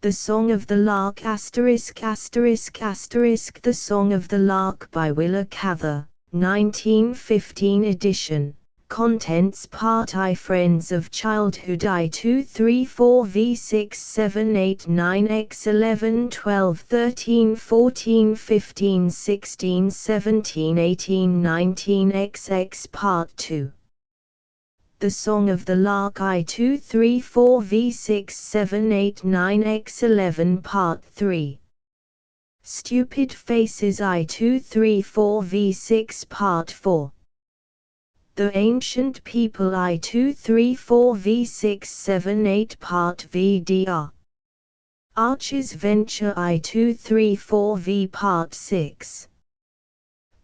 The Song of the Lark ******** The Song of the Lark by Willa Cather, 1915 edition. Contents Part I Friends of Childhood I 2 3 4 V 6 7 8 9 X 11 12 13 14 15 16 17 18 19 XX Part 2. The Song of the Lark I 2 3 4 V 6 7 8 9 X 11 Part 3. Stupid Faces I 2 3 4 V 6 Part 4. The Ancient People I 2 3 4 V 6 7 8 Part VDR. Archie's Venture I 2 3 4 V Part 6.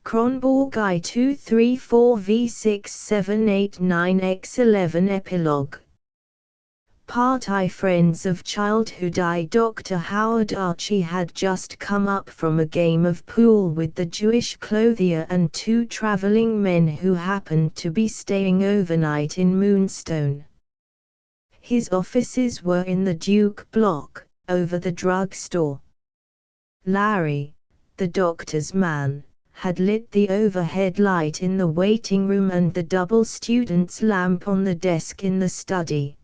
Kronborg I 2 3 4 V 6 7 8 9 X 11 Epilogue. Part I Friends of Childhood I Dr. Howard Archie had just come up from a game of pool with the Jewish clothier and two traveling men who happened to be staying overnight in Moonstone. His offices were in the Duke Block, over the drugstore. Larry, the doctor's man, had lit the overhead light in the waiting room and the double student's lamp on the desk in the study.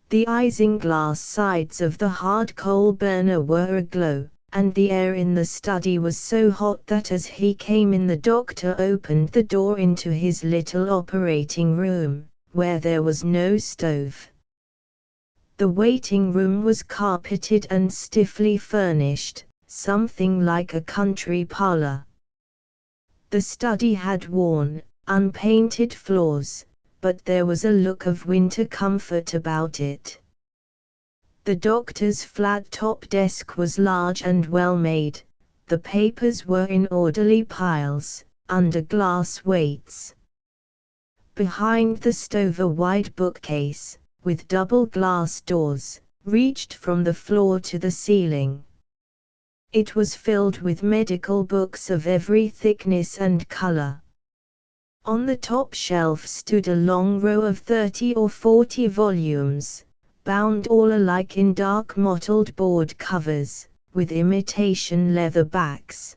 The isinglass sides of the hard coal burner were aglow, and the air in the study was so hot that as he came in the doctor opened the door into his little operating room, where there was no stove. The waiting room was carpeted and stiffly furnished, something like a country parlor. The study had worn, unpainted floors, but there was a look of winter comfort about it. The doctor's flat-top desk was large and well-made. The papers were in orderly piles, under glass weights. Behind the stove a wide bookcase, with double glass doors, reached from the floor to the ceiling. It was filled with medical books of every thickness and color. On the top shelf stood a long row of 30 or 40 volumes, bound all alike in dark mottled board covers, with imitation leather backs.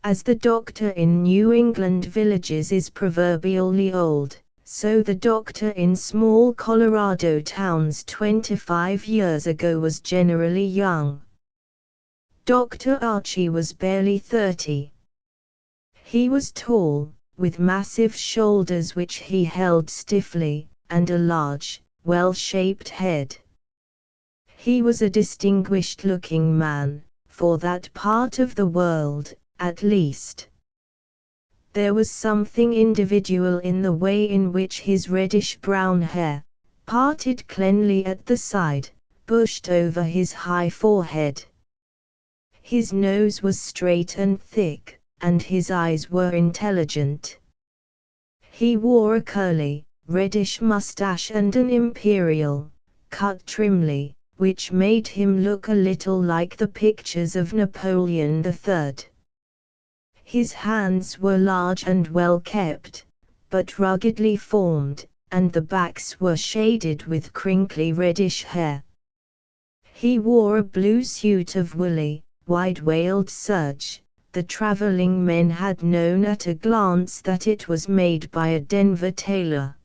As the doctor in New England villages is proverbially old, so the doctor in small Colorado towns 25 years ago was generally young. Dr. Archie was barely 30. He was tall, with massive shoulders which he held stiffly, and a large, well-shaped head. He was a distinguished-looking man, for that part of the world, at least. There was something individual in the way in which his reddish-brown hair, parted cleanly at the side, bushed over his high forehead. His nose was straight and thick, and his eyes were intelligent. He wore a curly, reddish mustache and an imperial, cut trimly, which made him look a little like the pictures of Napoleon III. His hands were large and well kept, but ruggedly formed, and the backs were shaded with crinkly reddish hair. He wore a blue suit of woolly, wide-wailed serge. The traveling men had known at a glance that it was made by a Denver tailor.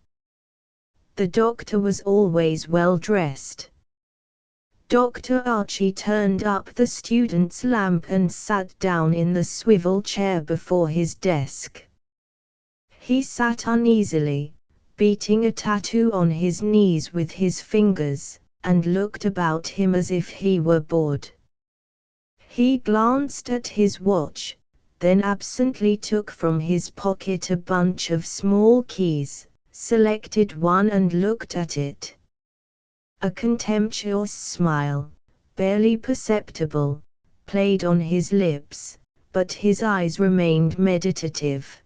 The doctor was always well dressed. Dr. Archie turned up the student's lamp and sat down in the swivel chair before his desk. He sat uneasily, beating a tattoo on his knees with his fingers, and looked about him as if he were bored. He glanced at his watch, then absently took from his pocket a bunch of small keys, selected one and looked at it. A contemptuous smile, barely perceptible, played on his lips, but his eyes remained meditative.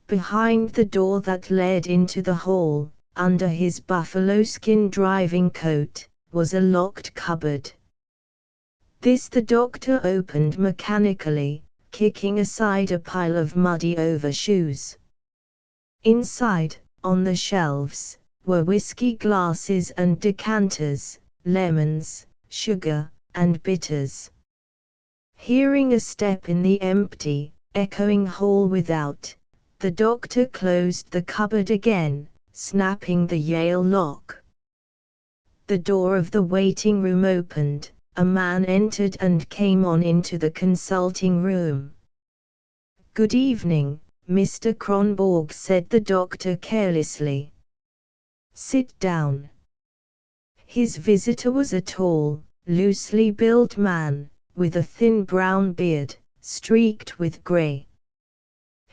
Behind the door that led into the hall, under his buffalo-skin driving coat, was a locked cupboard. This the doctor opened mechanically, kicking aside a pile of muddy overshoes. Inside, on the shelves, were whiskey glasses and decanters, lemons, sugar, and bitters. Hearing a step in the empty, echoing hall without, the doctor closed the cupboard again, snapping the Yale lock. The door of the waiting room opened, a man entered and came on into the consulting room. "Good evening, Mr. Kronborg," said the doctor carelessly. "Sit down." His visitor was a tall, loosely built man, with a thin brown beard, streaked with grey.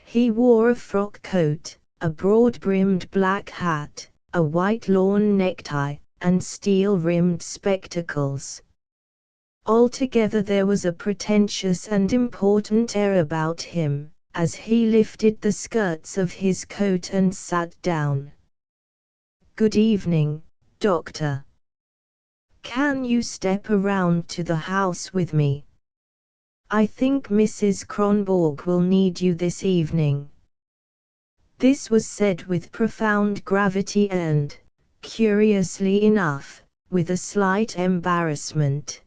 He wore a frock coat, a broad-brimmed black hat, a white lawn necktie, and steel-rimmed spectacles. Altogether there was a pretentious and important air about him, as he lifted the skirts of his coat and sat down. "Good evening, Doctor. Can you step around to the house with me? I think Mrs. Kronborg will need you this evening." This was said with profound gravity and, curiously enough, with a slight embarrassment.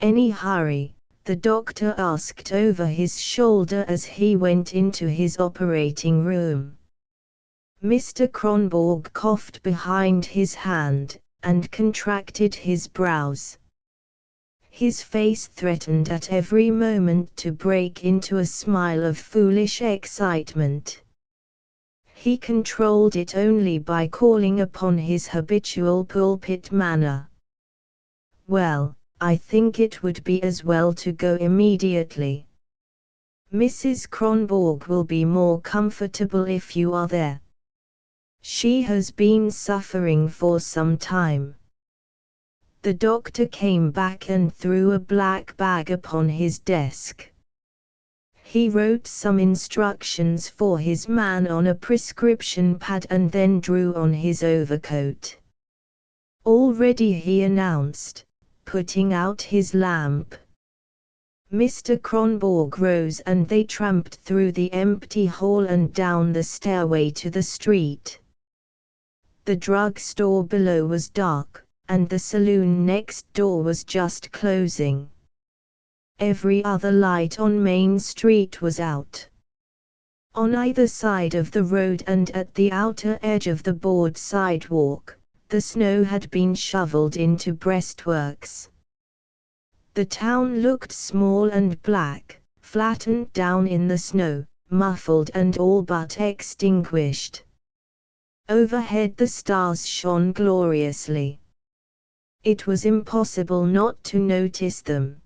"Any hurry?" the doctor asked over his shoulder as he went into his operating room. Mr. Kronborg coughed behind his hand, and contracted his brows. His face threatened at every moment to break into a smile of foolish excitement. He controlled it only by calling upon his habitual pulpit manner. "Well, I think it would be as well to go immediately. Mrs. Kronborg will be more comfortable if you are there. She has been suffering for some time." The doctor came back and threw a black bag upon his desk. He wrote some instructions for his man on a prescription pad and then drew on his overcoat. "All ready," he announced, putting out his lamp. Mr. Kronborg rose and they tramped through the empty hall and down the stairway to the street. The drug store below was dark, and the saloon next door was just closing. Every other light on Main Street was out. On either side of the road and at the outer edge of the board sidewalk, the snow had been shoveled into breastworks. The town looked small and black, flattened down in the snow, muffled and all but extinguished. Overhead the stars shone gloriously. It was impossible not to notice them.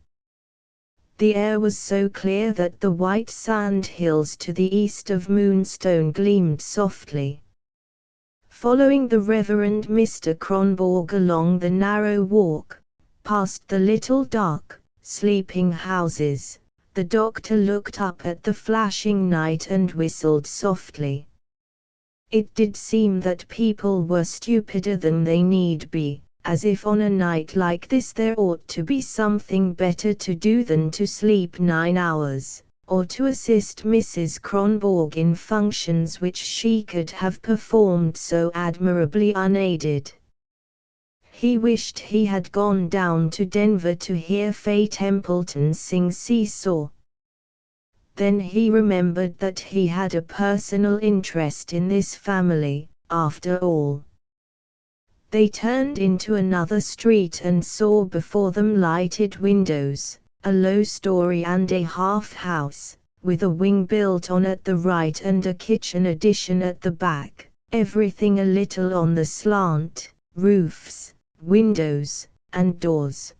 The air was so clear that the white sand hills to the east of Moonstone gleamed softly. Following the Reverend Mr. Kronborg along the narrow walk, past the little dark, sleeping houses, the doctor looked up at the flashing night and whistled softly. It did seem that people were stupider than they need be, as if on a night like this there ought to be something better to do than to sleep 9 hours, or to assist Mrs. Kronborg in functions which she could have performed so admirably unaided. He wished he had gone down to Denver to hear Faye Templeton sing "Seesaw." Then he remembered that he had a personal interest in this family, after all. They turned into another street and saw before them lighted windows, a low-story-and-a-half house, with a wing built on at the right and a kitchen addition at the back, everything a little on the slant, roofs, windows, and doors.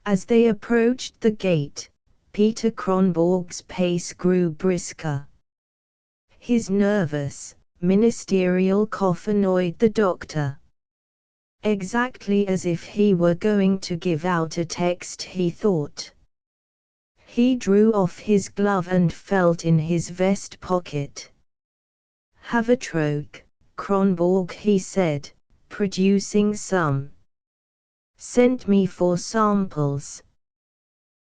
As they approached the gate, Peter Kronborg's pace grew brisker. His nervous, ministerial cough annoyed the doctor. Exactly as if he were going to give out a text, he thought. He drew off his glove and felt in his vest pocket. "Have a troke, Kronborg," he said, producing some. "Sent me for samples.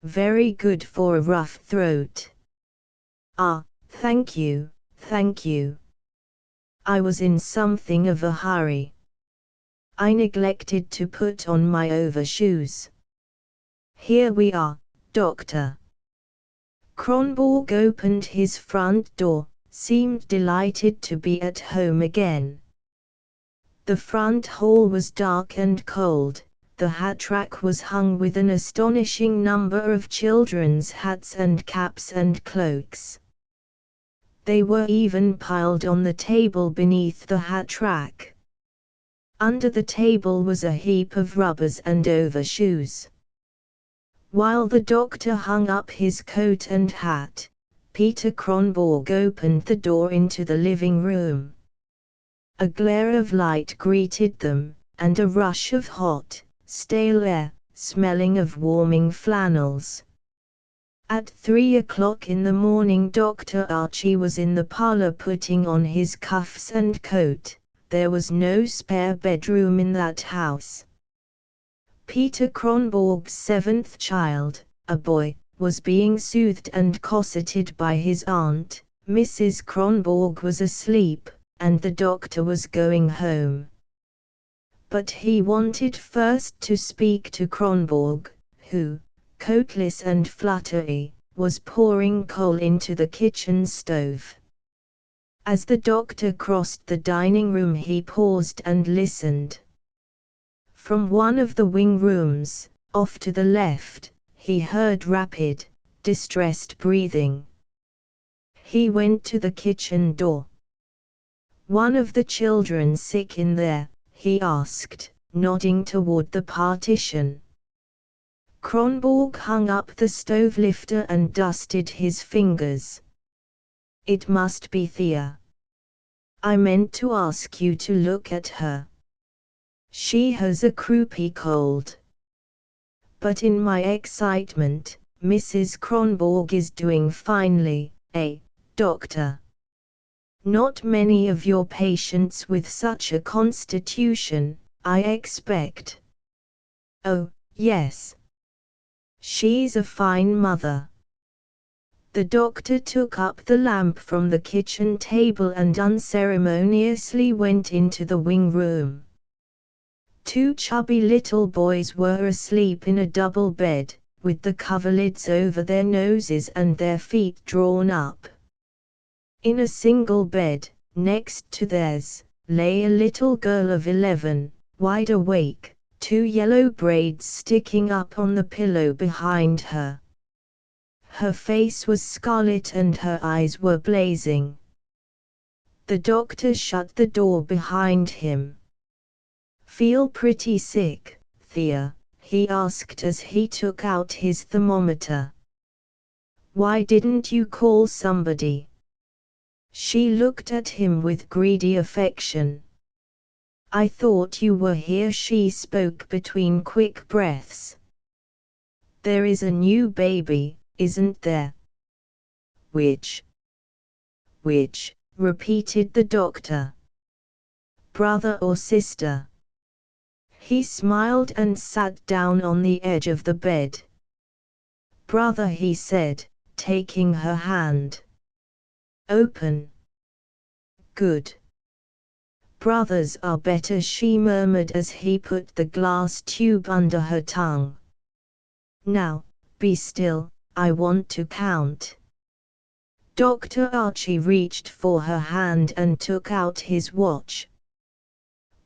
Very good for a rough throat." "Ah, thank you, thank you. I was in something of a hurry." I neglected to put on my overshoes. Here we are, Doctor. Kronborg opened his front door, seemed delighted to be at home again. The front hall was dark and cold. The hat rack was hung with an astonishing number of children's hats and caps and cloaks. They were even piled on the table beneath the hat rack. Under the table was a heap of rubbers and overshoes. While the doctor hung up his coat and hat, Peter Kronborg opened the door into the living room. A glare of light greeted them, and a rush of hot, stale air, smelling of warming flannels. At 3 o'clock in the morning Dr. Archie was in the parlor putting on his cuffs and coat. There was no spare bedroom in that house. Peter Kronborg's seventh child, a boy, was being soothed and cosseted by his aunt. Mrs. Kronborg was asleep, and the doctor was going home. But he wanted first to speak to Kronborg, who, coatless and fluttery, was pouring coal into the kitchen stove. As the doctor crossed the dining room he paused and listened. From one of the wing rooms, off to the left, he heard rapid, distressed breathing. He went to the kitchen door. "One of the children sick in there?" he asked, nodding toward the partition. Kronborg hung up the stove lifter and dusted his fingers. "It must be Thea. I meant to ask you to look at her. She has a croupy cold. But in my excitement, Mrs. Kronborg is doing finely, doctor? Not many of your patients with such a constitution, I expect." "Oh, yes. She's a fine mother." The doctor took up the lamp from the kitchen table and unceremoniously went into the wing room. Two chubby little boys were asleep in a double bed, with the coverlids over their noses and their feet drawn up. In a single bed, next to theirs, lay a little girl of 11, wide awake, two yellow braids sticking up on the pillow behind her. Her face was scarlet and her eyes were blazing. The doctor shut the door behind him. "Feel pretty sick, Thea?" he asked as he took out his thermometer. "Why didn't you call somebody?" She looked at him with greedy affection. "I thought you were here," she spoke between quick breaths. "There is a new baby, isn't there?" Which?" repeated the doctor. "Brother or sister?" He smiled and sat down on the edge of the bed. "Brother," he said, taking her hand. "Open." "Good. Brothers are better," she murmured as he put the glass tube under her tongue. "Now, be still, I want to count." Dr. Archie reached for her hand and took out his watch.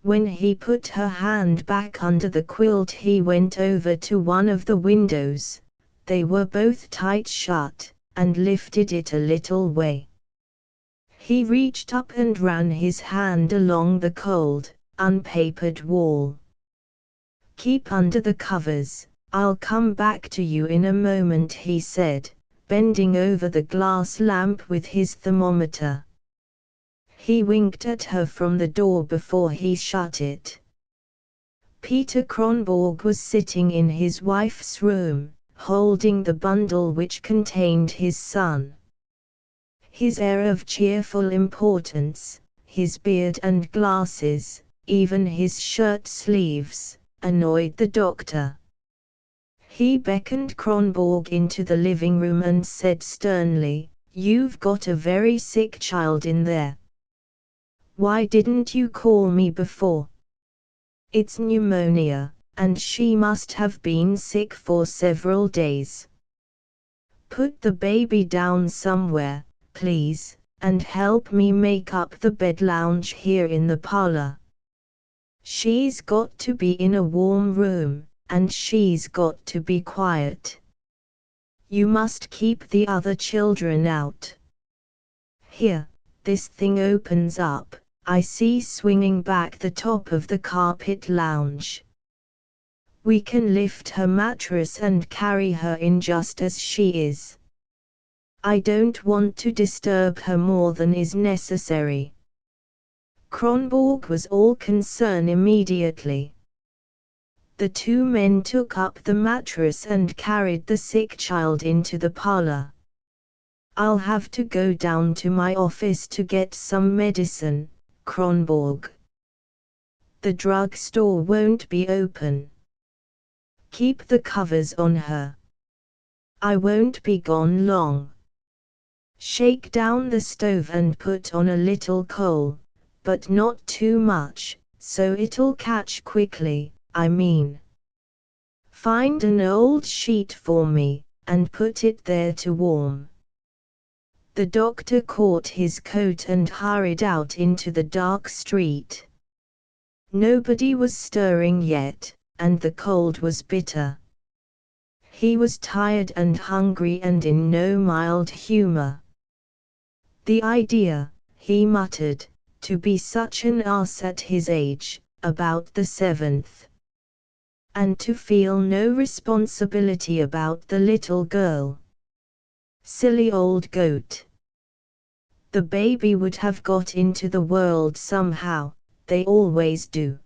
When he put her hand back under the quilt he went over to one of the windows. They were both tight shut, and lifted it a little way. He reached up and ran his hand along the cold, unpapered wall. "Keep under the covers, I'll come back to you in a moment," he said, bending over the glass lamp with his thermometer. He winked at her from the door before he shut it. Peter Kronborg was sitting in his wife's room, holding the bundle which contained his son. His air of cheerful importance, his beard and glasses, even his shirt sleeves, annoyed the doctor. He beckoned Kronborg into the living room and said sternly, "You've got a very sick child in there. Why didn't you call me before?" It's pneumonia, and she must have been sick for several days. Put the baby down somewhere, please, and help me make up the bed lounge here in the parlor. She's got to be in a warm room, and she's got to be quiet. You must keep the other children out. Here, this thing opens up, I see swinging back the top of the carpet lounge. We can lift her mattress and carry her in just as she is. I don't want to disturb her more than is necessary. Kronborg was all concern immediately. The two men took up the mattress and carried the sick child into the parlor. I'll have to go down to my office to get some medicine, Kronborg. The drugstore won't be open. Keep the covers on her. I won't be gone long. Shake down the stove and put on a little coal, but not too much, so it'll catch quickly, I mean. Find an old sheet for me, and put it there to warm. The doctor caught his coat and hurried out into the dark street. Nobody was stirring yet, and the cold was bitter. He was tired and hungry and in no mild humor. The idea, he muttered, to be such an ass at his age, about the 7th. And to feel no responsibility about the little girl. Silly old goat. The baby would have got into the world somehow, they always do.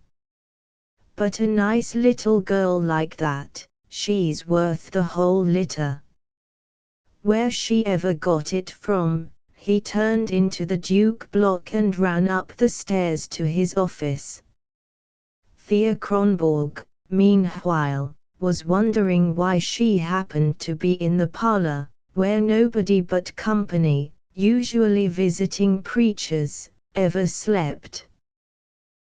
But a nice little girl like that, she's worth the whole litter. Where she ever got it from? He turned into the Duke block and ran up the stairs to his office. Thea Kronborg, meanwhile, was wondering why she happened to be in the parlor, where nobody but company, usually visiting preachers, ever slept.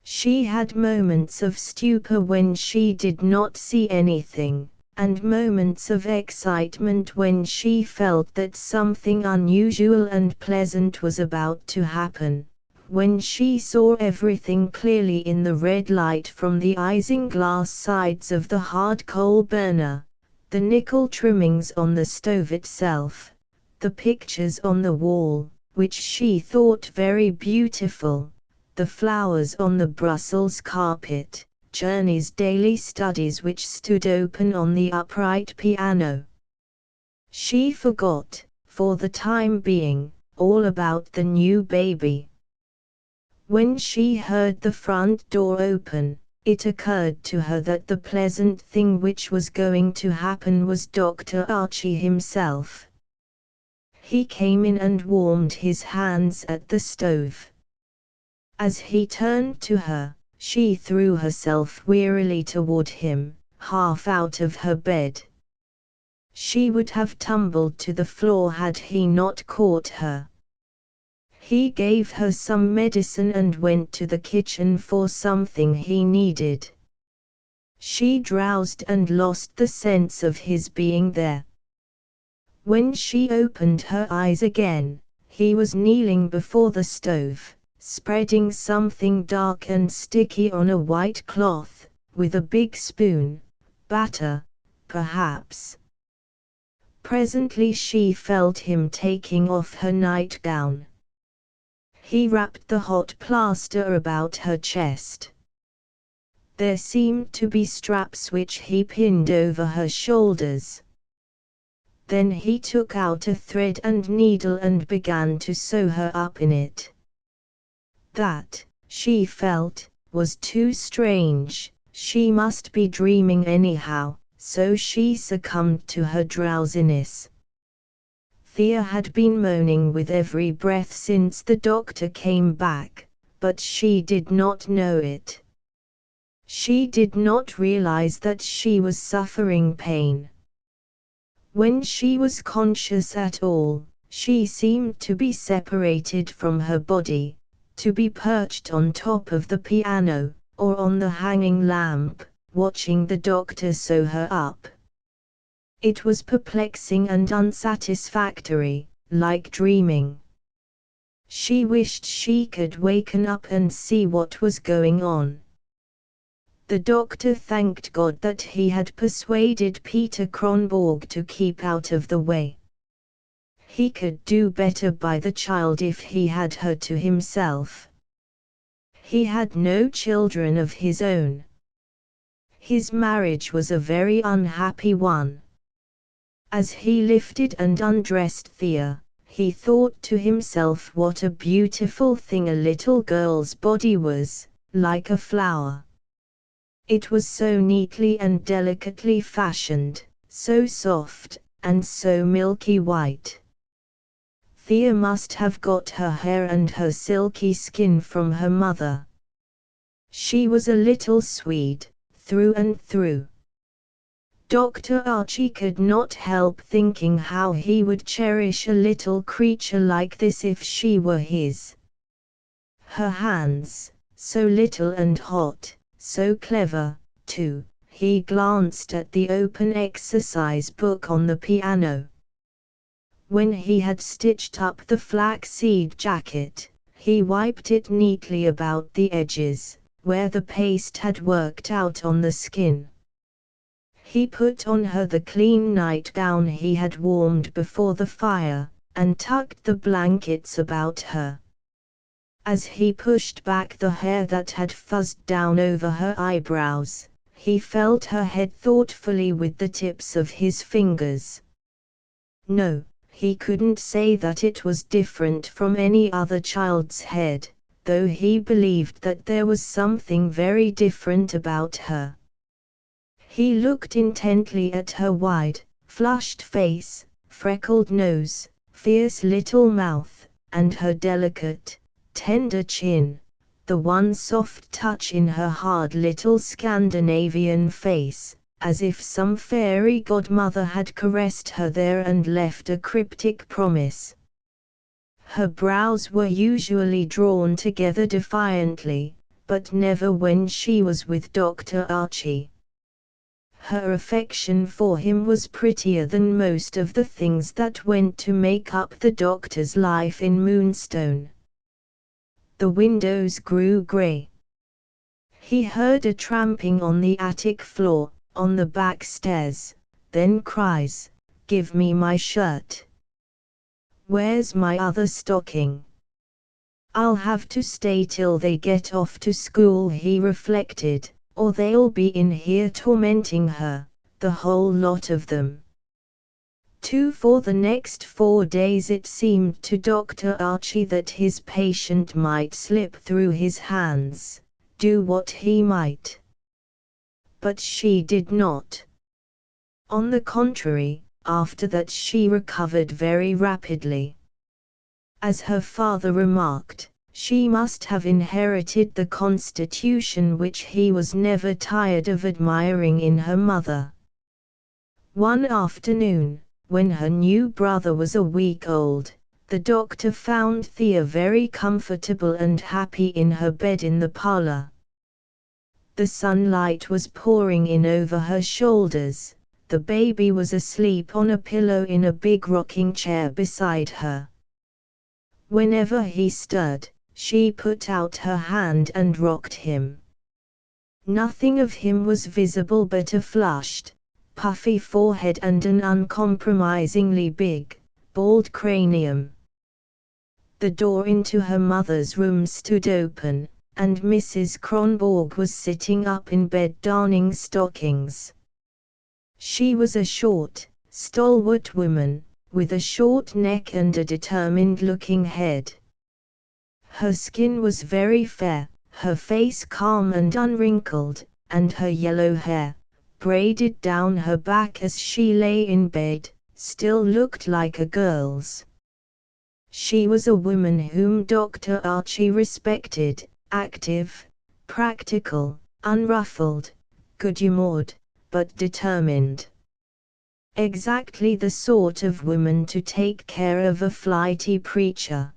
She had moments of stupor when she did not see anything, and moments of excitement when she felt that something unusual and pleasant was about to happen, when she saw everything clearly in the red light from the isinglass sides of the hard coal burner, the nickel trimmings on the stove itself, the pictures on the wall, which she thought very beautiful, the flowers on the Brussels carpet, Journey's daily studies which stood open on the upright piano. She forgot, for the time being, all about the new baby. When she heard the front door open, it occurred to her that the pleasant thing which was going to happen was Dr. Archie himself. He came in and warmed his hands at the stove. As he turned to her, she threw herself wearily toward him, half out of her bed. She would have tumbled to the floor had he not caught her. He gave her some medicine and went to the kitchen for something he needed. She drowsed and lost the sense of his being there. When she opened her eyes again, he was kneeling before the stove, spreading something dark and sticky on a white cloth, with a big spoon, batter, perhaps. Presently she felt him taking off her nightgown. He wrapped the hot plaster about her chest. There seemed to be straps which he pinned over her shoulders. Then he took out a thread and needle and began to sew her up in it. That, she felt, was too strange. She must be dreaming anyhow, so she succumbed to her drowsiness. Thea had been moaning with every breath since the doctor came back, but she did not know it. She did not realize that she was suffering pain. When she was conscious at all, she seemed to be separated from her body, to be perched on top of the piano, or on the hanging lamp, watching the doctor sew her up. It was perplexing and unsatisfactory, like dreaming. She wished she could waken up and see what was going on. The doctor thanked God that he had persuaded Peter Kronborg to keep out of the way. He could do better by the child if he had her to himself. He had no children of his own. His marriage was a very unhappy one. As he lifted and undressed Thea, he thought to himself what a beautiful thing a little girl's body was, like a flower. It was so neatly and delicately fashioned, so soft, and so milky white. Thea must have got her hair and her silky skin from her mother. She was a little Swede, through and through. Dr. Archie could not help thinking how he would cherish a little creature like this if she were his. Her hands, so little and hot, so clever, too. He glanced at the open exercise book on the piano. When he had stitched up the flaxseed jacket, he wiped it neatly about the edges, where the paste had worked out on the skin. He put on her the clean nightgown he had warmed before the fire, and tucked the blankets about her. As he pushed back the hair that had fuzzed down over her eyebrows, he felt her head thoughtfully with the tips of his fingers. No, he couldn't say that it was different from any other child's head, though he believed that there was something very different about her. He looked intently at her wide, flushed face, freckled nose, fierce little mouth, and her delicate, tender chin, the one soft touch in her hard little Scandinavian face, as if some fairy godmother had caressed her there and left a cryptic promise. Her brows were usually drawn together defiantly, but never when she was with Dr. Archie. Her affection for him was prettier than most of the things that went to make up the doctor's life in Moonstone. The windows grew grey. He heard a tramping on the attic floor, on the back stairs, then cries, "Give me my shirt. Where's my other stocking? I'll have to stay till they get off to school," he reflected, "or they'll be in here tormenting her, the whole lot of them." For the next 4 days it seemed to Dr. Archie that his patient might slip through his hands, do what he might. But she did not. On the contrary, after that she recovered very rapidly. As her father remarked, she must have inherited the constitution which he was never tired of admiring in her mother. One afternoon, when her new brother was a week old, the doctor found Thea very comfortable and happy in her bed in the parlor. The sunlight was pouring in over her shoulders, the baby was asleep on a pillow in a big rocking chair beside her. Whenever he stirred, she put out her hand and rocked him. Nothing of him was visible but a flushed, puffy forehead and an uncompromisingly big, bald cranium. The door into her mother's room stood open, and Mrs. Kronborg was sitting up in bed darning stockings. She was a short, stalwart woman, with a short neck and a determined-looking head. Her skin was very fair, her face calm and unwrinkled, and her yellow hair, braided down her back as she lay in bed, still looked like a girl's. She was a woman whom Dr. Archie respected, active, practical, unruffled, good-humored, but determined. Exactly the sort of woman to take care of a flighty preacher.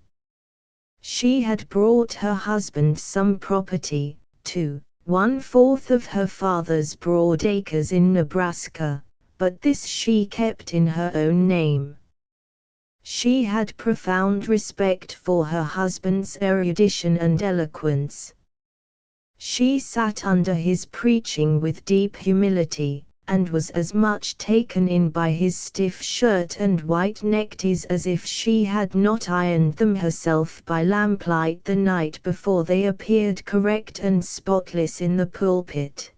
She had brought her husband some property, too, 1/4 of her father's broad acres in Nebraska, but this she kept in her own name. She had profound respect for her husband's erudition and eloquence. She sat under his preaching with deep humility, and was as much taken in by his stiff shirt and white neckties as if she had not ironed them herself by lamplight the night before they appeared correct and spotless in the pulpit.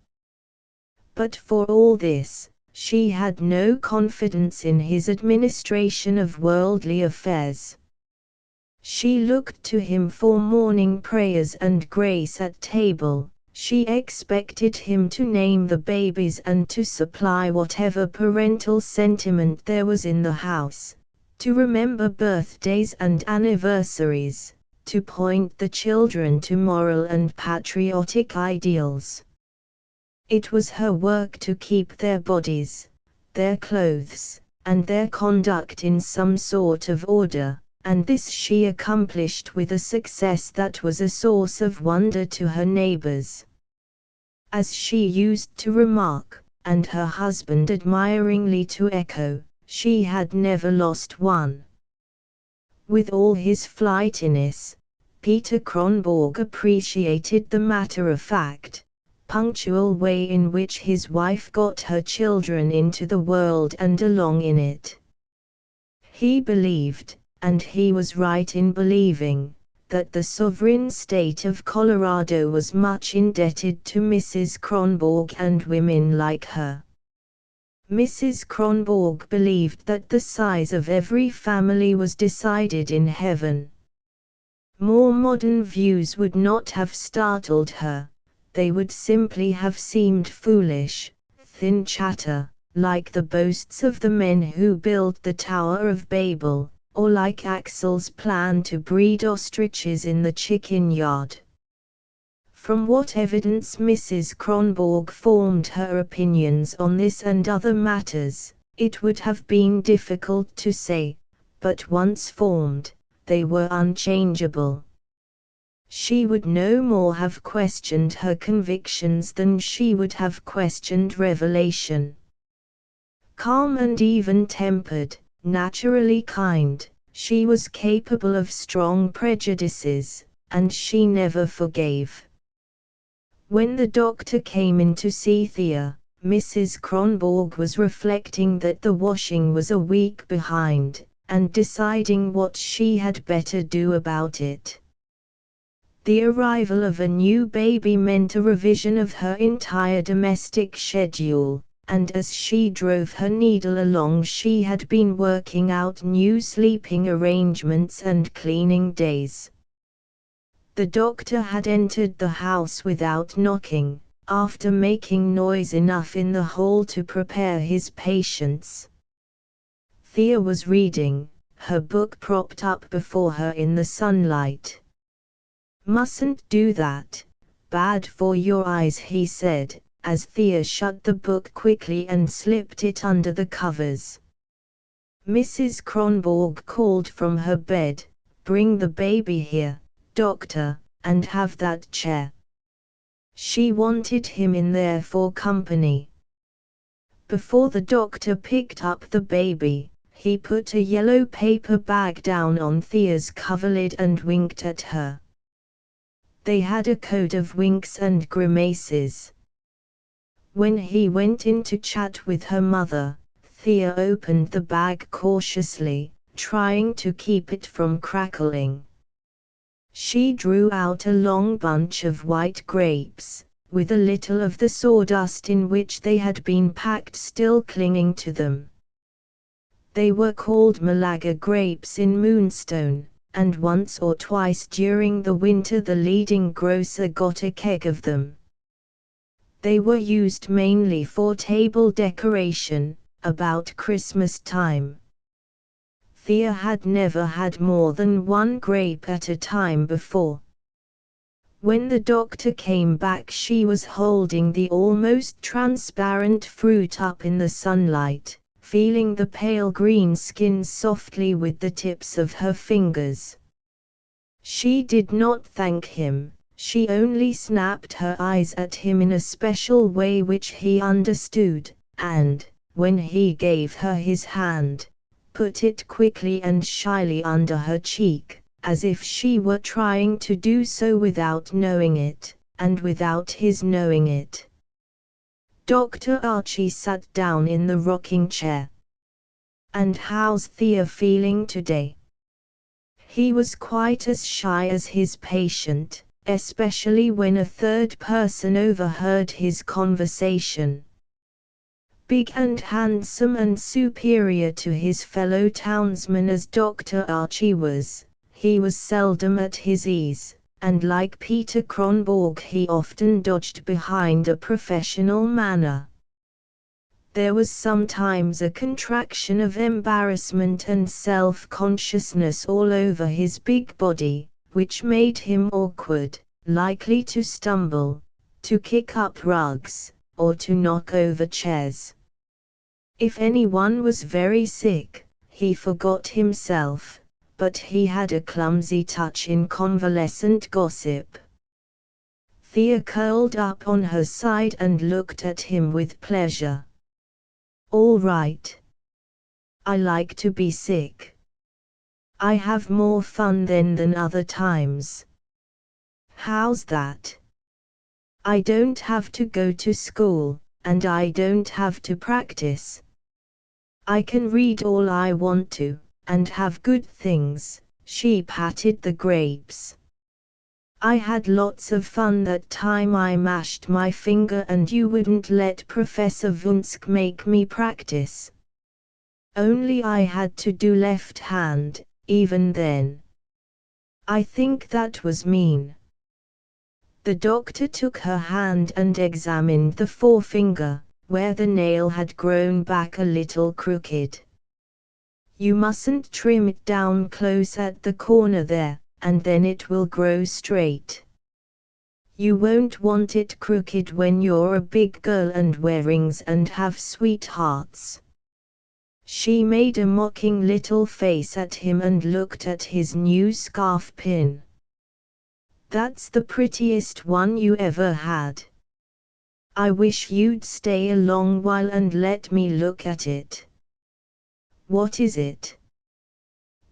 But for all this, she had no confidence in his administration of worldly affairs. She looked to him for morning prayers and grace at table. She expected him to name the babies and to supply whatever parental sentiment there was in the house, to remember birthdays and anniversaries, to point the children to moral and patriotic ideals. It was her work to keep their bodies, their clothes, and their conduct in some sort of order, and this she accomplished with a success that was a source of wonder to her neighbors. As she used to remark, and her husband admiringly to echo, she had never lost one. With all his flightiness, Peter Kronborg appreciated the matter-of-fact, punctual way in which his wife got her children into the world and along in it. He believed, and he was right in believing, that the sovereign state of Colorado was much indebted to Mrs. Kronborg and women like her. Mrs. Kronborg believed that the size of every family was decided in heaven. More modern views would not have startled her, they would simply have seemed foolish, thin chatter, like the boasts of the men who built the Tower of Babel, or like Axel's plan to breed ostriches in the chicken yard. From what evidence Mrs. Kronborg formed her opinions on this and other matters, it would have been difficult to say, but once formed, they were unchangeable. She would no more have questioned her convictions than she would have questioned revelation. Calm and even-tempered, naturally kind, she was capable of strong prejudices, and she never forgave. When the doctor came in to see Thea, Mrs. Kronborg was reflecting that the washing was a week behind, and deciding what she had better do about it. The arrival of a new baby meant a revision of her entire domestic schedule, and as she drove her needle along she had been working out new sleeping arrangements and cleaning days. The doctor had entered the house without knocking, after making noise enough in the hall to prepare his patients. Thea was reading, her book propped up before her in the sunlight. "Mustn't do that, bad for your eyes," he said, as Thea shut the book quickly and slipped it under the covers. Mrs. Kronborg called from her bed, "Bring the baby here, doctor, and have that chair." She wanted him in there for company. Before the doctor picked up the baby, he put a yellow paper bag down on Thea's coverlid and winked at her. They had a code of winks and grimaces. When he went in to chat with her mother, Thea opened the bag cautiously, trying to keep it from crackling. She drew out a long bunch of white grapes, with a little of the sawdust in which they had been packed still clinging to them. They were called Malaga grapes in Moonstone, and once or twice during the winter the leading grocer got a keg of them. They were used mainly for table decoration, about Christmas time. Thea had never had more than one grape at a time before. When the doctor came back she was holding the almost transparent fruit up in the sunlight, feeling the pale green skin softly with the tips of her fingers. She did not thank him, She only snapped her eyes at him in a special way which he understood, and, when he gave her his hand, put it quickly and shyly under her cheek, as if she were trying to do so without knowing it, and without his knowing it. Dr. Archie sat down in the rocking chair. "And how's Thea feeling today?" He was quite as shy as his patient, especially when a third person overheard his conversation. Big and handsome and superior to his fellow townsmen as Dr. Archie was, he was seldom at his ease, and like Peter Kronborg he often dodged behind a professional manner. There was sometimes a contraction of embarrassment and self-consciousness all over his big body, which made him awkward, likely to stumble, to kick up rugs, or to knock over chairs. If anyone was very sick, he forgot himself, but he had a clumsy touch in convalescent gossip. Thea curled up on her side and looked at him with pleasure. "All right. I like to be sick. I have more fun then than other times." "How's that?" "I don't have to go to school, and I don't have to practice. I can read all I want to, and have good things." She patted the grapes. "I had lots of fun that time I mashed my finger and you wouldn't let Professor Vunsk make me practice. Only I had to do left hand, even then. I think that was mean." The doctor took her hand and examined the forefinger, where the nail had grown back a little crooked. "You mustn't trim it down close at the corner there, and then it will grow straight. You won't want it crooked when you're a big girl and wear rings and have sweethearts." She made a mocking little face at him and looked at his new scarf pin. "That's the prettiest one you ever had. I wish you'd stay a long while and let me look at it." "What is it?"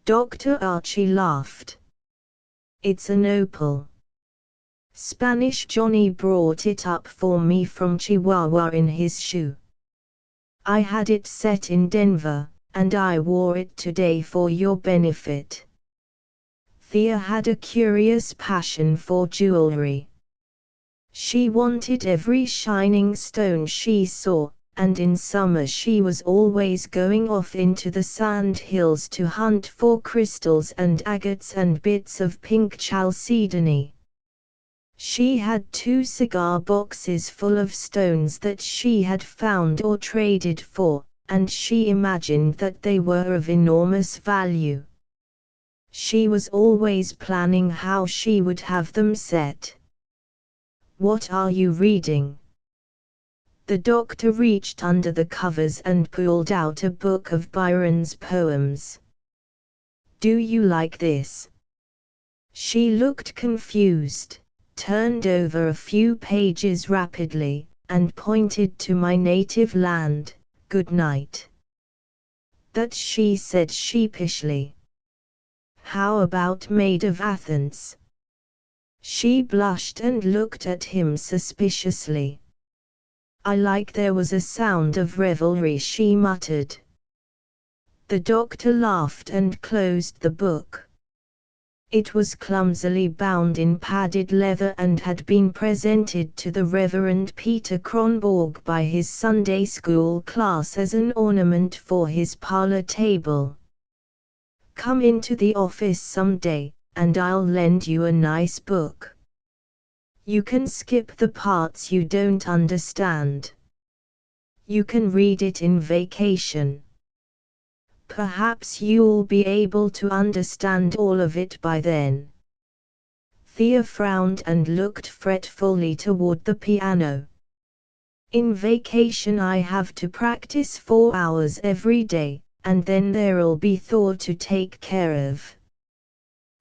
Dr. Archie laughed. "It's an opal. Spanish Johnny brought it up for me from Chihuahua in his shoe. I had it set in Denver, and I wore it today for your benefit." Thea had a curious passion for jewelry. She wanted every shining stone she saw, and in summer she was always going off into the sand hills to hunt for crystals and agates and bits of pink chalcedony. She had 2 cigar boxes full of stones that she had found or traded for, and she imagined that they were of enormous value. She was always planning how she would have them set. "What are you reading?" The doctor reached under the covers and pulled out a book of Byron's poems. "Do you like this?" She looked confused, turned over a few pages rapidly, and pointed to "My Native Land, Good Night." "That," she said sheepishly. "How about Maid of Athens?" She blushed and looked at him suspiciously. "I like." There was a sound of revelry, she muttered. The doctor laughed and closed the book. It was clumsily bound in padded leather and had been presented to the Reverend Peter Kronborg by his Sunday school class as an ornament for his parlor table. "Come into the office someday, and I'll lend you a nice book. You can skip the parts you don't understand. You can read it in vacation. Perhaps you'll be able to understand all of it by then." Thea frowned and looked fretfully toward the piano. "In vacation I have to practice 4 hours every day, and then there'll be Thor to take care of."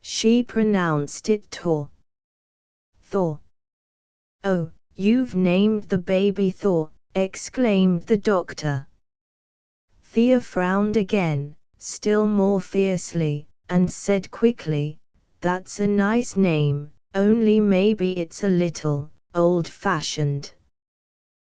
She pronounced it Tor. Thor. "Oh, you've named the baby Thor," exclaimed the doctor. Thea frowned again, still more fiercely, and said quickly, "That's a nice name, only maybe it's a little old-fashioned."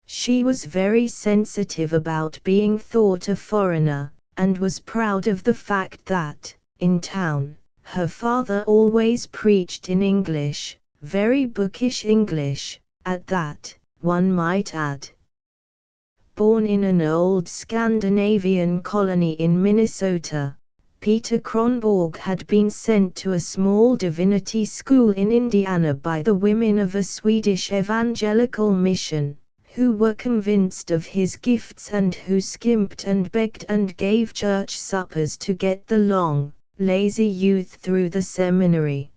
She was very sensitive about being thought a foreigner, and was proud of the fact that, in town, her father always preached in English, very bookish English, at that, one might add. Born in an old Scandinavian colony in Minnesota, Peter Kronborg had been sent to a small divinity school in Indiana by the women of a Swedish evangelical mission, who were convinced of his gifts and who skimped and begged and gave church suppers to get the long, lazy youth through the seminary.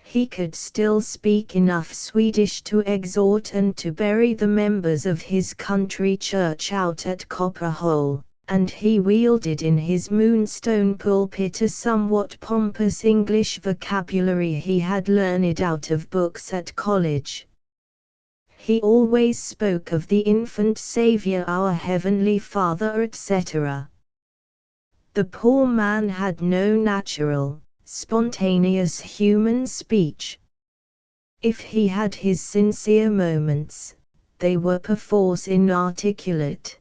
He could still speak enough Swedish to exhort and to bury the members of his country church out at Copper Hole, and he wielded in his moonstone pulpit a somewhat pompous English vocabulary he had learned out of books at college. He always spoke of the infant Saviour, our Heavenly Father, etc. The poor man had no natural, spontaneous human speech. If he had his sincere moments, they were perforce inarticulate.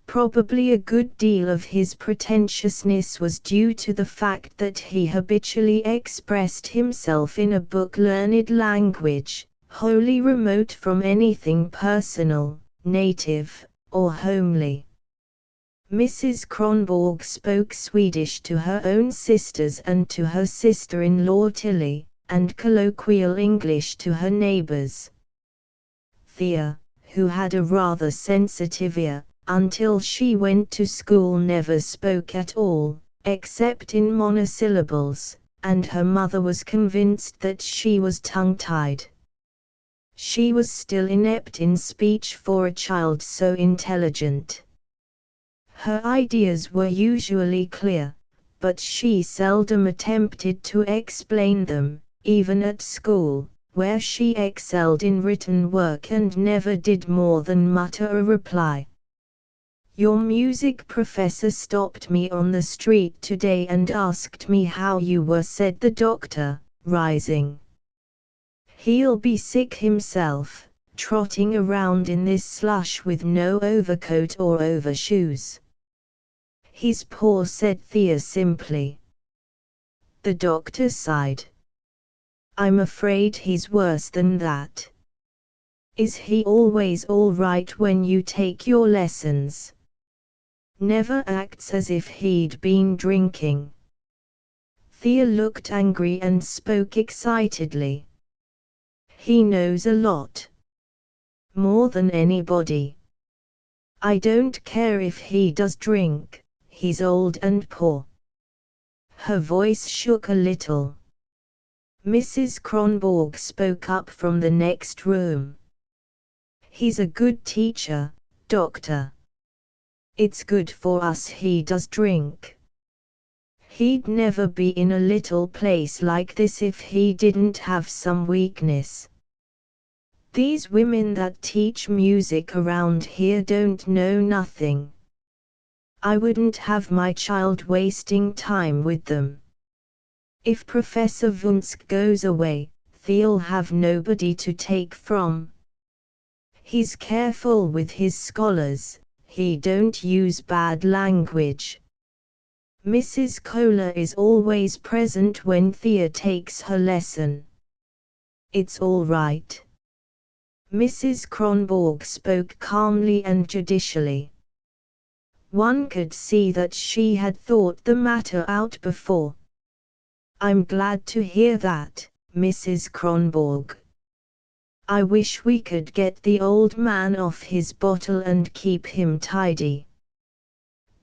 Probably a good deal of his pretentiousness was due to the fact that he habitually expressed himself in a book-learned language, wholly remote from anything personal, native, or homely. Mrs. Kronborg spoke Swedish to her own sisters and to her sister-in-law Tilly, and colloquial English to her neighbors. Thea, who had a rather sensitive ear, until she went to school never spoke at all, except in monosyllables, and her mother was convinced that she was tongue-tied. She was still inept in speech for a child so intelligent. Her ideas were usually clear, but she seldom attempted to explain them, even at school, where she excelled in written work and never did more than mutter a reply. "Your music professor stopped me on the street today and asked me how you were," said the doctor, rising. "He'll be sick himself, trotting around in this slush with no overcoat or overshoes." "He's poor," said Thea simply. The doctor sighed. "I'm afraid he's worse than that." "Is he always all right when you take your lessons?" "Never acts as if he'd been drinking." Thea looked angry and spoke excitedly. "He knows a lot. More than anybody. I don't care if he does drink, he's old and poor." Her voice shook a little. Mrs. Kronborg spoke up from the next room. "He's a good teacher, doctor. It's good for us he does drink. He'd never be in a little place like this if he didn't have some weakness. These women that teach music around here don't know nothing. I wouldn't have my child wasting time with them. If Professor Vunsk goes away, Thea'll have nobody to take from. He's careful with his scholars, he don't use bad language. Mrs. Kohler is always present when Thea takes her lesson. It's all right." Mrs. Kronborg spoke calmly and judicially. One could see that she had thought the matter out before. "I'm glad to hear that, Mrs. Kronborg. I wish we could get the old man off his bottle and keep him tidy.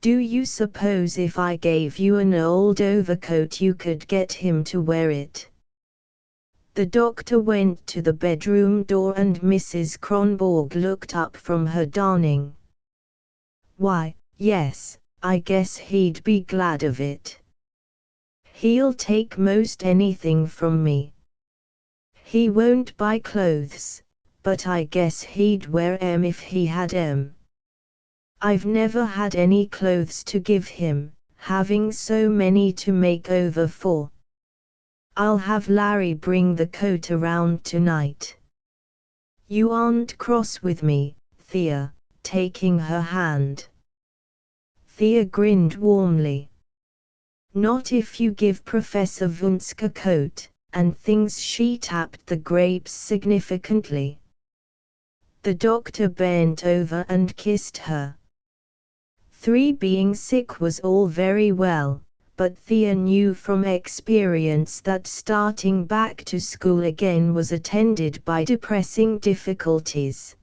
Do you suppose if I gave you an old overcoat you could get him to wear it?" The doctor went to the bedroom door and Mrs. Kronborg looked up from her darning. "Why, yes, I guess he'd be glad of it. He'll take most anything from me. He won't buy clothes, but I guess he'd wear 'em if he had 'em. I've never had any clothes to give him, having so many to make over for. I'll have Larry bring the coat around tonight. You aren't cross with me, Thea, taking her hand. Thea grinned warmly. Not if you give Professor Wunsk a coat, and things. She tapped the grapes significantly. The doctor bent over and kissed her. Being sick was all very well, but Thea knew from experience that starting back to school again was attended by depressing difficulties.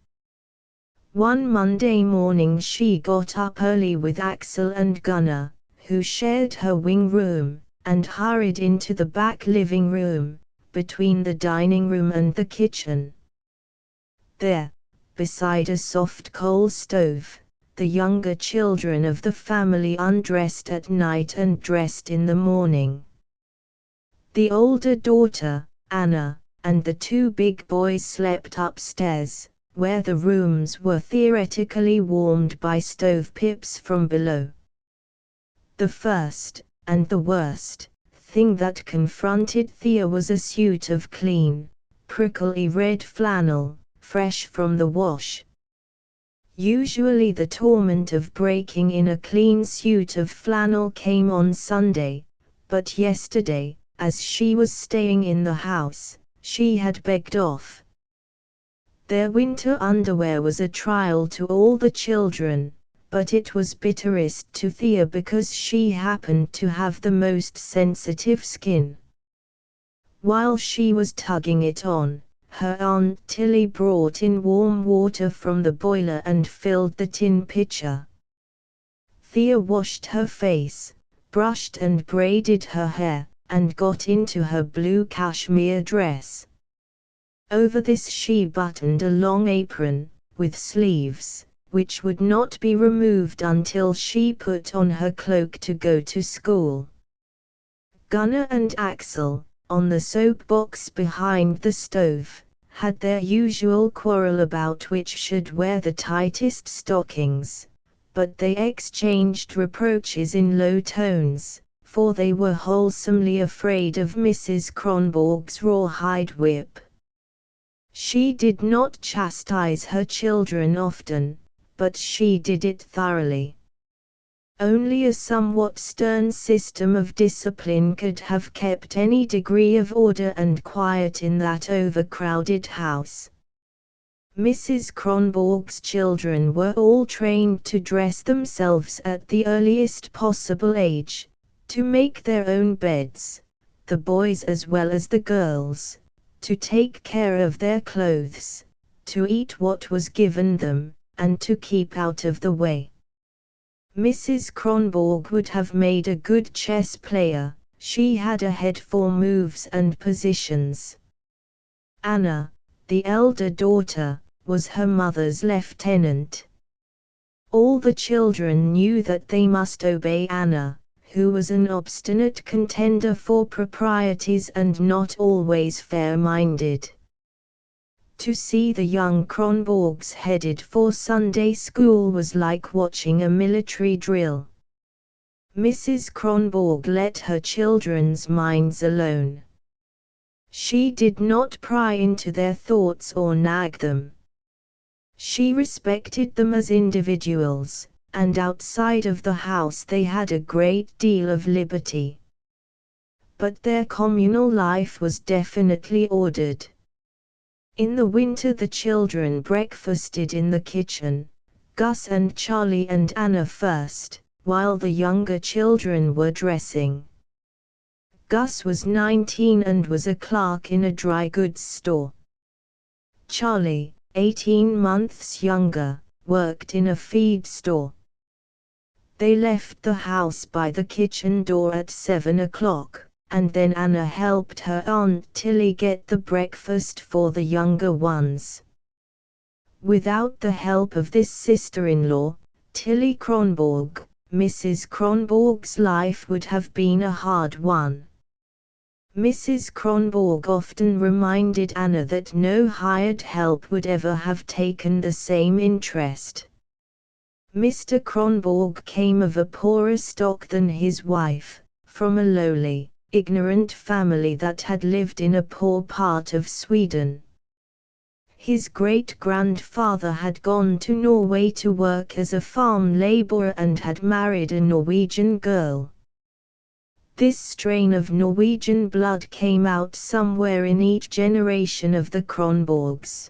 One Monday morning she got up early with Axel and Gunnar, who shared her wing room, and hurried into the back living room, between the dining room and the kitchen. There, beside a soft coal stove, the younger children of the family undressed at night and dressed in the morning. The older daughter, Anna, and the two big boys slept upstairs, where the rooms were theoretically warmed by stovepips from below. The first, and the worst, thing that confronted Thea was a suit of clean, prickly red flannel, fresh from the wash. Usually the torment of breaking in a clean suit of flannel came on Sunday, but yesterday, as she was staying in the house, she had begged off. Their winter underwear was a trial to all the children, but it was bitterest to Thea because she happened to have the most sensitive skin. While she was tugging it on, her Aunt Tilly brought in warm water from the boiler and filled the tin pitcher. Thea washed her face, brushed and braided her hair, and got into her blue cashmere dress. Over this she buttoned a long apron, with sleeves, which would not be removed until she put on her cloak to go to school. Gunnar and Axel, on the soapbox behind the stove, had their usual quarrel about which should wear the tightest stockings, but they exchanged reproaches in low tones, for they were wholesomely afraid of Mrs. Kronborg's rawhide whip. She did not chastise her children often, but she did it thoroughly. Only a somewhat stern system of discipline could have kept any degree of order and quiet in that overcrowded house. Mrs. Kronborg's children were all trained to dress themselves at the earliest possible age, to make their own beds, the boys as well as the girls, to take care of their clothes, to eat what was given them, and to keep out of the way. Mrs. Kronborg would have made a good chess player, she had a head for moves and positions. Anna, the elder daughter, was her mother's lieutenant. All the children knew that they must obey Anna, who was an obstinate contender for proprieties and not always fair-minded. To see the young Kronborgs headed for Sunday school was like watching a military drill. Mrs. Kronborg let her children's minds alone. She did not pry into their thoughts or nag them. She respected them as individuals, and outside of the house they had a great deal of liberty. But their communal life was definitely ordered. In the winter the children breakfasted in the kitchen, Gus and Charlie and Anna first, while the younger children were dressing. Gus was 19 and was a clerk in a dry goods store. Charlie, 18 months younger, worked in a feed store. They left the house by the kitchen door at 7 o'clock. And then Anna helped her Aunt Tilly get the breakfast for the younger ones. Without the help of this sister-in-law, Tilly Kronborg, Mrs. Kronborg's life would have been a hard one. Mrs. Kronborg often reminded Anna that no hired help would ever have taken the same interest. Mr. Kronborg came of a poorer stock than his wife, from a lowly, ignorant family that had lived in a poor part of Sweden. His great-grandfather had gone to Norway to work as a farm laborer and had married a Norwegian girl. This strain of Norwegian blood came out somewhere in each generation of the Kronborgs.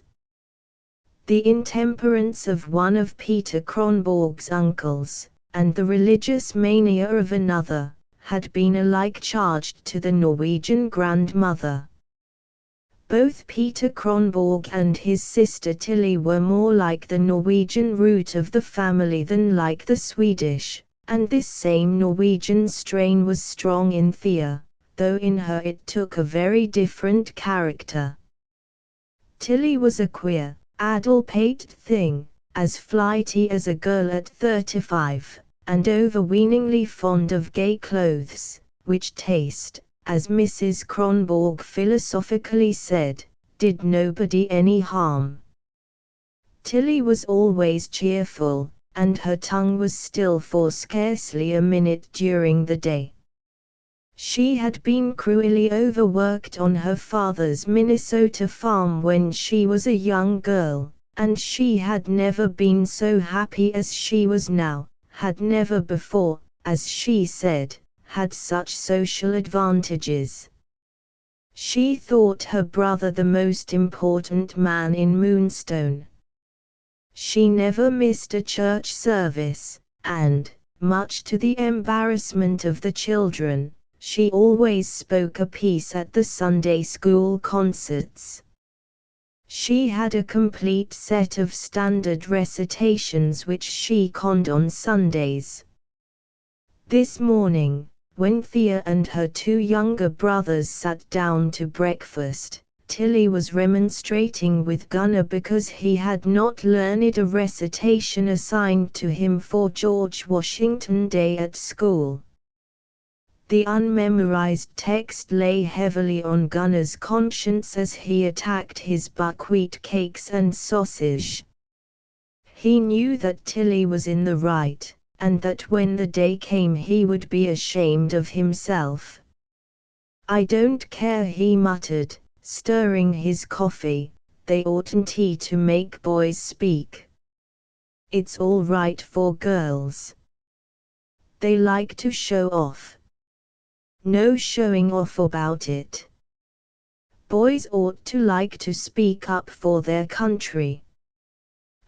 The intemperance of one of Peter Kronborg's uncles, and the religious mania of another, had been alike charged to the Norwegian grandmother. Both Peter Kronborg and his sister Tilly were more like the Norwegian root of the family than like the Swedish, and this same Norwegian strain was strong in Thea, though in her it took a very different character. Tilly was a queer, addle-pated thing, as flighty as a girl at 35, and overweeningly fond of gay clothes, which taste, as Mrs. Kronborg philosophically said, did nobody any harm. Tilly was always cheerful, and her tongue was still for scarcely a minute during the day. She had been cruelly overworked on her father's Minnesota farm when she was a young girl, and she had never been so happy as she was now, had never before, as she said, had such social advantages. She thought her brother the most important man in Moonstone. She never missed a church service, and, much to the embarrassment of the children, she always spoke a piece at the Sunday school concerts. She had a complete set of standard recitations which she conned on Sundays. This morning, when Thea and her two younger brothers sat down to breakfast, Tilly was remonstrating with Gunnar because he had not learned a recitation assigned to him for George Washington Day at school. The unmemorized text lay heavily on Gunnar's conscience as he attacked his buckwheat cakes and sausage. He knew that Tilly was in the right, and that when the day came he would be ashamed of himself. "I don't care," he muttered, stirring his coffee, "they oughtn't to make boys speak. It's all right for girls. They like to show off. No showing off about it. Boys ought to like to speak up for their country.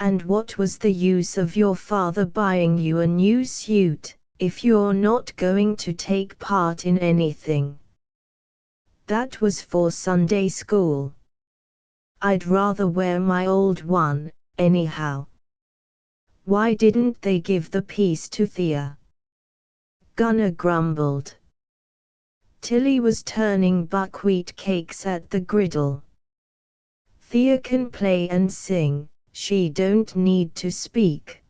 And what was the use of your father buying you a new suit, if you're not going to take part in anything? That was for Sunday school. I'd rather wear my old one, anyhow. Why didn't they give the piece to Thea?" Gunnar grumbled. Tilly was turning buckwheat cakes at the griddle. "Thea can play and sing, she don't need to speak.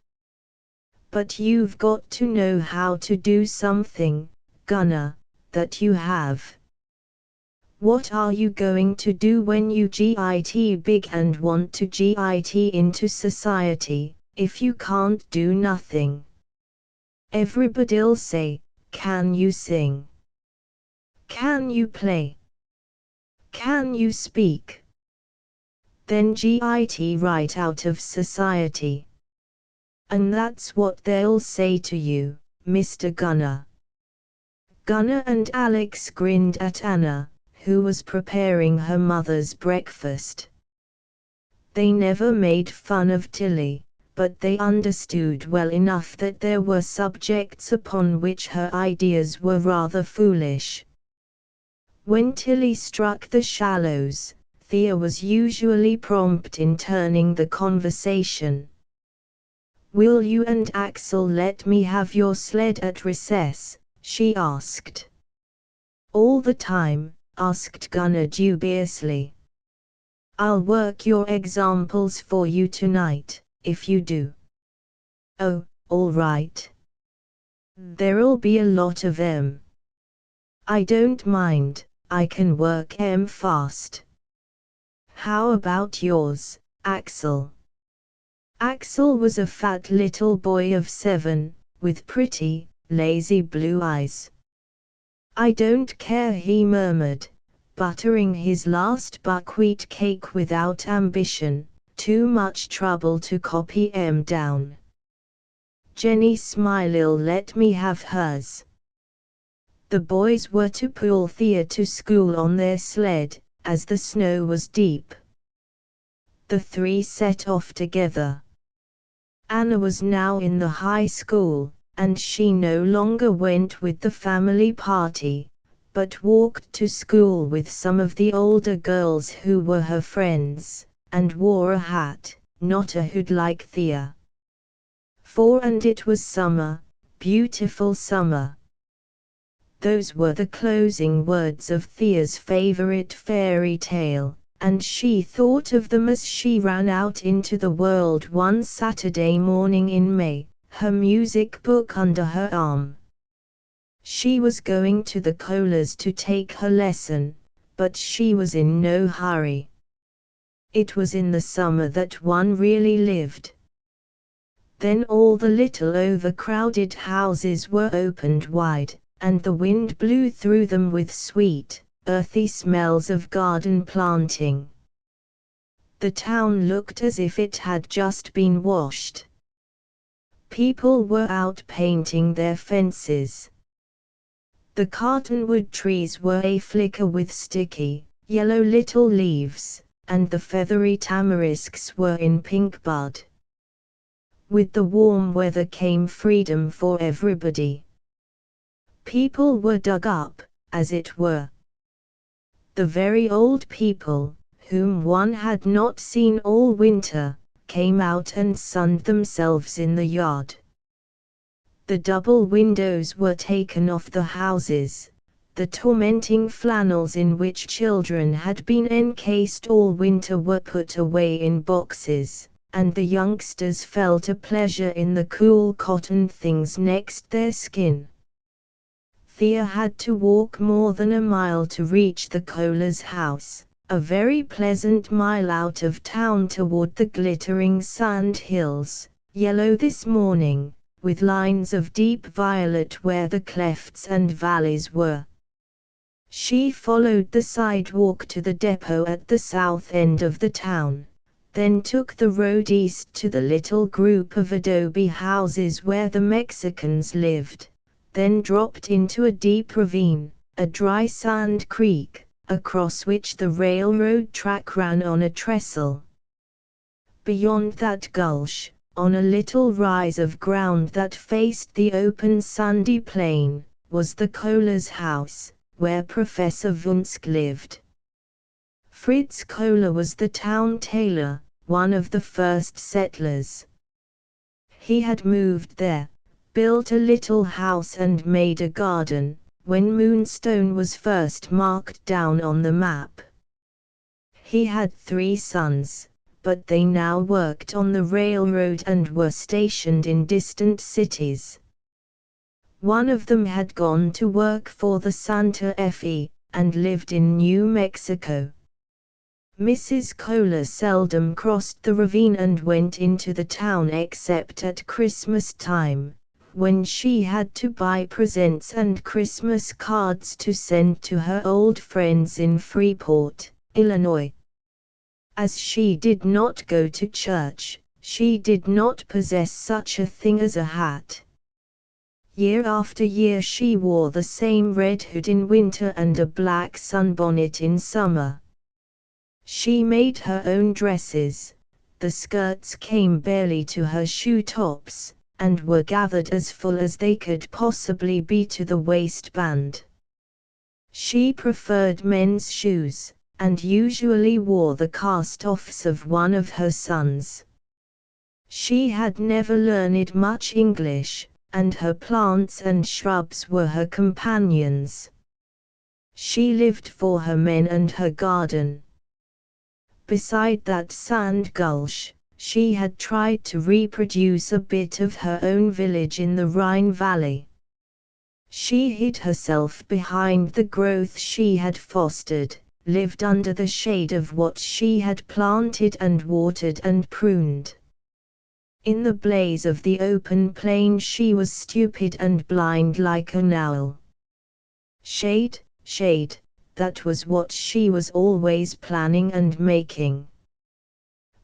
But you've got to know how to do something, Gunnar, that you have. What are you going to do when you get big and want to get into society, if you can't do nothing? Everybody'll say, can you sing? Can you play? Can you speak? Then get right out of society. And that's what they'll say to you, Mr. Gunnar." Gunnar and Alex grinned at Anna, who was preparing her mother's breakfast. They never made fun of Tilly, but they understood well enough that there were subjects upon which her ideas were rather foolish. When Tilly struck the shallows, Thea was usually prompt in turning the conversation. "Will you and Axel let me have your sled at recess?" she asked. "All the time," asked Gunnar dubiously. "I'll work your examples for you tonight, if you do." "Oh, all right. There'll be a lot of 'em. I don't mind, I can work 'em fast. How about yours, Axel? Axel was a fat little boy of 7, with pretty, lazy blue eyes. I don't care, he murmured, buttering his last buckwheat cake without ambition, too much trouble to copy 'em down. Jenny Smiley'll let me have hers. The boys were to pull Thea to school on their sled, as the snow was deep. The three set off together. Anna was now in the high school, and she no longer went with the family party, but walked to school with some of the older girls who were her friends, and wore a hat, not a hood like Thea. And it was summer, beautiful summer. Those were the closing words of Thea's favorite fairy tale, and she thought of them as she ran out into the world one Saturday morning in May, her music book under her arm. She was going to the Kohlers to take her lesson, but she was in no hurry. It was in the summer that one really lived. Then all the little overcrowded houses were opened wide, and the wind blew through them with sweet, earthy smells of garden planting. The town looked as if it had just been washed. People were out painting their fences. The cottonwood trees were aflicker with sticky, yellow little leaves, and the feathery tamarisks were in pink bud. With the warm weather came freedom for everybody. People were dug up, as it were. The very old people, whom one had not seen all winter, came out and sunned themselves in the yard. The double windows were taken off the houses, the tormenting flannels in which children had been encased all winter were put away in boxes, and the youngsters felt a pleasure in the cool cotton things next their skin. Thea had to walk more than a mile to reach the Kohlers' house, a very pleasant mile out of town toward the glittering sand hills, yellow this morning, with lines of deep violet where the clefts and valleys were. She followed the sidewalk to the depot at the south end of the town, then took the road east to the little group of adobe houses where the Mexicans lived, then dropped into a deep ravine, a dry sand creek, across which the railroad track ran on a trestle. Beyond that gulch, on a little rise of ground that faced the open sandy plain, was the Kohlers' house, where Professor Wunsk lived. Fritz Kohler was the town tailor, one of the first settlers. He had moved there, built a little house and made a garden, when Moonstone was first marked down on the map. He had 3 sons, but they now worked on the railroad and were stationed in distant cities. One of them had gone to work for the Santa Fe, and lived in New Mexico. Mrs. Kohler seldom crossed the ravine and went into the town except at Christmas time, when she had to buy presents and Christmas cards to send to her old friends in Freeport, Illinois. As she did not go to church, she did not possess such a thing as a hat. Year after year she wore the same red hood in winter and a black sunbonnet in summer. She made her own dresses, the skirts came barely to her shoe tops, and were gathered as full as they could possibly be to the waistband. She preferred men's shoes, and usually wore the cast-offs of one of her sons. She had never learned much English, and her plants and shrubs were her companions. She lived for her men and her garden. Beside that sand gulch, she had tried to reproduce a bit of her own village in the Rhine Valley. She hid herself behind the growth she had fostered, lived under the shade of what she had planted and watered and pruned. In the blaze of the open plain she was stupid and blind like an owl. Shade, shade, that was what she was always planning and making.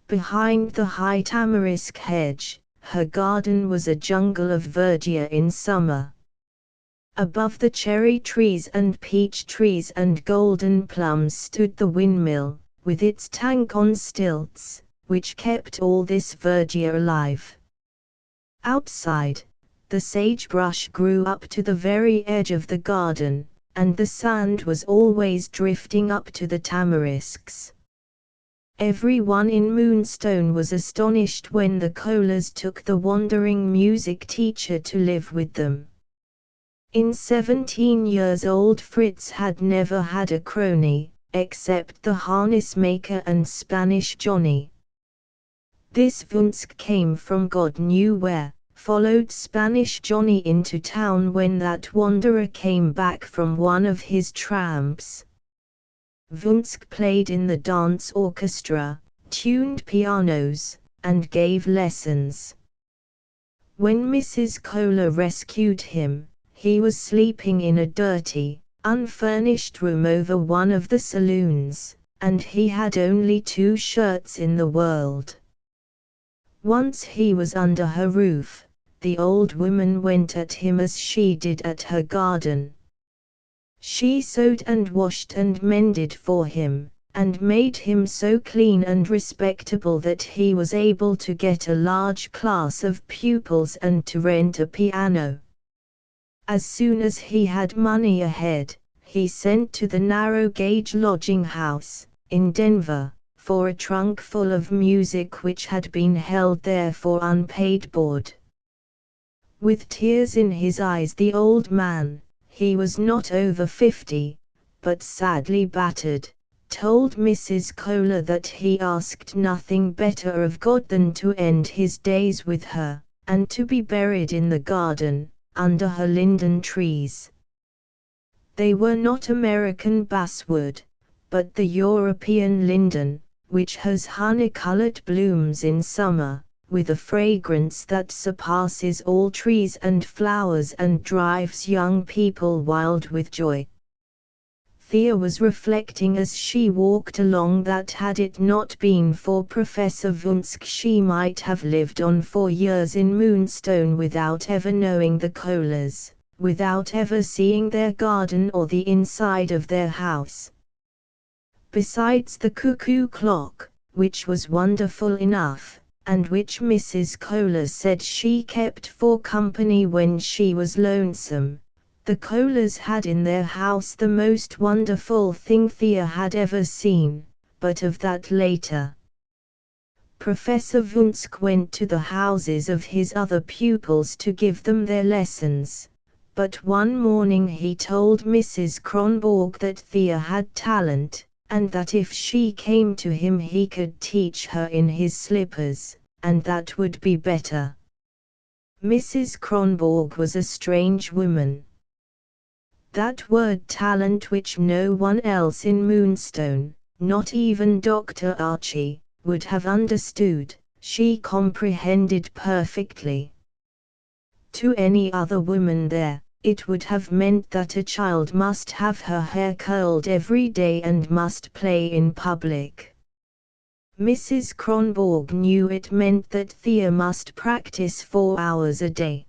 Behind the high tamarisk hedge, her garden was a jungle of verdure in summer. Above the cherry trees and peach trees and golden plums stood the windmill, with its tank on stilts, which kept all this verdure alive. Outside, the sagebrush grew up to the very edge of the garden, and the sand was always drifting up to the tamarisks. Everyone in Moonstone was astonished when the Kohlers took the wandering music teacher to live with them. In 17 years old Fritz had never had a crony, except the harness maker and Spanish Johnny. This Wunsk came from God knew where, followed Spanish Johnny into town when that wanderer came back from one of his tramps. Wunsk played in the dance orchestra, tuned pianos, and gave lessons. When Mrs. Kohler rescued him, he was sleeping in a dirty, unfurnished room over one of the saloons, and he had only 2 shirts in the world. Once he was under her roof, the old woman went at him as she did at her garden. She sewed and washed and mended for him, and made him so clean and respectable that he was able to get a large class of pupils and to rent a piano. As soon as he had money ahead, he sent to the narrow-gauge lodging house, in Denver, for a trunk full of music which had been held there for unpaid board. With tears in his eyes the old man, he was not over 50, but sadly battered, told Mrs. Kohler that he asked nothing better of God than to end his days with her, and to be buried in the garden, under her linden trees. They were not American basswood, but the European linden, which has honey-colored blooms in summer, with a fragrance that surpasses all trees and flowers and drives young people wild with joy. Thea was reflecting as she walked along that had it not been for Professor Wunsk she might have lived on for years in Moonstone without ever knowing the Kohlers, without ever seeing their garden or the inside of their house. Besides the cuckoo clock, which was wonderful enough, and which Mrs. Kohler said she kept for company when she was lonesome, the Kohlers had in their house the most wonderful thing Thea had ever seen, but of that later. Professor Wunsk went to the houses of his other pupils to give them their lessons, but one morning he told Mrs. Kronborg that Thea had talent, and that if she came to him he could teach her in his slippers, and that would be better. Mrs. Kronborg was a strange woman. That word talent, which no one else in Moonstone, not even Dr. Archie, would have understood, she comprehended perfectly. To any other woman there, it would have meant that a child must have her hair curled every day and must play in public. Mrs. Kronborg knew it meant that Thea must practice 4 hours a day.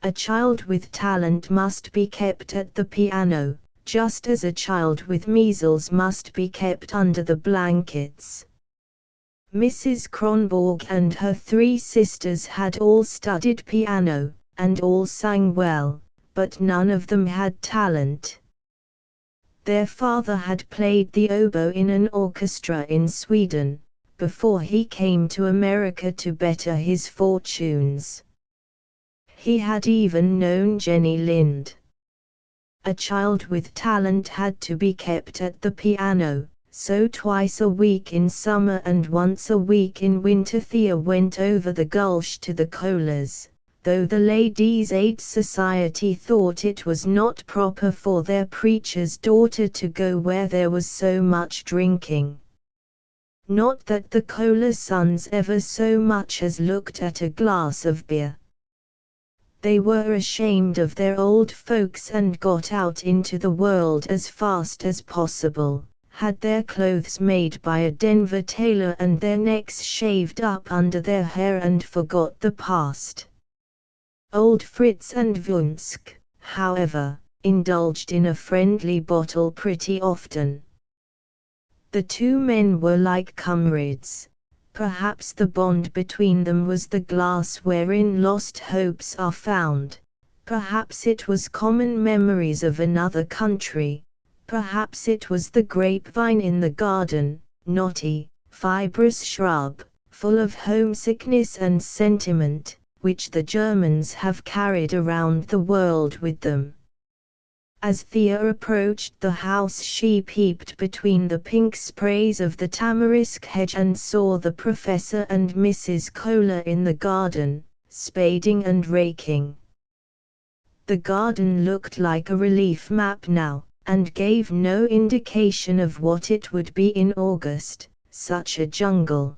A child with talent must be kept at the piano, just as a child with measles must be kept under the blankets. Mrs. Kronborg and her 3 sisters had all studied piano, and all sang well, but none of them had talent. Their father had played the oboe in an orchestra in Sweden, before he came to America to better his fortunes. He had even known Jenny Lind. A child with talent had to be kept at the piano, so twice a week in summer and once a week in winter Thea went over the gulch to the Kohlers, though the Ladies' Aid Society thought it was not proper for their preacher's daughter to go where there was so much drinking. Not that the Kohler sons ever so much as looked at a glass of beer. They were ashamed of their old folks and got out into the world as fast as possible, had their clothes made by a Denver tailor and their necks shaved up under their hair, and forgot the past. Old Fritz and Wunsk, however, indulged in a friendly bottle pretty often. The two men were like comrades. Perhaps the bond between them was the glass wherein lost hopes are found. Perhaps it was common memories of another country. Perhaps it was the grapevine in the garden, knotty, fibrous shrub, full of homesickness and sentiment, which the Germans have carried around the world with them. As Thea approached the house, she peeped between the pink sprays of the tamarisk hedge and saw the Professor and Mrs. Kohler in the garden, spading and raking. The garden looked like a relief map now, and gave no indication of what it would be in August, such a jungle.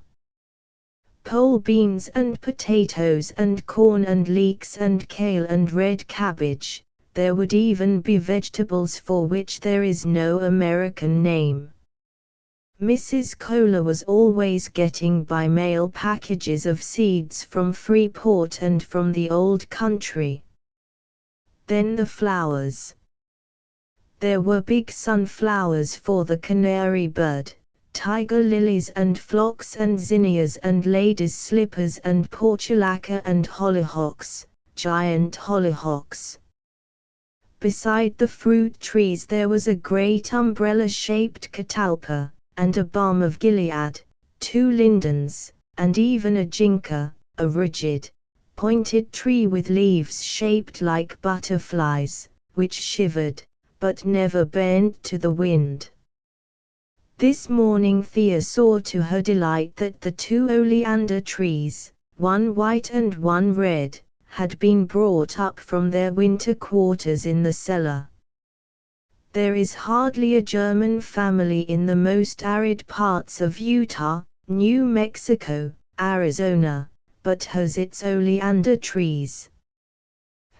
Pole beans and potatoes and corn and leeks and kale and red cabbage. There would even be vegetables for which there is no American name. Mrs. Kohler was always getting by mail packages of seeds from Freeport and from the old country. Then the flowers. There were big sunflowers for the canary bird, tiger lilies and phlox and zinnias and ladies' slippers and portulaca and hollyhocks, giant hollyhocks. Beside the fruit trees there was a great umbrella-shaped catalpa, and a balm of Gilead, 2 lindens, and even a ginkgo, a rigid, pointed tree with leaves shaped like butterflies, which shivered, but never bent to the wind. This morning Thea saw to her delight that the 2 oleander trees, one white and one red, had been brought up from their winter quarters in the cellar. There is hardly a German family in the most arid parts of Utah, New Mexico, Arizona, but has its oleander trees.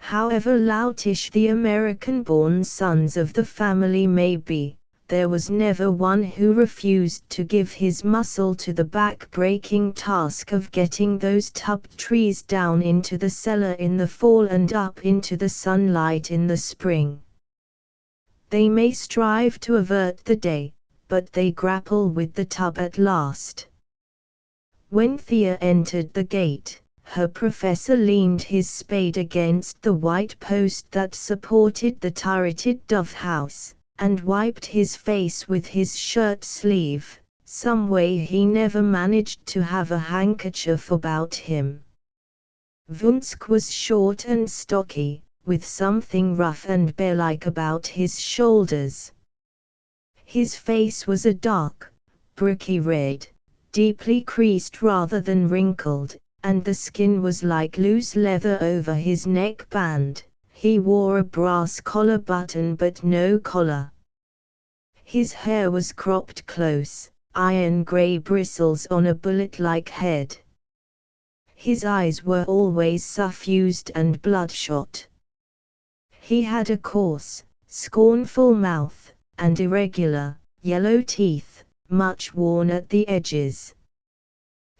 However loutish the American-born sons of the family may be, there was never one who refused to give his muscle to the back-breaking task of getting those tub trees down into the cellar in the fall and up into the sunlight in the spring. They may strive to avert the day, but they grapple with the tub at last. When Thea entered the gate, her professor leaned his spade against the white post that supported the turreted dove house, and wiped his face with his shirt sleeve. Some way he never managed to have a handkerchief about him. Wunsk was short and stocky, with something rough and bear-like about his shoulders. His face was a dark, bricky red, deeply creased rather than wrinkled, and the skin was like loose leather over his neckband. He wore a brass collar button but no collar. His hair was cropped close, iron gray bristles on a bullet-like head. His eyes were always suffused and bloodshot. He had a coarse, scornful mouth, and irregular, yellow teeth, much worn at the edges.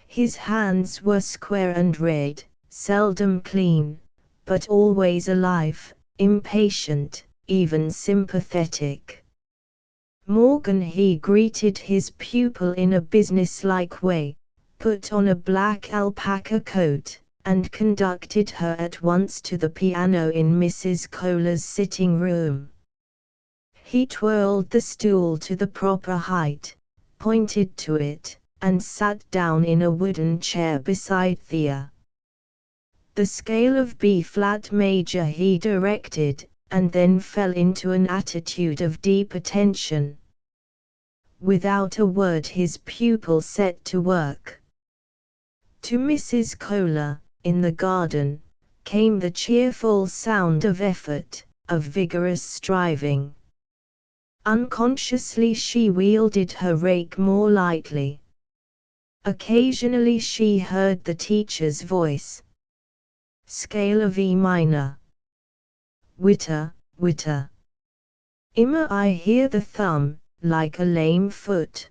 His hands were square and red, seldom clean, but always alive, impatient, even sympathetic. Morgan he greeted his pupil in a businesslike way, put on a black alpaca coat, and conducted her at once to the piano in Mrs. Kohler's sitting room. He twirled the stool to the proper height, pointed to it, and sat down in a wooden chair beside Thea. The scale of B-flat major he directed, and then fell into an attitude of deep attention. Without a word his pupil set to work. To Mrs. Kohler, in the garden, came the cheerful sound of effort, of vigorous striving. Unconsciously she wielded her rake more lightly. Occasionally she heard the teacher's voice. Scale of E minor. Witter, witter. Immer I hear the thumb, like a lame foot.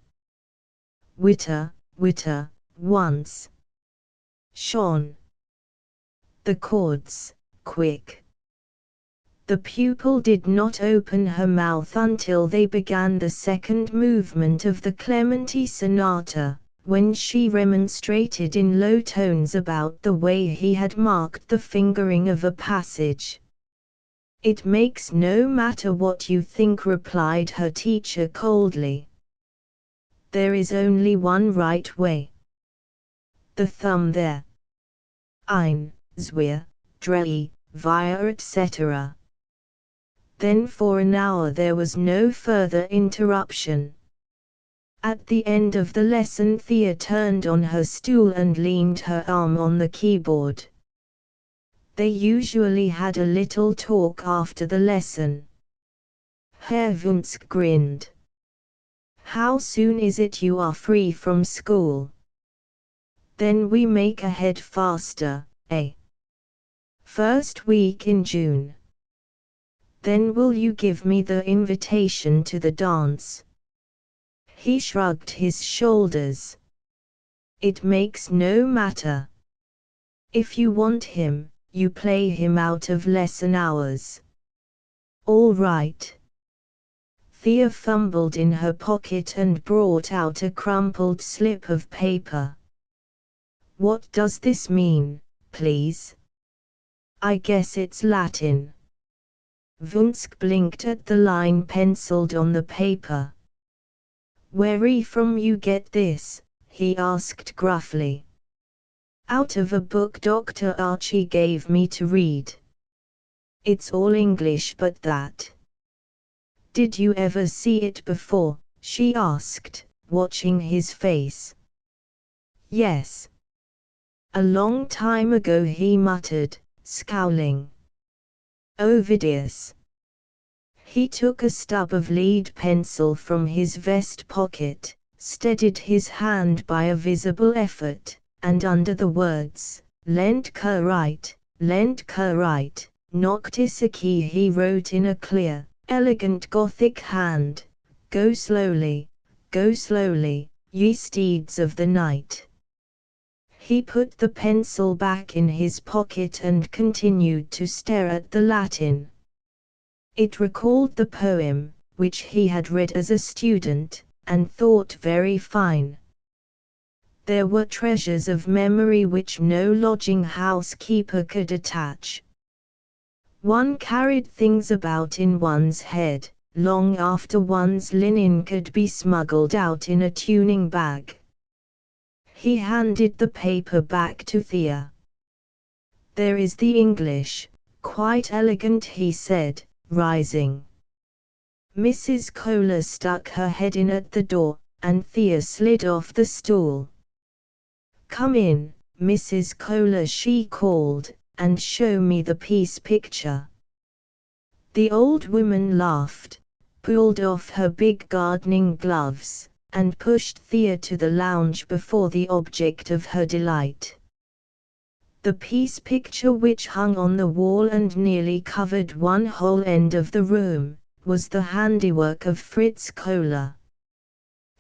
Witter, witter, once. Schon. The chords, quick. The pupil did not open her mouth until they began the second movement of the Clementi Sonata, when she remonstrated in low tones about the way he had marked the fingering of a passage. It makes no matter what you think, replied her teacher coldly. There is only one right way. The thumb there. Ein, zwei, drei, vier, etc. Then for an hour there was no further interruption. At the end of the lesson Thea turned on her stool and leaned her arm on the keyboard. They usually had a little talk after the lesson. Herr Wunsk grinned. How soon is it you are free from school? Then we make ahead faster, eh? First week in June. Then will you give me the invitation to the dance? He shrugged his shoulders. It makes no matter. If you want him, you play him out of lesson hours. All right. Thea fumbled in her pocket and brought out a crumpled slip of paper. What does this mean, please? I guess it's Latin. Wunsk blinked at the line penciled on the paper. Where from you get this? He asked gruffly. Out of a book Dr. Archie gave me to read. It's all English but that. Did you ever see it before? She asked, watching his face. Yes. A long time ago, he muttered, scowling. Ovidius. He took a stub of lead pencil from his vest pocket, steadied his hand by a visible effort, and under the words, Lendke right, noctis a key, he wrote in a clear, elegant Gothic hand, go slowly, ye steeds of the night. He put the pencil back in his pocket and continued to stare at the Latin. It recalled the poem, which he had read as a student, and thought very fine. There were treasures of memory which no lodging house keeper could attach. One carried things about in one's head, long after one's linen could be smuggled out in a tuning bag. He handed the paper back to Thea. There is the English, quite elegant, he said, rising. Mrs. Kohler stuck her head in at the door, and Thea slid off the stool. Come in, Mrs. Kohler, she called, and show me the piece picture. The old woman laughed, pulled off her big gardening gloves, and pushed Thea to the lounge before the object of her delight. The piece picture, which hung on the wall and nearly covered one whole end of the room, was the handiwork of Fritz Kohler.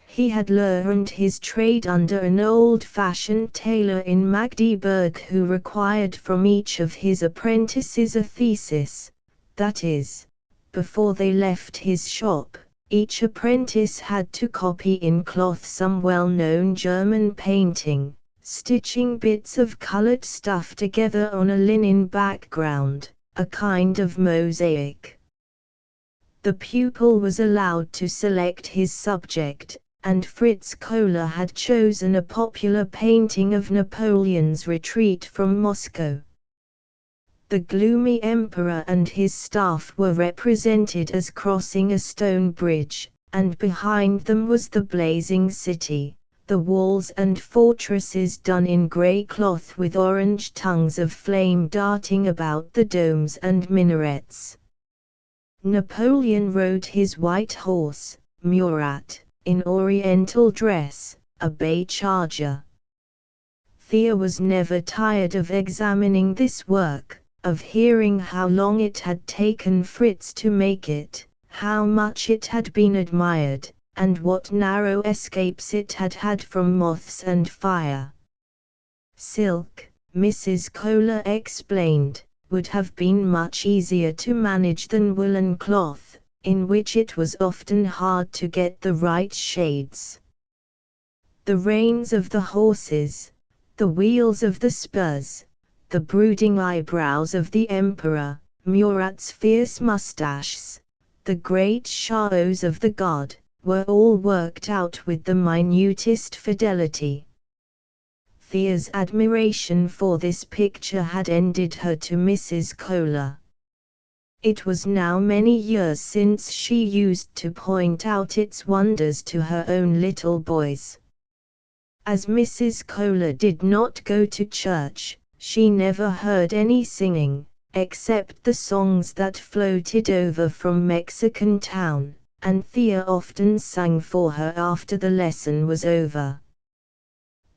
He had learned his trade under an old-fashioned tailor in Magdeburg who required from each of his apprentices a thesis, that is, before they left his shop. Each apprentice had to copy in cloth some well-known German painting, stitching bits of colored stuff together on a linen background, a kind of mosaic. The pupil was allowed to select his subject, and Fritz Kohler had chosen a popular painting of Napoleon's retreat from Moscow. The gloomy emperor and his staff were represented as crossing a stone bridge, and behind them was the blazing city, the walls and fortresses done in grey cloth with orange tongues of flame darting about the domes and minarets. Napoleon rode his white horse, Murat, in oriental dress, a bay charger. Thea was never tired of examining this work, of hearing how long it had taken Fritz to make it, how much it had been admired, and what narrow escapes it had had from moths and fire. Silk, Mrs. Kohler explained, would have been much easier to manage than woolen cloth, in which it was often hard to get the right shades. The reins of the horses, the wheels of the spurs, the brooding eyebrows of the emperor, Murat's fierce mustaches, the great shadows of the god, were all worked out with the minutest fidelity. Thea's admiration for this picture had ended her to Mrs. Kohler. It was now many years since she used to point out its wonders to her own little boys. As Mrs. Kohler did not go to church, she never heard any singing, except the songs that floated over from Mexican Town, and Thea often sang for her after the lesson was over.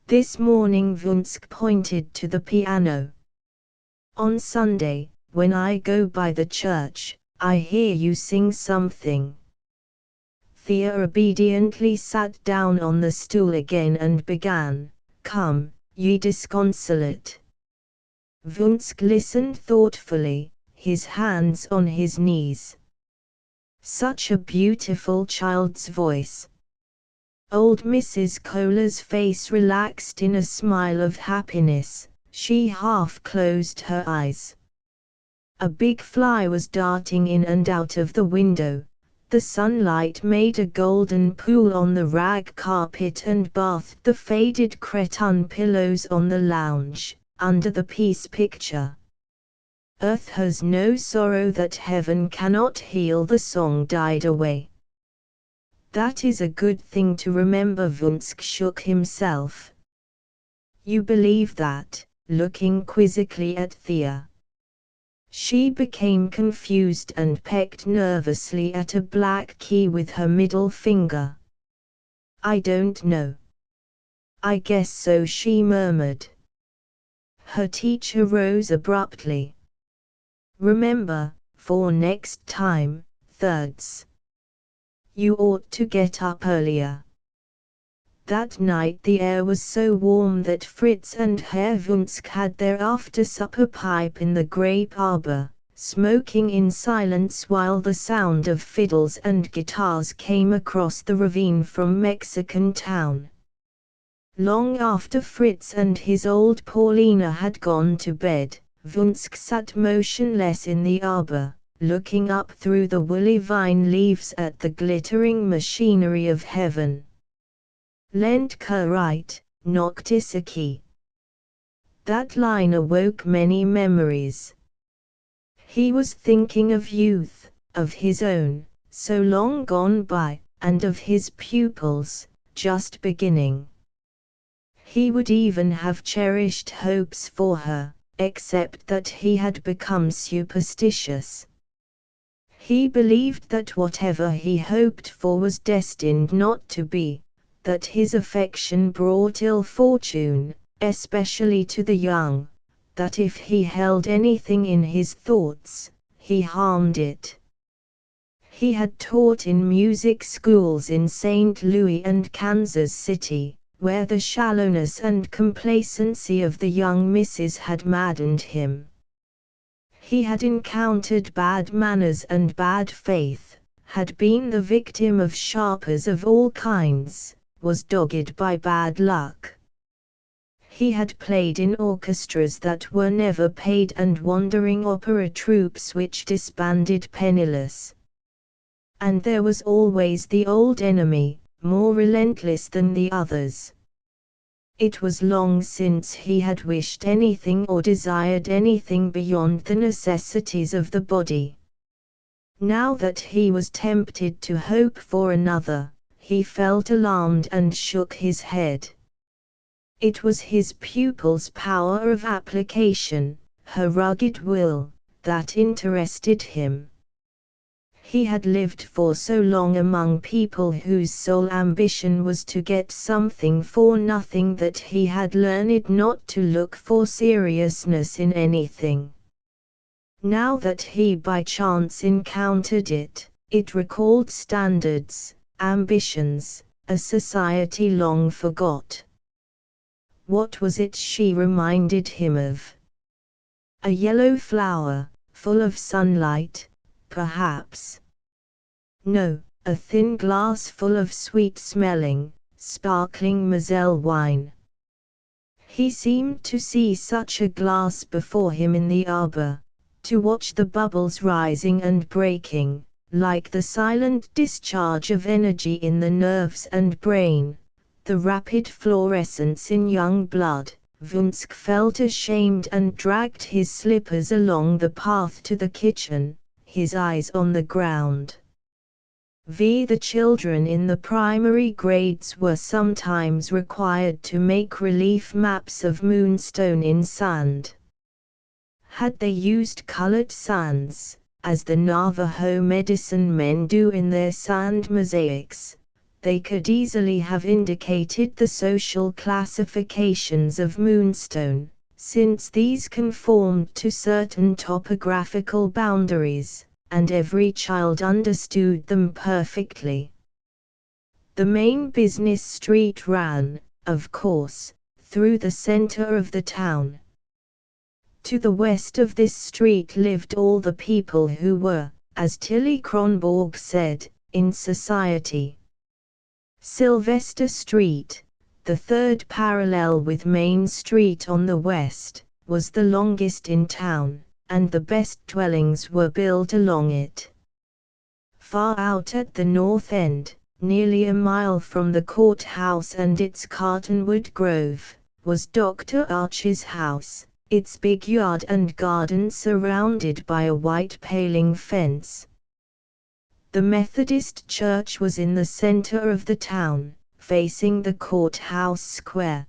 This morning Vunsk pointed to the piano. "On Sunday, when I go by the church, I hear you sing something." Thea obediently sat down on the stool again and began, "Come, ye disconsolate." Vunsk listened thoughtfully, his hands on his knees. Such a beautiful child's voice. Old Mrs. Kohler's face relaxed in a smile of happiness, she half closed her eyes. A big fly was darting in and out of the window. The sunlight made a golden pool on the rag carpet and bathed the faded cretonne pillows on the lounge, under the peace picture. "Earth has no sorrow that heaven cannot heal," the song died away. "That is a good thing to remember," Vunsk shook himself. "You believe that?" looking quizzically at Thea. She became confused and pecked nervously at a black key with her middle finger. "I don't know. I guess so," she murmured. Her teacher rose abruptly. "Remember, for next time, thirds. You ought to get up earlier." That night the air was so warm that Fritz and Herr Vunsk had their after-supper pipe in the grape arbor, smoking in silence while the sound of fiddles and guitars came across the ravine from Mexican Town. Long after Fritz and his old Paulina had gone to bed, Vunsk sat motionless in the arbor, looking up through the woolly vine leaves at the glittering machinery of heaven. "Lendka right, Noctisaki." That line awoke many memories. He was thinking of youth, of his own, so long gone by, and of his pupils, just beginning. He would even have cherished hopes for her, except that he had become superstitious. He believed that whatever he hoped for was destined not to be, that his affection brought ill fortune, especially to the young, that if he held anything in his thoughts, he harmed it. He had taught in music schools in St. Louis and Kansas City, where the shallowness and complacency of the young misses had maddened him. He had encountered bad manners and bad faith, had been the victim of sharpers of all kinds, was dogged by bad luck. He had played in orchestras that were never paid and wandering opera troupes which disbanded penniless. And there was always the old enemy, more relentless than the others. It was long since he had wished anything or desired anything beyond the necessities of the body. Now that he was tempted to hope for another, He felt alarmed and shook his head. It was his pupil's power of application, her rugged will, that interested him. He had lived for so long among people whose sole ambition was to get something for nothing that he had learned not to look for seriousness in anything. Now that he by chance encountered it, it recalled standards, ambitions, a society long forgot. What was it she reminded him of? A yellow flower, full of sunlight, perhaps. No, a thin glass full of sweet-smelling, sparkling Moselle wine. He seemed to see such a glass before him in the arbor, to watch the bubbles rising and breaking, like the silent discharge of energy in the nerves and brain, the rapid fluorescence in young blood. Vunsk felt ashamed and dragged his slippers along the path to the kitchen, his eyes on the ground. The children in the primary grades were sometimes required to make relief maps of moonstone in sand. Had they used colored sands, as the Navajo medicine men do in their sand mosaics, they could easily have indicated the social classifications of moonstone, since these conformed to certain topographical boundaries, and every child understood them perfectly. The main business street ran, of course, through the center of the town. To the west of this street lived all the people who were, as Tilly Kronborg said, in society. Sylvester Street, the third parallel with Main Street on the west, was the longest in town, and the best dwellings were built along it. Far out at the north end, nearly a mile from the courthouse and its cottonwood grove, was Dr. Arch's house, its big yard and garden surrounded by a white paling fence. The Methodist church was in the center of the town, facing the courthouse square.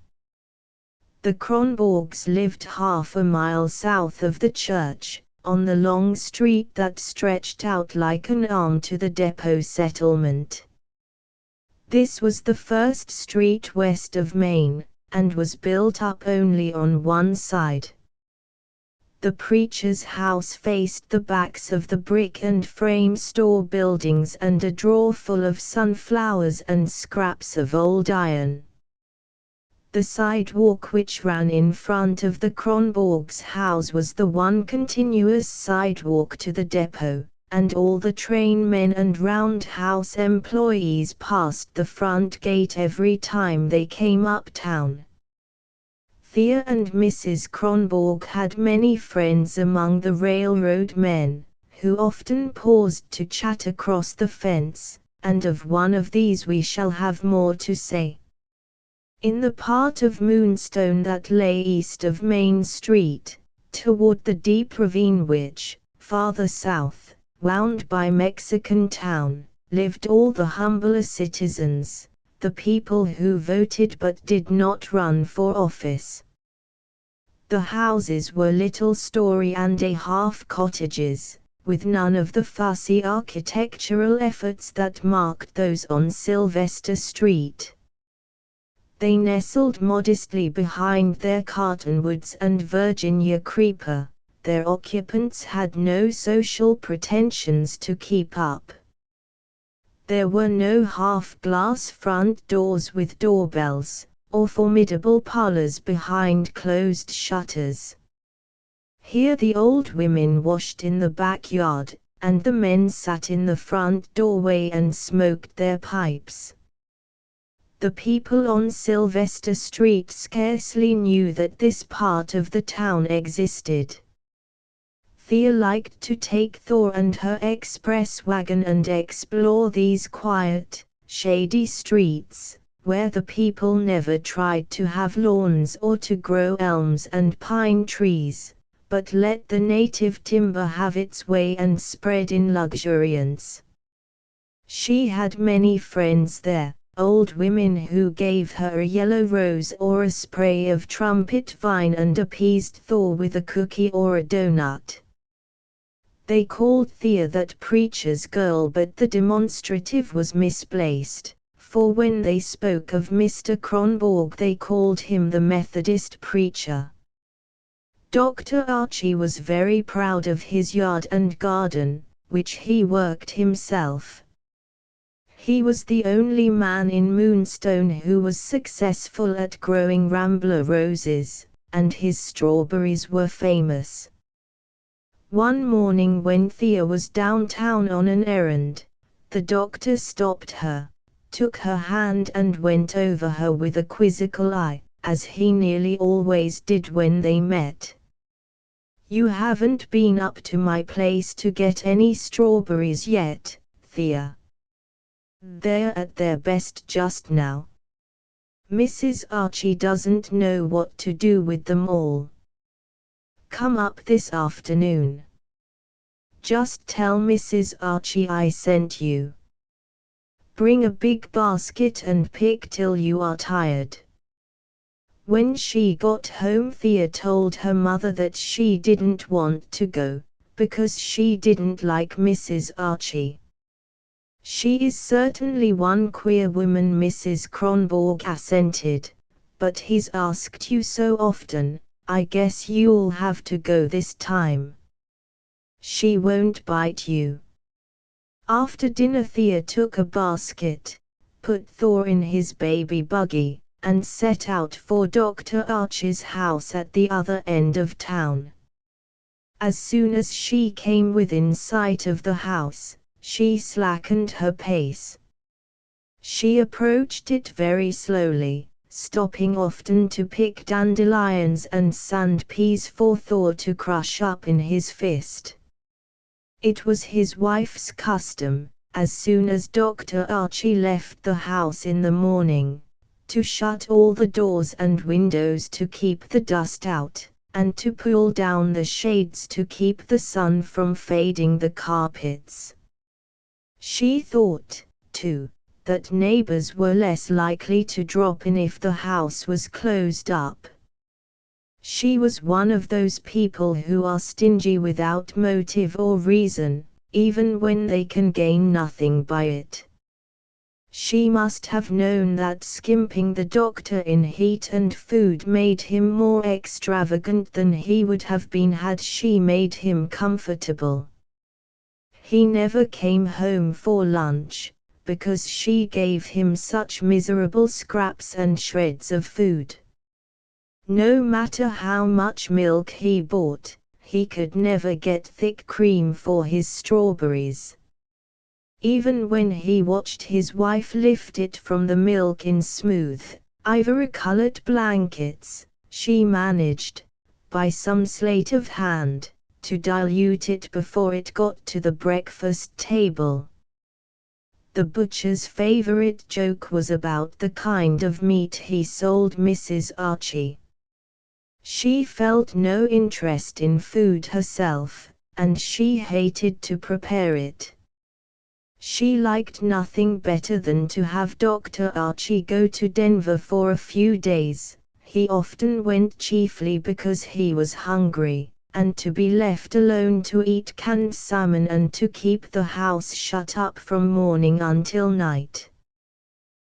The Kronborgs lived half a mile south of the church, on the long street that stretched out like an arm to the depot settlement. This was the first street west of Main, and was built up only on one side. The preacher's house faced the backs of the brick and frame store buildings and a drawer full of sunflowers and scraps of old iron. The sidewalk which ran in front of the Kronborgs' house was the one continuous sidewalk to the depot, and all the trainmen and roundhouse employees passed the front gate every time they came uptown. Thea and Mrs. Kronborg had many friends among the railroad men, who often paused to chat across the fence, and of one of these we shall have more to say. In the part of Moonstone that lay east of Main Street, toward the deep ravine which, farther south, wound by Mexican Town, lived all the humbler citizens, the people who voted but did not run for office. The houses were little story-and-a-half cottages, with none of the fussy architectural efforts that marked those on Sylvester Street. They nestled modestly behind their cottonwoods and Virginia creeper. Their occupants had no social pretensions to keep up. There were no half-glass front doors with doorbells, or formidable parlors behind closed shutters. Here the old women washed in the backyard, and the men sat in the front doorway and smoked their pipes. The people on Sylvester Street scarcely knew that this part of the town existed. Thea liked to take Thor and her express wagon and explore these quiet, shady streets, where the people never tried to have lawns or to grow elms and pine trees, but let the native timber have its way and spread in luxuriance. She had many friends there, old women who gave her a yellow rose or a spray of trumpet vine and appeased Thor with a cookie or a donut. They called Thea that preacher's girl, but the demonstrative was misplaced, for when they spoke of Mr. Kronborg they called him the Methodist preacher. Dr. Archie was very proud of his yard and garden, which he worked himself. He was the only man in Moonstone who was successful at growing rambler roses, and his strawberries were famous. One morning when Thea was downtown on an errand, the doctor stopped her, took her hand and went over her with a quizzical eye, as he nearly always did when they met. "You haven't been up to my place to get any strawberries yet, Thea. They're at their best just now. Mrs. Archie doesn't know what to do with them all. Come up this afternoon. Just tell Mrs. Archie I sent you. Bring a big basket and pick till you are tired." When she got home, Thea told her mother that she didn't want to go, because she didn't like Mrs. Archie. "She is certainly one queer woman," Mrs. Kronborg assented, "but he's asked you so often, I guess you'll have to go this time. She won't bite you." After dinner Thea took a basket, put Thor in his baby buggy, and set out for Dr. Archie's house at the other end of town. As soon as she came within sight of the house, she slackened her pace. She approached it very slowly, stopping often to pick dandelions and sand peas for Thor to crush up in his fist. It was his wife's custom, as soon as Dr. Archie left the house in the morning, to shut all the doors and windows to keep the dust out, and to pull down the shades to keep the sun from fading the carpets. She thought, too, that neighbors were less likely to drop in if the house was closed up. She was one of those people who are stingy without motive or reason, even when they can gain nothing by it. She must have known that skimping the doctor in heat and food made him more extravagant than he would have been had she made him comfortable. He never came home for lunch, because she gave him such miserable scraps and shreds of food. No matter how much milk he bought, he could never get thick cream for his strawberries. Even when he watched his wife lift it from the milk in smooth, ivory-colored blankets, she managed, by some sleight of hand, to dilute it before it got to the breakfast table. The butcher's favorite joke was about the kind of meat he sold Mrs. Archie. She felt no interest in food herself, and she hated to prepare it. She liked nothing better than to have Dr. Archie go to Denver for a few days. He often went chiefly because he was hungry, and to be left alone to eat canned salmon and to keep the house shut up from morning until night.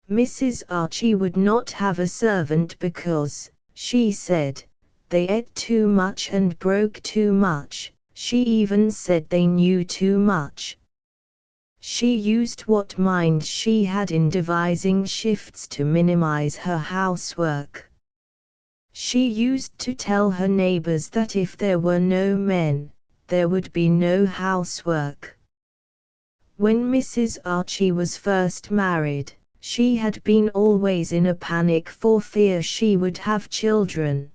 Mrs. Archie would not have a servant because, she said, they ate too much and broke too much. She even said they knew too much. She used what mind she had in devising shifts to minimize her housework. She used to tell her neighbors that if there were no men, there would be no housework. When Mrs. Archie was first married, she had been always in a panic for fear she would have children.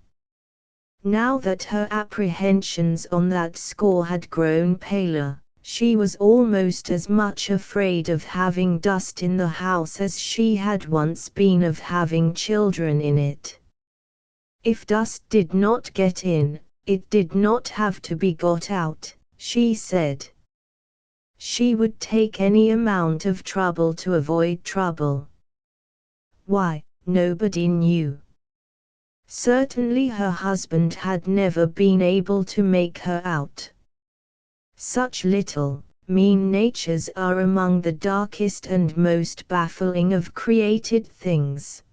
Now that her apprehensions on that score had grown paler, she was almost as much afraid of having dust in the house as she had once been of having children in it. If dust did not get in, it did not have to be got out, she said. She would take any amount of trouble to avoid trouble. Why, nobody knew. Certainly her husband had never been able to make her out. Such little, mean natures are among the darkest and most baffling of created things.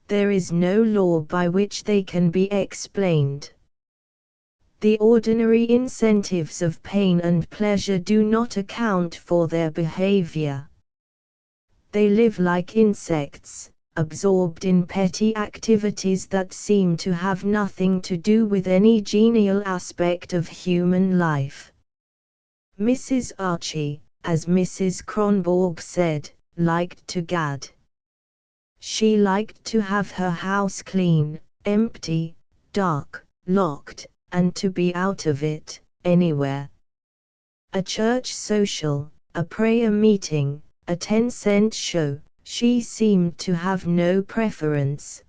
There is no law by which they can be explained. The ordinary incentives of pain and pleasure do not account for their behavior. They live like insects, absorbed in petty activities that seem to have nothing to do with any genial aspect of human life. Mrs. Archie, as Mrs. Kronborg said, liked to gad. She liked to have her house clean, empty, dark, locked, and to be out of it, anywhere. A church social, a prayer meeting, a 10-cent show, she seemed to have no preference.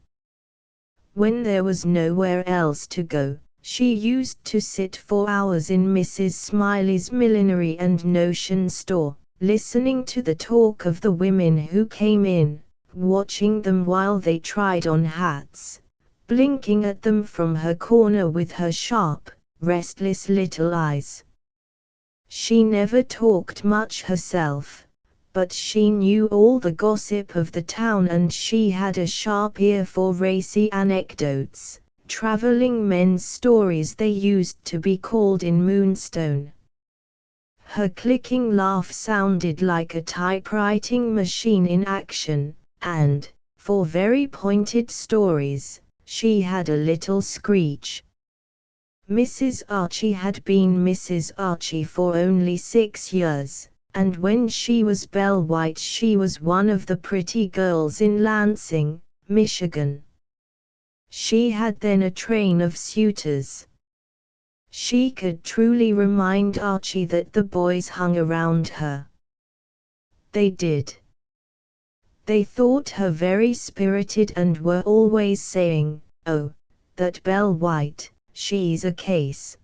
When there was nowhere else to go, she used to sit for hours in Mrs. Smiley's millinery and notion store, listening to the talk of the women who came in, watching them while they tried on hats, blinking at them from her corner with her sharp, restless little eyes. She never talked much herself, but she knew all the gossip of the town and she had a sharp ear for racy anecdotes, traveling men's stories they used to be called in Moonstone. Her clicking laugh sounded like a typewriting machine in action, and, for very pointed stories, she had a little screech. Mrs. Archie had been Mrs. Archie for only 6 years, and when she was Belle White she was one of the pretty girls in Lansing, Michigan. She had then a train of suitors. She could truly remind Archie that the boys hung around her. They did. They thought her very spirited and were always saying, "Oh, that Belle White, she's a case."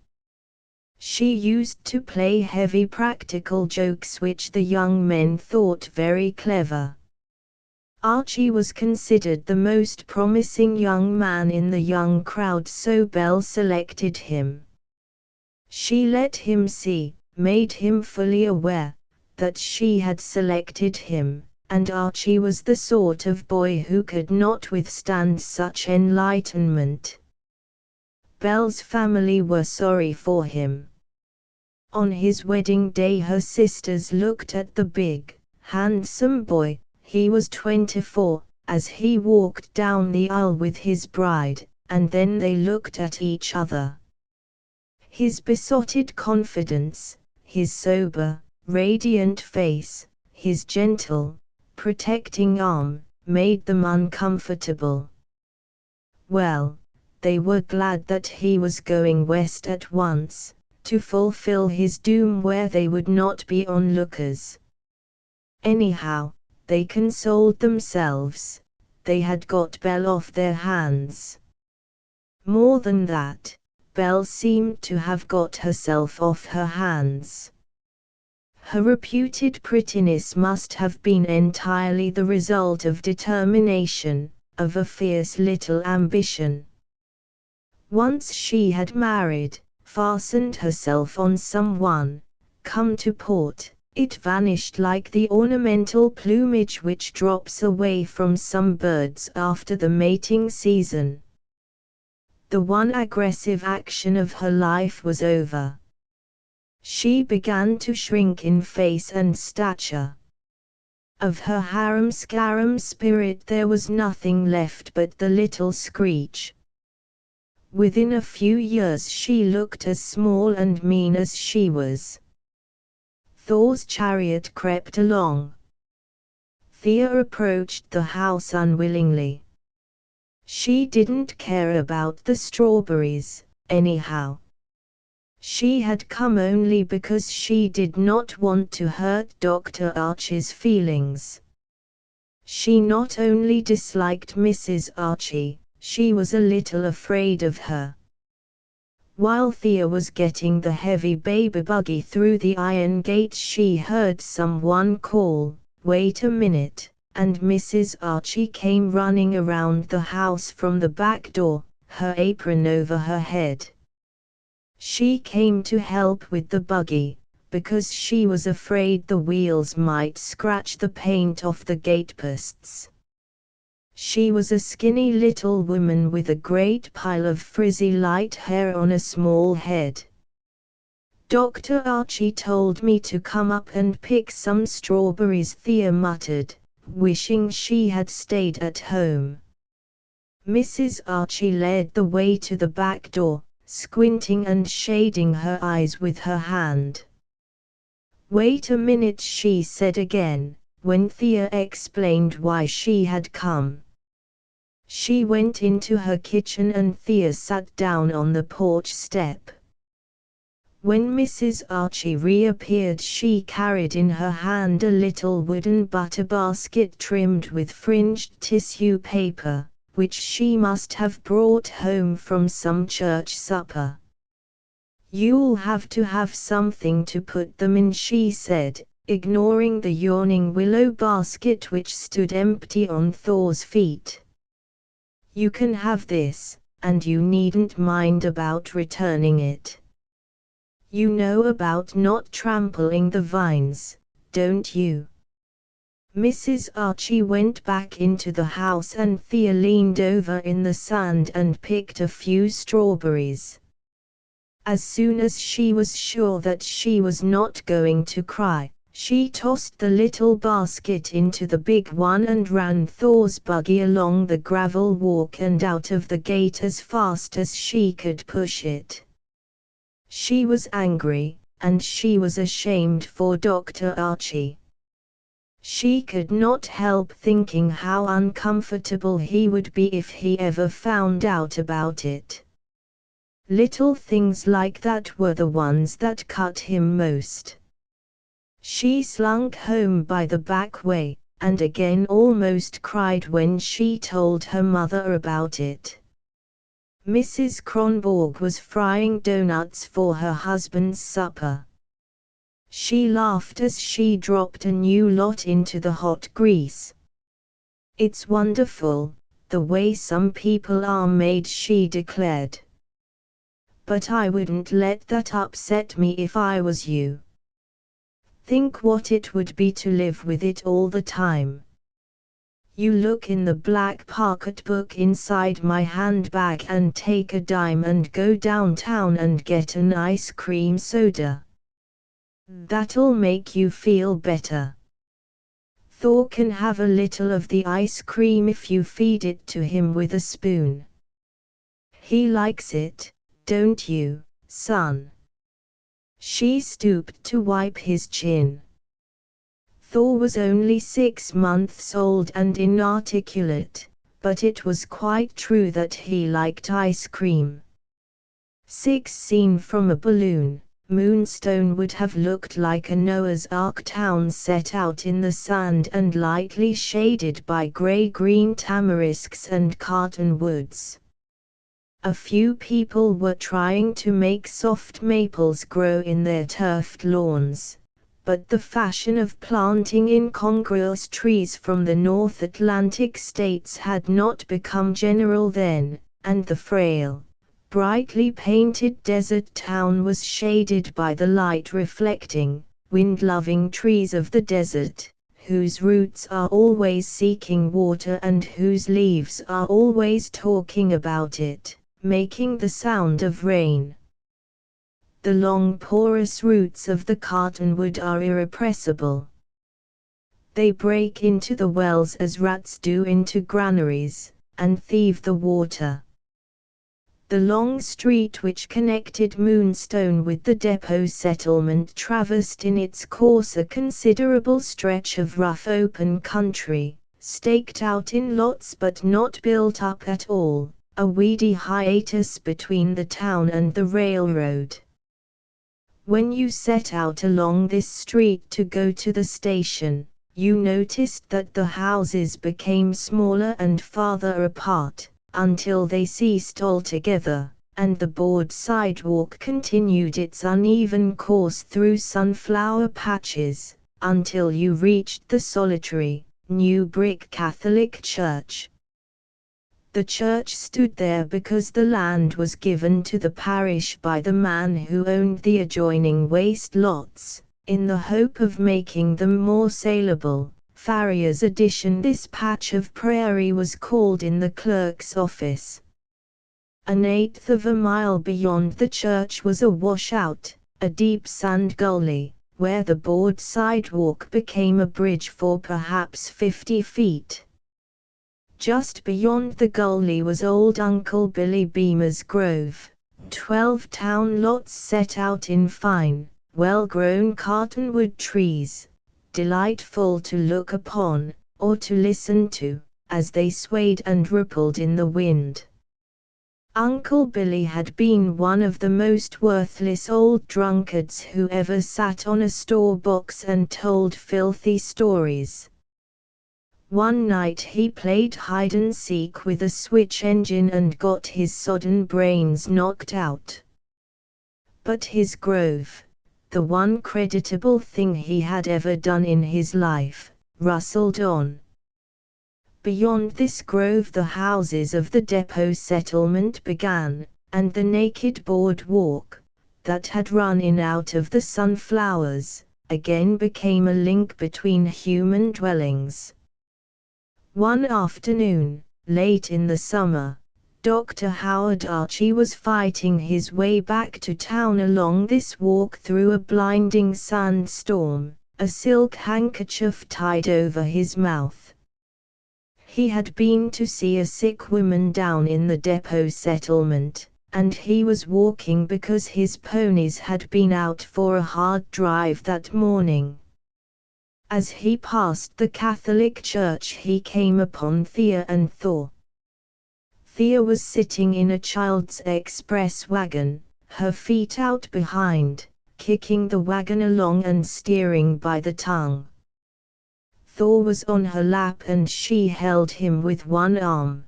She used to play heavy practical jokes which the young men thought very clever. Archie was considered the most promising young man in the young crowd, so Belle selected him. She let him see, made him fully aware, that she had selected him, and Archie was the sort of boy who could not withstand such enlightenment. Belle's family were sorry for him. On his wedding day her sisters looked at the big, handsome boy, he was 24, as he walked down the aisle with his bride, and then they looked at each other. His besotted confidence, his sober, radiant face, his gentle, protecting arm, made them uncomfortable. Well, they were glad that he was going west at once, to fulfill his doom where they would not be onlookers. Anyhow, they consoled themselves, they had got Belle off their hands. More than that, Belle seemed to have got herself off her hands. Her reputed prettiness must have been entirely the result of determination, of a fierce little ambition. Once she had married, fastened herself on someone, come to port, it vanished like the ornamental plumage which drops away from some birds after the mating season. The one aggressive action of her life was over. She began to shrink in face and stature. Of her harum-scarum spirit there was nothing left but the little screech. Within a few years she looked as small and mean as she was. Thor's chariot crept along. Thea approached the house unwillingly. She didn't care about the strawberries, anyhow. She had come only because she did not want to hurt Dr. Archie's feelings. She not only disliked Mrs. Archie, she was a little afraid of her. While Thea was getting the heavy baby buggy through the iron gate, she heard someone call, "Wait a minute," and Mrs. Archie came running around the house from the back door, her apron over her head. She came to help with the buggy, because she was afraid the wheels might scratch the paint off the gateposts. She was a skinny little woman with a great pile of frizzy light hair on a small head. "Dr. Archie told me to come up and pick some strawberries," Thea muttered, wishing she had stayed at home. Mrs. Archie led the way to the back door, squinting and shading her eyes with her hand. "Wait a minute," she said again, when Thea explained why she had come. She went into her kitchen and Thea sat down on the porch step. When Mrs. Archie reappeared, she carried in her hand a little wooden butter basket trimmed with fringed tissue paper, which she must have brought home from some church supper. "You'll have to have something to put them in," she said, ignoring the yawning willow basket which stood empty on Thor's feet. "You can have this, and you needn't mind about returning it. You know about not trampling the vines, don't you?" Mrs. Archie went back into the house and Thea leaned over in the sand and picked a few strawberries. As soon as she was sure that she was not going to cry, she tossed the little basket into the big one and ran Thor's buggy along the gravel walk and out of the gate as fast as she could push it. She was angry, and she was ashamed for Dr. Archie. She could not help thinking how uncomfortable he would be if he ever found out about it. Little things like that were the ones that cut him most. She slunk home by the back way, and again almost cried when she told her mother about it. Mrs. Kronborg was frying donuts for her husband's supper. She laughed as she dropped a new lot into the hot grease. "It's wonderful, the way some people are made," she declared. "But I wouldn't let that upset me if I was you. Think what it would be to live with it all the time. You look in the black pocketbook inside my handbag and take a dime and go downtown and get an ice cream soda. That'll make you feel better. Thor can have a little of the ice cream if you feed it to him with a spoon. He likes it, don't you, son?" She stooped to wipe his chin. Thor was only 6 months old and inarticulate, but it was quite true that he liked ice cream. 6 seen from a balloon, Moonstone would have looked like a Noah's Ark town set out in the sand and lightly shaded by gray-green tamarisks and cottonwoods. A few people were trying to make soft maples grow in their turfed lawns, but the fashion of planting incongruous trees from the North Atlantic states had not become general then, and the frail, brightly painted desert town was shaded by the light-reflecting, wind-loving trees of the desert, whose roots are always seeking water and whose leaves are always talking about it, making the sound of rain. The long porous roots of the cottonwood are irrepressible. They break into the wells as rats do into granaries, and thieve the water. The long street which connected Moonstone with the depot settlement traversed in its course a considerable stretch of rough open country, staked out in lots but not built up at all, a weedy hiatus between the town and the railroad. When you set out along this street to go to the station, you noticed that the houses became smaller and farther apart, until they ceased altogether, and the board sidewalk continued its uneven course through sunflower patches, until you reached the solitary, new brick Catholic church. The church stood there because the land was given to the parish by the man who owned the adjoining waste lots, in the hope of making them more saleable. Farrier's addition. This patch of prairie was called in the clerk's office. An eighth of a mile beyond the church was a washout, a deep sand gully, where the board sidewalk became a bridge for perhaps 50 feet. Just beyond the gully was old Uncle Billy Beamer's grove, 12 town lots set out in fine, well-grown cottonwood trees, delightful to look upon, or to listen to, as they swayed and rippled in the wind. Uncle Billy had been one of the most worthless old drunkards who ever sat on a store box and told filthy stories. One night he played hide-and-seek with a switch engine and got his sodden brains knocked out. But his grove, the one creditable thing he had ever done in his life, rustled on. Beyond this grove the houses of the depot settlement began, and the naked board walk, that had run in out of the sunflowers, again became a link between human dwellings. One afternoon, late in the summer, Dr. Howard Archie was fighting his way back to town along this walk through a blinding sandstorm, a silk handkerchief tied over his mouth. He had been to see a sick woman down in the depot settlement, and he was walking because his ponies had been out for a hard drive that morning. As he passed the Catholic church he came upon Thea and Thor. Thea was sitting in a child's express wagon, her feet out behind, kicking the wagon along and steering by the tongue. Thor was on her lap and she held him with one arm.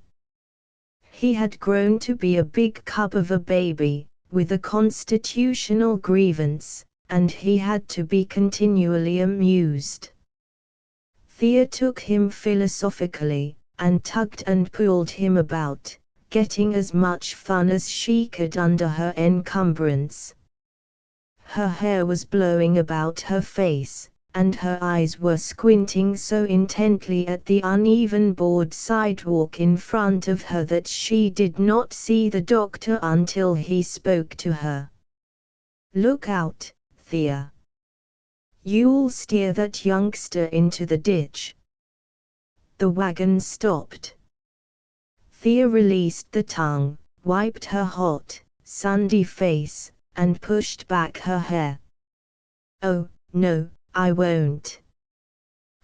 He had grown to be a big cub of a baby, with a constitutional grievance, and he had to be continually amused. Thea took him philosophically, and tugged and pulled him about, getting as much fun as she could under her encumbrance. Her hair was blowing about her face, and her eyes were squinting so intently at the uneven board sidewalk in front of her that she did not see the doctor until he spoke to her. "Look out, Thea. You'll steer that youngster into the ditch." The wagon stopped. Thea released the tongue, wiped her hot, sandy face, and pushed back her hair. "Oh, no, I won't.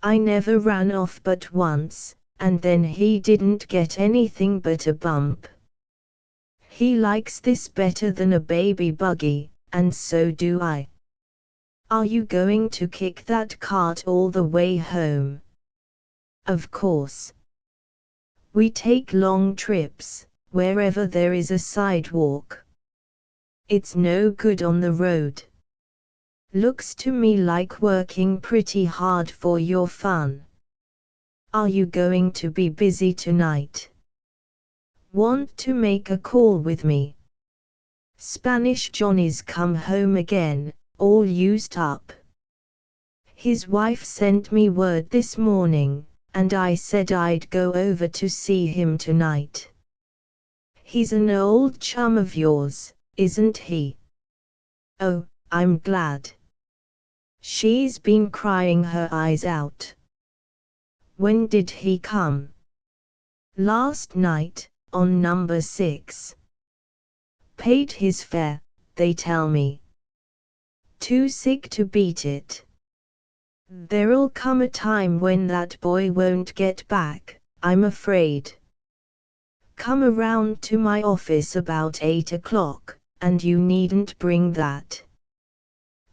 I never ran off but once, and then he didn't get anything but a bump. He likes this better than a baby buggy, and so do I. Are you going to kick that cart all the way home?" "Of course. We take long trips, wherever there is a sidewalk. It's no good on the road. Looks to me like working pretty hard for your fun. Are you going to be busy tonight? Want to make a call with me? Spanish Johnny's come home again, all used up. His wife sent me word this morning, and I said I'd go over to see him tonight. He's an old chum of yours, isn't he?" "Oh, I'm glad. She's been crying her eyes out." "When did he come?" "Last night, on number 6. Paid his fare, they tell me. Too sick to beat it. There'll come a time when that boy won't get back, I'm afraid. Come around to my office about 8 o'clock, and you needn't bring that."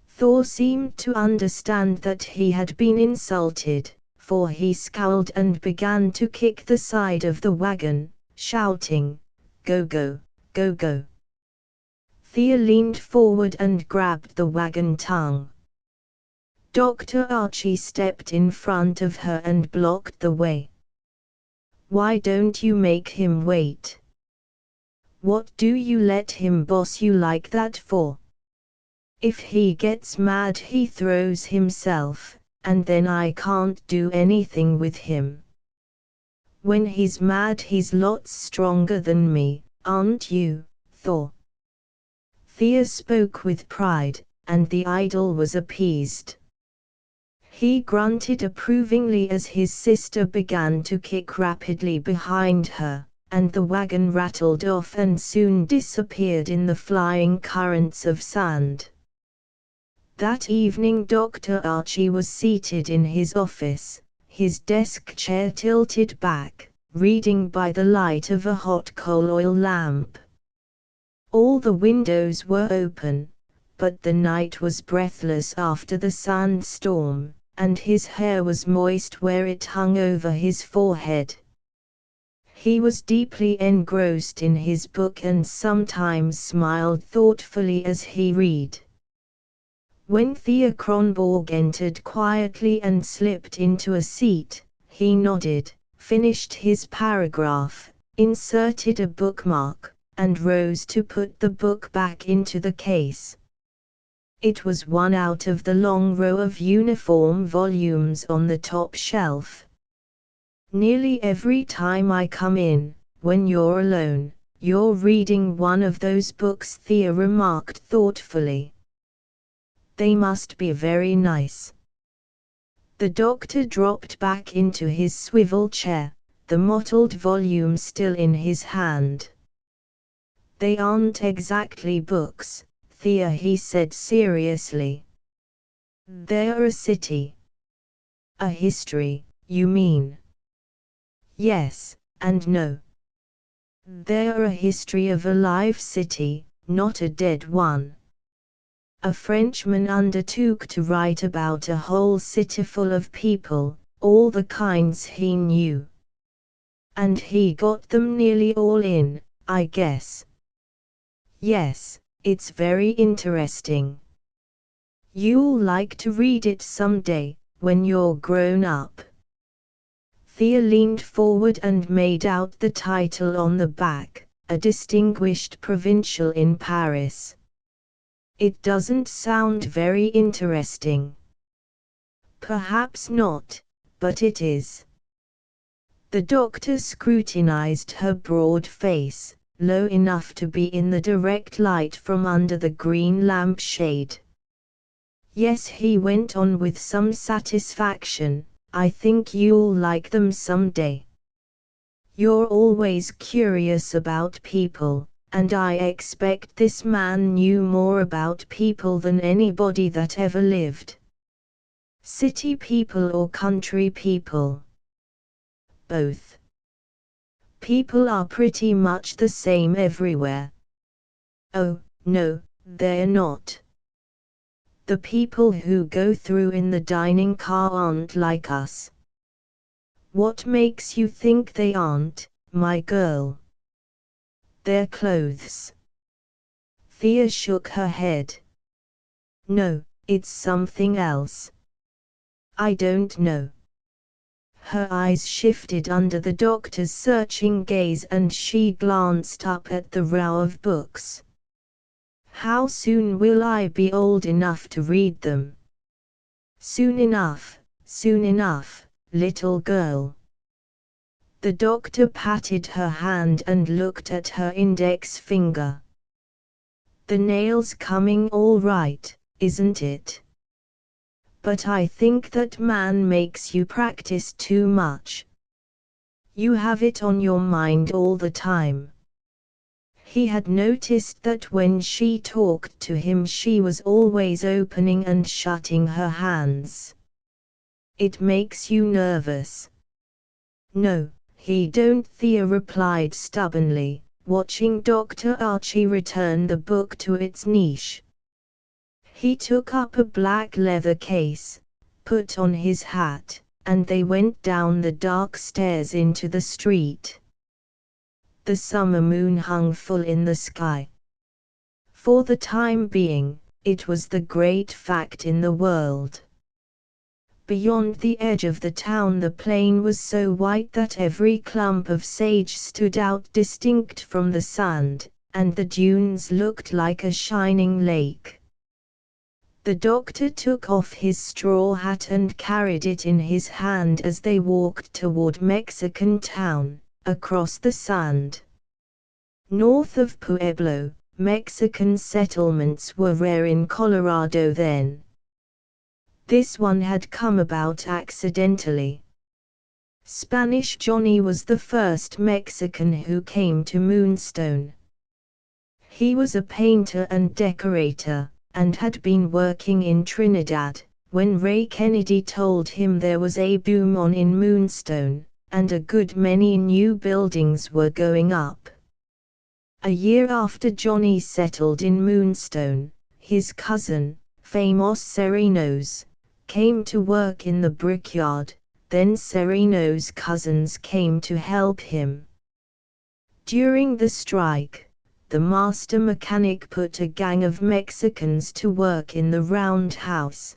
Thor seemed to understand that he had been insulted, for he scowled and began to kick the side of the wagon, shouting, "Go go, go go." Thea leaned forward and grabbed the wagon tongue. Dr. Archie stepped in front of her and blocked the way. Why don't you make him wait? What do you let him boss you like that for? If he gets mad he throws himself, and then I can't do anything with him. When he's mad he's lots stronger than me, aren't you, Thor? Thea spoke with pride, and the idol was appeased. He grunted approvingly as his sister began to kick rapidly behind her, and the wagon rattled off and soon disappeared in the flying currents of sand. That evening Dr. Archie was seated in his office, his desk chair tilted back, reading by the light of a hot coal oil lamp. All the windows were open, but the night was breathless after the sandstorm, and his hair was moist where it hung over his forehead. He was deeply engrossed in his book and sometimes smiled thoughtfully as he read. When Thea Kronborg entered quietly and slipped into a seat, he nodded, finished his paragraph, inserted a bookmark, and rose to put the book back into the case. It was one out of the long row of uniform volumes on the top shelf. Nearly every time I come in, when you're alone, you're reading one of those books, Thea remarked thoughtfully. They must be very nice. The doctor dropped back into his swivel chair, the mottled volume still in his hand. They aren't exactly books, Thea, he said seriously. They're a city. A history, you mean? Yes, and no. They're a history of a live city, not a dead one. A Frenchman undertook to write about a whole city full of people, all the kinds he knew. And he got them nearly all in, I guess. Yes, it's very interesting. You'll like to read it someday, when you're grown up. Thea leaned forward and made out the title on the back, A Distinguished Provincial in Paris. It doesn't sound very interesting. Perhaps not, but it is. The doctor scrutinized her broad face, low enough to be in the direct light from under the green lampshade. Yes, he went on with some satisfaction, I think you'll like them someday. You're always curious about people, and I expect this man knew more about people than anybody that ever lived. City people or country people? Both. People are pretty much the same everywhere. Oh, no, they're not. The people who go through in the dining car aren't like us. What makes you think they aren't, my girl? Their clothes. Thea shook her head. No, it's something else. I don't know. Her eyes shifted under the doctor's searching gaze and she glanced up at the row of books. How soon will I be old enough to read them? Soon enough, little girl. The doctor patted her hand and looked at her index finger. The nail's coming all right, isn't it? But I think that man makes you practice too much. You have it on your mind all the time. He had noticed that when she talked to him she was always opening and shutting her hands. It makes you nervous. No, he don't, Thea replied stubbornly, watching Dr. Archie return the book to its niche. He took up a black leather case, put on his hat, and they went down the dark stairs into the street. The summer moon hung full in the sky. For the time being, it was the great fact in the world. Beyond the edge of the town the plain was so white that every clump of sage stood out distinct from the sand, and the dunes looked like a shining lake. The doctor took off his straw hat and carried it in his hand as they walked toward Mexican Town, across the sand. North of Pueblo, Mexican settlements were rare in Colorado then. This one had come about accidentally. Spanish Johnny was the first Mexican who came to Moonstone. He was a painter and decorator, and had been working in Trinidad, when Ray Kennedy told him there was a boom on in Moonstone, and a good many new buildings were going up. A year after Johnny settled in Moonstone, his cousin, Famos Sereno's, came to work in the brickyard. Then Sereno's cousins came to help him. During the strike, the master mechanic put a gang of Mexicans to work in the roundhouse.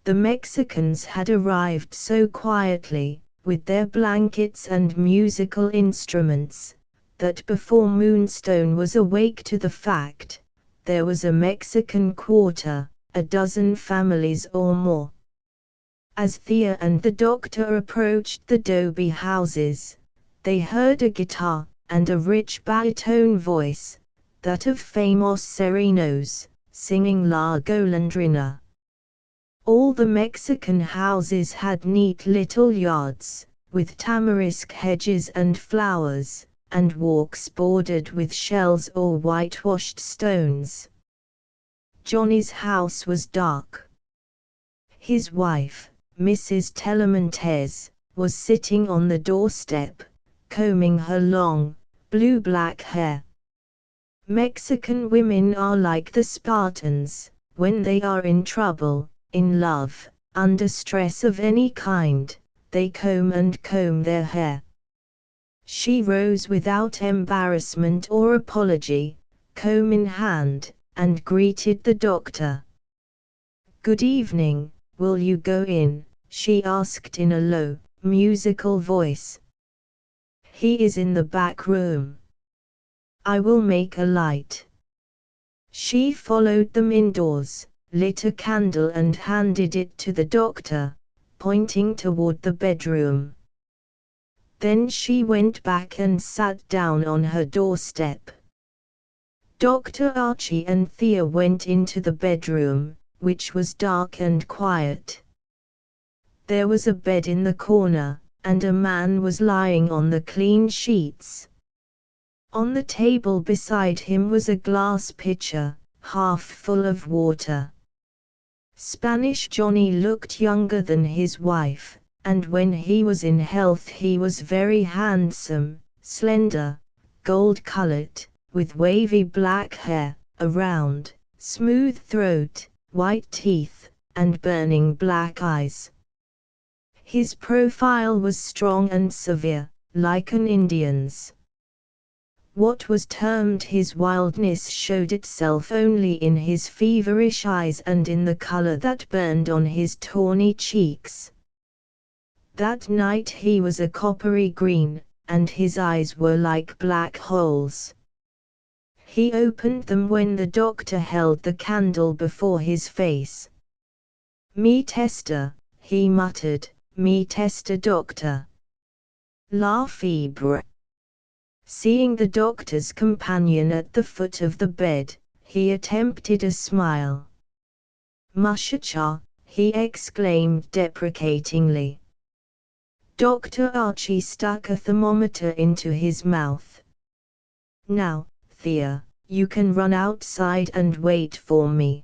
The Mexicans had arrived so quietly, with their blankets and musical instruments, that before Moonstone was awake to the fact, there was a Mexican quarter, a dozen families or more. As Thea and the doctor approached the adobe houses, they heard a guitar, and a rich baritone voice, that of Famos Sereno's, singing La Golondrina. All the Mexican houses had neat little yards, with tamarisk hedges and flowers, and walks bordered with shells or whitewashed stones. Johnny's house was dark. His wife, Mrs. Telemontes, was sitting on the doorstep, combing her long, blue-black hair. Mexican women are like the Spartans, when they are in trouble, in love, under stress of any kind, they comb their hair. She rose without embarrassment or apology, comb in hand, and greeted the doctor. "Good evening, will you go in?" she asked in a low, musical voice. "He is in the back room. I will make a light." She followed them indoors, lit a candle and handed it to the doctor, pointing toward the bedroom. Then she went back and sat down on her doorstep. Dr. Archie and Thea went into the bedroom, which was dark and quiet. There was a bed in the corner, and a man was lying on the clean sheets. On the table beside him was a glass pitcher, half full of water. Spanish Johnny looked younger than his wife, and when he was in health he was very handsome, slender, gold-colored, with wavy black hair, a round, smooth throat, white teeth, and burning black eyes. His profile was strong and severe, like an Indian's. What was termed his wildness showed itself only in his feverish eyes and in the color that burned on his tawny cheeks. That night he was a coppery green, and his eyes were like black holes. He opened them when the doctor held the candle before his face. "Me testa," he muttered, "me testa doctor. La fibre." Seeing the doctor's companion at the foot of the bed, he attempted a smile. "Muchacha," he exclaimed deprecatingly. Dr. Archie stuck a thermometer into his mouth. "Now, Thea, you can run outside and wait for me."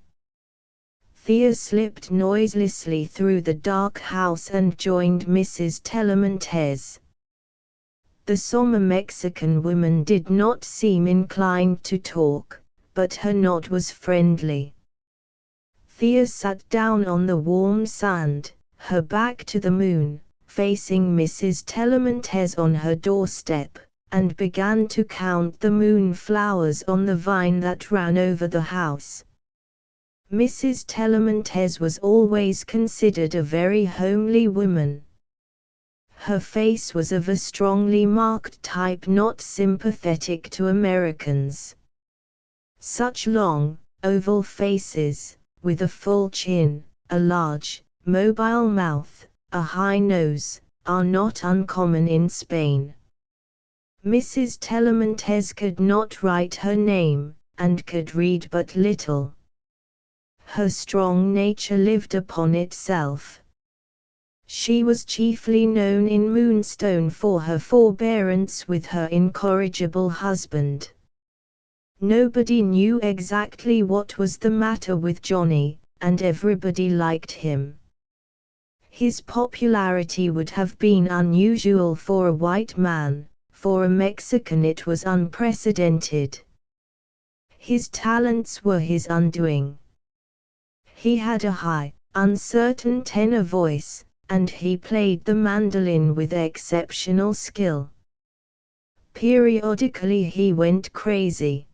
Thea slipped noiselessly through the dark house and joined Mrs. Telemontes. The somber Mexican woman did not seem inclined to talk, but her nod was friendly. Thea sat down on the warm sand, her back to the moon, facing Mrs. Telemontes on her doorstep, and began to count the moonflowers on the vine that ran over the house. Mrs. Tellamantez was always considered a very homely woman. Her face was of a strongly marked type not sympathetic to Americans. Such long, oval faces, with a full chin, a large, mobile mouth, a high nose, are not uncommon in Spain. Mrs. Tellamantez could not write her name, and could read but little. Her strong nature lived upon itself. She was chiefly known in Moonstone for her forbearance with her incorrigible husband. Nobody knew exactly what was the matter with Johnny, and everybody liked him. His popularity would have been unusual for a white man, for a Mexican it was unprecedented. His talents were his undoing. He had a high, uncertain tenor voice, and he played the mandolin with exceptional skill. Periodically he went crazy.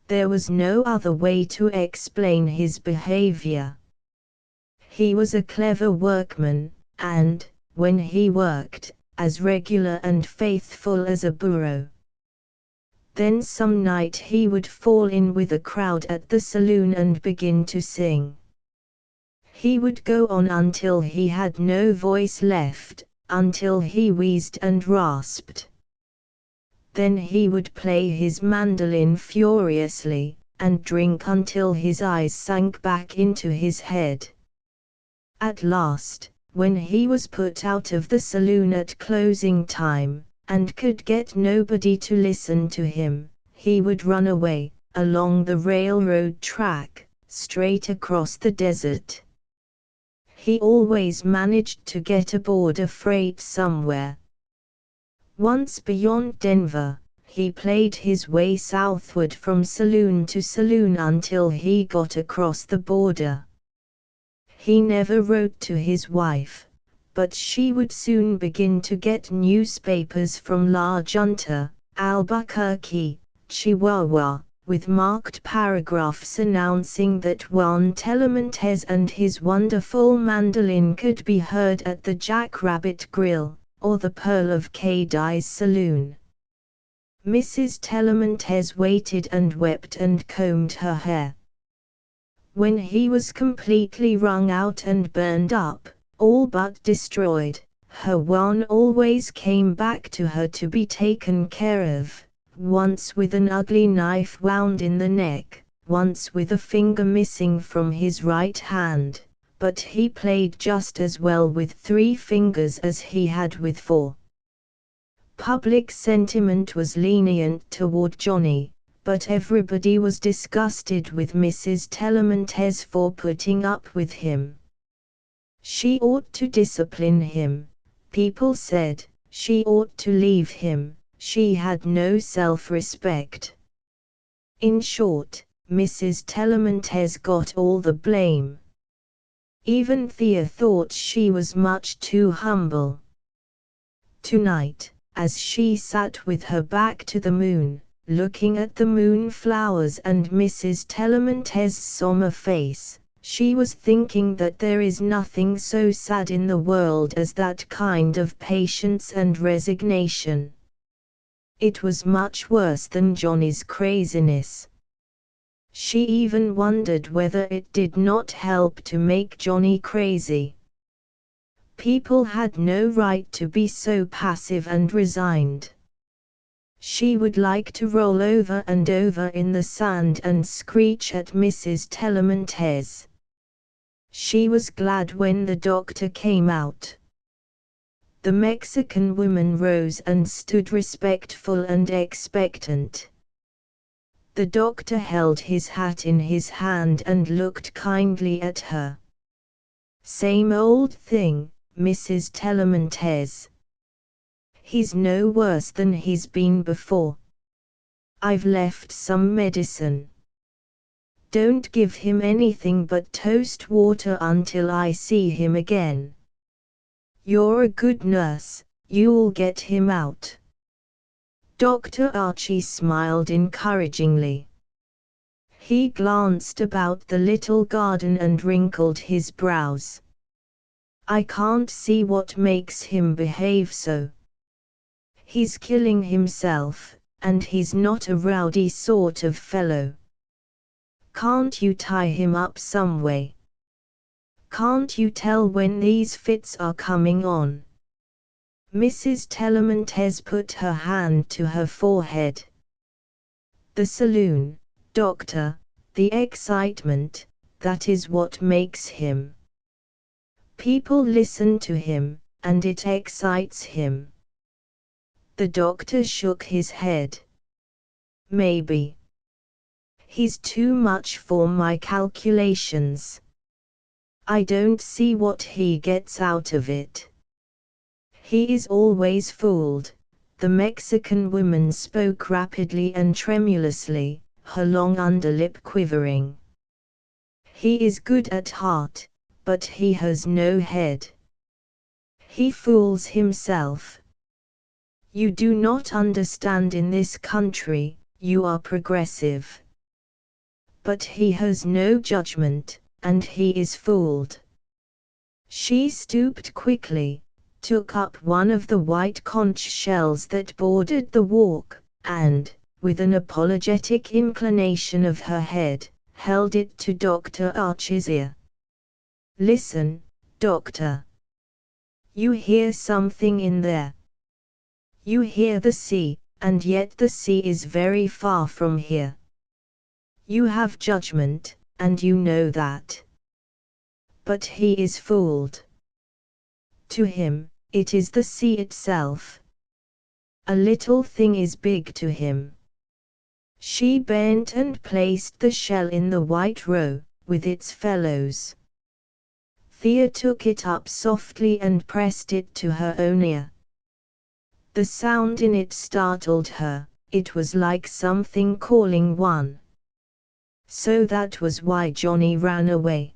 There was no other way to explain his behavior. He was a clever workman, and, when he worked, as regular and faithful as a burro. Then some night he would fall in with a crowd at the saloon and begin to sing. He would go on until he had no voice left, until he wheezed and rasped. Then he would play his mandolin furiously, and drink until his eyes sank back into his head. At last, when he was put out of the saloon at closing time, and could get nobody to listen to him, he would run away, along the railroad track, straight across the desert. He always managed to get aboard a freight somewhere. Once beyond Denver, he played his way southward from saloon to saloon until he got across the border. He never wrote to his wife, but she would soon begin to get newspapers from La Junta, Albuquerque, Chihuahua, with marked paragraphs announcing that Juan Tellamantez and his wonderful mandolin could be heard at the Jackrabbit Grill, or the Pearl of Cadiz saloon. Mrs. Tellamantez waited and wept and combed her hair. When he was completely wrung out and burned up, all but destroyed, her Juan always came back to her to be taken care of. Once with an ugly knife wound in the neck, once with a finger missing from his right hand, but he played just as well with 3 fingers as he had with 4. Public sentiment was lenient toward Johnny, but everybody was disgusted with Mrs. Tellamantez for putting up with him. She ought to discipline him, people said. She ought to leave him. She had no self-respect. In short, Mrs. Tellamantez got all the blame. Even Thea thought she was much too humble. Tonight, as she sat with her back to the moon, looking at the moonflowers and Mrs. Tellamantez's somber face, she was thinking that there is nothing so sad in the world as that kind of patience and resignation. It was much worse than Johnny's craziness. She even wondered whether it did not help to make Johnny crazy. People had no right to be so passive and resigned. She would like to roll over and over in the sand and screech at Mrs. Tellamantez. She was glad when the doctor came out. The Mexican woman rose and stood respectful and expectant. The doctor held his hat in his hand and looked kindly at her. "Same old thing, Mrs. Tellamantez. He's no worse than he's been before. I've left some medicine. Don't give him anything but toast water until I see him again. You're a good nurse, you'll get him out." Dr. Archie smiled encouragingly. He glanced about the little garden and wrinkled his brows. I can't see what makes him behave so. He's killing himself, and he's not a rowdy sort of fellow. Can't you tie him up some way? Can't you tell when these fits are coming on? Mrs. Tellamantez put her hand to her forehead. The saloon, doctor, the excitement, that is what makes him. People listen to him, and it excites him. The doctor shook his head. Maybe. He's too much for my calculations. I don't see what he gets out of it. He is always fooled. The Mexican woman spoke rapidly and tremulously, her long underlip quivering. He is good at heart, but he has no head. He fools himself. You do not understand in this country, you are progressive. But he has no judgment, and he is fooled. She stooped quickly, took up one of the white conch shells that bordered the walk, and, with an apologetic inclination of her head, held it to Dr. Archie's ear. Listen, doctor. You hear something in there. You hear the sea, and yet the sea is very far from here. You have judgment, and you know that. But he is fooled. To him, it is the sea itself. A little thing is big to him. She bent and placed the shell in the white row, with its fellows. Thea took it up softly and pressed it to her own ear. The sound in it startled her, it was like something calling one. So that was why Johnny ran away.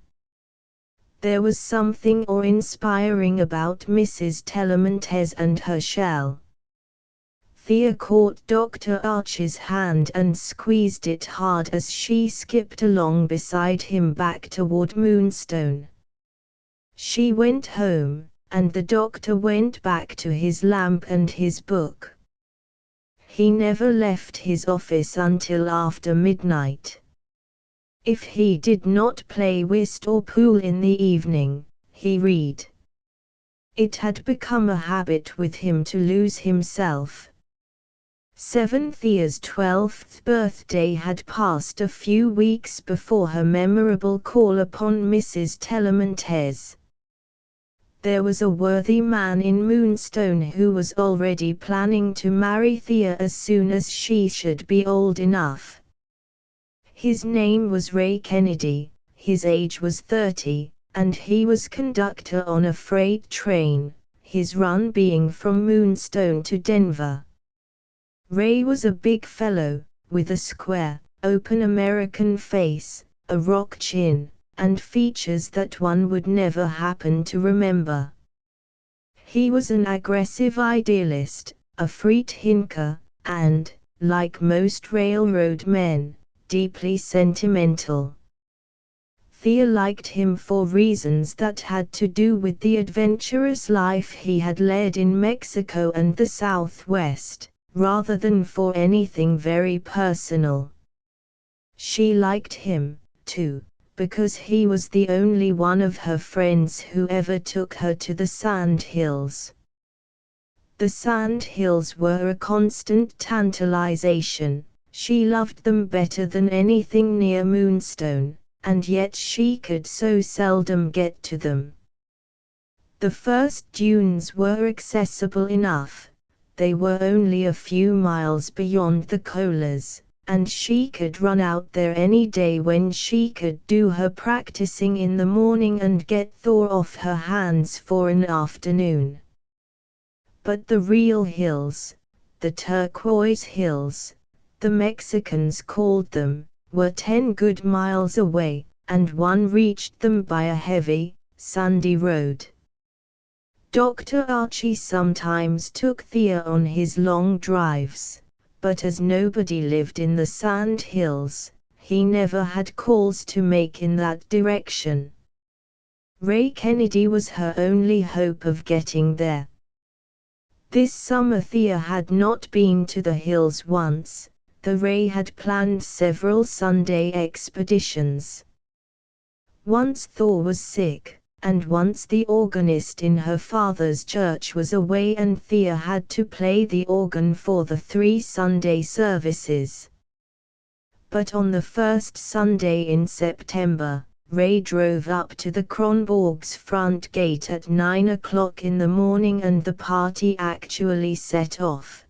There was something awe-inspiring about Mrs. Tellamantez and her shell. Thea caught Dr. Archie's hand and squeezed it hard as she skipped along beside him back toward Moonstone. She went home, and the doctor went back to his lamp and his book. He never left his office until after midnight. If he did not play whist or pool in the evening, he read. It had become a habit with him to lose himself. Thea's 12th birthday had passed a few weeks before her memorable call upon Mrs. Tellamantez. There was a worthy man in Moonstone who was already planning to marry Thea as soon as she should be old enough. His name was Ray Kennedy, his age was 30, and he was conductor on a freight train, his run being from Moonstone to Denver. Ray was a big fellow, with a square, open American face, a rock chin, and features that one would never happen to remember. He was an aggressive idealist, a free thinker, and, like most railroad men, deeply sentimental. Thea liked him for reasons that had to do with the adventurous life he had led in Mexico and the Southwest, rather than for anything very personal. She liked him, too, because he was the only one of her friends who ever took her to the Sand Hills. The Sand Hills were a constant tantalization. She loved them better than anything near Moonstone, and yet she could so seldom get to them. The first dunes were accessible enough. They were only a few miles beyond the colas, and she could run out there any day when she could do her practicing in the morning and get Thor off her hands for an afternoon. But the real hills, the turquoise hills, the Mexicans called them, were 10 good miles away, and one reached them by a heavy, sandy road. Dr. Archie sometimes took Thea on his long drives, but as nobody lived in the sand hills, he never had calls to make in that direction. Ray Kennedy was her only hope of getting there. This summer Thea had not been to the hills once, though Ray had planned several Sunday expeditions. Once Thor was sick, and once the organist in her father's church was away and Thea had to play the organ for the 3 Sunday services. But on the first Sunday in September, Ray drove up to the Kronborg's front gate at 9 o'clock in the morning and the party actually set off.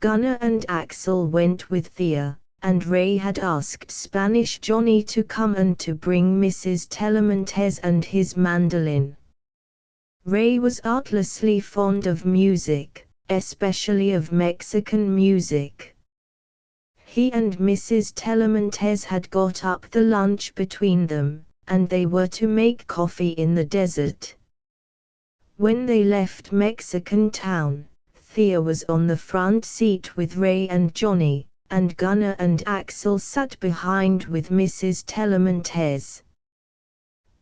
Gunnar and Axel went with Thea, and Ray had asked Spanish Johnny to come and to bring Mrs. Telemontes and his mandolin. Ray was artlessly fond of music, especially of Mexican music. He and Mrs. Telemontes had got up the lunch between them, and they were to make coffee in the desert. When they left Mexican Town, Thea was on the front seat with Ray and Johnny, and Gunnar and Axel sat behind with Mrs. Telemontes.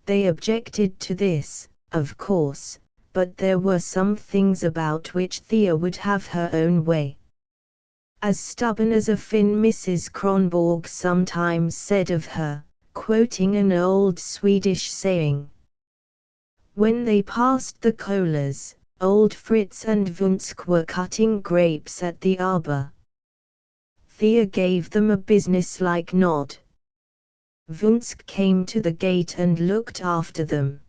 They objected to this, of course, but there were some things about which Thea would have her own way. As stubborn as a Finn, Mrs. Kronborg sometimes said of her, quoting an old Swedish saying. When they passed the Kohlers, old Fritz and Vunsk were cutting grapes at the arbor. Thea gave them a businesslike nod. Vunsk came to the gate and looked after them.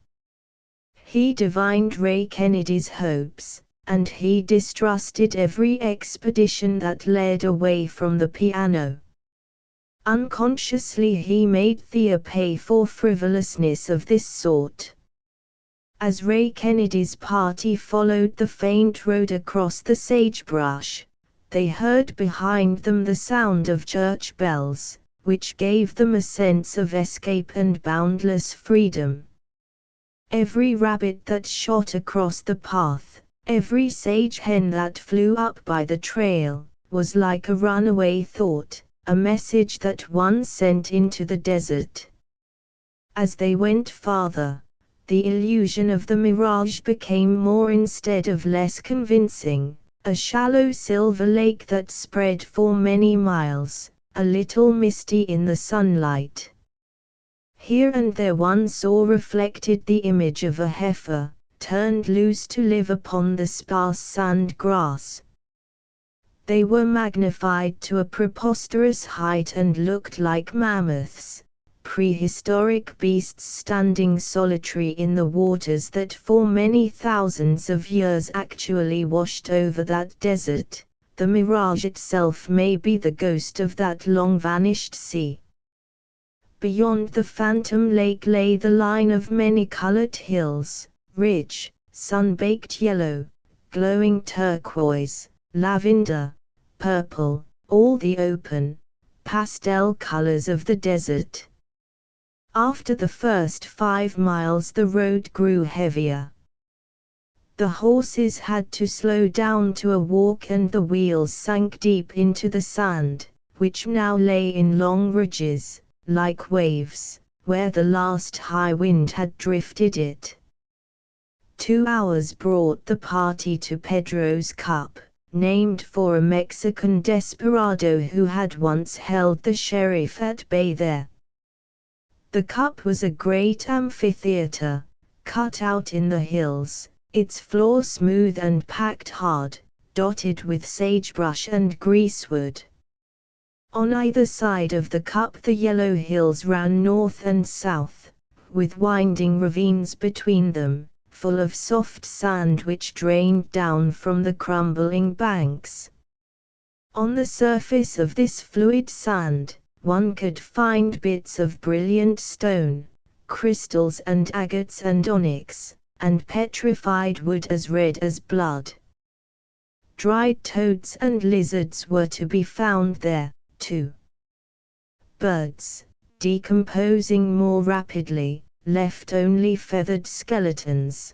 He divined Ray Kennedy's hopes, and he distrusted every expedition that led away from the piano. Unconsciously he made Thea pay for frivolousness of this sort. As Ray Kennedy's party followed the faint road across the sagebrush, they heard behind them the sound of church bells, which gave them a sense of escape and boundless freedom. Every rabbit that shot across the path, every sage hen that flew up by the trail, was like a runaway thought, a message that one sent into the desert. As they went farther, the illusion of the mirage became more instead of less convincing, a shallow silver lake that spread for many miles, a little misty in the sunlight. Here and there one saw reflected the image of a heifer, turned loose to live upon the sparse sand grass. They were magnified to a preposterous height and looked like mammoths, prehistoric beasts standing solitary in the waters that for many thousands of years actually washed over that desert. The mirage itself may be the ghost of that long-vanished sea. Beyond the phantom lake lay the line of many-colored hills, rich, sun-baked yellow, glowing turquoise, lavender, purple, all the open, pastel colors of the desert. After the first 5 miles the road grew heavier. The horses had to slow down to a walk and the wheels sank deep into the sand, which now lay in long ridges, like waves, where the last high wind had drifted it. 2 hours brought the party to Pedro's Cup, named for a Mexican desperado who had once held the sheriff at bay there. The cup was a great amphitheater, cut out in the hills, its floor smooth and packed hard, dotted with sagebrush and greasewood. On either side of the cup the yellow hills ran north and south, with winding ravines between them, full of soft sand which drained down from the crumbling banks. On the surface of this fluid sand, one could find bits of brilliant stone, crystals and agates and onyx, and petrified wood as red as blood. Dried toads and lizards were to be found there, too. Birds, decomposing more rapidly, left only feathered skeletons.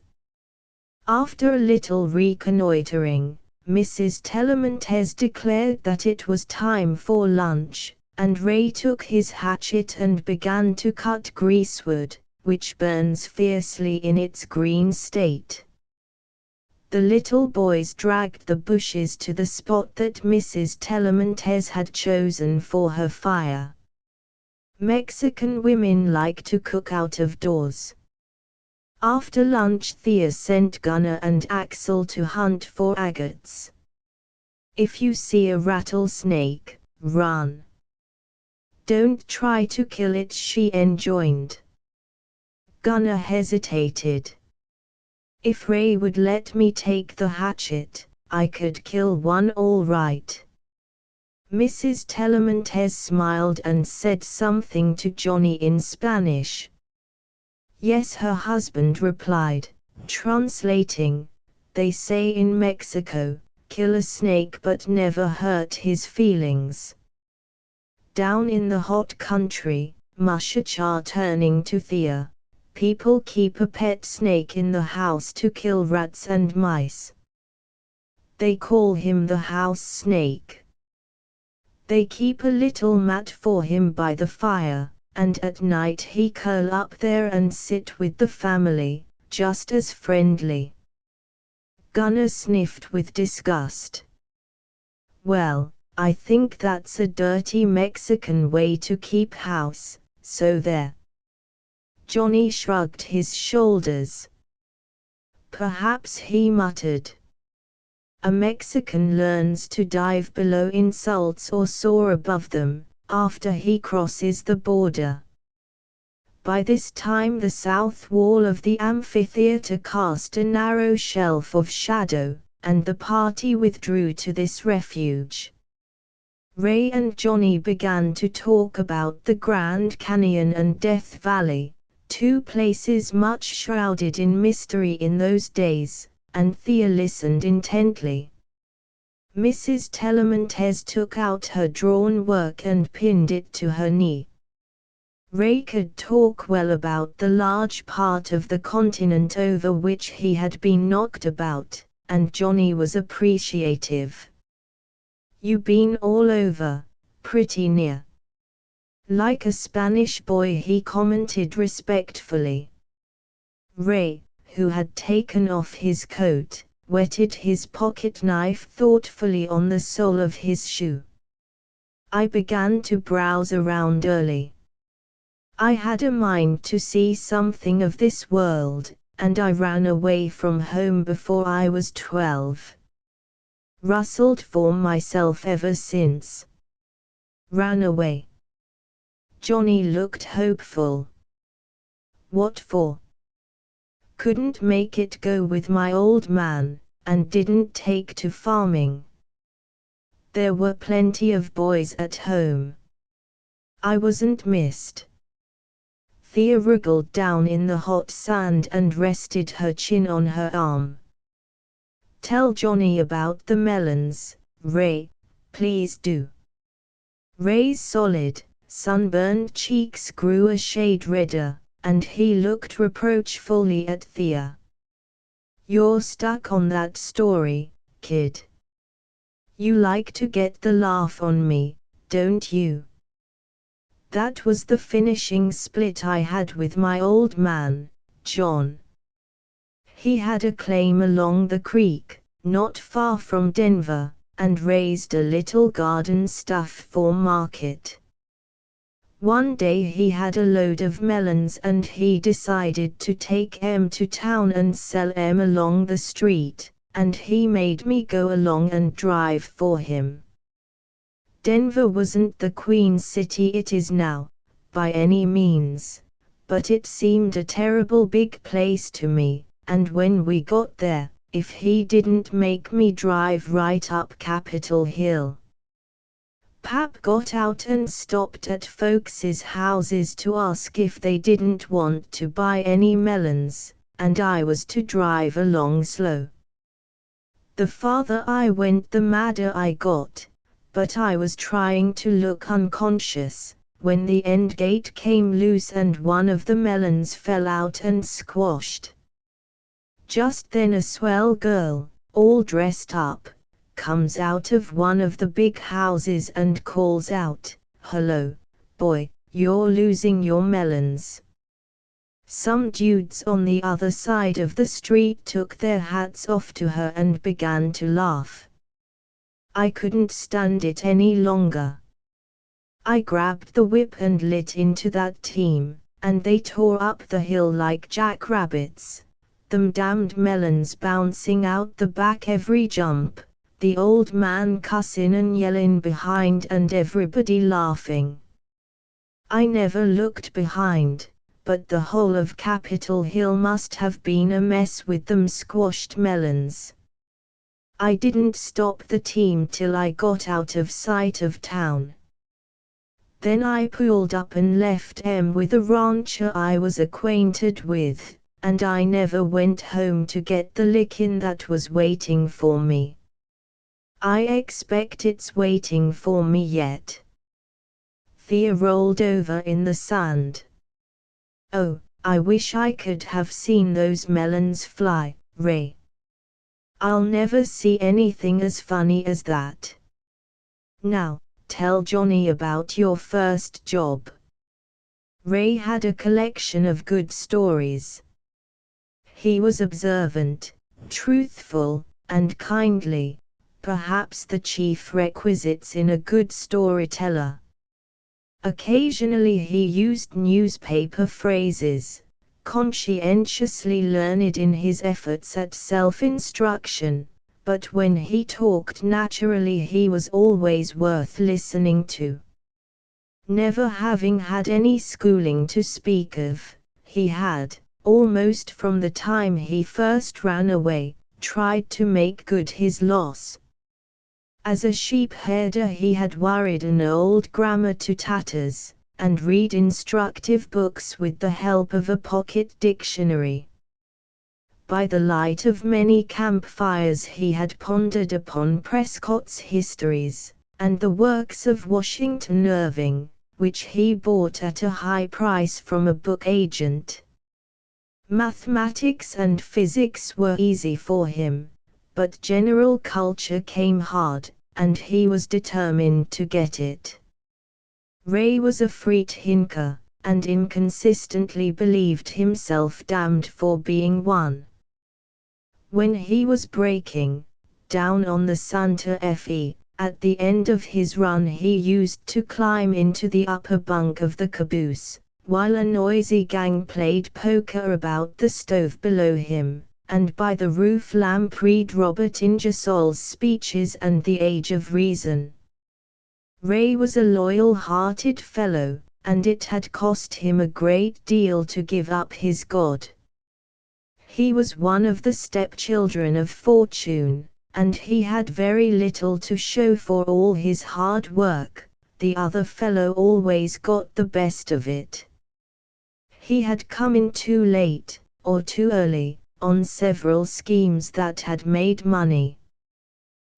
After a little reconnoitering, Mrs. Tellamantez declared that it was time for lunch, and Ray took his hatchet and began to cut greasewood, which burns fiercely in its green state. The little boys dragged the bushes to the spot that Mrs. Tellamantez had chosen for her fire. Mexican women like to cook out of doors. After lunch, Thea sent Gunnar and Axel to hunt for agates. If you see a rattlesnake, run. Don't try to kill it, she enjoined. Gunnar hesitated. If Ray would let me take the hatchet, I could kill one all right. Mrs. Tellamantez smiled and said something to Johnny in Spanish. Yes, her husband replied, translating, they say in Mexico, kill a snake but never hurt his feelings. Down in the hot country, Mushachar turning to Thea, people keep a pet snake in the house to kill rats and mice. They call him the house snake. They keep a little mat for him by the fire, and at night he curl up there and sit with the family, just as friendly. Gunnar sniffed with disgust. Well, I think that's a dirty Mexican way to keep house, so there. Johnny shrugged his shoulders. Perhaps, he muttered. A Mexican learns to dive below insults or soar above them, after he crosses the border. By this time the south wall of the amphitheater cast a narrow shelf of shadow, and the party withdrew to this refuge. Ray and Johnny began to talk about the Grand Canyon and Death Valley, two places much shrouded in mystery in those days, and Thea listened intently. Mrs. Tellamantez took out her drawn work and pinned it to her knee. Ray could talk well about the large part of the continent over which he had been knocked about, and Johnny was appreciative. You been all over, pretty near. Like a Spanish boy, he commented respectfully. Ray, who had taken off his coat, wetted his pocket knife thoughtfully on the sole of his shoe. I began to browse around early. I had a mind to see something of this world, and I ran away from home before I was 12. Rustled for myself ever since. Ran away. Johnny looked hopeful. What for? Couldn't make it go with my old man, and didn't take to farming. There were plenty of boys at home. I wasn't missed. Thea wriggled down in the hot sand and rested her chin on her arm. Tell Johnny about the melons, Ray, please do. Ray's solid, sunburned cheeks grew a shade redder, and he looked reproachfully at Thea. You're stuck on that story, kid. You like to get the laugh on me, don't you? That was the finishing split I had with my old man, John. He had a claim along the creek, not far from Denver, and raised a little garden stuff for market. One day he had a load of melons and he decided to take 'em to town and sell 'em along the street, and he made me go along and drive for him. Denver wasn't the Queen City it is now, by any means, but it seemed a terrible big place to me, and when we got there, if he didn't make me drive right up Capitol Hill. Pap got out and stopped at folks' houses to ask if they didn't want to buy any melons, and I was to drive along slow. The farther I went the madder I got, but I was trying to look unconscious, when the end gate came loose and one of the melons fell out and squashed. Just then a swell girl, all dressed up, comes out of one of the big houses and calls out, "Hello, boy, you're losing your melons." Some dudes on the other side of the street took their hats off to her and began to laugh. I couldn't stand it any longer. I grabbed the whip and lit into that team, and they tore up the hill like jackrabbits, them damned melons bouncing out the back every jump, the old man cussin' and yellin' behind and everybody laughing. I never looked behind, but the whole of Capitol Hill must have been a mess with them squashed melons. I didn't stop the team till I got out of sight of town. Then I pulled up and left with a rancher I was acquainted with, and I never went home to get the lickin' that was waiting for me. I expect it's waiting for me yet. Thea rolled over in the sand. Oh, I wish I could have seen those melons fly, Ray. I'll never see anything as funny as that. Now, tell Johnny about your first job. Ray had a collection of good stories. He was observant, truthful, and kindly, perhaps the chief requisites in a good storyteller. Occasionally he used newspaper phrases, conscientiously learned in his efforts at self-instruction, but when he talked naturally he was always worth listening to. Never having had any schooling to speak of, he had, almost from the time he first ran away, tried to make good his loss. As a sheep herder he had worried an old grammar to tatters, and read instructive books with the help of a pocket dictionary. By the light of many campfires he had pondered upon Prescott's histories, and the works of Washington Irving, which he bought at a high price from a book agent. Mathematics and physics were easy for him, but general culture came hard, and he was determined to get it. Ray was a free thinker, and inconsistently believed himself damned for being one. When he was breaking down on the Santa Fe, at the end of his run he used to climb into the upper bunk of the caboose, while a noisy gang played poker about the stove below him, and by the roof lamp read Robert Ingersoll's speeches and The Age of Reason. Ray was a loyal-hearted fellow, and it had cost him a great deal to give up his God. He was one of the stepchildren of fortune, and he had very little to show for all his hard work. The other fellow always got the best of it. He had come in too late, or too early, on several schemes that had made money.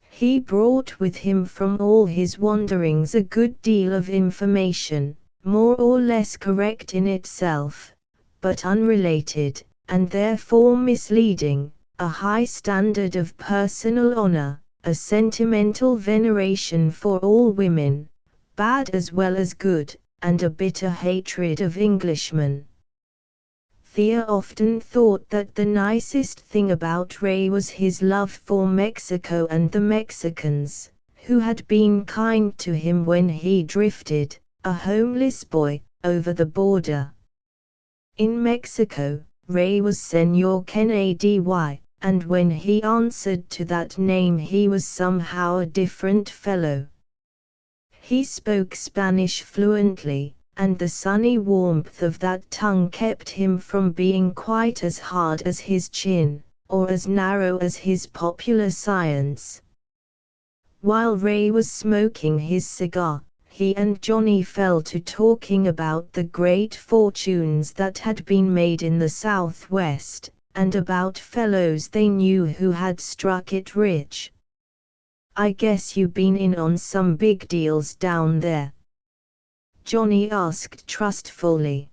He brought with him from all his wanderings a good deal of information, more or less correct in itself, but unrelated, and therefore misleading, a high standard of personal honor, a sentimental veneration for all women, bad as well as good, and a bitter hatred of Englishmen. Thea often thought that the nicest thing about Ray was his love for Mexico and the Mexicans, who had been kind to him when he drifted, a homeless boy, over the border. In Mexico, Ray was Señor Kennedy, and when he answered to that name he was somehow a different fellow. He spoke Spanish fluently, and the sunny warmth of that tongue kept him from being quite as hard as his chin, or as narrow as his popular science. While Ray was smoking his cigar, he and Johnny fell to talking about the great fortunes that had been made in the Southwest, and about fellows they knew who had struck it rich. "I guess you been in on some big deals down there?" Johnny asked trustfully.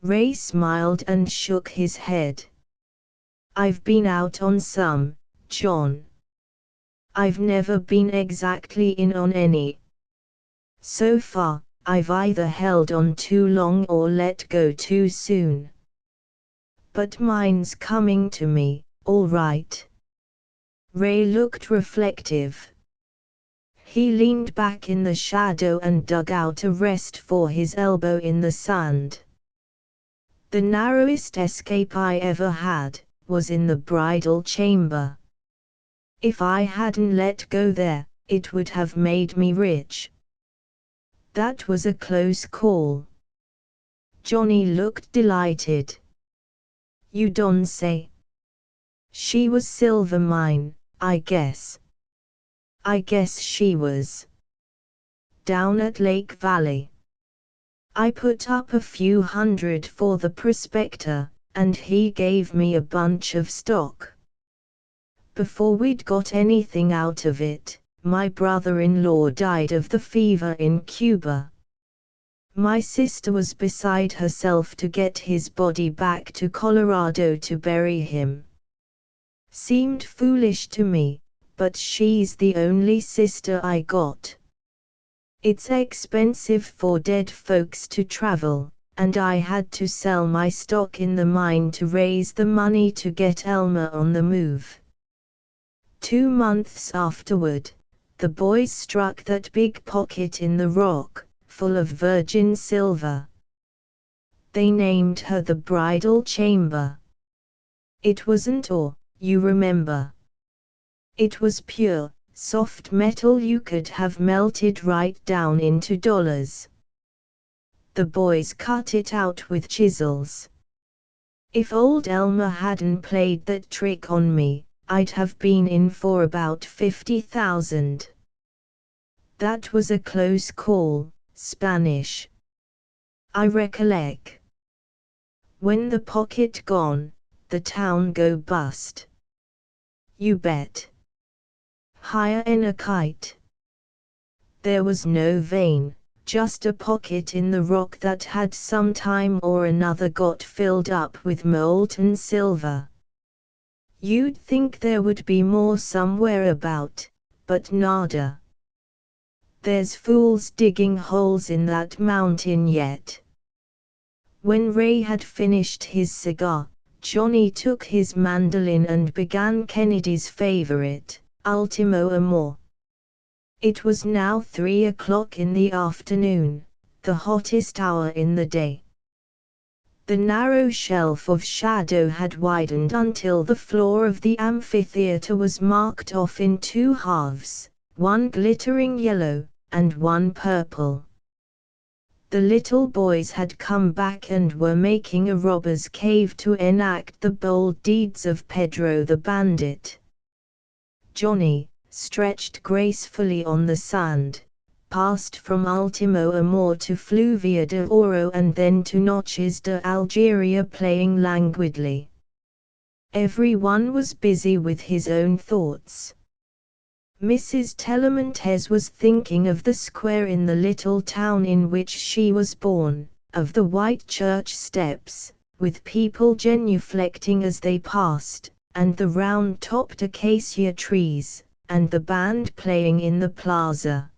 Ray smiled and shook his head. "I've been out on some, John. I've never been exactly in on any. So far, I've either held on too long or let go too soon. But mine's coming to me, all right. Ray looked reflective. He leaned back in the shadow and dug out a rest for his elbow in the sand. The narrowest escape I ever had was in the bridal chamber. If I hadn't let go there, it would have made me rich. That was a close call. Johnny looked delighted. You don't say. She was silver mine, I guess. I guess she was. Down at Lake Valley. I put up a few hundred for the prospector, and he gave me a bunch of stock. Before we'd got anything out of it, my brother-in-law died of the fever in Cuba. My sister was beside herself to get his body back to Colorado to bury him. Seemed foolish to me, but she's the only sister I got. It's expensive for dead folks to travel, and I had to sell my stock in the mine to raise the money to get Elmer on the move. 2 months afterward, the boys struck that big pocket in the rock, full of virgin silver. They named her the bridal chamber. It wasn't ore, you remember. It was pure, soft metal you could have melted right down into dollars. The boys cut it out with chisels. If old Elmer hadn't played that trick on me, I'd have been in for about 50,000. That was a close call, Spanish. I recollect. When the pocket gone, the town go bust. You bet. Higher in a kite. There was no vein, just a pocket in the rock that had some time or another got filled up with molten silver. You'd think there would be more somewhere about, but nada. There's fools digging holes in that mountain yet. When Ray had finished his cigar, Johnny took his mandolin and began Kennedy's favorite, Ultimo Amor. It was now 3 o'clock in the afternoon, the hottest hour in the day. The narrow shelf of shadow had widened until the floor of the amphitheater was marked off in 2 halves, one glittering yellow, and one purple. The little boys had come back and were making a robber's cave to enact the bold deeds of Pedro the Bandit. Johnny, stretched gracefully on the sand, passed from Ultimo Amor to Fluvia de Oro and then to Noches de Algeria, playing languidly. Everyone was busy with his own thoughts. Mrs. Telemontes was thinking of the square in the little town in which she was born, of the white church steps, with people genuflecting as they passed, and the round-topped acacia trees, and the band playing in the plaza.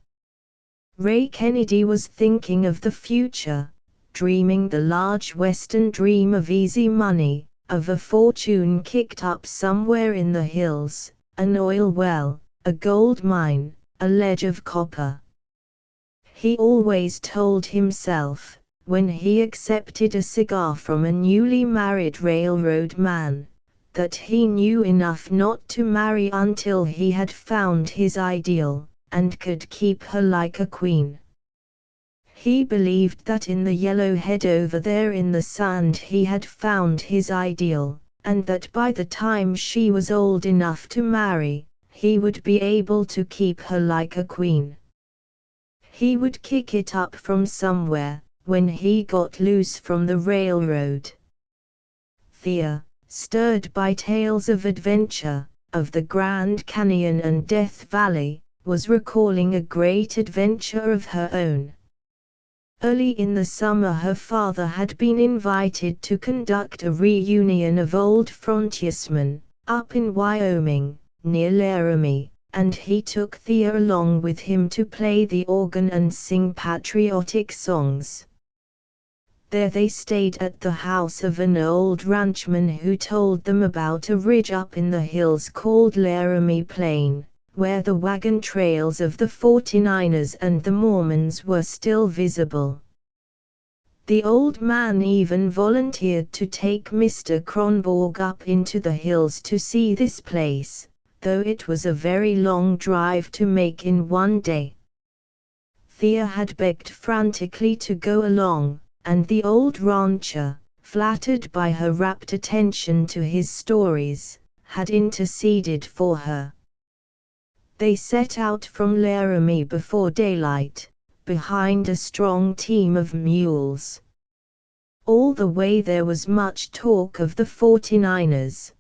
Ray Kennedy was thinking of the future, dreaming the large Western dream of easy money, of a fortune kicked up somewhere in the hills, an oil well, a gold mine, a ledge of copper. He always told himself, when he accepted a cigar from a newly married railroad man, that he knew enough not to marry until he had found his ideal, and could keep her like a queen. He believed that in the yellowhead over there in the sand he had found his ideal, and that by the time she was old enough to marry, he would be able to keep her like a queen. He would kick it up from somewhere, when he got loose from the railroad. Thea, stirred by tales of adventure, of the Grand Canyon and Death Valley, was recalling a great adventure of her own. Early in the summer her father had been invited to conduct a reunion of old frontiersmen, up in Wyoming, near Laramie, and he took Thea along with him to play the organ and sing patriotic songs. There they stayed at the house of an old ranchman who told them about a ridge up in the hills called Laramie Plain, where the wagon trails of the 49ers and the Mormons were still visible. The old man even volunteered to take Mr. Kronborg up into the hills to see this place, though it was a very long drive to make in one day. Thea had begged frantically to go along, and the old rancher, flattered by her rapt attention to his stories, had interceded for her. They set out from Laramie before daylight, behind a strong team of mules. All the way there was much talk of the 49ers.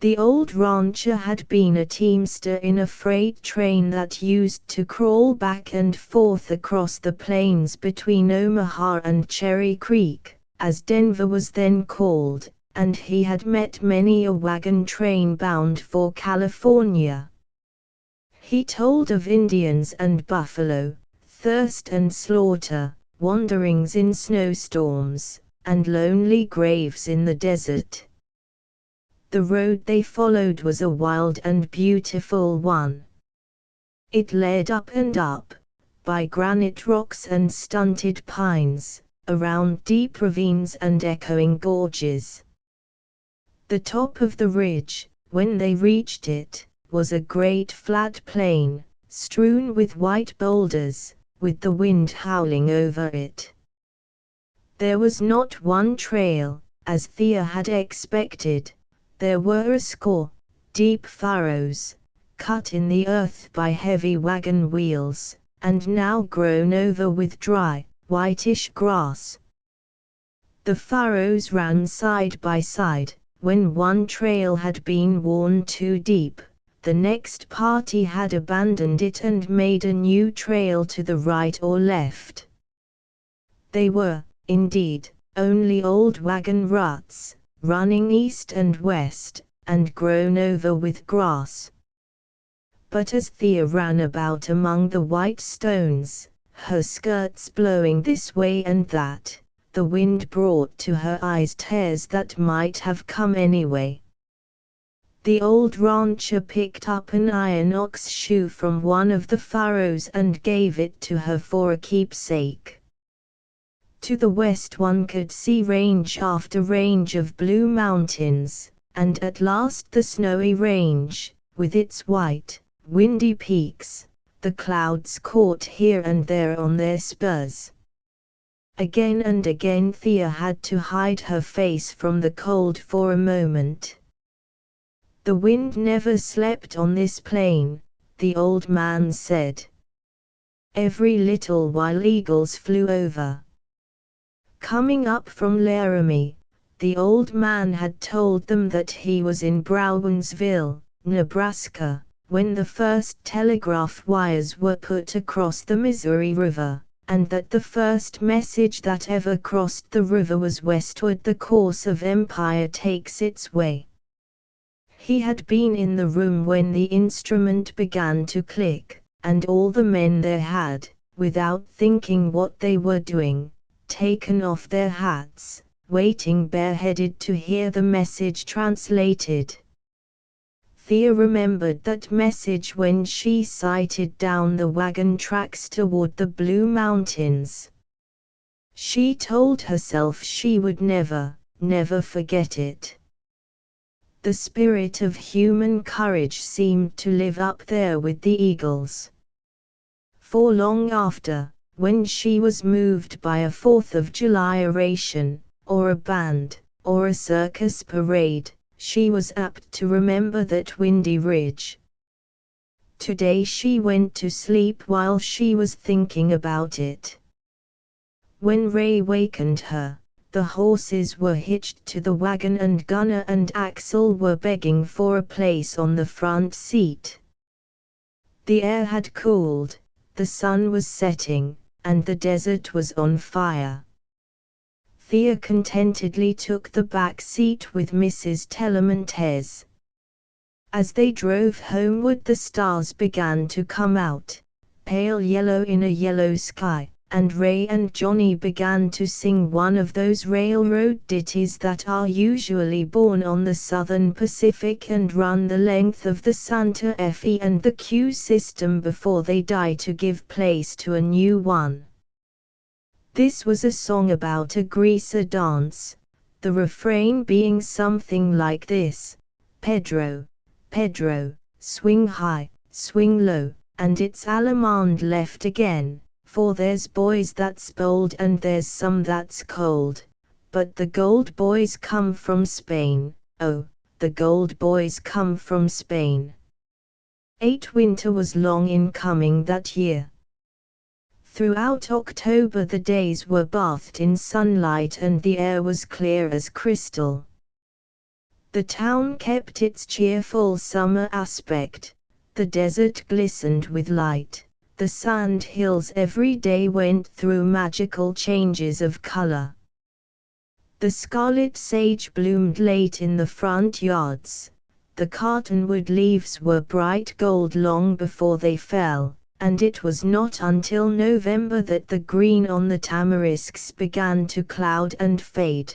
The old rancher had been a teamster in a freight train that used to crawl back and forth across the plains between Omaha and Cherry Creek, as Denver was then called, and he had met many a wagon train bound for California. He told of Indians and buffalo, thirst and slaughter, wanderings in snowstorms, and lonely graves in the desert. The road they followed was a wild and beautiful one. It led up and up, by granite rocks and stunted pines, around deep ravines and echoing gorges. The top of the ridge, when they reached it, was a great flat plain, strewn with white boulders, with the wind howling over it. There was not one trail, as Thea had expected. There were a score, deep furrows, cut in the earth by heavy wagon wheels, and now grown over with dry, whitish grass. The furrows ran side by side. When one trail had been worn too deep, the next party had abandoned it and made a new trail to the right or left. They were, indeed, only old wagon ruts, running east and west, and grown over with grass. But as Thea ran about among the white stones, her skirts blowing this way and that, the wind brought to her eyes tears that might have come anyway. The old rancher picked up an iron ox shoe from one of the furrows and gave it to her for a keepsake. To the west one could see range after range of blue mountains, and at last the snowy range, with its white, windy peaks, the clouds caught here and there on their spurs. Again and again Thea had to hide her face from the cold for a moment. The wind never slept on this plain, the old man said. Every little while eagles flew over. Coming up from Laramie, the old man had told them that he was in Brownsville, Nebraska, when the first telegraph wires were put across the Missouri River, and that the first message that ever crossed the river was westward the course of empire takes its way. He had been in the room when the instrument began to click, and all the men there had, without thinking what they were doing, taken off their hats, waiting bareheaded to hear the message translated. Thea remembered that message when she sighted down the wagon tracks toward the Blue Mountains. She told herself she would never, never forget it. The spirit of human courage seemed to live up there with the eagles. For long after, when she was moved by a 4th of July oration, or a band, or a circus parade, she was apt to remember that windy ridge. Today she went to sleep while she was thinking about it. When Ray wakened her, the horses were hitched to the wagon and Gunner and Axel were begging for a place on the front seat. The air had cooled, the sun was setting, and the desert was on fire. Thea contentedly took the back seat with Mrs. Tellerman Tez. As they drove homeward, the stars began to come out, pale yellow in a yellow sky, and Ray and Johnny began to sing one of those railroad ditties that are usually born on the Southern Pacific and run the length of the Santa Fe and the Q system before they die to give place to a new one. This was a song about a greaser dance, the refrain being something like this: Pedro, Pedro, swing high, swing low, and it's allemande left again, for there's boys that's bold and there's some that's cold, but the gold boys come from Spain, oh, the gold boys come from Spain. Winter was long in coming that year. Throughout October the days were bathed in sunlight and the air was clear as crystal. The town kept its cheerful summer aspect, the desert glistened with light, the sand hills every day went through magical changes of color. The scarlet sage bloomed late in the front yards, the cottonwood leaves were bright gold long before they fell, and it was not until November that the green on the tamarisks began to cloud and fade.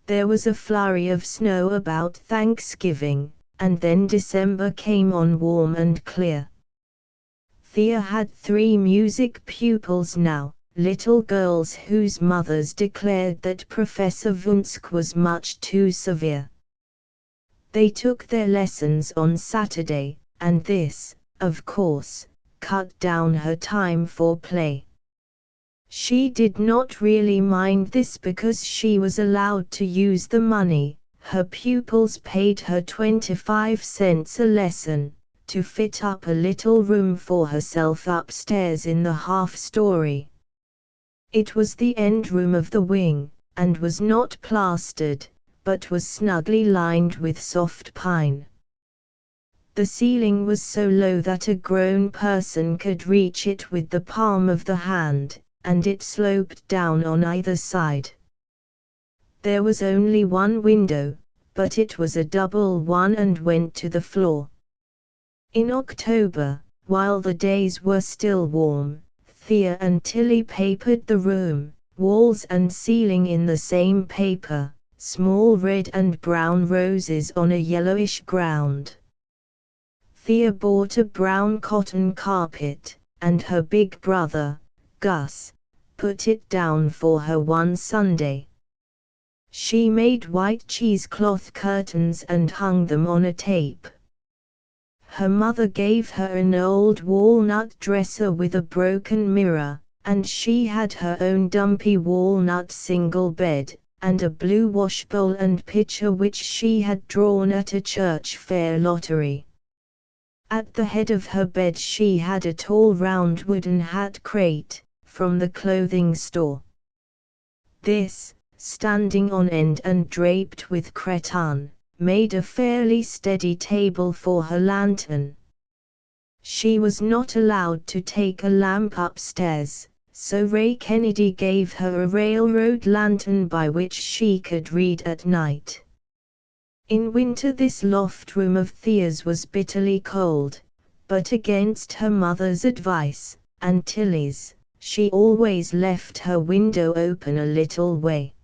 There was a flurry of snow about Thanksgiving, and then December came on warm and clear. Thea had 3 music pupils now, little girls whose mothers declared that Professor Vunsk was much too severe. They took their lessons on Saturday, and this, of course, cut down her time for play. She did not really mind this because she was allowed to use the money. Her pupils paid her 25 cents a lesson, to fit up a little room for herself upstairs in the half-story. It was the end room of the wing, and was not plastered, but was snugly lined with soft pine. The ceiling was so low that a grown person could reach it with the palm of the hand, and it sloped down on either side. There was only one window, but it was a double one and went to the floor. In October, while the days were still warm, Thea and Tilly papered the room, walls and ceiling in the same paper, small red and brown roses on a yellowish ground. Thea bought a brown cotton carpet, and her big brother, Gus, put it down for her one Sunday. She made white cheesecloth curtains and hung them on a tape. Her mother gave her an old walnut dresser with a broken mirror, and she had her own dumpy walnut single bed, and a blue washbowl and pitcher which she had drawn at a church fair lottery. At the head of her bed she had a tall round wooden hat crate, from the clothing store. This, standing on end and draped with cretonne, made a fairly steady table for her lantern. She was not allowed to take a lamp upstairs, so Ray Kennedy gave her a railroad lantern by which she could read at night. In winter this loft room of Thea's was bitterly cold, but against her mother's advice, and Tilly's, she always left her window open a little way.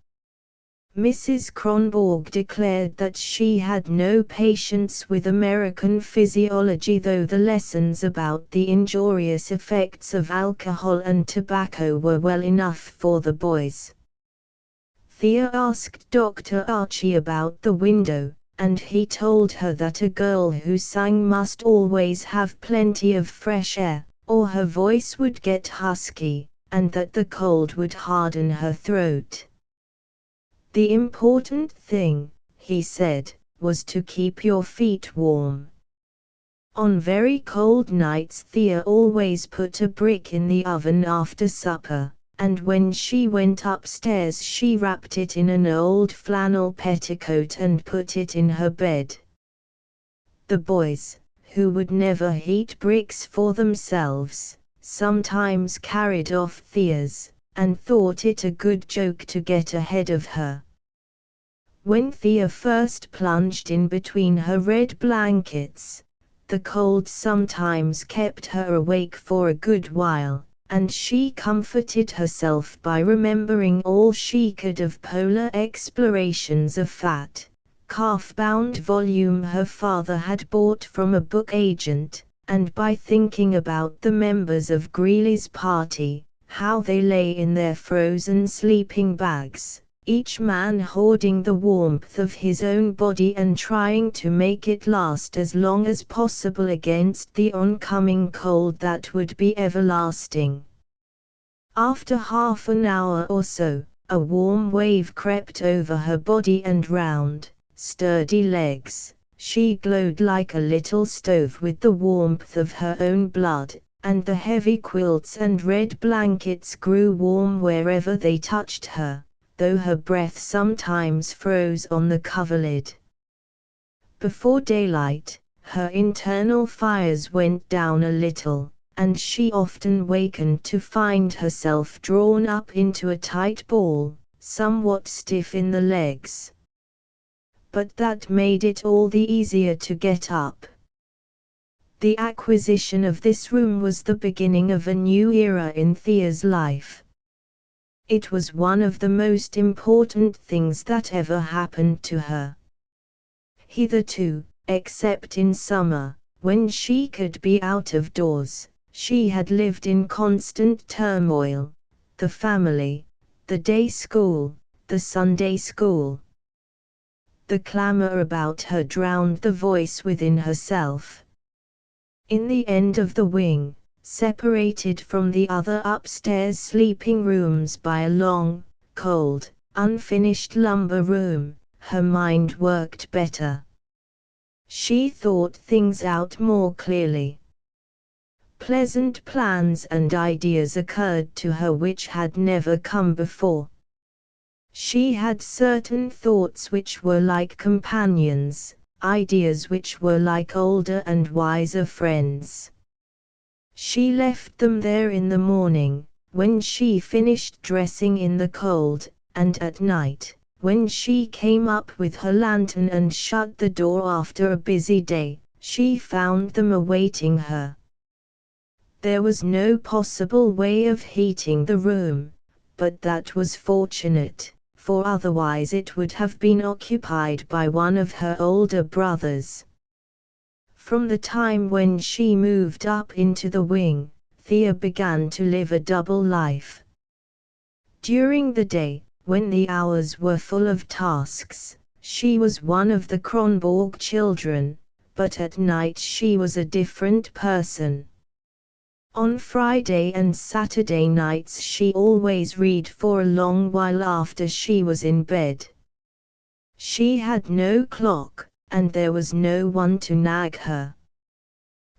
Mrs. Kronborg declared that she had no patience with American physiology, though the lessons about the injurious effects of alcohol and tobacco were well enough for the boys. Thea asked Dr. Archie about the window, and he told her that a girl who sang must always have plenty of fresh air, or her voice would get husky, and that the cold would harden her throat. The important thing, he said, was to keep your feet warm. On very cold nights Thea always put a brick in the oven after supper, and when she went upstairs she wrapped it in an old flannel petticoat and put it in her bed. The boys, who would never heat bricks for themselves, sometimes carried off Thea's, and thought it a good joke to get ahead of her. When Thea first plunged in between her red blankets, the cold sometimes kept her awake for a good while, and she comforted herself by remembering all she could of polar explorations of fat, calf-bound volume her father had bought from a book agent, and by thinking about the members of Greeley's party, how they lay in their frozen sleeping bags, each man hoarding the warmth of his own body and trying to make it last as long as possible against the oncoming cold that would be everlasting. After half an hour or so, a warm wave crept over her body and round, sturdy legs. She glowed like a little stove with the warmth of her own blood, and the heavy quilts and red blankets grew warm wherever they touched her, though her breath sometimes froze on the coverlid. Before daylight, her internal fires went down a little, and she often wakened to find herself drawn up into a tight ball, somewhat stiff in the legs. But that made it all the easier to get up. The acquisition of this room was the beginning of a new era in Thea's life. It was one of the most important things that ever happened to her. Hitherto, except in summer, when she could be out of doors, she had lived in constant turmoil: the family, the day school, the Sunday school. The clamor about her drowned the voice within herself. In the end of the wing, separated from the other upstairs sleeping rooms by a long, cold, unfinished lumber room, her mind worked better. She thought things out more clearly. Pleasant plans and ideas occurred to her which had never come before. She had certain thoughts which were like companions, ideas which were like older and wiser friends. She left them there in the morning, when she finished dressing in the cold, and at night, when she came up with her lantern and shut the door after a busy day, she found them awaiting her. There was no possible way of heating the room, but that was fortunate, for otherwise it would have been occupied by one of her older brothers. From the time when she moved up into the wing, Thea began to live a double life. During the day, when the hours were full of tasks, she was one of the Kronborg children, but at night she was a different person. On Friday and Saturday nights she always read for a long while after she was in bed. She had no clock, and there was no one to nag her.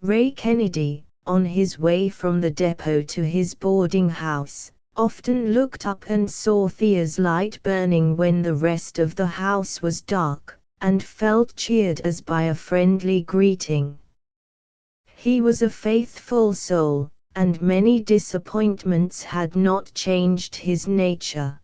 Ray Kennedy, on his way from the depot to his boarding house, often looked up and saw Thea's light burning when the rest of the house was dark, and felt cheered as by a friendly greeting. He was a faithful soul, and many disappointments had not changed his nature.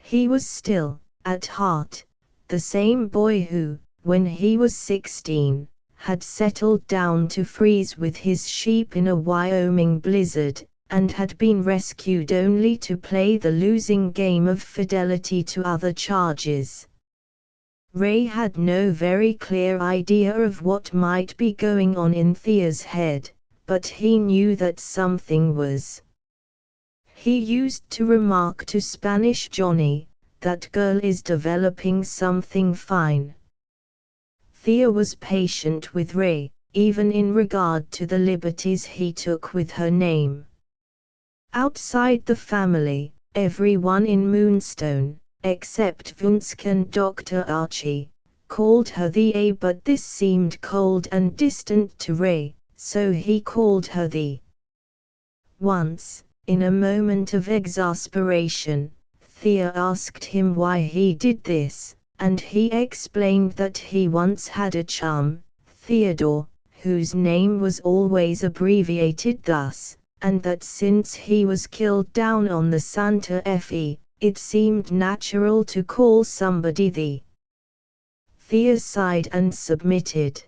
He was still, at heart, the same boy who, when he was 16, had settled down to freeze with his sheep in a Wyoming blizzard, and had been rescued only to play the losing game of fidelity to other charges. Ray had no very clear idea of what might be going on in Thea's head, but he knew that something was. He used to remark to Spanish Johnny, "That girl is developing something fine." Thea was patient with Ray, even in regard to the liberties he took with her name. Outside the family, everyone in Moonstone, except Vunsk and Dr. Archie, called her the A, but this seemed cold and distant to Ray, so he called her the. Once, in a moment of exasperation, Thea asked him why he did this, and he explained that he once had a chum, Theodore, whose name was always abbreviated thus, and that since he was killed down on the Santa Fe, it seemed natural to call somebody the. Thea sighed and submitted.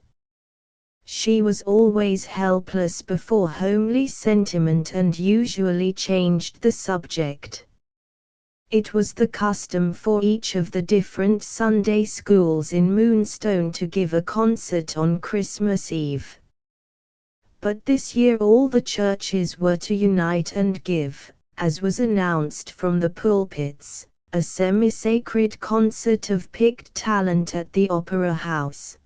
She was always helpless before homely sentiment and usually changed the subject. It was the custom for each of the different Sunday schools in Moonstone to give a concert on Christmas Eve. But this year all the churches were to unite and give, as was announced from the pulpits, a semi-sacred concert of picked talent at the Opera House.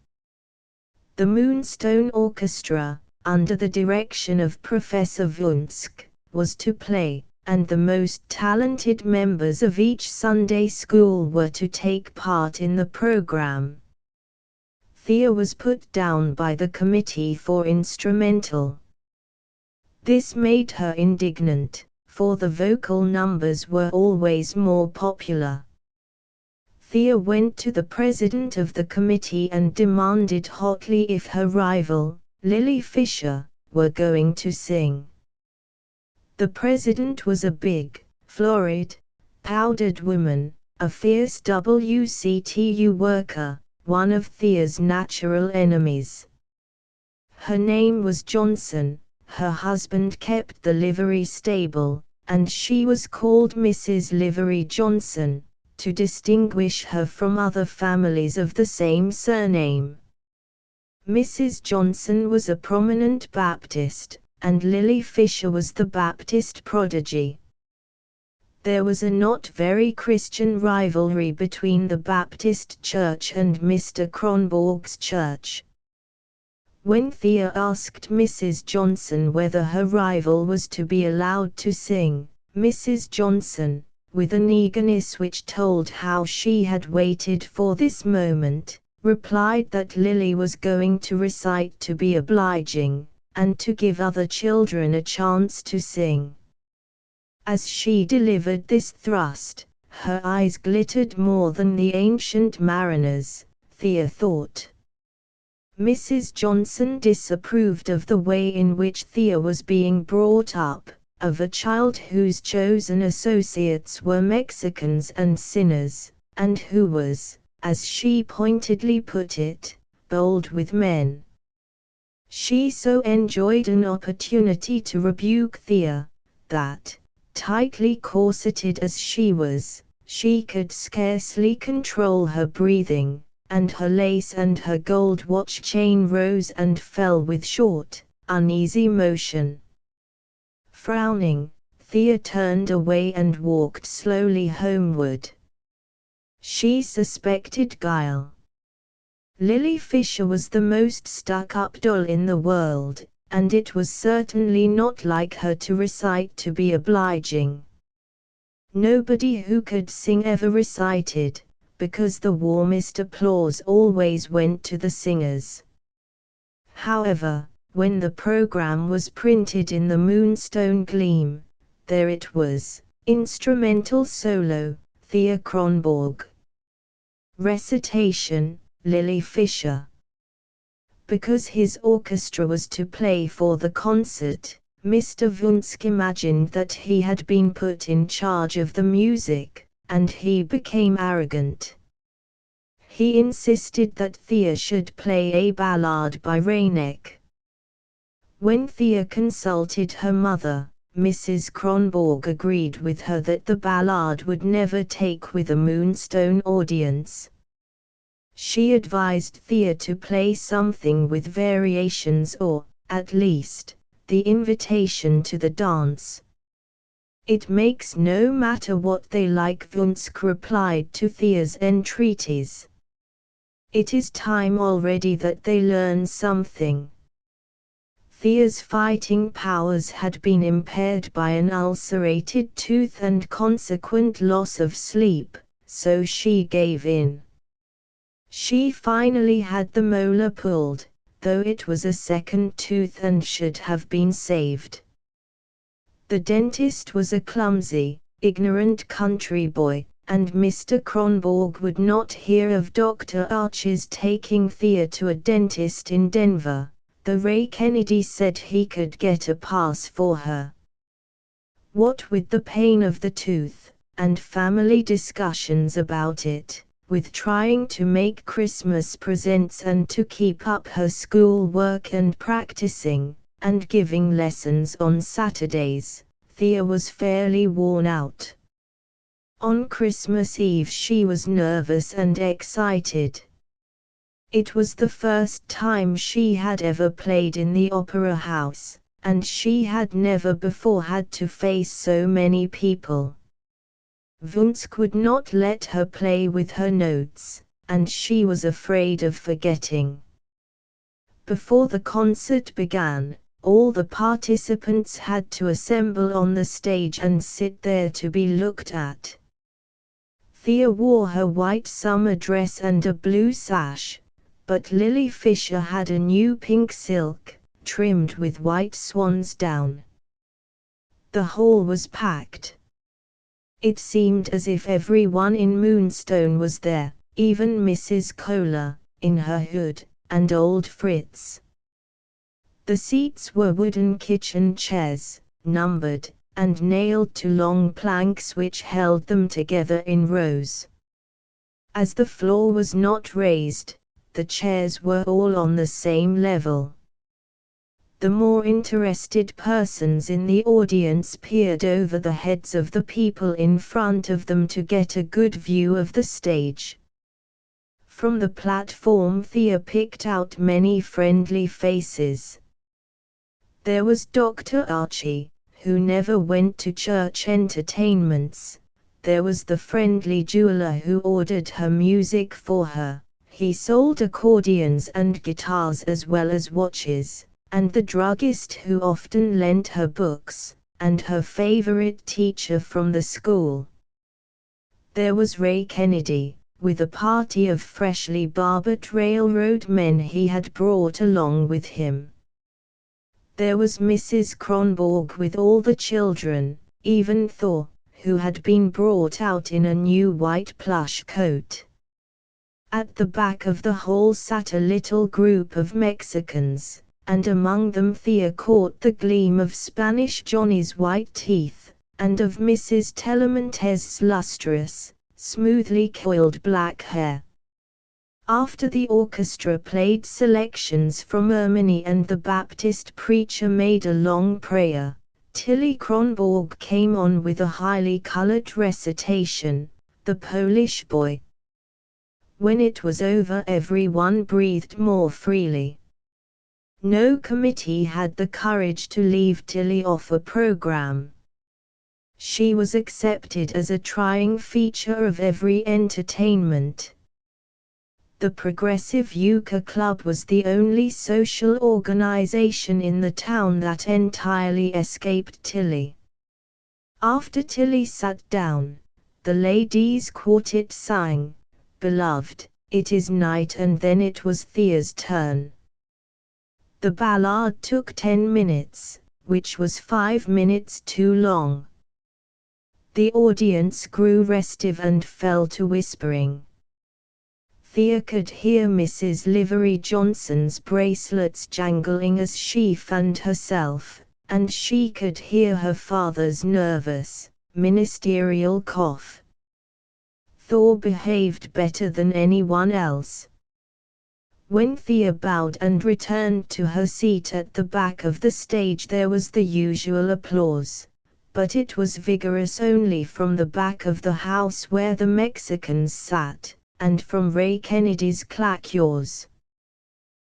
The Moonstone Orchestra, under the direction of Professor Wunsk, was to play, and the most talented members of each Sunday school were to take part in the program. Thea was put down by the committee for instrumental. This made her indignant, for the vocal numbers were always more popular. Thea went to the president of the committee and demanded hotly if her rival, Lily Fisher, were going to sing. The president was a big, florid, powdered woman, a fierce WCTU worker, one of Thea's natural enemies. Her name was Johnson, her husband kept the livery stable, and she was called Mrs. Livery Johnson, to distinguish her from other families of the same surname. Mrs. Johnson was a prominent Baptist, and Lily Fisher was the Baptist prodigy. There was a not very Christian rivalry between the Baptist church and Mr. Kronborg's church. When Thea asked Mrs. Johnson whether her rival was to be allowed to sing, Mrs. Johnson, with an eagerness which told how she had waited for this moment, replied that Lily was going to recite to be obliging, and to give other children a chance to sing. As she delivered this thrust, her eyes glittered more than the ancient mariners, Thea thought. Mrs. Johnson disapproved of the way in which Thea was being brought up, of a child whose chosen associates were Mexicans and sinners, and who was, as she pointedly put it, bold with men. She so enjoyed an opportunity to rebuke Thea, that, tightly corseted as she was, she could scarcely control her breathing, and her lace and her gold watch chain rose and fell with short, uneasy motion. Frowning, Thea turned away and walked slowly homeward. She suspected guile. Lily Fisher was the most stuck-up doll in the world, and it was certainly not like her to recite to be obliging. Nobody who could sing ever recited, because the warmest applause always went to the singers. However, when the program was printed in the Moonstone Gleam, there it was, instrumental solo, Thea Kronborg. Recitation, Lily Fisher. Because his orchestra was to play for the concert, Mr. Wunsk imagined that he had been put in charge of the music, and he became arrogant. He insisted that Thea should play a ballad by Reinecke. When Thea consulted her mother, Mrs. Kronborg agreed with her that the ballad would never take with a Moonstone audience. She advised Thea to play something with variations or, at least, the invitation to the dance. It makes no matter what they like, Wunsk replied to Thea's entreaties. It is time already that they learn something. Thea's fighting powers had been impaired by an ulcerated tooth and consequent loss of sleep, so she gave in. She finally had the molar pulled, though it was a second tooth and should have been saved. The dentist was a clumsy, ignorant country boy, and Mr. Kronborg would not hear of Dr. Archie's taking Thea to a dentist in Denver, though Ray Kennedy said he could get a pass for her. What with the pain of the tooth, and family discussions about it, with trying to make Christmas presents and to keep up her school work and practicing, and giving lessons on Saturdays, Thea was fairly worn out. On Christmas Eve she was nervous and excited. It was the first time she had ever played in the opera house, and she had never before had to face so many people. Wunsch would not let her play with her notes, and she was afraid of forgetting. Before the concert began, all the participants had to assemble on the stage and sit there to be looked at. Thea wore her white summer dress and a blue sash, but Lily Fisher had a new pink silk, trimmed with white swan's down. The hall was packed. It seemed as if everyone in Moonstone was there, even Mrs. Kohler, in her hood, and old Fritz. The seats were wooden kitchen chairs, numbered, and nailed to long planks which held them together in rows. As the floor was not raised, the chairs were all on the same level. The more interested persons in the audience peered over the heads of the people in front of them to get a good view of the stage. From the platform Thea picked out many friendly faces. There was Dr. Archie, who never went to church entertainments. There was the friendly jeweler who ordered her music for her. He sold accordions and guitars as well as watches, and the druggist who often lent her books, and her favorite teacher from the school. There was Ray Kennedy, with a party of freshly barbered railroad men he had brought along with him. There was Mrs. Kronborg with all the children, even Thor, who had been brought out in a new white plush coat. At the back of the hall sat a little group of Mexicans, and among them Thea caught the gleam of Spanish Johnny's white teeth, and of Mrs. Tellamantez's lustrous, smoothly coiled black hair. After the orchestra played selections from Ermini and the Baptist preacher made a long prayer, Tilly Kronborg came on with a highly colored recitation, The Polish Boy. When it was over, everyone breathed more freely. No committee had the courage to leave Tilly off a program. She was accepted as a trying feature of every entertainment. The Progressive Euchre Club was the only social organization in the town that entirely escaped Tilly. After Tilly sat down, the ladies' quartet sang, "Beloved, It Is Night," and then it was Thea's turn. The ballad took 10 minutes, which was 5 minutes too long. The audience grew restive and fell to whispering. Thea could hear Mrs. Livery Johnson's bracelets jangling as she fanned herself, and she could hear her father's nervous, ministerial cough. Thor behaved better than anyone else. When Thea bowed and returned to her seat at the back of the stage, there was the usual applause, but it was vigorous only from the back of the house where the Mexicans sat, and from Ray Kennedy's claqueurs.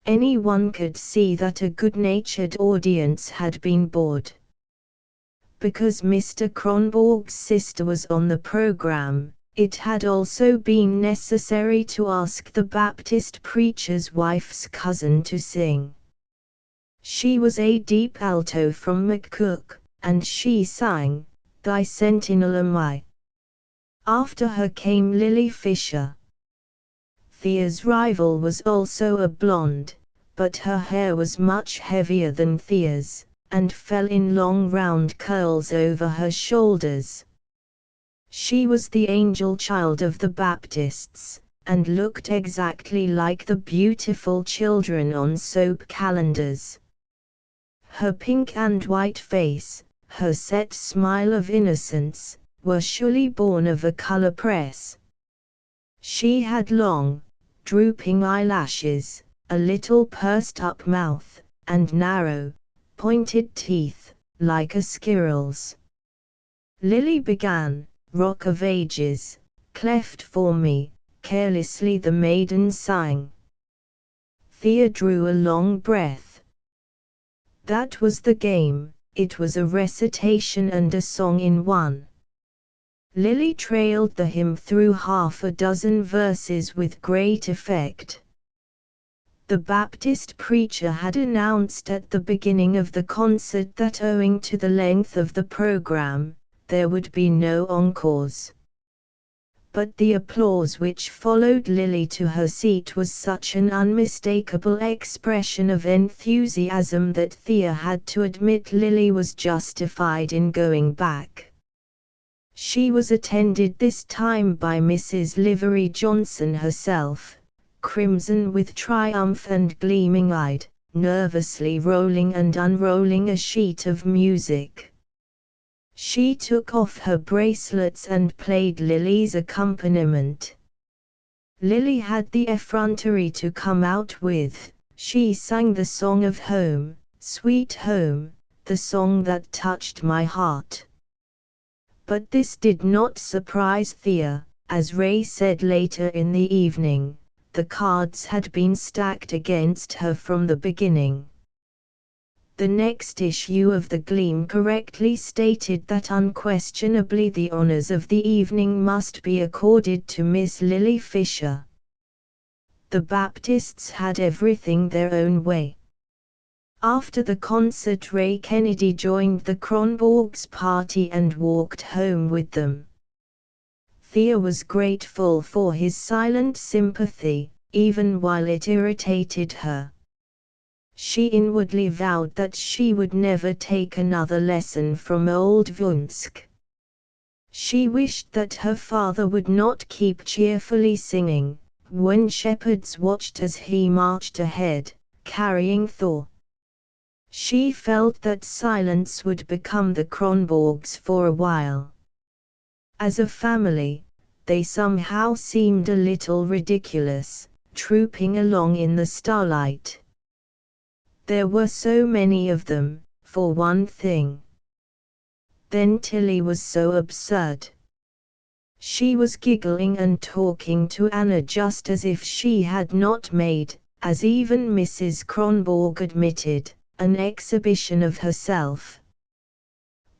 Anyone could see that a good-natured audience had been bored. Because Mr. Kronborg's sister was on the program, it had also been necessary to ask the Baptist preacher's wife's cousin to sing. She was a deep alto from McCook, and she sang, "Thy Sentinel Am I." After her came Lily Fisher. Thea's rival was also a blonde, but her hair was much heavier than Thea's, and fell in long round curls over her shoulders. She was the angel child of the Baptists, and looked exactly like the beautiful children on soap calendars. Her pink and white face, her set smile of innocence, were surely born of a color press. She had long, drooping eyelashes, a little pursed-up mouth, and narrow, pointed teeth, like a squirrel's. Lily began, "Rock of Ages, cleft for me," carelessly the maiden sang. Thea drew a long breath. That was the game, it was a recitation and a song in one. Lily trailed the hymn through half a dozen verses with great effect. The Baptist preacher had announced at the beginning of the concert that owing to the length of the program, there would be no encores. But the applause which followed Lily to her seat was such an unmistakable expression of enthusiasm that Thea had to admit Lily was justified in going back. She was attended this time by Mrs. Livery Johnson herself, crimson with triumph and gleaming-eyed, nervously rolling and unrolling a sheet of music. She took off her bracelets and played Lily's accompaniment. Lily had the effrontery to come out with, she sang the song of home, "Sweet Home," the song that touched my heart. But this did not surprise Thea, as Ray said later in the evening, the cards had been stacked against her from the beginning. The next issue of the Gleam correctly stated that unquestionably the honors of the evening must be accorded to Miss Lily Fisher. The Baptists had everything their own way. After the concert, Ray Kennedy joined the Kronborgs' party and walked home with them. Thea was grateful for his silent sympathy, even while it irritated her. She inwardly vowed that she would never take another lesson from old Vunsk. She wished that her father would not keep cheerfully singing, when shepherds watched as he marched ahead, carrying Thor. She felt that silence would become the Kronborgs for a while. As a family, they somehow seemed a little ridiculous, trooping along in the starlight. There were so many of them, for one thing. Then Tilly was so absurd. She was giggling and talking to Anna just as if she had not made, as even Mrs. Kronborg admitted, an exhibition of herself.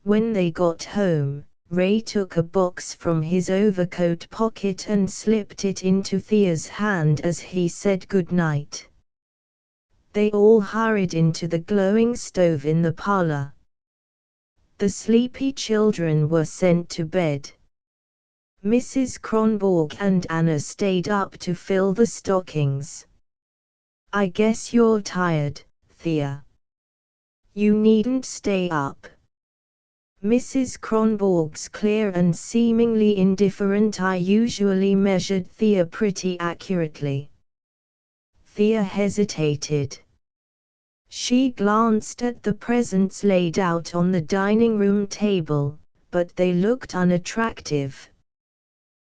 When they got home, Ray took a box from his overcoat pocket and slipped it into Thea's hand as he said goodnight. They all hurried into the glowing stove in the parlor. The sleepy children were sent to bed. Mrs. Kronborg and Anna stayed up to fill the stockings. "I guess you're tired, Thea. You needn't stay up." Mrs. Kronborg's clear and seemingly indifferent eye usually measured Thea pretty accurately. Thea hesitated. She glanced at the presents laid out on the dining room table, but they looked unattractive.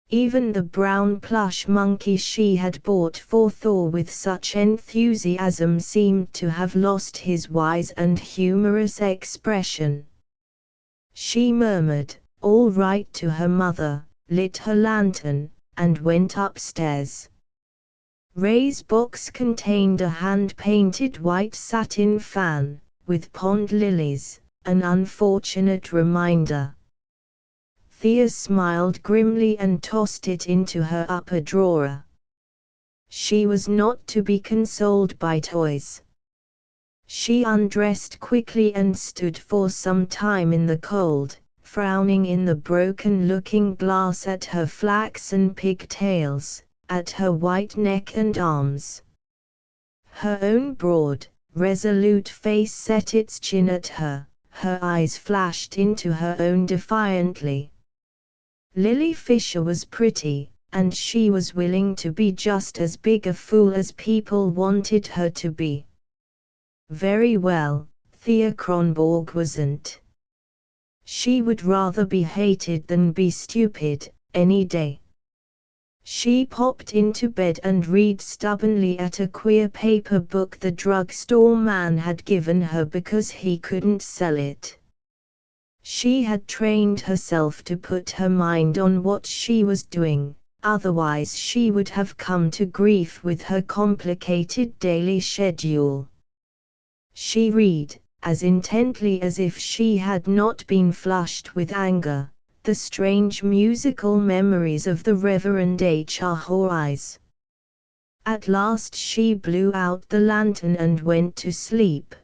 Even the brown plush monkey she had bought for Thor with such enthusiasm seemed to have lost his wise and humorous expression. She murmured, "All right," to her mother, lit her lantern, and went upstairs. Ray's box contained a hand-painted white satin fan, with pond lilies, an unfortunate reminder. Thea smiled grimly and tossed it into her upper drawer. She was not to be consoled by toys. She undressed quickly and stood for some time in the cold, frowning in the broken-looking glass at her flaxen pigtails, at her white neck and arms. Her own broad, resolute face set its chin at her, her eyes flashed into her own defiantly. Lily Fisher was pretty, and she was willing to be just as big a fool as people wanted her to be. Very well, Thea Kronborg wasn't. She would rather be hated than be stupid, any day. She popped into bed and read stubbornly at a queer paper book the drugstore man had given her because he couldn't sell it. She had trained herself to put her mind on what she was doing, otherwise she would have come to grief with her complicated daily schedule. She read, as intently as if she had not been flushed with anger, the strange musical memories of the Reverend H.R. Horais. At last she blew out the lantern and went to sleep.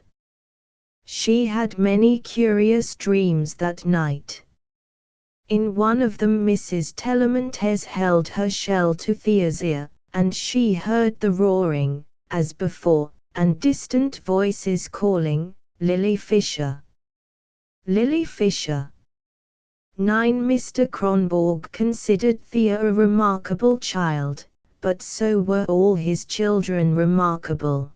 She had many curious dreams that night. In one of them Mrs. Tellamantez held her shell to Thea's ear, and she heard the roaring, as before, and distant voices calling, "Lily Fisher! Lily Fisher!" 9. Mr. Kronborg considered Thea a remarkable child, but so were all his children remarkable.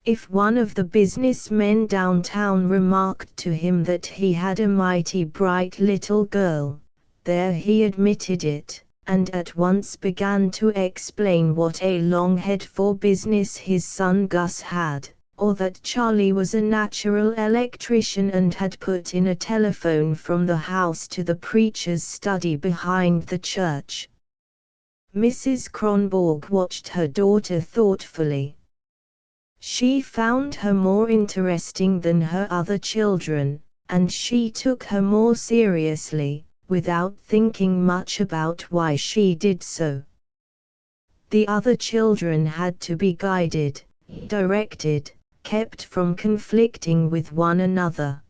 If one of the businessmen downtown remarked to him that he had a mighty bright little girl, there he admitted it, and at once began to explain what a long head for business his son Gus had, or that Charlie was a natural electrician and had put in a telephone from the house to the preacher's study behind the church. Mrs. Kronborg watched her daughter thoughtfully. She found her more interesting than her other children, and she took her more seriously, without thinking much about why she did so. The other children had to be guided, directed, kept from conflicting with one another.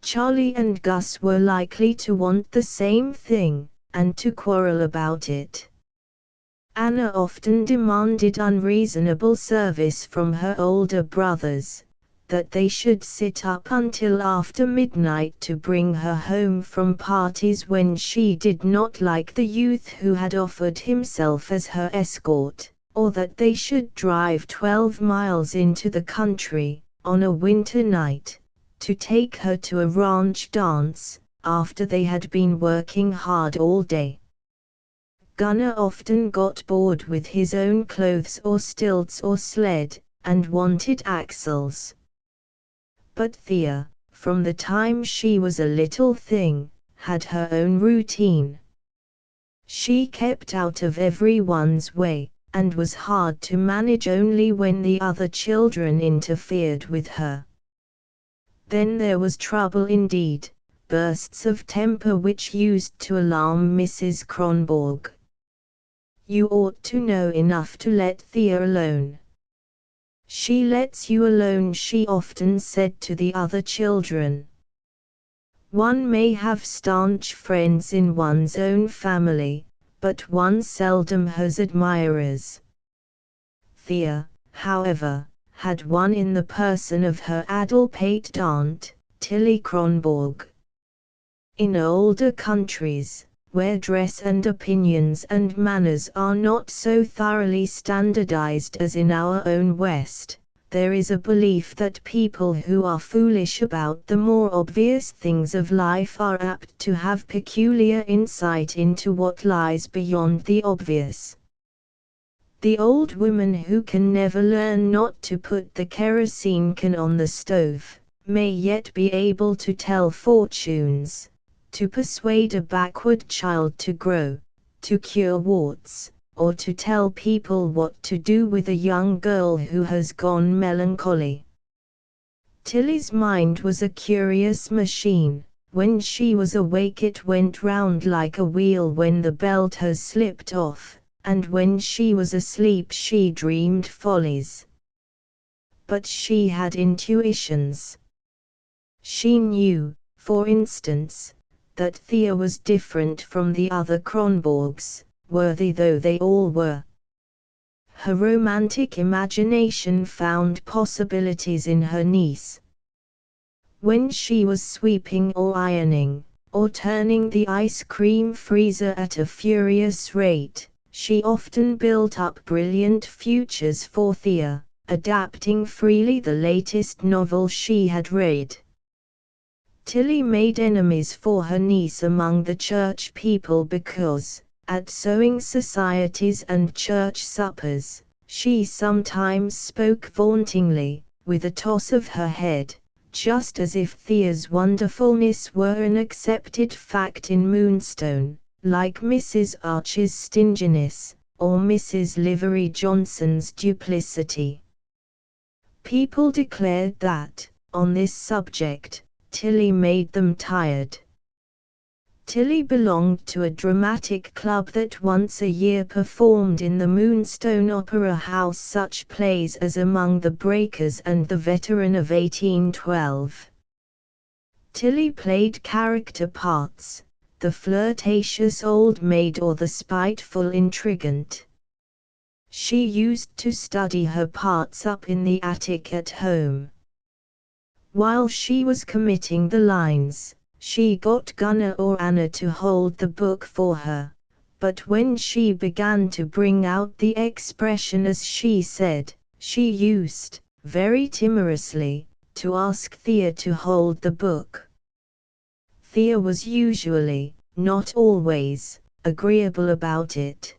Charlie and Gus were likely to want the same thing, and to quarrel about it. Anna often demanded unreasonable service from her older brothers, that they should sit up until after midnight to bring her home from parties when she did not like the youth who had offered himself as her escort, or that they should drive 12 miles into the country, on a winter night, to take her to a ranch dance, after they had been working hard all day. Gunnar often got bored with his own clothes or stilts or sled, and wanted Axel's. But Thea, from the time she was a little thing, had her own routine. She kept out of everyone's way, and was hard to manage only when the other children interfered with her. Then there was trouble indeed, bursts of temper which used to alarm Mrs. Kronborg. "You ought to know enough to let Thea alone." "She lets you alone," she often said to the other children. One may have staunch friends in one's own family, but one seldom has admirers. Thea, however, had one in the person of her addle-pated aunt, Tilly Kronborg. In older countries, where dress and opinions and manners are not so thoroughly standardized as in our own West, there is a belief that people who are foolish about the more obvious things of life are apt to have peculiar insight into what lies beyond the obvious. The old woman who can never learn not to put the kerosene can on the stove, may yet be able to tell fortunes, to persuade a backward child to grow, to cure warts, or to tell people what to do with a young girl who has gone melancholy. Tilly's mind was a curious machine. When she was awake it went round like a wheel when the belt has slipped off, and when she was asleep she dreamed follies. But she had intuitions. She knew, for instance, that Thea was different from the other Kronborgs, worthy though they all were. Her romantic imagination found possibilities in her niece. When she was sweeping or ironing, or turning the ice cream freezer at a furious rate, she often built up brilliant futures for Thea, adapting freely the latest novel she had read. Tilly made enemies for her niece among the church people because, at sewing societies and church suppers, she sometimes spoke vauntingly, with a toss of her head, just as if Thea's wonderfulness were an accepted fact in Moonstone, like Mrs. Archer's stinginess, or Mrs. Livery Johnson's duplicity. People declared that, on this subject, Tilly made them tired. Tilly belonged to a dramatic club that once a year performed in the Moonstone Opera House such plays as Among the Breakers and The Veteran of 1812. Tilly played character parts, the flirtatious old maid or the spiteful intrigant. She used to study her parts up in the attic at home. While she was committing the lines, she got Gunnar or Anna to hold the book for her, but when she began to bring out the expression as she said, she used, very timorously, to ask Thea to hold the book. Thea was usually, not always, agreeable about it.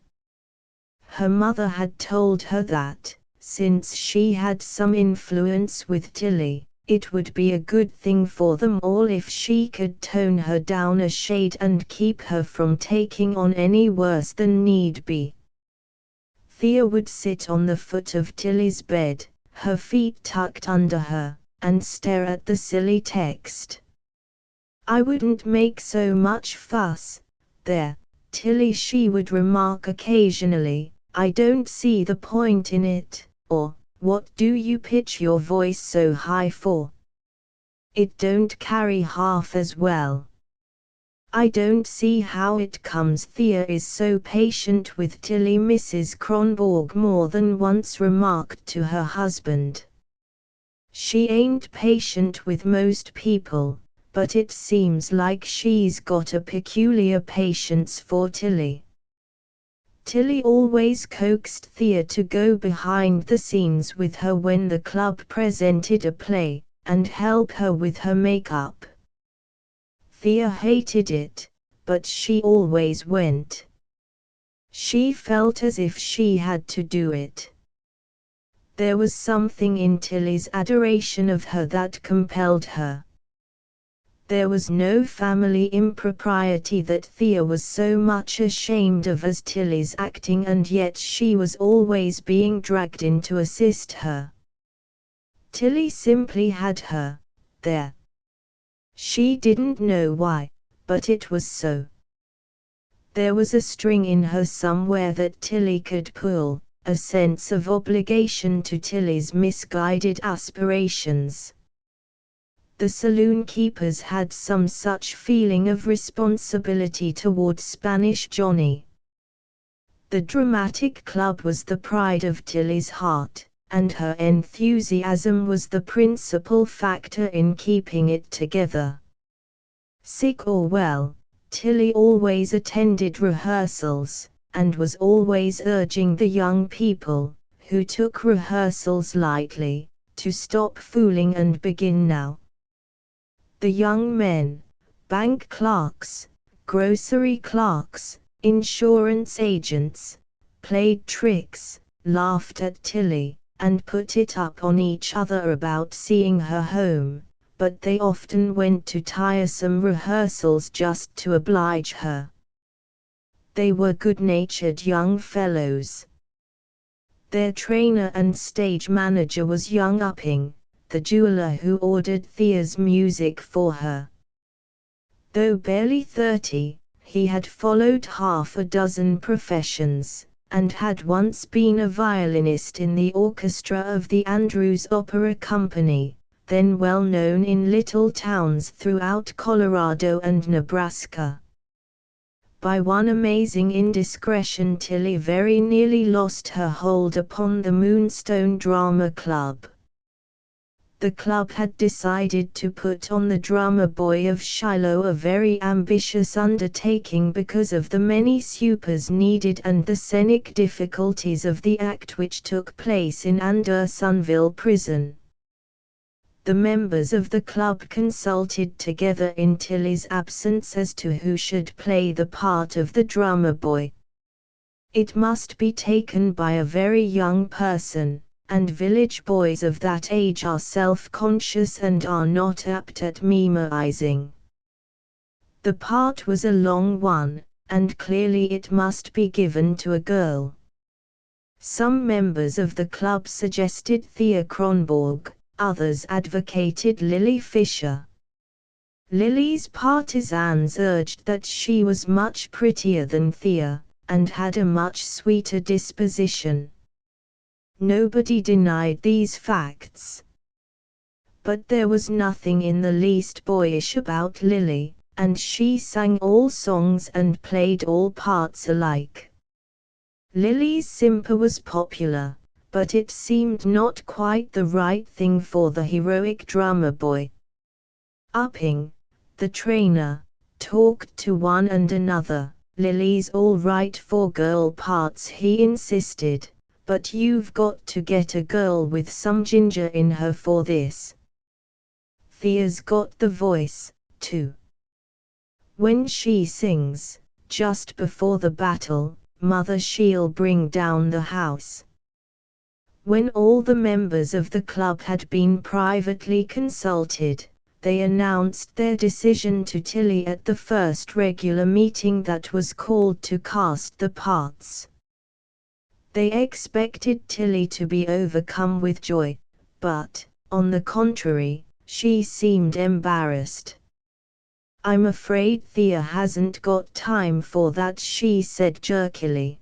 Her mother had told her that, since she had some influence with Tilly, it would be a good thing for them all if she could tone her down a shade and keep her from taking on any worse than need be. Thea would sit on the foot of Tilly's bed, her feet tucked under her, and stare at the silly text. "I wouldn't make so much fuss, there, Tilly," she would remark occasionally, "I don't see the point in it," or, "What do you pitch your voice so high for? It don't carry half as well." "I don't see how it comes Thea is so patient with Tilly," Mrs. Kronborg more than once remarked to her husband. "She ain't patient with most people, but it seems like she's got a peculiar patience for Tilly." Tilly always coaxed Thea to go behind the scenes with her when the club presented a play, and help her with her makeup. Thea hated it, but she always went. She felt as if she had to do it. There was something in Tilly's adoration of her that compelled her. There was no family impropriety that Thea was so much ashamed of as Tilly's acting, and yet she was always being dragged in to assist her. Tilly simply had her, there. She didn't know why, but it was so. There was a string in her somewhere that Tilly could pull, a sense of obligation to Tilly's misguided aspirations. The saloon keepers had some such feeling of responsibility toward Spanish Johnny. The dramatic club was the pride of Tilly's heart, and her enthusiasm was the principal factor in keeping it together. Sick or well, Tilly always attended rehearsals, and was always urging the young people, who took rehearsals lightly, to stop fooling and begin now. The young men, bank clerks, grocery clerks, insurance agents, played tricks, laughed at Tilly, and put it up on each other about seeing her home, but they often went to tiresome rehearsals just to oblige her. They were good-natured young fellows. Their trainer and stage manager was young Upping, the jeweler who ordered Thea's music for her. Though barely 30, he had followed half a dozen professions, and had once been a violinist in the orchestra of the Andrews Opera Company, then well known in little towns throughout Colorado and Nebraska. By one amazing indiscretion Tilly very nearly lost her hold upon the Moonstone Drama Club. The club had decided to put on the drummer boy of Shiloh, a very ambitious undertaking because of the many supers needed and the scenic difficulties of the act which took place in Andersonville prison. The members of the club consulted together in Tilly's absence as to who should play the part of the drummer boy. It must be taken by a very young person, and village boys of that age are self-conscious and are not apt at memorizing. The part was a long one, and clearly it must be given to a girl. Some members of the club suggested Thea Kronborg, others advocated Lily Fisher. Lily's partisans urged that she was much prettier than Thea, and had a much sweeter disposition. Nobody denied these facts. But there was nothing in the least boyish about Lily, and she sang all songs and played all parts alike. Lily's simper was popular, but it seemed not quite the right thing for the heroic drummer boy. Upping, the trainer, talked to one and another. Lily's all right for girl parts, he insisted, but you've got to get a girl with some ginger in her for this. Thea's got the voice, too. When she sings, just before the battle, Mother, she'll bring down the house. When all the members of the club had been privately consulted, they announced their decision to Tilly at the first regular meeting that was called to cast the parts. They expected Tilly to be overcome with joy, but, on the contrary, she seemed embarrassed. "I'm afraid Thea hasn't got time for that," she said jerkily.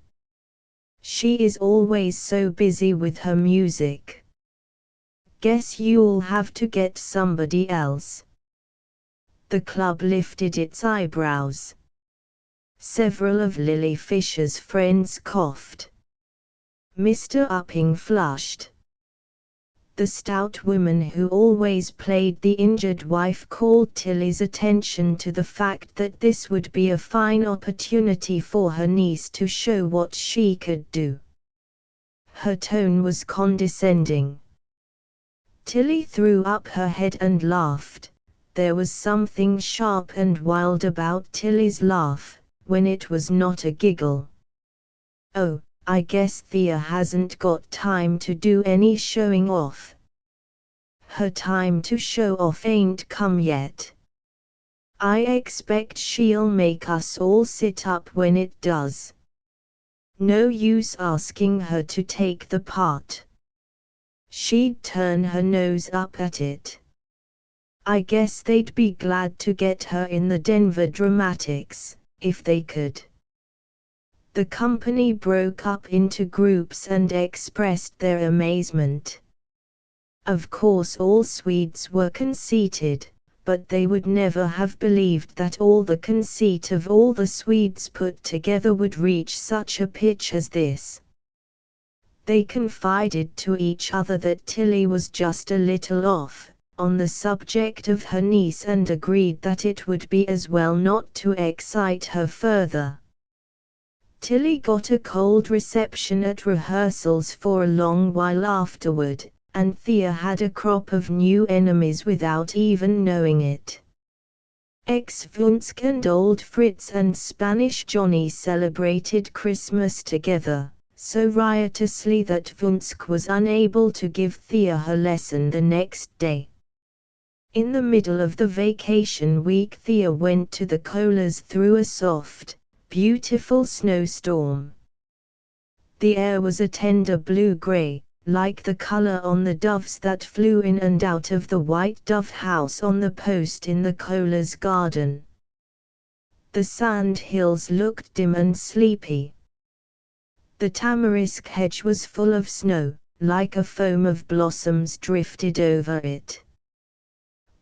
"She is always so busy with her music. Guess you'll have to get somebody else." The club lifted its eyebrows. Several of Lily Fisher's friends coughed. Mr. Upping flushed. The stout woman who always played the injured wife called Tilly's attention to the fact that this would be a fine opportunity for her niece to show what she could do. Her tone was condescending. Tilly threw up her head and laughed. There was something sharp and wild about Tilly's laugh, when it was not a giggle. "Oh, I guess Thea hasn't got time to do any showing off. Her time to show off ain't come yet. I expect she'll make us all sit up when it does. No use asking her to take the part. She'd turn her nose up at it. I guess they'd be glad to get her in the Denver Dramatics, if they could." The company broke up into groups and expressed their amazement. Of course all Swedes were conceited, but they would never have believed that all the conceit of all the Swedes put together would reach such a pitch as this. They confided to each other that Tilly was just a little off on the subject of her niece and agreed that it would be as well not to excite her further. Tilly got a cold reception at rehearsals for a long while afterward, and Thea had a crop of new enemies without even knowing it. Ex-Vunsk and old Fritz and Spanish Johnny celebrated Christmas together, so riotously that Vunsk was unable to give Thea her lesson the next day. In the middle of the vacation week, Thea went to the Kohlers through a soft, beautiful snowstorm. The air was a tender blue-gray, like the color on the doves that flew in and out of the white dove house on the post in the Kohlers' garden. The sand hills looked dim and sleepy. The tamarisk hedge was full of snow, like a foam of blossoms drifted over it.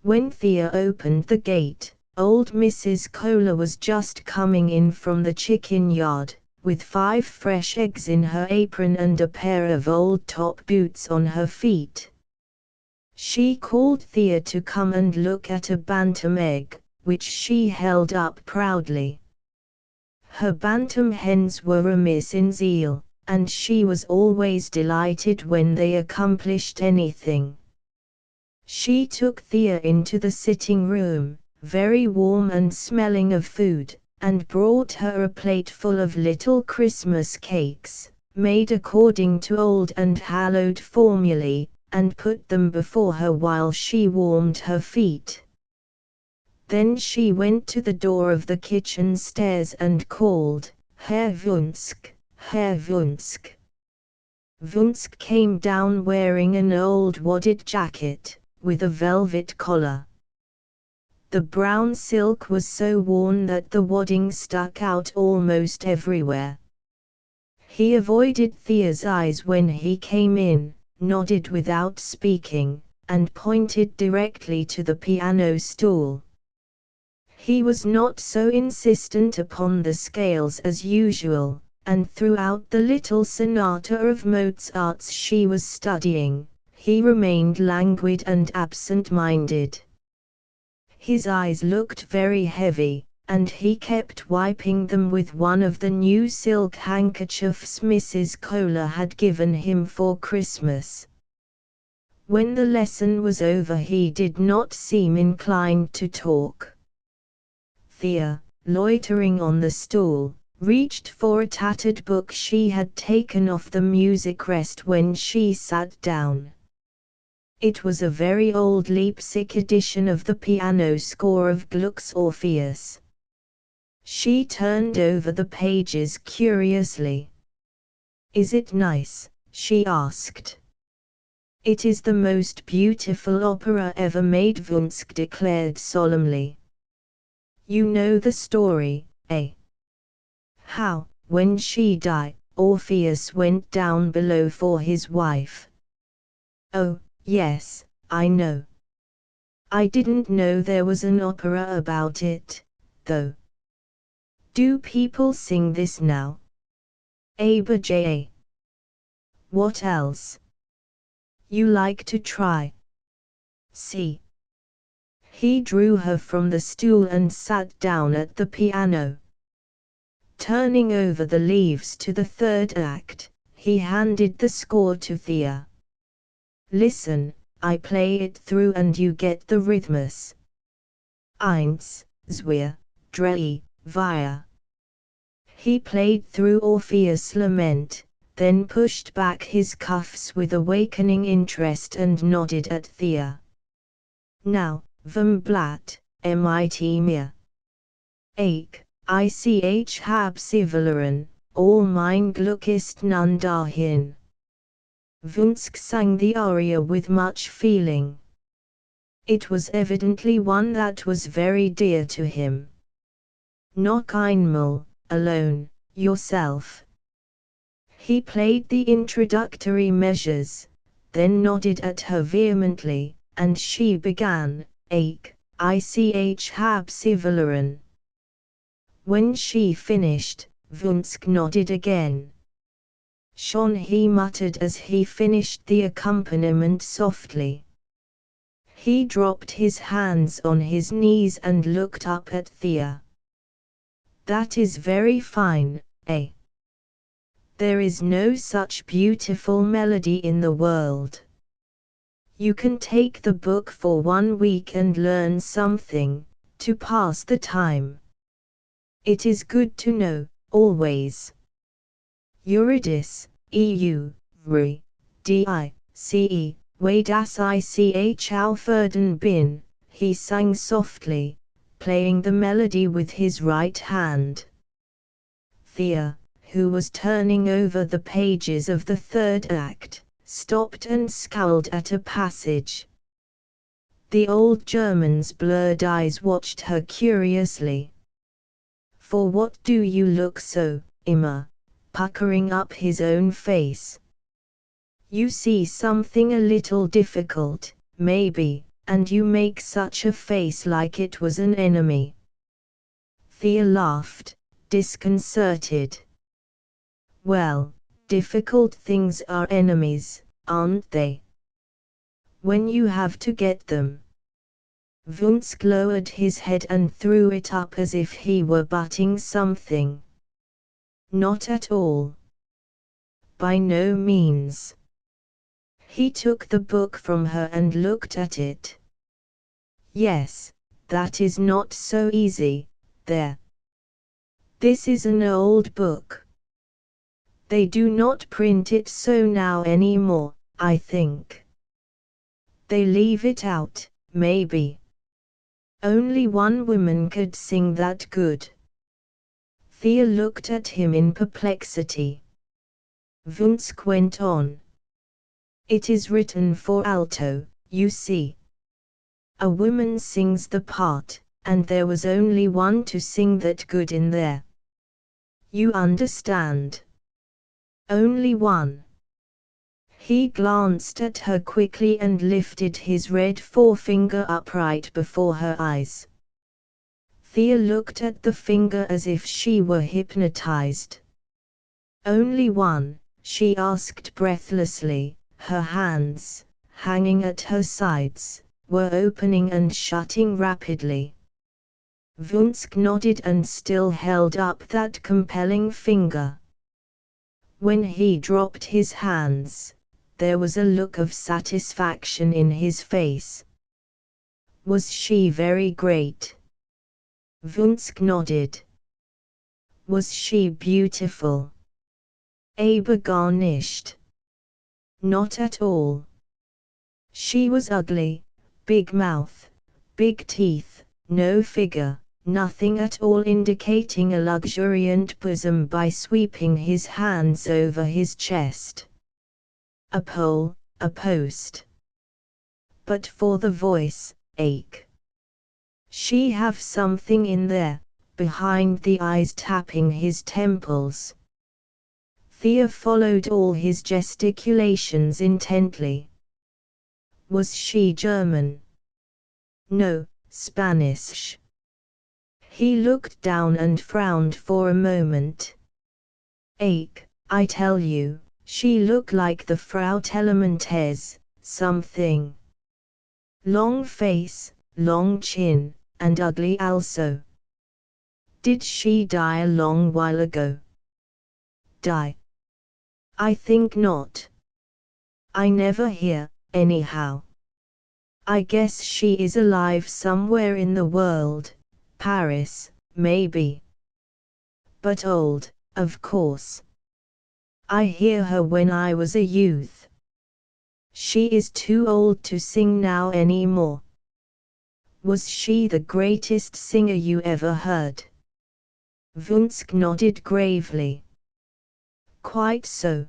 When Thea opened the gate, old Mrs. Kohler was just coming in from the chicken yard, with 5 fresh eggs in her apron and a pair of old top boots on her feet. She called Thea to come and look at a bantam egg, which she held up proudly. Her bantam hens were remiss in zeal, and she was always delighted when they accomplished anything. She took Thea into the sitting room, very warm and smelling of food, and brought her a plate full of little Christmas cakes, made according to old and hallowed formulae, and put them before her while she warmed her feet. Then she went to the door of the kitchen stairs and called, "Herr Wunsk, Herr Wunsk." Wunsk came down wearing an old wadded jacket, with a velvet collar. The brown silk was so worn that the wadding stuck out almost everywhere. He avoided Thea's eyes when he came in, nodded without speaking, and pointed directly to the piano stool. He was not so insistent upon the scales as usual, and throughout the little sonata of Mozart's she was studying, he remained languid and absent-minded. His eyes looked very heavy, and he kept wiping them with one of the new silk handkerchiefs Mrs. Kohler had given him for Christmas. When the lesson was over he did not seem inclined to talk. Thea, loitering on the stool, reached for a tattered book she had taken off the music rest when she sat down. It was a very old Leipzig edition of the piano score of Gluck's Orpheus. She turned over the pages curiously. "Is it nice?" she asked. "It is the most beautiful opera ever made," Wunsk declared solemnly. "You know the story, eh? How, when she died, Orpheus went down below for his wife." "Oh, yes, I know. I didn't know there was an opera about it, though. Do people sing this now?" "Abj. What else? You like to try? See." He drew her from the stool and sat down at the piano. Turning over the leaves to the third act, he handed the score to Thea. "Listen, I play it through and you get the rhythms. 1, 2, 3, 4. He played through Orpheus' Lament, then pushed back his cuffs with awakening interest and nodded at Thea. "Now, vom Blatt, mit mir. Ich hab sie verloren, all mein Glück ist nun dahin." Wunsk sang the aria with much feeling. It was evidently one that was very dear to him. "Noch einmal, alone, yourself." He played the introductory measures, then nodded at her vehemently, and she began, Ich hab sie verloren. When she finished, Wunsk nodded again. "Schon," he muttered as he finished the accompaniment softly. He dropped his hands on his knees and looked up at Thea. "That is very fine, eh? There is no such beautiful melody in the world. You can take the book for 1 week and learn something, to pass the time. It is good to know, always. Eurydice, re, dice, way das ich aufhören bin," he sang softly, playing the melody with his right hand. Thea, who was turning over the pages of the third act, stopped and scowled at a passage. The old German's blurred eyes watched her curiously. "For what do you look so, immer?" puckering up his own face. "You see something a little difficult, maybe, and you make such a face like it was an enemy." Thea laughed, disconcerted. "Well, difficult things are enemies, aren't they? When you have to get them." Wunsk lowered his head and threw it up as if he were butting something. "Not at all. By no means." He took the book from her and looked at it. Yes, that is not so easy, there. This is an old book. They do not print it so now anymore, I think. They leave it out, maybe. Only one woman could sing that good. Thea looked at him in perplexity. Vunsk went on. It is written for alto, you see. A woman sings the part, and there was only one to sing that good in there. You understand? Only one. He glanced at her quickly and lifted his red forefinger upright before her eyes. Thea looked at the finger as if she were hypnotized. Only one, she asked breathlessly, her hands, hanging at her sides, were opening and shutting rapidly. Vunsk nodded and still held up that compelling finger. When he dropped his hands, there was a look of satisfaction in his face. Was she very great? Vunsk nodded. Was she beautiful? Aber garnished. Not at all. She was ugly, big mouth, big teeth, no figure, nothing at all indicating a luxuriant bosom by sweeping his hands over his chest. A pole, a post. But for the voice, ache. She have something in there, behind the eyes tapping his temples. Thea followed all his gesticulations intently. Was she German? No, Spanish. He looked down and frowned for a moment. Ache, I tell you, she looked like the Frau Tellermantez, something. Long face, long chin, and ugly also. Did she die a long while ago? Die? I think not. I never hear, anyhow. I guess she is alive somewhere in the world, Paris, maybe. But old, of course. I hear her when I was a youth. She is too old to sing now anymore. Was she the greatest singer you ever heard? Vunsk nodded gravely. Quite so.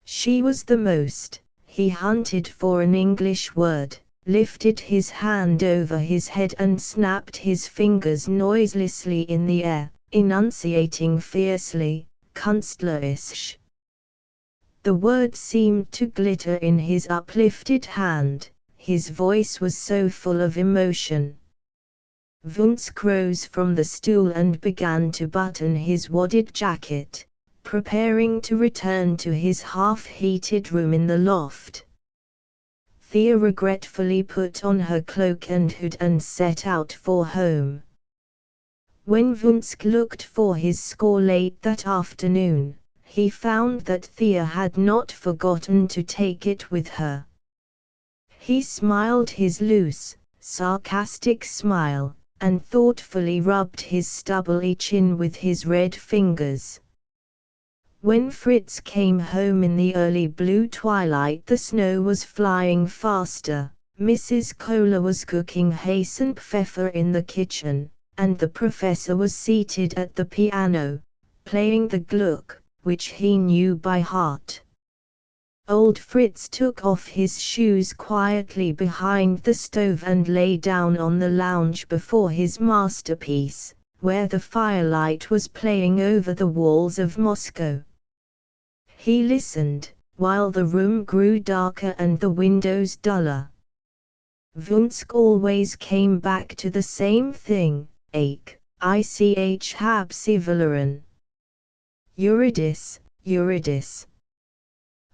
She was the most. He hunted for an English word, lifted his hand over his head and snapped his fingers noiselessly in the air, enunciating fiercely, Künstlerisch. The word seemed to glitter in his uplifted hand, his voice was so full of emotion. Vunsk rose from the stool and began to button his wadded jacket, preparing to return to his half-heated room in the loft. Thea regretfully put on her cloak and hood and set out for home. When Vunsk looked for his score late that afternoon, he found that Thea had not forgotten to take it with her. He smiled his loose, sarcastic smile, and thoughtfully rubbed his stubbly chin with his red fingers. When Fritz came home in the early blue twilight, the snow was flying faster, Mrs. Kohler was cooking Hasenpfeffer in the kitchen, and the professor was seated at the piano, playing the Gluck, which he knew by heart. Old Fritz took off his shoes quietly behind the stove and lay down on the lounge before his masterpiece, where the firelight was playing over the walls of Moscow. He listened, while the room grew darker and the windows duller. Vunsk always came back to the same thing, ich hab sie verloren. Eurydice, Eurydice.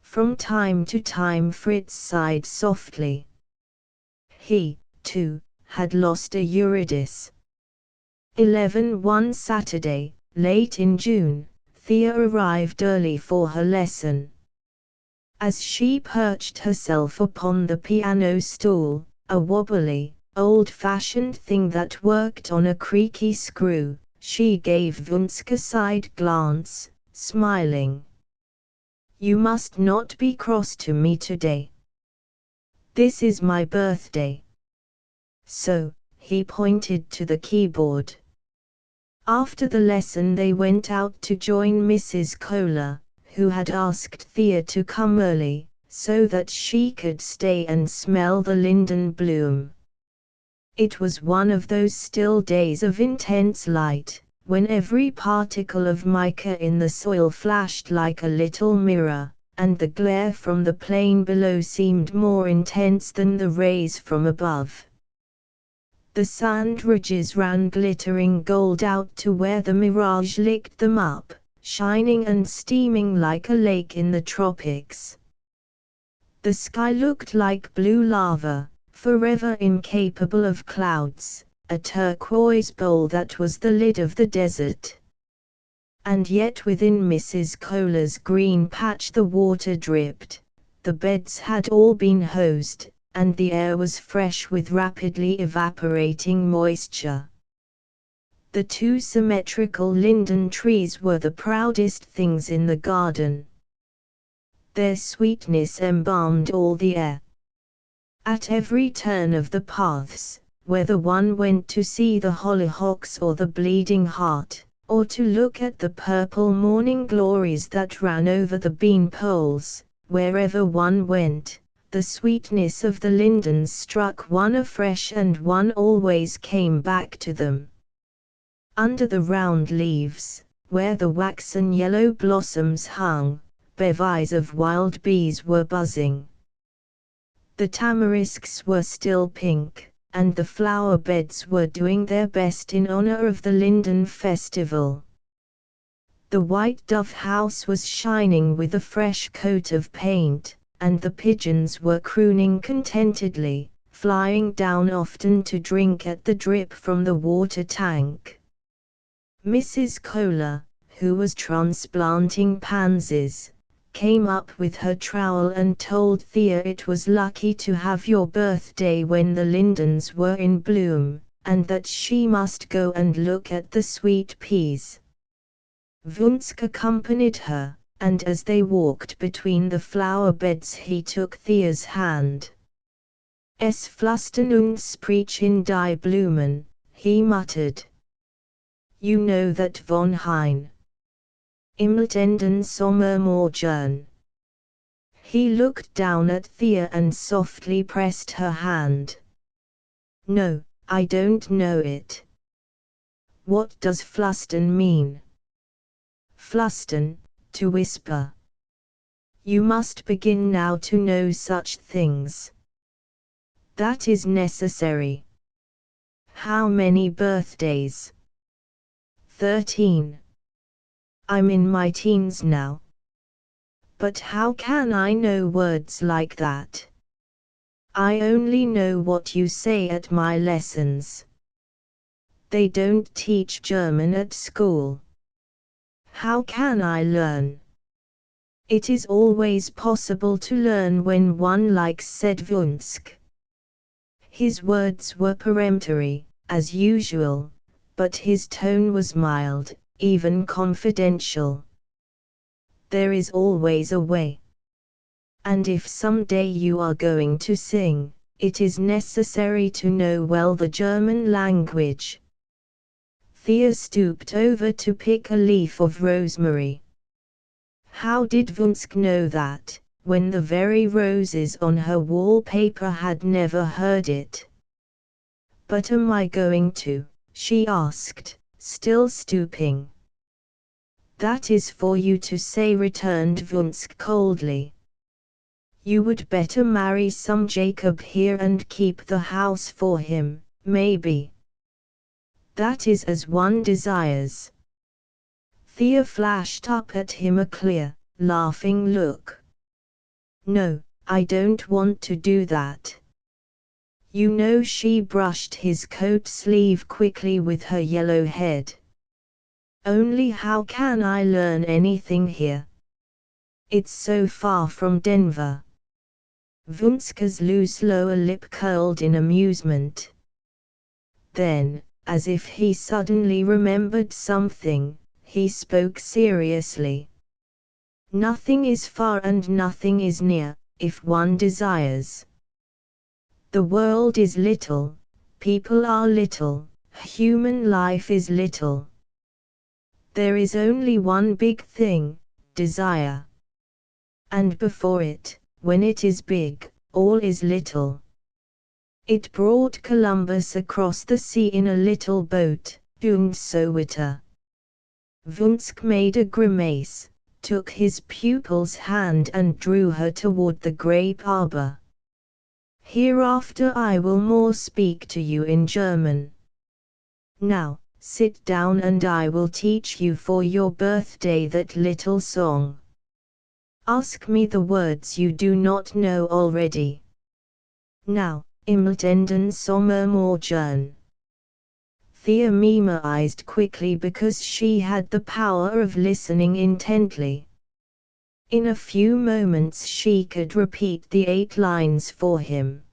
From time to time Fritz sighed softly. He, too, had lost a Eurydice. 11 Saturday, late in June, Thea arrived early for her lesson. As she perched herself upon the piano stool, a wobbly, old-fashioned thing that worked on a creaky screw, she gave Vunsk a side glance, smiling. "You must not be cross to me today. This is my birthday." So, he pointed to the keyboard. After the lesson they went out to join Mrs. Kohler, who had asked Thea to come early, so that she could stay and smell the linden bloom. It was one of those still days of intense light, when every particle of mica in the soil flashed like a little mirror, and the glare from the plain below seemed more intense than the rays from above. The sand ridges ran glittering gold out to where the mirage licked them up, shining and steaming like a lake in the tropics. The sky looked like blue lava, forever incapable of clouds, a turquoise bowl that was the lid of the desert. And yet within Mrs. Kohler's green patch the water dripped, the beds had all been hosed, and the air was fresh with rapidly evaporating moisture. The two symmetrical linden trees were the proudest things in the garden. Their sweetness embalmed all the air. At every turn of the paths, whether one went to see the hollyhocks or the bleeding heart, or to look at the purple morning glories that ran over the bean poles, wherever one went, the sweetness of the lindens struck one afresh and one always came back to them. Under the round leaves, where the waxen yellow blossoms hung, bevies of wild bees were buzzing. The tamarisks were still pink, and the flower beds were doing their best in honor of the Linden Festival. The white dove house was shining with a fresh coat of paint, and the pigeons were crooning contentedly, flying down often to drink at the drip from the water tank. Mrs. Kohler, who was transplanting pansies, came up with her trowel and told Thea it was lucky to have your birthday when the lindens were in bloom, and that she must go and look at the sweet peas. Vunsk accompanied her, and as they walked between the flower beds he took Thea's hand. "Es flusten uns Sprich in die Blumen," he muttered. "You know that von Hein. Im Enden Sommermorgen." He looked down at Thea and softly pressed her hand. "No, I don't know it." "What does flusten mean?" "Flusten, to whisper. You must begin now to know such things. That is necessary." "How many birthdays?" 13. "I'm in my teens now." "But how can I know words like that? I only know what you say at my lessons. They don't teach German at school. How can I learn?" "It is always possible to learn when one likes," said Vunsk. His words were peremptory, as usual, but his tone was mild, even confidential. "There is always a way. And if someday you are going to sing, it is necessary to know well the German language." Thea stooped over to pick a leaf of rosemary. How did Vunsk know that, when the very roses on her wallpaper had never heard it? "But am I going to?" she asked, still stooping. "That is for you to say," returned Vunsk coldly. "You would better marry some Jacob here and keep the house for him, maybe. That is as one desires." Thea flashed up at him a clear, laughing look. "No, I don't want to do that." You know, she brushed his coat sleeve quickly with her yellow head. "Only how can I learn anything here? It's so far from Denver. Vunska's loose lower lip curled in amusement. Then, as if he suddenly remembered something, he spoke seriously. Nothing is far and nothing is near, if one desires. The world is little, people are little, human life is little. There is only one big thing, desire. And before it, when it is big, all is little. It brought Columbus across the sea in a little boat, doomed so Witter. Vunsk made a grimace, took his pupil's hand and drew her toward the grape arbor. Hereafter I will more speak to you in German. Now, sit down and I will teach you for your birthday that little song. Ask me the words you do not know already. Now, Immeltenden Sommermorgen. Thea memorized quickly because she had the power of listening intently. In a few moments she could repeat the 8 lines for him.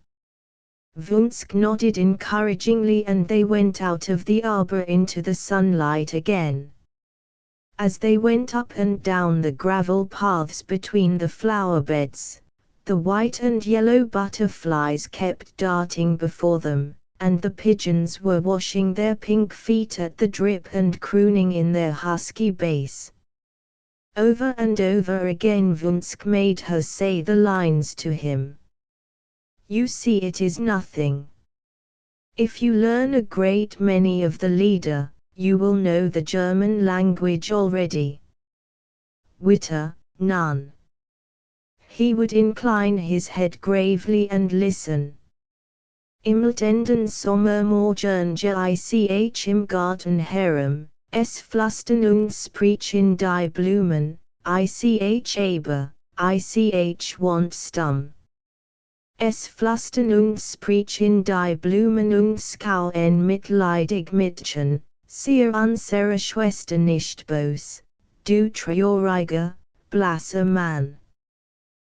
Vunsk nodded encouragingly and they went out of the arbor into the sunlight again. As they went up and down the gravel paths between the flower beds, the white and yellow butterflies kept darting before them, and the pigeons were washing their pink feet at the drip and crooning in their husky bass. Over and over again Vunsk made her say the lines to him. You see, it is nothing. If you learn a great many of the Lieder, you will know the German language already. Witter, none. He would incline his head gravely and listen. Immeltenden Sommermorgen ich im Garten herum, es flüstern und sprechen die Blumen, ich aber, ich want stumm. Es flüstern und sprechen die Blumen und schauen mitleidig Mädchen, sehe unsere Schwester nicht bös, du trauriger, blasser Mann.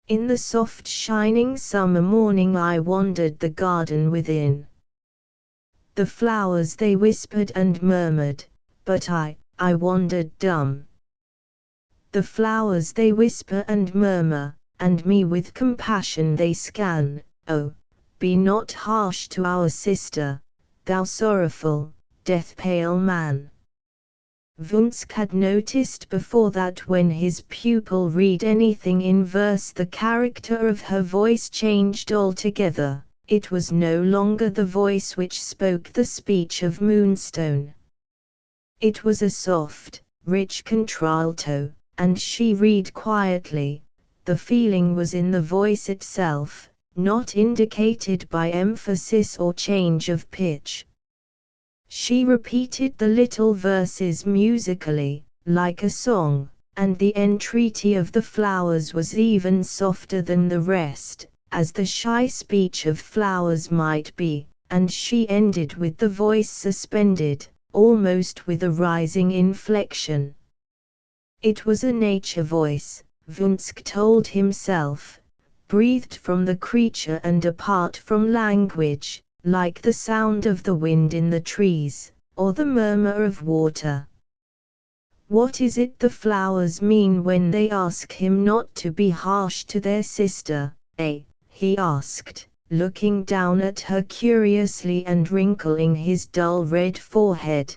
In the soft shining summer morning I wandered the garden within. The flowers they whispered and murmured, but I wandered dumb. The flowers they whisper and murmur, and me with compassion they scan. Oh, be not harsh to our sister, thou sorrowful, death-pale man. Vunsk had noticed before that when his pupil read anything in verse the character of her voice changed altogether. It was no longer the voice which spoke the speech of Moonstone. It was a soft, rich contralto, and she read quietly. The feeling was in the voice itself, not indicated by emphasis or change of pitch. She repeated the little verses musically, like a song, and the entreaty of the flowers was even softer than the rest, as the shy speech of flowers might be, and she ended with the voice suspended, almost with a rising inflection. It was a nature voice, Vunsk told himself, breathed from the creature and apart from language, like the sound of the wind in the trees, or the murmur of water. What is it the flowers mean when they ask him not to be harsh to their sister, eh? He asked, looking down at her curiously and wrinkling his dull red forehead.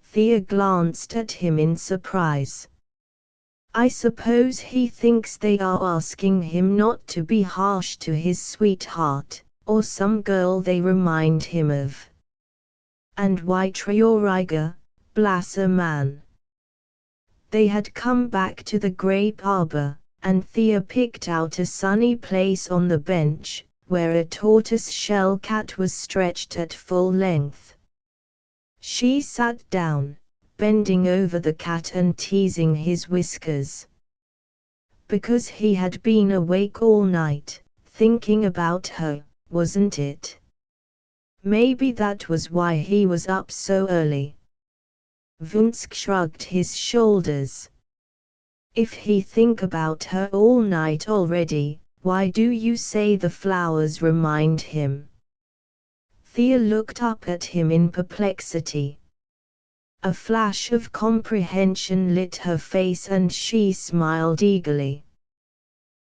Thea glanced at him in surprise. I suppose he thinks they are asking him not to be harsh to his sweetheart, or some girl they remind him of. And why trauriger, blasser Mann? They had come back to the grape arbor, and Thea picked out a sunny place on the bench, where a tortoise-shell cat was stretched at full length. She sat down, bending over the cat and teasing his whiskers. Because he had been awake all night, thinking about her, wasn't it? Maybe that was why he was up so early. Vunsk shrugged his shoulders. If he think about her all night already, why do you say the flowers remind him? Thea looked up at him in perplexity. A flash of comprehension lit her face and she smiled eagerly.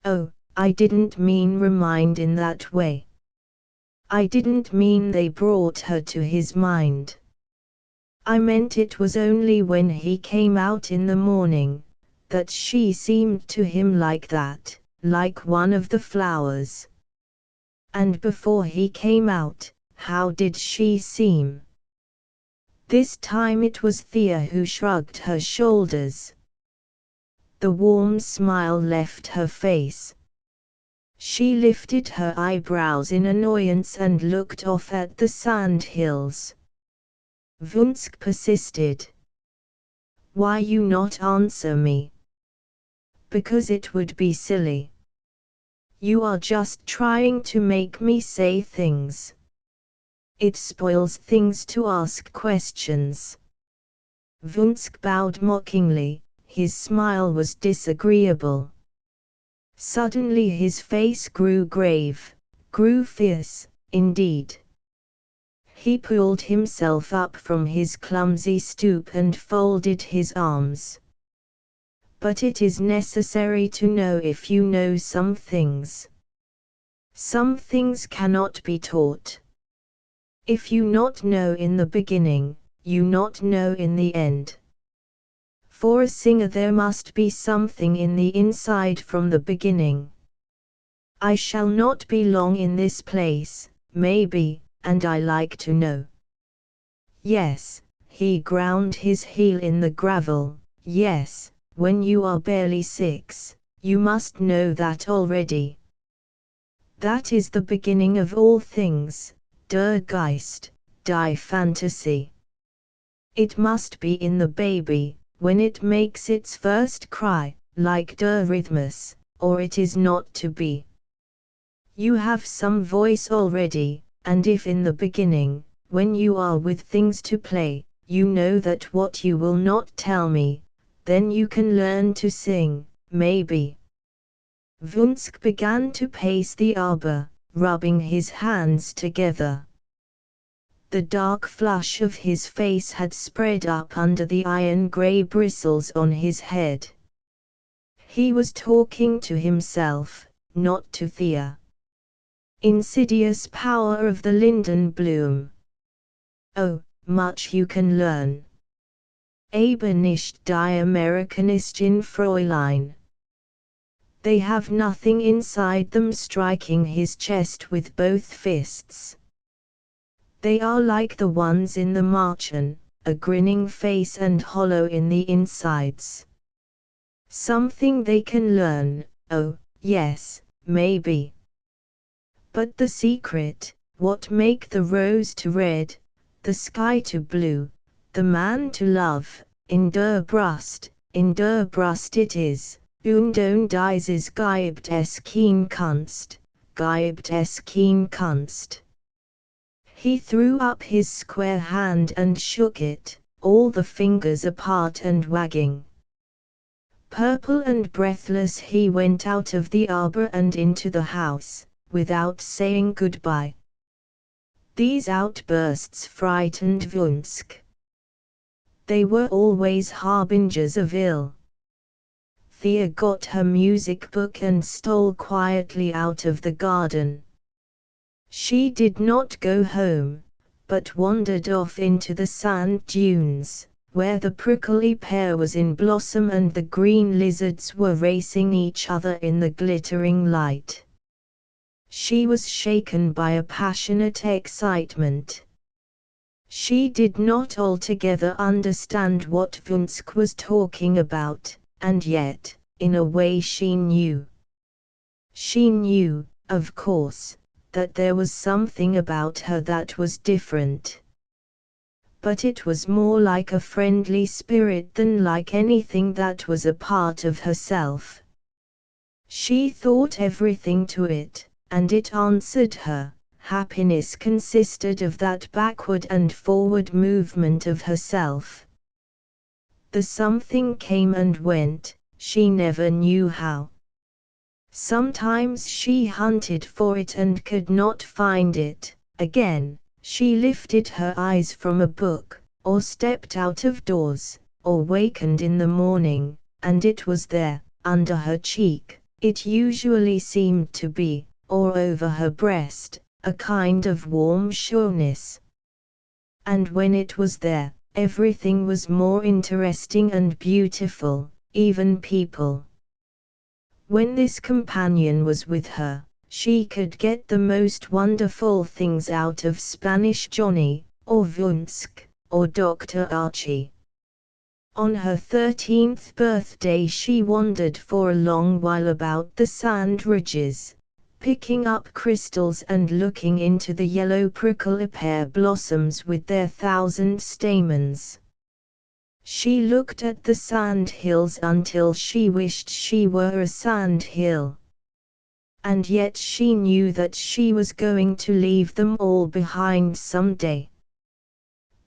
Oh, I didn't mean remind in that way. I didn't mean they brought her to his mind. I meant it was only when he came out in the morning, that she seemed to him like that, like one of the flowers. And before he came out, how did she seem? This time it was Thea who shrugged her shoulders. The warm smile left her face. She lifted her eyebrows in annoyance and looked off at the sand hills. Vunsk persisted. Why you not answer me? Because it would be silly. You are just trying to make me say things. It spoils things to ask questions. Vunsk bowed mockingly, his smile was disagreeable. Suddenly his face grew grave, grew fierce, indeed. He pulled himself up from his clumsy stoop and folded his arms. But it is necessary to know if you know some things. Some things cannot be taught. If you not know in the beginning, you not know in the end. For a singer there must be something in the inside from the beginning. I shall not be long in this place, maybe, and I like to know. Yes, he ground his heel in the gravel, yes, when you are barely 6, you must know that already. That is the beginning of all things. Der Geist, die Fantasie. It must be in the baby, when it makes its first cry, like der Rhythmus, or it is not to be. You have some voice already, and if in the beginning, when you are with things to play, you know that what you will not tell me, then you can learn to sing, maybe. Vunsk began to pace the arbor, rubbing his hands together. The dark flush of his face had spread up under the iron-gray bristles on his head. He was talking to himself, not to Thea. Insidious power of the linden bloom. Oh, much you can learn. Aber nicht die Amerikanistin Fräulein. They have nothing inside them, striking his chest with both fists. They are like the ones in the Marchen, a grinning face and hollow in the insides. Something they can learn, oh, yes, maybe. But the secret, what make the rose to red, the sky to blue, the man to love, in der Brust it is. Und dieses gibt es kein Kunst, gibt es kein Kunst. He threw up his square hand and shook it, all the fingers apart and wagging. Purple and breathless he went out of the arbor and into the house, without saying goodbye. These outbursts frightened Vunsk. They were always harbingers of ill. Thea got her music book and stole quietly out of the garden. She did not go home, but wandered off into the sand dunes, where the prickly pear was in blossom and the green lizards were racing each other in the glittering light. She was shaken by a passionate excitement. She did not altogether understand what Vunsk was talking about, and yet, in a way she knew. She knew, of course, that there was something about her that was different. But it was more like a friendly spirit than like anything that was a part of herself. She thought everything to it, and it answered her. Happiness consisted of that backward and forward movement of herself. The something came and went, she never knew how. Sometimes she hunted for it and could not find it. Again, she lifted her eyes from a book, or stepped out of doors, or wakened in the morning, and it was there, under her cheek, it usually seemed to be, or over her breast, a kind of warm sureness. And when it was there, everything was more interesting and beautiful, even people. When this companion was with her, she could get the most wonderful things out of Spanish Johnny, or Vunsk, or Dr. Archie. On her 13th birthday she wandered for a long while about the sand ridges, picking up crystals and looking into the yellow prickly pear blossoms with their 1,000 stamens. She looked at the sand hills until she wished she were a sand hill. And yet she knew that she was going to leave them all behind someday.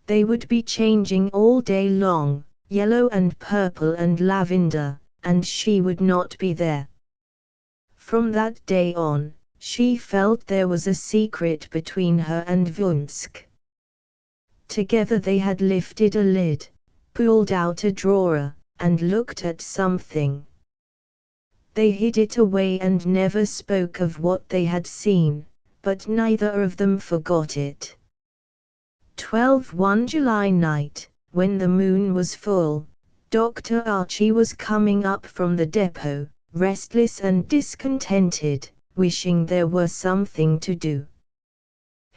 They would be changing all day long, yellow and purple and lavender, and she would not be there. From that day on, she felt there was a secret between her and Vunsk. Together they had lifted a lid, pulled out a drawer, and looked at something. They hid it away and never spoke of what they had seen, but neither of them forgot it. 1 July night, when the moon was full, Dr. Archie was coming up from the depot, restless and discontented, wishing there were something to do.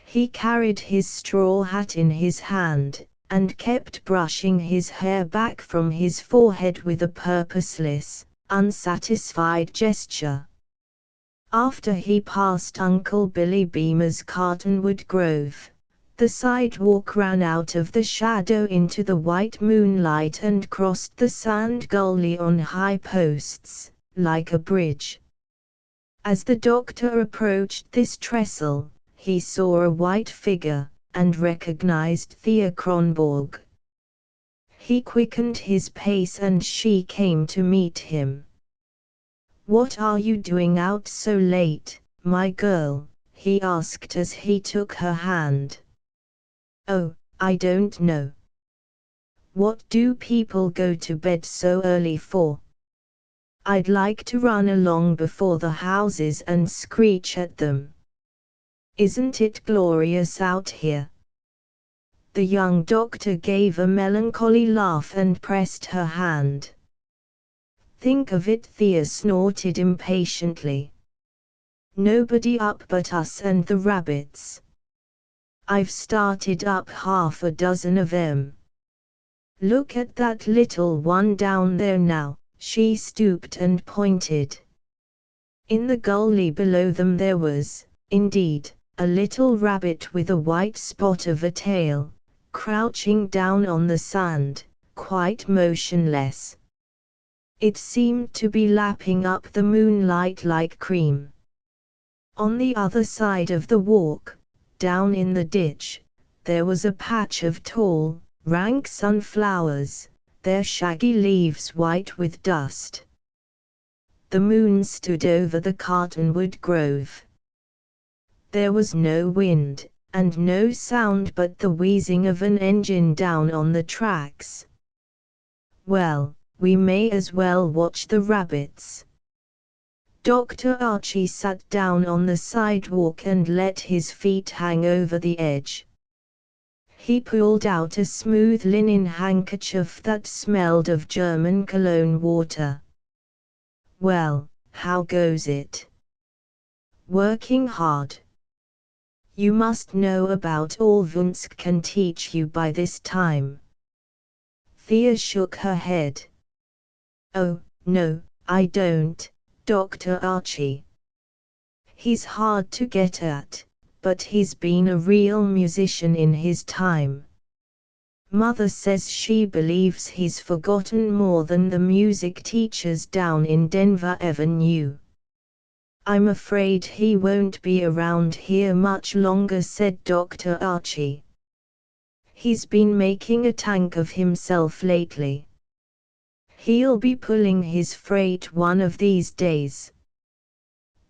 He carried his straw hat in his hand, and kept brushing his hair back from his forehead with a purposeless, unsatisfied gesture. After he passed Uncle Billy Beamer's Cottonwood Grove, the sidewalk ran out of the shadow into the white moonlight and crossed the sand gully on high posts, like a bridge. As the doctor approached this trestle, he saw a white figure, and recognized Thea Kronborg. He quickened his pace and she came to meet him. "What are you doing out so late, my girl?" he asked as he took her hand. "Oh, I don't know. What do people go to bed so early for? I'd like to run along before the houses and screech at them. Isn't it glorious out here?" The young doctor gave a melancholy laugh and pressed her hand. "Think of it," Thea snorted impatiently. "Nobody up but us and the rabbits. I've started up half a dozen of them. Look at that little one down there now." She stooped and pointed. In the gully below them there was, indeed, a little rabbit with a white spot of a tail, crouching down on the sand, quite motionless. It seemed to be lapping up the moonlight like cream. On the other side of the walk, down in the ditch, there was a patch of tall, rank sunflowers, their shaggy leaves white with dust. The moon stood over the Cottonwood Grove. There was no wind, and no sound but the wheezing of an engine down on the tracks. "Well, we may as well watch the rabbits." Dr. Archie sat down on the sidewalk and let his feet hang over the edge. He pulled out a smooth linen handkerchief that smelled of German cologne water. "Well, how goes it? Working hard? You must know about all Vunsk can teach you by this time." Thea shook her head. "Oh, no, I don't, Dr. Archie. He's hard to get at, but he's been a real musician in his time. Mother says she believes he's forgotten more than the music teachers down in Denver ever knew." "I'm afraid he won't be around here much longer," said Dr. Archie. "He's been making a tank of himself lately. He'll be pulling his freight one of these days.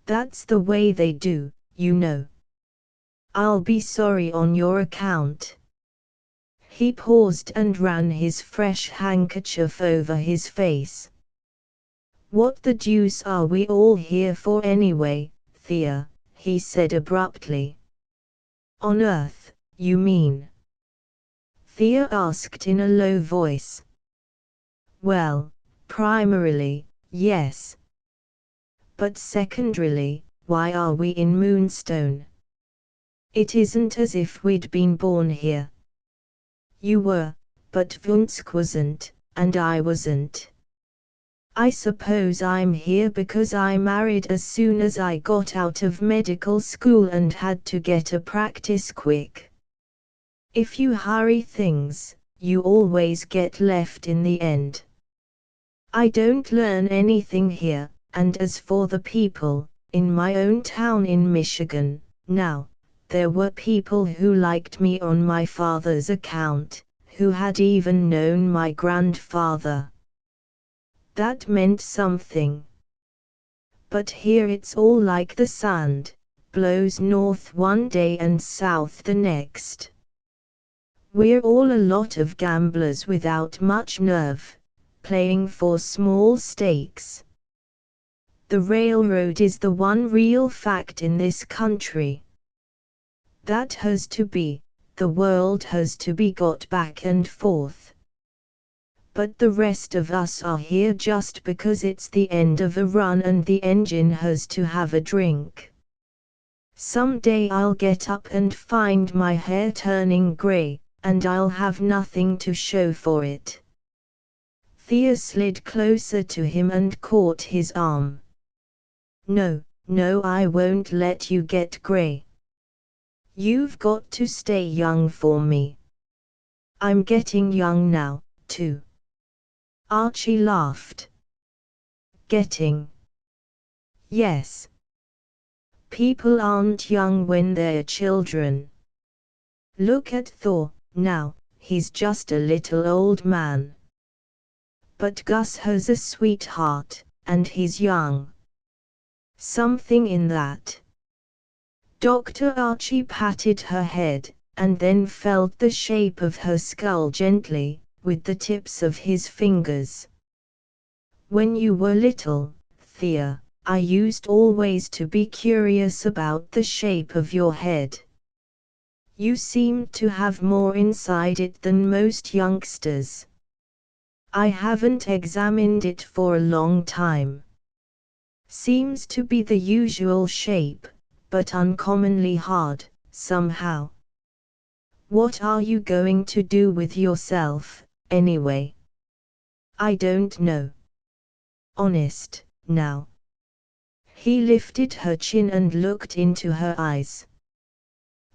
That's the way they do, you know. I'll be sorry on your account. He paused and ran his fresh handkerchief over his face. What the deuce are we all here for anyway, Thea? He said abruptly. On Earth, you mean? Thea asked in a low voice. Well, primarily, yes. But secondarily, why are we in Moonstone? It isn't as if we'd been born here. You were, but Vunsk wasn't, and I wasn't. I suppose I'm here because I married as soon as I got out of medical school and had to get a practice quick. If you hurry things, you always get left in the end. I don't learn anything here, and as for the people, in my own town in Michigan, now, there were people who liked me on my father's account, who had even known my grandfather. That meant something. But here it's all like the sand, blows north one day and south the next. We're all a lot of gamblers without much nerve, playing for small stakes. The railroad is the one real fact in this country. That has to be, the world has to be got back and forth. But the rest of us are here just because it's the end of a run and the engine has to have a drink. Someday I'll get up and find my hair turning grey, and I'll have nothing to show for it. Thea slid closer to him and caught his arm. No, no, I won't let you get grey. You've got to stay young for me. I'm getting young now, too. Archie laughed. Getting? Yes. People aren't young when they're children. Look at Thor, now, he's just a little old man. But Gus has a sweetheart, and he's young. Something in that. Dr. Archie patted her head, and then felt the shape of her skull gently, with the tips of his fingers. When you were little, Thea, I used always to be curious about the shape of your head. You seemed to have more inside it than most youngsters. I haven't examined it for a long time. Seems to be the usual shape, but uncommonly hard, somehow. What are you going to do with yourself, anyway? I don't know. Honest, now. He lifted her chin and looked into her eyes.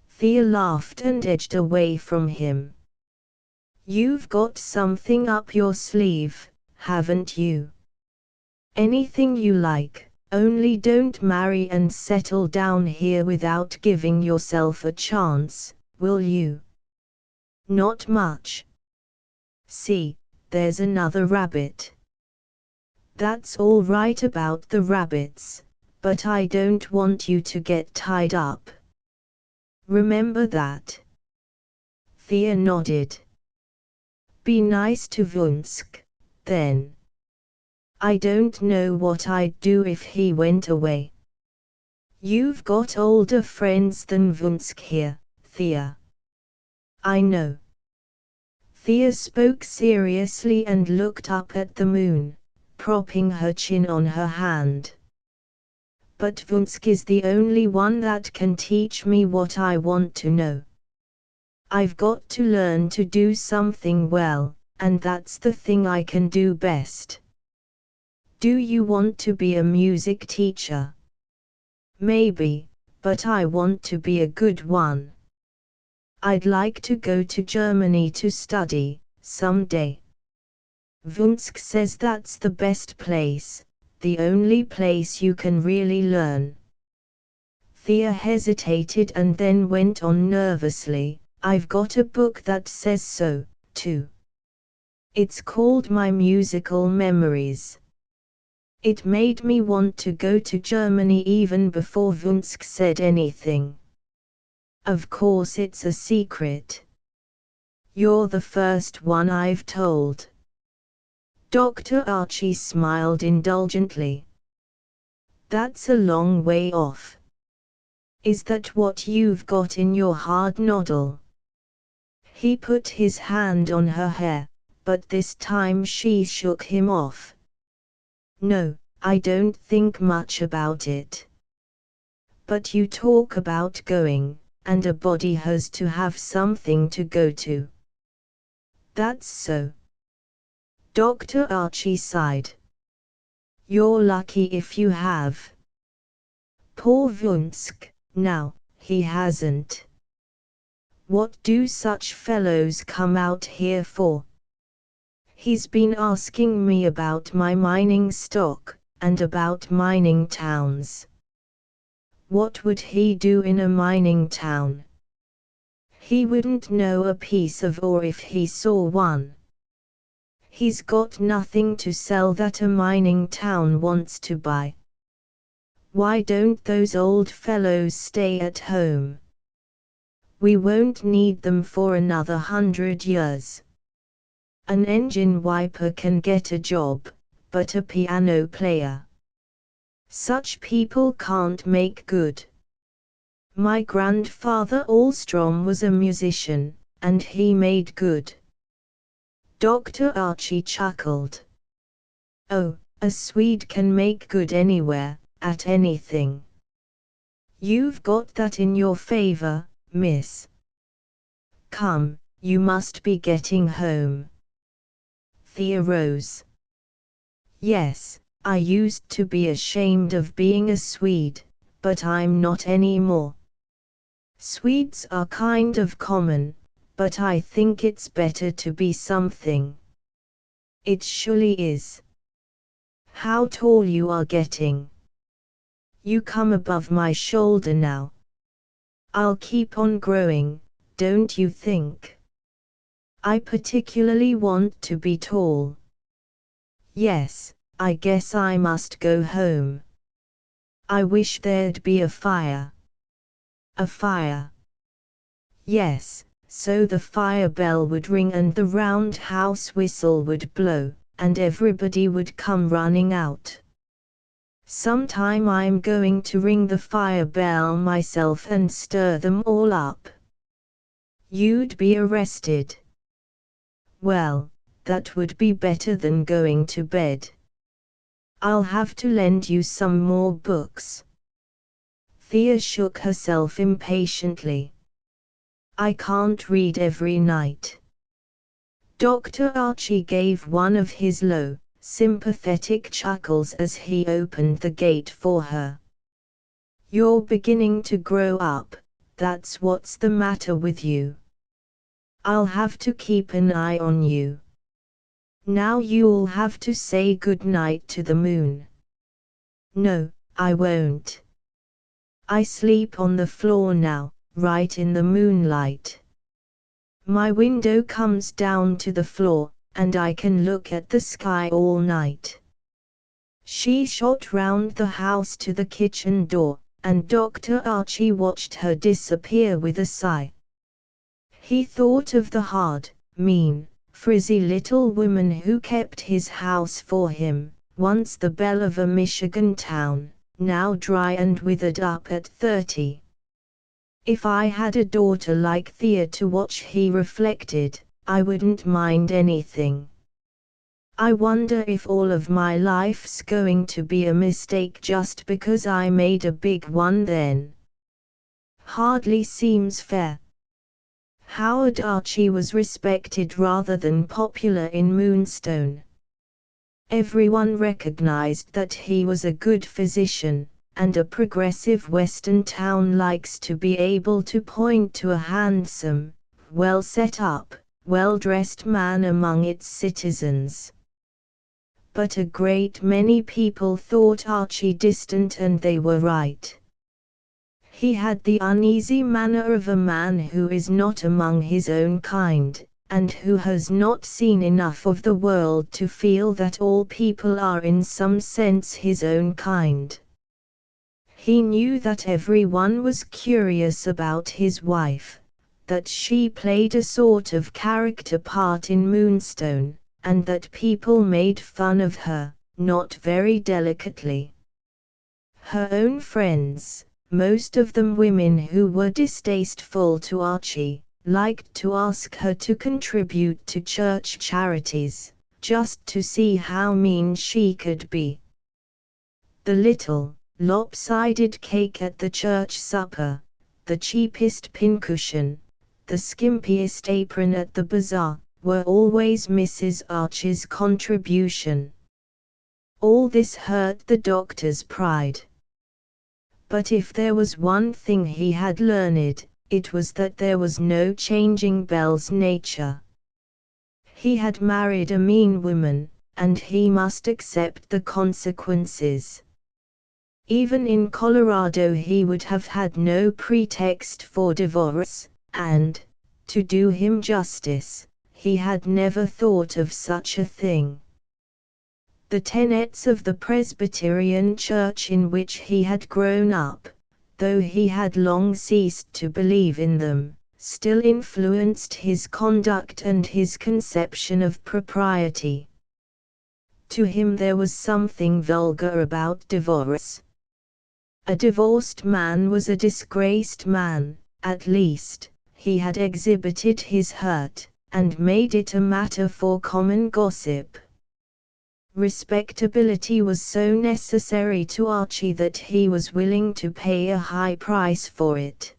Thea laughed and edged away from him. You've got something up your sleeve, haven't you? Anything you like, only don't marry and settle down here without giving yourself a chance, will you? Not much. See, there's another rabbit. That's all right about the rabbits, but I don't want you to get tied up. Remember that. Thea nodded. Be nice to Vunsk, then. I don't know what I'd do if he went away. You've got older friends than Vunsk here, Thea. I know. Thea spoke seriously and looked up at the moon, propping her chin on her hand. But Vunsk is the only one that can teach me what I want to know. I've got to learn to do something well, and that's the thing I can do best. Do you want to be a music teacher? Maybe, but I want to be a good one. I'd like to go to Germany to study, someday. Vunsk says that's the best place, the only place you can really learn. Thea hesitated and then went on nervously, I've got a book that says so, too. It's called My Musical Memories. It made me want to go to Germany even before Vunsk said anything. Of course it's a secret. You're the first one I've told. Dr. Archie smiled indulgently. That's a long way off. Is that what you've got in your hard noddle? He put his hand on her hair, but this time she shook him off. No, I don't think much about it. But you talk about going, and a body has to have something to go to. That's so. Dr. Archie sighed. You're lucky if you have. Poor Vunsk, now, he hasn't. What do such fellows come out here for? He's been asking me about my mining stock, and about mining towns. What would he do in a mining town? He wouldn't know a piece of ore if he saw one. He's got nothing to sell that a mining town wants to buy. Why don't those old fellows stay at home? We won't need them for another 100 years. An engine wiper can get a job, but a piano player. Such people can't make good. My grandfather Alstrom was a musician, and he made good. Dr. Archie chuckled. Oh, a Swede can make good anywhere, at anything. You've got that in your favor, miss. Come, you must be getting home. Thea rose. Yes, I used to be ashamed of being a Swede, but I'm not anymore. Swedes are kind of common, but I think it's better to be something. It surely is. How tall you are getting. You come above my shoulder now. I'll keep on growing, don't you think? I particularly want to be tall. Yes, I guess I must go home. I wish there'd be a fire. A fire. Yes, so the fire bell would ring and the roundhouse whistle would blow, and everybody would come running out. Sometime I'm going to ring the fire bell myself and stir them all up. You'd be arrested. Well, that would be better than going to bed. I'll have to lend you some more books. Thea shook herself impatiently. I can't read every night. Dr. Archie gave one of his low, sympathetic chuckles as he opened the gate for her. You're beginning to grow up, that's what's the matter with you. I'll have to keep an eye on you. Now you'll have to say good night to the moon. No, I won't. I sleep on the floor now, right in the moonlight. My window comes down to the floor, and I can look at the sky all night. She shot round the house to the kitchen door, and Dr. Archie watched her disappear with a sigh. He thought of the hard, mean, frizzy little woman who kept his house for him, once the belle of a Michigan town, now dry and withered up at 30. If I had a daughter like Thea to watch, he reflected, I wouldn't mind anything. I wonder if all of my life's going to be a mistake just because I made a big one then. Hardly seems fair. Howard Archie was respected rather than popular in Moonstone. Everyone recognized that he was a good physician, and a progressive Western town likes to be able to point to a handsome, well-set-up, well-dressed man among its citizens. But a great many people thought Archie distant, and they were right. He had the uneasy manner of a man who is not among his own kind, and who has not seen enough of the world to feel that all people are in some sense his own kind. He knew that everyone was curious about his wife, that she played a sort of character part in Moonstone, and that people made fun of her, not very delicately. Her own friends, most of them women who were distasteful to Archie, liked to ask her to contribute to church charities, just to see how mean she could be. The little, lopsided cake at the church supper, the cheapest pincushion, the skimpiest apron at the bazaar, were always Mrs. Archie's contribution. All this hurt the doctor's pride. But if there was one thing he had learned, it was that there was no changing Belle's nature. He had married a mean woman, and he must accept the consequences. Even in Colorado he would have had no pretext for divorce, and, to do him justice, he had never thought of such a thing. The tenets of the Presbyterian Church in which he had grown up, though he had long ceased to believe in them, still influenced his conduct and his conception of propriety. To him there was something vulgar about divorce. A divorced man was a disgraced man, at least, he had exhibited his hurt, and made it a matter for common gossip. Respectability was so necessary to Archie that he was willing to pay a high price for it.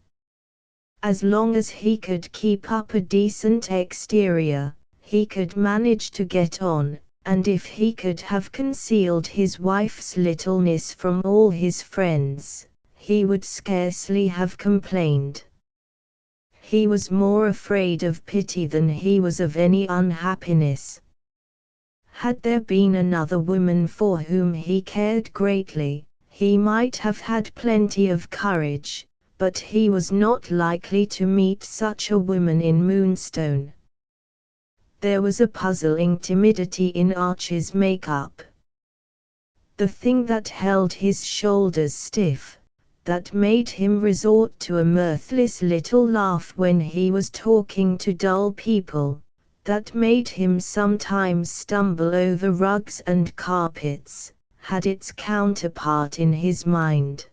As long as he could keep up a decent exterior, he could manage to get on, and if he could have concealed his wife's littleness from all his friends, he would scarcely have complained. He was more afraid of pity than he was of any unhappiness. Had there been another woman for whom he cared greatly, he might have had plenty of courage, but he was not likely to meet such a woman in Moonstone. There was a puzzling timidity in Archie's make-up. The thing that held his shoulders stiff, that made him resort to a mirthless little laugh when he was talking to dull people, that made him sometimes stumble over rugs and carpets, had its counterpart in his mind.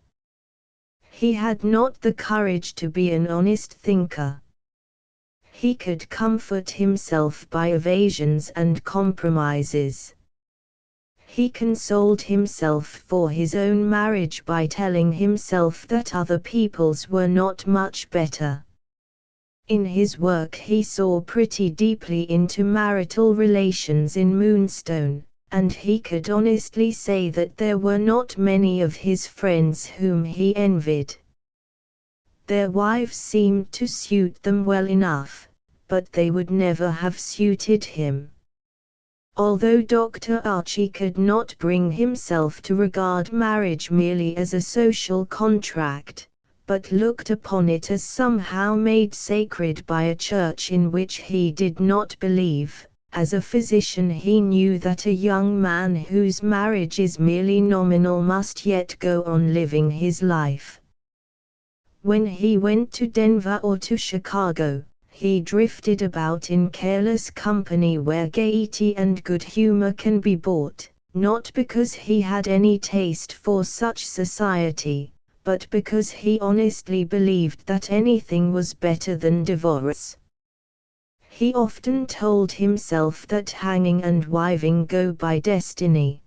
He had not the courage to be an honest thinker. He could comfort himself by evasions and compromises. He consoled himself for his own marriage by telling himself that other people's were not much better. In his work he saw pretty deeply into marital relations in Moonstone, and he could honestly say that there were not many of his friends whom he envied. Their wives seemed to suit them well enough, but they would never have suited him. Although Dr. Archie could not bring himself to regard marriage merely as a social contract, but looked upon it as somehow made sacred by a church in which he did not believe, as a physician he knew that a young man whose marriage is merely nominal must yet go on living his life. When he went to Denver or to Chicago, he drifted about in careless company where gaiety and good humor can be bought, not because he had any taste for such society, but because he honestly believed that anything was better than divorce. He often told himself that hanging and wiving go by destiny.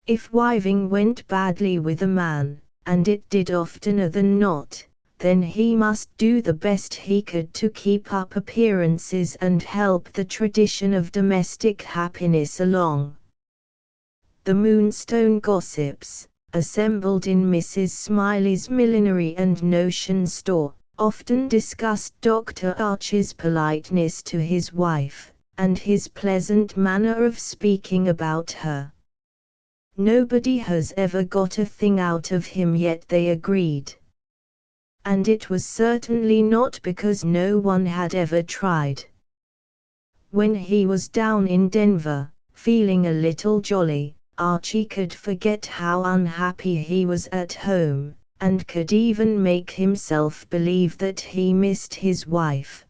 If wiving went badly with a man, and it did oftener than not, then he must do the best he could to keep up appearances and help the tradition of domestic happiness along. The Moonstone gossips, assembled in Mrs. Smiley's millinery and notion store, often discussed Dr. Archie's politeness to his wife, and his pleasant manner of speaking about her. Nobody has ever got a thing out of him yet, they agreed. And it was certainly not because no one had ever tried. When he was down in Denver, feeling a little jolly, Archie could forget how unhappy he was at home, and could even make himself believe that he missed his wife.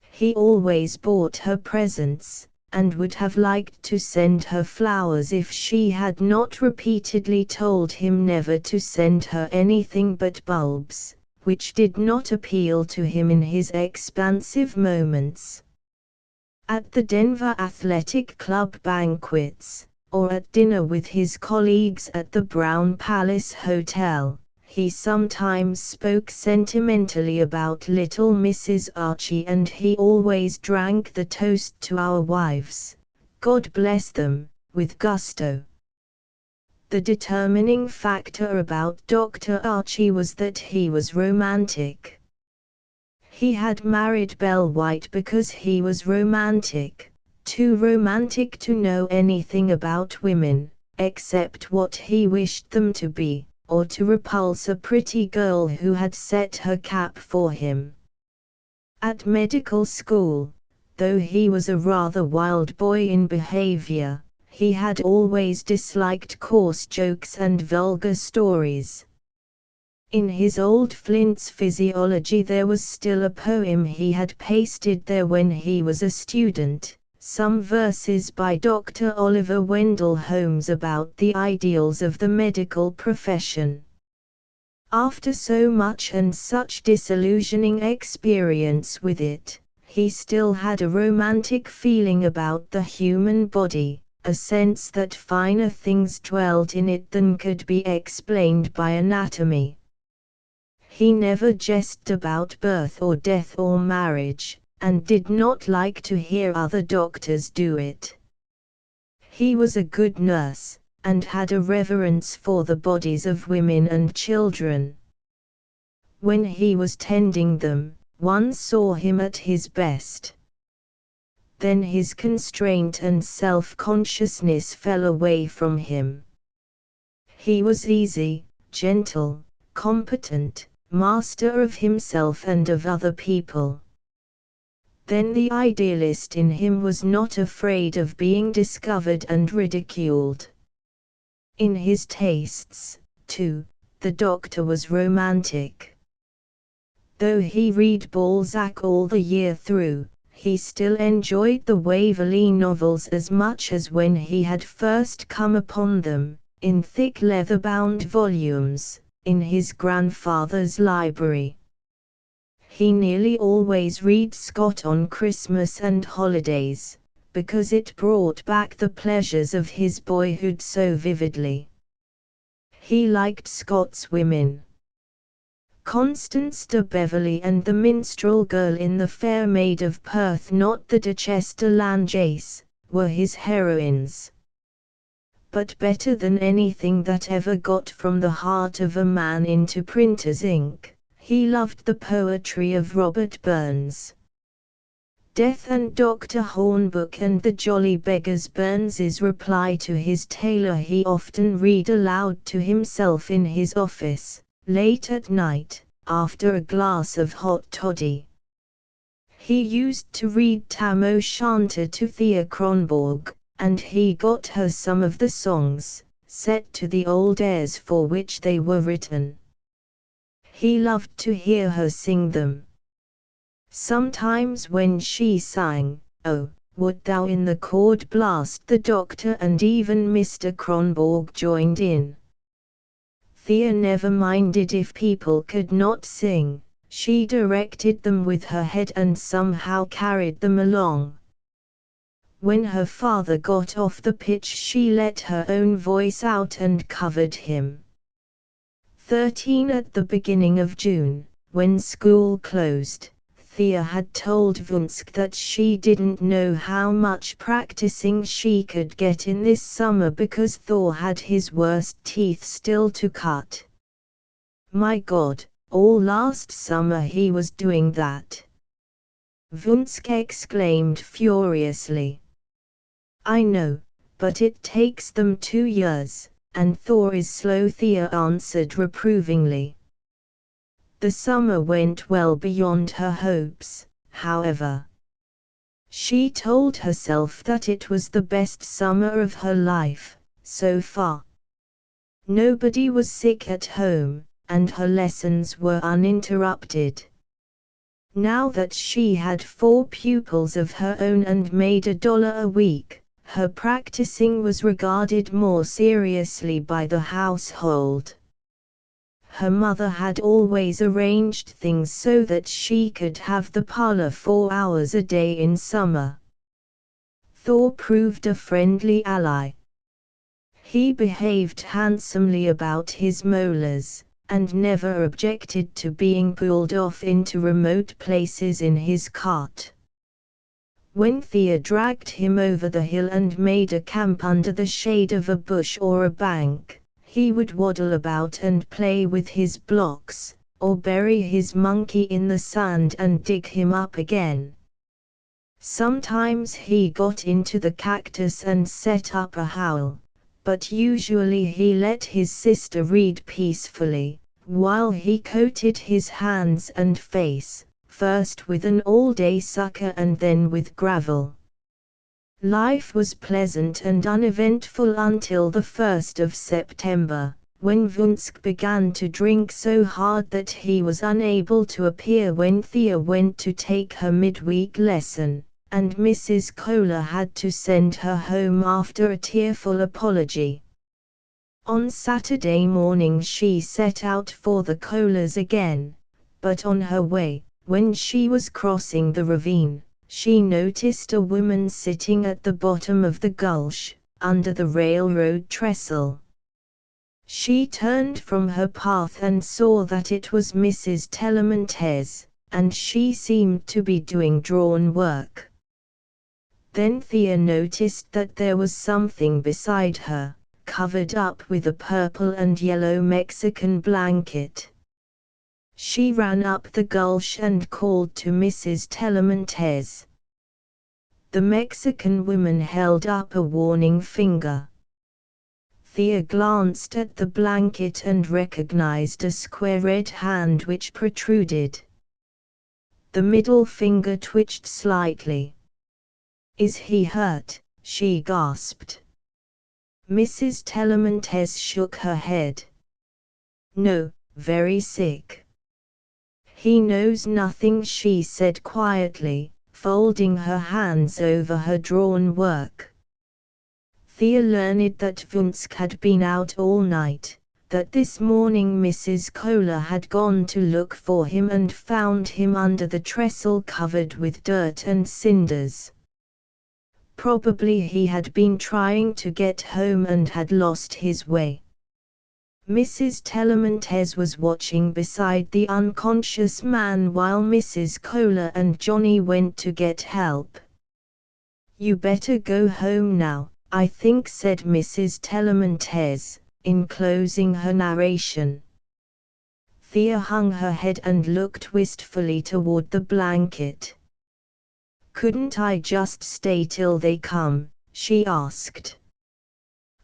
He always bought her presents, and would have liked to send her flowers if she had not repeatedly told him never to send her anything but bulbs, which did not appeal to him in his expansive moments. At the Denver Athletic Club banquets, or at dinner with his colleagues at the Brown Palace Hotel, he sometimes spoke sentimentally about little Mrs. Archie, and he always drank the toast to our wives, God bless them, with gusto. The determining factor about Dr. Archie was that he was romantic. He had married Belle White because he was romantic, too romantic to know anything about women, except what he wished them to be, or to repulse a pretty girl who had set her cap for him. At medical school, though he was a rather wild boy in behavior, he had always disliked coarse jokes and vulgar stories. In his old Flint's Physiology there was still a poem he had pasted there when he was a student, some verses by Dr. Oliver Wendell Holmes about the ideals of the medical profession. After so much and such disillusioning experience with it, he still had a romantic feeling about the human body, a sense that finer things dwelt in it than could be explained by anatomy. He never jested about birth or death or marriage, and did not like to hear other doctors do it. He was a good nurse, and had a reverence for the bodies of women and children. When he was tending them, one saw him at his best. Then his constraint and self-consciousness fell away from him. He was easy, gentle, competent, master of himself and of other people. Then the idealist in him was not afraid of being discovered and ridiculed. In his tastes, too, the doctor was romantic. Though he read Balzac all the year through, he still enjoyed the Waverley novels as much as when he had first come upon them, in thick leather-bound volumes, in his grandfather's library. He nearly always read Scott on Christmas and holidays, because it brought back the pleasures of his boyhood so vividly. He liked Scott's women. Constance de Beverley and the minstrel girl in The Fair Maid of Perth, not the Duchesse de Langeais, were his heroines. But better than anything that ever got from the heart of a man into printer's ink, he loved the poetry of Robert Burns. Death and Dr. Hornbook and the Jolly Beggars. Burns's reply to his tailor he often read aloud to himself in his office, late at night, after a glass of hot toddy. He used to read Tam O'Shanter to Thea Kronborg, and he got her some of the songs, set to the old airs for which they were written. He loved to hear her sing them. Sometimes when she sang, "Oh, would thou in the chord blast," the doctor and even Mr. Kronborg joined in. Thea never minded if people could not sing, she directed them with her head and somehow carried them along. When her father got off the pitch she let her own voice out and covered him. 13 At the beginning of June, when school closed, Thea had told Vunsk that she didn't know how much practicing she could get in this summer because Thor had his worst teeth still to cut. My God, all last summer he was doing that. Vunsk exclaimed furiously. I know, but it takes them 2 years. And Thor is slow, Thea answered reprovingly. The summer went well beyond her hopes, however. She told herself that it was the best summer of her life, so far. Nobody was sick at home, and her lessons were uninterrupted. Now that she had 4 pupils of her own and made $1 a week, her practicing was regarded more seriously by the household. Her mother had always arranged things so that she could have the parlor 4 hours a day in summer. Thor proved a friendly ally. He behaved handsomely about his molars, and never objected to being pulled off into remote places in his cart. When Thea dragged him over the hill and made a camp under the shade of a bush or a bank, he would waddle about and play with his blocks, or bury his monkey in the sand and dig him up again. Sometimes he got into the cactus and set up a howl, but usually he let his sister read peacefully, while he coated his hands and face, first with an all-day sucker and then with gravel. Life was pleasant and uneventful until the 1st of September, when Vunsk began to drink so hard that he was unable to appear when Thea went to take her midweek lesson, and Mrs. Kohler had to send her home after a tearful apology. On Saturday morning she set out for the Kohlers again, but on her way, when she was crossing the ravine, she noticed a woman sitting at the bottom of the gulch, under the railroad trestle. She turned from her path and saw that it was Mrs. Tellamantez, and she seemed to be doing drawn work. Then Thea noticed that there was something beside her, covered up with a purple and yellow Mexican blanket. She ran up the gulch and called to Mrs. Tellamantez. The Mexican woman held up a warning finger. Thea glanced at the blanket and recognized a square red hand which protruded. The middle finger twitched slightly. "Is he hurt?" she gasped. Mrs. Tellamantez shook her head. "No, very sick." "He knows nothing," she said quietly, folding her hands over her drawn work. Thea learned that Vunsk had been out all night, that this morning Mrs. Kohler had gone to look for him and found him under the trestle covered with dirt and cinders. Probably he had been trying to get home and had lost his way. Mrs. Tellamantez was watching beside the unconscious man while Mrs. Kohler and Johnny went to get help. "You better go home now, I think," said Mrs. Tellamantez, enclosing her narration. Thea hung her head and looked wistfully toward the blanket. "Couldn't I just stay till they come?" she asked.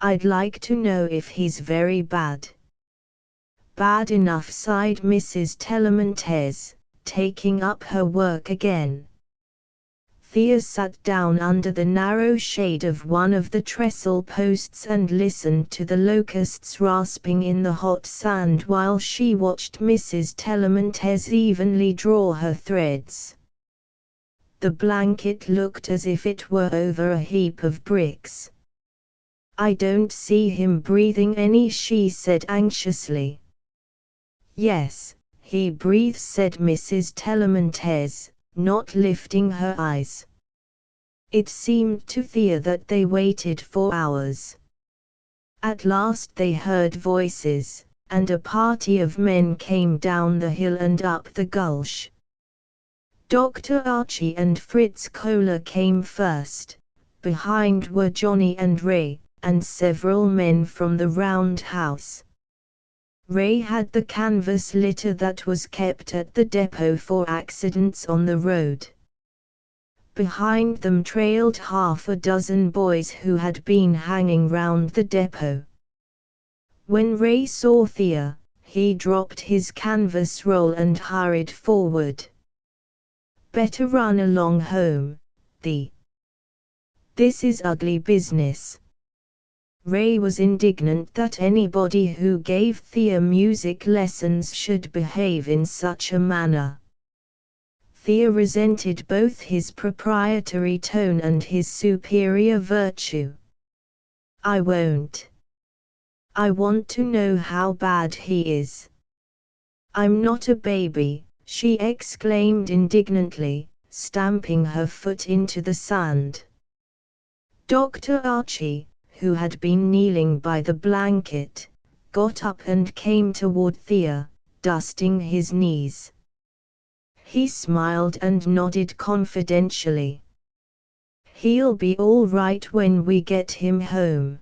"I'd like to know if he's very bad." "Bad enough," sighed Mrs. Tellamantez, taking up her work again. Thea sat down under the narrow shade of one of the trestle posts and listened to the locusts rasping in the hot sand while she watched Mrs. Tellamantez evenly draw her threads. The blanket looked as if it were over a heap of bricks. "I don't see him breathing any," she said anxiously. "Yes, he breathes," said Mrs. Tellamantez, not lifting her eyes. It seemed to Thea that they waited for hours. At last they heard voices, and a party of men came down the hill and up the gulch. Dr. Archie and Fritz Kohler came first, behind were Johnny and Ray, and several men from the roundhouse. Ray had the canvas litter that was kept at the depot for accidents on the road. Behind them trailed half a dozen boys who had been hanging round the depot. When Ray saw Thea, he dropped his canvas roll and hurried forward. "Better run along home," This is ugly business. Ray was indignant that anybody who gave Thea music lessons should behave in such a manner. Thea resented both his proprietary tone and his superior virtue. I won't. I want to know how bad he is. I'm not a baby, she exclaimed indignantly, stamping her foot into the sand. Dr. Archie, who had been kneeling by the blanket, got up and came toward Thea, dusting his knees. He smiled and nodded confidentially. He'll be all right when we get him home.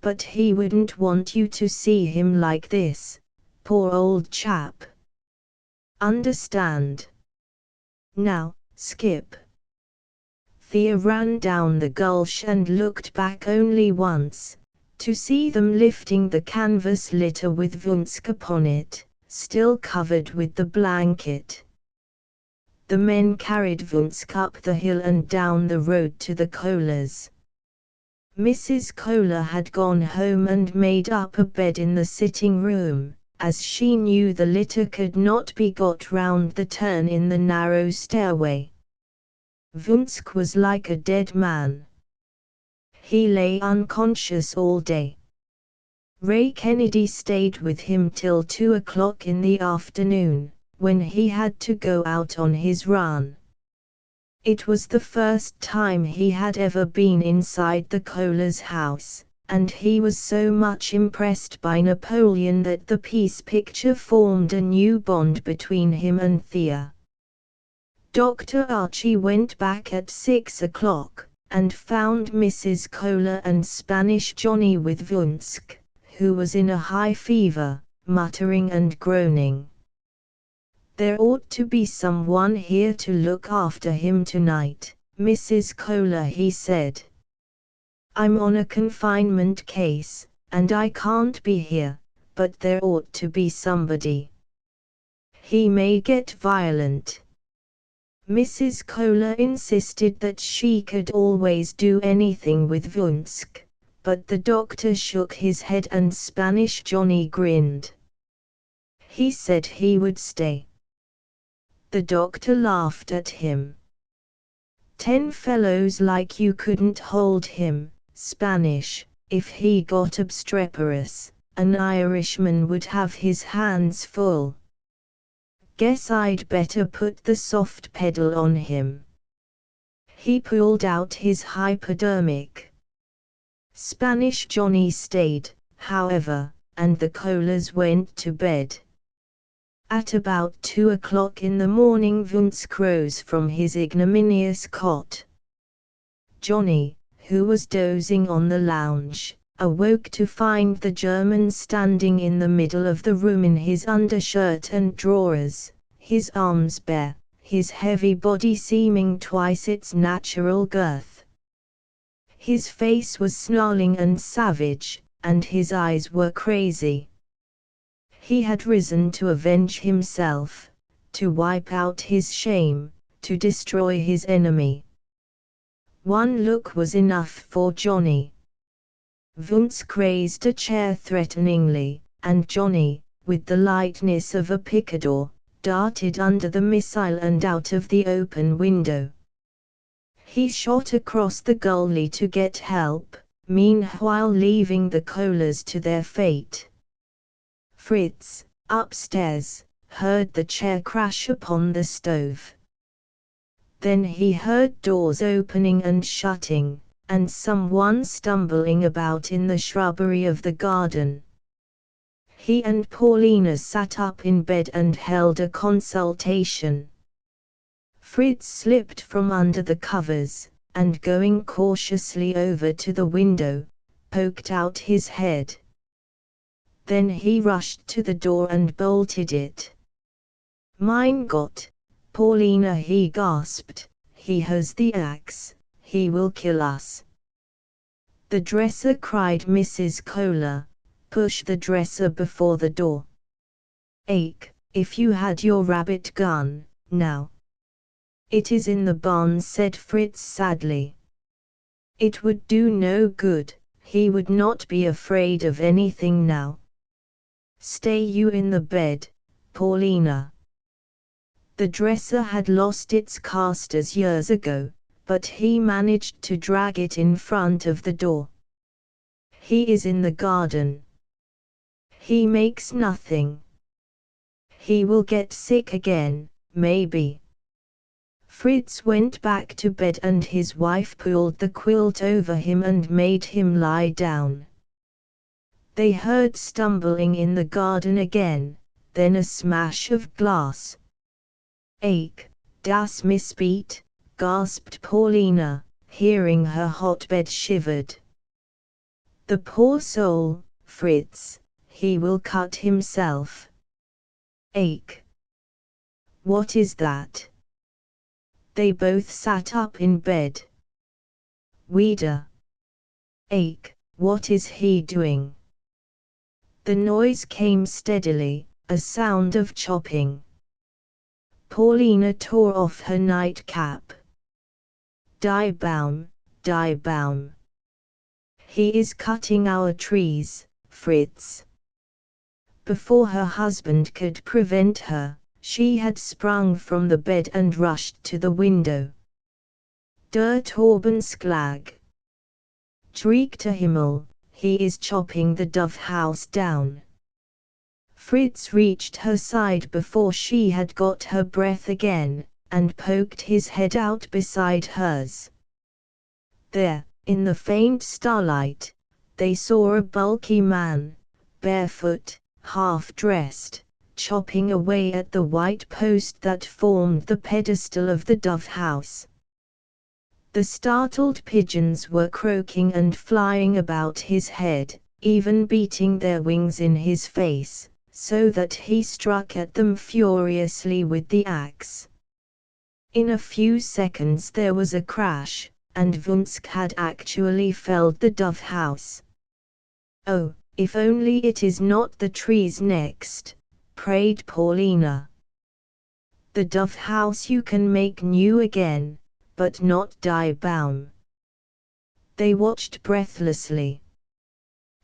But he wouldn't want you to see him like this, poor old chap. Understand? Now, Skip. Thea ran down the gulch and looked back only once, to see them lifting the canvas litter with Vunsk upon it, still covered with the blanket. The men carried Vunsk up the hill and down the road to the Kohlers. Mrs. Kohler had gone home and made up a bed in the sitting room, as she knew the litter could not be got round the turn in the narrow stairway. Vunsk was like a dead man. He lay unconscious all day. Ray Kennedy stayed with him till 2 o'clock in the afternoon, when he had to go out on his run. It was the first time he had ever been inside the Kohlers' house, and he was so much impressed by Napoleon that the peace picture formed a new bond between him and Thea. Dr. Archie went back at 6 o'clock, and found Mrs. Kohler and Spanish Johnny with Vunsk, who was in a high fever, muttering and groaning. There ought to be someone here to look after him tonight, Mrs. Kohler, he said. I'm on a confinement case, and I can't be here, but there ought to be somebody. He may get violent. Mrs. Kohler insisted that she could always do anything with Vunsk, but the doctor shook his head and Spanish Johnny grinned. He said he would stay. The doctor laughed at him. 10 fellows like you couldn't hold him, Spanish. If he got obstreperous, an Irishman would have his hands full. Guess I'd better put the soft pedal on him. He pulled out his hypodermic. Spanish Johnny stayed, however, and the Kohlers went to bed. At about 2 o'clock in the morning Vunsk rose from his ignominious cot. Johnny, who was dozing on the lounge, awoke to find the German standing in the middle of the room in his undershirt and drawers, his arms bare, his heavy body seeming twice its natural girth. His face was snarling and savage, and his eyes were crazy. He had risen to avenge himself, to wipe out his shame, to destroy his enemy. One look was enough for Johnny. Vunsk raised a chair threateningly, and Johnny, with the lightness of a picador, darted under the missile and out of the open window. He shot across the gully to get help, meanwhile leaving the Kohlers to their fate. Fritz, upstairs, heard the chair crash upon the stove. Then he heard doors opening and shutting, and someone stumbling about in the shrubbery of the garden. He and Paulina sat up in bed and held a consultation. Fritz slipped from under the covers, and going cautiously over to the window, poked out his head. Then he rushed to the door and bolted it. Mein Gott, Paulina, he gasped, he has the axe, he will kill us. The dresser, cried Mrs. Kohler, push the dresser before the door. Ache, if you had your rabbit gun, now. It is in the barn, said Fritz sadly. It would do no good, he would not be afraid of anything now. Stay you in the bed, Paulina. The dresser had lost its casters years ago, but he managed to drag it in front of the door. He is in the garden. He makes nothing. He will get sick again, maybe. Fritz went back to bed and his wife pulled the quilt over him and made him lie down. They heard stumbling in the garden again, then a smash of glass. "Ach, das Mistbeet," gasped Paulina, hearing her hotbed shivered. "The poor soul, Fritz, he will cut himself." "Ach. What is that?" They both sat up in bed. "Wida. Ach, what is he doing?" The noise came steadily, a sound of chopping. Paulina tore off her nightcap. Die Baum, die Baum. He is cutting our trees, Fritz." Before her husband could prevent her, she had sprung from the bed and rushed to the window. Der Torbensklag. Schreckter Himmel, he is chopping the Dove house down. Fritz reached her side before she had got her breath again, and poked his head out beside hers. There, in the faint starlight, they saw a bulky man, barefoot, half-dressed, chopping away at the white post that formed the pedestal of the Dove house. The startled pigeons were croaking and flying about his head, even beating their wings in his face, so that he struck at them furiously with the axe. In a few seconds there was a crash, and Vunsk had actually felled the Dove house. "Oh, if only it is not the trees next," prayed Paulina. "The Dove house you can make new again, but not die Baum." They watched breathlessly.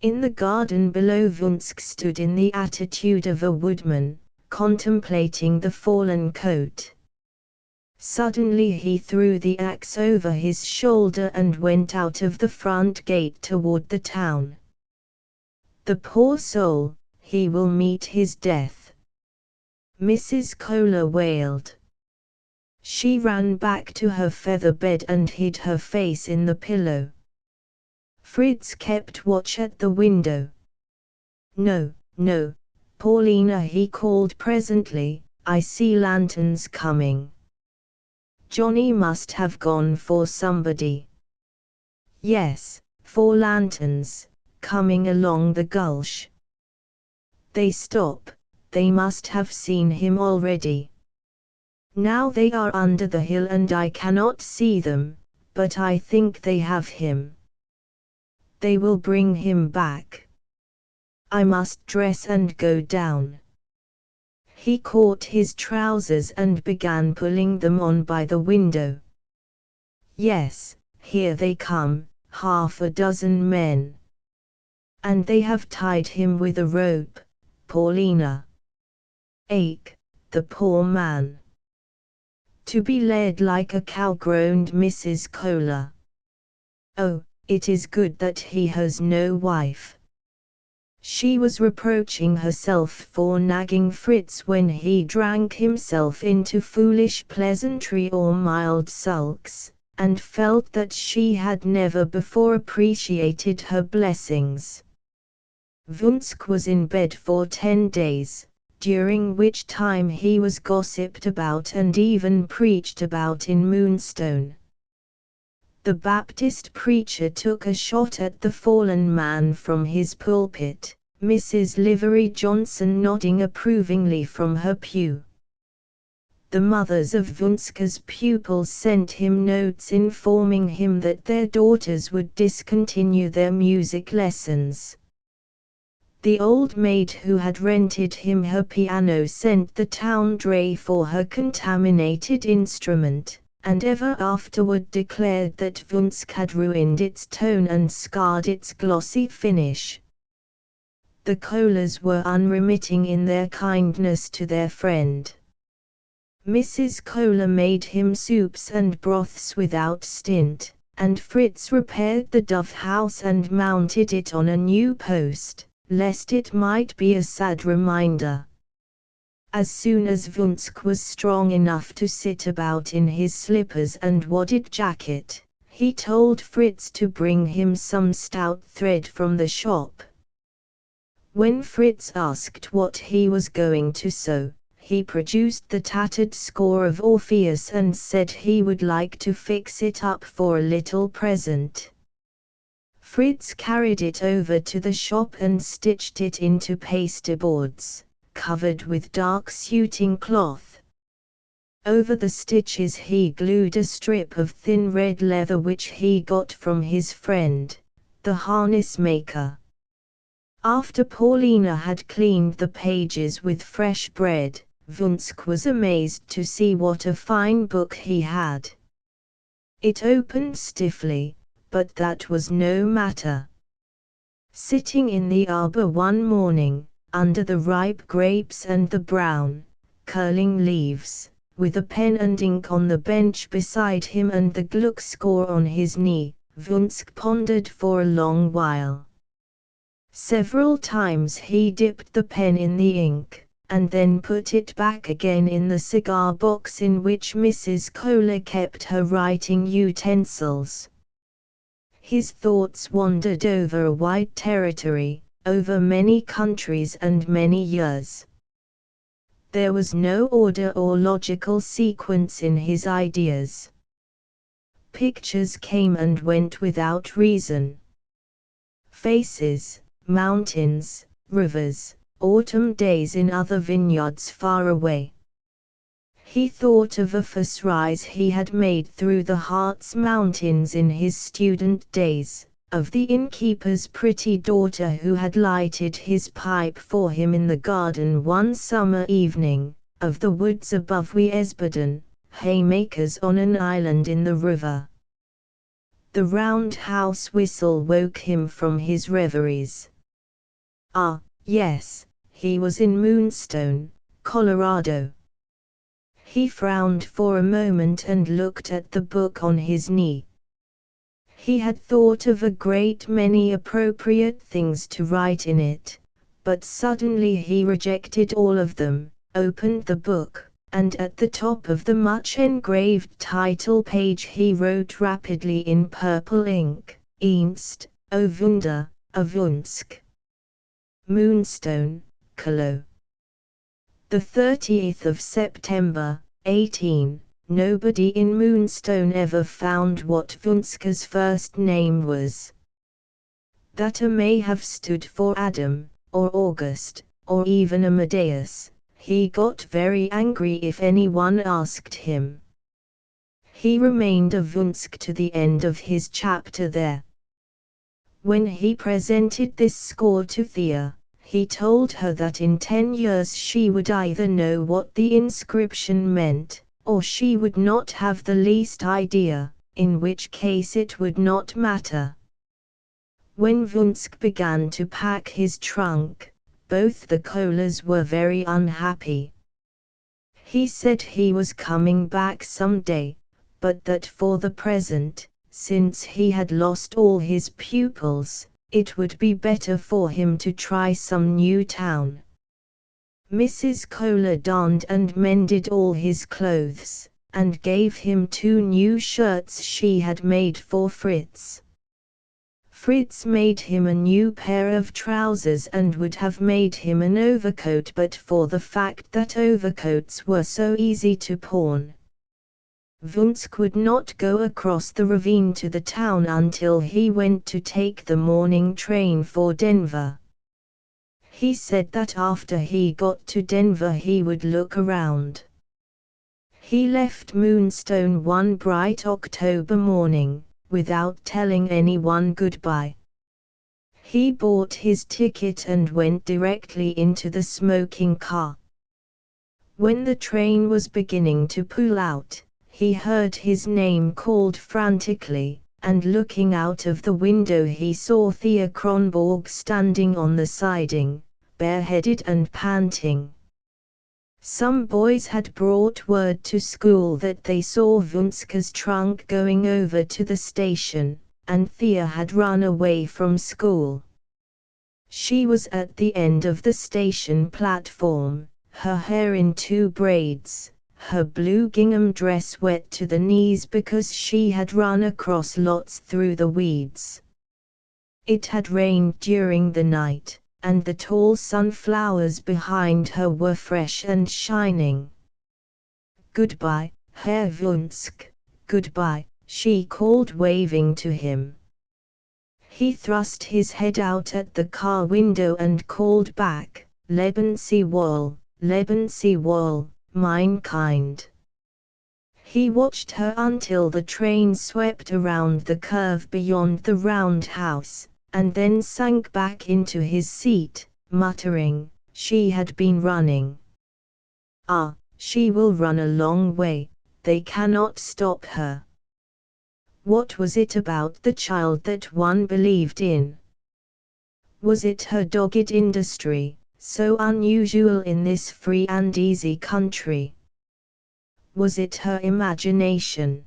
In the garden below, Vunsk stood in the attitude of a woodman, contemplating the fallen coat. Suddenly he threw the axe over his shoulder and went out of the front gate toward the town. "The poor soul, he will meet his death," Mrs. Kohler wailed. She ran back to her feather bed and hid her face in the pillow. Fritz kept watch at the window. "No, no, Paulina," he called presently, "I see lanterns coming. Johnny must have gone for somebody." "Yes, 4 lanterns, coming along the gulch." "They stop, they must have seen him already. Now they are under the hill and I cannot see them, but I think they have him. They will bring him back. I must dress and go down." He caught his trousers and began pulling them on by the window. "Yes, here they come, 6 men. And they have tied him with a rope, Paulina." "Ach, the poor man. To be led like a cow," groaned Mrs. Kohler. "Oh, it is good that he has no wife." She was reproaching herself for nagging Fritz when he drank himself into foolish pleasantry or mild sulks, and felt that she had never before appreciated her blessings. Vunsk was in bed for 10 days, during which time he was gossiped about and even preached about in Moonstone. The Baptist preacher took a shot at the fallen man from his pulpit, Mrs. Livery Johnson nodding approvingly from her pew. The mothers of Vunska's pupils sent him notes informing him that their daughters would discontinue their music lessons. The old maid who had rented him her piano sent the town dray for her contaminated instrument, and ever afterward declared that Vunsk had ruined its tone and scarred its glossy finish. The Kohlers were unremitting in their kindness to their friend. Mrs. Kohler made him soups and broths without stint, and Fritz repaired the dove house and mounted it on a new post, lest it might be a sad reminder. As soon as Vunsk was strong enough to sit about in his slippers and wadded jacket, he told Fritz to bring him some stout thread from the shop. When Fritz asked what he was going to sew, he produced the tattered score of Orpheus and said he would like to fix it up for a little present. Fritz carried it over to the shop and stitched it into pasteboards, covered with dark suiting cloth. Over the stitches he glued a strip of thin red leather which he got from his friend, the harness maker. After Paulina had cleaned the pages with fresh bread, Vunsk was amazed to see what a fine book he had. It opened stiffly, but that was no matter. Sitting in the arbor one morning, under the ripe grapes and the brown, curling leaves, with a pen and ink on the bench beside him and the Gluck score on his knee, Vunsk pondered for a long while. Several times he dipped the pen in the ink, and then put it back again in the cigar box in which Mrs. Kohler kept her writing utensils. His thoughts wandered over a wide territory, over many countries and many years. There was no order or logical sequence in his ideas. Pictures came and went without reason. Faces, mountains, rivers, autumn days in other vineyards far away. He thought of a first rise he had made through the Harz mountains in his student days, of the innkeeper's pretty daughter who had lighted his pipe for him in the garden one summer evening, of the woods above Wiesbaden, haymakers on an island in the river. The roundhouse whistle woke him from his reveries. Ah, yes, he was in Moonstone, Colorado. He frowned for a moment and looked at the book on his knee. He had thought of a great many appropriate things to write in it, but suddenly he rejected all of them, opened the book, and at the top of the much engraved title page he wrote rapidly in purple ink, Ernst, O Wunder, a Vunsk. Moonstone, Colo. The 30th of September, 18, nobody in Moonstone ever found what Vunska's first name was. That A may have stood for Adam, or August, or even Amadeus. He got very angry if anyone asked him. He remained a Vunsk to the end of his chapter there. When he presented this score to Thea, he told her that in 10 years she would either know what the inscription meant, or she would not have the least idea, in which case it would not matter. When Vunsk began to pack his trunk, both the Kohlers were very unhappy. He said he was coming back someday, but that for the present, since he had lost all his pupils, it would be better for him to try some new town. Mrs. Kohler darned and mended all his clothes, and gave him 2 new shirts she had made for Fritz. Fritz made him a new pair of trousers and would have made him an overcoat but for the fact that overcoats were so easy to pawn. Vunsk would not go across the ravine to the town until he went to take the morning train for Denver. He said that after he got to Denver he would look around. He left Moonstone one bright October morning, without telling anyone goodbye. He bought his ticket and went directly into the smoking car. When the train was beginning to pull out, he heard his name called frantically, and looking out of the window he saw Thea Kronborg standing on the siding, bareheaded and panting. Some boys had brought word to school that they saw Vunska's trunk going over to the station, and Thea had run away from school. She was at the end of the station platform, her hair in 2 braids, her blue gingham dress wet to the knees because she had run across lots through the weeds. It had rained during the night, and the tall sunflowers behind her were fresh and shining. "Goodbye, Herr Wunsk, goodbye," she called, waving to him. He thrust his head out at the car window and called back, Leben Sie wohl, mein kind." He watched her until the train swept around the curve beyond the roundhouse, and then sank back into his seat, muttering, "She had been running. Ah, she will run a long way, they cannot stop her." What was it about the child that one believed in? Was it her dogged industry, so unusual in this free and easy country? Was it her imagination?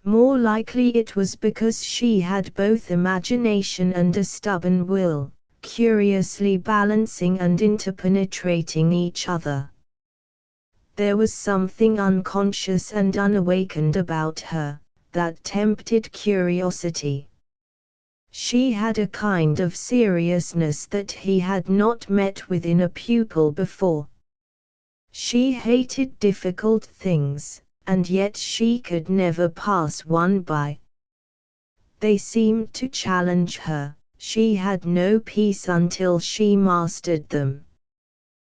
More likely it was because she had both imagination and a stubborn will, curiously balancing and interpenetrating each other. There was something unconscious and unawakened about her that tempted curiosity. She had a kind of seriousness that he had not met with in a pupil before. She hated difficult things, and yet she could never pass one by. They seemed to challenge her. She had no peace until she mastered them.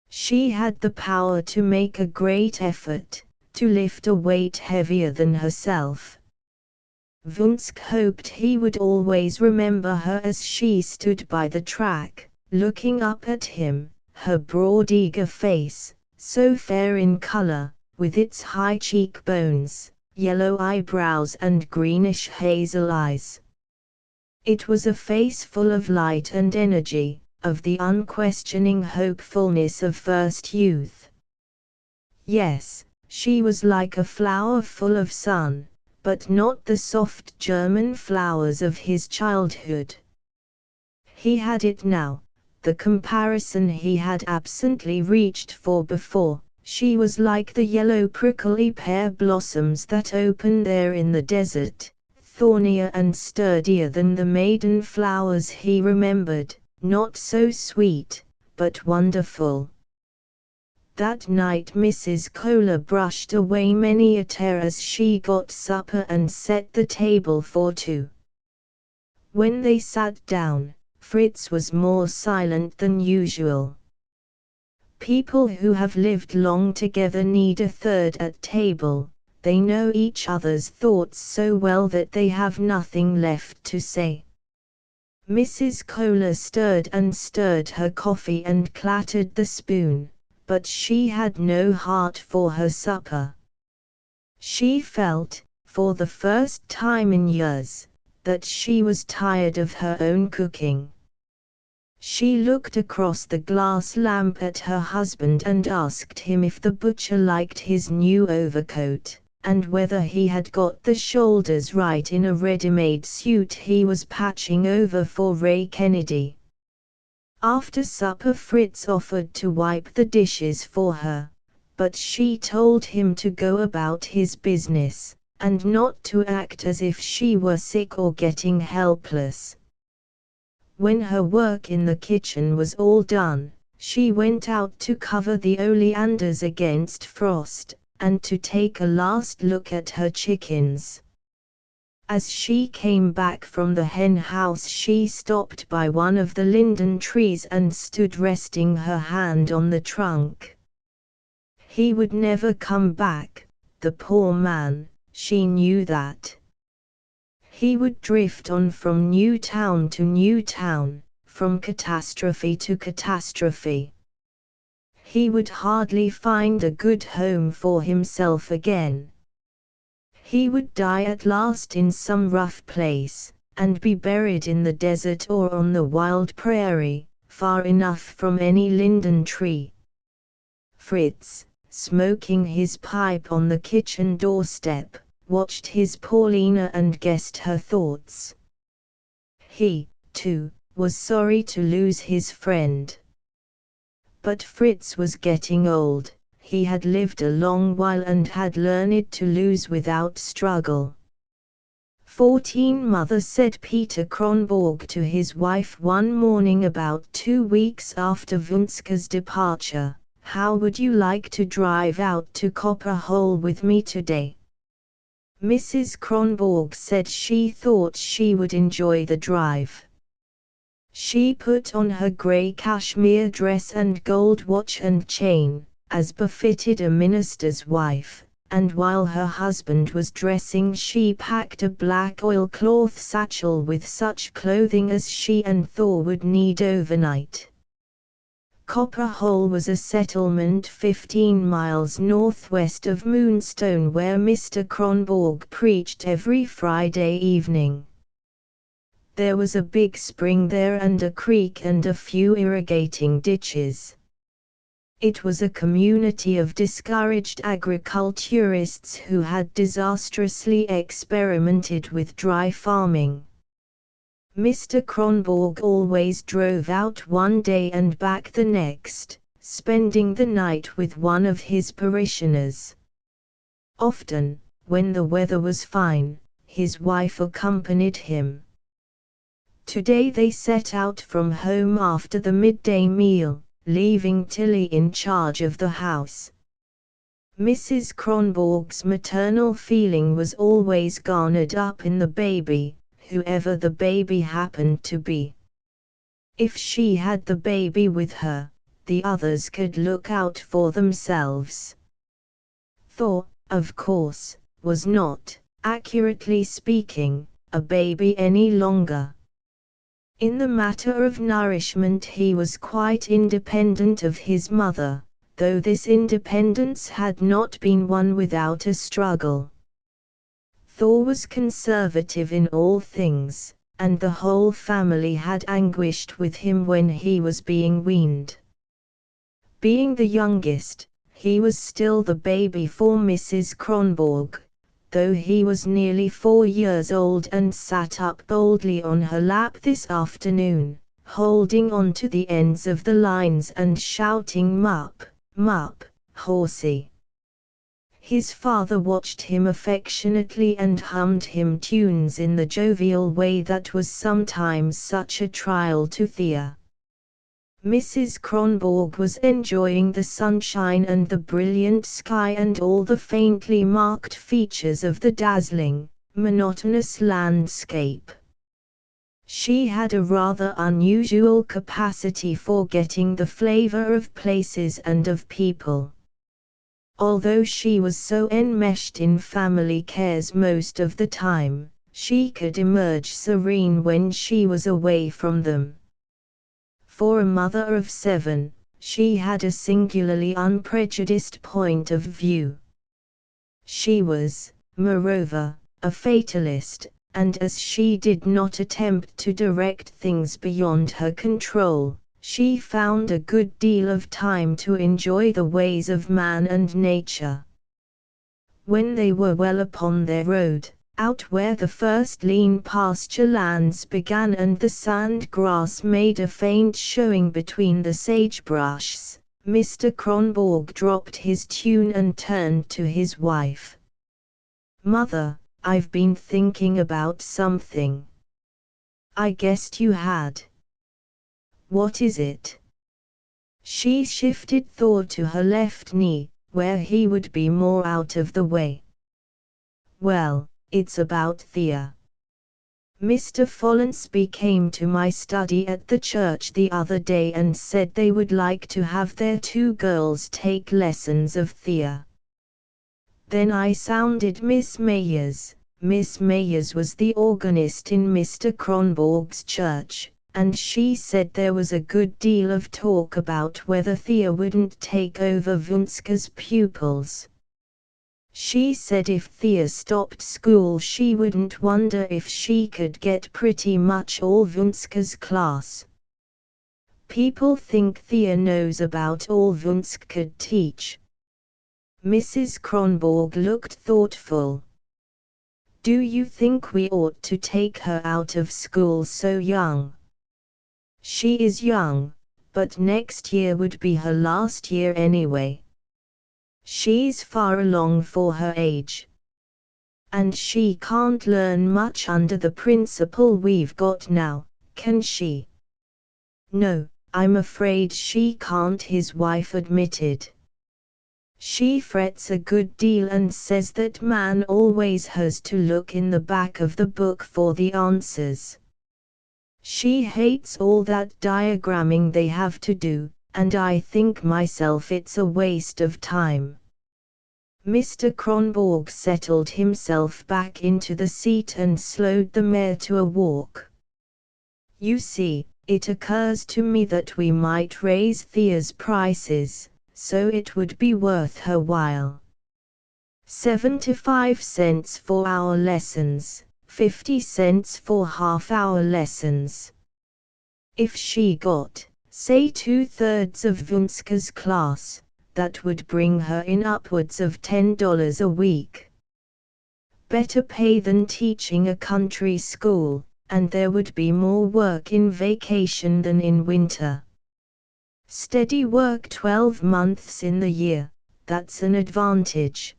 She had the power to make a great effort, to lift a weight heavier than herself. Wunsk hoped he would always remember her as she stood by the track, looking up at him, her broad eager face, so fair in color, with its high cheekbones, yellow eyebrows and greenish hazel eyes. It was a face full of light and energy, of the unquestioning hopefulness of first youth. Yes, she was like a flower full of sun, but not the soft German flowers of his childhood. He had it now, the comparison he had absently reached for before. She was like the yellow prickly pear blossoms that open there in the desert, thornier and sturdier than the maiden flowers he remembered, not so sweet, but wonderful. That night Mrs. Kohler brushed away many a tear as she got supper and set the table for 2. When they sat down, Fritz was more silent than usual. People who have lived long together need a third at table. They know each other's thoughts so well that they have nothing left to say. Mrs. Kohler stirred and stirred her coffee and clattered the spoon, but she had no heart for her supper. She felt, for the first time in years, that she was tired of her own cooking. She looked across the glass lamp at her husband and asked him if the butcher liked his new overcoat, and whether he had got the shoulders right in a ready-made suit he was patching over for Ray Kennedy. After supper Fritz offered to wipe the dishes for her, but she told him to go about his business, and not to act as if she were sick or getting helpless. When her work in the kitchen was all done, she went out to cover the oleanders against frost, and to take a last look at her chickens. As she came back from the hen house she stopped by one of the linden trees and stood resting her hand on the trunk. He would never come back, the poor man, she knew that. He would drift on from new town to new town, from catastrophe to catastrophe. He would hardly find a good home for himself again. He would die at last in some rough place, and be buried in the desert or on the wild prairie, far enough from any linden tree. Fritz, smoking his pipe on the kitchen doorstep, watched his Paulina and guessed her thoughts. He, too, was sorry to lose his friend. But Fritz was getting old, he had lived a long while and had learned to lose without struggle. 14 Mother, said Peter Kronborg to his wife one morning about 2 weeks after Wunska's departure, how would you like to drive out to Copper Hole with me today? Mrs. Kronborg said she thought she would enjoy the drive. She put on her grey cashmere dress and gold watch and chain, as befitted a minister's wife, and while her husband was dressing she packed a black oilcloth satchel with such clothing as she and Thor would need overnight. Copper Hole was a settlement 15 miles northwest of Moonstone where Mr. Kronborg preached every Friday evening. There was a big spring there and a creek and a few irrigating ditches. It was a community of discouraged agriculturists who had disastrously experimented with dry farming. Mr. Kronborg always drove out one day and back the next, spending the night with one of his parishioners. Often, when the weather was fine, his wife accompanied him. Today they set out from home after the midday meal, leaving Tilly in charge of the house. Mrs. Kronborg's maternal feeling was always garnered up in the baby, whoever the baby happened to be. If she had the baby with her, the others could look out for themselves. Thor, of course, was not, accurately speaking, a baby any longer. In the matter of nourishment he was quite independent of his mother, though this independence had not been won without a struggle. Thor was conservative in all things, and the whole family had anguished with him when he was being weaned. Being the youngest, he was still the baby for Mrs. Kronborg, though he was nearly 4 years old and sat up boldly on her lap this afternoon, holding on to the ends of the lines and shouting "Mup, mup, horsey." His father watched him affectionately and hummed him tunes in the jovial way that was sometimes such a trial to Thea. Mrs. Kronborg was enjoying the sunshine and the brilliant sky and all the faintly marked features of the dazzling, monotonous landscape. She had a rather unusual capacity for getting the flavor of places and of people. Although she was so enmeshed in family cares most of the time, she could emerge serene when she was away from them. For a mother of 7, she had a singularly unprejudiced point of view. She was, moreover, a fatalist, and as she did not attempt to direct things beyond her control, she found a good deal of time to enjoy the ways of man and nature. When they were well upon their road, out where the first lean pasture lands began and the sand grass made a faint showing between the sagebrushes, Mr. Kronborg dropped his tune and turned to his wife. "Mother, I've been thinking about something." "I guessed you had." "What is it?" She shifted Thor to her left knee, where he would be more out of the way. "Well, it's about Thea. Mr. Follansby came to my study at the church the other day and said they would like to have their 2 girls take lessons of Thea. Then I sounded Miss Mayers, Miss Mayers was the organist in Mr. Kronborg's church, and she said there was a good deal of talk about whether Thea wouldn't take over Wunska's pupils. She said if Thea stopped school she wouldn't wonder if she could get pretty much all Wunska's class. People think Thea knows about all Wunsk could teach. Mrs. Kronborg looked thoughtful. Do you think we ought to take her out of school so young? She is young, but next year would be her last year anyway. She's far along for her age. And she can't learn much under the principal we've got now, can she? No, I'm afraid she can't, his wife admitted. She frets a good deal and says that man always has to look in the back of the book for the answers. She hates all that diagramming they have to do, and I think myself it's a waste of time. Mr. Kronborg settled himself back into the seat and slowed the mare to a walk. You see, it occurs to me that we might raise Thea's prices, so it would be worth her while. 75 cents for hour lessons, 50 cents for half-hour lessons. If she got, say 2/3 of Wunska's class, that would bring her in upwards of $10 a week. Better pay than teaching a country school, and there would be more work in vacation than in winter. Steady work 12 months in the year, that's an advantage.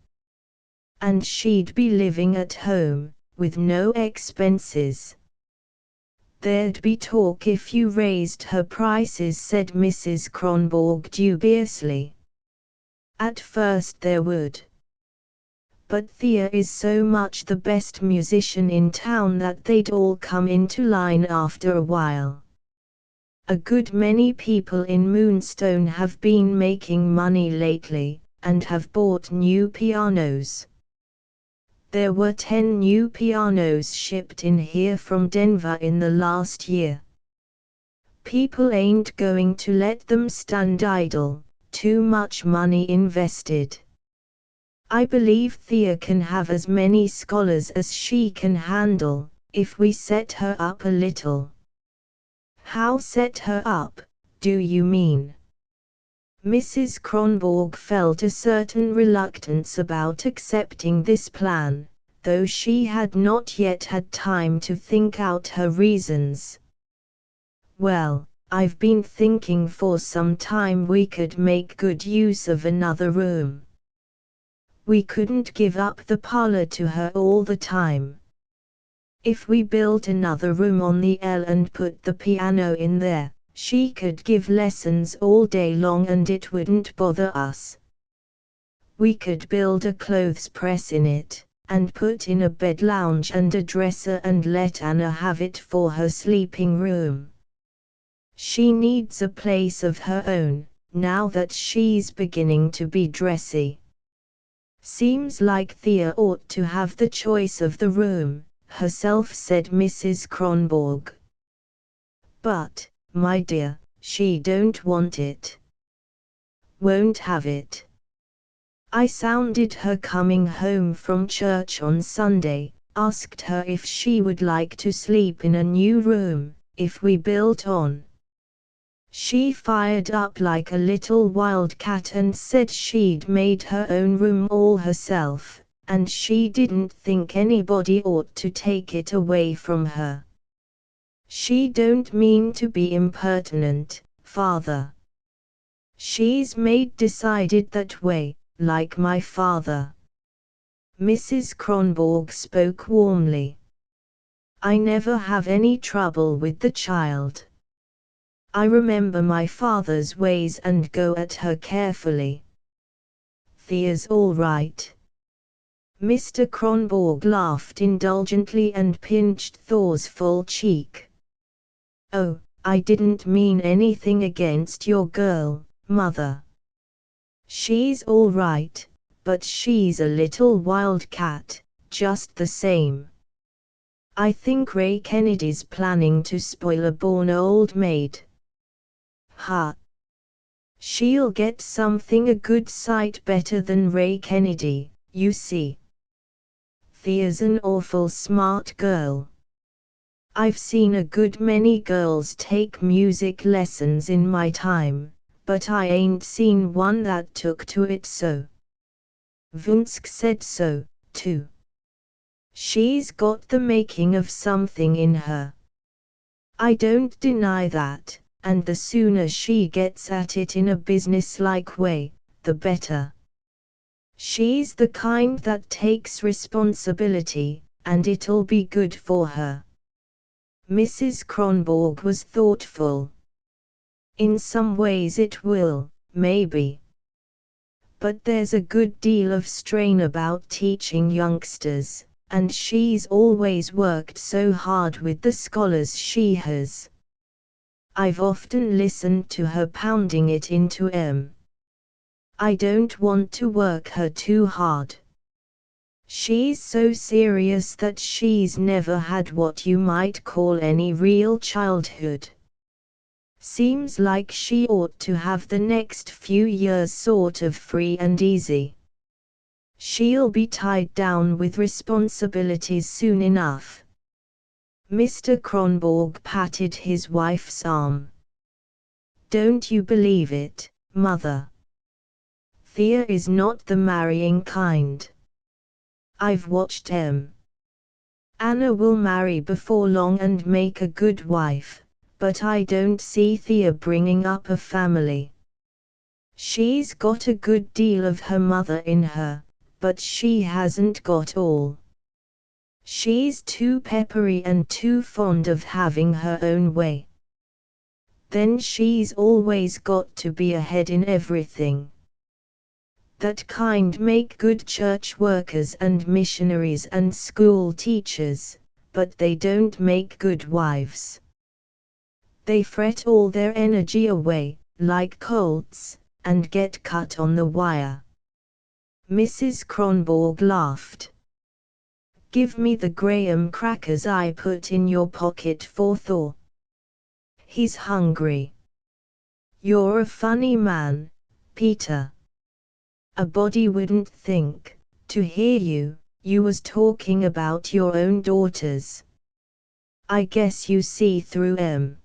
And she'd be living at home, with no expenses. There'd be talk if you raised her prices, said Mrs. Kronborg dubiously. At first there would. But Thea is so much the best musician in town that they'd all come into line after a while. A good many people in Moonstone have been making money lately, and have bought new pianos. There were 10 new pianos shipped in here from Denver in the last year. People ain't going to let them stand idle, too much money invested. I believe Thea can have as many scholars as she can handle, if we set her up a little. How set her up, do you mean? Mrs. Kronborg felt a certain reluctance about accepting this plan, though she had not yet had time to think out her reasons. Well, I've been thinking for some time we could make good use of another room. We couldn't give up the parlor to her all the time. If we built another room on the L and put the piano in there, she could give lessons all day long and it wouldn't bother us. We could build a clothes press in it, and put in a bed lounge and a dresser and let Anna have it for her sleeping room. She needs a place of her own, now that she's beginning to be dressy. Seems like Thea ought to have the choice of the room, herself, said Mrs. Kronborg. But, my dear, she don't want it. Won't have it. I sounded her coming home from church on Sunday, asked her if she would like to sleep in a new room, if we built on. She fired up like a little wildcat and said she'd made her own room all herself, and she didn't think anybody ought to take it away from her. She don't mean to be impertinent, father. She's made decided that way, like my father. Mrs. Kronborg spoke warmly. I never have any trouble with the child. I remember my father's ways and go at her carefully. Thea's all right. Mr. Kronborg laughed indulgently and pinched Thor's full cheek. Oh, I didn't mean anything against your girl, mother. She's all right, but she's a little wildcat, just the same. I think Ray Kennedy's planning to spoil a born old maid. Ha! She'll get something a good sight better than Ray Kennedy, you see. Thea's an awful smart girl. I've seen a good many girls take music lessons in my time, but I ain't seen one that took to it so. Vunsk said so, too. She's got the making of something in her. I don't deny that, and the sooner she gets at it in a business-like way, the better. She's the kind that takes responsibility, and it'll be good for her. Mrs. Kronborg was thoughtful. In some ways it will, maybe. But there's a good deal of strain about teaching youngsters, and she's always worked so hard with the scholars she has. I've often listened to her pounding it into em. I don't want to work her too hard. She's so serious that she's never had what you might call any real childhood. Seems like she ought to have the next few years sort of free and easy. She'll be tied down with responsibilities soon enough. Mr. Kronborg patted his wife's arm. Don't you believe it, Mother? Thea is not the marrying kind. I've watched em. Anna will marry before long and make a good wife, but I don't see Thea bringing up a family. She's got a good deal of her mother in her, but she hasn't got all. She's too peppery and too fond of having her own way. Then she's always got to be ahead in everything. That kind make good church workers and missionaries and school teachers, but they don't make good wives. They fret all their energy away, like colts, and get cut on the wire. Mrs. Kronborg laughed. Give me the graham crackers I put in your pocket for Thor. He's hungry. You're a funny man, Peter. A body wouldn't think, to hear you, you was talking about your own daughters. I guess you see through em.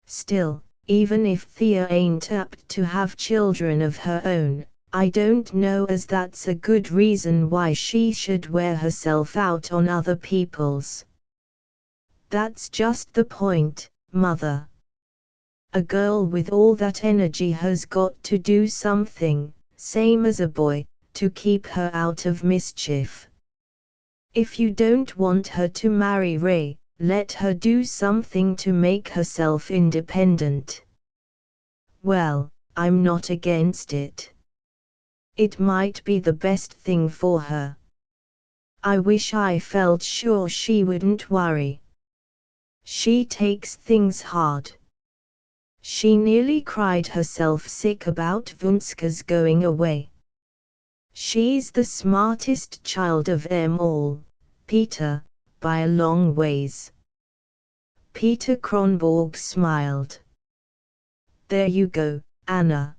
Still, even if Thea ain't apt to have children of her own, I don't know as that's a good reason why she should wear herself out on other people's. That's just the point, Mother. A girl with all that energy has got to do something, same as a boy, to keep her out of mischief. If you don't want her to marry Ray, let her do something to make herself independent. Well, I'm not against it. It might be the best thing for her. I wish I felt sure she wouldn't worry. She takes things hard. She nearly cried herself sick about Vunska's going away. She's the smartest child of them all, Peter, by a long ways. Peter Kronborg smiled. There you go, Anna.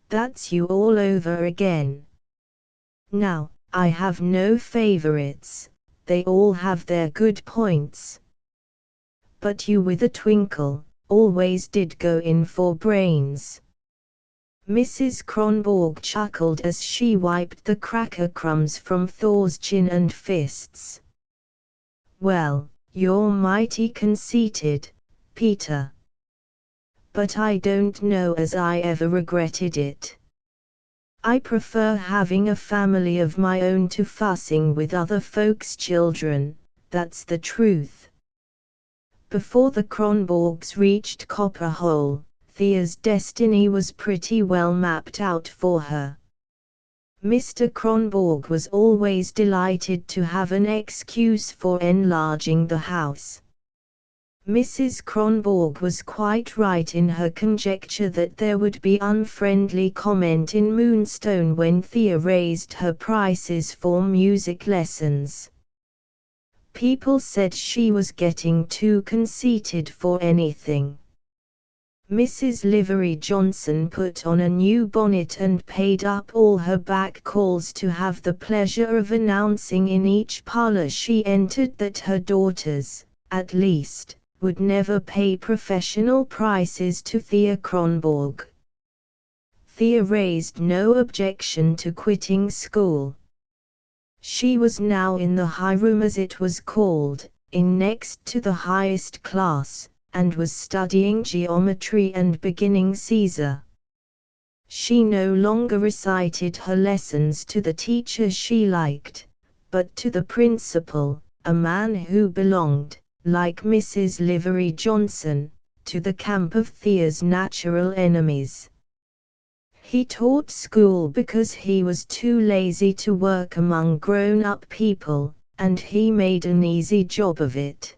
That's you all over again. Now, I have no favorites, they all have their good points. But you with a twinkle, always did go in for brains. Mrs. Kronborg chuckled as she wiped the cracker crumbs from Thor's chin and fists. Well, you're mighty conceited, Peter. But I don't know as I ever regretted it. I prefer having a family of my own to fussing with other folks' children, that's the truth. Before the Kronborgs reached Copper Hole, Thea's destiny was pretty well mapped out for her. Mr. Kronborg was always delighted to have an excuse for enlarging the house. Mrs. Kronborg was quite right in her conjecture that there would be unfriendly comment in Moonstone when Thea raised her prices for music lessons. People said she was getting too conceited for anything. Mrs. Livery Johnson put on a new bonnet and paid up all her back calls to have the pleasure of announcing in each parlor she entered that her daughters, at least, would never pay professional prices to Thea Kronborg. Thea raised no objection to quitting school. She was now in the high room as it was called, in next to the highest class, and was studying geometry and beginning Caesar. She no longer recited her lessons to the teacher she liked, but to the principal, a man who belonged, like Mrs. Livery Johnson, to the camp of Thea's natural enemies. He taught school because he was too lazy to work among grown-up people, and he made an easy job of it.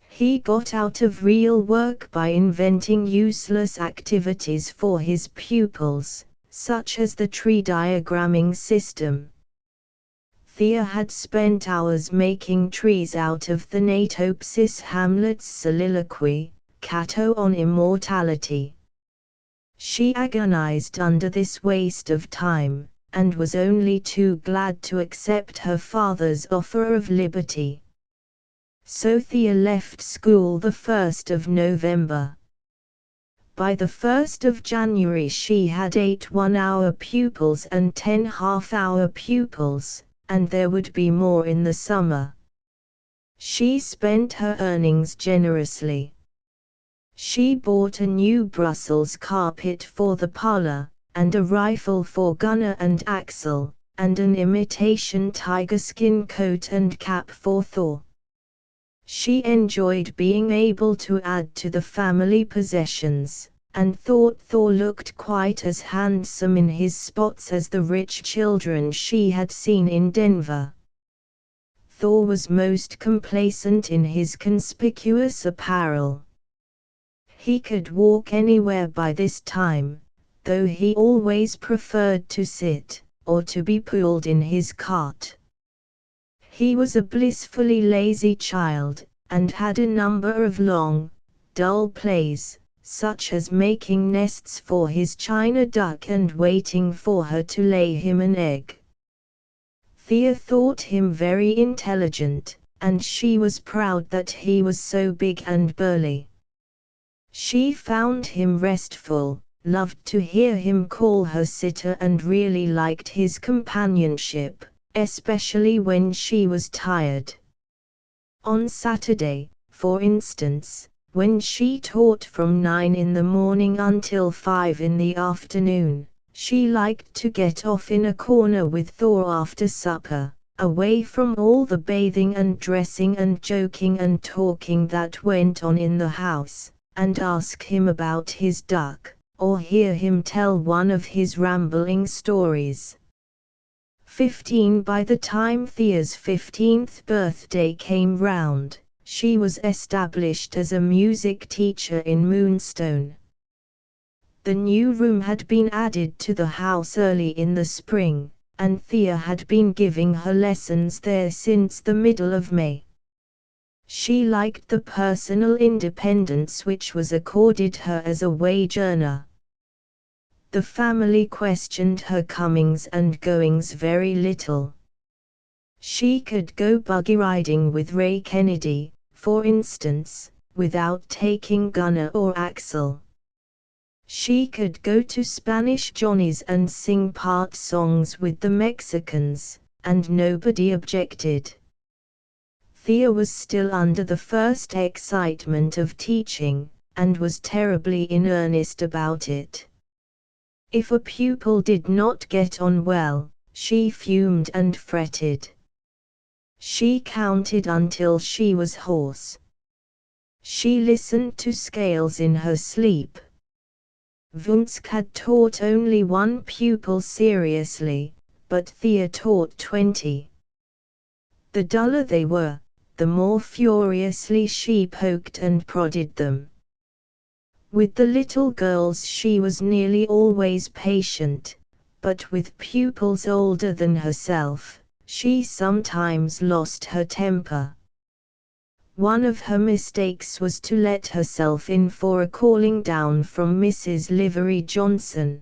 He got out of real work by inventing useless activities for his pupils, such as the tree diagramming system. Thea had spent hours making trees out of the Natopsis Hamlet's soliloquy, Cato on Immortality. She agonized under this waste of time, and was only too glad to accept her father's offer of liberty. So Thea left school the 1st of November. By the 1st of January she had 8 one-hour pupils and 10 half-hour pupils, and there would be more in the summer. She spent her earnings generously. She bought a new Brussels carpet for the parlor, and a rifle for Gunnar and Axel, and an imitation tiger skin coat and cap for Thor. She enjoyed being able to add to the family possessions, and thought Thor looked quite as handsome in his spots as the rich children she had seen in Denver. Thor was most complacent in his conspicuous apparel. He could walk anywhere by this time, though he always preferred to sit, or to be pulled in his cart. He was a blissfully lazy child, and had a number of long, dull plays, such as making nests for his china duck and waiting for her to lay him an egg. Thea thought him very intelligent, and she was proud that he was so big and burly. She found him restful, loved to hear him call her sitter and really liked his companionship, especially when she was tired. On Saturday, for instance, when she taught from 9 in the morning until 5 in the afternoon, she liked to get off in a corner with Thor after supper, away from all the bathing and dressing and joking and talking that went on in the house, and ask him about his duck, or hear him tell one of his rambling stories. 15 By the time Thea's 15th birthday came round, she was established as a music teacher in Moonstone. The new room had been added to the house early in the spring, and Thea had been giving her lessons there since the middle of May. She liked the personal independence which was accorded her as a wage earner. The family questioned her comings and goings very little. She could go buggy riding with Ray Kennedy, for instance, without taking Gunnar or Axel. She could go to Spanish Johnny's and sing part songs with the Mexicans, and nobody objected. Thea was still under the first excitement of teaching, and was terribly in earnest about it. If a pupil did not get on well, she fumed and fretted. She counted until she was hoarse. She listened to scales in her sleep. Vunsk had taught only one pupil seriously, but Thea taught 20. The duller they were, the more furiously she poked and prodded them. With the little girls she was nearly always patient, but with pupils older than herself, she sometimes lost her temper. One of her mistakes was to let herself in for a calling down from Mrs. Livery Johnson.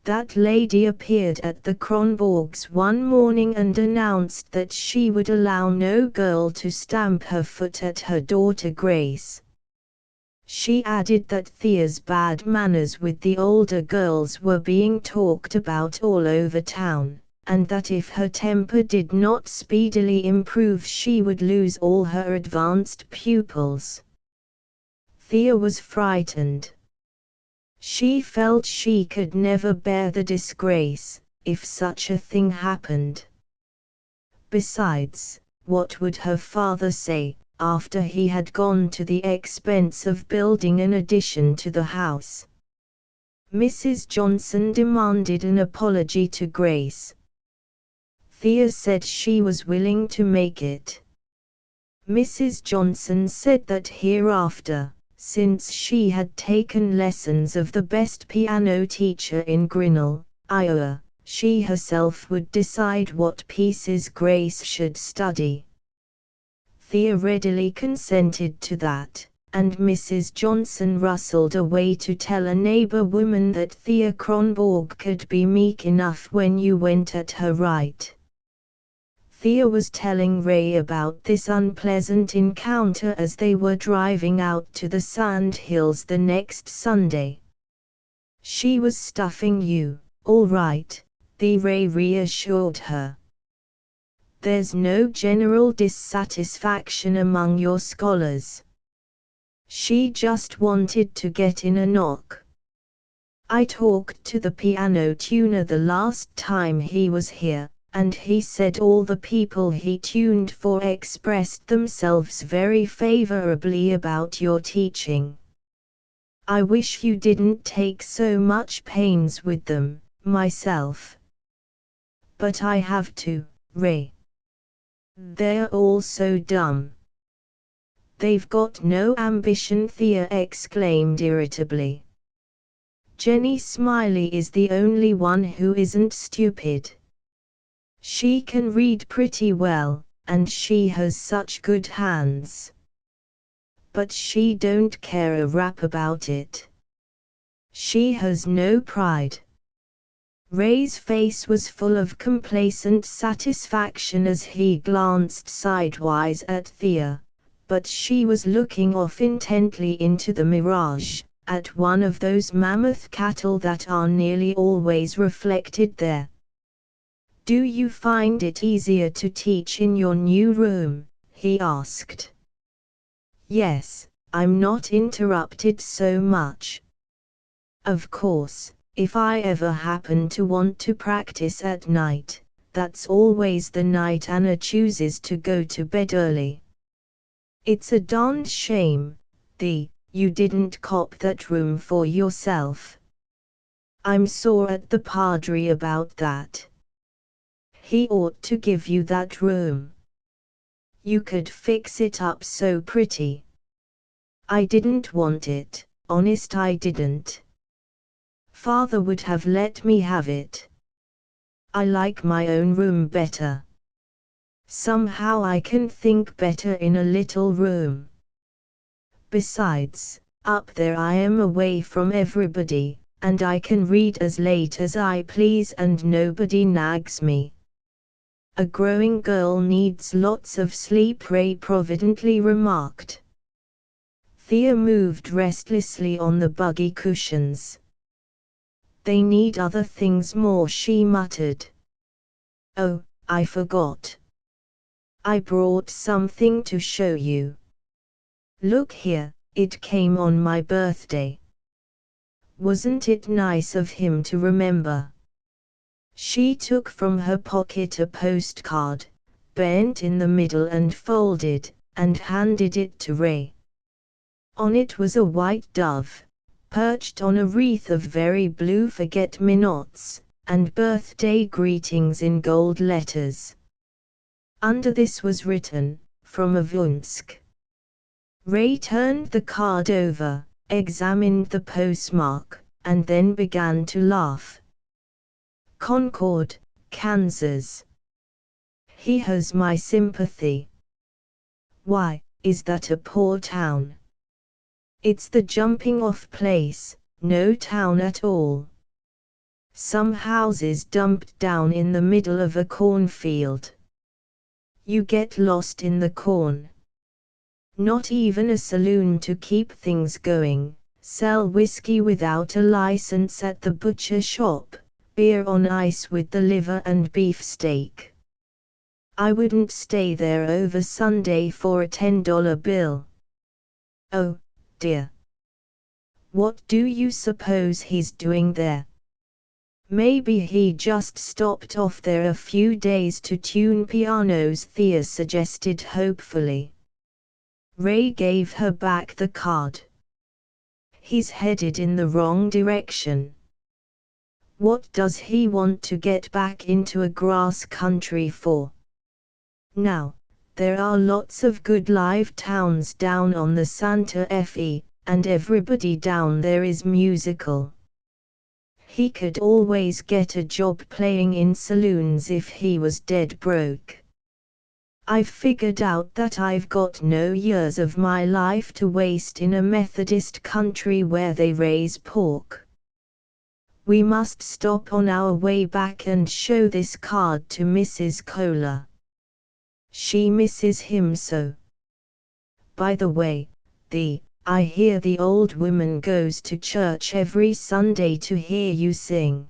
That lady appeared at the Kronborgs one morning and announced that she would allow no girl to stamp her foot at her daughter Grace. She added that Thea's bad manners with the older girls were being talked about all over town, and that if her temper did not speedily improve she would lose all her advanced pupils. Thea was frightened. She felt she could never bear the disgrace, if such a thing happened. Besides, what would her father say, after he had gone to the expense of building an addition to the house? Mrs. Johnson demanded an apology to Grace. Thea said she was willing to make it. Mrs. Johnson said that hereafter, since she had taken lessons of the best piano teacher in Grinnell, Iowa, she herself would decide what pieces Grace should study. Thea readily consented to that, and Mrs. Johnson rustled away to tell a neighbor woman that Thea Kronborg could be meek enough when you went at her right. Thea was telling Ray about this unpleasant encounter as they were driving out to the sand hills the next Sunday. She was stuffing you, all right, Ray reassured her. There's no general dissatisfaction among your scholars. She just wanted to get in a knock. I talked to the piano tuner the last time he was here, and he said all the people he tuned for expressed themselves very favorably about your teaching. I wish you didn't take so much pains with them, myself. But I have to, Ray. They're all so dumb. They've got no ambition, Thea exclaimed irritably. Jenny Smiley is the only one who isn't stupid. She can read pretty well, and she has such good hands. But she don't care a rap about it. She has no pride. Ray's face was full of complacent satisfaction as he glanced sidewise at Thea, but she was looking off intently into the mirage, at one of those mammoth cattle that are nearly always reflected there. Do you find it easier to teach in your new room? He asked. Yes, I'm not interrupted so much. Of course, if I ever happen to want to practice at night, that's always the night Anna chooses to go to bed early. It's a darned shame, you didn't cop that room for yourself. I'm sore at the padre about that. He ought to give you that room. You could fix it up so pretty. I didn't want it, honest I didn't. Father would have let me have it. I like my own room better. Somehow I can think better in a little room. Besides, up there I am away from everybody, and I can read as late as I please and nobody nags me. A growing girl needs lots of sleep, Ray providently remarked. Thea moved restlessly on the buggy cushions. They need other things more, she muttered. Oh, I forgot. I brought something to show you. Look here, it came on my birthday. Wasn't it nice of him to remember? She took from her pocket a postcard, bent in the middle and folded, and handed it to Ray. On it was a white dove, perched on a wreath of very blue forget-me-nots, and birthday greetings in gold letters. Under this was written, from Avunsk. Ray turned the card over, examined the postmark, and then began to laugh. Concord, Kansas. He has my sympathy. Why, is that a poor town? It's the jumping-off place, no town at all. Some houses dumped down in the middle of a cornfield. You get lost in the corn. Not even a saloon to keep things going, sell whiskey without a license at the butcher shop, beer on ice with the liver and beef steak. I wouldn't stay there over Sunday for a $10 bill. Oh, dear. What do you suppose he's doing there? Maybe he just stopped off there a few days to tune pianos, Thea suggested hopefully. Ray gave her back the card. He's headed in the wrong direction. What does he want to get back into a grass country for? Now, there are lots of good live towns down on the Santa Fe, and everybody down there is musical. He could always get a job playing in saloons if he was dead broke. I've figured out that I've got no years of my life to waste in a Methodist country where they raise pork. We must stop on our way back and show this card to Mrs. Kohler. She misses him so. By the way, I hear the old woman goes to church every Sunday to hear you sing.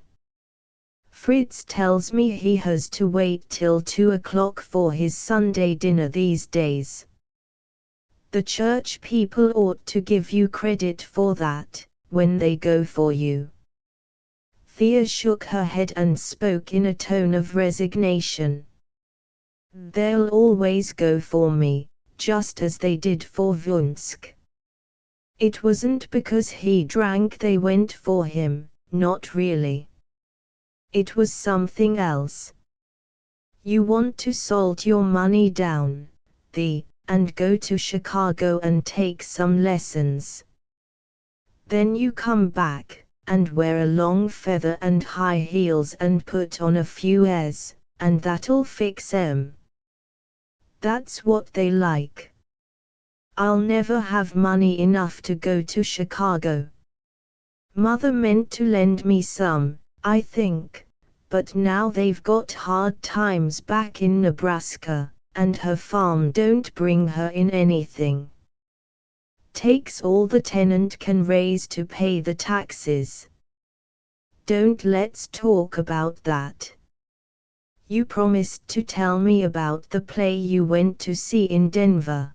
Fritz tells me he has to wait till 2 o'clock for his Sunday dinner these days. The church people ought to give you credit for that, when they go for you. Thea shook her head and spoke in a tone of resignation. They'll always go for me, just as they did for Vunsk. It wasn't because he drank they went for him, not really. It was something else. You want to salt your money down, and go to Chicago and take some lessons. Then you come back, and wear a long feather and high heels and put on a few airs, and that'll fix 'em. That's what they like. I'll never have money enough to go to Chicago. Mother meant to lend me some, I think, but now they've got hard times back in Nebraska, and her farm don't bring her in anything. Takes all the tenant can raise to pay the taxes. Let's talk about that. You promised to tell me about the play you went to see in Denver.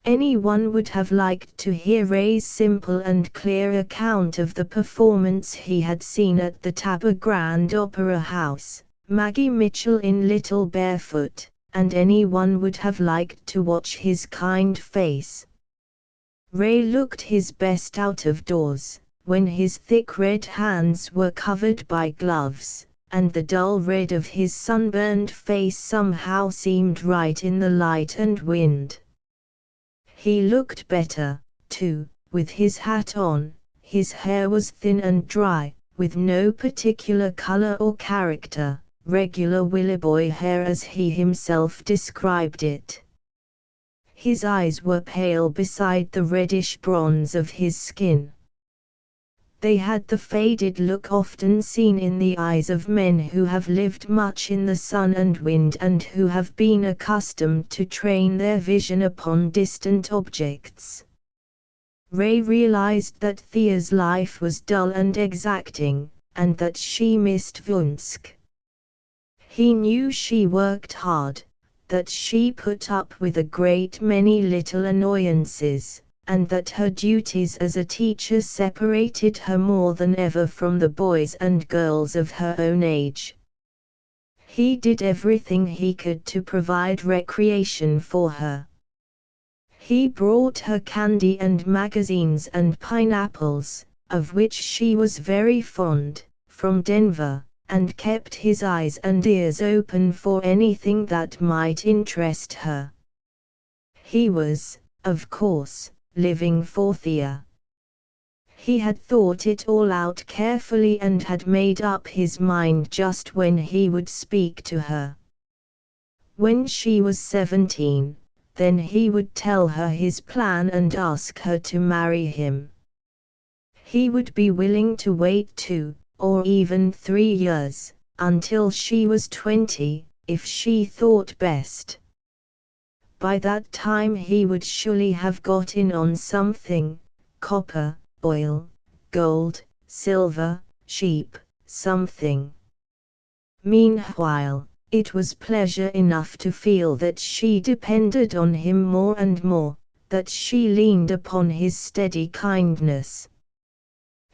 Anyone would have liked to hear Ray's simple and clear account of the performance he had seen at the Tabor Grand Opera House, Maggie Mitchell in Little Barefoot, and anyone would have liked to watch his kind face. Ray looked his best out of doors, when his thick red hands were covered by gloves, and the dull red of his sunburned face somehow seemed right in the light and wind. He looked better, too, with his hat on. His hair was thin and dry, with no particular color or character, regular Willoughboy hair as he himself described it. His eyes were pale beside the reddish bronze of his skin. They had the faded look often seen in the eyes of men who have lived much in the sun and wind and who have been accustomed to train their vision upon distant objects. Ray realized that Thea's life was dull and exacting, and that she missed Vunsk. He knew she worked hard, that she put up with a great many little annoyances, and that her duties as a teacher separated her more than ever from the boys and girls of her own age. He did everything he could to provide recreation for her. He brought her candy and magazines and pineapples, of which she was very fond, from Denver, and kept his eyes and ears open for anything that might interest her. He was, of course, living for Thea. He had thought it all out carefully and had made up his mind just when he would speak to her. When she was 17, then he would tell her his plan and ask her to marry him. He would be willing to wait 2, or even 3 years, until she was 20, if she thought best. By that time he would surely have got in on something: copper, oil, gold, silver, sheep, something. Meanwhile, it was pleasure enough to feel that she depended on him more and more, that she leaned upon his steady kindness.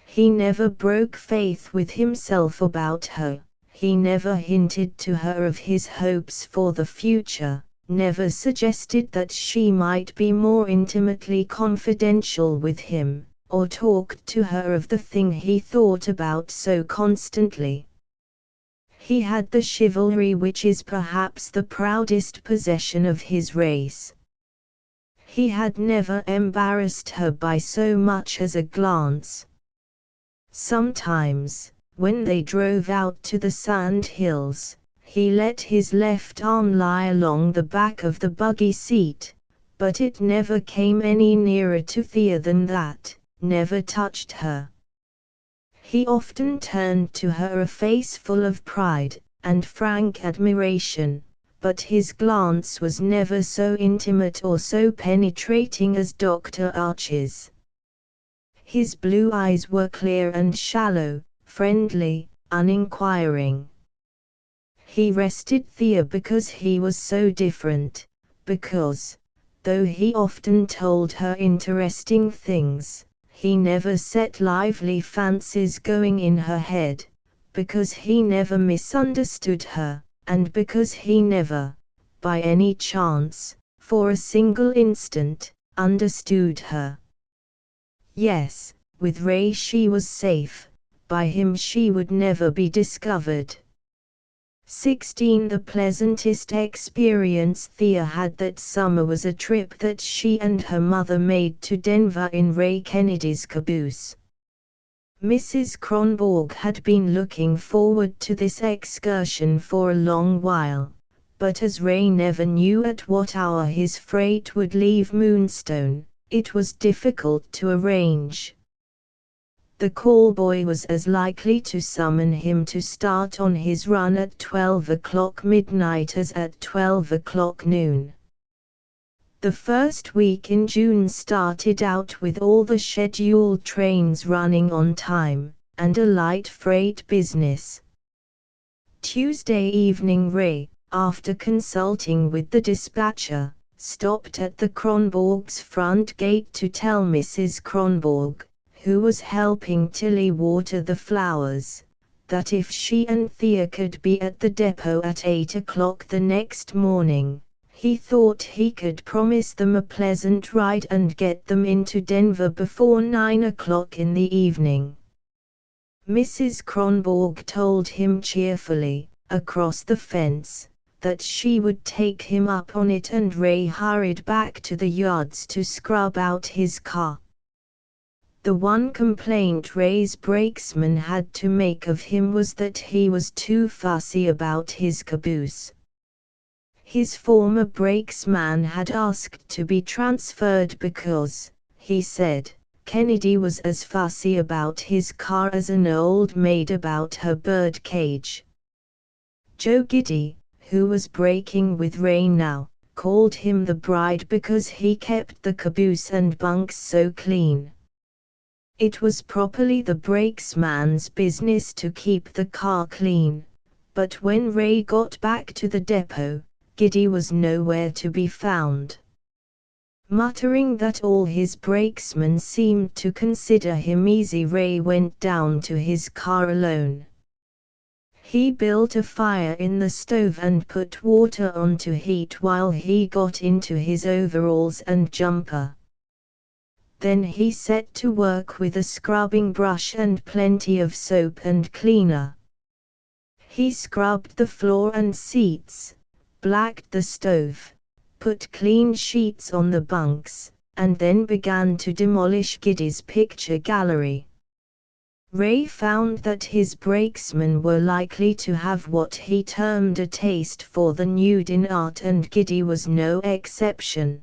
He never broke faith with himself about her, he never hinted to her of his hopes for the future, never suggested that she might be more intimately confidential with him, or talked to her of the thing he thought about so constantly. He had the chivalry which is perhaps the proudest possession of his race. He had never embarrassed her by so much as a glance. Sometimes, when they drove out to the sand hills, he let his left arm lie along the back of the buggy seat, but it never came any nearer to Thea than that, never touched her. He often turned to her a face full of pride and frank admiration, but his glance was never so intimate or so penetrating as Dr. Arch's. His blue eyes were clear and shallow, friendly, uninquiring. He rested Thea because he was so different, because, though he often told her interesting things, he never set lively fancies going in her head, because he never misunderstood her, and because he never, by any chance, for a single instant, understood her. Yes, with Ray she was safe, by him she would never be discovered. 16 The pleasantest experience Thea had that summer was a trip that she and her mother made to Denver in Ray Kennedy's caboose. Mrs. Kronborg had been looking forward to this excursion for a long while, but as Ray never knew at what hour his freight would leave Moonstone, it was difficult to arrange. The callboy was as likely to summon him to start on his run at 12 o'clock midnight as at 12 o'clock noon. The first week in June started out with all the scheduled trains running on time, and a light freight business. Tuesday evening Ray, after consulting with the dispatcher, stopped at the Kronborg's front gate to tell Mrs. Kronborg, who was helping Tilly water the flowers, that if she and Thea could be at the depot at 8 o'clock the next morning, he thought he could promise them a pleasant ride and get them into Denver before 9 o'clock in the evening. Mrs. Kronborg told him cheerfully, across the fence, that she would take him up on it, and Ray hurried back to the yards to scrub out his car. The one complaint Ray's brakesman had to make of him was that he was too fussy about his caboose. His former brakesman had asked to be transferred because, he said, Kennedy was as fussy about his car as an old maid about her bird cage. Joe Giddy, who was braking with Ray now, called him the bride because he kept the caboose and bunks so clean. It was properly the brakesman's business to keep the car clean, but when Ray got back to the depot, Giddy was nowhere to be found. Muttering that all his brakesmen seemed to consider him easy, Ray went down to his car alone. He built a fire in the stove and put water on to heat while he got into his overalls and jumper. Then he set to work with a scrubbing brush and plenty of soap and cleaner. He scrubbed the floor and seats, blacked the stove, put clean sheets on the bunks, and then began to demolish Giddy's picture gallery. Ray found that his brakesmen were likely to have what he termed a taste for the nude in art, and Giddy was no exception.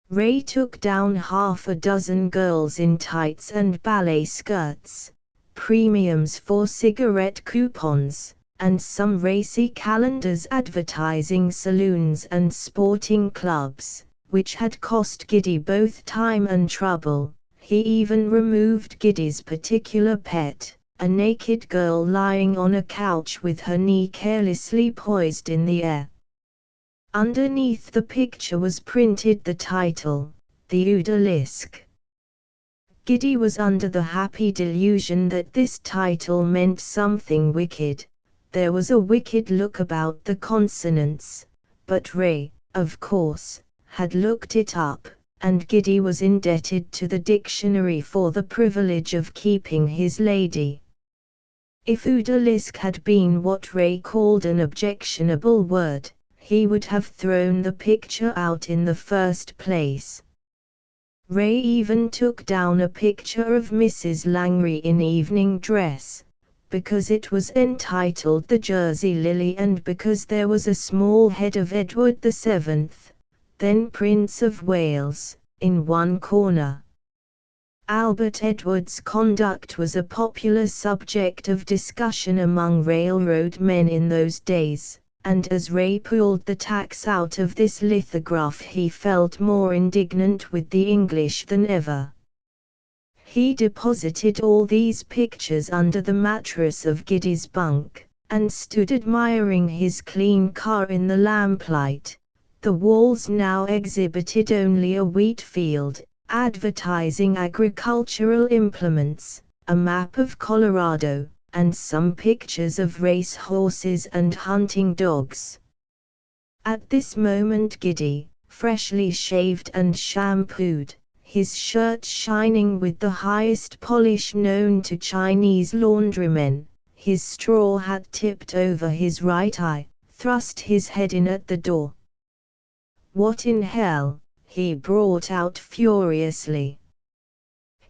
Ray took down half a dozen girls in tights and ballet skirts, premiums for cigarette coupons, and some racy calendars advertising saloons and sporting clubs, which had cost Giddy both time and trouble. He even removed Giddy's particular pet, a naked girl lying on a couch with her knee carelessly poised in the air. Underneath the picture was printed the title, The Odalisque. Giddy was under the happy delusion that this title meant something wicked. There was a wicked look about the consonants, but Ray, of course, had looked it up, and Giddy was indebted to the dictionary for the privilege of keeping his lady. If odalisque had been what Ray called an objectionable word, he would have thrown the picture out in the first place. Ray even took down a picture of Mrs. Langley in evening dress, because it was entitled The Jersey Lily and because there was a small head of Edward VII, then Prince of Wales, in one corner. Albert Edward's conduct was a popular subject of discussion among railroad men in those days, and as Ray pulled the tacks out of this lithograph he felt more indignant with the English than ever. He deposited all these pictures under the mattress of Giddy's bunk, and stood admiring his clean car in the lamplight. The walls now exhibited only a wheat field, advertising agricultural implements, a map of Colorado, and some pictures of race horses and hunting dogs. At this moment Giddy, freshly shaved and shampooed, his shirt shining with the highest polish known to Chinese laundrymen, his straw hat tipped over his right eye, thrust his head in at the door. "What in hell?" he brought out furiously.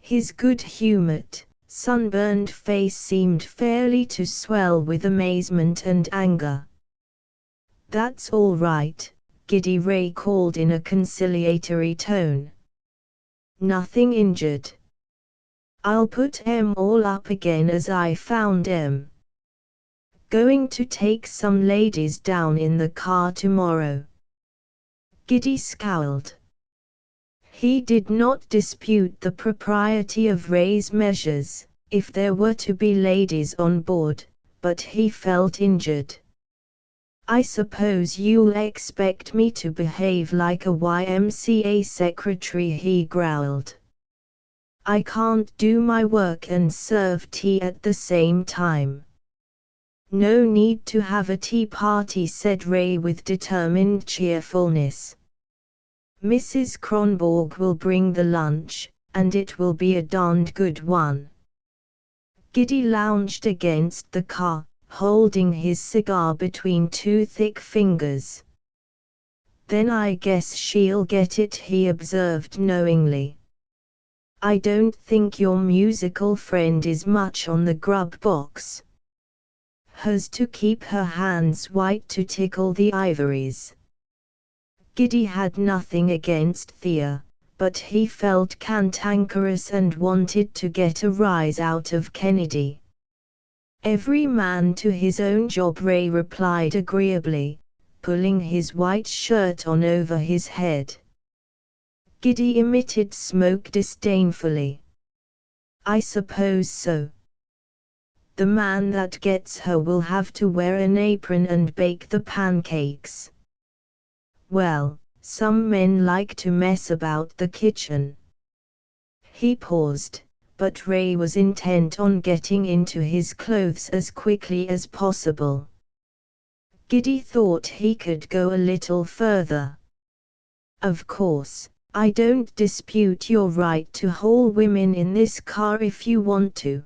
His good-humored, sunburned face seemed fairly to swell with amazement and anger. "That's all right," Giddy Ray called in a conciliatory tone. "Nothing injured. I'll put 'em all up again as I found 'em. Going to take some ladies down in the car tomorrow." Giddy scowled. He did not dispute the propriety of Ray's measures, if there were to be ladies on board, but he felt injured. "I suppose you'll expect me to behave like a YMCA secretary," he growled. "I can't do my work and serve tea at the same time." "No need to have a tea party," said Ray with determined cheerfulness. "Mrs. Kronborg will bring the lunch, and it will be a darned good one." Giddy lounged against the car, holding his cigar between two thick fingers. "Then I guess she'll get it," he observed knowingly. "I don't think your musical friend is much on the grub box. Hers to keep her hands white to tickle the ivories." Giddy had nothing against Thea, but he felt cantankerous and wanted to get a rise out of Kennedy. "Every man to his own job," Ray replied agreeably, pulling his white shirt on over his head. Giddy emitted smoke disdainfully. "I suppose so. The man that gets her will have to wear an apron and bake the pancakes. Well, some men like to mess about the kitchen." He paused, but Ray was intent on getting into his clothes as quickly as possible. Giddy thought he could go a little further. "Of course, I don't dispute your right to haul women in this car if you want to,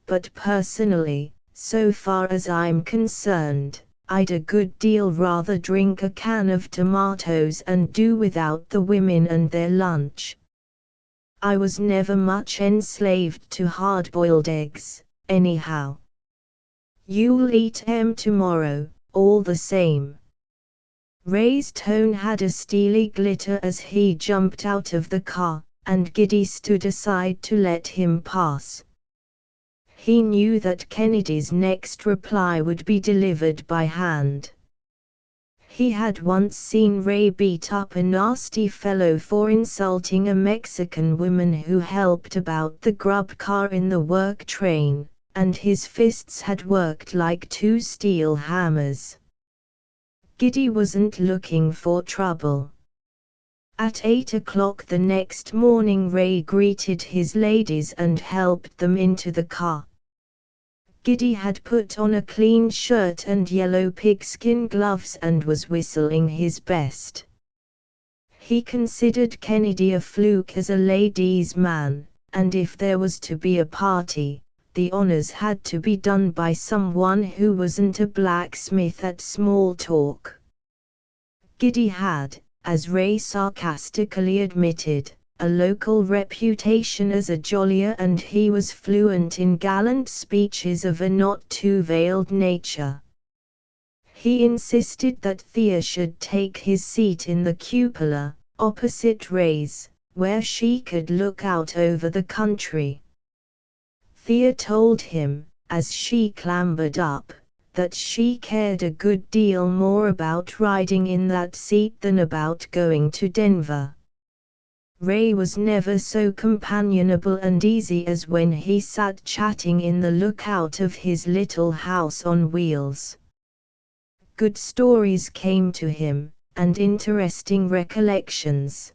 but personally, so far as I'm concerned, I'd a good deal rather drink a can of tomatoes and do without the women and their lunch. I was never much enslaved to hard-boiled eggs, anyhow. You'll eat 'em tomorrow, all the same." Ray's tone had a steely glitter as he jumped out of the car, and Giddy stood aside to let him pass. He knew that Kennedy's next reply would be delivered by hand. He had once seen Ray beat up a nasty fellow for insulting a Mexican woman who helped about the grub car in the work train, and his fists had worked like two steel hammers. Giddy wasn't looking for trouble. At 8 o'clock the next morning Ray greeted his ladies and helped them into the car. Giddy had put on a clean shirt and yellow pigskin gloves and was whistling his best. He considered Kennedy a fluke as a ladies' man, and if there was to be a party, the honors had to be done by someone who wasn't a blacksmith at small talk. Giddy had, as Ray sarcastically admitted, a local reputation as a jollier, and he was fluent in gallant speeches of a not-too-veiled nature. He insisted that Thea should take his seat in the cupola, opposite Ray's, where she could look out over the country. Thea told him, as she clambered up, that she cared a good deal more about riding in that seat than about going to Denver. Ray was never so companionable and easy as when he sat chatting in the lookout of his little house on wheels. Good stories came to him, and interesting recollections.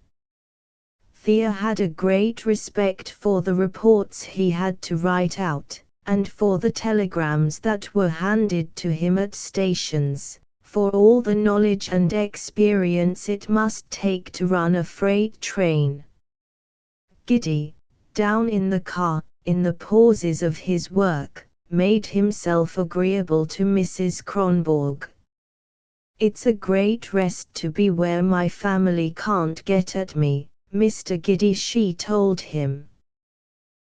Thea had a great respect for the reports he had to write out, and for the telegrams that were handed to him at stations, for all the knowledge and experience it must take to run a freight train. Giddy, down in the car, in the pauses of his work, made himself agreeable to Mrs. Kronborg. "It's a great rest to be where my family can't get at me, Mr. Giddy," she told him.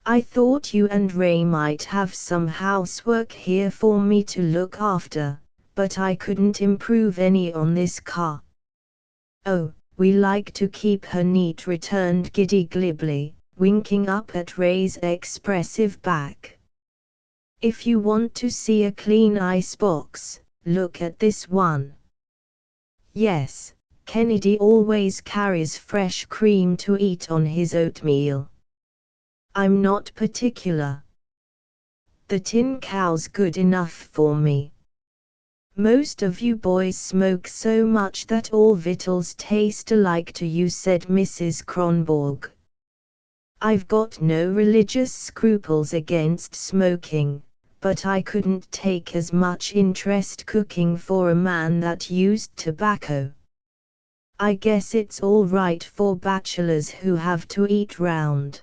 "I thought you and Ray might have some housework here for me to look after, but I couldn't improve any on this car." "Oh, we like to keep her neat," returned Giddy glibly, winking up at Ray's expressive back. "If you want to see a clean icebox, look at this one." Yes, Kennedy always carries fresh cream to eat on his oatmeal. "I'm not particular. The tin cow's good enough for me. Most of you boys smoke so much that all victuals taste alike to you," said Mrs. Kronborg. "I've got no religious scruples against smoking, but I couldn't take as much interest cooking for a man that used tobacco. I guess it's all right for bachelors who have to eat round."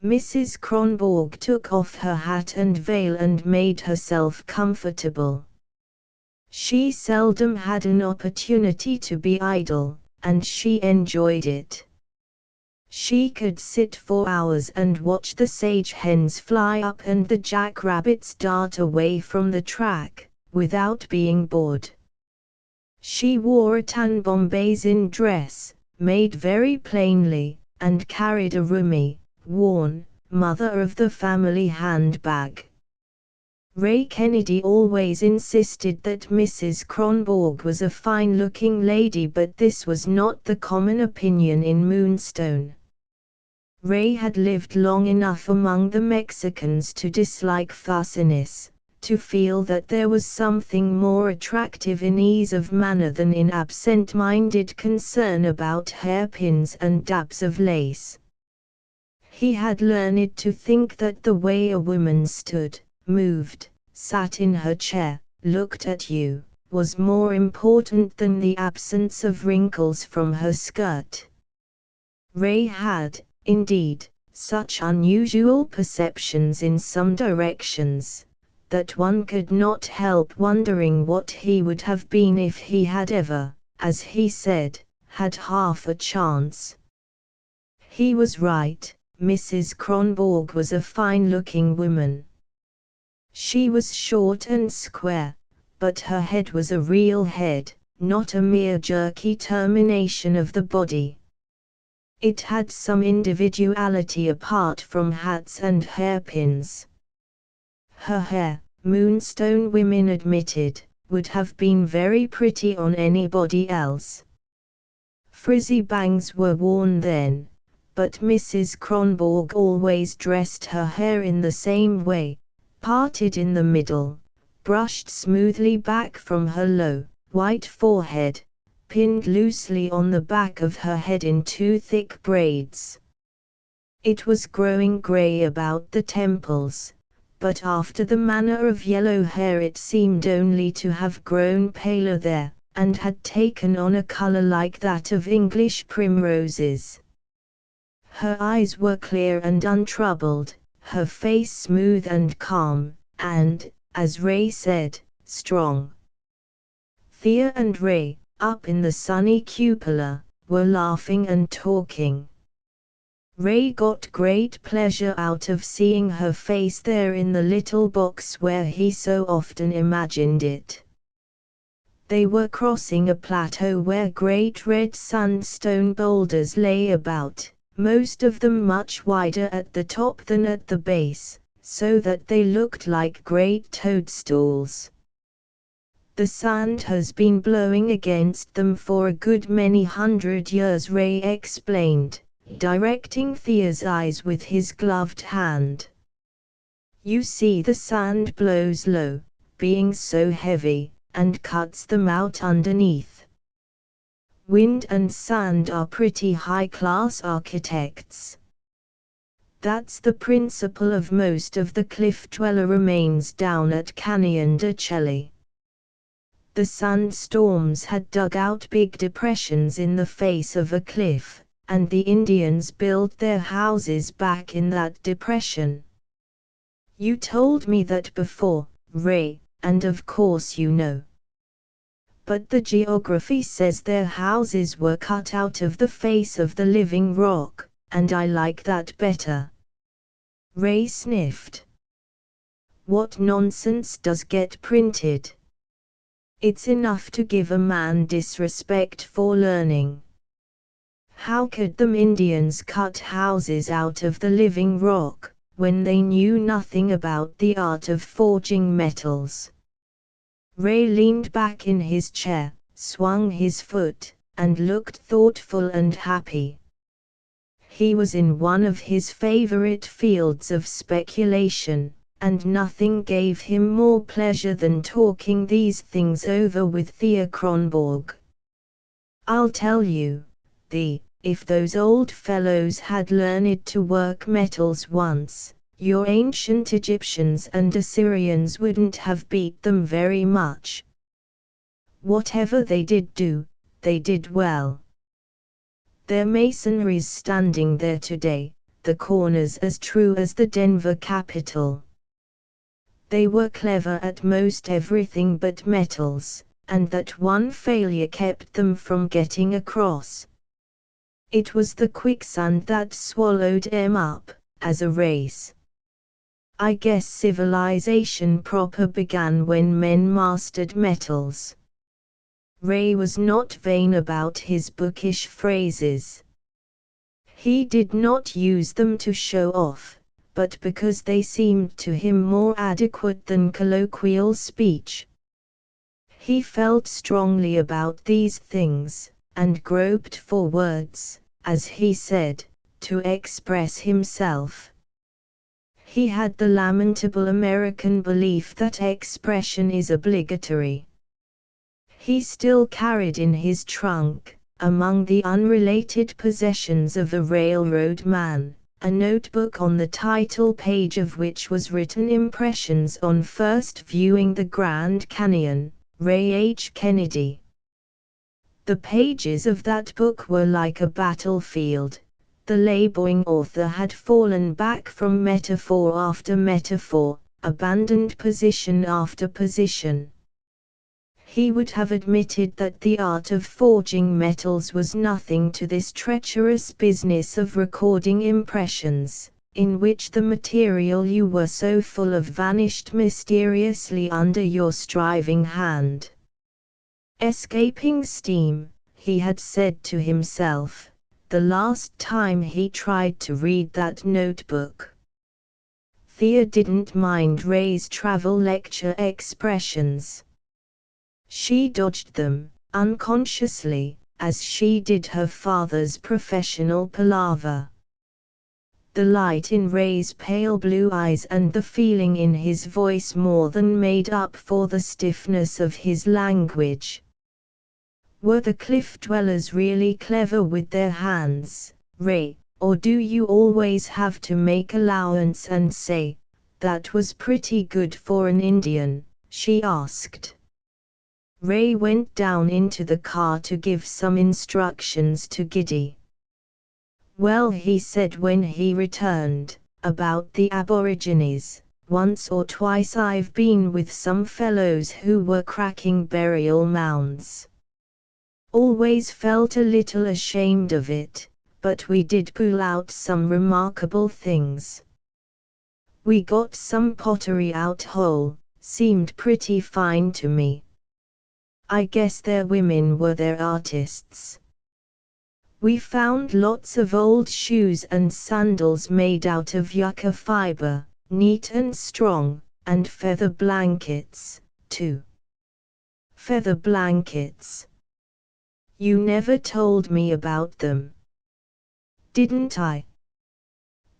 Mrs. Kronborg took off her hat and veil and made herself comfortable. She seldom had an opportunity to be idle, and she enjoyed it. She could sit for hours and watch the sage hens fly up and the jackrabbits dart away from the track, without being bored. She wore a tan bombazine dress, made very plainly, and carried a roomy, worn, mother-of-the-family handbag. Ray Kennedy always insisted that Mrs. Kronborg was a fine-looking lady, but this was not the common opinion in Moonstone. Ray had lived long enough among the Mexicans to dislike fussiness, to feel that there was something more attractive in ease of manner than in absent-minded concern about hairpins and dabs of lace. He had learned to think that the way a woman stood, moved, sat in her chair, looked at you, was more important than the absence of wrinkles from her skirt. Ray had, indeed, such unusual perceptions in some directions, that one could not help wondering what he would have been if he had ever, as he said, had half a chance. He was right. Mrs. Kronborg was a fine-looking woman. She was short and square, but her head was a real head, not a mere jerky termination of the body. It had some individuality apart from hats and hairpins. Her hair, Moonstone women admitted, would have been very pretty on anybody else. Frizzy bangs were worn then, but Mrs. Kronborg always dressed her hair in the same way, parted in the middle, brushed smoothly back from her low, white forehead, pinned loosely on the back of her head in two thick braids. It was growing grey about the temples, but after the manner of yellow hair it seemed only to have grown paler there, and had taken on a colour like that of English primroses. Her eyes were clear and untroubled, her face smooth and calm, and, as Ray said, strong. Thea and Ray, up in the sunny cupola, were laughing and talking. Ray got great pleasure out of seeing her face there in the little box where he so often imagined it. They were crossing a plateau where great red sandstone boulders lay about, most of them much wider at the top than at the base, so that they looked like great toadstools. The sand has been blowing against them for a good many 100 years, Ray explained, directing Thea's eyes with his gloved hand. You see, the sand blows low, being so heavy, and cuts them out underneath. Wind and sand are pretty high-class architects. That's the principle of most of the cliff-dweller remains down at Canyon de Chelly. The sandstorms had dug out big depressions in the face of a cliff, and the Indians built their houses back in that depression. You told me that before, Ray, and of course you know. But the geography says their houses were cut out of the face of the living rock, and I like that better. Ray sniffed. What nonsense does get printed? It's enough to give a man disrespect for learning. How could them Indians cut houses out of the living rock, when they knew nothing about the art of forging metals? Ray leaned back in his chair, swung his foot, and looked thoughtful and happy. He was in one of his favorite fields of speculation, and nothing gave him more pleasure than talking these things over with Thea Kronborg. I'll tell you, if those old fellows had learned to work metals once, your ancient Egyptians and Assyrians wouldn't have beat them very much. Whatever they did do, they did well. Their masonry's standing there today, the corners as true as the Denver Capitol. They were clever at most everything but metals, and that one failure kept them from getting across. It was the quicksand that swallowed them up, as a race. I guess civilization proper began when men mastered metals. Ray was not vain about his bookish phrases. He did not use them to show off, but because they seemed to him more adequate than colloquial speech. He felt strongly about these things, and groped for words, as he said, to express himself. He had the lamentable American belief that expression is obligatory. He still carried in his trunk, among the unrelated possessions of a railroad man, a notebook on the title page of which was written Impressions on First Viewing the Grand Canyon, Ray H. Kennedy. The pages of that book were like a battlefield. The laboring author had fallen back from metaphor after metaphor, abandoned position after position. He would have admitted that the art of forging metals was nothing to this treacherous business of recording impressions, in which the material you were so full of vanished mysteriously under your striving hand. Escaping steam, he had said to himself, the last time he tried to read that notebook. Thea didn't mind Ray's travel lecture expressions. She dodged them, unconsciously, as she did her father's professional palaver. The light in Ray's pale blue eyes and the feeling in his voice more than made up for the stiffness of his language. Were the cliff dwellers really clever with their hands, Ray, or do you always have to make allowance and say, "That was pretty good for an Indian"? She asked. Ray went down into the car to give some instructions to Giddy. "Well," he said when he returned, "about the Aborigines, once or twice I've been with some fellows who were cracking burial mounds. Always felt a little ashamed of it, but we did pull out some remarkable things. We got some pottery out whole, seemed pretty fine to me. I guess their women were their artists. We found lots of old shoes and sandals made out of yucca fiber, neat and strong, and feather blankets, too." "Feather blankets? You never told me about them." "Didn't I?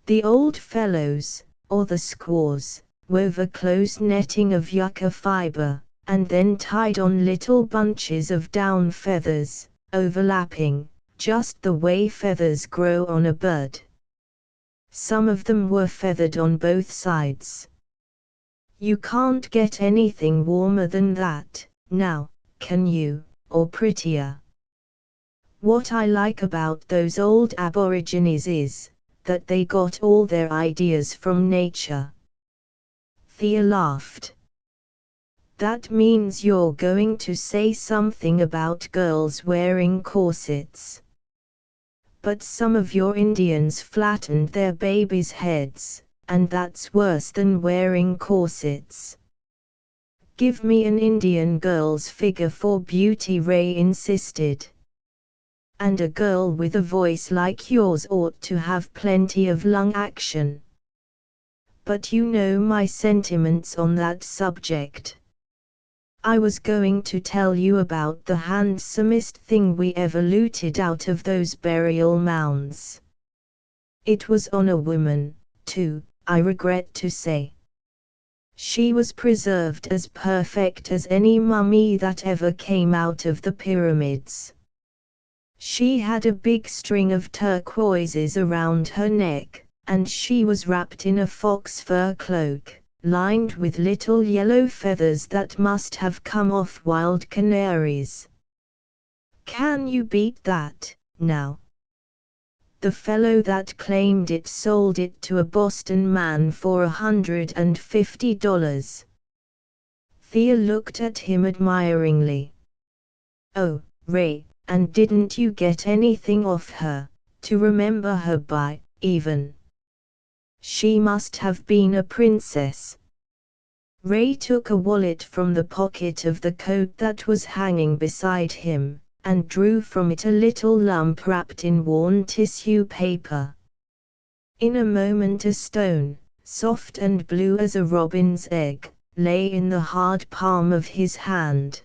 The old fellows, or the squaws, wove a close netting of yucca fiber, and then tied on little bunches of down feathers, overlapping, just the way feathers grow on a bird. Some of them were feathered on both sides. You can't get anything warmer than that, now, can you, or prettier? What I like about those old Aborigines is that they got all their ideas from nature." Thea laughed. "That means you're going to say something about girls wearing corsets. But some of your Indians flattened their babies' heads, and that's worse than wearing corsets." "Give me an Indian girl's figure for beauty," Ray insisted. "And a girl with a voice like yours ought to have plenty of lung action. But you know my sentiments on that subject. I was going to tell you about the handsomest thing we ever looted out of those burial mounds. It was on a woman, too, I regret to say. She was preserved as perfect as any mummy that ever came out of the pyramids. She had a big string of turquoises around her neck, and she was wrapped in a fox fur cloak, lined with little yellow feathers that must have come off wild canaries. Can you beat that, now? The fellow that claimed it sold it to a Boston man for $150. Thea looked at him admiringly. "Oh, Ray, and didn't you get anything off her, to remember her by, even? She must have been a princess." Ray took a wallet from the pocket of the coat that was hanging beside him, and drew from it a little lump wrapped in worn tissue paper. In a moment a stone, soft and blue as a robin's egg, lay in the hard palm of his hand.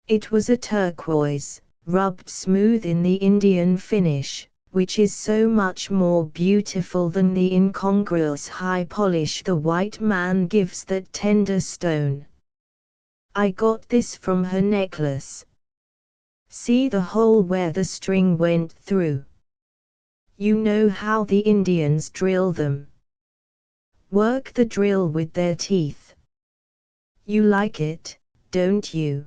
It was a turquoise, rubbed smooth in the Indian finish, which is so much more beautiful than the incongruous high polish the white man gives that tender stone. "I got this from her necklace. See the hole where the string went through? You know how the Indians drill them. Work the drill with their teeth. You like it, don't you?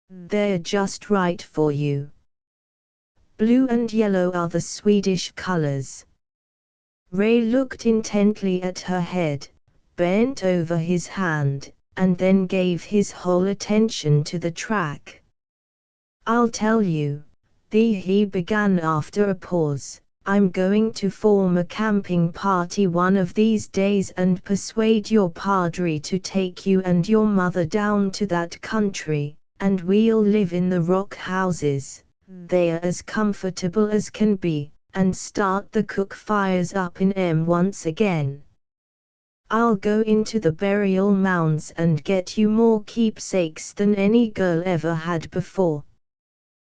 They're just right for you. Blue and yellow are the Swedish colors." Ray looked intently at her head, bent over his hand, and then gave his whole attention to the track. "I'll tell you," he began after a pause. "I'm going to form a camping party one of these days and persuade your padre to take you and your mother down to that country, and we'll live in the rock houses, they're as comfortable as can be, and start the cook fires up in 'em once again. I'll go into the burial mounds and get you more keepsakes than any girl ever had before."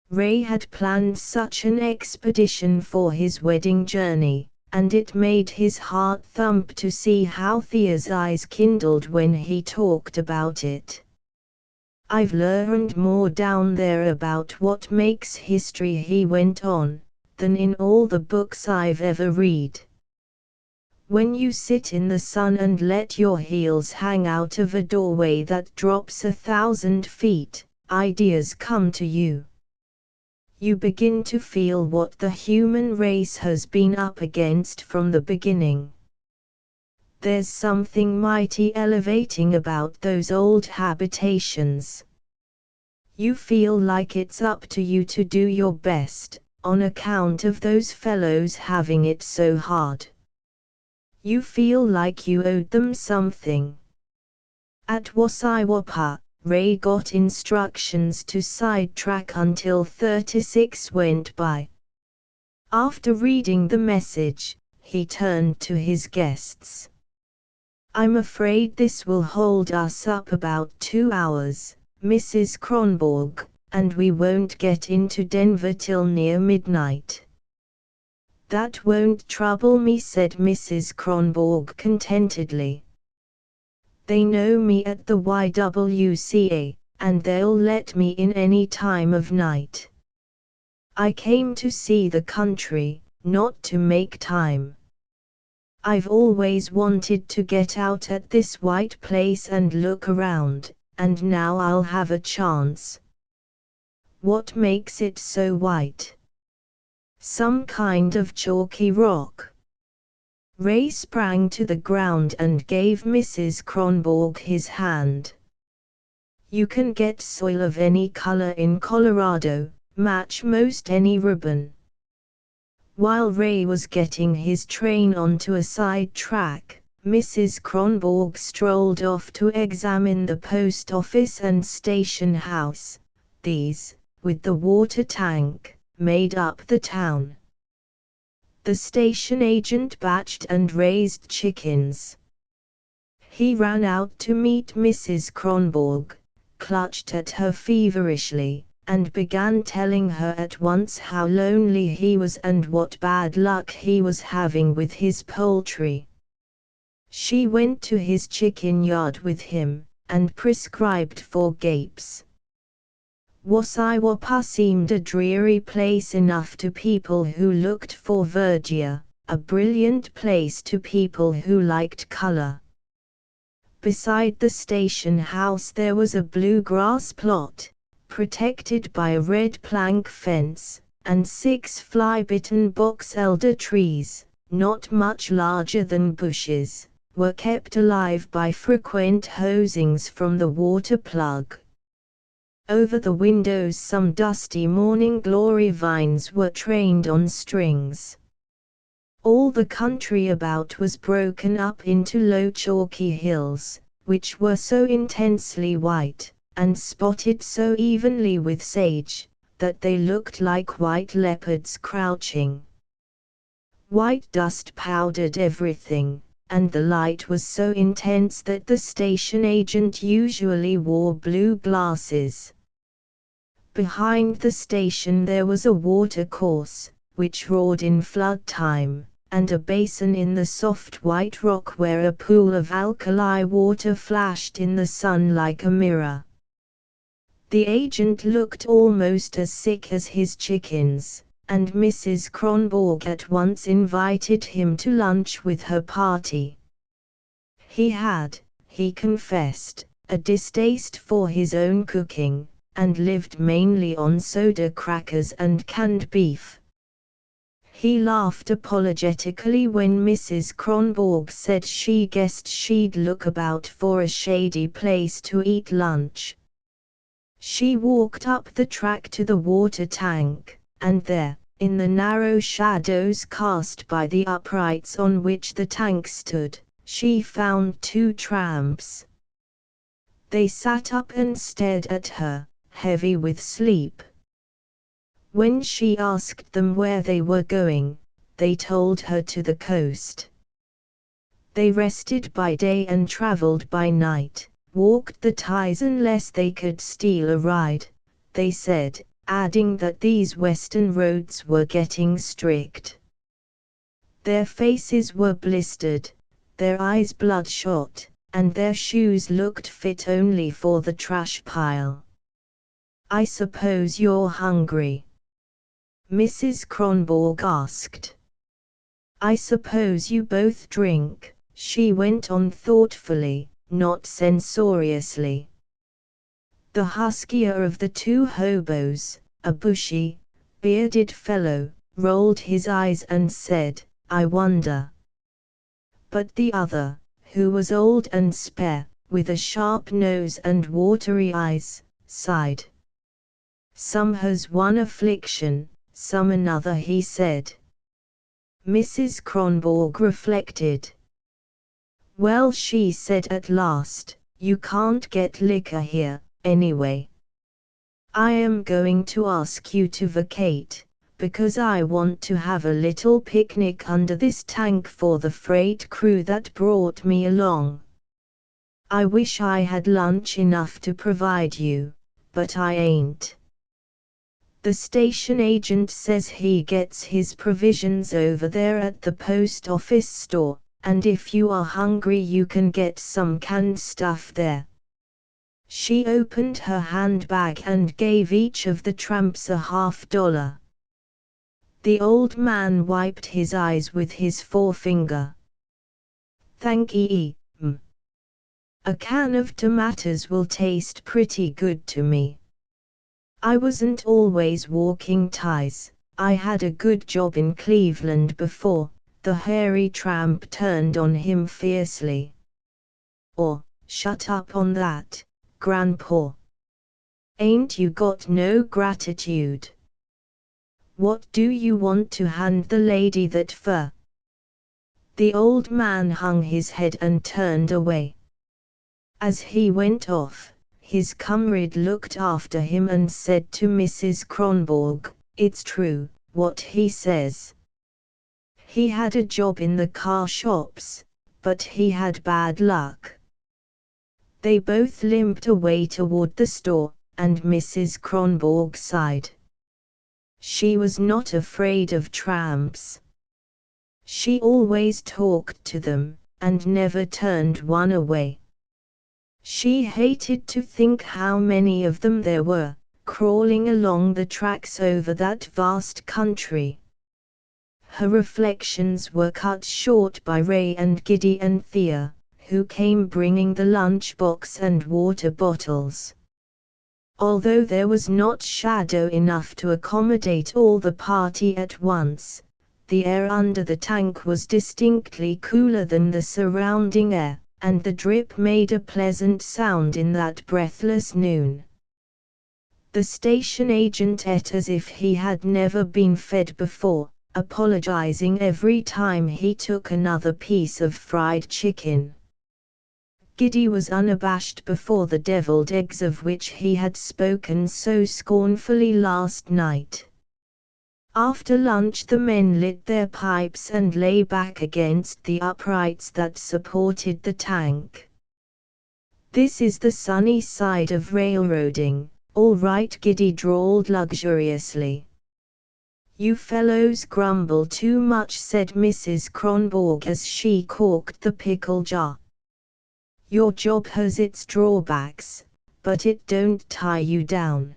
Ray had planned such an expedition for his wedding journey, and it made his heart thump to see how Thea's eyes kindled when he talked about it. "I've learned more down there about what makes history," he went on, "than in all the books I've ever read. When you sit in the sun and let your heels hang out of a doorway that drops 1,000 feet, ideas come to you. You begin to feel what the human race has been up against from the beginning. There's something mighty elevating about those old habitations. You feel like it's up to you to do your best, on account of those fellows having it so hard. You feel like you owed them something." At Wasiwapa, Ray got instructions to sidetrack until 36 went by. After reading the message, he turned to his guests. "I'm afraid this will hold us up about 2 hours, Mrs. Kronborg, and we won't get into Denver till near midnight." "That won't trouble me," said Mrs. Kronborg contentedly. "They know me at the YWCA, and they'll let me in any time of night. I came to see the country, not to make time. I've always wanted to get out at this white place and look around, and now I'll have a chance." "What makes it so white?" "Some kind of chalky rock." Ray sprang to the ground and gave Mrs. Kronborg his hand. "You can get soil of any color in Colorado, match most any ribbon." While Ray was getting his train onto a side track, Mrs. Kronborg strolled off to examine the post office and station house. These, with the water tank, made up the town. The station agent batched and raised chickens. He ran out to meet Mrs. Kronborg, clutched at her feverishly, and began telling her at once how lonely he was and what bad luck he was having with his poultry. She went to his chicken yard with him, and prescribed for gapes. Wasiwapa seemed a dreary place enough to people who looked for verdure, a brilliant place to people who liked color. Beside the station house there was a bluegrass plot, protected by a red plank fence, and 6 fly-bitten box elder trees, not much larger than bushes, were kept alive by frequent hosings from the water plug. Over the windows some dusty morning glory vines were trained on strings. All the country about was broken up into low chalky hills, which were so intensely white, and spotted so evenly with sage, that they looked like white leopards crouching. White dust powdered everything, and the light was so intense that the station agent usually wore blue glasses. Behind the station there was a watercourse, which roared in flood time, and a basin in the soft white rock where a pool of alkali water flashed in the sun like a mirror. The agent looked almost as sick as his chickens, and Mrs. Kronborg at once invited him to lunch with her party. He had, he confessed, a distaste for his own cooking, and lived mainly on soda crackers and canned beef. He laughed apologetically when Mrs. Kronborg said she guessed she'd look about for a shady place to eat lunch. She walked up the track to the water tank, and there, in the narrow shadows cast by the uprights on which the tank stood, she found two tramps. They sat up and stared at her, heavy with sleep. When she asked them where they were going, they told her to the coast. They rested by day and traveled by night, walked the ties unless they could steal a ride, they said, adding that these western roads were getting strict. Their faces were blistered, their eyes bloodshot, and their shoes looked fit only for the trash pile. "I suppose you're hungry?" Mrs. Kronborg asked. "I suppose you both drink," she went on thoughtfully, not censoriously. The huskier of the two hobos, a bushy, bearded fellow, rolled his eyes and said, "I wonder." But the other, who was old and spare, with a sharp nose and watery eyes, sighed. "Some has one affliction, some another," he said. Mrs. Kronborg reflected. "Well," she said at last, "you can't get liquor here, anyway. I am going to ask you to vacate, because I want to have a little picnic under this tank for the freight crew that brought me along. I wish I had lunch enough to provide you, but I ain't. The station agent says he gets his provisions over there at the post office store, and if you are hungry you can get some canned stuff there." She opened her handbag and gave each of the tramps a $50. The old man wiped his eyes with his forefinger. "Thank ye, m. A can of tomatoes will taste pretty good to me. I wasn't always walking ties, I had a good job in Cleveland before." The hairy tramp turned on him fiercely. "Oh, shut up on that, Grandpa. Ain't you got no gratitude? What do you want to hand the lady that fur?" The old man hung his head and turned away. As he went off, his comrade looked after him and said to Mrs. Kronborg, "It's true, what he says. He had a job in the car shops, but he had bad luck." They both limped away toward the store, and Mrs. Kronborg sighed. She was not afraid of tramps. She always talked to them, and never turned one away. She hated to think how many of them there were, crawling along the tracks over that vast country. Her reflections were cut short by Ray and Giddy and Thea, who came bringing the lunchbox and water bottles. Although there was not shadow enough to accommodate all the party at once, the air under the tank was distinctly cooler than the surrounding air, and the drip made a pleasant sound in that breathless noon. The station agent ate as if he had never been fed before, apologizing every time he took another piece of fried chicken. Giddy was unabashed before the deviled eggs of which he had spoken so scornfully last night. After lunch the men lit their pipes and lay back against the uprights that supported the tank. "This is the sunny side of railroading, all right," Giddy drawled luxuriously. "You fellows grumble too much," said Mrs. Kronborg as she corked the pickle jar. "Your job has its drawbacks, but it don't tie you down.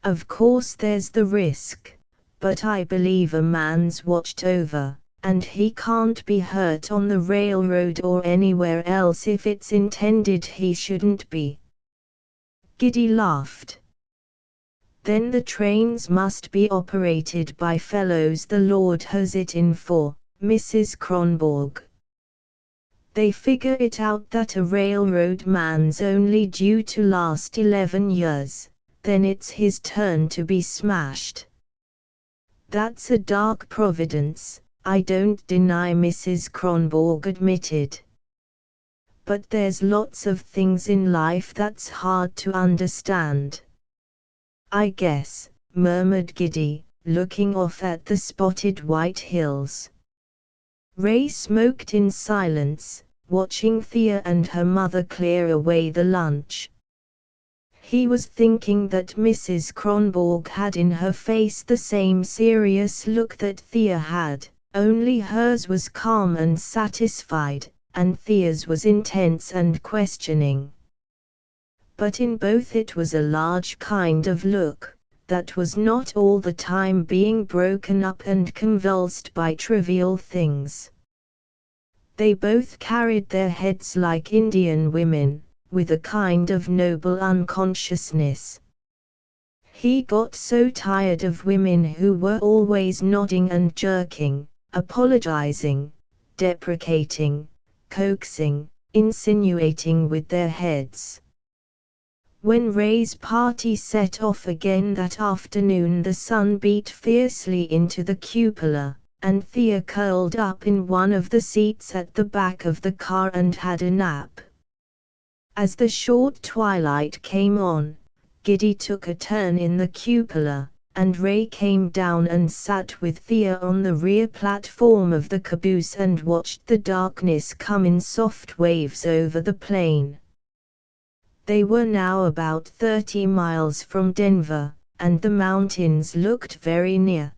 Of course there's the risk, but I believe a man's watched over, and he can't be hurt on the railroad or anywhere else if it's intended he shouldn't be." Giddy laughed. Then the trains must be operated by fellows the Lord has it in for, Mrs. Kronborg. They figure it out that a railroad man's only due to last 11 years, then it's his turn to be smashed. That's a dark providence, I don't deny, Mrs. Kronborg admitted. But there's lots of things in life that's hard to understand. I guess, murmured Giddy, looking off at the spotted white hills. Ray smoked in silence, watching Thea and her mother clear away the lunch. He was thinking that Mrs. Kronborg had in her face the same serious look that Thea had, only hers was calm and satisfied, and Thea's was intense and questioning. But in both it was a large kind of look, that was not all the time being broken up and convulsed by trivial things. They both carried their heads like Indian women, with a kind of noble unconsciousness. He got so tired of women who were always nodding and jerking, apologizing, deprecating, coaxing, insinuating with their heads. When Ray's party set off again that afternoon, the sun beat fiercely into the cupola, and Thea curled up in one of the seats at the back of the car and had a nap. As the short twilight came on, Giddy took a turn in the cupola, and Ray came down and sat with Thea on the rear platform of the caboose and watched the darkness come in soft waves over the plain. They were now about 30 miles from Denver, and the mountains looked very near.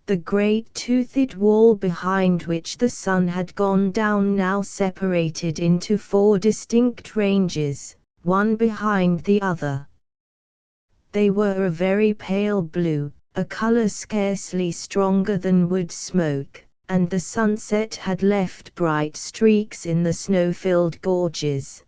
The great toothed wall behind which the sun had gone down now separated into 4 distinct ranges, one behind the other. They were a very pale blue, a color scarcely stronger than wood smoke, and the sunset had left bright streaks in the snow-filled gorges.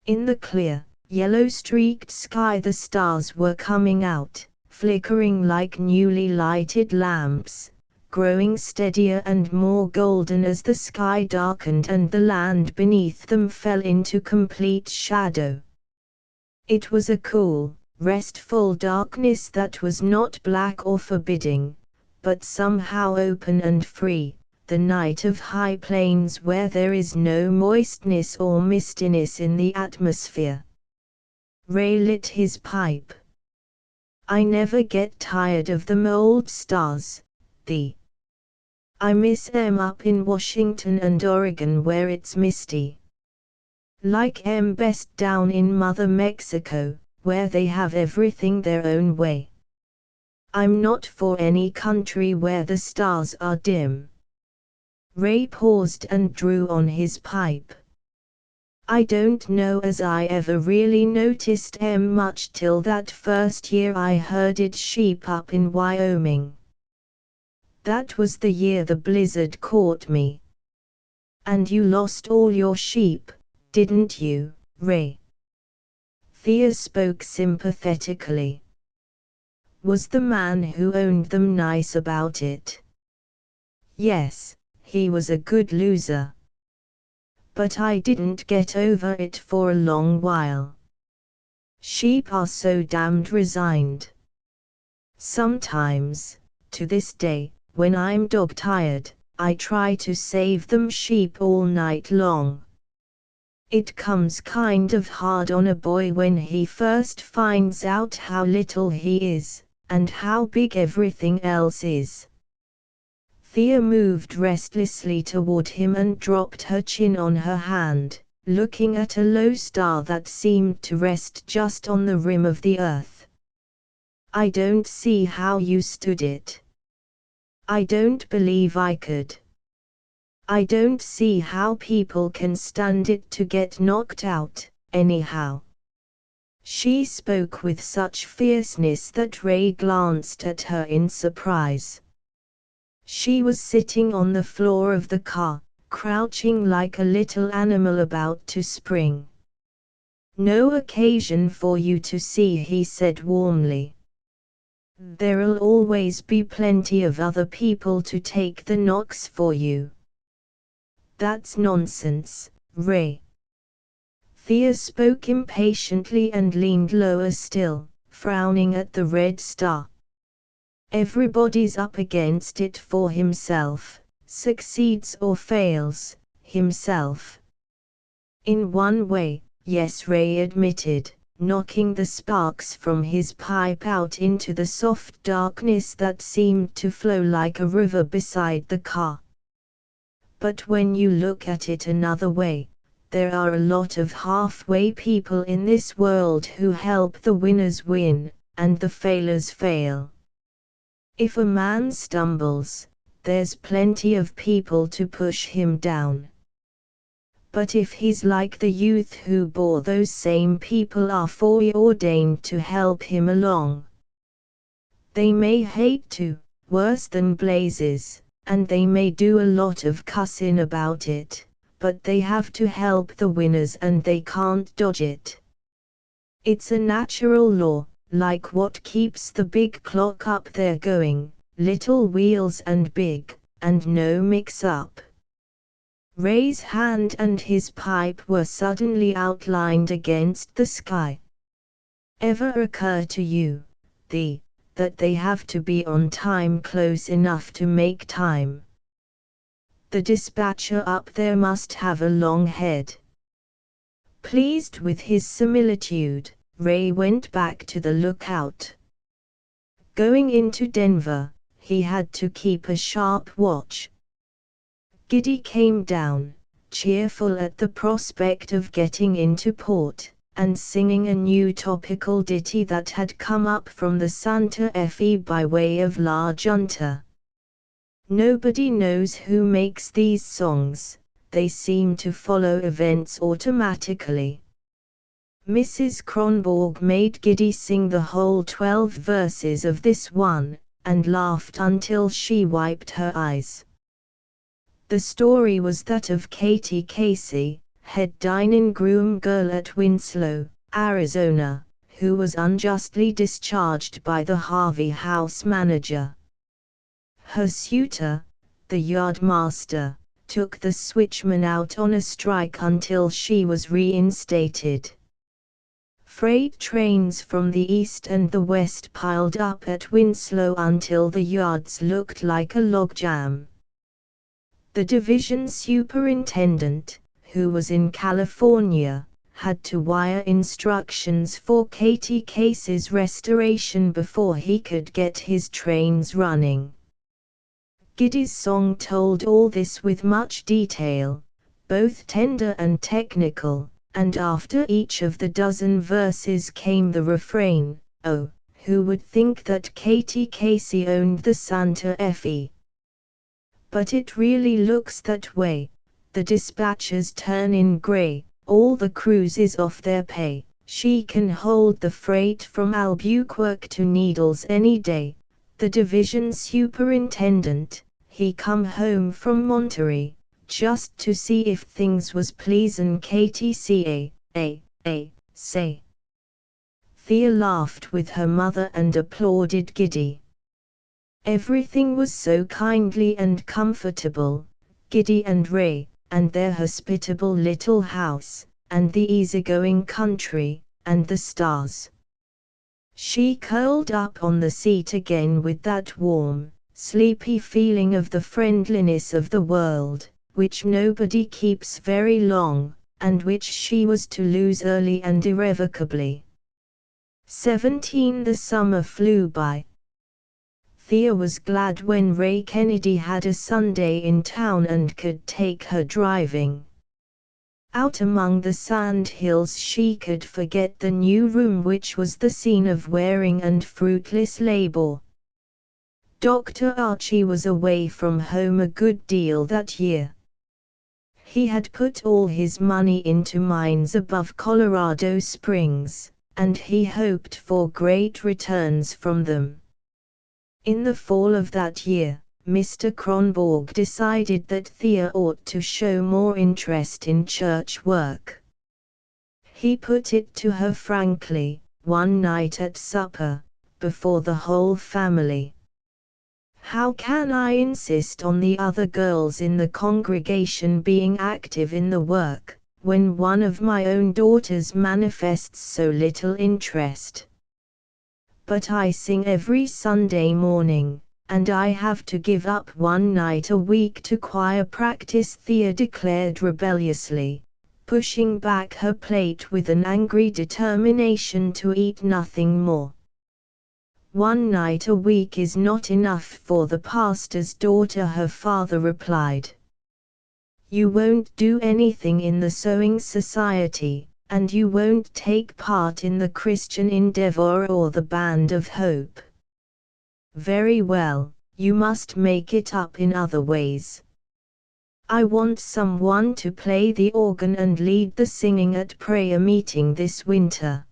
In the clear, yellow-streaked sky the stars were coming out, flickering like newly lighted lamps, growing steadier and more golden as the sky darkened and the land beneath them fell into complete shadow. It was a cool, restful darkness that was not black or forbidding, but somehow open and free, the night of high plains where there is no moistness or mistiness in the atmosphere. Ray lit his pipe. I never get tired of them old stars, I miss 'em up in Washington and Oregon where it's misty. Like 'em best down in Mother Mexico, where they have everything their own way. I'm not for any country where the stars are dim. Ray paused and drew on his pipe. I don't know as I ever really noticed 'em much till that first year I herded sheep up in Wyoming. That was the year the blizzard caught me. And you lost all your sheep, didn't you, Ray? Thea spoke sympathetically. Was the man who owned them nice about it? Yes, he was a good loser. But I didn't get over it for a long while. Sheep are so damned resigned. Sometimes, to this day, when I'm dog-tired, I try to save them sheep all night long. It comes kind of hard on a boy when he first finds out how little he is, and how big everything else is. Thea moved restlessly toward him and dropped her chin on her hand, looking at a low star that seemed to rest just on the rim of the earth. I don't see how you stood it. I don't believe I could. I don't see how people can stand it to get knocked out, anyhow. She spoke with such fierceness that Ray glanced at her in surprise. She was sitting on the floor of the car, crouching like a little animal about to spring. No occasion for you to see, he said warmly. There'll always be plenty of other people to take the knocks for you. That's nonsense, Ray. Thea spoke impatiently and leaned lower still, frowning at the red star. Everybody's up against it for himself, succeeds or fails, himself. In one way, yes, Ray admitted, knocking the sparks from his pipe out into the soft darkness that seemed to flow like a river beside the car. But when you look at it another way, there are a lot of halfway people in this world who help the winners win, and the failures fail. If a man stumbles, there's plenty of people to push him down. But if he's like the youth who bore, those same people are foreordained to help him along. They may hate to, worse than blazes, and they may do a lot of cussin' about it, but they have to help the winners and they can't dodge it. It's a natural law, like what keeps the big clock up there going, little wheels and big, and no mix-up. Ray's hand and his pipe were suddenly outlined against the sky. Ever occur to you, that they have to be on time, close enough to make time? The dispatcher up there must have a long head. Pleased with his similitude, Ray went back to the lookout. Going into Denver, he had to keep a sharp watch. Giddy came down, cheerful at the prospect of getting into port, and singing a new topical ditty that had come up from the Santa Fe by way of La Junta. Nobody knows who makes these songs, they seem to follow events automatically. Mrs. Kronborg made Giddy sing the whole 12 verses of this one, and laughed until she wiped her eyes. The story was that of Katie Casey, head dining groom girl at Winslow, Arizona, who was unjustly discharged by the Harvey House manager. Her suitor, the yardmaster, took the switchman out on a strike until she was reinstated. Freight trains from the east and the west piled up at Winslow until the yards looked like a logjam. The division superintendent, who was in California, had to wire instructions for Katie Casey's restoration before he could get his trains running. Giddy's song told all this with much detail, both tender and technical, and after each of the dozen verses came the refrain, "Oh, who would think that Katie Casey owned the Santa Fe? But it really looks that way, the dispatchers turn in gray, all the crews is off their pay, she can hold the freight from Albuquerque to Needles any day." The division superintendent, he come home from Monterey, just to see if things was pleasin' Katie say. Thea laughed with her mother and applauded Giddy. Everything was so kindly and comfortable, Giddy and Ray, and their hospitable little house, and the easygoing country, and the stars. She curled up on the seat again with that warm, sleepy feeling of the friendliness of the world, which nobody keeps very long, and which she was to lose early and irrevocably. 17 The summer flew by. Thea was glad when Ray Kennedy had a Sunday in town and could take her driving. Out among the sand hills she could forget the new room which was the scene of wearing and fruitless labor. Dr. Archie was away from home a good deal that year. He had put all his money into mines above Colorado Springs, and he hoped for great returns from them. In the fall of that year, Mr. Kronborg decided that Thea ought to show more interest in church work. He put it to her frankly, one night at supper, before the whole family. "How can I insist on the other girls in the congregation being active in the work, when one of my own daughters manifests so little interest? But I sing every Sunday morning, and I have to give up one night a week to choir practice," Thea declared rebelliously, pushing back her plate with an angry determination to eat nothing more. "One night a week is not enough for the pastor's daughter," her father replied. "You won't do anything in the sewing society, and you won't take part in the Christian Endeavor or the Band of Hope. Very well, you must make it up in other ways. I want someone to play the organ and lead the singing at prayer meeting this winter.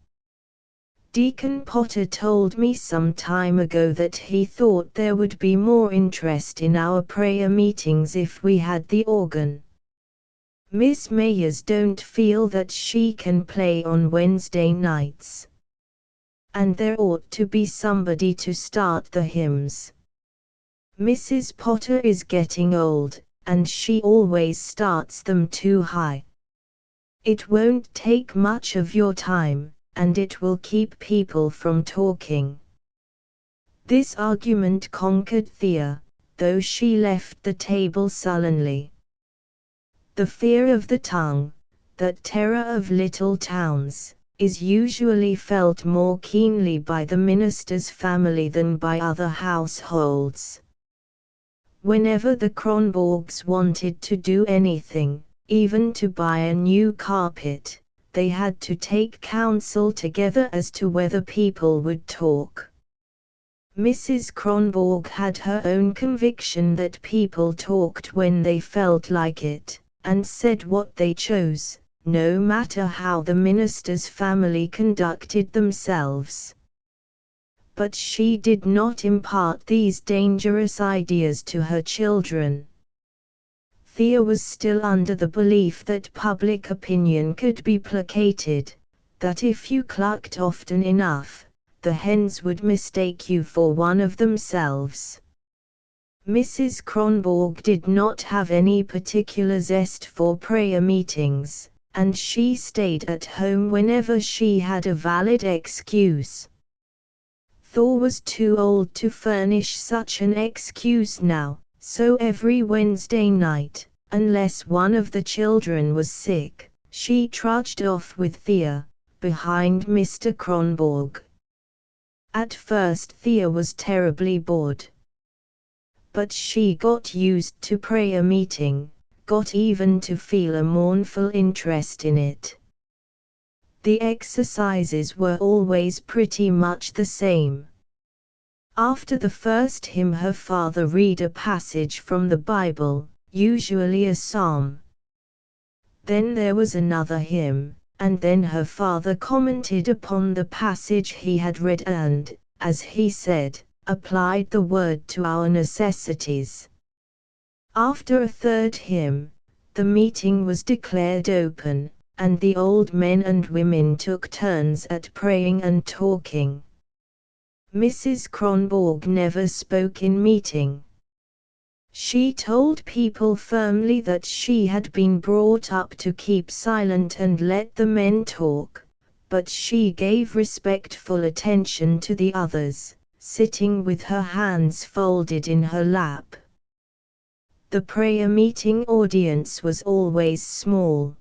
Deacon Potter told me some time ago that he thought there would be more interest in our prayer meetings if we had the organ. Miss Mayers don't feel that she can play on Wednesday nights. And there ought to be somebody to start the hymns. Mrs. Potter is getting old, and she always starts them too high. It won't take much of your time, and it will keep people from talking." This argument conquered Thea, though she left the table sullenly. The fear of the tongue, that terror of little towns, is usually felt more keenly by the minister's family than by other households. Whenever the Kronborgs wanted to do anything, even to buy a new carpet, they had to take counsel together as to whether people would talk. Mrs. Kronborg had her own conviction that people talked when they felt like it, and said what they chose, no matter how the minister's family conducted themselves. But she did not impart these dangerous ideas to her children. Thea was still under the belief that public opinion could be placated, that if you clucked often enough, the hens would mistake you for one of themselves. Mrs. Kronborg did not have any particular zest for prayer meetings, and she stayed at home whenever she had a valid excuse. Thor was too old to furnish such an excuse now, so every Wednesday night, unless one of the children was sick, she trudged off with Thea, behind Mr. Kronborg. At first Thea was terribly bored. But she got used to prayer meeting, got even to feel a mournful interest in it. The exercises were always pretty much the same. After the first hymn her father read a passage from the Bible, usually a psalm. Then there was another hymn, and then her father commented upon the passage he had read and, as he said, applied the word to our necessities. After a third hymn, the meeting was declared open, and the old men and women took turns at praying and talking. Mrs. Kronborg never spoke in meeting. She told people firmly that she had been brought up to keep silent and let the men talk, but she gave respectful attention to the others, sitting with her hands folded in her lap. The prayer meeting audience was always small.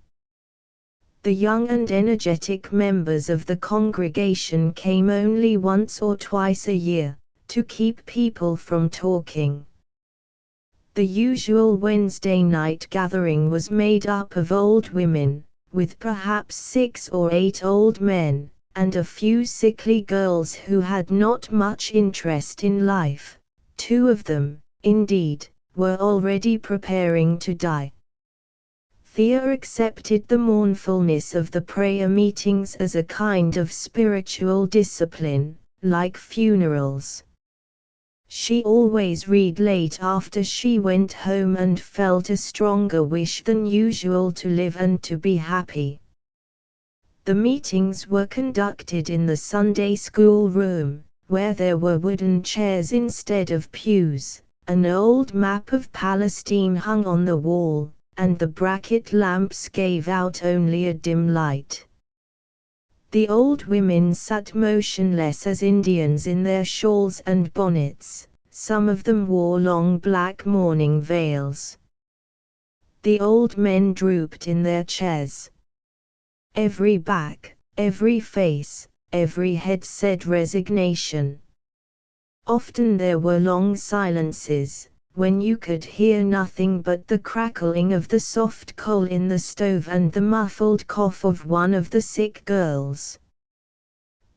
The young and energetic members of the congregation came only once or twice a year, to keep people from talking. The usual Wednesday night gathering was made up of old women, with perhaps 6 or 8 old men, and a few sickly girls who had not much interest in life. 2 of them, indeed, were already preparing to die. Thea accepted the mournfulness of the prayer meetings as a kind of spiritual discipline, like funerals. She always read late after she went home and felt a stronger wish than usual to live and to be happy. The meetings were conducted in the Sunday school room, where there were wooden chairs instead of pews, an old map of Palestine hung on the wall, and the bracket lamps gave out only a dim light. The old women sat motionless as Indians in their shawls and bonnets. Some of them wore long black mourning veils. The old men drooped in their chairs. Every back, every face, every head said resignation. Often there were long silences, when you could hear nothing but the crackling of the soft coal in the stove and the muffled cough of one of the sick girls.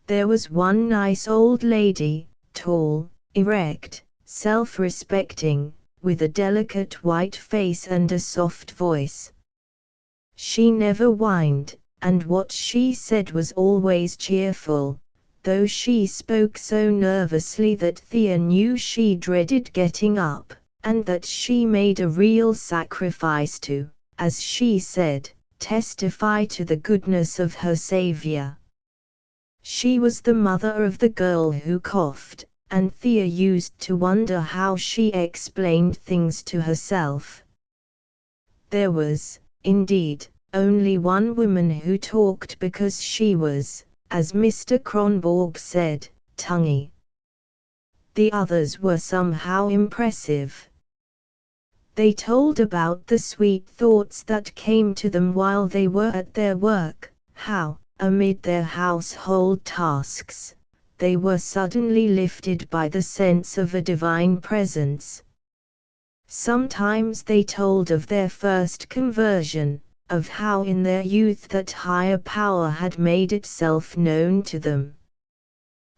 There was one nice old lady, tall, erect, self-respecting, with a delicate white face and a soft voice. She never whined, and what she said was always cheerful, though she spoke so nervously that Thea knew she dreaded getting up, and that she made a real sacrifice to, as she said, testify to the goodness of her Savior. She was the mother of the girl who coughed, and Thea used to wonder how she explained things to herself. There was, indeed, only one woman who talked because she was, as Mr. Kronborg said, tonguey. The others were somehow impressive. They told about the sweet thoughts that came to them while they were at their work, how, amid their household tasks, they were suddenly lifted by the sense of a divine presence. Sometimes they told of their first conversion, of how in their youth that higher power had made itself known to them.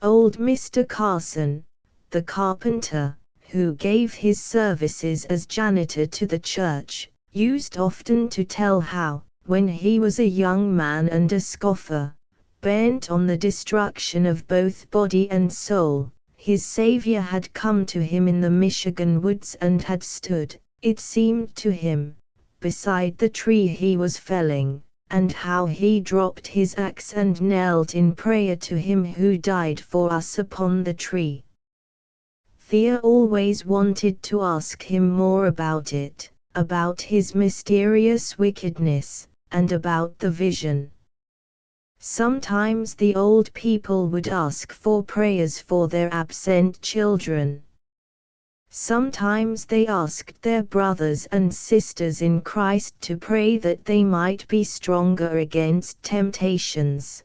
Old Mr. Carson, the carpenter, who gave his services as janitor to the church, used often to tell how, when he was a young man and a scoffer, bent on the destruction of both body and soul, his Savior had come to him in the Michigan woods and had stood, it seemed to him, beside the tree he was felling, and how he dropped his axe and knelt in prayer to him who died for us upon the tree. Thea always wanted to ask him more about it, about his mysterious wickedness, and about the vision. Sometimes the old people would ask for prayers for their absent children. Sometimes they asked their brothers and sisters in Christ to pray that they might be stronger against temptations.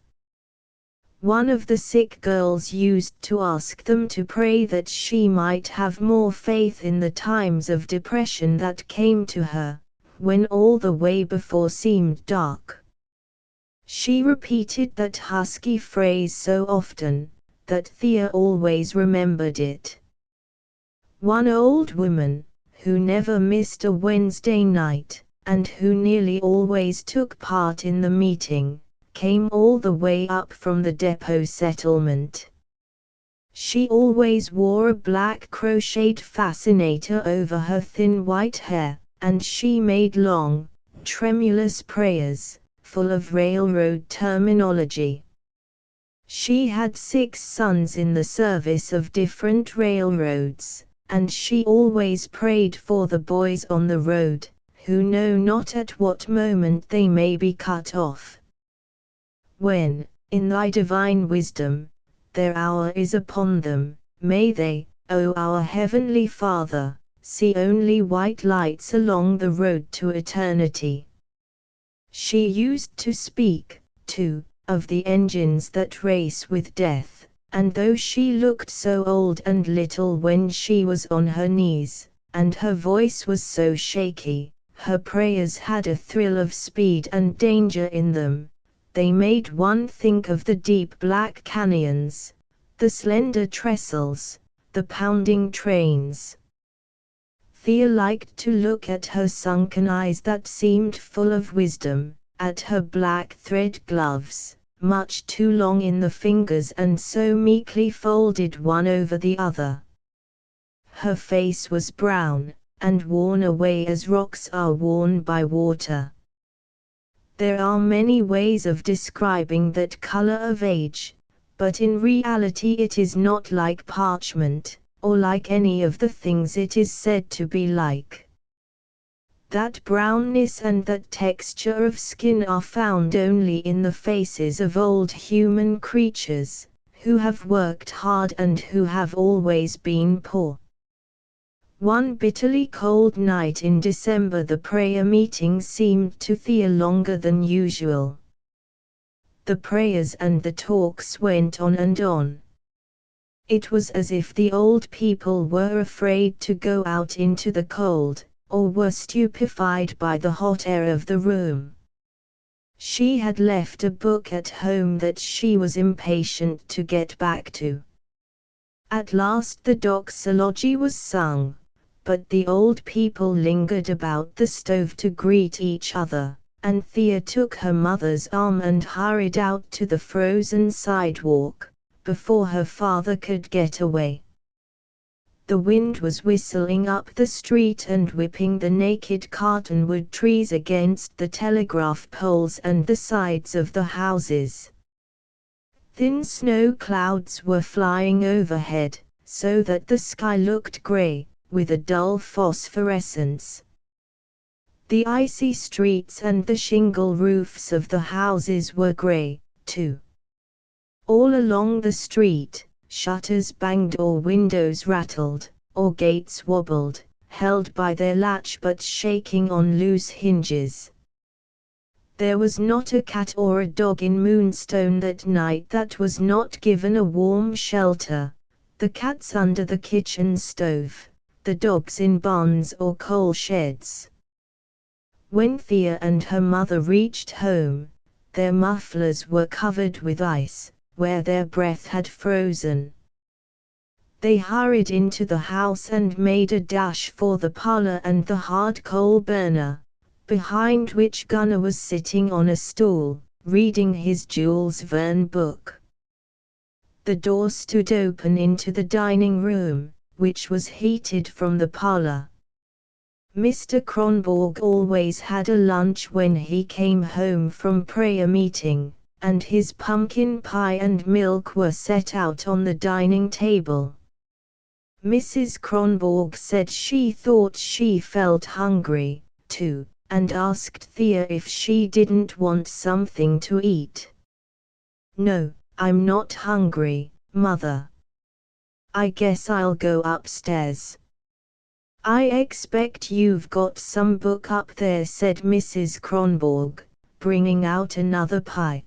One of the sick girls used to ask them to pray that she might have more faith in the times of depression that came to her, when all the way before seemed dark. She repeated that husky phrase so often, that Thea always remembered it. One old woman, who never missed a Wednesday night, and who nearly always took part in the meeting, came all the way up from the depot settlement. She always wore a black crocheted fascinator over her thin white hair, and she made long, tremulous prayers, full of railroad terminology. She had 6 sons in the service of different railroads, and she always prayed for the boys on the road, who know not at what moment they may be cut off. When, in thy divine wisdom, their hour is upon them, may they, O our Heavenly Father, see only white lights along the road to eternity. She used to speak, too, of the engines that race with death, and though she looked so old and little when she was on her knees, and her voice was so shaky, her prayers had a thrill of speed and danger in them. They made one think of the deep black canyons, the slender trestles, the pounding trains. Thea liked to look at her sunken eyes that seemed full of wisdom, at her black thread gloves, much too long in the fingers and so meekly folded one over the other. Her face was brown, and worn away as rocks are worn by water. There are many ways of describing that color of age, but in reality it is not like parchment, or like any of the things it is said to be like. That brownness and that texture of skin are found only in the faces of old human creatures, who have worked hard and who have always been poor. One bitterly cold night in December the prayer meeting seemed to Thea longer than usual. The prayers and the talks went on and on. It was as if the old people were afraid to go out into the cold, or were stupefied by the hot air of the room. She had left a book at home that she was impatient to get back to. At last the doxology was sung, but the old people lingered about the stove to greet each other, and Thea took her mother's arm and hurried out to the frozen sidewalk, before her father could get away. The wind was whistling up the street and whipping the naked cottonwood trees against the telegraph poles and the sides of the houses. Thin snow clouds were flying overhead, so that the sky looked grey, with a dull phosphorescence. The icy streets and the shingle roofs of the houses were grey, too. All along the street, shutters banged or windows rattled, or gates wobbled, held by their latch but shaking on loose hinges. There was not a cat or a dog in Moonstone that night that was not given a warm shelter, the cats under the kitchen stove, the dogs in barns or coal sheds. When Thea and her mother reached home, their mufflers were covered with ice, where their breath had frozen. They hurried into the house and made a dash for the parlor and the hard coal burner, behind which Gunnar was sitting on a stool, reading his Jules Verne book. The door stood open into the dining room, which was heated from the parlor. Mr. Kronborg always had a lunch when he came home from prayer meeting, and his pumpkin pie and milk were set out on the dining table. Mrs. Kronborg said she thought she felt hungry, too, and asked Thea if she didn't want something to eat. "No, I'm not hungry, Mother. I guess I'll go upstairs." "I expect you've got some book up there," said Mrs. Kronborg, bringing out another pie.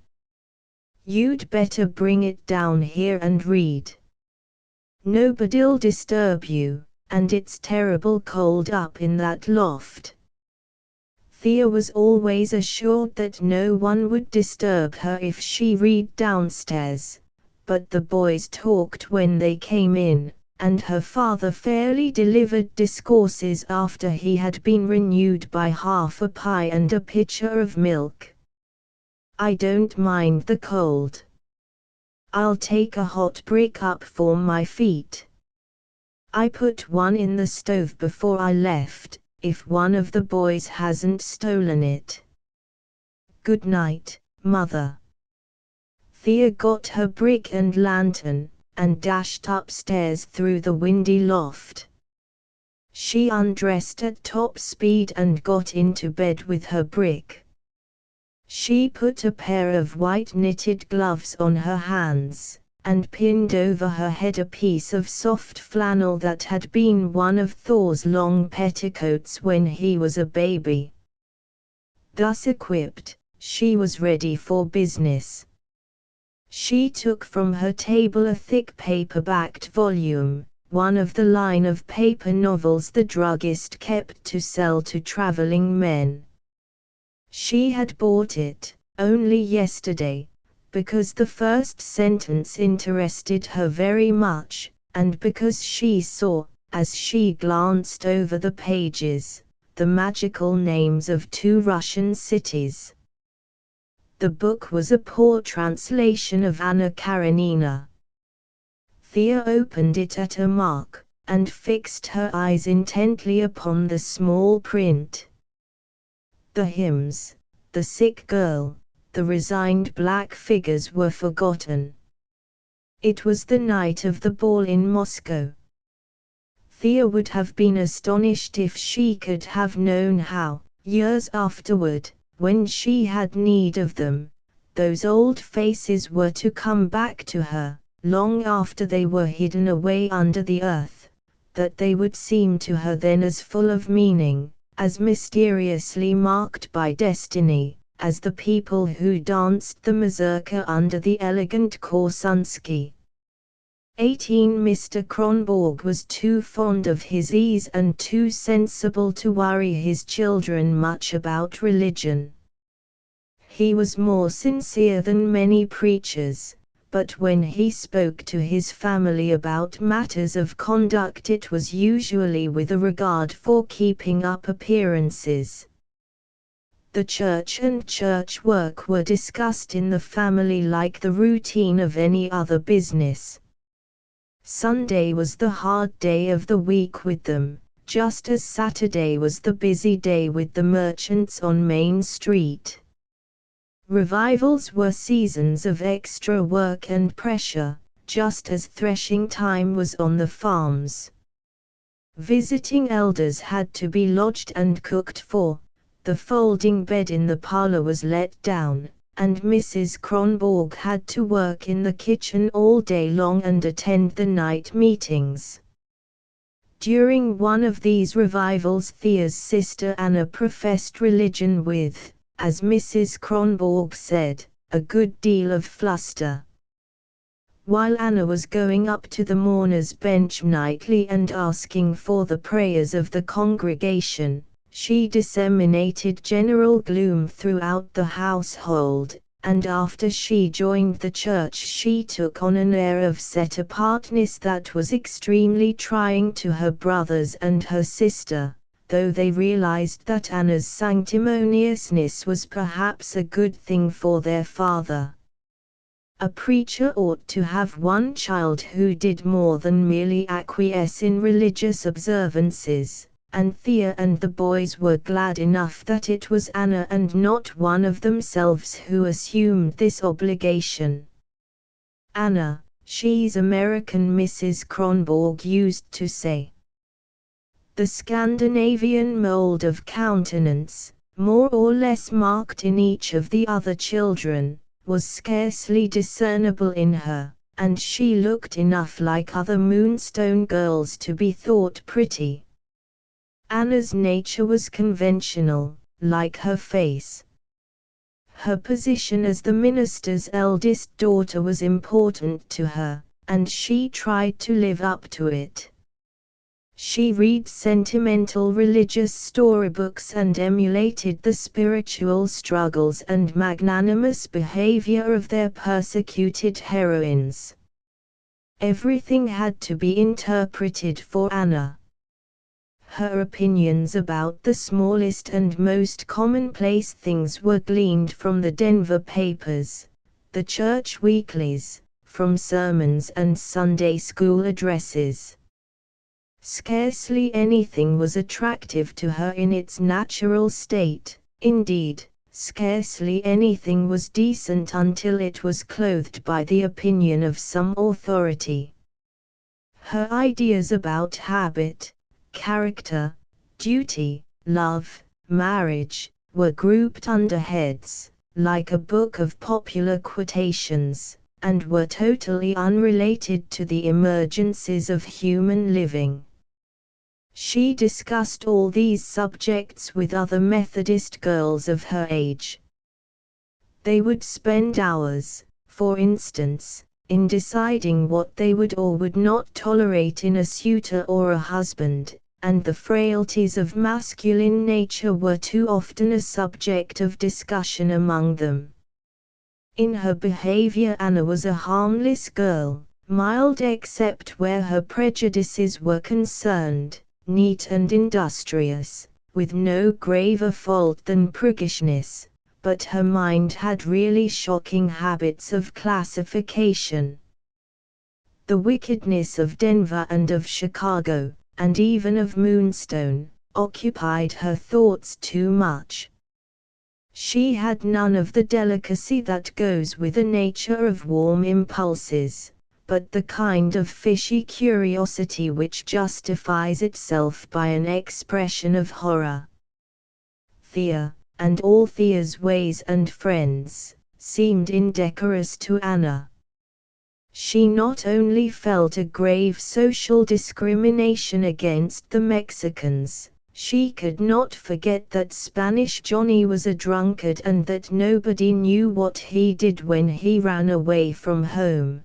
"You'd better bring it down here and read. Nobody'll disturb you, and it's terrible cold up in that loft." Thea was always assured that no one would disturb her if she read downstairs, but the boys talked when they came in, and her father fairly delivered discourses after he had been renewed by half a pie and a pitcher of milk. "I don't mind the cold. I'll take a hot brick up for my feet. I put one in the stove before I left, if one of the boys hasn't stolen it. Good night, Mother." Thea got her brick and lantern, and dashed upstairs through the windy loft. She undressed at top speed and got into bed with her brick. She put a pair of white knitted gloves on her hands, and pinned over her head a piece of soft flannel that had been one of Thor's long petticoats when he was a baby. Thus equipped, she was ready for business. She took from her table a thick paper-backed volume, one of the line of paper novels the druggist kept to sell to traveling men. She had bought it, only yesterday, because the first sentence interested her very much, and because she saw, as she glanced over the pages, the magical names of 2 Russian cities. The book was a poor translation of Anna Karenina. Thea opened it at a mark, and fixed her eyes intently upon the small print. The hymns, the sick girl, the resigned black figures were forgotten. It was the night of the ball in Moscow. Thea would have been astonished if she could have known how, years afterward, when she had need of them, those old faces were to come back to her, long after they were hidden away under the earth, that they would seem to her then as full of meaning, as mysteriously marked by destiny, as the people who danced the mazurka under the elegant Korsunsky. 18 Mr. Kronborg was too fond of his ease and too sensible to worry his children much about religion. He was more sincere than many preachers, but when he spoke to his family about matters of conduct it was usually with a regard for keeping up appearances. The church and church work were discussed in the family like the routine of any other business. Sunday was the hard day of the week with them, just as Saturday was the busy day with the merchants on Main Street. Revivals were seasons of extra work and pressure, just as threshing time was on the farms. Visiting elders had to be lodged and cooked for, the folding bed in the parlor was let down, and Mrs. Kronborg had to work in the kitchen all day long and attend the night meetings. During one of these revivals Thea's sister Anna professed religion with, as Mrs. Kronborg said, a good deal of fluster. While Anna was going up to the mourner's bench nightly and asking for the prayers of the congregation, she disseminated general gloom throughout the household, and after she joined the church she took on an air of set-apartness that was extremely trying to her brothers and her sister, though they realized that Anna's sanctimoniousness was perhaps a good thing for their father. A preacher ought to have one child who did more than merely acquiesce in religious observances, and Thea and the boys were glad enough that it was Anna and not one of themselves who assumed this obligation. Anna, she's American, Mrs. Kronborg used to say. The Scandinavian mold of countenance, more or less marked in each of the other children, was scarcely discernible in her, and she looked enough like other Moonstone girls to be thought pretty. Anna's nature was conventional, like her face. Her position as the minister's eldest daughter was important to her, and she tried to live up to it. She read sentimental religious storybooks and emulated the spiritual struggles and magnanimous behavior of their persecuted heroines. Everything had to be interpreted for Anna. Her opinions about the smallest and most commonplace things were gleaned from the Denver papers, the church weeklies, from sermons and Sunday school addresses. Scarcely anything was attractive to her in its natural state, indeed, scarcely anything was decent until it was clothed by the opinion of some authority. Her ideas about habit, character, duty, love, marriage, were grouped under heads, like a book of popular quotations, and were totally unrelated to the emergencies of human living. She discussed all these subjects with other Methodist girls of her age. They would spend hours, for instance, in deciding what they would or would not tolerate in a suitor or a husband, and the frailties of masculine nature were too often a subject of discussion among them. In her behavior Anna was a harmless girl, mild except where her prejudices were concerned, neat and industrious, with no graver fault than priggishness, but her mind had really shocking habits of classification. The wickedness of Denver and of Chicago, and even of Moonstone, occupied her thoughts too much. She had none of the delicacy that goes with the nature of warm impulses, but the kind of fishy curiosity which justifies itself by an expression of horror. Thea, and all Thea's ways and friends, seemed indecorous to Anna. She not only felt a grave social discrimination against the Mexicans, she could not forget that Spanish Johnny was a drunkard and that nobody knew what he did when he ran away from home.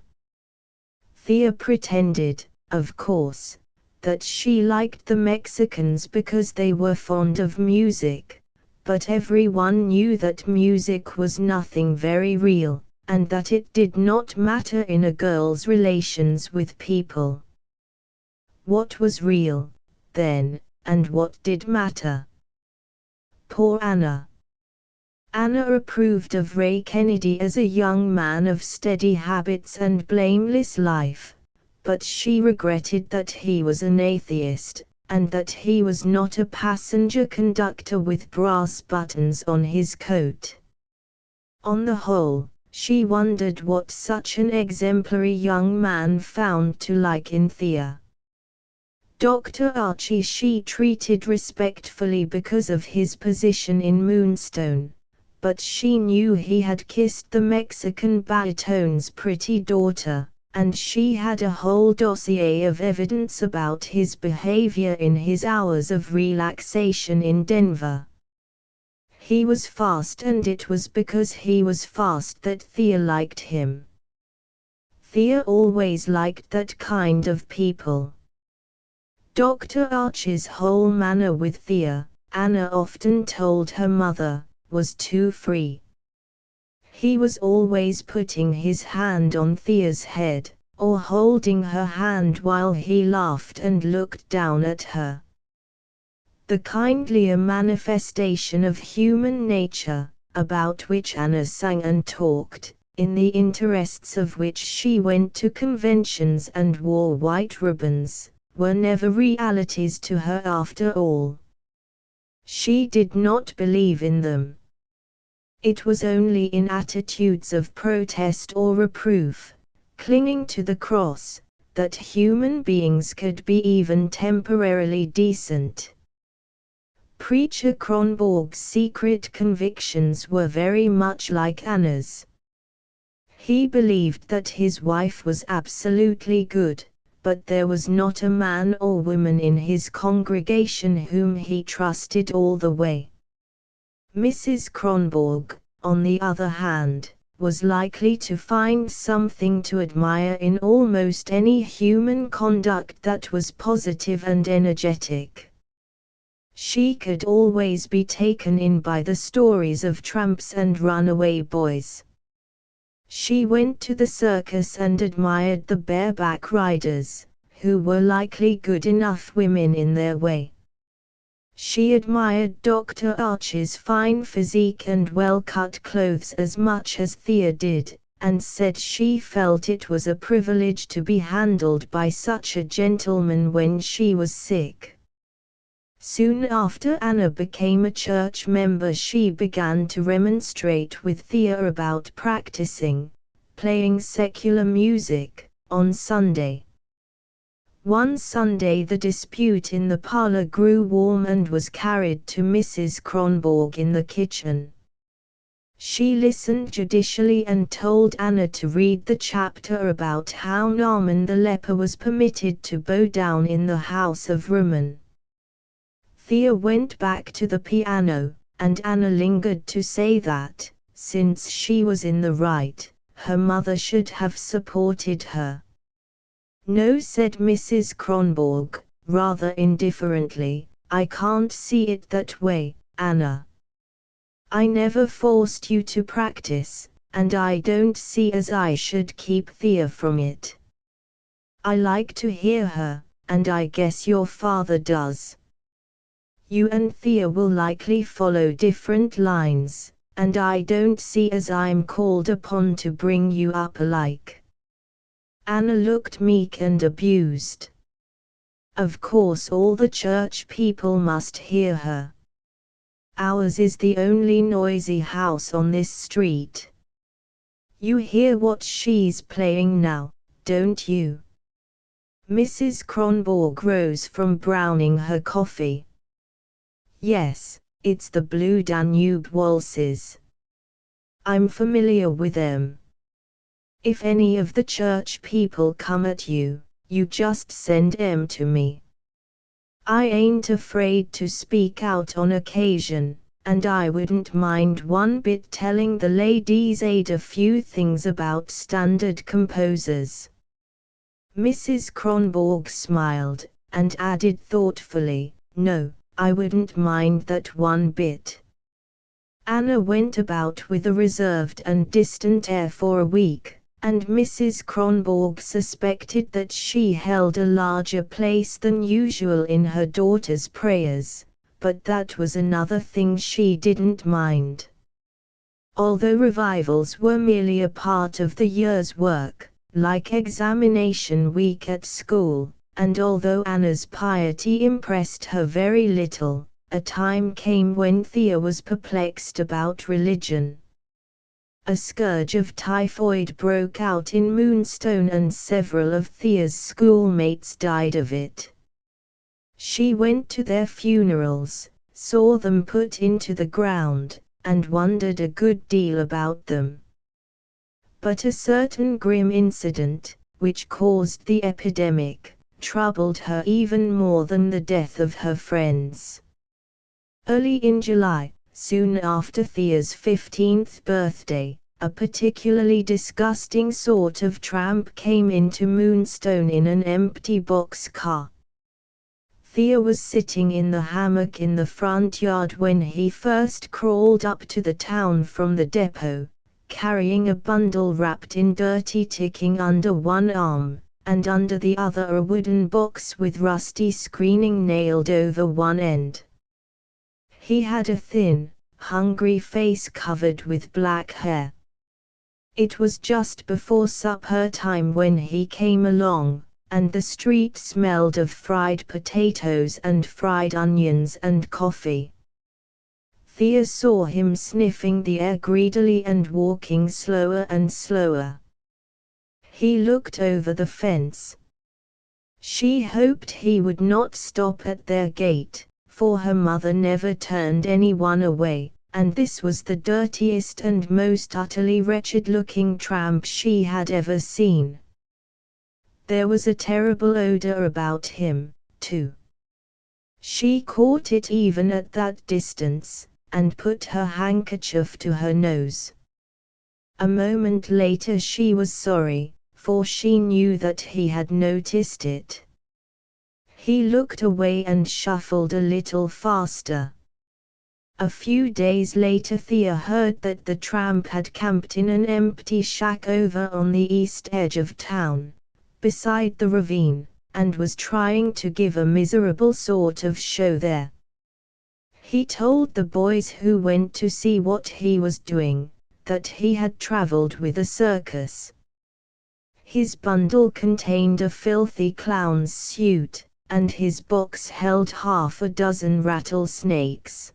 Thea pretended, of course, that she liked the Mexicans because they were fond of music, but everyone knew that music was nothing very real, and that it did not matter in a girl's relations with people. What was real, then, and what did matter? Poor Anna. Anna approved of Ray Kennedy as a young man of steady habits and blameless life, but she regretted that he was an atheist, and that he was not a passenger conductor with brass buttons on his coat. On the whole, she wondered what such an exemplary young man found to like in Thea. Dr. Archie she treated respectfully because of his position in Moonstone, but she knew he had kissed the Mexican baritone's pretty daughter, and she had a whole dossier of evidence about his behavior in his hours of relaxation in Denver. He was fast, and it was because he was fast that Thea liked him. Thea always liked that kind of people. Dr. Archie's whole manner with Thea, Anna often told her mother, was too free. He was always putting his hand on Thea's head, or holding her hand while he laughed and looked down at her. The kindlier manifestation of human nature, about which Anna sang and talked, in the interests of which she went to conventions and wore white ribbons, were never realities to her after all. She did not believe in them. It was only in attitudes of protest or reproof, clinging to the cross, that human beings could be even temporarily decent. Preacher Kronborg's secret convictions were very much like Anna's. He believed that his wife was absolutely good, but there was not a man or woman in his congregation whom he trusted all the way. Mrs. Kronborg, on the other hand, was likely to find something to admire in almost any human conduct that was positive and energetic. She could always be taken in by the stories of tramps and runaway boys. She went to the circus and admired the bareback riders, who were likely good enough women in their way. She admired Dr. Archie's fine physique and well-cut clothes as much as Thea did, and said she felt it was a privilege to be handled by such a gentleman when she was sick. Soon after Anna became a church member, she began to remonstrate with Thea about playing secular music, on Sunday. One Sunday the dispute in the parlor grew warm and was carried to Mrs. Kronborg in the kitchen. She listened judicially and told Anna to read the chapter about how Naaman the leper was permitted to bow down in the house of Rimmon. Thea went back to the piano, and Anna lingered to say that, since she was in the right, her mother should have supported her. "No," said Mrs. Kronborg, rather indifferently, "I can't see it that way, Anna. I never forced you to practice, and I don't see as I should keep Thea from it. I like to hear her, and I guess your father does. You and Thea will likely follow different lines, and I don't see as I'm called upon to bring you up alike." Anna looked meek and abused. Of course all the church people must hear her. Ours is the only noisy house on this street. You hear what she's playing now, don't you?" Mrs. Kronborg rose from browning her coffee. "Yes, it's the Blue Danube waltzes. I'm familiar with them. If any of the church people come at you, you just send 'em to me. I ain't afraid to speak out on occasion, and I wouldn't mind one bit telling the ladies' aid a few things about standard composers." Mrs. Kronborg smiled, and added thoughtfully, "No, I wouldn't mind that one bit." Anna went about with a reserved and distant air for a week, and Mrs. Kronborg suspected that she held a larger place than usual in her daughter's prayers, but that was another thing she didn't mind. Although revivals were merely a part of the year's work, like examination week at school, and although Anna's piety impressed her very little, a time came when Thea was perplexed about religion. A scourge of typhoid broke out in Moonstone and several of Thea's schoolmates died of it. She went to their funerals, saw them put into the ground, and wondered a good deal about them. But a certain grim incident, which caused the epidemic, troubled her even more than the death of her friends. Early in July, soon after Thea's 15th birthday, a particularly disgusting sort of tramp came into Moonstone in an empty boxcar. Thea was sitting in the hammock in the front yard when he first crawled up to the town from the depot, carrying a bundle wrapped in dirty ticking under one arm, and under the other a wooden box with rusty screening nailed over one end. He had a thin, hungry face covered with black hair. It was just before supper time when he came along, and the street smelled of fried potatoes and fried onions and coffee. Thea saw him sniffing the air greedily and walking slower and slower. He looked over the fence. She hoped he would not stop at their gate, for her mother never turned anyone away, and this was the dirtiest and most utterly wretched-looking tramp she had ever seen. There was a terrible odor about him, too. She caught it even at that distance, and put her handkerchief to her nose. A moment later she was sorry, for she knew that he had noticed it. He looked away and shuffled a little faster. A few days later Thea heard that the tramp had camped in an empty shack over on the east edge of town, beside the ravine, and was trying to give a miserable sort of show there. He told the boys who went to see what he was doing, that he had traveled with a circus. His bundle contained a filthy clown's suit, and his box held half a dozen rattlesnakes.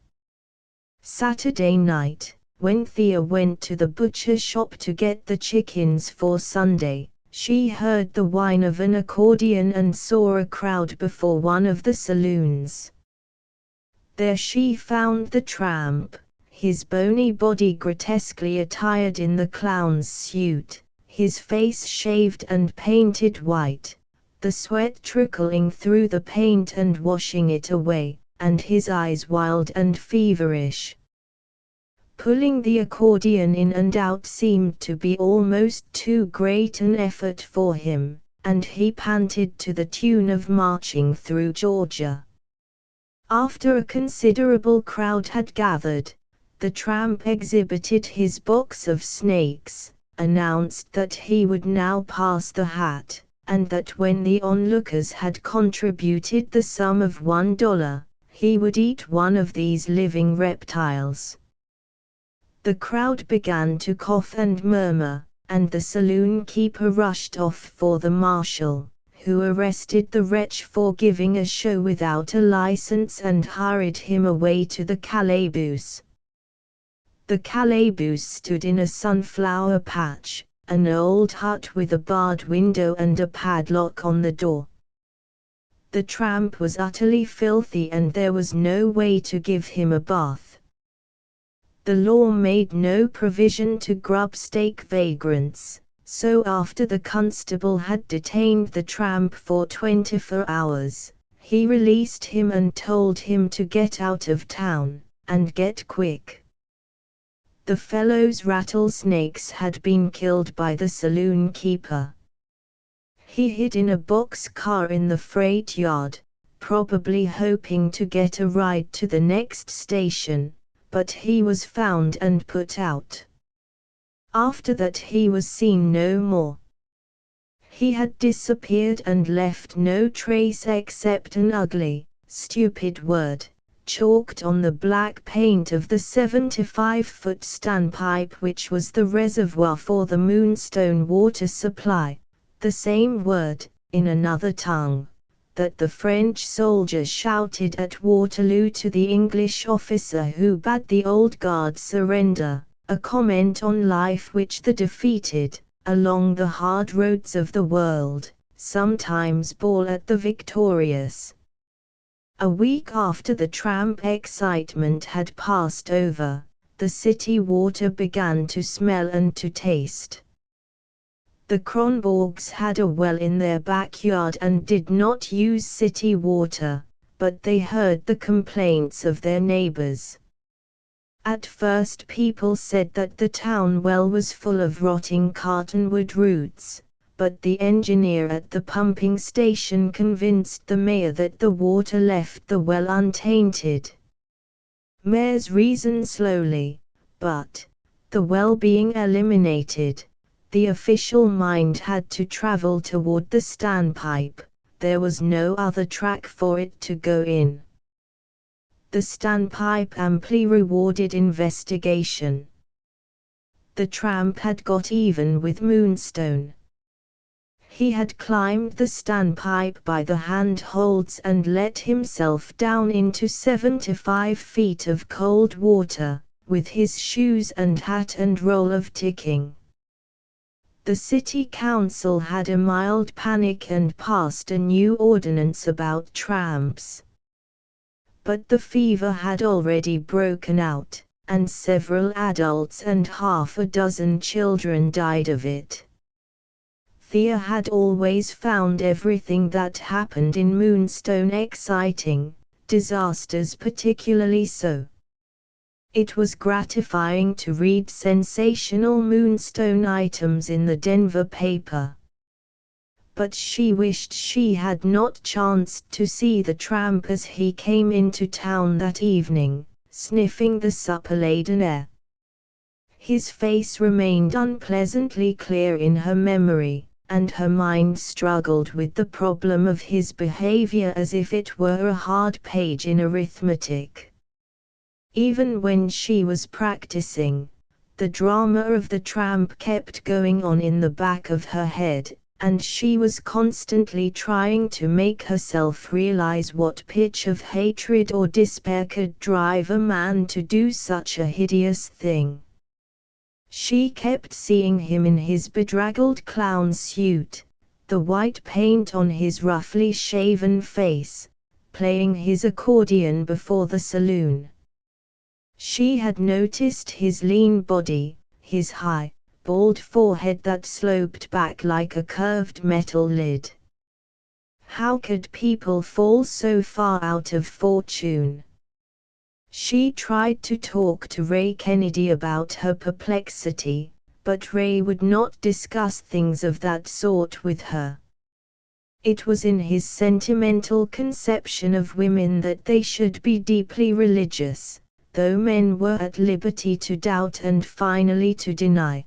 Saturday night, when Thea went to the butcher shop to get the chickens for Sunday, she heard the whine of an accordion and saw a crowd before one of the saloons. There she found the tramp, his bony body grotesquely attired in the clown's suit, his face shaved and painted white, the sweat trickling through the paint and washing it away, and his eyes wild and feverish. Pulling the accordion in and out seemed to be almost too great an effort for him, and he panted to the tune of Marching Through Georgia. After a considerable crowd had gathered, the tramp exhibited his box of snakes, announced that he would now pass the hat, and that when the onlookers had contributed the sum of $1, he would eat one of these living reptiles. The crowd began to cough and murmur, and the saloon keeper rushed off for the marshal, who arrested the wretch for giving a show without a license and hurried him away to the calaboose. The calaboose stood in a sunflower patch, an old hut with a barred window and a padlock on the door. The tramp was utterly filthy and there was no way to give him a bath. The law made no provision to grub-stake vagrants, so after the constable had detained the tramp for 24 hours, he released him and told him to get out of town, and get quick. The fellow's rattlesnakes had been killed by the saloon keeper. He hid in a boxcar in the freight yard, probably hoping to get a ride to the next station, but he was found and put out. After that he was seen no more. He had disappeared and left no trace except an ugly, stupid word, chalked on the black paint of the 75-foot standpipe which was the reservoir for the Moonstone water supply, the same word, in another tongue, that the French soldier shouted at Waterloo to the English officer who bade the old guard surrender, a comment on life which the defeated, along the hard roads of the world, sometimes bawl at the victorious. A week after the tramp excitement had passed over, the city water began to smell and to taste. The Kronborgs had a well in their backyard and did not use city water, but they heard the complaints of their neighbors. At first people said that the town well was full of rotting cottonwood roots, but the engineer at the pumping station convinced the mayor that the water left the well untainted. Mayors reason slowly, but, the well being eliminated, the official mind had to travel toward the standpipe, there was no other track for it to go in. The standpipe amply rewarded investigation. The tramp had got even with Moonstone. He had climbed the standpipe by the handholds and let himself down into 75 feet of cold water, with his shoes and hat and roll of ticking. The city council had a mild panic and passed a new ordinance about tramps. But the fever had already broken out, and several adults and half a dozen children died of it. Thea had always found everything that happened in Moonstone exciting, disasters particularly so. It was gratifying to read sensational Moonstone items in the Denver paper. But she wished she had not chanced to see the tramp as he came into town that evening, sniffing the supper-laden air. His face remained unpleasantly clear in her memory, and her mind struggled with the problem of his behavior as if it were a hard page in arithmetic. Even when she was practicing, the drama of the tramp kept going on in the back of her head, and she was constantly trying to make herself realize what pitch of hatred or despair could drive a man to do such a hideous thing. She kept seeing him in his bedraggled clown suit, the white paint on his roughly shaven face, playing his accordion before the saloon. She had noticed his lean body, his high, bald forehead that sloped back like a curved metal lid. How could people fall so far out of fortune? She tried to talk to Ray Kennedy about her perplexity, but Ray would not discuss things of that sort with her. It was in his sentimental conception of women that they should be deeply religious, though men were at liberty to doubt and finally to deny.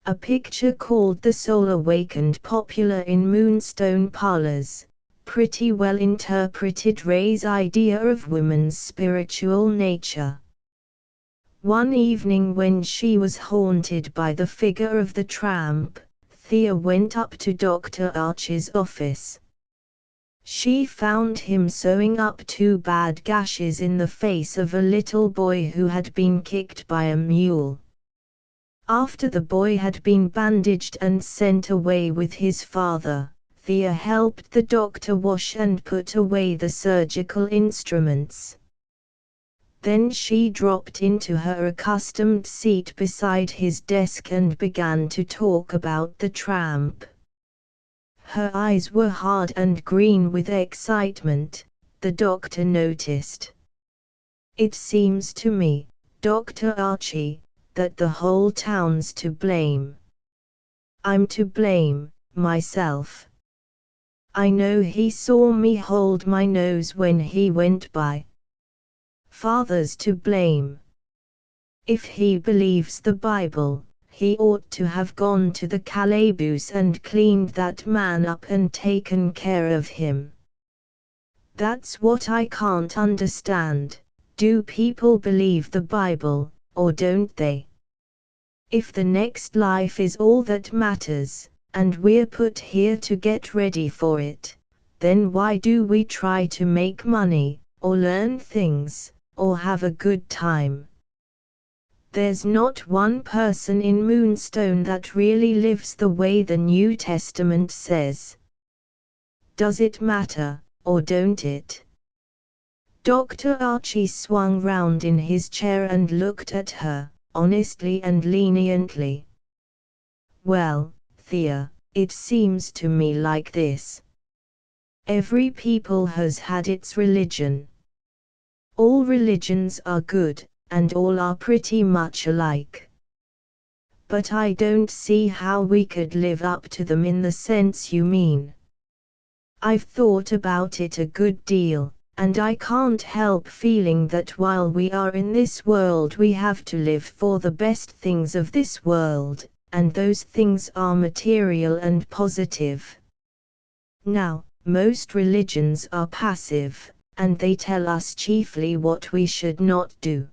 A picture called The Soul Awakened, popular in Moonstone parlors, pretty well interpreted Ray's idea of women's spiritual nature. One evening when she was haunted by the figure of the tramp, Thea went up to Dr. Archie's office. She found him sewing up 2 bad gashes in the face of a little boy who had been kicked by a mule. After the boy had been bandaged and sent away with his father, Thea helped the doctor wash and put away the surgical instruments. Then she dropped into her accustomed seat beside his desk and began to talk about the tramp. Her eyes were hard and green with excitement, the doctor noticed. "It seems to me, Dr. Archie, that the whole town's to blame. I'm to blame, myself. I know he saw me hold my nose when he went by. Father's to blame. If he believes the Bible, he ought to have gone to the calaboose and cleaned that man up and taken care of him. That's what I can't understand. Do people believe the Bible, or don't they? If the next life is all that matters, and we're put here to get ready for it, then why do we try to make money, or learn things, or have a good time? There's not one person in Moonstone that really lives the way the New Testament says. Does it matter, or don't it?" Dr. Archie swung round in his chair and looked at her, honestly and leniently. "Well, Thea, it seems to me like this. Every people has had its religion. All religions are good, and all are pretty much alike. But I don't see how we could live up to them in the sense you mean. I've thought about it a good deal, and I can't help feeling that while we are in this world we have to live for the best things of this world, and those things are material and positive. Now, most religions are passive, and they tell us chiefly what we should not do."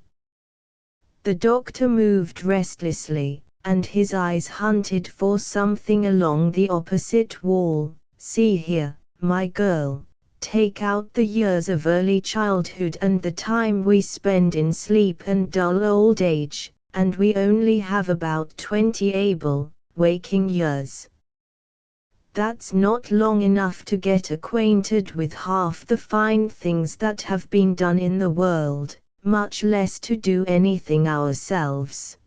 The doctor moved restlessly, and his eyes hunted for something along the opposite wall. "See here, my girl, take out the years of early childhood and the time we spend in sleep and dull old age, and we only have about 20 able, waking years. That's not long enough to get acquainted with half the fine things that have been done in the world, much less to do anything ourselves.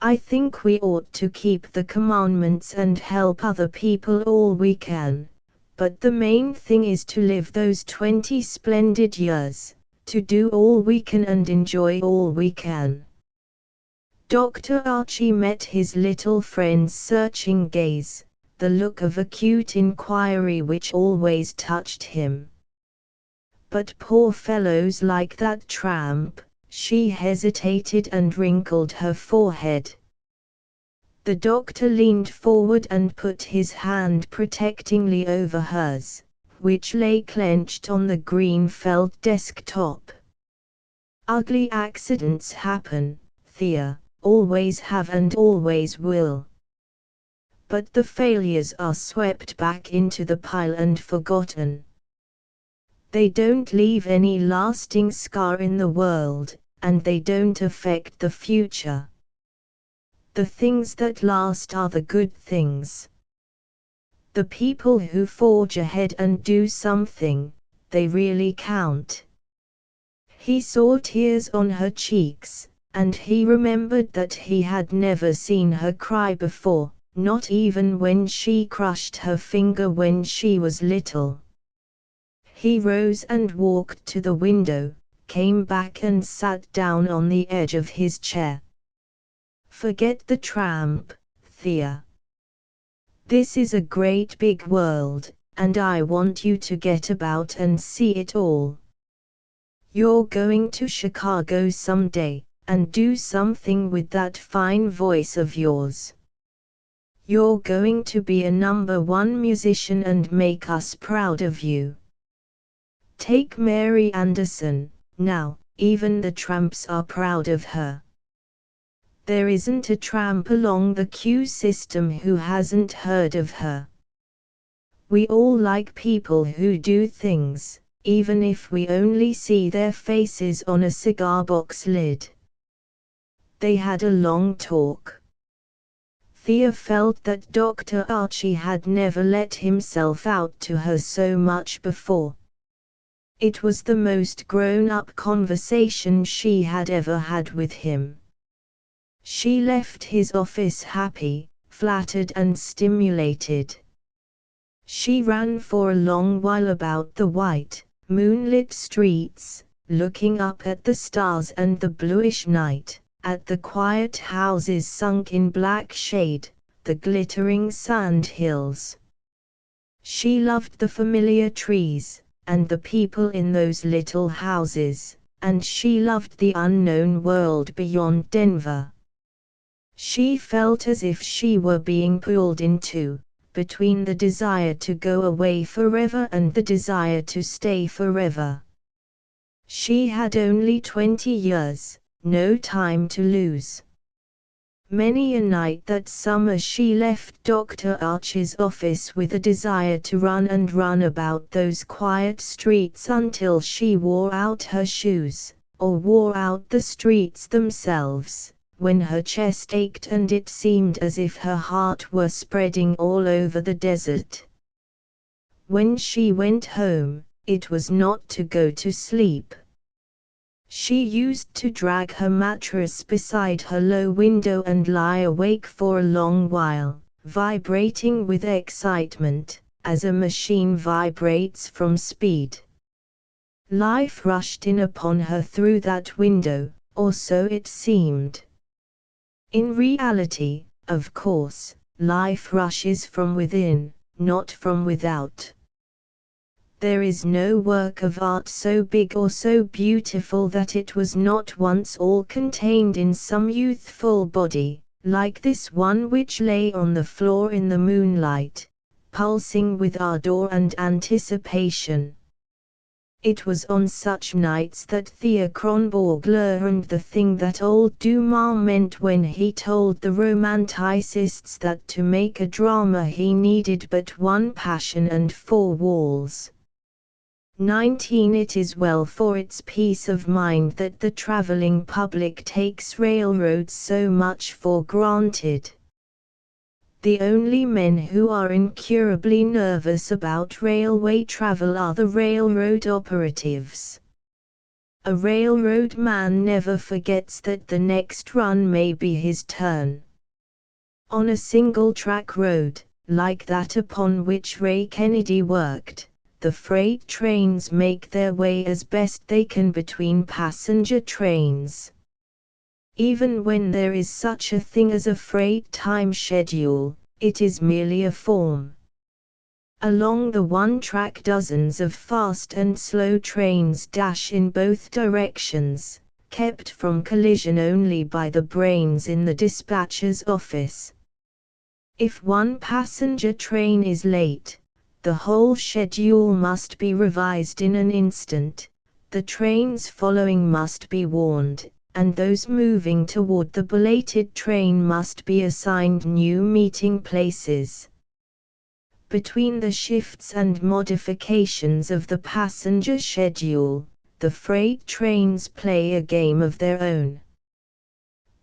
I think we ought to keep the commandments and help other people all we can, but the main thing is to live those 20 splendid years, to do all we can and enjoy all we can." Dr. Archie met his little friend's searching gaze, the look of acute inquiry which always touched him. "But poor fellows like that tramp," she hesitated and wrinkled her forehead. The doctor leaned forward and put his hand protectingly over hers, which lay clenched on the green felt desktop. "Ugly accidents happen, Thea, always have and always will. But the failures are swept back into the pile and forgotten. They don't leave any lasting scar in the world, and they don't affect the future. The things that last are the good things. The people who forge ahead and do something, they really count." He saw tears on her cheeks, and he remembered that he had never seen her cry before, not even when she crushed her finger when she was little. He rose and walked to the window, came back and sat down on the edge of his chair. "Forget the tramp, Thea. This is a great big world, and I want you to get about and see it all. You're going to Chicago someday, and do something with that fine voice of yours. You're going to be a #1 musician and make us proud of you. Take Mary Anderson, now, even the tramps are proud of her. There isn't a tramp along the queue system who hasn't heard of her. We all like people who do things, even if we only see their faces on a cigar box lid. They had a long talk. Thea felt that Dr. Archie had never let himself out to her so much before. It was the most grown-up conversation she had ever had with him. She left his office happy, flattered and stimulated. She ran for a long while about the white, moonlit streets, looking up at the stars and the bluish night, at the quiet houses sunk in black shade, the glittering sand hills. She loved the familiar trees, and the people in those little houses, and she loved the unknown world beyond Denver. She felt as if she were being pulled into, between the desire to go away forever and the desire to stay forever. She had only 20 years, no time to lose. Many a night that summer she left Dr. Archie's office with a desire to run and run about those quiet streets until she wore out her shoes, or wore out the streets themselves, when her chest ached and it seemed as if her heart were spreading all over the desert. When she went home, it was not to go to sleep. She used to drag her mattress beside her low window and lie awake for a long while, vibrating with excitement, as a machine vibrates from speed. Life rushed in upon her through that window, or so it seemed. In reality, of course, life rushes from within, not from without. There is no work of art so big or so beautiful that it was not once all contained in some youthful body, like this one which lay on the floor in the moonlight, pulsing with ardor and anticipation. It was on such nights that Thea Kronborg learned the thing that old Dumas meant when he told the romanticists that to make a drama he needed but one passion and four walls. 19 It is well for its peace of mind that the traveling public takes railroads so much for granted. The only men who are incurably nervous about railway travel are the railroad operatives. A railroad man never forgets that the next run may be his turn. On a single-track road, like that upon which Ray Kennedy worked, the freight trains make their way as best they can between passenger trains. Even when there is such a thing as a freight time schedule, it is merely a form. Along the one track dozens of fast and slow trains dash in both directions, kept from collision only by the brains in the dispatcher's office. If one passenger train is late, the whole schedule must be revised in an instant, the trains following must be warned, and those moving toward the belated train must be assigned new meeting places. Between the shifts and modifications of the passenger schedule, the freight trains play a game of their own.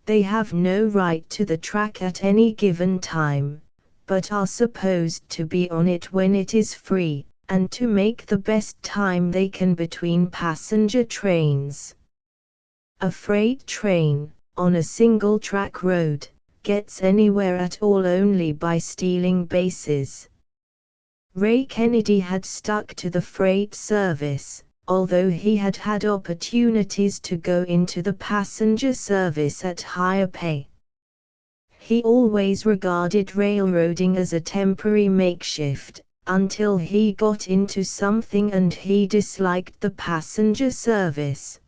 They have no right to the track at any given time, but are supposed to be on it when it is free, and to make the best time they can between passenger trains. A freight train, on a single-track road, gets anywhere at all only by stealing bases. Ray Kennedy had stuck to the freight service, although he had had opportunities to go into the passenger service at higher pay. He always regarded railroading as a temporary makeshift, until he got into something and he disliked the passenger service.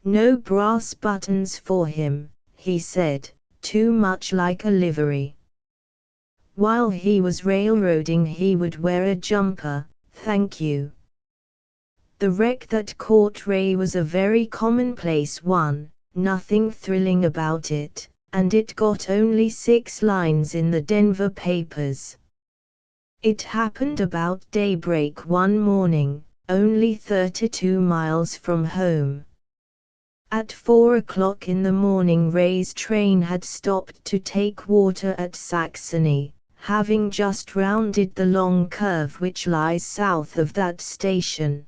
No brass buttons for him, he said, too much like a livery. While he was railroading he would wear a jumper, thank you. The wreck that caught Ray was a very commonplace one, nothing thrilling about it, and it got only 6 lines in the Denver papers. It happened about daybreak one morning, only 32 miles from home. At 4 o'clock in the morning Ray's train had stopped to take water at Saxony, having just rounded the long curve which lies south of that station.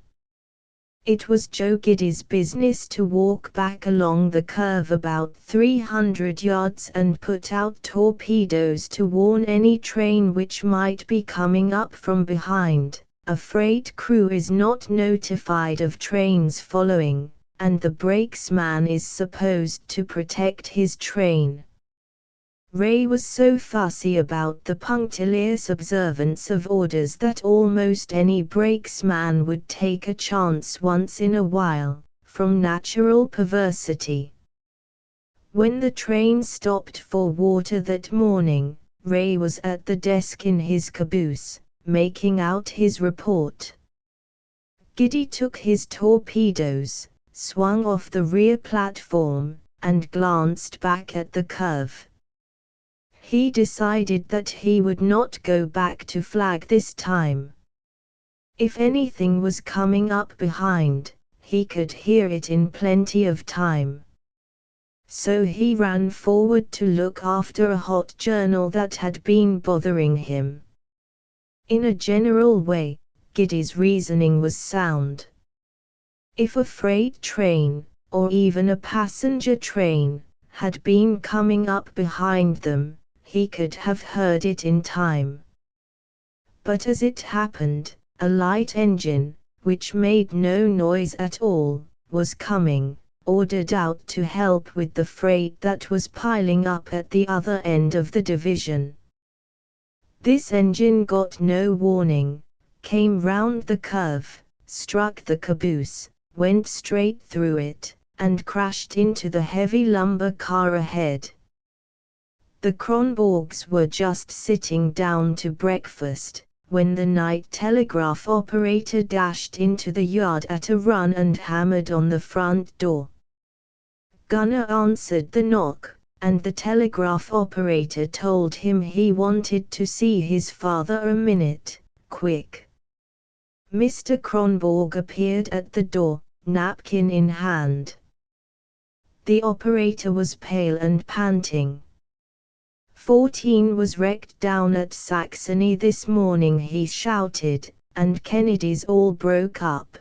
It was Joe Giddy's business to walk back along the curve about 300 yards and put out torpedoes to warn any train which might be coming up from behind. A freight crew is not notified of trains following, and the brakesman is supposed to protect his train. Ray was so fussy about the punctilious observance of orders that almost any brakesman would take a chance once in a while, from natural perversity. When the train stopped for water that morning, Ray was at the desk in his caboose, making out his report. Giddy took his torpedoes, swung off the rear platform, and glanced back at the curve. He decided that he would not go back to flag this time. If anything was coming up behind, he could hear it in plenty of time. So he ran forward to look after a hot journal that had been bothering him. In a general way, Giddy's reasoning was sound. If a freight train, or even a passenger train, had been coming up behind them, he could have heard it in time. But as it happened, a light engine, which made no noise at all, was coming, ordered out to help with the freight that was piling up at the other end of the division. This engine got no warning, came round the curve, struck the caboose, went straight through it, and crashed into the heavy lumber car ahead. The Kronborgs were just sitting down to breakfast, when the night telegraph operator dashed into the yard at a run and hammered on the front door. Gunnar answered the knock, and the telegraph operator told him he wanted to see his father a minute, quick. Mr. Kronborg appeared at the door, napkin in hand. The operator was pale and panting. 14 was wrecked down at Saxony this morning, he shouted, and Kennedy's all broke up.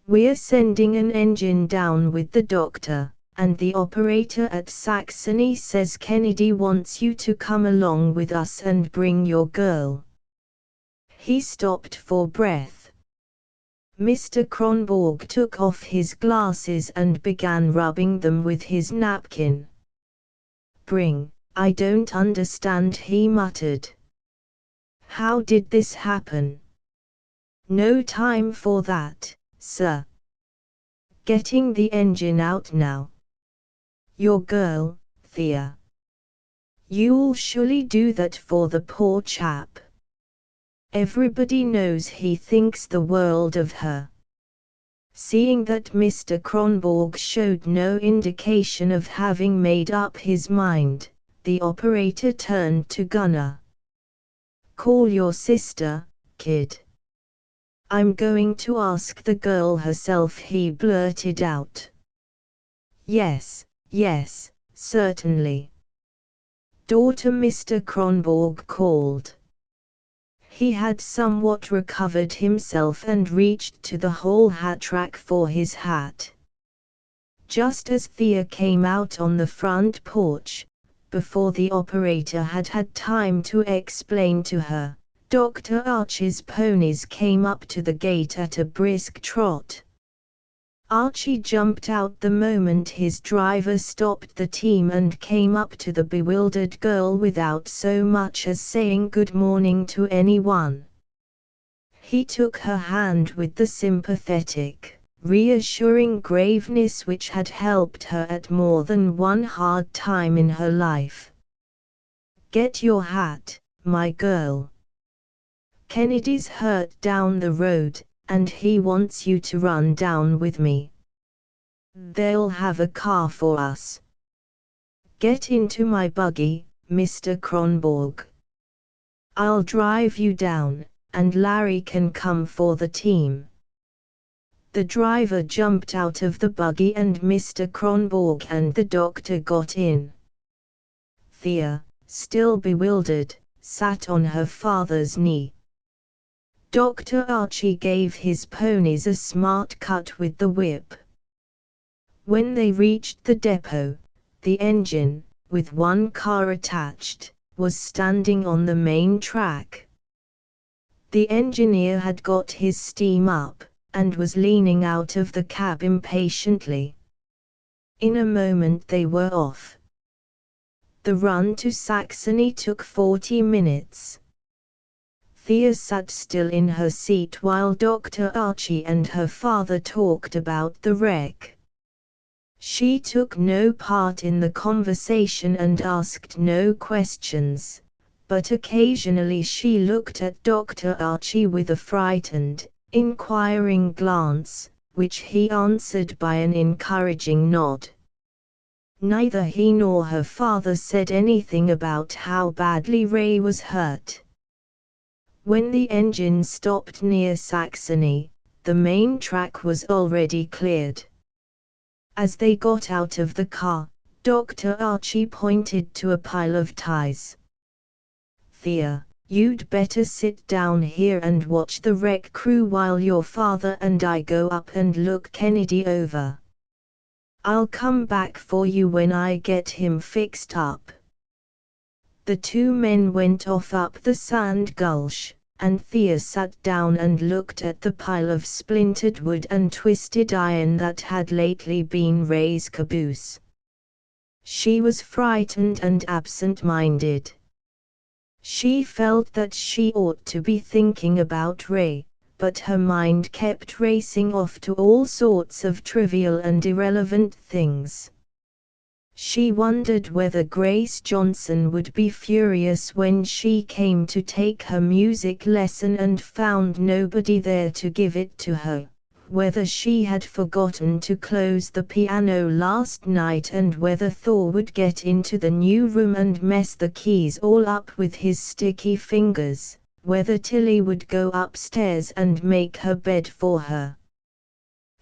We're sending an engine down with the doctor, and the operator at Saxony says Kennedy wants you to come along with us and bring your girl. He stopped for breath. Mr. Kronborg took off his glasses and began rubbing them with his napkin. Bring. I don't understand, he muttered. How did this happen? No time for that, sir. Getting the engine out now. Your girl, Thea. You'll surely do that for the poor chap. Everybody knows he thinks the world of her. Seeing that Mr. Kronborg showed no indication of having made up his mind, the operator turned to Gunnar. Call your sister, kid. I'm going to ask the girl herself, he blurted out. Yes, certainly. Daughter, Mr. Kronborg called. He had somewhat recovered himself and reached to the hall hat rack for his hat. Just as Thea came out on the front porch, before the operator had had time to explain to her, Dr. Archie's ponies came up to the gate at a brisk trot. Archie jumped out the moment his driver stopped the team and came up to the bewildered girl without so much as saying good morning to anyone. He took her hand with the sympathetic, reassuring graveness which had helped her at more than one hard time in her life. Get your hat, my girl. Kennedy's hurt down the road, and he wants you to run down with me. They'll have a car for us. "Get into my buggy, Mr. Kronborg. I'll drive you down, and Larry can come for the team." The driver jumped out of the buggy and Mr. Kronborg and the doctor got in. Thea, still bewildered, sat on her father's knee. Dr. Archie gave his ponies a smart cut with the whip. When they reached the depot, the engine, with one car attached, was standing on the main track. The engineer had got his steam up, and was leaning out of the cab impatiently. In a moment they were off. The run to Saxony took 40 minutes. Thea sat still in her seat while Dr. Archie and her father talked about the wreck. She took no part in the conversation and asked no questions, but occasionally she looked at Dr. Archie with a frightened, inquiring glance, which he answered by an encouraging nod. Neither he nor her father said anything about how badly Ray was hurt. When the engine stopped near Saxony, the main track was already cleared. As they got out of the car, Dr. Archie pointed to a pile of ties. "Thea, you'd better sit down here and watch the wreck crew while your father and I go up and look Kennedy over. I'll come back for you when I get him fixed up." The two men went off up the sand gulch, and Thea sat down and looked at the pile of splintered wood and twisted iron that had lately been Ray's caboose. She was frightened and absent-minded. She felt that she ought to be thinking about Ray, but her mind kept racing off to all sorts of trivial and irrelevant things. She wondered whether Grace Johnson would be furious when she came to take her music lesson and found nobody there to give it to her, whether she had forgotten to close the piano last night and whether Thor would get into the new room and mess the keys all up with his sticky fingers, whether Tilly would go upstairs and make her bed for her.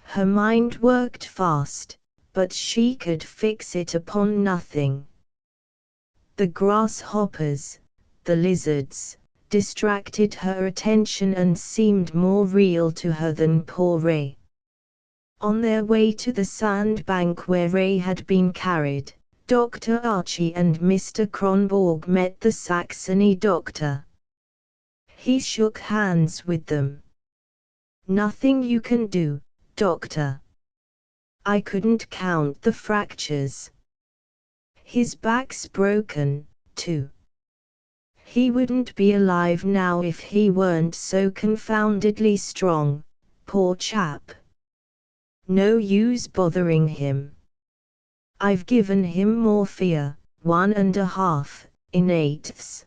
Her mind worked fast, but she could fix it upon nothing. The grasshoppers, the lizards, distracted her attention and seemed more real to her than poor Ray. On their way to the sandbank where Ray had been carried, Dr. Archie and Mr. Kronborg met the Saxony doctor. He shook hands with them. "Nothing you can do, Doctor. I couldn't count the fractures. His back's broken, too. He wouldn't be alive now if he weren't so confoundedly strong, poor chap. No use bothering him. I've given him morphia, 1.5 in 8ths.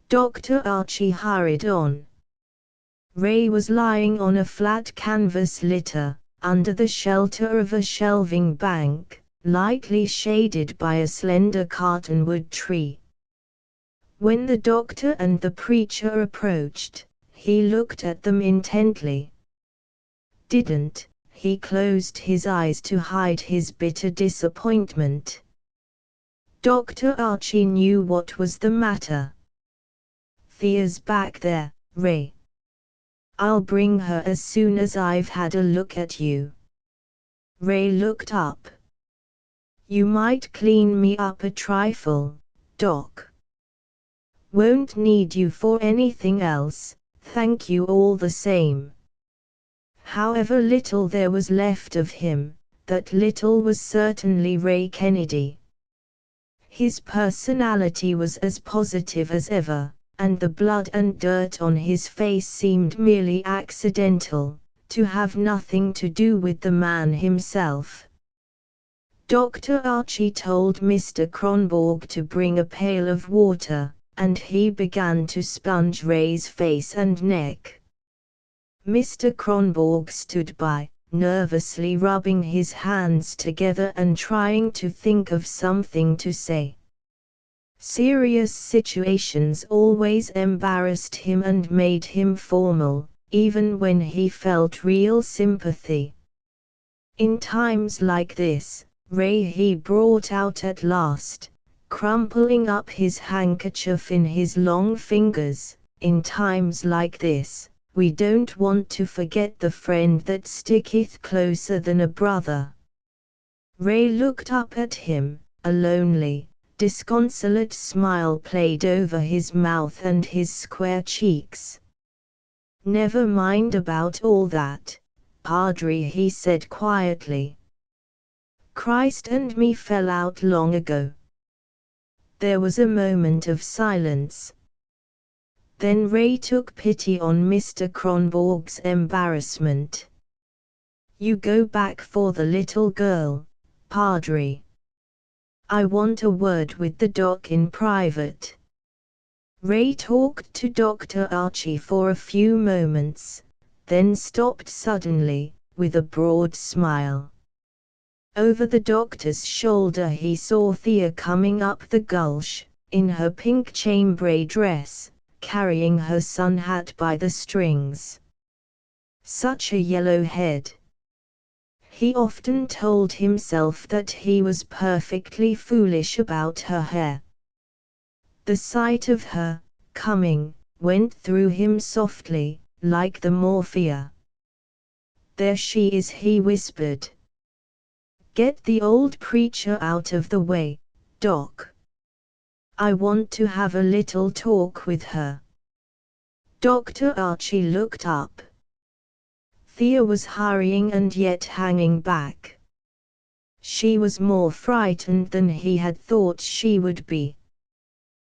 Dr. Archie hurried on. Ray was lying on a flat canvas litter, under the shelter of a shelving bank, lightly shaded by a slender cottonwood tree. When the doctor and the preacher approached, he looked at them intently. He closed his eyes to hide his bitter disappointment. Dr. Archie knew what was the matter. "Thea's back there, Ray. I'll bring her as soon as I've had a look at you." Ray looked up. "You might clean me up a trifle, Doc." "Won't need you for anything else, thank you all the same." However little there was left of him, that little was certainly Ray Kennedy. His personality was as positive as ever, and the blood and dirt on his face seemed merely accidental, to have nothing to do with the man himself. Dr. Archie told Mr. Kronborg to bring a pail of water, and he began to sponge Ray's face and neck. Mr. Kronborg stood by, nervously rubbing his hands together and trying to think of something to say. Serious situations always embarrassed him and made him formal, even when he felt real sympathy. In times like this, Ray he brought out at last, crumpling up his handkerchief in his long fingers. In times like this, we don't want to forget the friend that sticketh closer than a brother. Ray looked up at him, a lonely, disconsolate smile played over his mouth and his square cheeks. "Never mind about all that, Padre," he said quietly. "Christ and me fell out long ago." There was a moment of silence. Then Ray took pity on Mr. Kronborg's embarrassment. "You go back for the little girl, Padre. I want a word with the doc in private." Ray talked to Dr. Archie for a few moments, then stopped suddenly, with a broad smile. Over the doctor's shoulder he saw Thea coming up the gulch, in her pink chambray dress, carrying her sun hat by the strings. Such a yellow head. He often told himself that he was perfectly foolish about her hair. The sight of her, coming, went through him softly, like the morphia. "There she is," he whispered. "Get the old preacher out of the way, Doc. I want to have a little talk with her." Dr. Archie looked up. Thea was hurrying and yet hanging back. She was more frightened than he had thought she would be.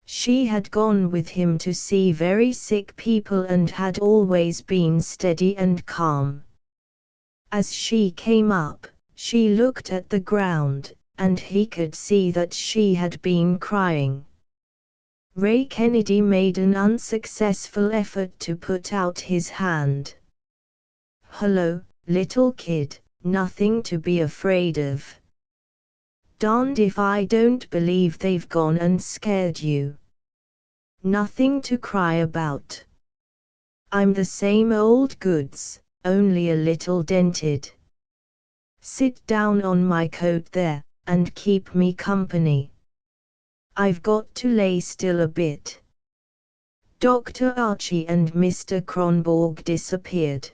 She had gone with him to see very sick people and had always been steady and calm. As she came up, she looked at the ground, and he could see that she had been crying. Ray Kennedy made an unsuccessful effort to put out his hand. "Hello, little kid, nothing to be afraid of. Darned if I don't believe they've gone and scared you. Nothing to cry about. I'm the same old goods, only a little dented. Sit down on my coat there, and keep me company. I've got to lay still a bit." Dr. Archie and Mr. Kronborg disappeared.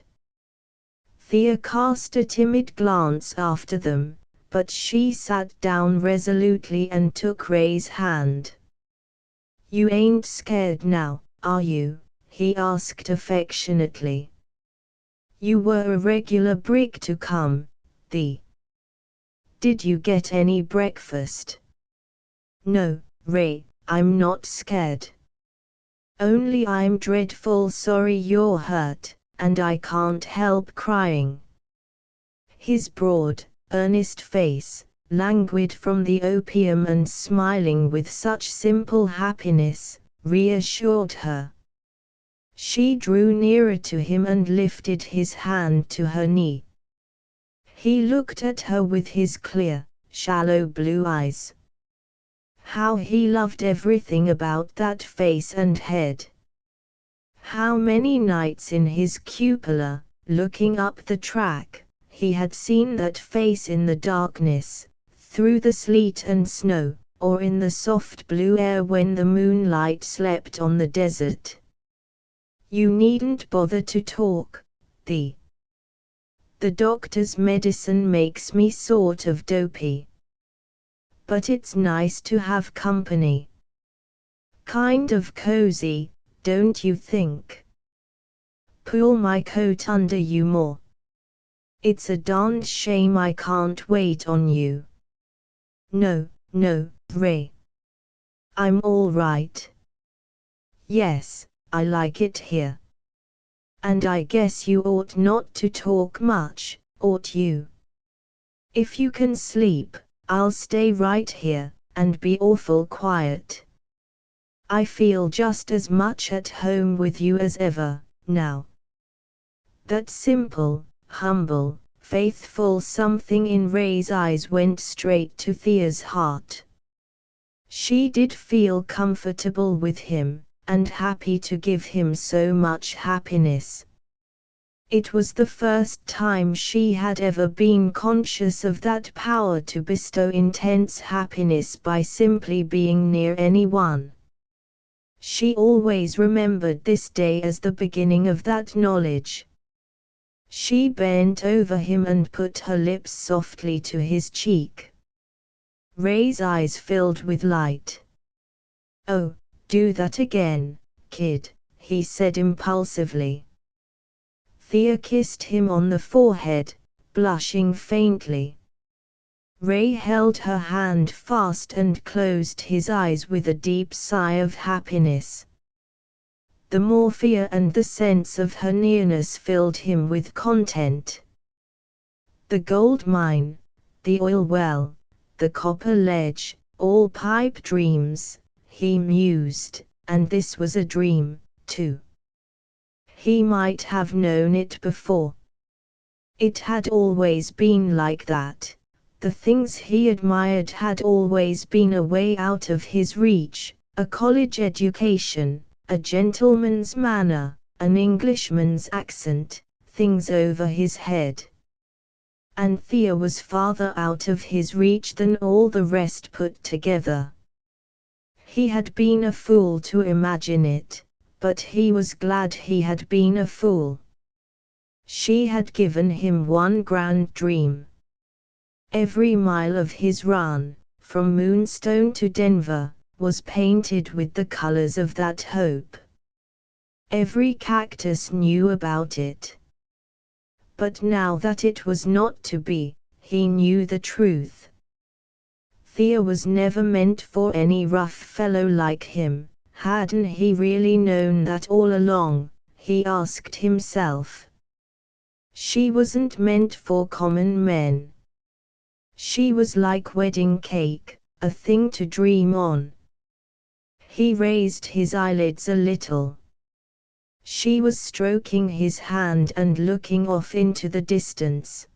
Thea cast a timid glance after them, but she sat down resolutely and took Ray's hand. "You ain't scared now, are you?" he asked affectionately. "You were a regular brick to come, Thea. Did you get any breakfast?" "No, Ray, I'm not scared. Only I'm dreadful sorry you're hurt, and I can't help crying." His broad, earnest face, languid from the opium and smiling with such simple happiness, reassured her. She drew nearer to him and lifted his hand to her knee. He looked at her with his clear, shallow blue eyes. How he loved everything about that face and head. How many nights in his cupola, looking up the track, he had seen that face in the darkness, through the sleet and snow, or in the soft blue air when the moonlight slept on the desert. "You needn't bother to talk, Thea. The doctor's medicine makes me sort of dopey. But it's nice to have company. Kind of cozy, don't you think? Pull my coat under you more. It's a darned shame I can't wait on you." "No, no, Ray. I'm all right. Yes, I like it here. And I guess you ought not to talk much, ought you? If you can sleep, I'll stay right here, and be awful quiet. I feel just as much at home with you as ever, now." That simple, humble, faithful something in Ray's eyes went straight to Thea's heart. She did feel comfortable with him, and happy to give him so much happiness. It was the first time she had ever been conscious of that power to bestow intense happiness by simply being near anyone. She always remembered this day as the beginning of that knowledge. She bent over him and put her lips softly to his cheek. Ray's eyes filled with light. "Oh, do that again, kid," he said impulsively. Thea kissed him on the forehead, blushing faintly. Ray held her hand fast and closed his eyes with a deep sigh of happiness. The morphia and the sense of her nearness filled him with content. The gold mine, the oil well, the copper ledge, all pipe dreams, he mused, and this was a dream, too. He might have known it before. It had always been like that. The things he admired had always been a way out of his reach, a college education, a gentleman's manner, an Englishman's accent, things over his head. And Thea was farther out of his reach than all the rest put together. He had been a fool to imagine it, but he was glad he had been a fool. She had given him one grand dream. Every mile of his run, from Moonstone to Denver, was painted with the colors of that hope. Every cactus knew about it. But now that it was not to be, he knew the truth. Thea was never meant for any rough fellow like him. Hadn't he really known that all along, he asked himself. She wasn't meant for common men. She was like wedding cake, a thing to dream on. He raised his eyelids a little. She was stroking his hand and looking off into the distance.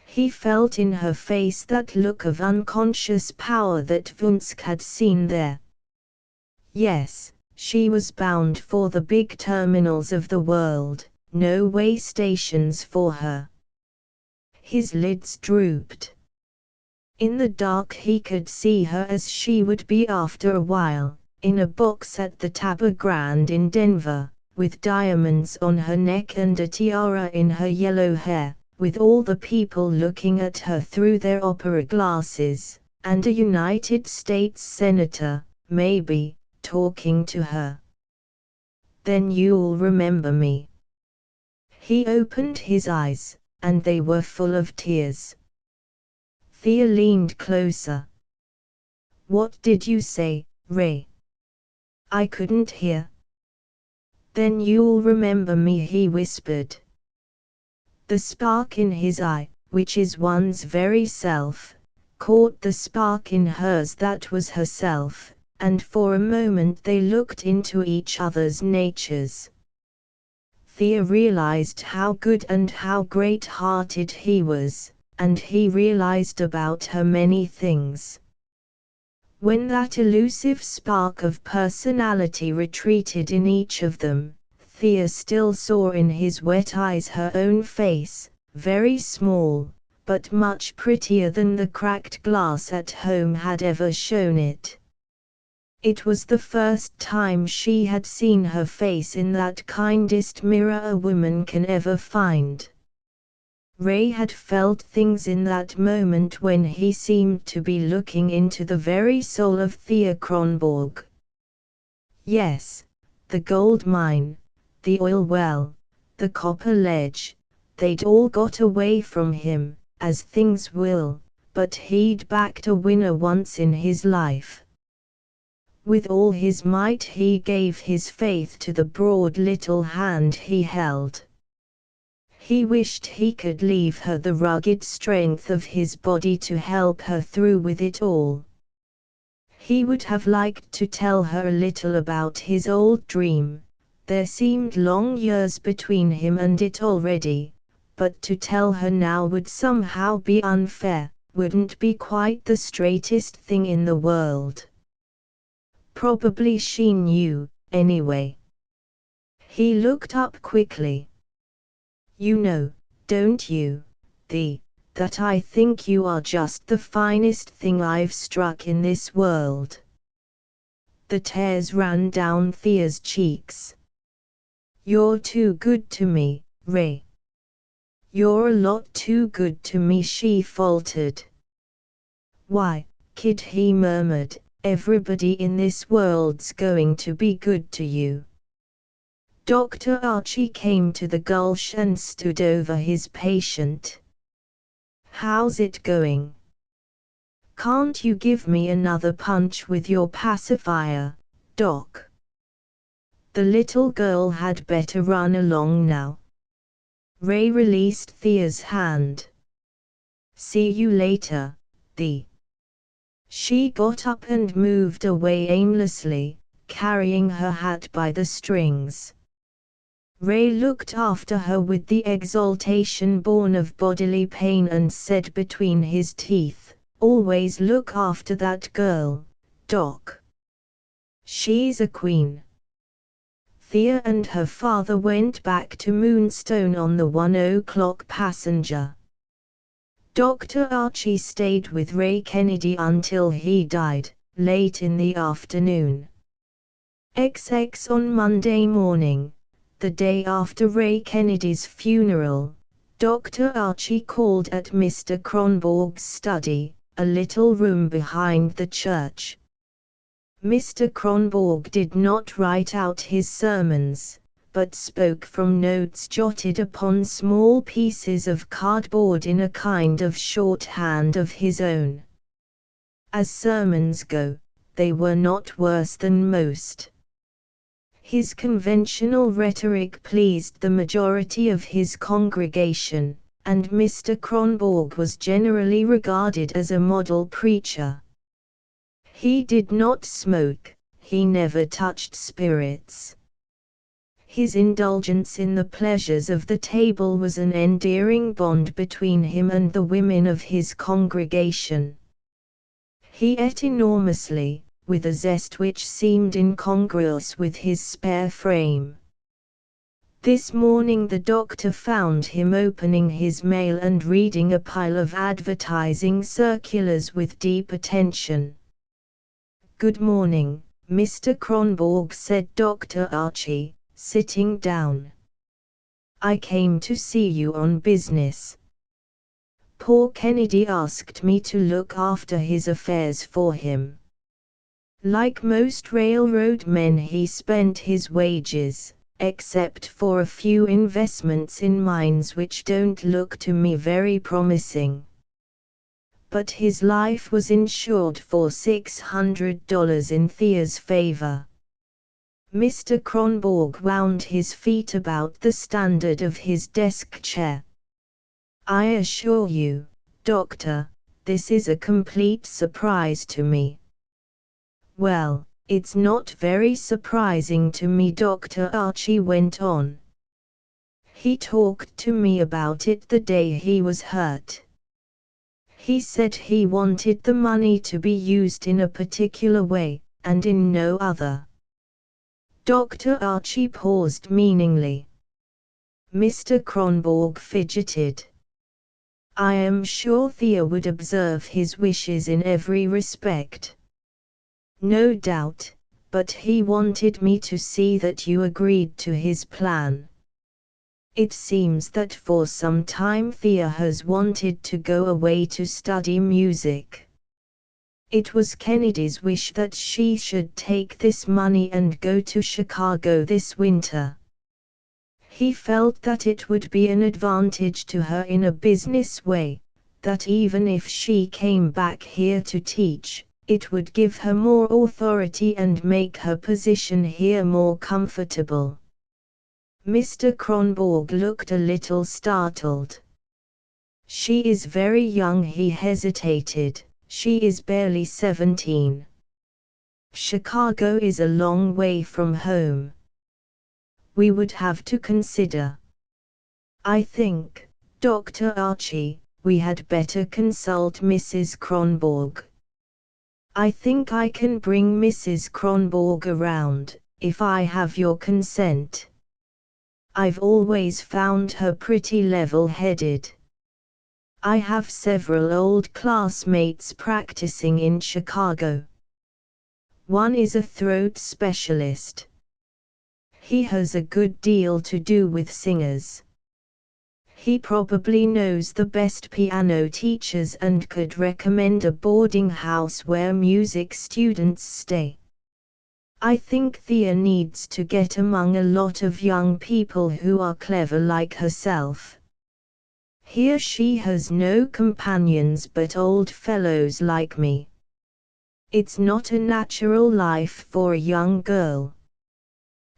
He felt in her face that look of unconscious power that Vunsk had seen there. Yes, she was bound for the big terminals of the world, no way stations for her. His lids drooped. In the dark he could see her as she would be after a while, in a box at the Tabor Grand in Denver, with diamonds on her neck and a tiara in her yellow hair, with all the people looking at her through their opera glasses, and a United States Senator, maybe, talking to her. "Then you'll remember me." He opened his eyes, and they were full of tears. Thea leaned closer. "What did you say, Ray?" "I couldn't hear." "Then you'll remember me," he whispered. The spark in his eye, which is one's very self, caught the spark in hers that was herself, and for a moment they looked into each other's natures. Thea realized how good and how great-hearted he was, and he realized about her many things. When that elusive spark of personality retreated in each of them, Thea still saw in his wet eyes her own face, very small, but much prettier than the cracked glass at home had ever shown it. It was the first time she had seen her face in that kindest mirror a woman can ever find. Ray had felt things in that moment when he seemed to be looking into the very soul of Thea Kronborg. Yes, the gold mine, the oil well, the copper ledge, they'd all got away from him, as things will, but he'd backed a winner once in his life. With all his might he gave his faith to the broad little hand he held. He wished he could leave her the rugged strength of his body to help her through with it all. He would have liked to tell her a little about his old dream. There seemed long years between him and it already, but to tell her now would somehow be unfair, wouldn't be quite the straightest thing in the world. Probably she knew, anyway. He looked up quickly. You know, don't you, that I think you are just the finest thing I've struck in this world. The tears ran down Thea's cheeks. You're too good to me, Ray. You're a lot too good to me, she faltered. Why, kid, he murmured, everybody in this world's going to be good to you. Dr. Archie came to the gulch and stood over his patient. How's it going? Can't you give me another punch with your pacifier, Doc? The little girl had better run along now. Ray released Thea's hand. See you later, Thea. She got up and moved away aimlessly, carrying her hat by the strings. Ray looked after her with the exultation born of bodily pain and said between his teeth, always look after that girl, Doc. She's a queen. Thea and her father went back to Moonstone on the 1:00 passenger. Dr. Archie stayed with Ray Kennedy until he died, late in the afternoon. On Monday morning, the day after Ray Kennedy's funeral, Dr. Archie called at Mr. Kronborg's study, a little room behind the church. Mr. Kronborg did not write out his sermons, but spoke from notes jotted upon small pieces of cardboard in a kind of shorthand of his own. As sermons go, they were not worse than most. His conventional rhetoric pleased the majority of his congregation, and Mr. Kronborg was generally regarded as a model preacher. He did not smoke, he never touched spirits. His indulgence in the pleasures of the table was an endearing bond between him and the women of his congregation. He ate enormously, with a zest which seemed incongruous with his spare frame. This morning the doctor found him opening his mail and reading a pile of advertising circulars with deep attention. Good morning, Mr. Kronborg, said Dr. Archie, sitting down. I came to see you on business. Poor Kennedy asked me to look after his affairs for him. Like most railroad men, he spent his wages, except for a few investments in mines which don't look to me very promising. But his life was insured for $600 in Thea's favor. Mr. Kronborg wound his feet about the standard of his desk chair. I assure you, Doctor, this is a complete surprise to me. Well, it's not very surprising to me, Dr. Archie went on. He talked to me about it the day he was hurt. He said he wanted the money to be used in a particular way, and in no other. Dr. Archie paused meaningly. Mr. Kronborg fidgeted. I am sure Thea would observe his wishes in every respect. No doubt, but he wanted me to see that you agreed to his plan. It seems that for some time Thea has wanted to go away to study music. It was Kennedy's wish that she should take this money and go to Chicago this winter. He felt that it would be an advantage to her in a business way, that even if she came back here to teach, it would give her more authority and make her position here more comfortable. Mr. Kronborg looked a little startled. She is very young, he hesitated, she is barely 17. Chicago is a long way from home. We would have to consider. I think, Dr. Archie, we had better consult Mrs. Kronborg. I think I can bring Mrs. Kronborg around, if I have your consent. I've always found her pretty level-headed. I have several old classmates practicing in Chicago. One is a throat specialist. He has a good deal to do with singers. He probably knows the best piano teachers and could recommend a boarding house where music students stay. I think Thea needs to get among a lot of young people who are clever like herself. Here she has no companions but old fellows like me. It's not a natural life for a young girl.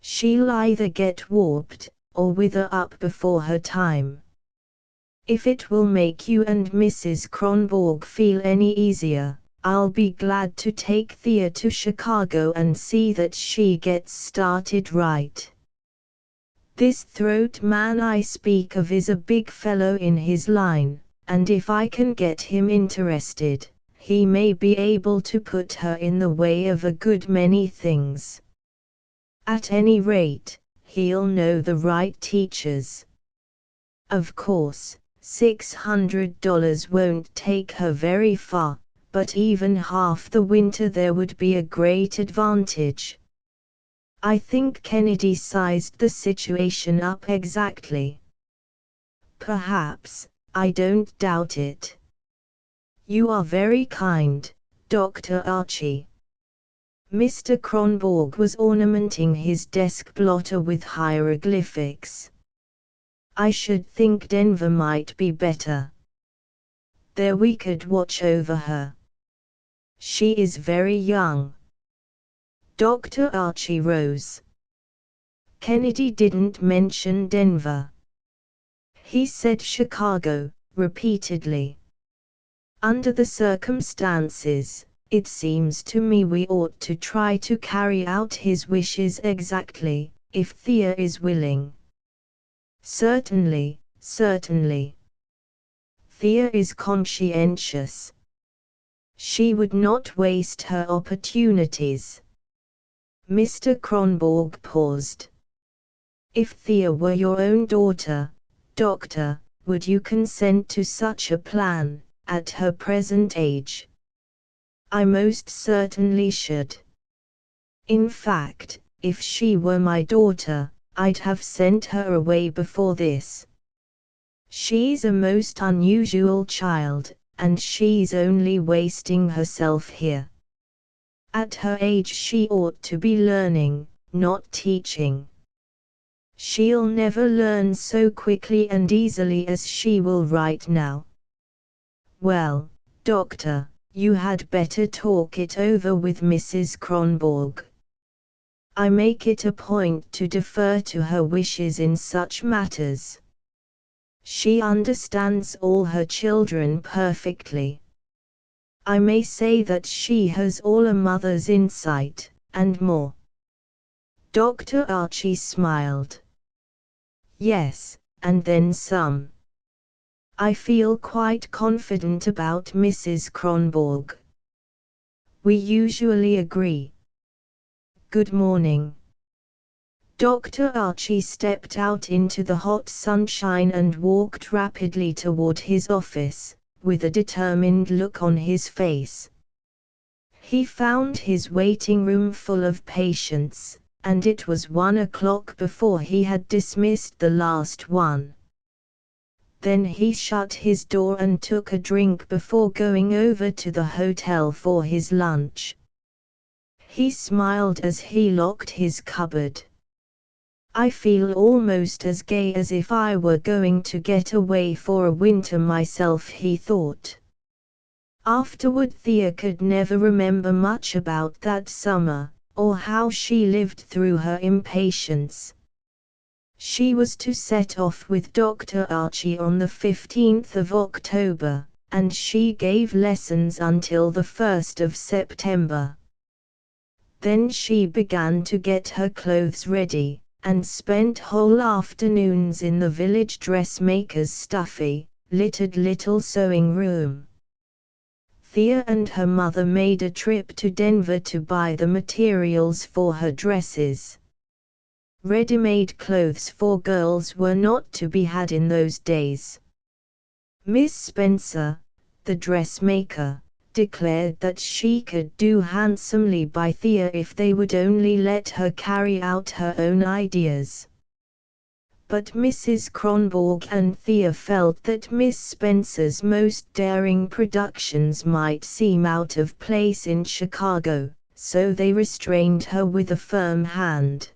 She'll either get warped, or wither up before her time. If it will make you and Mrs. Kronborg feel any easier, I'll be glad to take Thea to Chicago and see that she gets started right. This throat man I speak of is a big fellow in his line, and if I can get him interested, he may be able to put her in the way of a good many things. At any rate, he'll know the right teachers. Of course, $600 won't take her very far, but even half the winter there would be a great advantage. I think Kennedy sized the situation up exactly. Perhaps, I don't doubt it. You are very kind, Dr. Archie. Mr. Kronborg was ornamenting his desk blotter with hieroglyphics. I should think Denver might be better. There we could watch over her. She is very young. Dr. Archie rose. Kennedy didn't mention Denver. He said Chicago, repeatedly. Under the circumstances, it seems to me we ought to try to carry out his wishes exactly, if Thea is willing. Certainly, certainly. Thea is conscientious. She would not waste her opportunities. Mr. Kronborg paused. If Thea were your own daughter, Doctor, would you consent to such a plan, at her present age? I most certainly should. In fact, if she were my daughter, I'd have sent her away before this. She's a most unusual child, and she's only wasting herself here. At her age she ought to be learning, not teaching. She'll never learn so quickly and easily as she will right now. Well, Doctor, you had better talk it over with Mrs. Kronborg. I make it a point to defer to her wishes in such matters. She understands all her children perfectly. I may say that she has all a mother's insight, and more. Dr. Archie smiled. Yes, and then some. I feel quite confident about Mrs. Kronborg. We usually agree. Good morning. Dr. Archie stepped out into the hot sunshine and walked rapidly toward his office, with a determined look on his face. He found his waiting room full of patients, and it was 1 o'clock before he had dismissed the last one. Then he shut his door and took a drink before going over to the hotel for his lunch. He smiled as he locked his cupboard. I feel almost as gay as if I were going to get away for a winter myself, he thought. Afterward Thea could never remember much about that summer, or how she lived through her impatience. She was to set off with Dr. Archie on the 15th of October, and she gave lessons until the 1st of September. Then she began to get her clothes ready, and spent whole afternoons in the village dressmaker's stuffy, littered little sewing room. Thea and her mother made a trip to Denver to buy the materials for her dresses. Ready-made clothes for girls were not to be had in those days. Miss Spencer, the dressmaker, declared that she could do handsomely by Thea if they would only let her carry out her own ideas. But Mrs. Kronborg and Thea felt that Miss Spencer's most daring productions might seem out of place in Chicago, so they restrained her with a firm hand.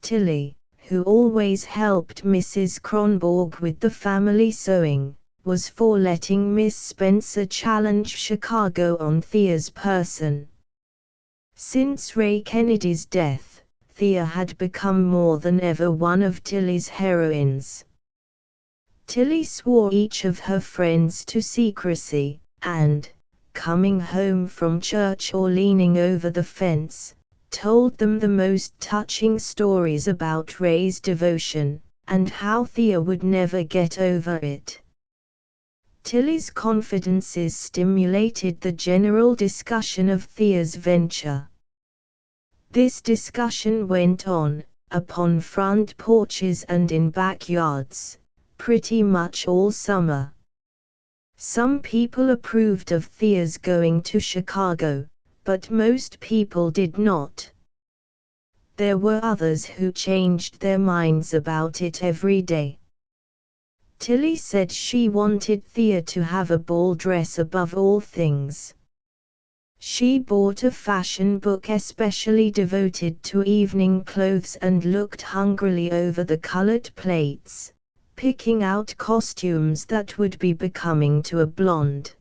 Tilly, who always helped Mrs. Kronborg with the family sewing, was for letting Miss Spencer challenge Chicago on Thea's person. Since Ray Kennedy's death, Thea had become more than ever one of Tilly's heroines. Tilly swore each of her friends to secrecy, and, coming home from church or leaning over the fence, told them the most touching stories about Ray's devotion, and how Thea would never get over it. Tilly's confidences stimulated the general discussion of Thea's venture. This discussion went on, upon front porches and in backyards, pretty much all summer. Some people approved of Thea's going to Chicago, but most people did not. There were others who changed their minds about it every day. Tilly said she wanted Thea to have a ball dress above all things. She bought a fashion book especially devoted to evening clothes and looked hungrily over the colored plates, picking out costumes that would be becoming to a blonde.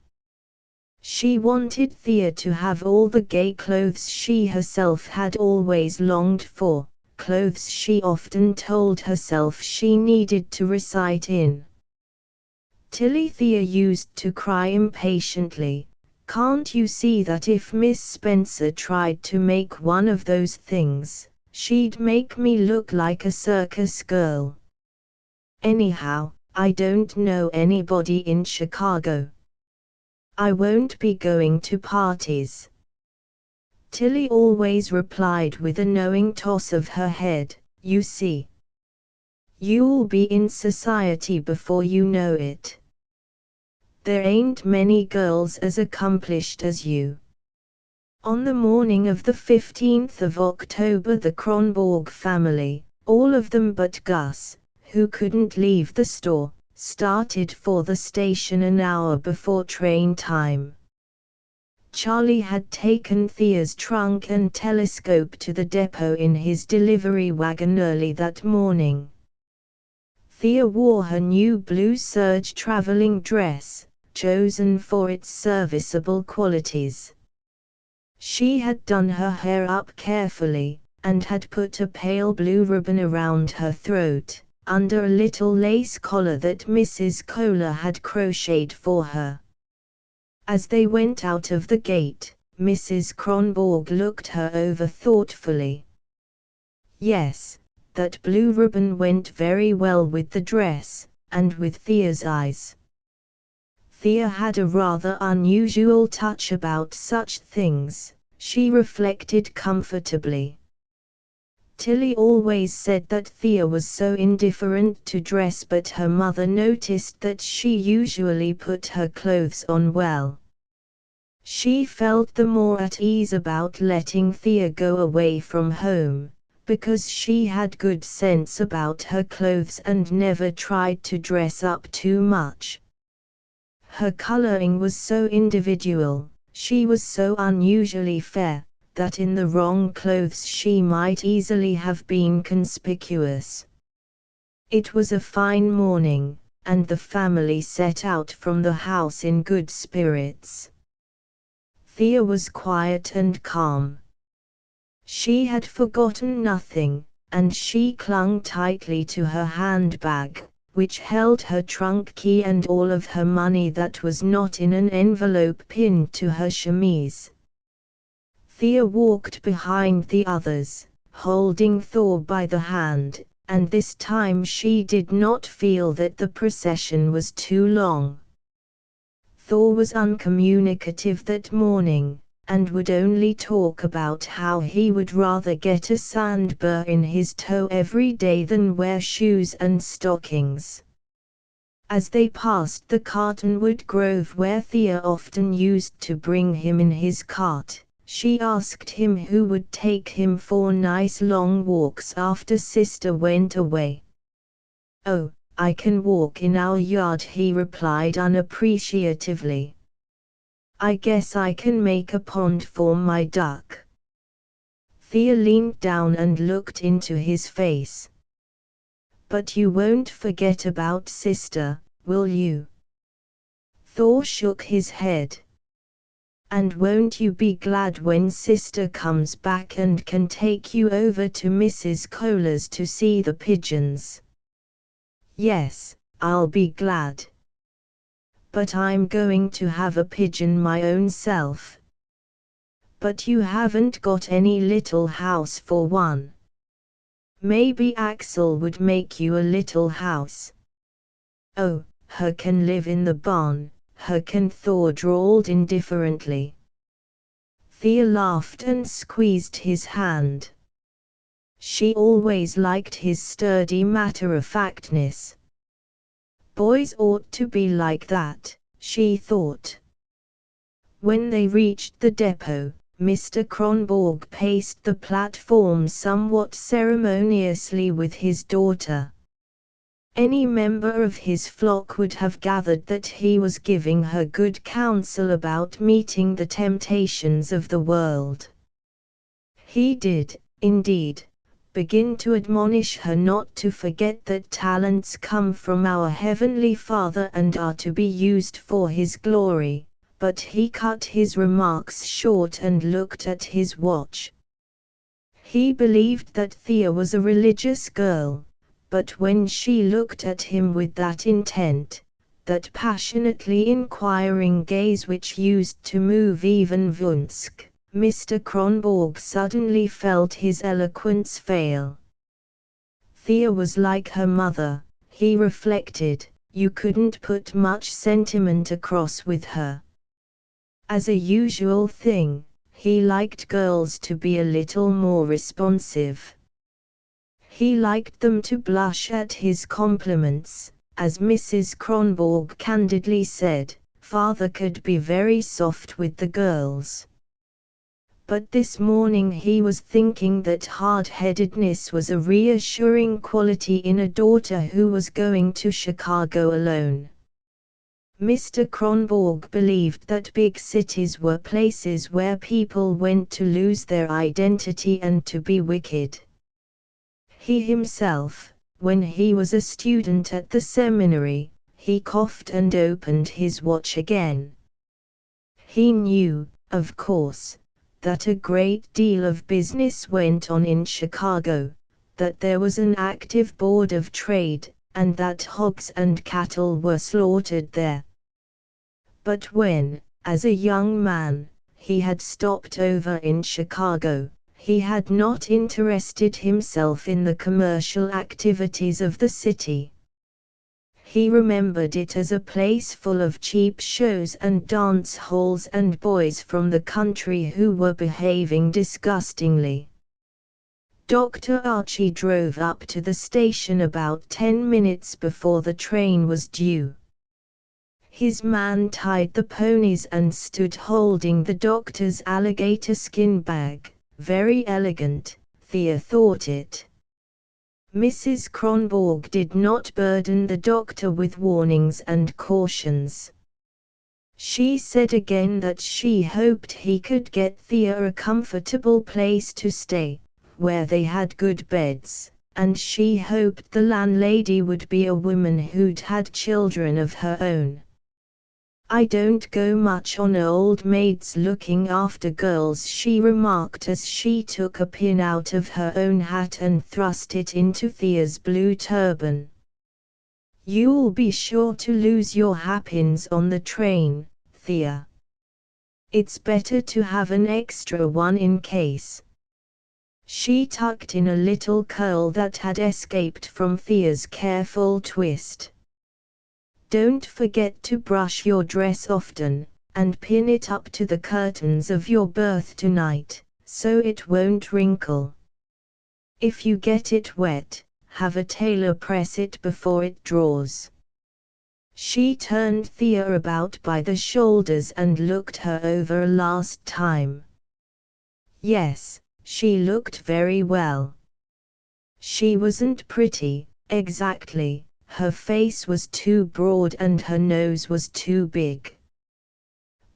She wanted Thea to have all the gay clothes she herself had always longed for, clothes she often told herself she needed to recite in. Tilly Thea used to cry impatiently, "Can't you see that if Miss Spencer tried to make one of those things, she'd make me look like a circus girl? Anyhow, I don't know anybody in Chicago. I won't be going to parties." Tilly always replied with a knowing toss of her head, "You see. You'll be in society before you know it. There ain't many girls as accomplished as you." On the morning of the 15th of October, the Kronborg family, all of them but Gus, who couldn't leave the store, started for the station an hour before train time. Charlie had taken Thea's trunk and telescope to the depot in his delivery wagon early that morning. Thea wore her new blue serge traveling dress, chosen for its serviceable qualities. She had done her hair up carefully, and had put a pale blue ribbon around her throat, under a little lace collar that Mrs. Kohler had crocheted for her. As they went out of the gate, Mrs. Kronborg looked her over thoughtfully. Yes, that blue ribbon went very well with the dress, and with Thea's eyes. Thea had a rather unusual touch about such things, she reflected comfortably. Tilly always said that Thea was so indifferent to dress, but her mother noticed that she usually put her clothes on well. She felt the more at ease about letting Thea go away from home, because she had good sense about her clothes and never tried to dress up too much. Her coloring was so individual, she was so unusually fair, that in the wrong clothes she might easily have been conspicuous. It was a fine morning, and the family set out from the house in good spirits. Thea was quiet and calm. She had forgotten nothing, and she clung tightly to her handbag, which held her trunk key and all of her money that was not in an envelope pinned to her chemise. Thea walked behind the others, holding Thor by the hand, and this time she did not feel that the procession was too long. Thor was uncommunicative that morning, and would only talk about how he would rather get a sandburr in his toe every day than wear shoes and stockings. As they passed the cottonwood grove where Thea often used to bring him in his cart, she asked him who would take him for nice long walks after Sister went away. "Oh, I can walk in our yard," he replied unappreciatively. "I guess I can make a pond for my duck." Thea leaned down and looked into his face. "But you won't forget about Sister, will you?" Thor shook his head. "And won't you be glad when Sister comes back and can take you over to Mrs. Kohler's to see the pigeons?" "Yes, I'll be glad. But I'm going to have a pigeon my own self." "But you haven't got any little house for one." "Maybe Axel would make you a little house." "Oh, her can live in the barn, her can," Thor drawled indifferently. Thea laughed and squeezed his hand. She always liked his sturdy matter-of-factness. Boys ought to be like that, she thought. When they reached the depot, Mr. Kronborg paced the platform somewhat ceremoniously with his daughter. Any member of his flock would have gathered that he was giving her good counsel about meeting the temptations of the world. He did, indeed, begin to admonish her not to forget that talents come from our Heavenly Father and are to be used for His glory, but he cut his remarks short and looked at his watch. He believed that Thea was a religious girl, but when she looked at him with that intent, that passionately inquiring gaze which used to move even Vunsk, Mr. Kronborg suddenly felt his eloquence fail. Thea was like her mother, he reflected, you couldn't put much sentiment across with her. As a usual thing, he liked girls to be a little more responsive. He liked them to blush at his compliments, as Mrs. Kronborg candidly said, Father could be very soft with the girls. But this morning he was thinking that hard-headedness was a reassuring quality in a daughter who was going to Chicago alone. Mr. Kronborg believed that big cities were places where people went to lose their identity and to be wicked. He himself, when he was a student at the seminary, he coughed and opened his watch again. He knew, of course, that a great deal of business went on in Chicago, that there was an active board of trade, and that hogs and cattle were slaughtered there. But when, as a young man, he had stopped over in Chicago, he had not interested himself in the commercial activities of the city. He remembered it as a place full of cheap shows and dance halls and boys from the country who were behaving disgustingly. Dr. Archie drove up to the station about 10 minutes before the train was due. His man tied the ponies and stood holding the doctor's alligator skin bag, very elegant, Thea thought it. Mrs. Kronborg did not burden the doctor with warnings and cautions. She said again that she hoped he could get Thea a comfortable place to stay, where they had good beds, and she hoped the landlady would be a woman who'd had children of her own. I don't go much on old maids looking after girls, she remarked as she took a pin out of her own hat and thrust it into Thea's blue turban. You'll be sure to lose your hairpins on the train, Thea. It's better to have an extra one in case. She tucked in a little curl that had escaped from Thea's careful twist. "Don't forget to brush your dress often, and pin it up to the curtains of your berth tonight, so it won't wrinkle. If you get it wet, have a tailor press it before it draws." She turned Thea about by the shoulders and looked her over a last time. Yes, she looked very well. She wasn't pretty, exactly, her face was too broad and her nose was too big.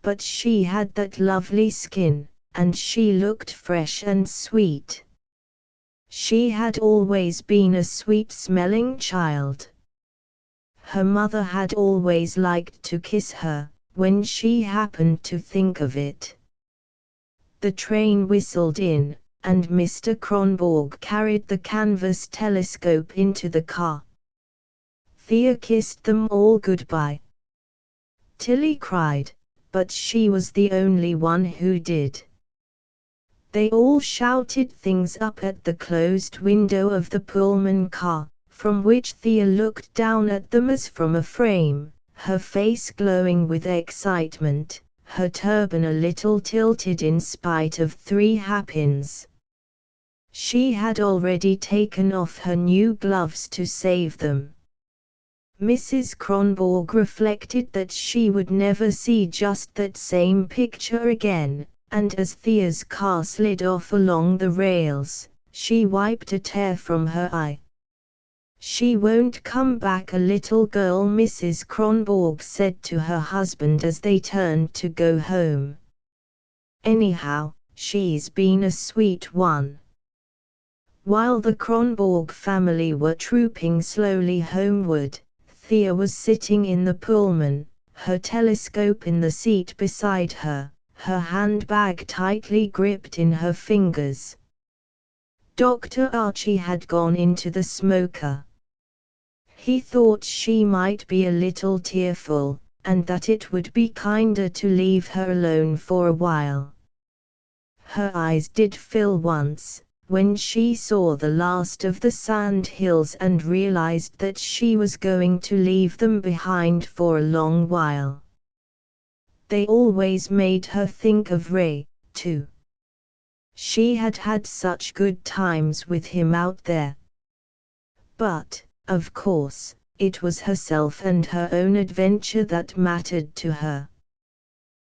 But she had that lovely skin, and she looked fresh and sweet. She had always been a sweet-smelling child. Her mother had always liked to kiss her, when she happened to think of it. The train whistled in, and Mr. Kronborg carried the canvas telescope into the car. Thea kissed them all goodbye. Tilly cried, but she was the only one who did. They all shouted things up at the closed window of the Pullman car, from which Thea looked down at them as from a frame, her face glowing with excitement, her turban a little tilted in spite of 3 hairpins. She had already taken off her new gloves to save them. Mrs. Kronborg reflected that she would never see just that same picture again, and as Thea's car slid off along the rails, she wiped a tear from her eye. "She won't come back, a little girl," Mrs. Kronborg said to her husband as they turned to go home. "Anyhow, she's been a sweet one." While the Kronborg family were trooping slowly homeward, Thea was sitting in the Pullman, her telescope in the seat beside her, her handbag tightly gripped in her fingers. Dr. Archie had gone into the smoker. He thought she might be a little tearful, and that it would be kinder to leave her alone for a while. Her eyes did fill once, when she saw the last of the sand hills and realized that she was going to leave them behind for a long while. They always made her think of Ray, too. She had had such good times with him out there. But, of course, it was herself and her own adventure that mattered to her.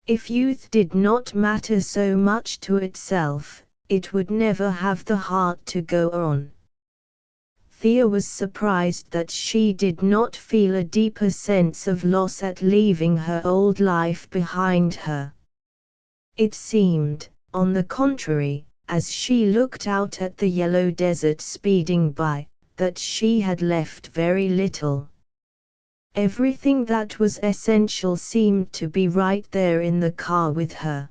If youth did not matter so much to itself, it would never have the heart to go on. Thea was surprised that she did not feel a deeper sense of loss at leaving her old life behind her. It seemed, on the contrary, as she looked out at the yellow desert speeding by, that she had left very little. Everything that was essential seemed to be right there in the car with her.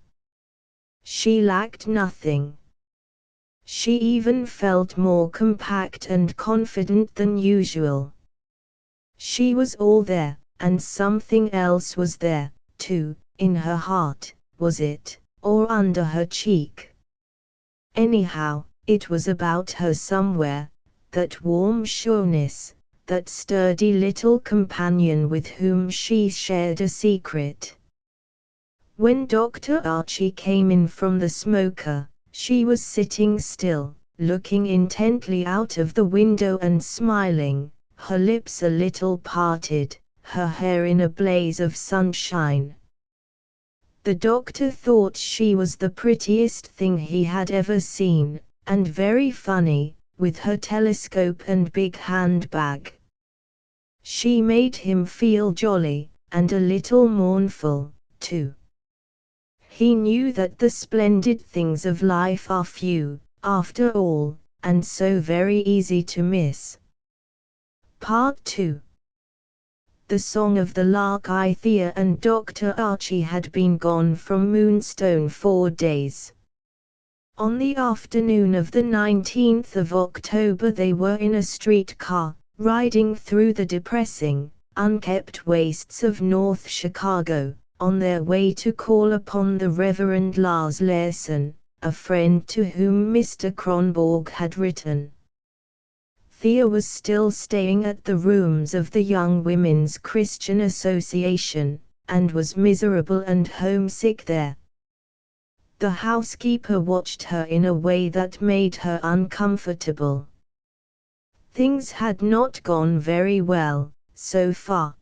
She lacked nothing. She even felt more compact and confident than usual. She was all there, and something else was there, too, in her heart, was it, or under her cheek? Anyhow, it was about her somewhere, that warm sureness, that sturdy little companion with whom she shared a secret. When Dr. Archie came in from the smoker, she was sitting still, looking intently out of the window and smiling, her lips a little parted, her hair in a blaze of sunshine. The doctor thought she was the prettiest thing he had ever seen, and very funny, with her telescope and big handbag. She made him feel jolly, and a little mournful, too. He knew that the splendid things of life are few, after all, and so very easy to miss. Part 2. The Song of the Lark. Thea and Dr. Archie had been gone from Moonstone 4 days. On the afternoon of the 19th of October they were in a streetcar, riding through the depressing, unkept wastes of North Chicago, on their way to call upon the Reverend Lars Larsson, a friend to whom Mr. Kronborg had written. Thea was still staying at the rooms of the Young Women's Christian Association, and was miserable and homesick there. The housekeeper watched her in a way that made her uncomfortable. Things had not gone very well, so far.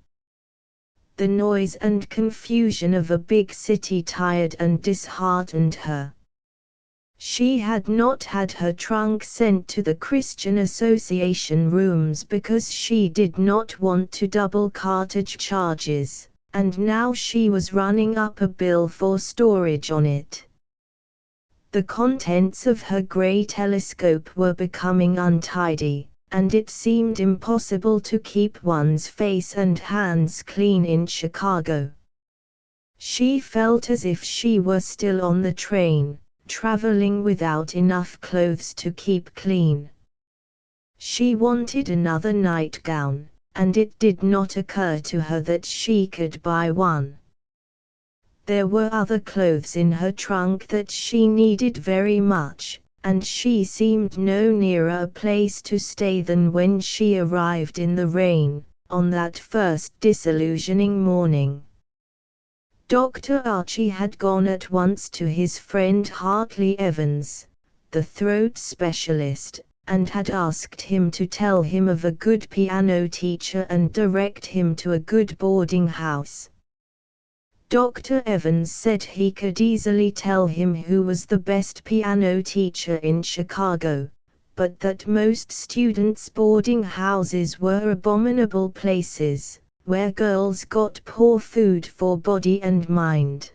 The noise and confusion of a big city tired and disheartened her. She had not had her trunk sent to the Christian Association rooms because she did not want to double cartage charges, and now she was running up a bill for storage on it. The contents of her grey telescope were becoming untidy, and it seemed impossible to keep one's face and hands clean in Chicago. She felt as if she were still on the train, traveling without enough clothes to keep clean. She wanted another nightgown, and it did not occur to her that she could buy one. There were other clothes in her trunk that she needed very much, and she seemed no nearer a place to stay than when she arrived in the rain, on that first disillusioning morning. Dr. Archie had gone at once to his friend Hartley Evans, the throat specialist, and had asked him to tell him of a good piano teacher and direct him to a good boarding house. Dr. Evans said he could easily tell him who was the best piano teacher in Chicago, but that most students' boarding houses were abominable places, where girls got poor food for body and mind.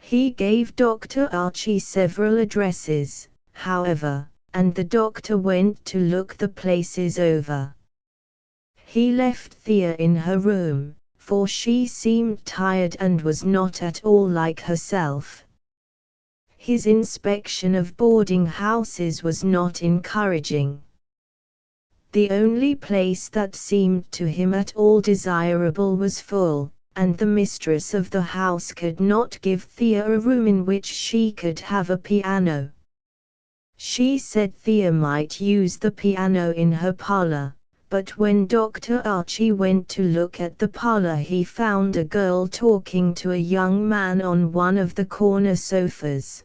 He gave Dr. Archie several addresses, however, and the doctor went to look the places over. He left Thea in her room, for she seemed tired and was not at all like herself. His inspection of boarding houses was not encouraging. The only place that seemed to him at all desirable was full, and the mistress of the house could not give Thea a room in which she could have a piano. She said Thea might use the piano in her parlor, but when Dr. Archie went to look at the parlor he found a girl talking to a young man on one of the corner sofas.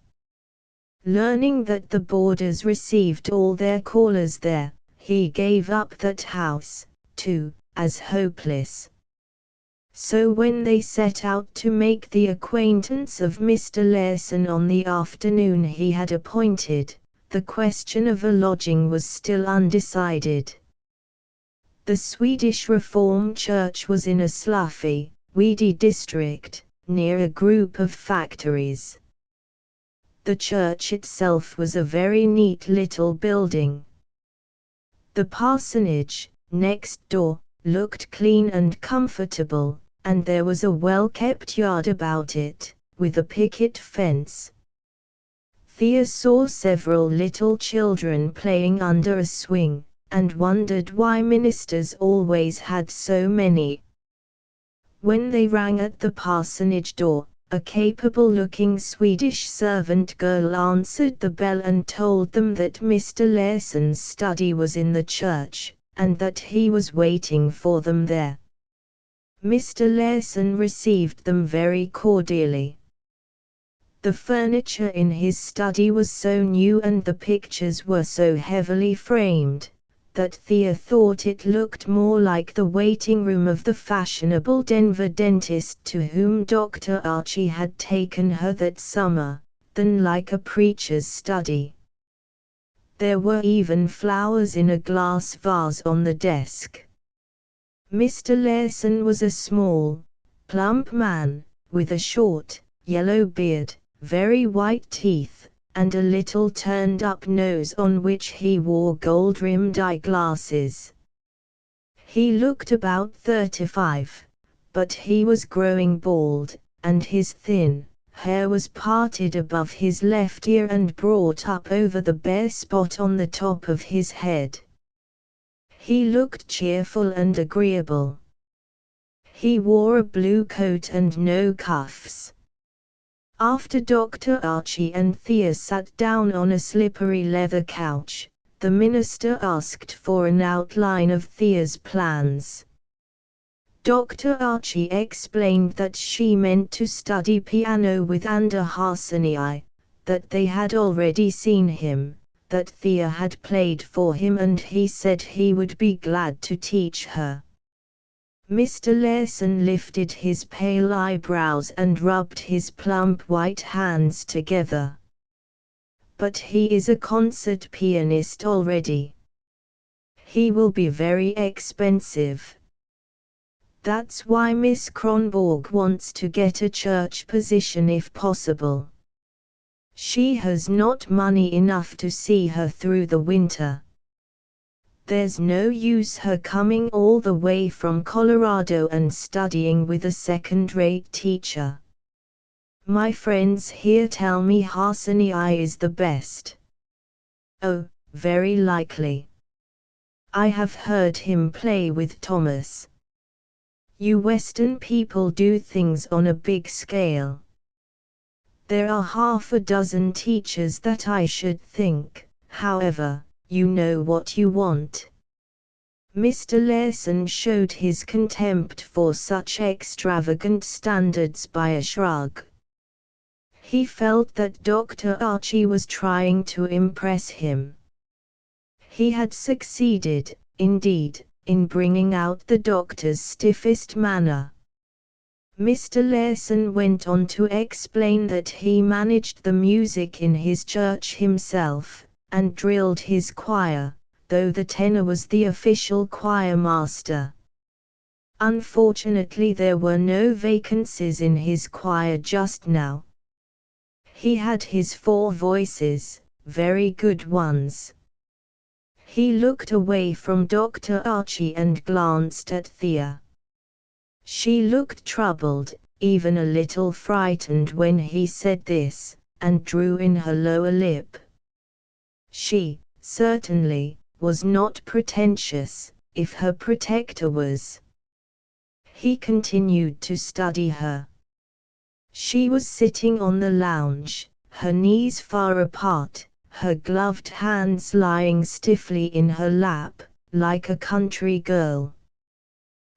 Learning that the boarders received all their callers there, he gave up that house, too, as hopeless. So when they set out to make the acquaintance of Mr. Larson on the afternoon he had appointed, the question of a lodging was still undecided. The Swedish Reformed Church was in a sloughy, weedy district, near a group of factories. The church itself was a very neat little building. The parsonage, next door, looked clean and comfortable, and there was a well-kept yard about it, with a picket fence. Thea saw several little children playing under a swing, and wondered why ministers always had so many. When they rang at the parsonage door, a capable-looking Swedish servant girl answered the bell and told them that Mr. Larson's study was in the church, and that he was waiting for them there. Mr. Larson received them very cordially. The furniture in his study was so new and the pictures were so heavily framed, that Thea thought it looked more like the waiting room of the fashionable Denver dentist to whom Dr. Archie had taken her that summer, than like a preacher's study. There were even flowers in a glass vase on the desk. Mr. Larson was a small, plump man, with a short, yellow beard, very white teeth, and a little turned-up nose on which he wore gold-rimmed eyeglasses. He looked about 35, but he was growing bald, and his thin hair was parted above his left ear and brought up over the bare spot on the top of his head. He looked cheerful and agreeable. He wore a blue coat and no cuffs. After Dr. Archie and Thea sat down on a slippery leather couch, the minister asked for an outline of Thea's plans. Dr. Archie explained that she meant to study piano with Ander Harsani, that they had already seen him, that Thea had played for him and he said he would be glad to teach her. Mr. Larson lifted his pale eyebrows and rubbed his plump white hands together. But he is a concert pianist already. He will be very expensive. That's why Miss Kronborg wants to get a church position if possible. She has not money enough to see her through the winter. There's no use her coming all the way from Colorado and studying with a second-rate teacher. My friends here tell me Harsani is the best. Oh, very likely. I have heard him play with Thomas. You Western people do things on a big scale. There are half a dozen teachers that I should think, however, you know what you want. Mr. Larson showed his contempt for such extravagant standards by a shrug. He felt that Dr. Archie was trying to impress him. He had succeeded, indeed, in bringing out the doctor's stiffest manner. Mr. Larson went on to explain that he managed the music in his church himself, and drilled his choir, though the tenor was the official choir master. Unfortunately, there were no vacancies in his choir just now. He had his 4 voices, very good ones. He looked away from Dr. Archie and glanced at Thea. She looked troubled, even a little frightened when he said this, and drew in her lower lip. She, certainly, was not pretentious, if her protector was. He continued to study her. She was sitting on the lounge, her knees far apart, her gloved hands lying stiffly in her lap, like a country girl.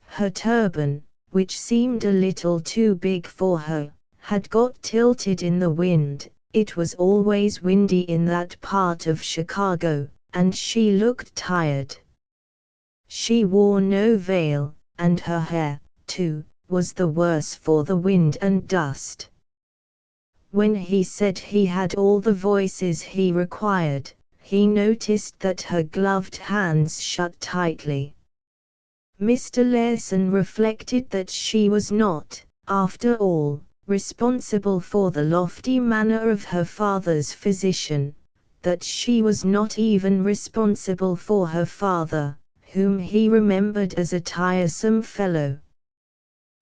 Her turban, which seemed a little too big for her, had got tilted in the wind. It was always windy in that part of Chicago, and she looked tired. She wore no veil, and her hair, too, was the worse for the wind and dust. When he said he had all the voices he required, he noticed that her gloved hands shut tightly. Mr. Larson reflected that she was not, after all, responsible for the lofty manner of her father's physician, that she was not even responsible for her father, whom he remembered as a tiresome fellow.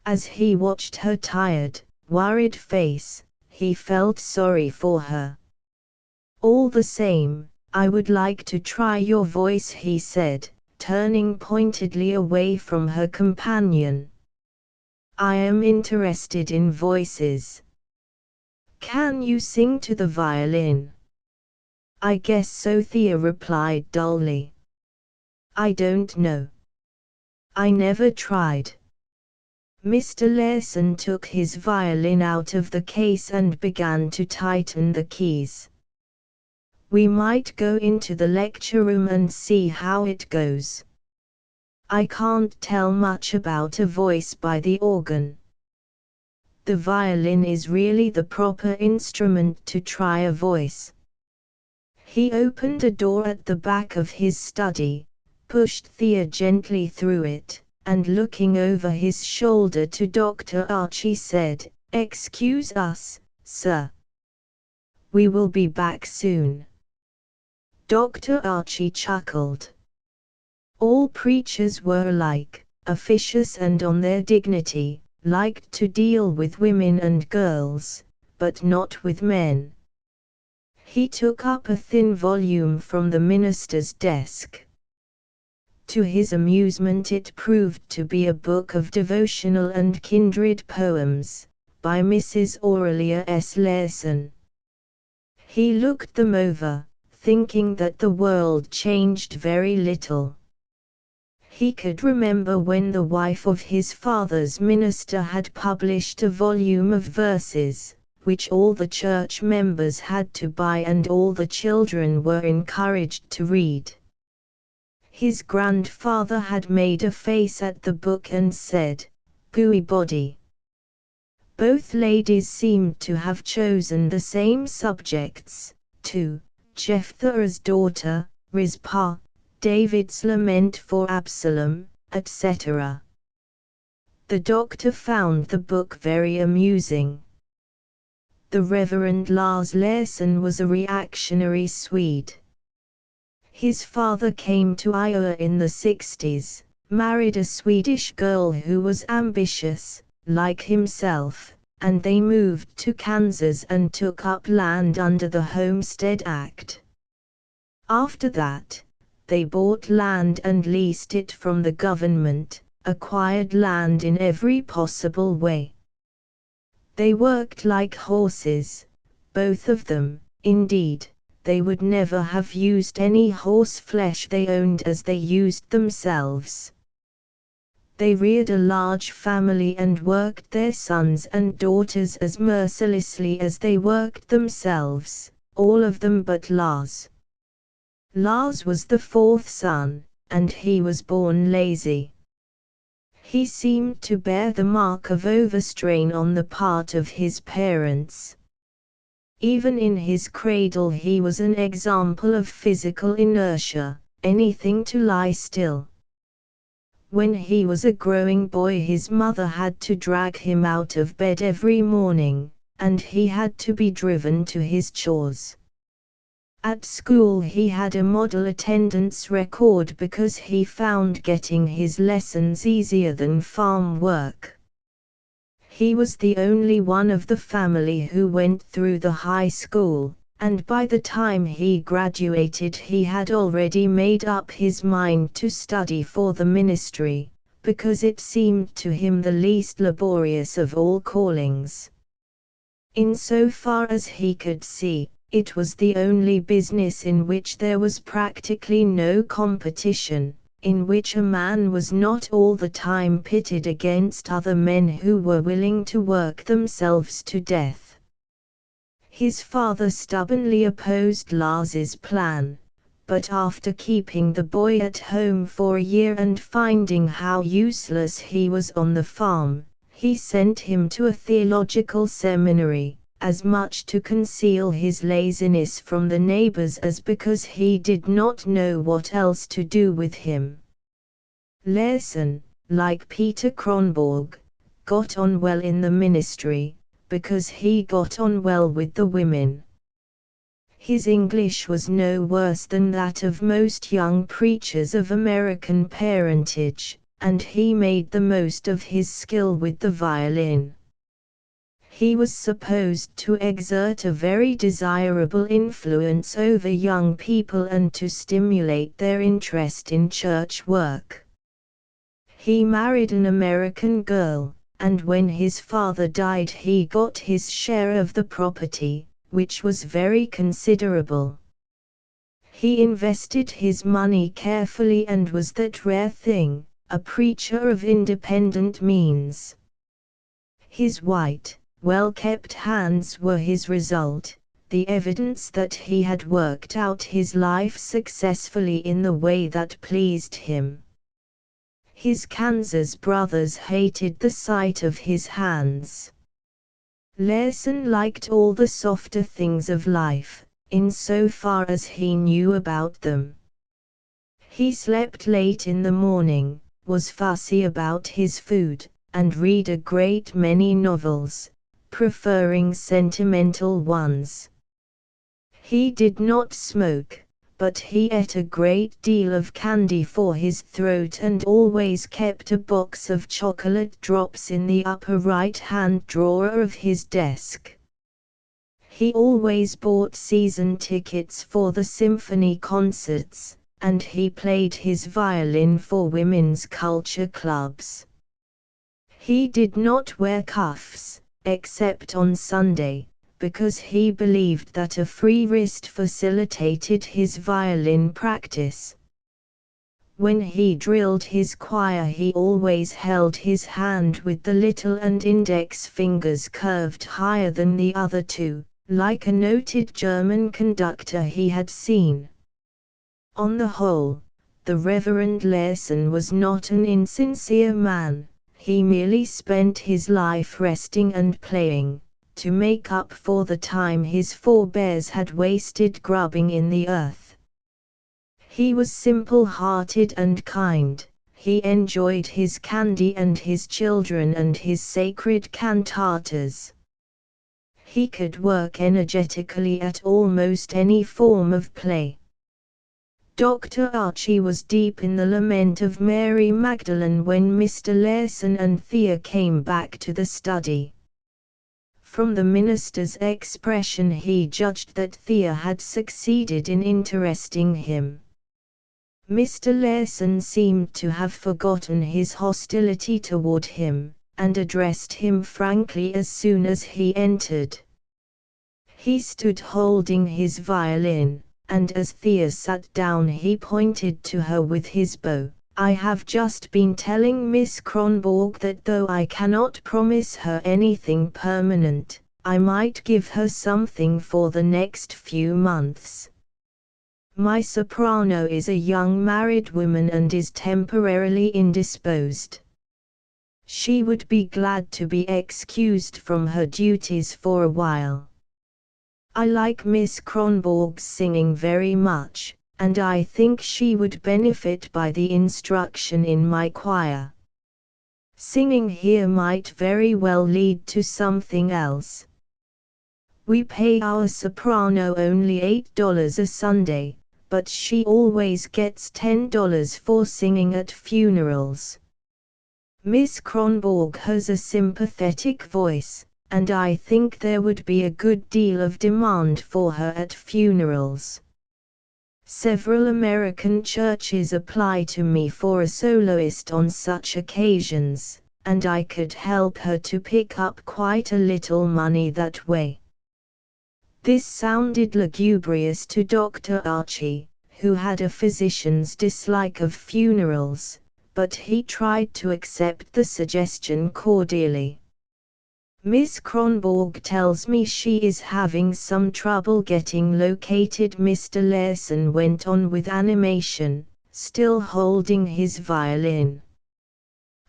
As he watched her tired, worried face, he felt sorry for her. "All the same, I would like to try your voice," he said, turning pointedly away from her companion. "I am interested in voices. Can you sing to the violin?" "I guess so," Thea replied dully. "I don't know. I never tried." Mr. Larson took his violin out of the case and began to tighten the keys. "We might go into the lecture room and see how it goes. I can't tell much about a voice by the organ. The violin is really the proper instrument to try a voice." He opened a door at the back of his study, pushed Thea gently through it, and looking over his shoulder to Dr. Archie said, "Excuse us, sir. We will be back soon." Dr. Archie chuckled. All preachers were alike, officious and on their dignity, liked to deal with women and girls, but not with men. He took up a thin volume from the minister's desk. To his amusement, it proved to be a book of devotional and kindred poems, by Mrs. Aurelia S. Larson. He looked them over, thinking that the world changed very little. He could remember when the wife of his father's minister had published a volume of verses, which all the church members had to buy and all the children were encouraged to read. His grandfather had made a face at the book and said, "Gooey body." Both ladies seemed to have chosen the same subjects, too: Jephthah's daughter, Rizpah, David's lament for Absalom, etc. The doctor found the book very amusing. The Reverend Lars Larson was a reactionary Swede. His father came to Iowa in the 60s, married a Swedish girl who was ambitious, like himself, and they moved to Kansas and took up land under the Homestead Act. After that, they bought land and leased it from the government, acquired land in every possible way. They worked like horses, both of them. Indeed, they would never have used any horse flesh they owned as they used themselves. They reared a large family and worked their sons and daughters as mercilessly as they worked themselves, all of them but Lars. Lars was the fourth son, and he was born lazy. He seemed to bear the mark of overstrain on the part of his parents. Even in his cradle he was an example of physical inertia, anything to lie still. When he was a growing boy, his mother had to drag him out of bed every morning, and he had to be driven to his chores. At school he had a model attendance record because he found getting his lessons easier than farm work. He was the only one of the family who went through the high school, and by the time he graduated he had already made up his mind to study for the ministry, because it seemed to him the least laborious of all callings. Insofar as he could see, it was the only business in which there was practically no competition, in which a man was not all the time pitted against other men who were willing to work themselves to death. His father stubbornly opposed Lars's plan, but after keeping the boy at home for a year and finding how useless he was on the farm, he sent him to a theological seminary, as much to conceal his laziness from the neighbors as because he did not know what else to do with him. Larson, like Peter Kronborg, got on well in the ministry, because he got on well with the women. His English was no worse than that of most young preachers of American parentage, and he made the most of his skill with the violin. He was supposed to exert a very desirable influence over young people and to stimulate their interest in church work. He married an American girl, and when his father died he got his share of the property, which was very considerable. He invested his money carefully and was that rare thing, a preacher of independent means. His white, well-kept hands were his result, the evidence that he had worked out his life successfully in the way that pleased him. His Kansas brothers hated the sight of his hands. Larson liked all the softer things of life, insofar as he knew about them. He slept late in the morning, was fussy about his food, and read a great many novels, preferring sentimental ones. He did not smoke, but he ate a great deal of candy for his throat and always kept a box of chocolate drops in the upper right-hand drawer of his desk. He always bought season tickets for the symphony concerts, and he played his violin for women's culture clubs. He did not wear cuffs, except on Sunday, because he believed that a free wrist facilitated his violin practice. When he drilled his choir, he always held his hand with the little and index fingers curved higher than the other two, like a noted German conductor he had seen. On the whole, the Reverend Larson was not an insincere man. He merely spent his life resting and playing, to make up for the time his forebears had wasted grubbing in the earth. He was simple-hearted and kind. He enjoyed his candy and his children and his sacred cantatas. He could work energetically at almost any form of play. Dr. Archie was deep in the lament of Mary Magdalene when Mr. Larson and Thea came back to the study. From the minister's expression he judged that Thea had succeeded in interesting him. Mr. Larson seemed to have forgotten his hostility toward him, and addressed him frankly as soon as he entered. He stood holding his violin, and as Thea sat down he pointed to her with his bow. "I have just been telling Miss Kronborg that though I cannot promise her anything permanent, I might give her something for the next few months. My soprano is a young married woman and is temporarily indisposed. She would be glad to be excused from her duties for a while. I like Miss Kronborg's singing very much, and I think she would benefit by the instruction in my choir. Singing here might very well lead to something else. We pay our soprano only $8 a Sunday, but she always gets $10 for singing at funerals. Miss Kronborg has a sympathetic voice, and I think there would be a good deal of demand for her at funerals. Several American churches apply to me for a soloist on such occasions, and I could help her to pick up quite a little money that way." This sounded lugubrious to Dr. Archie, who had a physician's dislike of funerals, but he tried to accept the suggestion cordially. "Miss Kronborg tells me she is having some trouble getting located," Mr. Larson went on with animation, still holding his violin.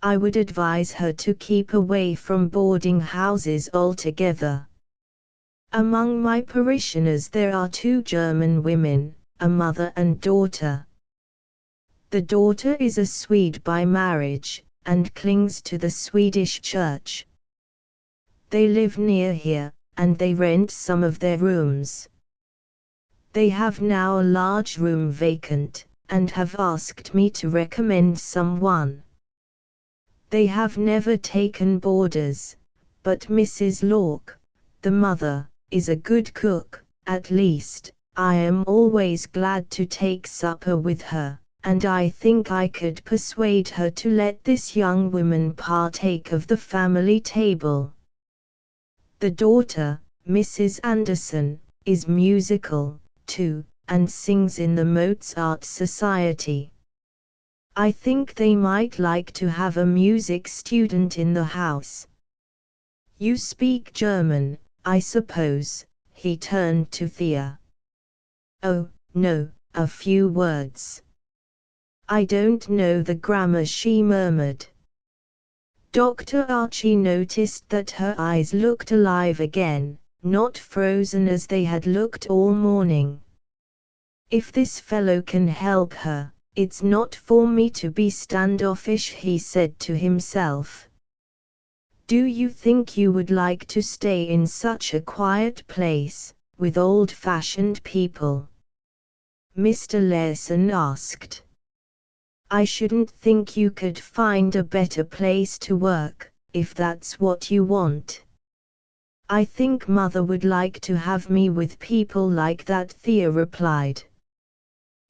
"I would advise her to keep away from boarding houses altogether. Among my parishioners there are 2 German women, a mother and daughter. The daughter is a Swede by marriage, and clings to the Swedish church. They live near here, and they rent some of their rooms. They have now a large room vacant, and have asked me to recommend someone. They have never taken boarders, but Mrs. Lark, the mother, is a good cook. At least, I am always glad to take supper with her, and I think I could persuade her to let this young woman partake of the family table. The daughter, Mrs. Anderson, is musical, too, and sings in the Mozart Society. I think they might like to have a music student in the house. You speak German, I suppose?" He turned to Thea. "Oh, no, a few words. I don't know the grammar," she murmured. Dr. Archie noticed that her eyes looked alive again, not frozen as they had looked all morning. "If this fellow can help her, it's not for me to be standoffish," he said to himself. "Do you think you would like to stay in such a quiet place, with old-fashioned people?" Mr. Larson asked. "I shouldn't think you could find a better place to work, if that's what you want. I think Mother would like to have me with people like that," Thea replied.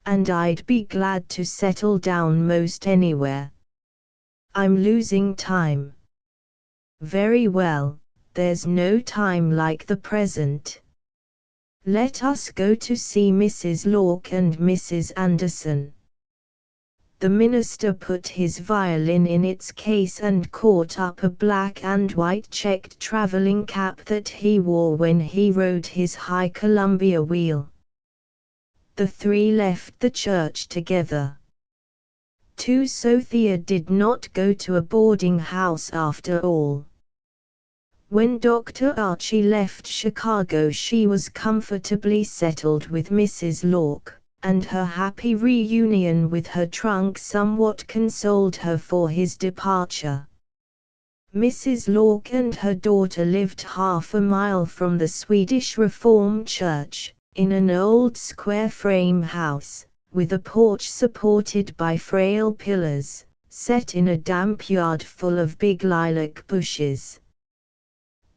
"And I'd be glad to settle down most anywhere. I'm losing time." "Very well, there's no time like the present. Let us go to see Mrs. Lark and Mrs. Anderson." The minister put his violin in its case and caught up a black and white checked traveling cap that he wore when he rode his high Columbia wheel. The three left the church together. So Thea did not go to a boarding house after all. When Dr. Archie left Chicago, she was comfortably settled with Mrs. Lark, and her happy reunion with her trunk somewhat consoled her for his departure. Mrs. Lark and her daughter lived half a mile from the Swedish Reformed Church, in an old square frame house, with a porch supported by frail pillars, set in a damp yard full of big lilac bushes.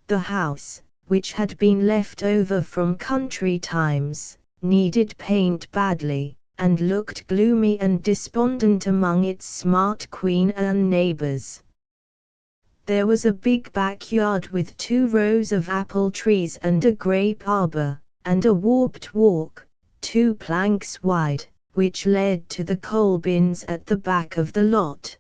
The house, which had been left over from country times, needed paint badly, and looked gloomy and despondent among its smart Queen Anne neighbors. There was a big backyard with 2 rows of apple trees and a grape arbor, and a warped walk, 2 planks wide, which led to the coal bins at the back of the lot.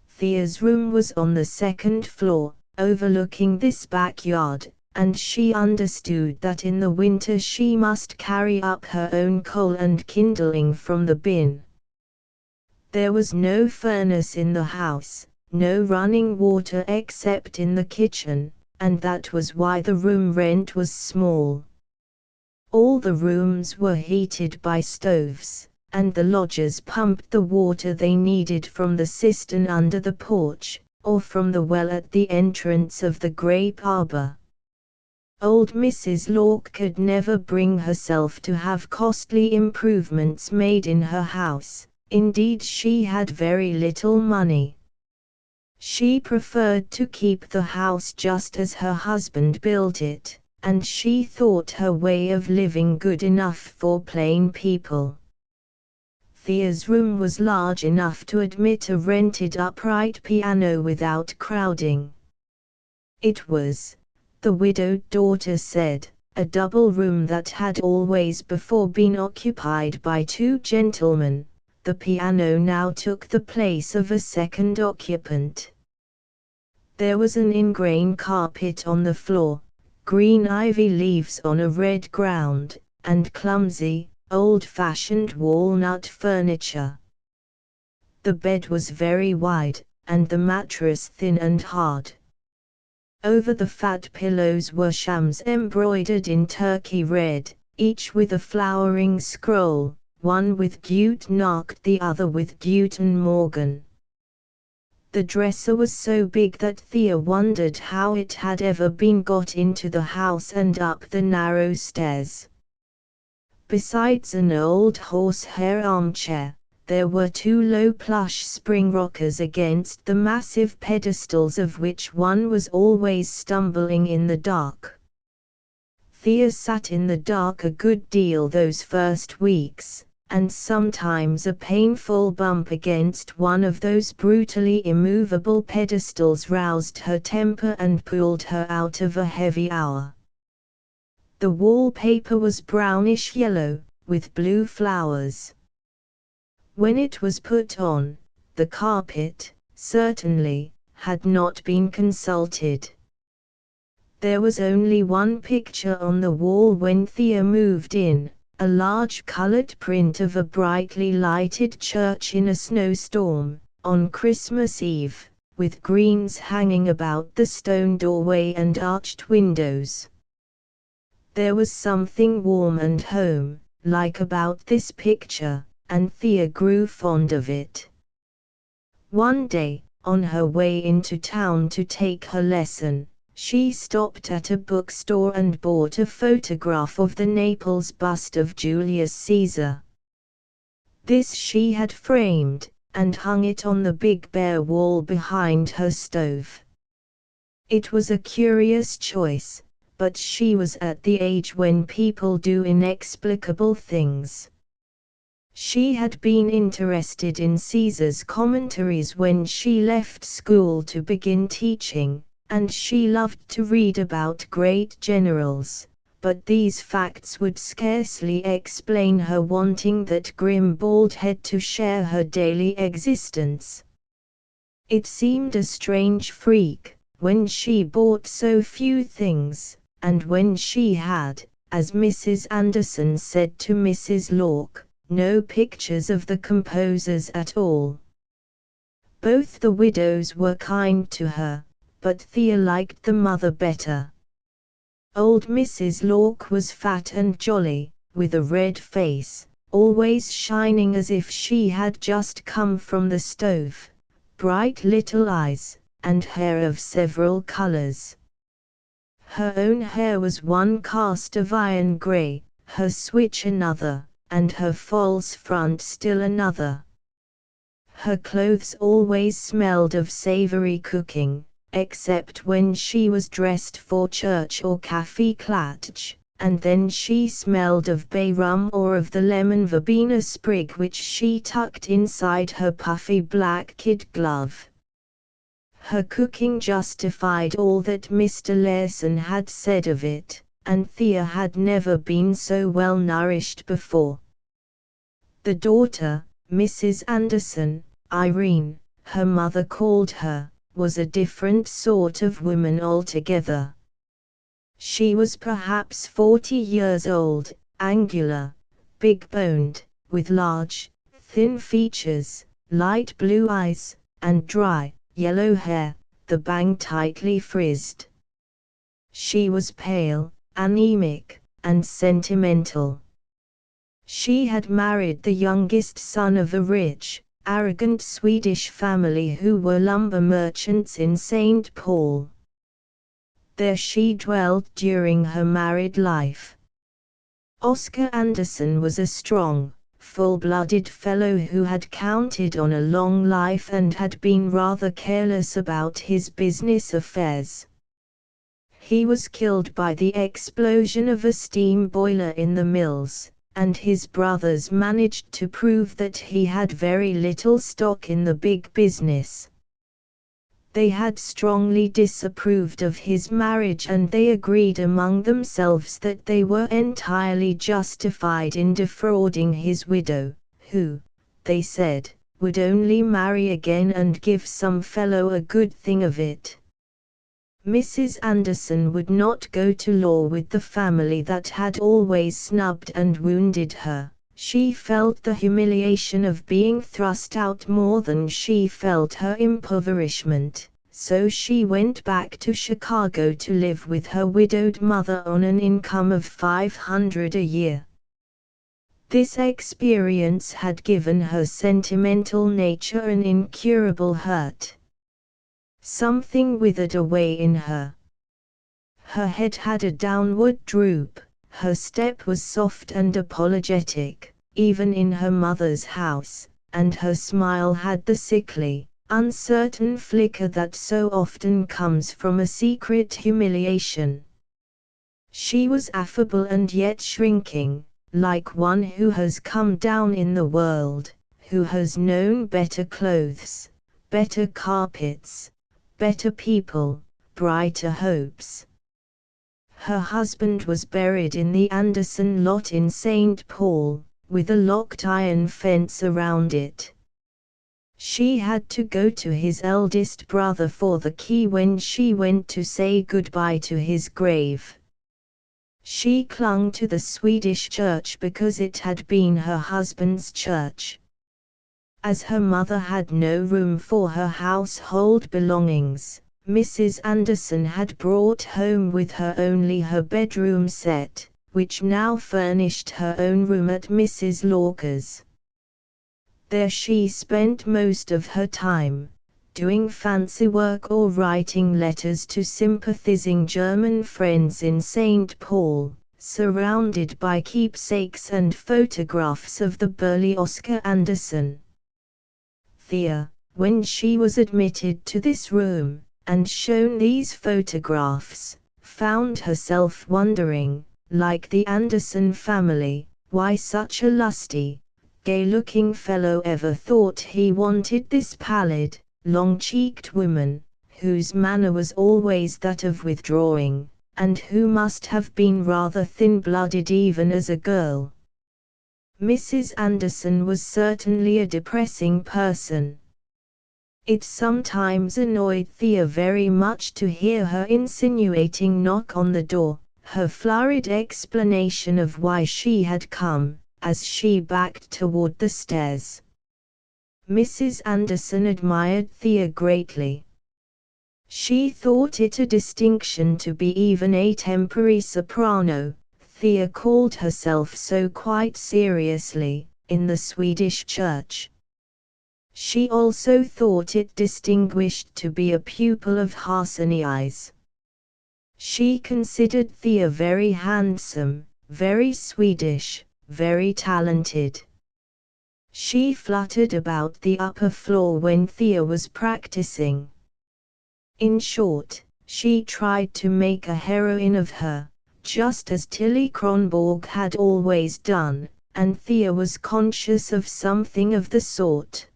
Thea's room was on the 2nd floor, overlooking this backyard, and she understood that in the winter she must carry up her own coal and kindling from the bin. There was no furnace in the house, no running water except in the kitchen, and that was why the room rent was small. All the rooms were heated by stoves, and the lodgers pumped the water they needed from the cistern under the porch, or from the well at the entrance of the grape arbor. Old Mrs. Lark could never bring herself to have costly improvements made in her house. Indeed, she had very little money. She preferred to keep the house just as her husband built it, and she thought her way of living good enough for plain people. Thea's room was large enough to admit a rented upright piano without crowding. It was, the widowed daughter said, a double room that had always before been occupied by 2 gentlemen. The piano now took the place of a second occupant. There was an ingrain carpet on the floor, green ivy leaves on a red ground, and clumsy, old-fashioned walnut furniture. The bed was very wide, and the mattress thin and hard. Over the fat pillows were shams embroidered in turkey red, each with a flowering scroll, one with Guten Nacht, the other with Guten Morgen. The dresser was so big that Thea wondered how it had ever been got into the house and up the narrow stairs. Besides an old horsehair armchair, there were 2 low plush spring rockers against the massive pedestals of which one was always stumbling in the dark. Thea sat in the dark a good deal those first weeks, and sometimes a painful bump against one of those brutally immovable pedestals roused her temper and pulled her out of a heavy hour. The wallpaper was brownish yellow, with blue flowers. When it was put on, the carpet, certainly, had not been consulted. There was only one picture on the wall when Thea moved in, a large colored print of a brightly lighted church in a snowstorm, on Christmas Eve, with greens hanging about the stone doorway and arched windows. There was something warm and home-like about this picture, and Thea grew fond of it. One day, on her way into town to take her lesson, she stopped at a bookstore and bought a photograph of the Naples bust of Julius Caesar. This she had framed, and hung it on the big bare wall behind her stove. It was a curious choice, but she was at the age when people do inexplicable things. She had been interested in Caesar's commentaries when she left school to begin teaching, and she loved to read about great generals, but these facts would scarcely explain her wanting that grim bald head to share her daily existence. It seemed a strange freak, when she bought so few things, and when she had, as Mrs. Anderson said to Mrs. Lark, no pictures of the composers at all. Both the widows were kind to her, but Thea liked the mother better. Old Mrs. Lark was fat and jolly, with a red face, always shining as if she had just come from the stove, bright little eyes, and hair of several colors. Her own hair was one cast of iron gray, her switch another, and her false front still another. Her clothes always smelled of savory cooking, except when she was dressed for church or café klatsch, and then she smelled of bay rum or of the lemon verbena sprig which she tucked inside her puffy black kid glove. Her cooking justified all that Mr. Larson had said of it, and Thea had never been so well nourished before. The daughter, Mrs. Anderson, Irene, her mother called her, was a different sort of woman altogether. She was perhaps 40 years old, angular, big-boned, with large, thin features, light blue eyes, and dry, yellow hair, the bang tightly frizzed. She was pale, anemic, and sentimental. She had married the youngest son of a rich, arrogant Swedish family who were lumber merchants in St. Paul. There she dwelled during her married life. Oscar Anderson was a strong, full-blooded fellow who had counted on a long life and had been rather careless about his business affairs. He was killed by the explosion of a steam boiler in the mills, and his brothers managed to prove that he had very little stock in the big business. They had strongly disapproved of his marriage and they agreed among themselves that they were entirely justified in defrauding his widow, who, they said, would only marry again and give some fellow a good thing of it. Mrs. Anderson would not go to law with the family that had always snubbed and wounded her. She felt the humiliation of being thrust out more than she felt her impoverishment, so she went back to Chicago to live with her widowed mother on an income of $500 a year. This experience had given her sentimental nature an incurable hurt. Something withered away in her. Her head had a downward droop, her step was soft and apologetic, even in her mother's house, and her smile had the sickly, uncertain flicker that so often comes from a secret humiliation. She was affable and yet shrinking, like one who has come down in the world, who has known better clothes, better carpets, better people, brighter hopes. Her husband was buried in the Anderson lot in St. Paul, with a locked iron fence around it. She had to go to his eldest brother for the key when she went to say goodbye to his grave. She clung to the Swedish church because it had been her husband's church. As her mother had no room for her household belongings, Mrs. Anderson had brought home with her only her bedroom set, which now furnished her own room at Mrs. Lark's. There she spent most of her time, doing fancy work or writing letters to sympathizing German friends in St. Paul, surrounded by keepsakes and photographs of the burly Oscar Anderson. Thea, when she was admitted to this room, and shown these photographs, found herself wondering, like the Anderson family, why such a lusty, gay-looking fellow ever thought he wanted this pallid, long-cheeked woman, whose manner was always that of withdrawing, and who must have been rather thin-blooded even as a girl. Mrs. Anderson was certainly a depressing person. It sometimes annoyed Thea very much to hear her insinuating knock on the door, her flurried explanation of why she had come, as she backed toward the stairs. Mrs. Anderson admired Thea greatly. She thought it a distinction to be even a temporary soprano, Thea called herself so quite seriously, in the Swedish church. She also thought it distinguished to be a pupil of Harseni's. She considered Thea very handsome, very Swedish, very talented. She fluttered about the upper floor when Thea was practicing. In short, she tried to make a heroine of her, just as Tilly Kronborg had always done, and Thea was conscious of something of the sort.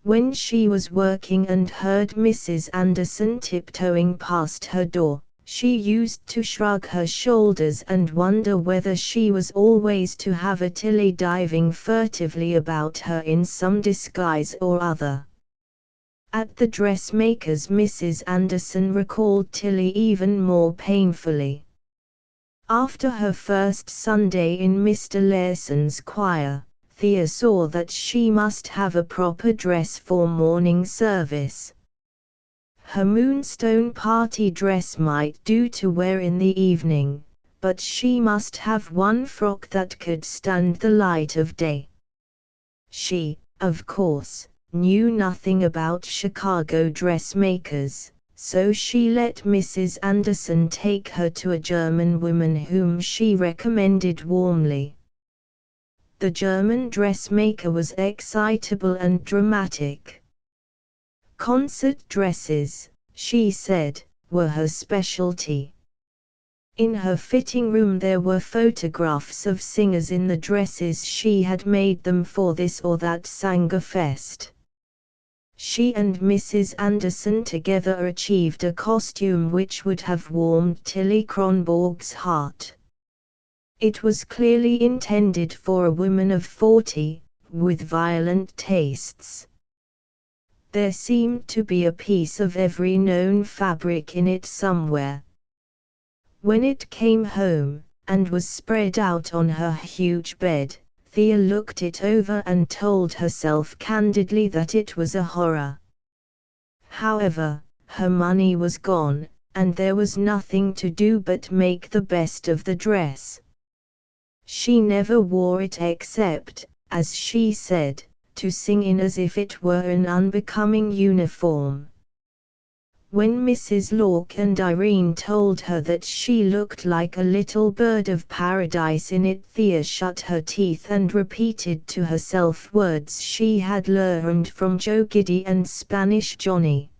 When she was working and heard Mrs. Anderson tiptoeing past her door, she used to shrug her shoulders and wonder whether she was always to have a Tilly diving furtively about her in some disguise or other. At the dressmaker's, Mrs. Anderson recalled Tilly even more painfully. After her first Sunday in Mr. Larson's choir, Thea saw that she must have a proper dress for morning service. Her Moonstone party dress might do to wear in the evening, but she must have one frock that could stand the light of day. She, of course, knew nothing about Chicago dressmakers, so she let Mrs. Anderson take her to a German woman whom she recommended warmly. The German dressmaker was excitable and dramatic. Concert dresses, she said, were her specialty. In her fitting room there were photographs of singers in the dresses she had made them for this or that Sangerfest. She and Mrs. Anderson together achieved a costume which would have warmed Tilly Kronborg's heart. It was clearly intended for a woman of 40, with violent tastes. There seemed to be a piece of every known fabric in it somewhere. When it came home, and was spread out on her huge bed, Thea looked it over and told herself candidly that it was a horror. However, her money was gone, and there was nothing to do but make the best of the dress. She never wore it except, as she said, to sing in, as if it were an unbecoming uniform. When Mrs. Lark and Irene told her that she looked like a little bird of paradise in it, Thea shut her teeth and repeated to herself words she had learned from Joe Giddy and Spanish Johnny.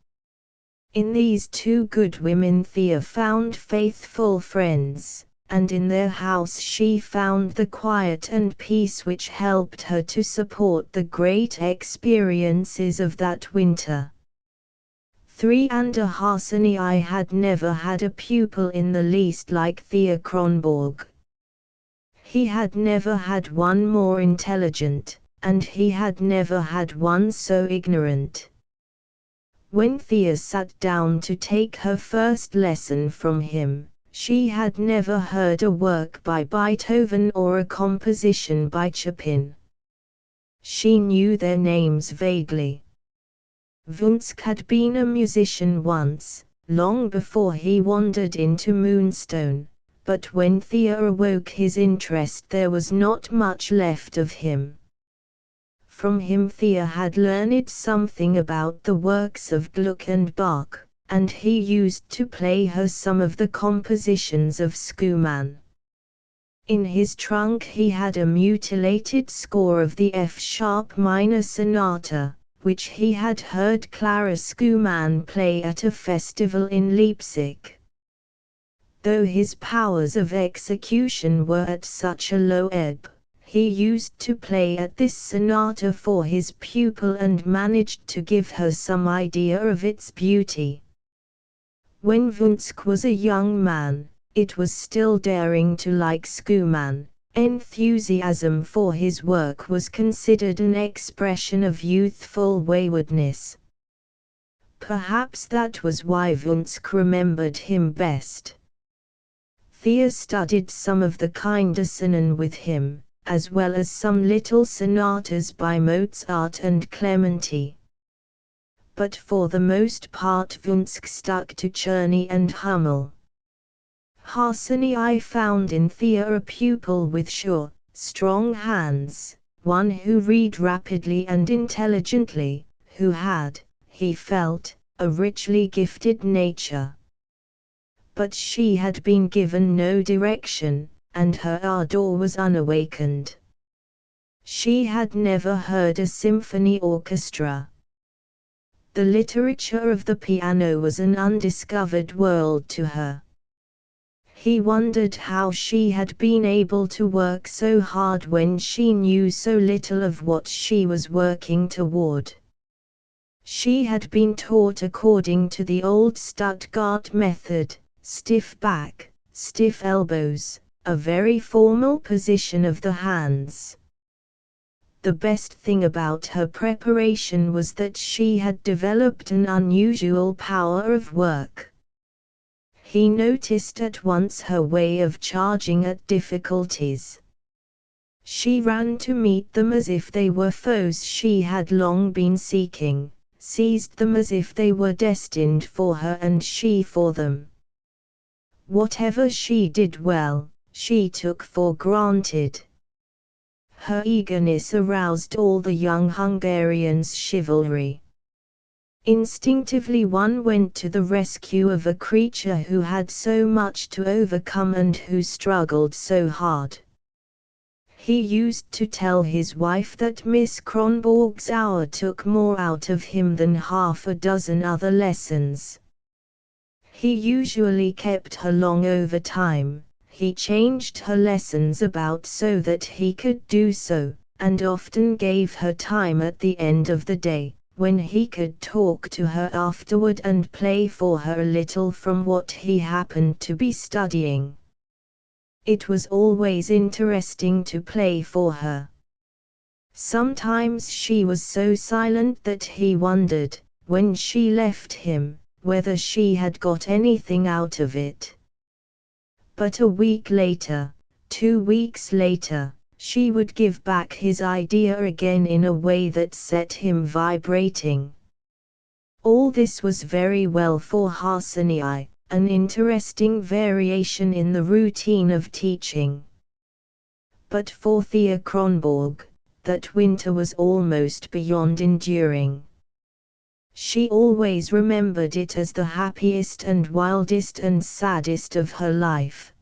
In these two good women Thea found faithful friends, and in their house she found the quiet and peace which helped her to support the great experiences of that winter. 3 under Harseny I had never had a pupil in the least like Thea Kronborg. He had never had one more intelligent, and he had never had one so ignorant. When Thea sat down to take her first lesson from him, she had never heard a work by Beethoven or a composition by Chopin. She knew their names vaguely. Wunsch had been a musician once, long before he wandered into Moonstone, but when Thea awoke his interest there was not much left of him. From him Thea had learned something about the works of Gluck and Bach, and he used to play her some of the compositions of Schumann. In his trunk he had a mutilated score of the F-sharp minor sonata, which he had heard Clara Schumann play at a festival in Leipzig. Though his powers of execution were at such a low ebb, He used to play at this sonata for his pupil and managed to give her some idea of its beauty. When Wunsch was a young man, it was still daring to like Schumann. Enthusiasm for his work was considered an expression of youthful waywardness. Perhaps that was why Wunsch remembered him best. Thea studied some of the Kindersonaten with him, as well as some little sonatas by Mozart and Clementi. But for the most part Wunsch stuck to Czerny and Hummel. Harsanyi found in Thea a pupil with sure, strong hands, one who read rapidly and intelligently, who had, he felt, a richly gifted nature. But she had been given no direction, and her ardor was unawakened. She had never heard a symphony orchestra. The literature of the piano was an undiscovered world to her. He wondered how she had been able to work so hard when she knew so little of what she was working toward. She had been taught according to the old Stuttgart method, stiff back, stiff elbows, a very formal position of the hands. The best thing about her preparation was that she had developed an unusual power of work. He noticed at once her way of charging at difficulties. She ran to meet them as if they were foes she had long been seeking, seized them as if they were destined for her and she for them. Whatever she did well, she took for granted. Her eagerness aroused all the young Hungarians' chivalry. Instinctively one went to the rescue of a creature who had so much to overcome and who struggled so hard. He used to tell his wife that Miss Kronborg's hour took more out of him than half a dozen other lessons. He usually kept her long over time, he changed her lessons about so that he could do so, and often gave her time at the end of the day, when he could talk to her afterward and play for her a little from what he happened to be studying. It was always interesting to play for her. Sometimes she was so silent that he wondered, when she left him, whether she had got anything out of it. But a week later, 2 weeks later, she would give back his idea again in a way that set him vibrating. All this was very well for Harsanyi, an interesting variation in the routine of teaching. But for Thea Kronborg, that winter was almost beyond enduring. She always remembered it as the happiest and wildest and saddest of her life.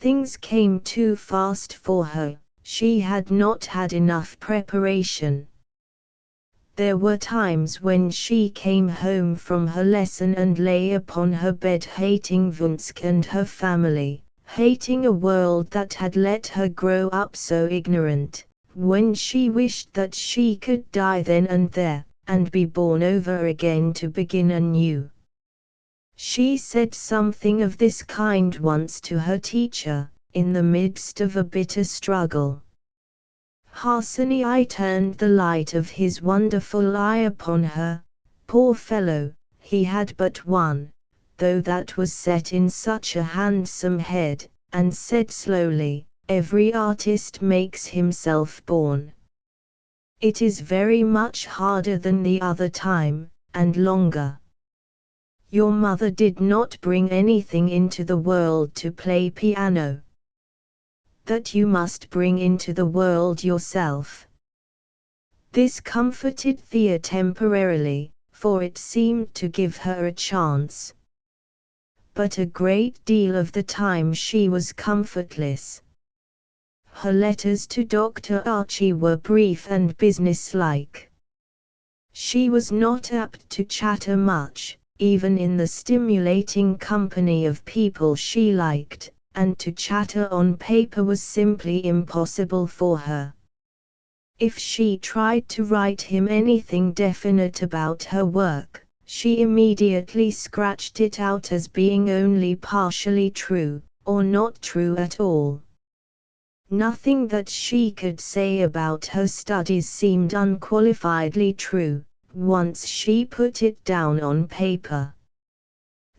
Things came too fast for her, she had not had enough preparation. There were times when she came home from her lesson and lay upon her bed hating Wunsch and her family, hating a world that had let her grow up so ignorant, when she wished that she could die then and there, and be born over again to begin anew. She said something of this kind once to her teacher, in the midst of a bitter struggle. Harsanyi turned the light of his wonderful eye upon her. Poor fellow, he had but one, though that was set in such a handsome head, and said slowly, "Every artist makes himself born. It is very much harder than the other time, and longer. Your mother did not bring anything into the world to play piano. That you must bring into the world yourself." This comforted Thea temporarily, for it seemed to give her a chance. But a great deal of the time she was comfortless. Her letters to Dr. Archie were brief and businesslike. She was not apt to chatter much, even in the stimulating company of people she liked, and to chatter on paper was simply impossible for her. If she tried to write him anything definite about her work, she immediately scratched it out as being only partially true, or not true at all. Nothing that she could say about her studies seemed unqualifiedly true, once she put it down on paper.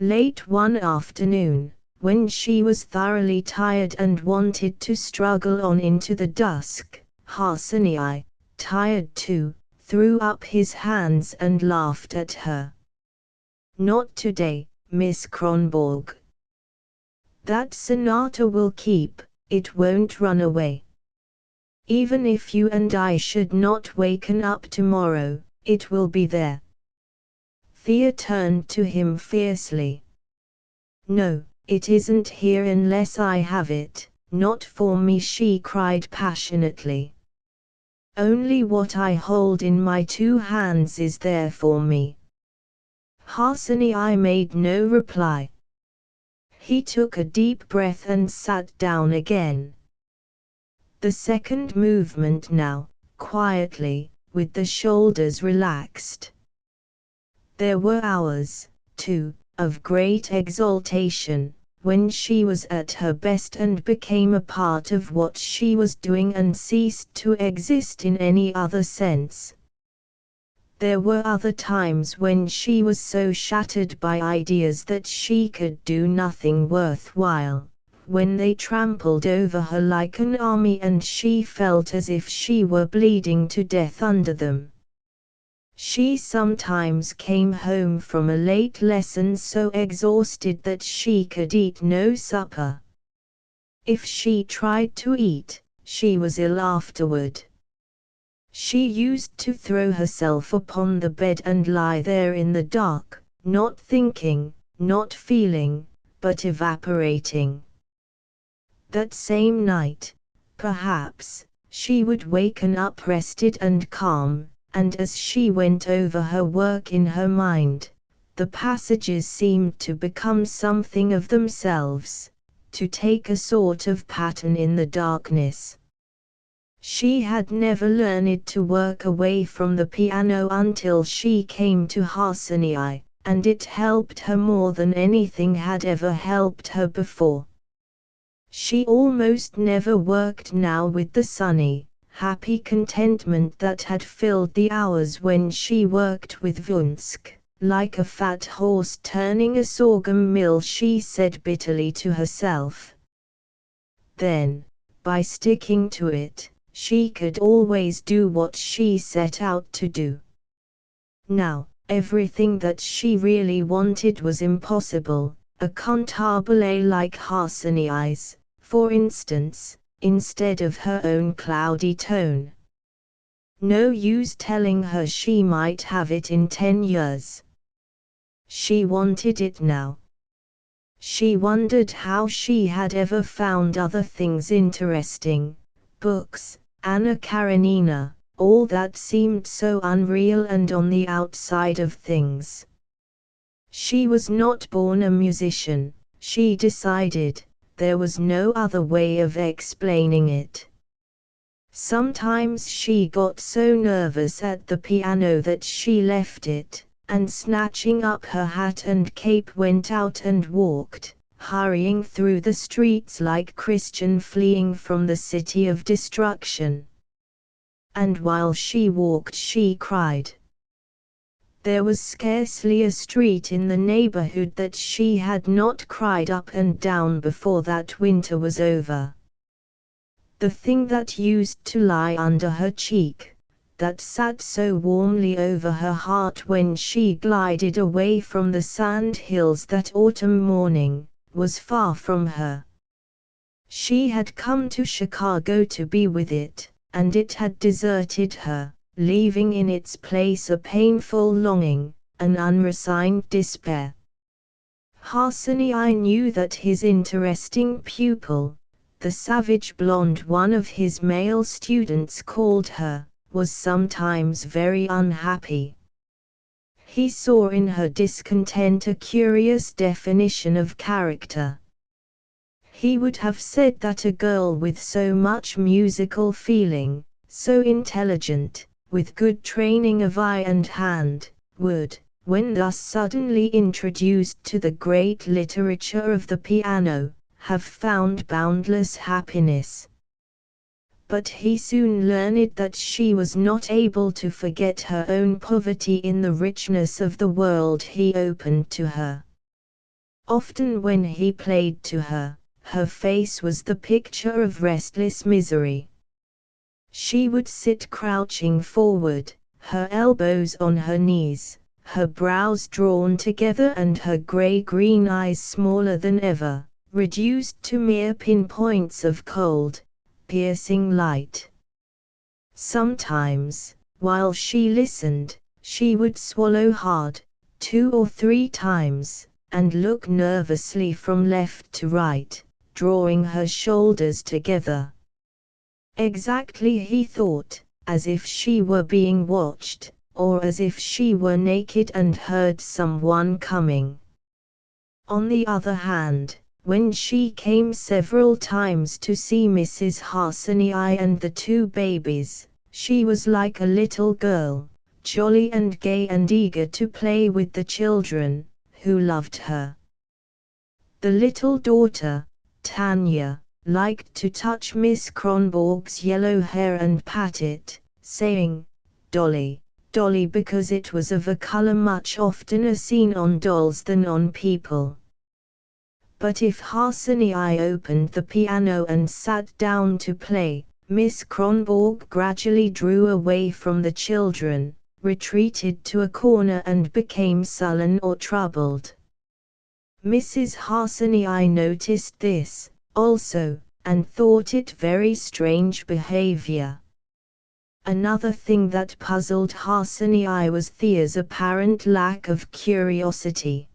Late one afternoon, when she was thoroughly tired and wanted to struggle on into the dusk, Harsanyi, tired too, threw up his hands and laughed at her. "Not today, Miss Kronborg. That sonata will keep, it won't run away. Even if you and I should not waken up tomorrow, it will be there." Thea turned to him fiercely. "No, it isn't here unless I have it, not for me," she cried passionately. "Only what I hold in my two hands is there for me." Harsanyi made no reply. He took a deep breath and sat down again. The second movement now, quietly, with the shoulders relaxed. There were hours, too, of great exaltation, when she was at her best and became a part of what she was doing and ceased to exist in any other sense. There were other times when she was so shattered by ideas that she could do nothing worthwhile, when they trampled over her like an army and she felt as if she were bleeding to death under them. She sometimes came home from a late lesson so exhausted that she could eat no supper. If she tried to eat, she was ill afterward. She used to throw herself upon the bed and lie there in the dark, not thinking, not feeling, but evaporating. That same night, perhaps, she would waken up rested and calm, and as she went over her work in her mind, the passages seemed to become something of themselves, to take a sort of pattern in the darkness. She had never learned to work away from the piano until she came to Harsanyi, and it helped her more than anything had ever helped her before. She almost never worked now with the sunny, happy contentment that had filled the hours when she worked with Vunsk. Like a fat horse turning a sorghum mill, she said bitterly to herself. Then, by sticking to it, she could always do what she set out to do. Now, everything that she really wanted was impossible, a cantabile like Harsanyi's, for instance, instead of her own cloudy tone. No use telling her she might have it in 10 years. She wanted it now. She wondered how she had ever found other things interesting, books, Anna Karenina, all that seemed so unreal and on the outside of things. She was not born a musician, she decided. There was no other way of explaining it. Sometimes she got so nervous at the piano that she left it, and snatching up her hat and cape went out and walked, hurrying through the streets like Christian fleeing from the city of destruction. And while she walked she cried. There was scarcely a street in the neighborhood that she had not cried up and down before that winter was over. The thing that used to lie under her cheek, that sat so warmly over her heart when she glided away from the sand hills that autumn morning, was far from her. She had come to Chicago to be with it, and it had deserted her, leaving in its place a painful longing, an unresigned despair. Harsanyi knew that his interesting pupil, the savage blonde one of his male students called her, was sometimes very unhappy. He saw in her discontent a curious definition of character. He would have said that a girl with so much musical feeling, so intelligent, with good training of eye and hand, would, when thus suddenly introduced to the great literature of the piano, have found boundless happiness. But he soon learned that she was not able to forget her own poverty in the richness of the world he opened to her. Often when he played to her, her face was the picture of restless misery. She would sit crouching forward, her elbows on her knees, her brows drawn together and her grey-green eyes smaller than ever, reduced to mere pinpoints of cold, piercing light. Sometimes, while she listened, she would swallow hard, 2 or 3 times, and look nervously from left to right, drawing her shoulders together. Exactly, he thought, as if she were being watched, or as if she were naked and heard someone coming. On the other hand, when she came several times to see Mrs. Harsanyi and the 2 babies, she was like a little girl, jolly and gay and eager to play with the children, who loved her. The little daughter, Tanya, liked to touch Miss Kronborg's yellow hair and pat it, saying, "Dolly, Dolly," because it was of a color much oftener seen on dolls than on people. But if Harsanyi opened the piano and sat down to play, Miss Kronborg gradually drew away from the children, retreated to a corner and became sullen or troubled. Mrs. Harsanyi noticed this, also, and thought it very strange behavior. Another thing that puzzled Harsanyi was Thea's apparent lack of curiosity.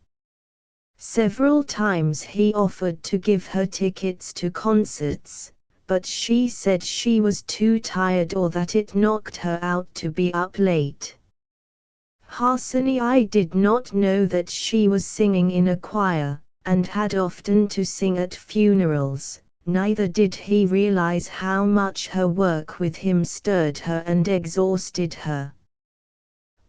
Several times he offered to give her tickets to concerts, but she said she was too tired or that it knocked her out to be up late. Harsanyi did not know that she was singing in a choir, and had often to sing at funerals, neither did he realize how much her work with him stirred her and exhausted her.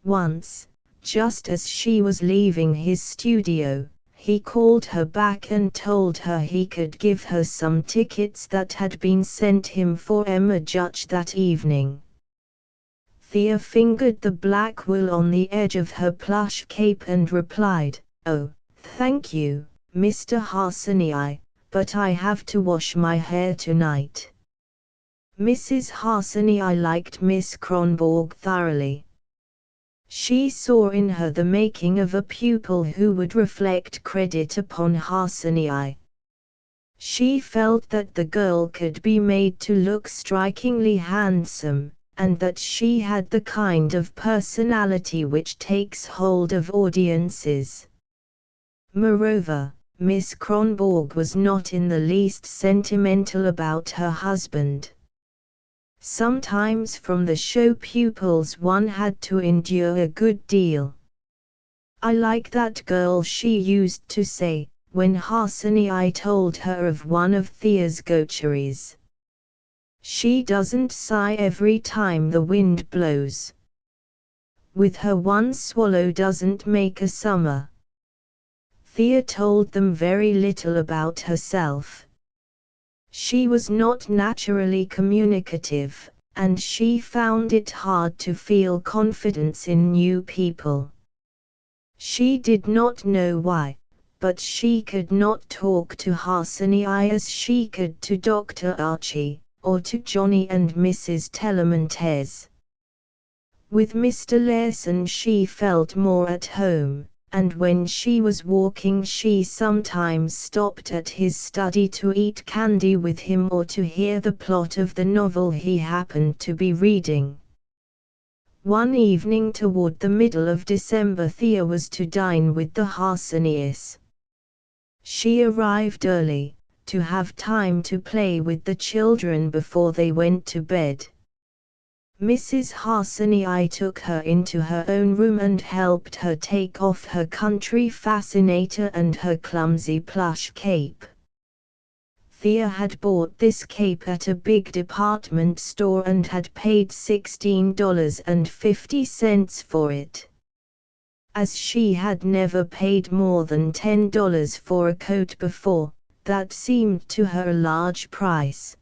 Once, just as she was leaving his studio, he called her back and told her he could give her some tickets that had been sent him for Emma Judge that evening. Thea fingered the black wool on the edge of her plush cape and replied, "Oh, thank you, Mr. Harsanyi, but I have to wash my hair tonight." Mrs. Harsanyi liked Miss Kronborg thoroughly. She saw in her the making of a pupil who would reflect credit upon Harsanyi. She felt that the girl could be made to look strikingly handsome, and that she had the kind of personality which takes hold of audiences. Moreover, Miss Kronborg was not in the least sentimental about her husband. Sometimes from the show pupils one had to endure a good deal. "I like that girl," she used to say, when Harsanyi told her of one of Thea's gaucheries. "She doesn't sigh every time the wind blows. With her one swallow doesn't make a summer." Thea told them very little about herself. She was not naturally communicative, and she found it hard to feel confidence in new people. She did not know why, but she could not talk to Harsanyi as she could to Dr. Archie, or to Johnny and Mrs. Tellamantez. With Mr. Larson she felt more at home, and when she was walking she sometimes stopped at his study to eat candy with him or to hear the plot of the novel he happened to be reading. One evening toward the middle of December Thea was to dine with the Harsanyis. She arrived early, to have time to play with the children before they went to bed. Mrs. Harsanyi took her into her own room and helped her take off her country fascinator and her clumsy plush cape. Thea had bought this cape at a big department store and had paid $16.50 for it. As she had never paid more than $10 for a coat before, that seemed to her a large price.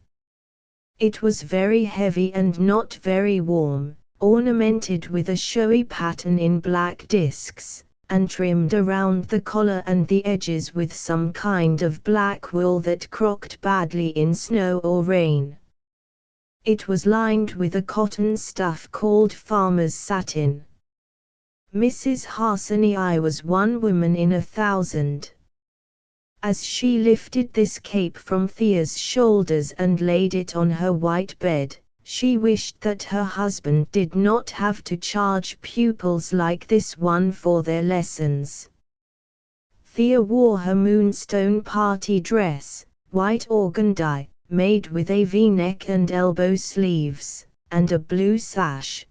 It was very heavy and not very warm, ornamented with a showy pattern in black discs, and trimmed around the collar and the edges with some kind of black wool that crocked badly in snow or rain. It was lined with a cotton stuff called farmer's satin. Mrs. Harsonii was one woman in 1,000. As she lifted this cape from Thea's shoulders and laid it on her white bed, she wished that her husband did not have to charge pupils like this one for their lessons. Thea wore her Moonstone party dress, white organdie, made with a V-neck and elbow sleeves, and a blue sash.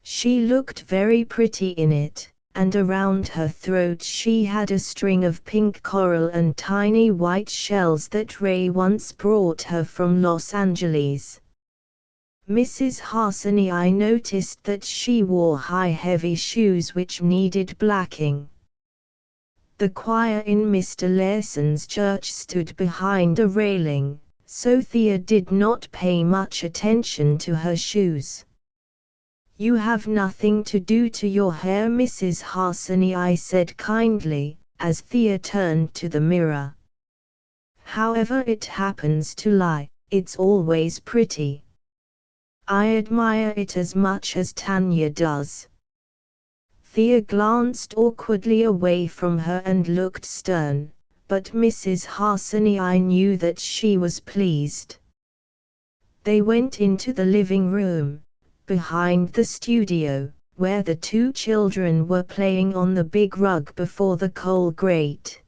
She looked very pretty in it, and around her throat she had a string of pink coral and tiny white shells that Ray once brought her from Los Angeles. Mrs. Harsonii noticed that she wore high heavy shoes which needed blacking. The choir in Mr. Larson's church stood behind a railing, so Thea did not pay much attention to her shoes. "You have nothing to do to your hair," Mrs. Harsonii said kindly, as Thea turned to the mirror. "However it happens to lie, it's always pretty. I admire it as much as Tanya does." Thea glanced awkwardly away from her and looked stern, but Mrs. Harsonii knew that she was pleased. They went into the living room, behind the studio, where the two children were playing on the big rug before the coal grate.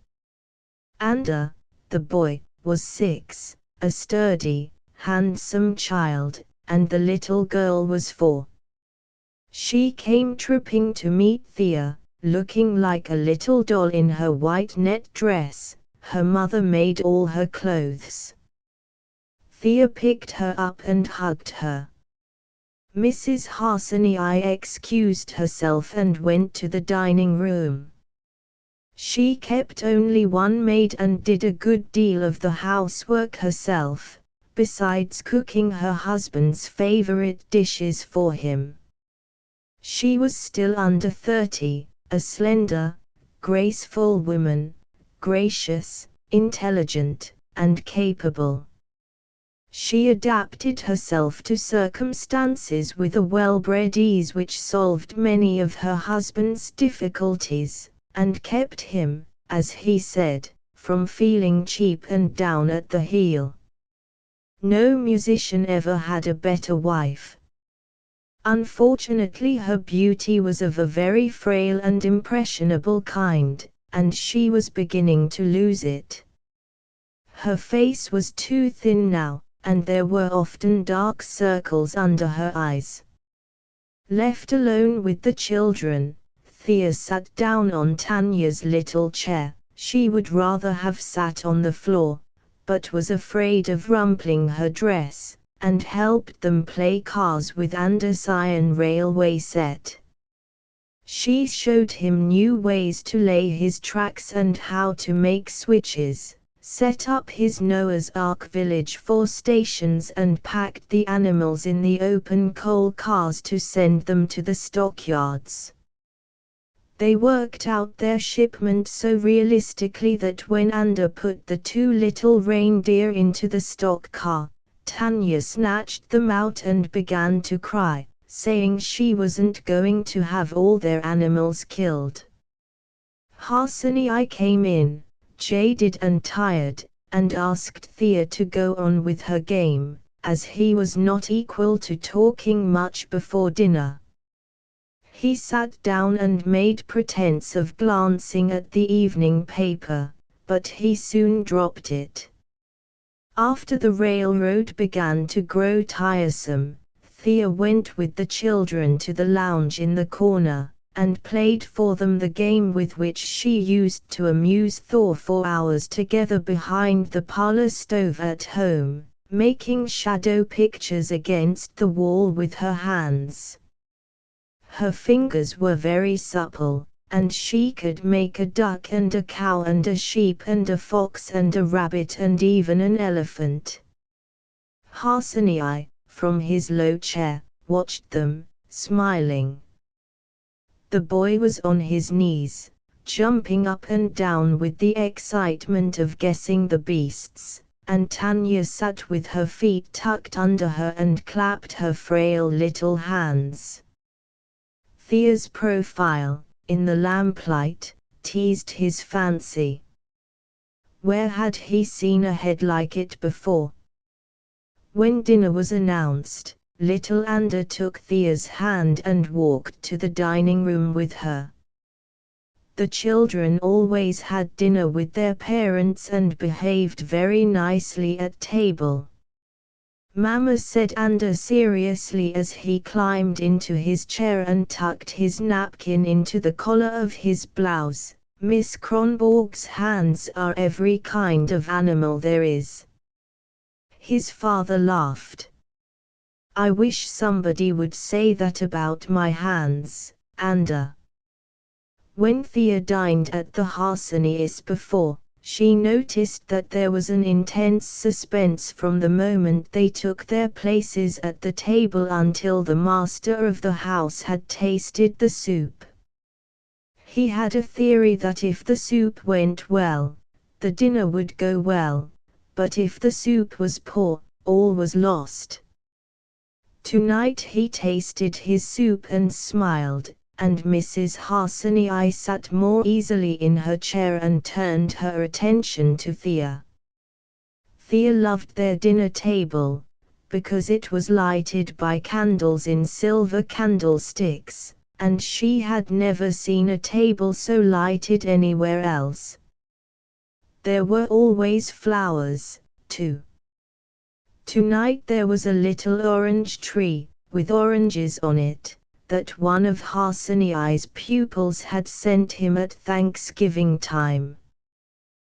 Ander, the boy, was 6, a sturdy, handsome child, and the little girl was 4. She came tripping to meet Thea, looking like a little doll in her white net dress. Her mother made all her clothes. Thea picked her up and hugged her. Mrs. Harsonii excused herself and went to the dining room. She kept only one maid and did a good deal of the housework herself, besides cooking her husband's favorite dishes for him. She was still under 30, a slender, graceful woman, gracious, intelligent, and capable. She adapted herself to circumstances with a well-bred ease which solved many of her husband's difficulties, and kept him, as he said, from feeling cheap and down at the heel. No musician ever had a better wife. Unfortunately, her beauty was of a very frail and impressionable kind, and she was beginning to lose it. Her face was too thin now, and there were often dark circles under her eyes. Left alone with the children, Thea sat down on Tanya's little chair. She would rather have sat on the floor, but was afraid of rumpling her dress, and helped them play cars with Anders' iron railway set. She showed him new ways to lay his tracks and how to make switches, set up his Noah's Ark village for stations, and packed the animals in the open coal cars to send them to the stockyards. They worked out their shipment so realistically that when Ander put the 2 little reindeer into the stock car, Tanya snatched them out and began to cry, saying she wasn't going to have all their animals killed. Harsonii came in, jaded and tired, and asked Thea to go on with her game, as he was not equal to talking much before dinner. He sat down and made pretense of glancing at the evening paper, but he soon dropped it. After the railroad began to grow tiresome, Thea went with the children to the lounge in the corner, and played for them the game with which she used to amuse Thor for hours together behind the parlor stove at home, making shadow pictures against the wall with her hands. Her fingers were very supple, and she could make a duck and a cow and a sheep and a fox and a rabbit and even an elephant. Harsanyi, from his low chair, watched them, smiling. The boy was on his knees, jumping up and down with the excitement of guessing the beasts, and Tanya sat with her feet tucked under her and clapped her frail little hands. Thea's profile, in the lamplight, teased his fancy. Where had he seen a head like it before? When dinner was announced, little Anda took Thea's hand and walked to the dining room with her. The children always had dinner with their parents and behaved very nicely at table. Mama, said Anda seriously as he climbed into his chair and tucked his napkin into the collar of his blouse, Miss Kronborg's hands are every kind of animal there is. His father laughed. I wish somebody would say that about my hands, Anda. When Thea dined at the Harsanyis before, she noticed that there was an intense suspense from the moment they took their places at the table until the master of the house had tasted the soup. He had a theory that if the soup went well, the dinner would go well, but if the soup was poor, all was lost. Tonight he tasted his soup and smiled, and Mrs. Harsanyi sat more easily in her chair and turned her attention to Thea. Thea loved their dinner table, because it was lighted by candles in silver candlesticks, and she had never seen a table so lighted anywhere else. There were always flowers, too. Tonight there was a little orange tree, with oranges on it, that one of Harsanyi's pupils had sent him at Thanksgiving time.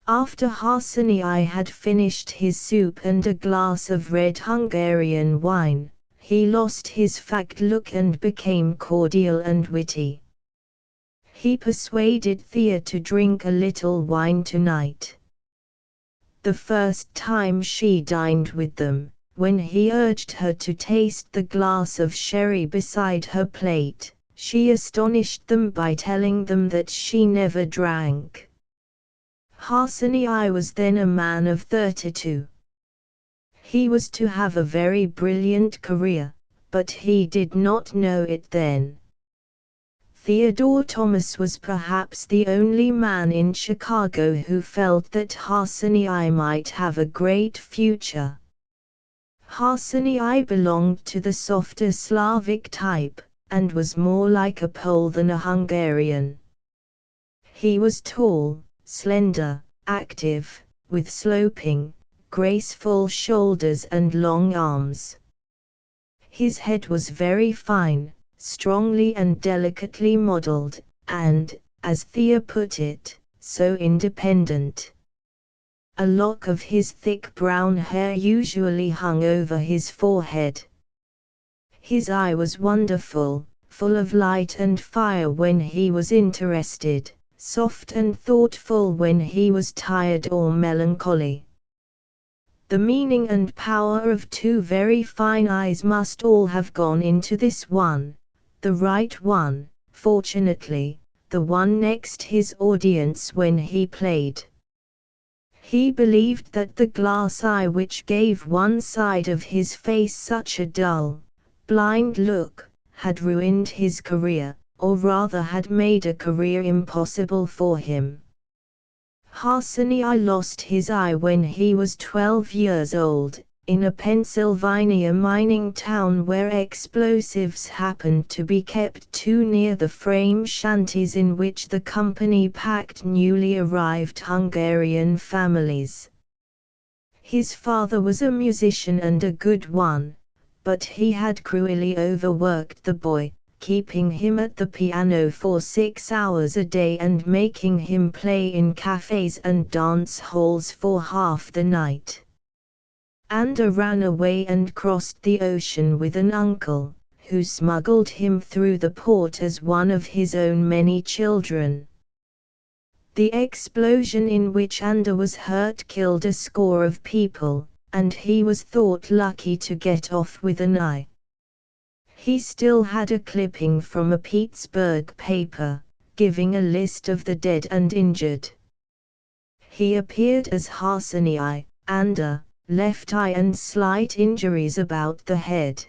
After Harsanyi had finished his soup and a glass of red Hungarian wine, he lost his fagged look and became cordial and witty. He persuaded Thea to drink a little wine tonight. The first time she dined with them, when he urged her to taste the glass of sherry beside her plate, she astonished them by telling them that she never drank. Harsanyi was then a man of 32. He was to have a very brilliant career, but he did not know it then. Theodore Thomas was perhaps the only man in Chicago who felt that Harsanyi might have a great future. Harsanyi belonged to the softer Slavic type, and was more like a Pole than a Hungarian. He was tall, slender, active, with sloping, graceful shoulders and long arms. His head was very fine, strongly and delicately modeled, and, as Thea put it, so independent. A lock of his thick brown hair usually hung over his forehead. His eye was wonderful, full of light and fire when he was interested, soft and thoughtful when he was tired or melancholy. The meaning and power of two very fine eyes must all have gone into this one, the right one, fortunately, the one next his audience when he played. He believed that the glass eye which gave one side of his face such a dull, blind look, had ruined his career, or rather had made a career impossible for him. Harsanyi lost his eye when he was 12 years old, in a Pennsylvania mining town where explosives happened to be kept too near the frame shanties in which the company packed newly arrived Hungarian families. His father was a musician and a good one, but he had cruelly overworked the boy, keeping him at the piano for 6 hours a day and making him play in cafes and dance halls for half the night. Anda ran away and crossed the ocean with an uncle, who smuggled him through the port as one of his own many children. The explosion in which Anda was hurt killed a score of people, and he was thought lucky to get off with an eye. He still had a clipping from a Pittsburgh paper, giving a list of the dead and injured. He appeared as Harsanyi, Anda, left eye and slight injuries about the head.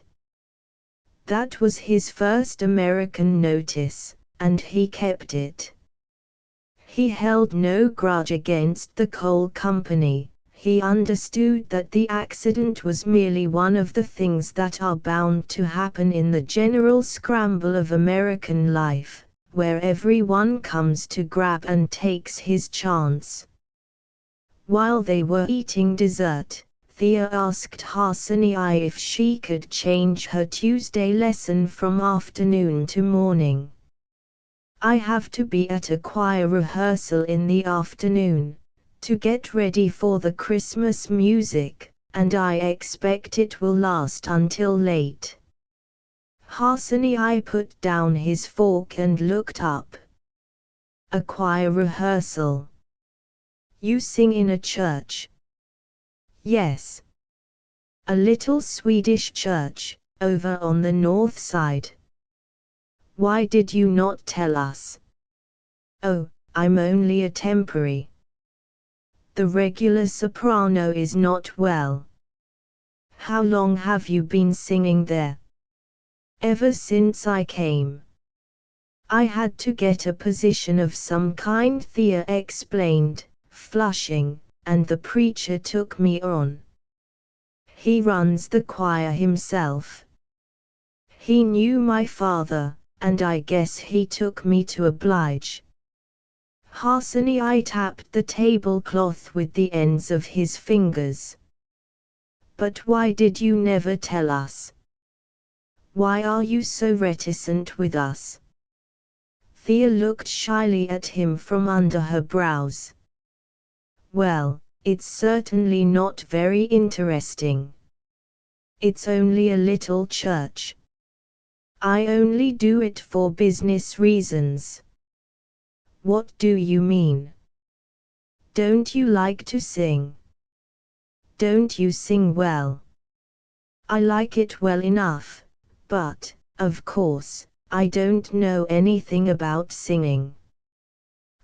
That was his first American notice, and he kept it. He held no grudge against the coal company. He understood that the accident was merely one of the things that are bound to happen in the general scramble of American life, where everyone comes to grab and takes his chance. While they were eating dessert, Thea asked Harsanyi if she could change her Tuesday lesson from afternoon to morning. "I have to be at a choir rehearsal in the afternoon, to get ready for the Christmas music, and I expect it will last until late." Harsanyi put down his fork and looked up. "A choir rehearsal? You sing in a church?" "Yes. A little Swedish church, over on the north side." "Why did you not tell us?" "Oh, I'm only a temporary. The regular soprano is not well." "How long have you been singing there?" "Ever since I came. I had to get a position of some kind," Thea explained, flushing, "and the preacher took me on. He runs the choir himself. He knew my father, and I guess he took me to oblige." Harsanyi tapped the tablecloth with the ends of his fingers. "But why did you never tell us? Why are you so reticent with us?" Thea looked shyly at him from under her brows. "Well, it's certainly not very interesting. It's only a little church. I only do it for business reasons." "What do you mean? Don't you like to sing? Don't you sing well?" "I like it well enough, but, of course, I don't know anything about singing.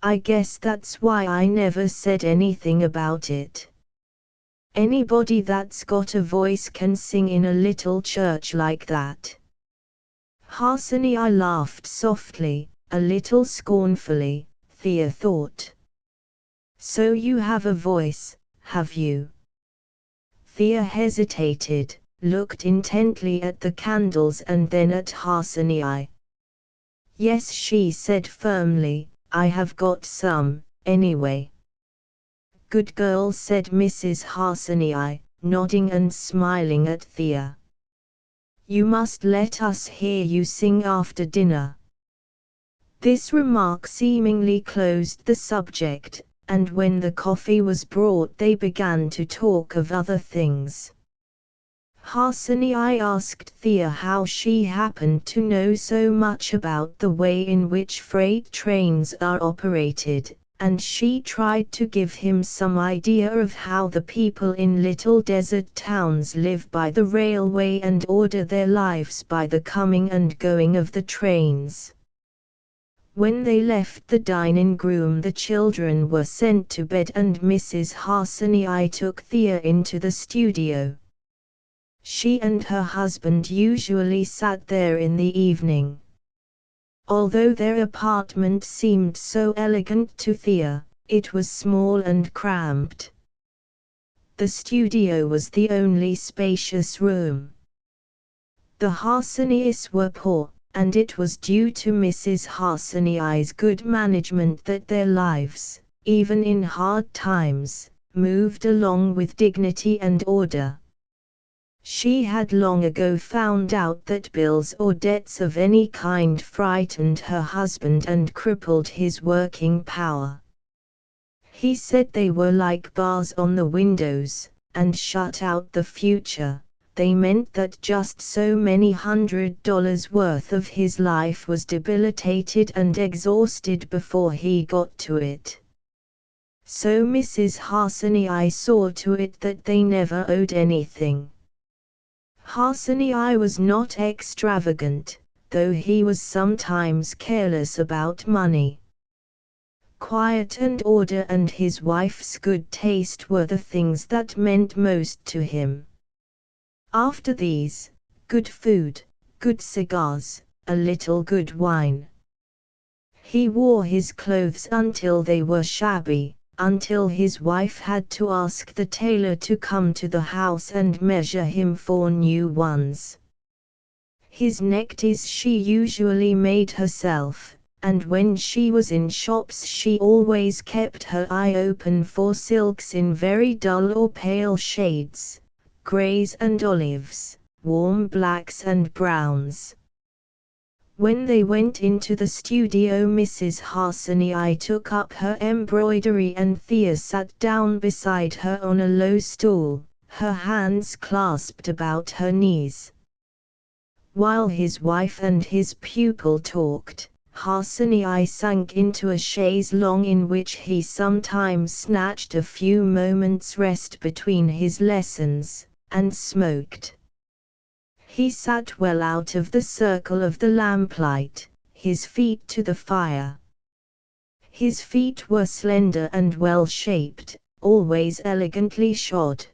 I guess that's why I never said anything about it. Anybody that's got a voice can sing in a little church like that." Harsanyi laughed softly, a little scornfully, Thea thought. "So you have a voice, have you?" Thea hesitated, looked intently at the candles and then at Harsanyi. "Yes," she said firmly, "I have got some, anyway." "Good girl," said Mrs. Harsanyi, nodding and smiling at Thea. "You must let us hear you sing after dinner." This remark seemingly closed the subject, and when the coffee was brought they began to talk of other things. Harsanyi asked Thea how she happened to know so much about the way in which freight trains are operated, and she tried to give him some idea of how the people in little desert towns live by the railway and order their lives by the coming and going of the trains. When they left the dining room the children were sent to bed and Mrs. Harsanyi took Thea into the studio. She and her husband usually sat there in the evening. Although their apartment seemed so elegant to Thea, it was small and cramped. The studio was the only spacious room. The Harsanyis were poor, and it was due to Mrs. Harsanyi's good management that their lives, even in hard times, moved along with dignity and order. She had long ago found out that bills or debts of any kind frightened her husband and crippled his working power. He said they were like bars on the windows, and shut out the future. They meant that just so many $100 worth of his life was debilitated and exhausted before he got to it. So Mrs. Harsanyi saw to it that they never owed anything. Harsanyi was not extravagant, though he was sometimes careless about money. Quiet and order and his wife's good taste were the things that meant most to him. After these, good food, good cigars, a little good wine. He wore his clothes until they were shabby, until his wife had to ask the tailor to come to the house and measure him for new ones. His neckties she usually made herself, and when she was in shops she always kept her eye open for silks in very dull or pale shades, greys and olives, warm blacks and browns. When they went into the studio, Mrs. Harsanyi took up her embroidery and Thea sat down beside her on a low stool, her hands clasped about her knees. While his wife and his pupil talked, Harsanyi sank into a chaise longue in which he sometimes snatched a few moments' rest between his lessons, and smoked. He sat well out of the circle of the lamplight, his feet to the fire. His feet were slender and well-shaped, always elegantly shod.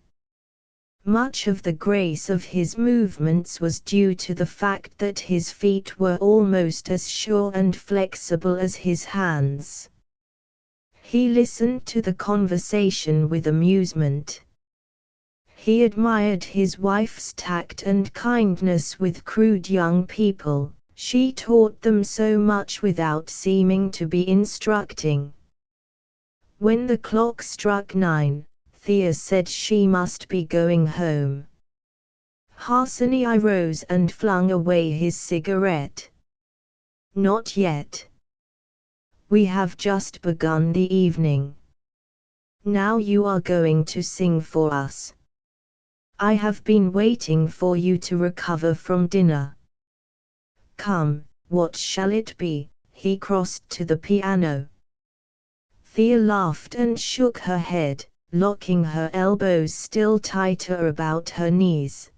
Much of the grace of his movements was due to the fact that his feet were almost as sure and flexible as his hands. He listened to the conversation with amusement. He admired his wife's tact and kindness with crude young people. She taught them so much without seeming to be instructing. When the clock struck 9, Thea said she must be going home. Harsanyi rose and flung away his cigarette. Not yet. We have just begun the evening. Now you are going to sing for us. I have been waiting for you to recover from dinner. Come, what shall it be? He crossed to the piano. Thea laughed and shook her head, locking her elbows still tighter about her knees.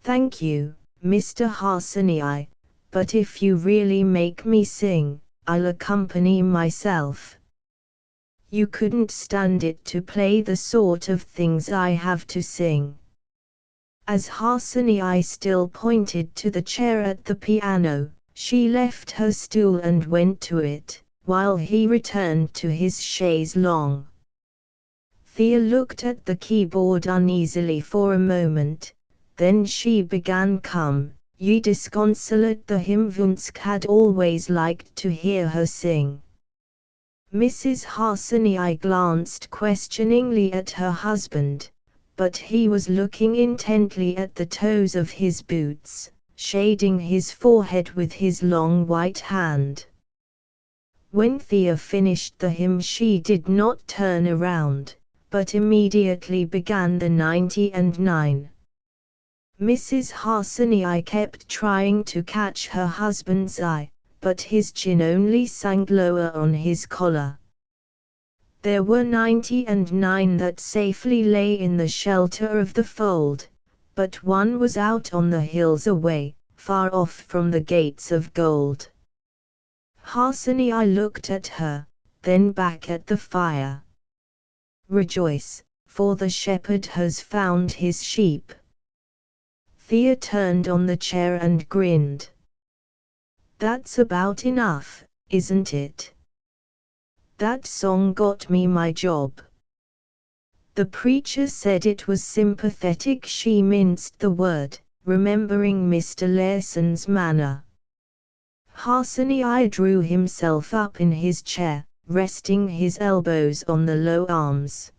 Thank you, Mr. Harsanyi, but if you really make me sing, I'll accompany myself. You couldn't stand it to play the sort of things I have to sing. As Harsanyi still pointed to the chair at the piano, she left her stool and went to it, while he returned to his chaise longue. Thea looked at the keyboard uneasily for a moment, then she began Come, ye disconsolate. The Himvunsk had always liked to hear her sing. Mrs. Harsanyi glanced questioningly at her husband, but he was looking intently at the toes of his boots, shading his forehead with his long white hand. When Thea finished the hymn she did not turn around, but immediately began the 99. Mrs. Harsanyi kept trying to catch her husband's eye, but his chin only sank lower on his collar. There were 99 that safely lay in the shelter of the fold, but one was out on the hills away, far off from the gates of gold. Harsanyi looked at her, then back at the fire. Rejoice, for the shepherd has found his sheep. Thea turned on the chair and grinned. That's about enough, isn't it? That song got me my job. The preacher said it was sympathetic. She minced the word, remembering Mr. Larson's manner. Harsanyi drew himself up in his chair, resting his elbows on the low arms.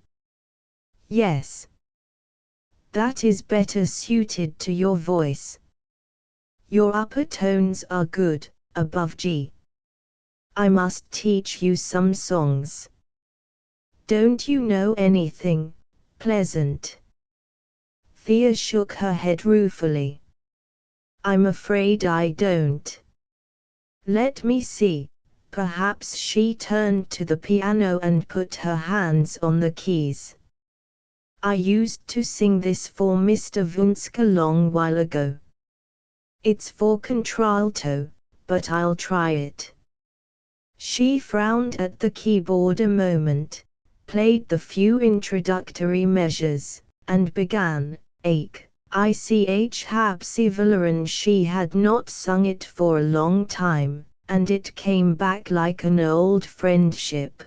Yes. That is better suited to your voice. Your upper tones are good, above G. I must teach you some songs. Don't you know anything pleasant? Thea shook her head ruefully. I'm afraid I don't. Let me see. Perhaps she turned to the piano and put her hands on the keys. I used to sing this for Mr. Vunsk a long while ago. It's for contralto, but I'll try it. She frowned at the keyboard a moment, played the few introductory measures, and began, Ich hab sie verloren. She had not sung it for a long time, and it came back like an old friendship.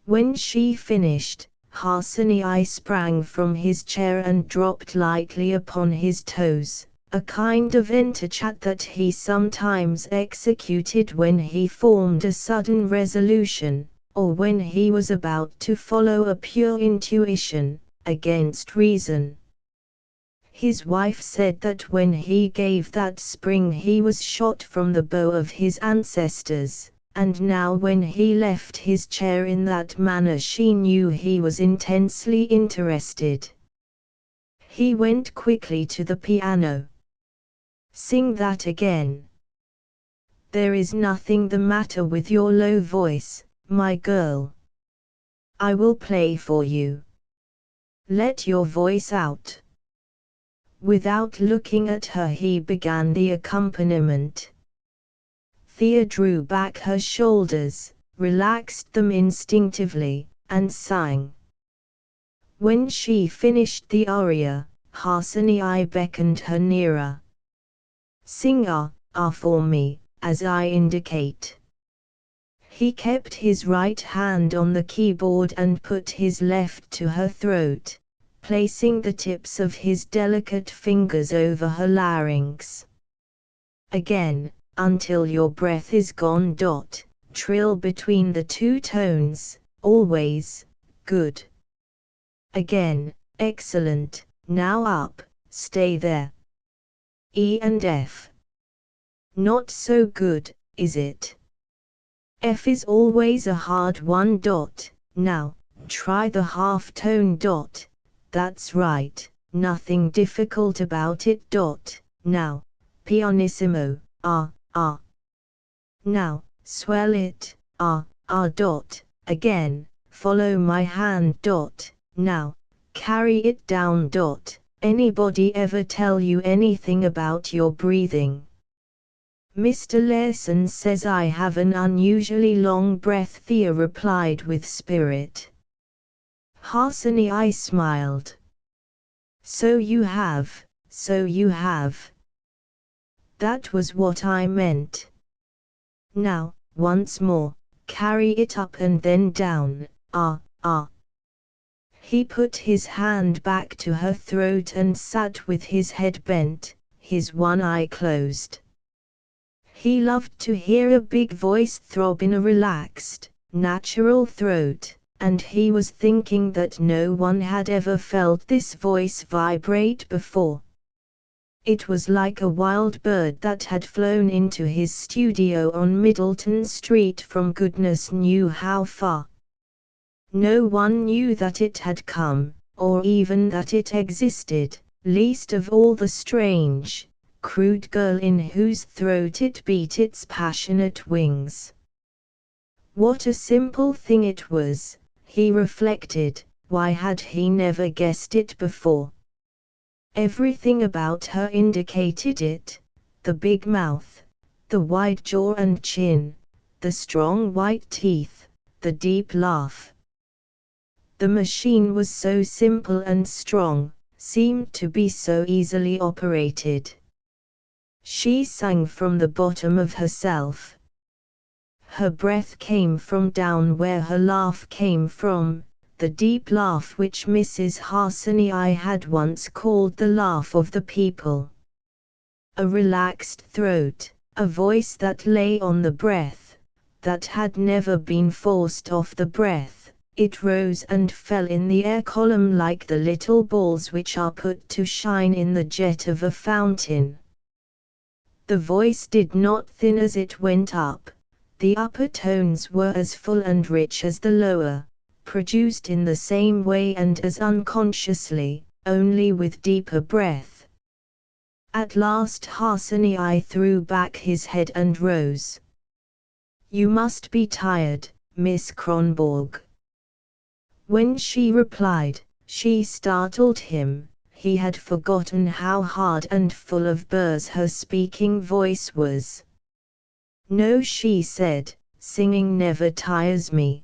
When she finished, Harsani sprang from his chair and dropped lightly upon his toes, a kind of interchat that he sometimes executed when he formed a sudden resolution, or when he was about to follow a pure intuition, against reason. His wife said that when he gave that spring he was shot from the bow of his ancestors, and now when he left his chair in that manner she knew he was intensely interested. He went quickly to the piano. Sing that again. There is nothing the matter with your low voice, my girl. I will play for you. Let your voice out. Without looking at her he began the accompaniment. Thea drew back her shoulders, relaxed them instinctively, and sang. When she finished the aria, Harsani beckoned her nearer. Sing for me, as I indicate. He kept his right hand on the keyboard and put his left to her throat, placing the tips of his delicate fingers over her larynx. Again, until your breath is gone. Trill between the two tones, always, good. Again, excellent, now up, stay there. E and F. Not so good, is it? F is always a hard one. Now, try the half tone. That's right, nothing difficult about it. Now, pianissimo, Now, swell it, Again, follow my hand. Now, carry it down. Anybody ever tell you anything about your breathing? Mr. Larson says I have an unusually long breath, Thea replied with spirit. Harsani smiled. So you have. That was what I meant. Now, once more, carry it up and then down, He put his hand back to her throat and sat with his head bent, his one eye closed. He loved to hear a big voice throb in a relaxed, natural throat, and he was thinking that no one had ever felt this voice vibrate before. It was like a wild bird that had flown into his studio on Middleton Street from goodness knew how far. No one knew that it had come, or even that it existed, least of all the strange, crude girl in whose throat it beat its passionate wings. What a simple thing it was, he reflected, why had he never guessed it before? Everything about her indicated it, the big mouth, the wide jaw and chin, the strong white teeth, the deep laugh. The machine was so simple and strong, seemed to be so easily operated. She sang from the bottom of herself. Her breath came from down where her laugh came from, the deep laugh which Mrs. Harsani had once called the laugh of the people. A relaxed throat, a voice that lay on the breath, that had never been forced off the breath, It rose and fell in the air column like the little balls which are put to shine in the jet of a fountain. The voice did not thin as it went up. The upper tones were as full and rich as the lower, produced in the same way and as unconsciously, only with deeper breath. At last Harsanyi threw back his head and rose. "You must be tired, Miss Kronborg." When she replied, she startled him. He had forgotten how hard and full of burrs her speaking voice was. "No," she said, "singing never tires me."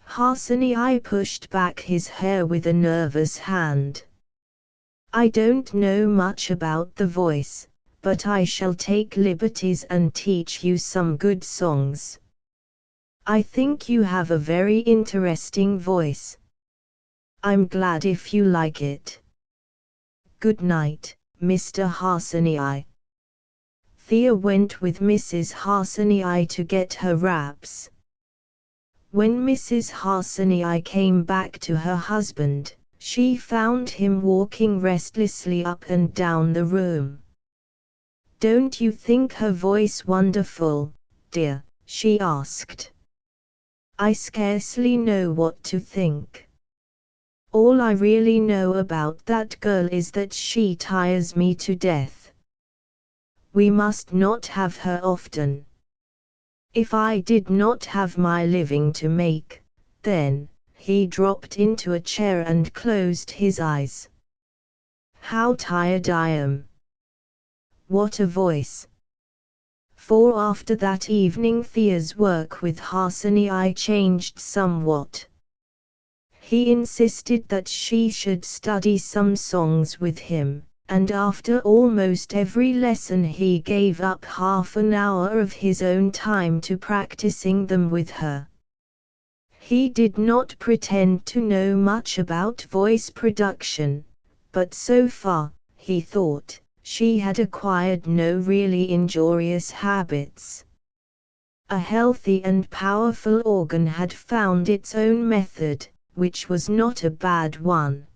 Harsanyi pushed back his hair with a nervous hand. "I don't know much about the voice, but I shall take liberties and teach you some good songs. I think you have a very interesting voice. I'm glad if you like it. Good night, Mr. Harsanyi." Thea went with Mrs. Harsanyi to get her wraps. When Mrs. Harsanyi came back to her husband, she found him walking restlessly up and down the room. "Don't you think her voice wonderful, dear?" she asked. "I scarcely know what to think. All I really know about that girl is that she tires me to death. We must not have her often. If I did not have my living to make, then..." He dropped into a chair and closed his eyes. "How tired I am! What a voice!" For after that evening Thea's work with Harsanyi changed somewhat. He insisted that she should study some songs with him, and after almost every lesson he gave up half an hour of his own time to practicing them with her. He did not pretend to know much about voice production, but so far, he thought, she had acquired no really injurious habits. A healthy and powerful organ had found its own method, which was not a bad one.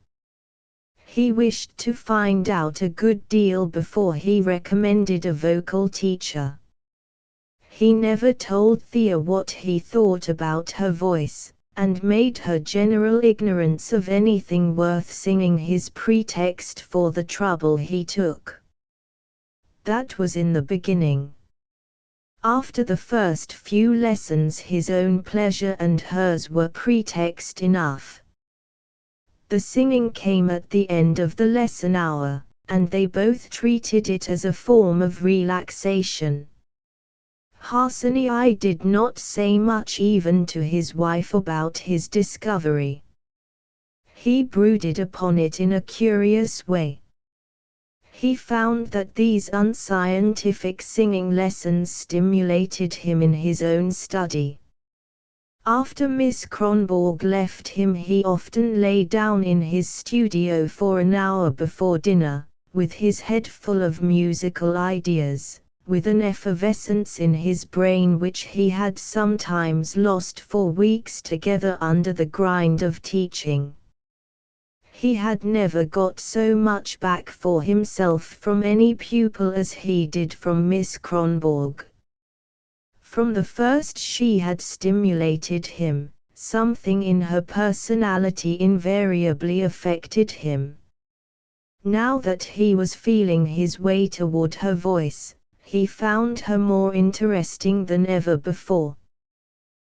He wished to find out a good deal before he recommended a vocal teacher. He never told Thea what he thought about her voice, and made her general ignorance of anything worth singing his pretext for the trouble he took. That was in the beginning. After the first few lessons his own pleasure and hers were pretext enough. The singing came at the end of the lesson hour, and they both treated it as a form of relaxation. Harsanyi did not say much even to his wife about his discovery. He brooded upon it in a curious way. He found that these unscientific singing lessons stimulated him in his own study. After Miss Kronborg left him he often lay down in his studio for an hour before dinner, with his head full of musical ideas, with an effervescence in his brain which he had sometimes lost for weeks together under the grind of teaching. He had never got so much back for himself from any pupil as he did from Miss Kronborg. From the first she had stimulated him, something in her personality invariably affected him. Now that he was feeling his way toward her voice, he found her more interesting than ever before.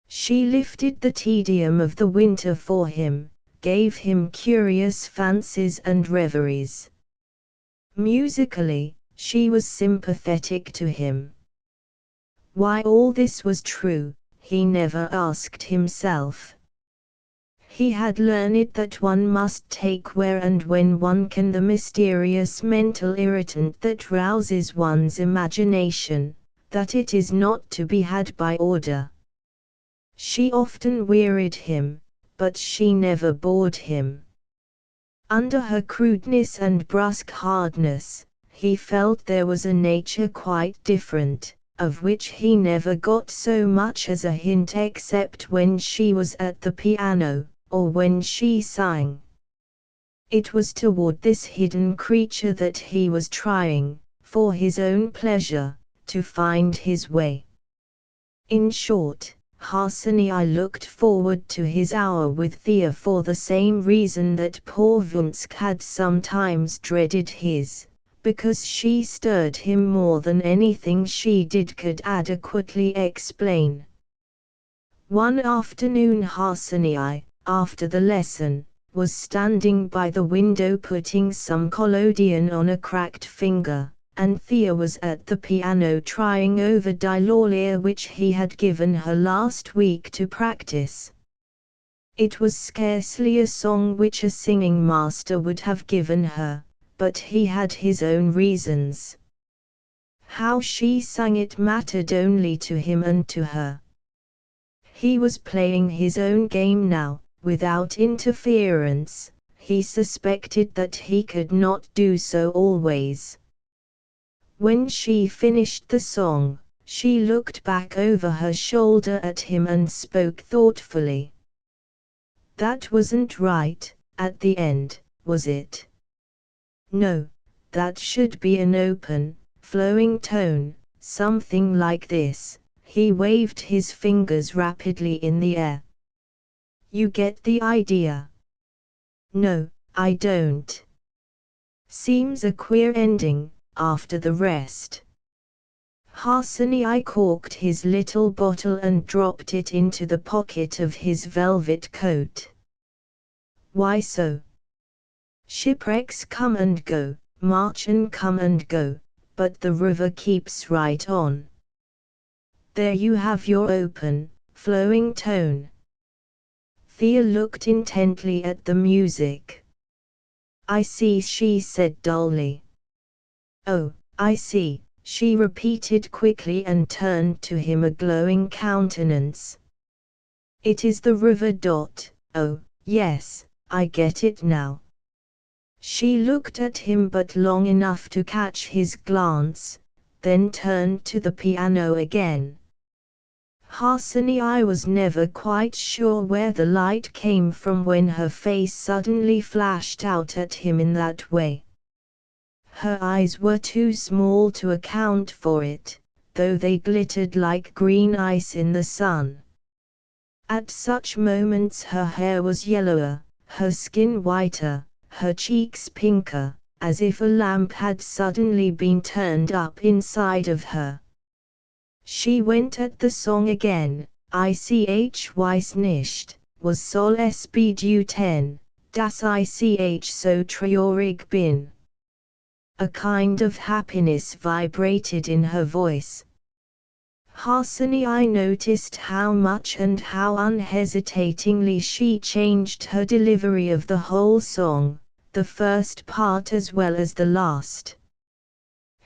She lifted the tedium of the winter for him, gave him curious fancies and reveries. Musically, she was sympathetic to him. Why all this was true, he never asked himself. He had learned that one must take where and when one can, the mysterious mental irritant that rouses one's imagination, that it is not to be had by order. She often wearied him, but she never bored him. Under her crudeness and brusque hardness, he felt there was a nature quite different, of which he never got so much as a hint except when she was at the piano, or when she sang. It was toward this hidden creature that he was trying, for his own pleasure, to find his way. In short, Harsanyi looked forward to his hour with Thea for the same reason that poor Vunsk had sometimes dreaded his, because she stirred him more than anything she did could adequately explain. One afternoon Harsanyi, after the lesson, was standing by the window putting some collodion on a cracked finger, and Thea was at the piano trying over Dilalia which he had given her last week to practice. It was scarcely a song which a singing master would have given her, but he had his own reasons. How she sang it mattered only to him and to her. He was playing his own game now, without interference. He suspected that he could not do so always. When she finished the song, she looked back over her shoulder at him and spoke thoughtfully. "That wasn't right, at the end, was it?" "No, that should be an open, flowing tone, something like this." He waved his fingers rapidly in the air. "You get the idea?" "No, I don't. Seems a queer ending, after the rest." Harsanyi corked his little bottle and dropped it into the pocket of his velvet coat. "Why so?" "Shipwrecks come and go, Marchen come and go, but the river keeps right on. There you have your open, flowing tone." Thea looked intently at the music. "I see," she said dully. "Oh, I see," she repeated quickly and turned to him a glowing countenance. "It is the river. Oh, yes, I get it now." She looked at him but long enough to catch his glance, then turned to the piano again. Harsanyi was never quite sure where the light came from when her face suddenly flashed out at him in that way. Her eyes were too small to account for it, though they glittered like green ice in the sun. At such moments her hair was yellower, her skin whiter, her cheeks pinker, as if a lamp had suddenly been turned up inside of her. She went at the song again. Ich weiß nicht, was soll es bedeuten, dass ich so traurig bin. A kind of happiness vibrated in her voice. Harsanyi noticed how much and how unhesitatingly she changed her delivery of the whole song, the first part as well as the last.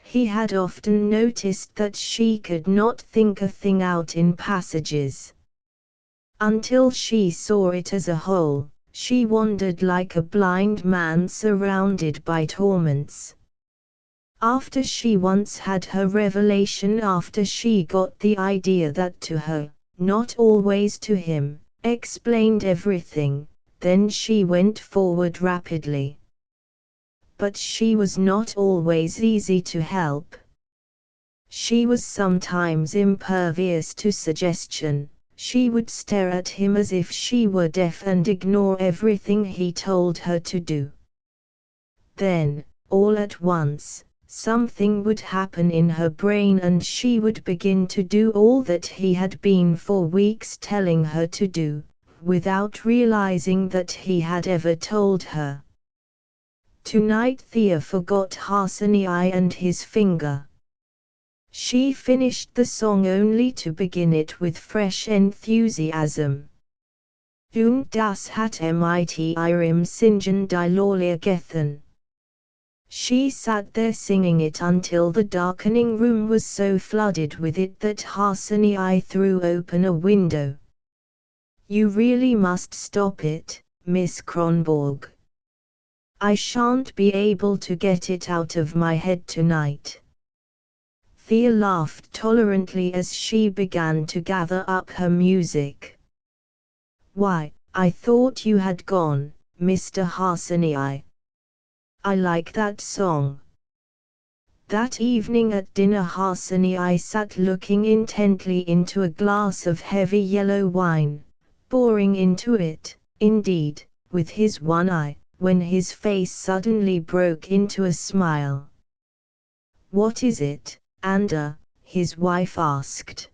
He had often noticed that she could not think a thing out in passages. Until she saw it as a whole, she wandered like a blind man surrounded by torments. After she once had her revelation, after she got the idea that to her, not always to him, explained everything, then she went forward rapidly. But she was not always easy to help. She was sometimes impervious to suggestion. She would stare at him as if she were deaf and ignore everything he told her to do. Then, all at once, something would happen in her brain and she would begin to do all that he had been for weeks telling her to do, without realizing that he had ever told her. Tonight Thea forgot Harsanyi and his finger. She finished the song only to begin it with fresh enthusiasm. Und das hat mit ihrem Singen die Lorlia gethan. She sat there singing it until the darkening room was so flooded with it that Harsanyi threw open a window. "You really must stop it, Miss Kronborg. I shan't be able to get it out of my head tonight." Thea laughed tolerantly as she began to gather up her music. "Why, I thought you had gone, Mr. Harsany. I like that song." That evening at dinner Harsany sat looking intently into a glass of heavy yellow wine, boring into it, indeed, with his one eye, when his face suddenly broke into a smile. "What is it, Anda?" his wife asked.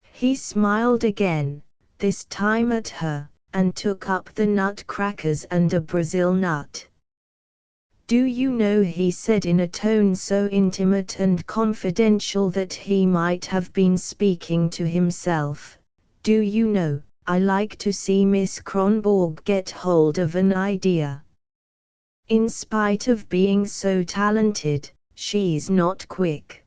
He smiled again, this time at her, and took up the nutcrackers and a Brazil nut. "Do you know," he said in a tone so intimate and confidential that he might have been speaking to himself, "do you know, I like to see Miss Kronborg get hold of an idea. In spite of being so talented, she's not quick.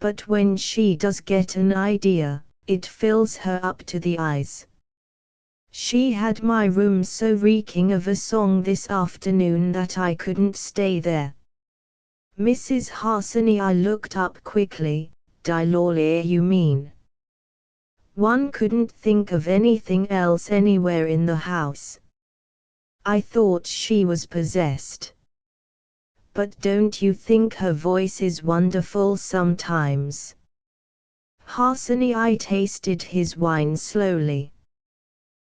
But when she does get an idea, it fills her up to the eyes. She had my room so reeking of a song this afternoon that I couldn't stay there." Mrs. Harsany looked up quickly. "Dilawlea, you mean?" "One couldn't think of anything else anywhere in the house. I thought she was possessed. But don't you think her voice is wonderful sometimes?" Harsany tasted his wine slowly.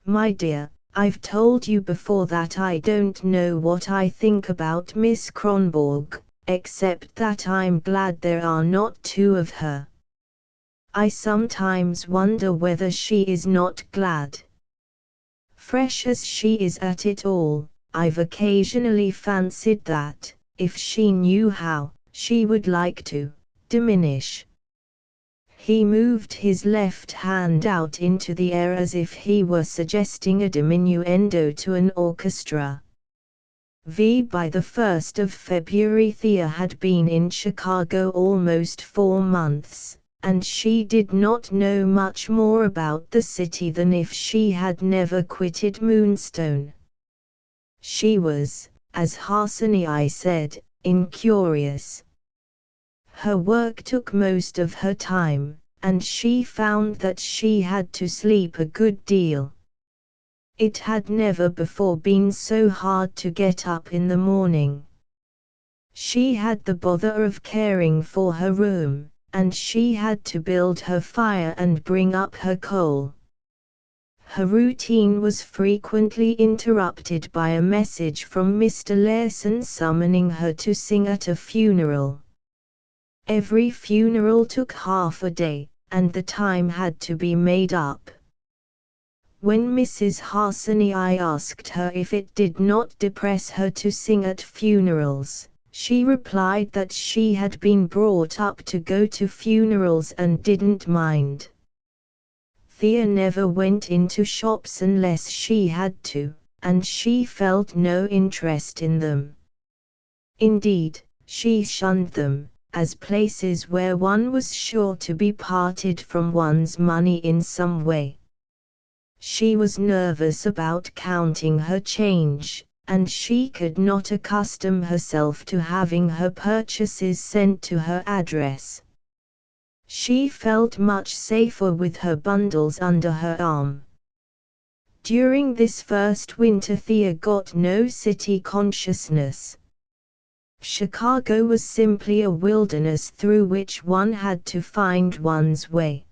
"My dear, I've told you before that I don't know what I think about Miss Kronborg, except that I'm glad there are not two of her. I sometimes wonder whether she is not glad. Fresh as she is at it all, I've occasionally fancied that, if she knew how, she would like to diminish." He moved his left hand out into the air as if he were suggesting a diminuendo to an orchestra. By the 1st of February Thea had been in Chicago almost 4 months, and she did not know much more about the city than if she had never quitted Moonstone. She was, as Harsany said, incurious. Her work took most of her time, and she found that she had to sleep a good deal. It had never before been so hard to get up in the morning. She had the bother of caring for her room, and she had to build her fire and bring up her coal. Her routine was frequently interrupted by a message from Mr. Larson summoning her to sing at a funeral. Every funeral took half a day, and the time had to be made up. When Mrs. Harsany asked her if it did not depress her to sing at funerals, she replied that she had been brought up to go to funerals and didn't mind. Thea never went into shops unless she had to, and she felt no interest in them. Indeed, she shunned them, as places where one was sure to be parted from one's money in some way. She was nervous about counting her change, and she could not accustom herself to having her purchases sent to her address. She felt much safer with her bundles under her arm. During this first winter Thea got no city consciousness. Chicago was simply a wilderness through which one had to find one's way.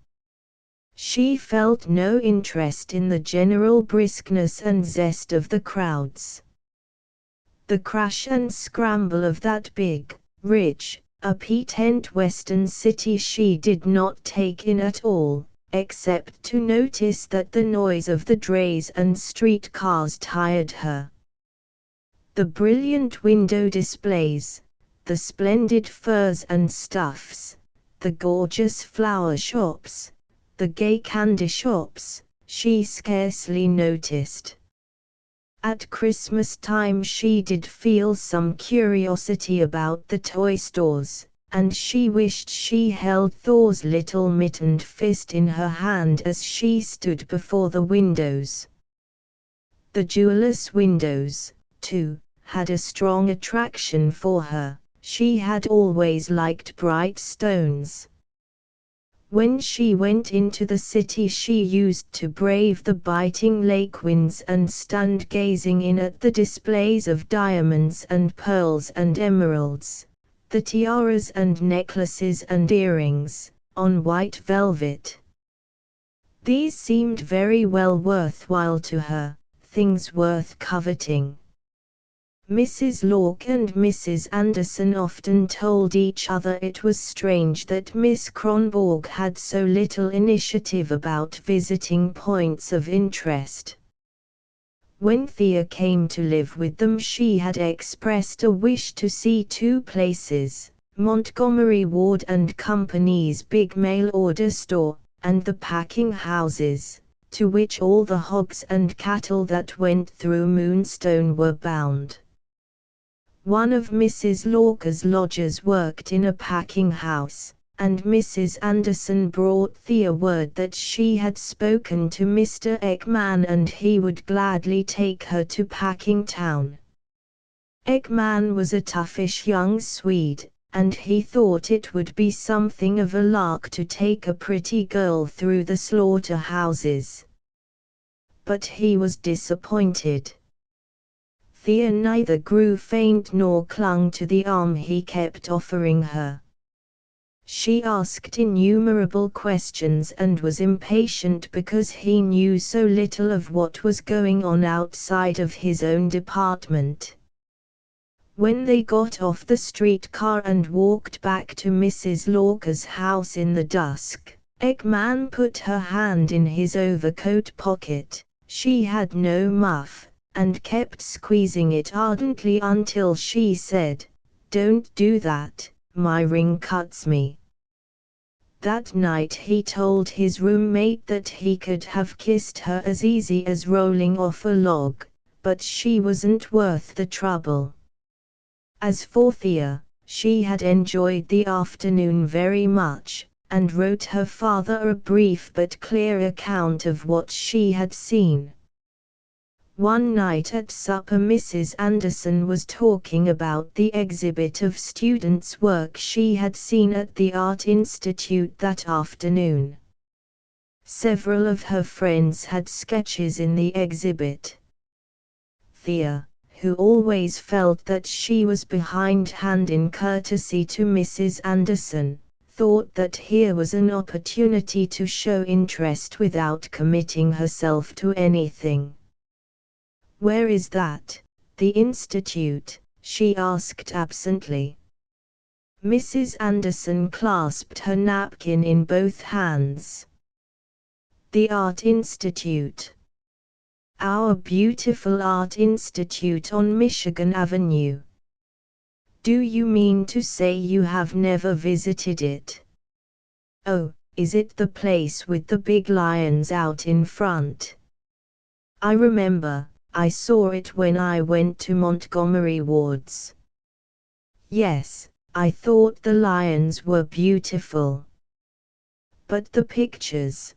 She felt no interest in the general briskness and zest of the crowds. The crash and scramble of that big, rich, uptent western city she did not take in at all, except to notice that the noise of the drays and streetcars tired her. The brilliant window displays, the splendid furs and stuffs, the gorgeous flower shops, the gay candy shops, she scarcely noticed. At Christmas time she did feel some curiosity about the toy stores, and she wished she held Thor's little mittened fist in her hand as she stood before the windows. The jeweller's windows, too, had a strong attraction for her. She had always liked bright stones. When she went into the city she used to brave the biting lake winds and stand gazing in at the displays of diamonds and pearls and emeralds, the tiaras and necklaces and earrings, on white velvet. These seemed very well worthwhile to her, things worth coveting. Mrs. Lark and Mrs. Anderson often told each other it was strange that Miss Kronborg had so little initiative about visiting points of interest. When Thea came to live with them she had expressed a wish to see two places, Montgomery Ward and Company's big mail-order store, and the packing houses, to which all the hogs and cattle that went through Moonstone were bound. One of Mrs. Lark's lodgers worked in a packing house, and Mrs. Anderson brought Thea word that she had spoken to Mr. Ekman and he would gladly take her to Packing Town. Ekman was a toughish young Swede, and he thought it would be something of a lark to take a pretty girl through the slaughterhouses. But he was disappointed. Thea neither grew faint nor clung to the arm he kept offering her. She asked innumerable questions and was impatient because he knew so little of what was going on outside of his own department. When they got off the streetcar and walked back to Mrs. Lark's house in the dusk, Ekman put her hand in his overcoat pocket, she had no muff, and kept squeezing it ardently until she said, "Don't do that, my ring cuts me." That night he told his roommate that he could have kissed her as easy as rolling off a log, but she wasn't worth the trouble. As for Thea, she had enjoyed the afternoon very much, and wrote her father a brief but clear account of what she had seen. One night at supper Mrs. Anderson was talking about the exhibit of students' work she had seen at the Art Institute that afternoon. Several of her friends had sketches in the exhibit. Thea, who always felt that she was behindhand in courtesy to Mrs. Anderson, thought that here was an opportunity to show interest without committing herself to anything. "Where is that, the institute?" she asked absently. Mrs. Anderson clasped her napkin in both hands. "The Art Institute. Our beautiful Art Institute on Michigan Avenue. Do you mean to say you have never visited it? Oh, is it the place with the big lions out in front? I remember, I saw it when I went to Montgomery Ward's. Yes, I thought the lions were beautiful. But the pictures?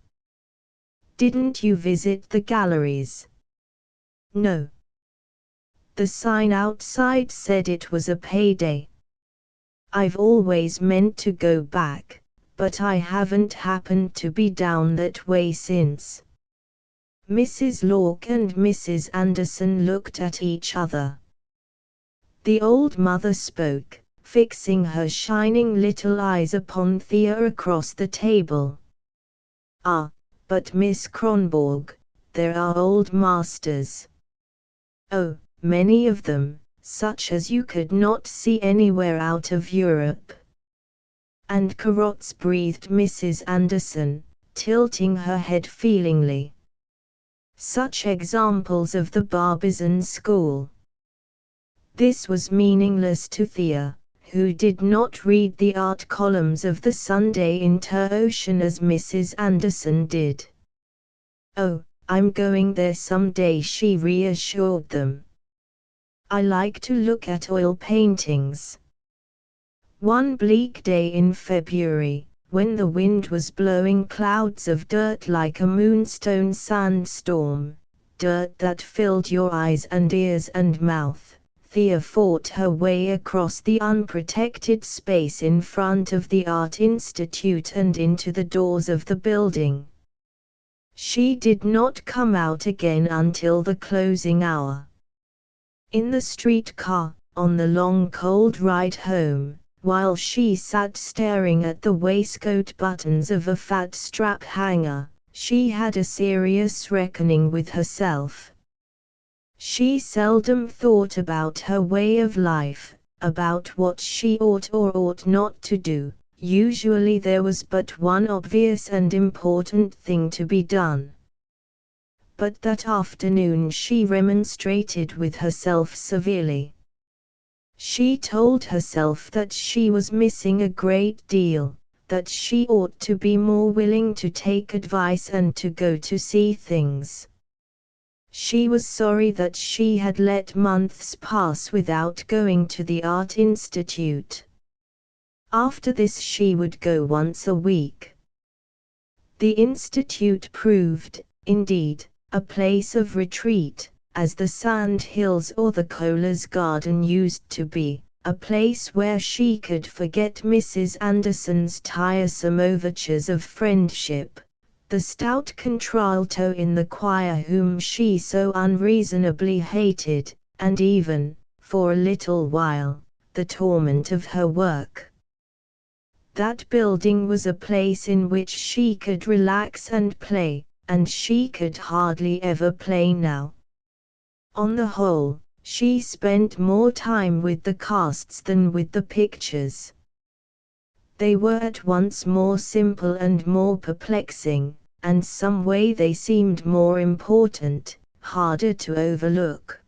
Didn't you visit the galleries?" "No. The sign outside said it was a payday. I've always meant to go back, but I haven't happened to be down that way since." Mrs. Lark and Mrs. Anderson looked at each other. The old mother spoke, fixing her shining little eyes upon Thea across the table. "Ah, but Miss Kronborg, there are old masters. Oh, many of them, such as you could not see anywhere out of Europe." "And carrots," breathed Mrs. Anderson, tilting her head feelingly. "Such examples of the Barbizon school." This was meaningless to Thea, who did not read the art columns of the Sunday Inter-Ocean as Mrs. Anderson did. "Oh, I'm going there someday," she reassured them. "I like to look at oil paintings." One bleak day in February, when the wind was blowing clouds of dirt like a Moonstone sandstorm, dirt that filled your eyes and ears and mouth, Thea fought her way across the unprotected space in front of the Art Institute and into the doors of the building. She did not come out again until the closing hour. In the streetcar, on the long cold ride home, while she sat staring at the waistcoat buttons of a fat strap hanger, she had a serious reckoning with herself. She seldom thought about her way of life, about what she ought or ought not to do. Usually there was but one obvious and important thing to be done. But that afternoon she remonstrated with herself severely. She told herself that she was missing a great deal, that she ought to be more willing to take advice and to go to see things. She was sorry that she had let months pass without going to the Art Institute. After this she would go once a week. The Institute proved, indeed, a place of retreat, as the Sand Hills or the Kohler's Garden used to be, a place where she could forget Mrs. Anderson's tiresome overtures of friendship, the stout contralto in the choir whom she so unreasonably hated, and even, for a little while, the torment of her work. That building was a place in which she could relax and play, and she could hardly ever play now. On the whole, she spent more time with the casts than with the pictures. They were at once more simple and more perplexing, and some way they seemed more important, harder to overlook.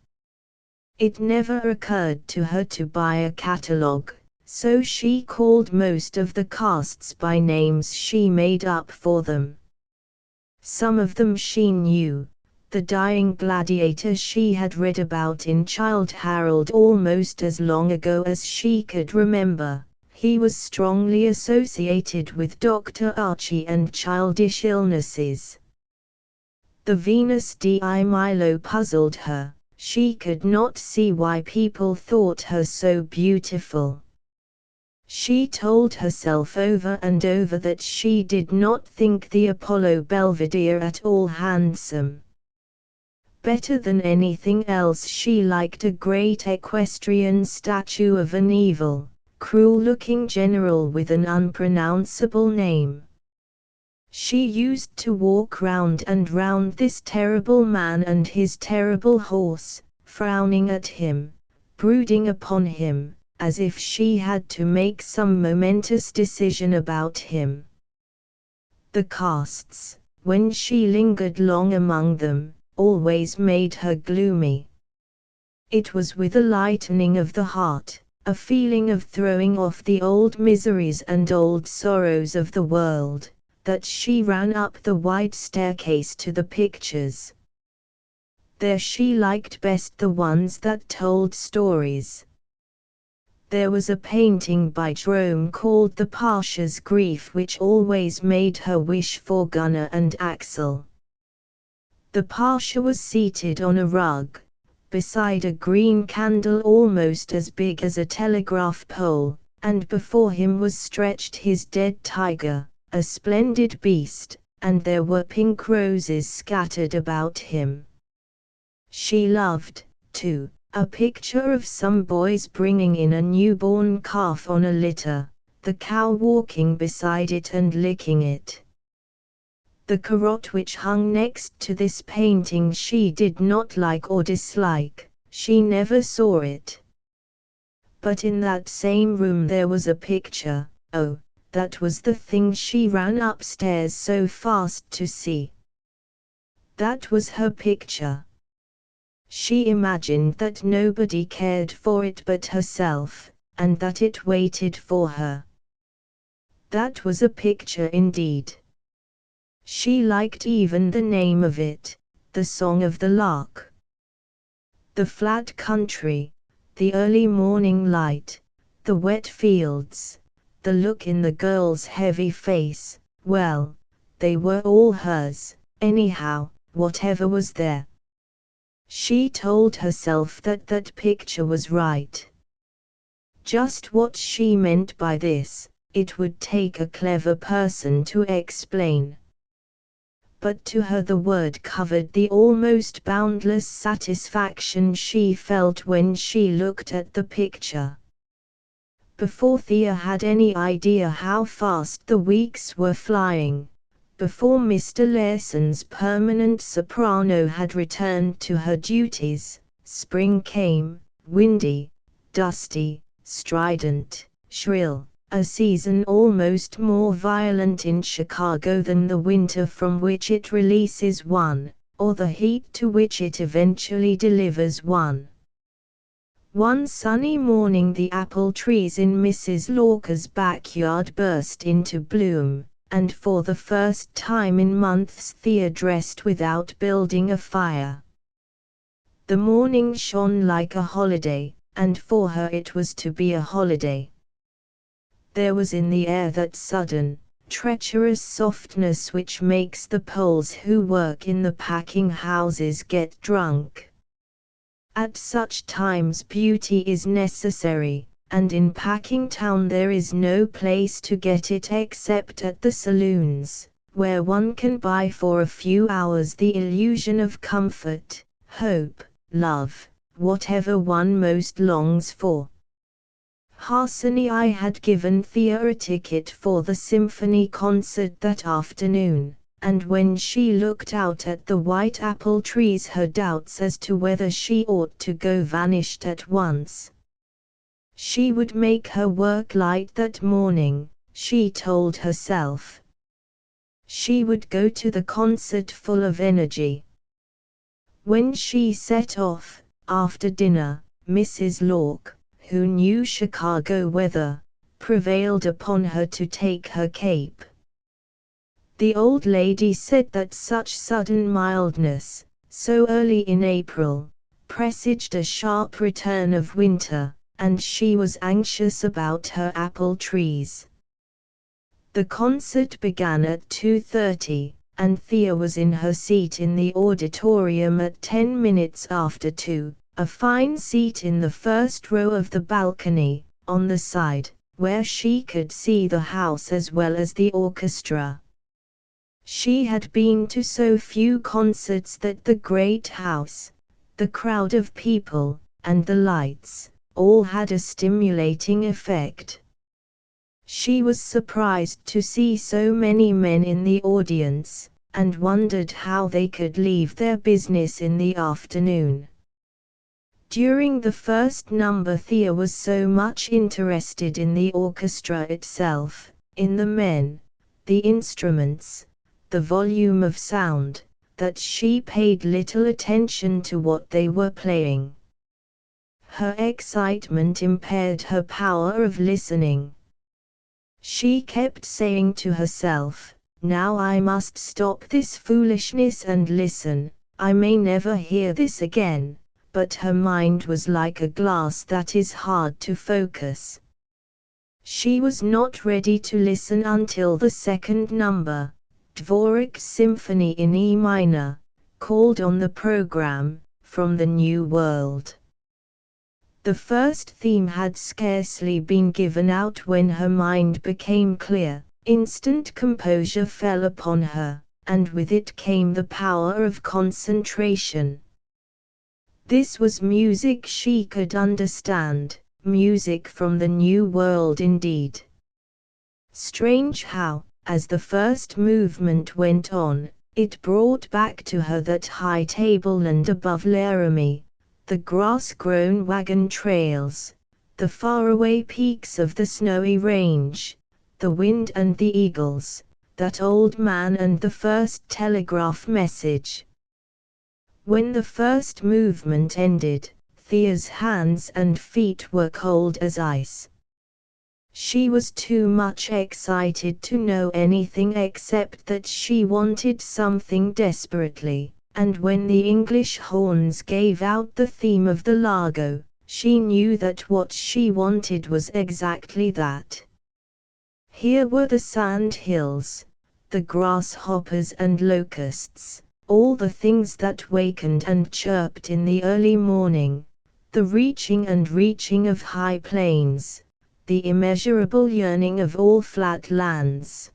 It never occurred to her to buy a catalogue, so she called most of the casts by names she made up for them. Some of them she knew. The dying gladiator she had read about in Childe Harold almost as long ago as she could remember. He was strongly associated with Dr. Archie and childish illnesses. The Venus di Milo puzzled her. She could not see why people thought her so beautiful. She told herself over and over that she did not think the Apollo Belvedere at all handsome. Better than anything else she liked a great equestrian statue of an evil, cruel-looking general with an unpronounceable name. She used to walk round and round this terrible man and his terrible horse, frowning at him, brooding upon him, as if she had to make some momentous decision about him. The casts, when she lingered long among them, always made her gloomy. It was with a lightening of the heart, a feeling of throwing off the old miseries and old sorrows of the world, that she ran up the wide staircase to the pictures. There she liked best the ones that told stories. There was a painting by Jerome called The Pasha's Grief which always made her wish for Gunnar and Axel. The Pasha was seated on a rug, beside a green candle almost as big as a telegraph pole, and before him was stretched his dead tiger, a splendid beast, and there were pink roses scattered about him. She loved, too, a picture of some boys bringing in a newborn calf on a litter, the cow walking beside it and licking it. The carrot which hung next to this painting she did not like or dislike, she never saw it. But in that same room there was a picture, oh, that was the thing she ran upstairs so fast to see. That was her picture. She imagined that nobody cared for it but herself, and that it waited for her. That was a picture indeed. She liked even the name of it, The Song of the Lark. The flat country, the early morning light, the wet fields, the look in the girl's heavy face, well, they were all hers, anyhow, whatever was there. She told herself that that picture was right. Just what she meant by this, it would take a clever person to explain. But to her the word covered the almost boundless satisfaction she felt when she looked at the picture. Before Thea had any idea how fast the weeks were flying, before Mr. Larson's permanent soprano had returned to her duties, spring came, windy, dusty, strident, shrill, a season almost more violent in Chicago than the winter from which it releases one, or the heat to which it eventually delivers one. One sunny morning the apple trees in Mrs. Lark's backyard burst into bloom, and for the first time in months Thea dressed without building a fire. The morning shone like a holiday, and for her it was to be a holiday. There was in the air that sudden, treacherous softness which makes the Poles who work in the packing houses get drunk. At such times beauty is necessary, and in Packingtown there is no place to get it except at the saloons, where one can buy for a few hours the illusion of comfort, hope, love, whatever one most longs for. Harsanyi had given Thea a ticket for the symphony concert that afternoon, and when she looked out at the white apple trees her doubts as to whether she ought to go vanished at once. She would make her work light that morning, she told herself. She would go to the concert full of energy. When she set off, after dinner, Mrs. Lark, who knew Chicago weather, prevailed upon her to take her cape. The old lady said that such sudden mildness, so early in April, presaged a sharp return of winter, and she was anxious about her apple trees. The concert began at 2:30, and Thea was in her seat in the auditorium at 10 minutes after 2, a fine seat in the first row of the balcony, on the side, where she could see the house as well as the orchestra. She had been to so few concerts that the great house, the crowd of people, and the lights, all had a stimulating effect. She was surprised to see so many men in the audience, and wondered how they could leave their business in the afternoon. During the first number Thea was so much interested in the orchestra itself, in the men, the instruments, the volume of sound, that she paid little attention to what they were playing. Her excitement impaired her power of listening. She kept saying to herself, "Now I must stop this foolishness and listen, I may never hear this again," but her mind was like a glass that is hard to focus. She was not ready to listen until the second number, Dvorak's Symphony in E minor, called on the program, from the New World. The first theme had scarcely been given out when her mind became clear, instant composure fell upon her, and with it came the power of concentration. This was music she could understand, music from the New World indeed. Strange how, as the first movement went on, it brought back to her that high tableland above Laramie, the grass-grown wagon trails, the faraway peaks of the snowy range, the wind and the eagles, that old man and the first telegraph message. When the first movement ended, Thea's hands and feet were cold as ice. She was too much excited to know anything except that she wanted something desperately, and when the English horns gave out the theme of the Largo, she knew that what she wanted was exactly that. Here were the sand hills, the grasshoppers and locusts, all the things that wakened and chirped in the early morning, the reaching and reaching of high plains, the immeasurable yearning of all flat lands.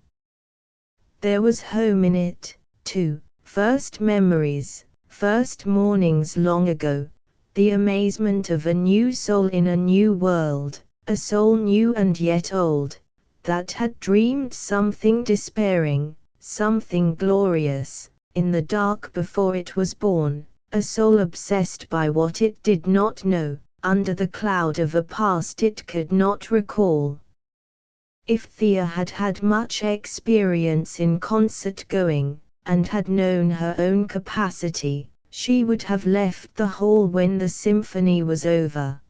There was home in it, too, first memories, first mornings long ago, the amazement of a new soul in a new world, a soul new and yet old, that had dreamed something despairing, something glorious, in the dark before it was born, a soul obsessed by what it did not know, under the cloud of a past it could not recall. If Thea had had much experience in concert going, and had known her own capacity, she would have left the hall when the symphony was over.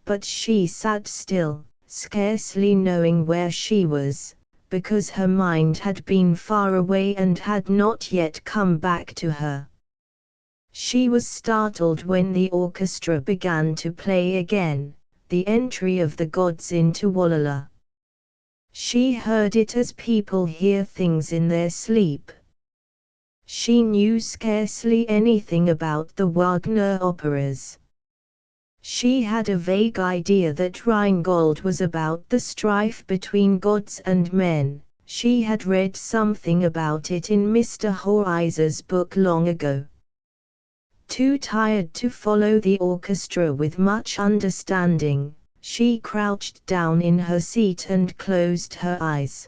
But she sat still, scarcely knowing where she was, because her mind had been far away and had not yet come back to her. She was startled when the orchestra began to play again, the entry of the gods into Walla. She heard it as people hear things in their sleep. She knew scarcely anything about the Wagner operas. She had a vague idea that Rheingold was about the strife between gods and men. She had read something about it in Mr. Hoiser's book long ago. Too tired to follow the orchestra with much understanding, she crouched down in her seat and closed her eyes.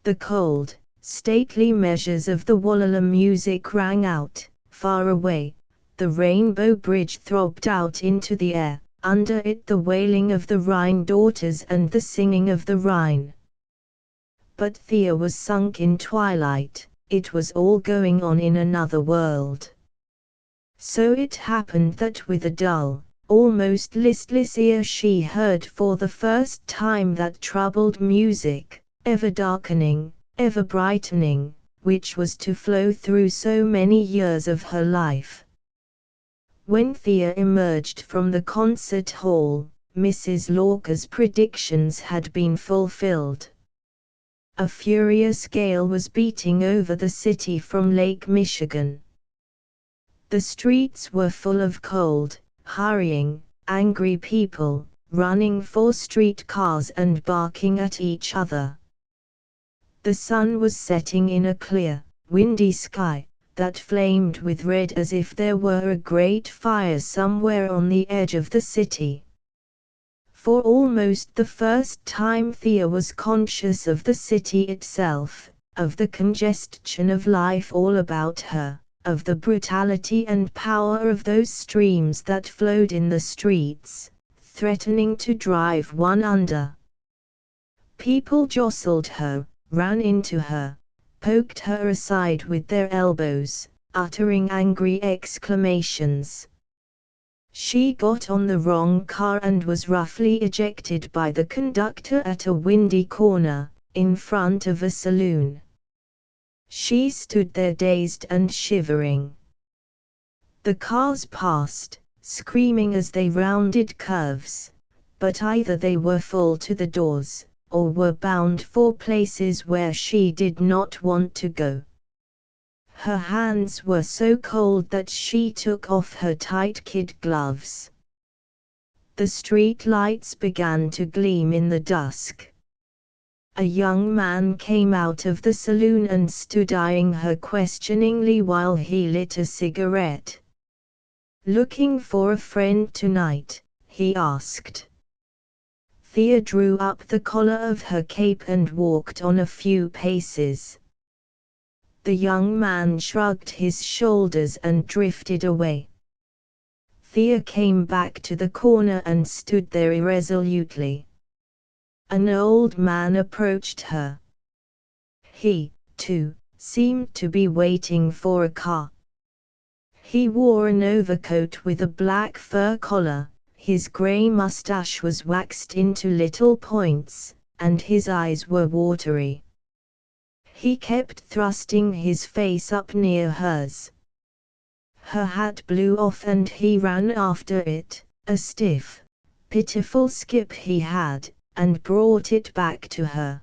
The cold, stately measures of the Walla music rang out, far away. The rainbow bridge throbbed out into the air, under it the wailing of the Rhine daughters and the singing of the Rhine. But Thea was sunk in twilight, it was all going on in another world. So it happened that with a dull, almost listless ear she heard for the first time that troubled music, ever darkening, ever brightening, which was to flow through so many years of her life. When Thea emerged from the concert hall, Mrs. Lorca's predictions had been fulfilled. A furious gale was beating over the city from Lake Michigan. The streets were full of cold, hurrying, angry people, running for streetcars and barking at each other. The sun was setting in a clear, windy sky that flamed with red as if there were a great fire somewhere on the edge of the city. For almost the first time Thea was conscious of the city itself, of the congestion of life all about her, of the brutality and power of those streams that flowed in the streets, threatening to drive one under. People jostled her, ran into her, poked her aside with their elbows, uttering angry exclamations. She got on the wrong car and was roughly ejected by the conductor at a windy corner, in front of a saloon. She stood there dazed and shivering. The cars passed, screaming as they rounded curves, but either they were full to the doors, or were bound for places where she did not want to go. Her hands were so cold that she took off her tight kid gloves. The street lights began to gleam in the dusk. A young man came out of the saloon and stood eyeing her questioningly while he lit a cigarette. "Looking for a friend tonight?" he asked. Thea drew up the collar of her cape and walked on a few paces. The young man shrugged his shoulders and drifted away. Thea came back to the corner and stood there irresolutely. An old man approached her. He, too, seemed to be waiting for a car. He wore an overcoat with a black fur collar. His grey mustache was waxed into little points, and his eyes were watery. He kept thrusting his face up near hers. Her hat blew off and he ran after it, a stiff, pitiful skip he had, and brought it back to her.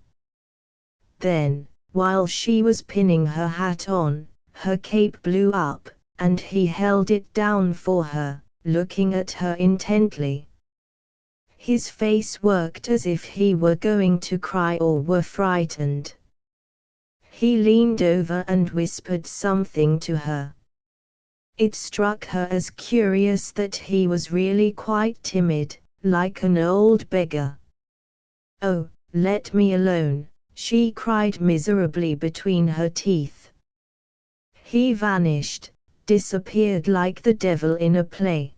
Then, while she was pinning her hat on, Her cape blew up, and he held it down for her, looking at her intently. His face worked as if he were going to cry or were frightened. He leaned over and whispered something to her. It struck her as curious that he was really quite timid, like an old beggar. "Oh, let me alone," she cried miserably between her teeth. He vanished, disappeared like the devil in a play.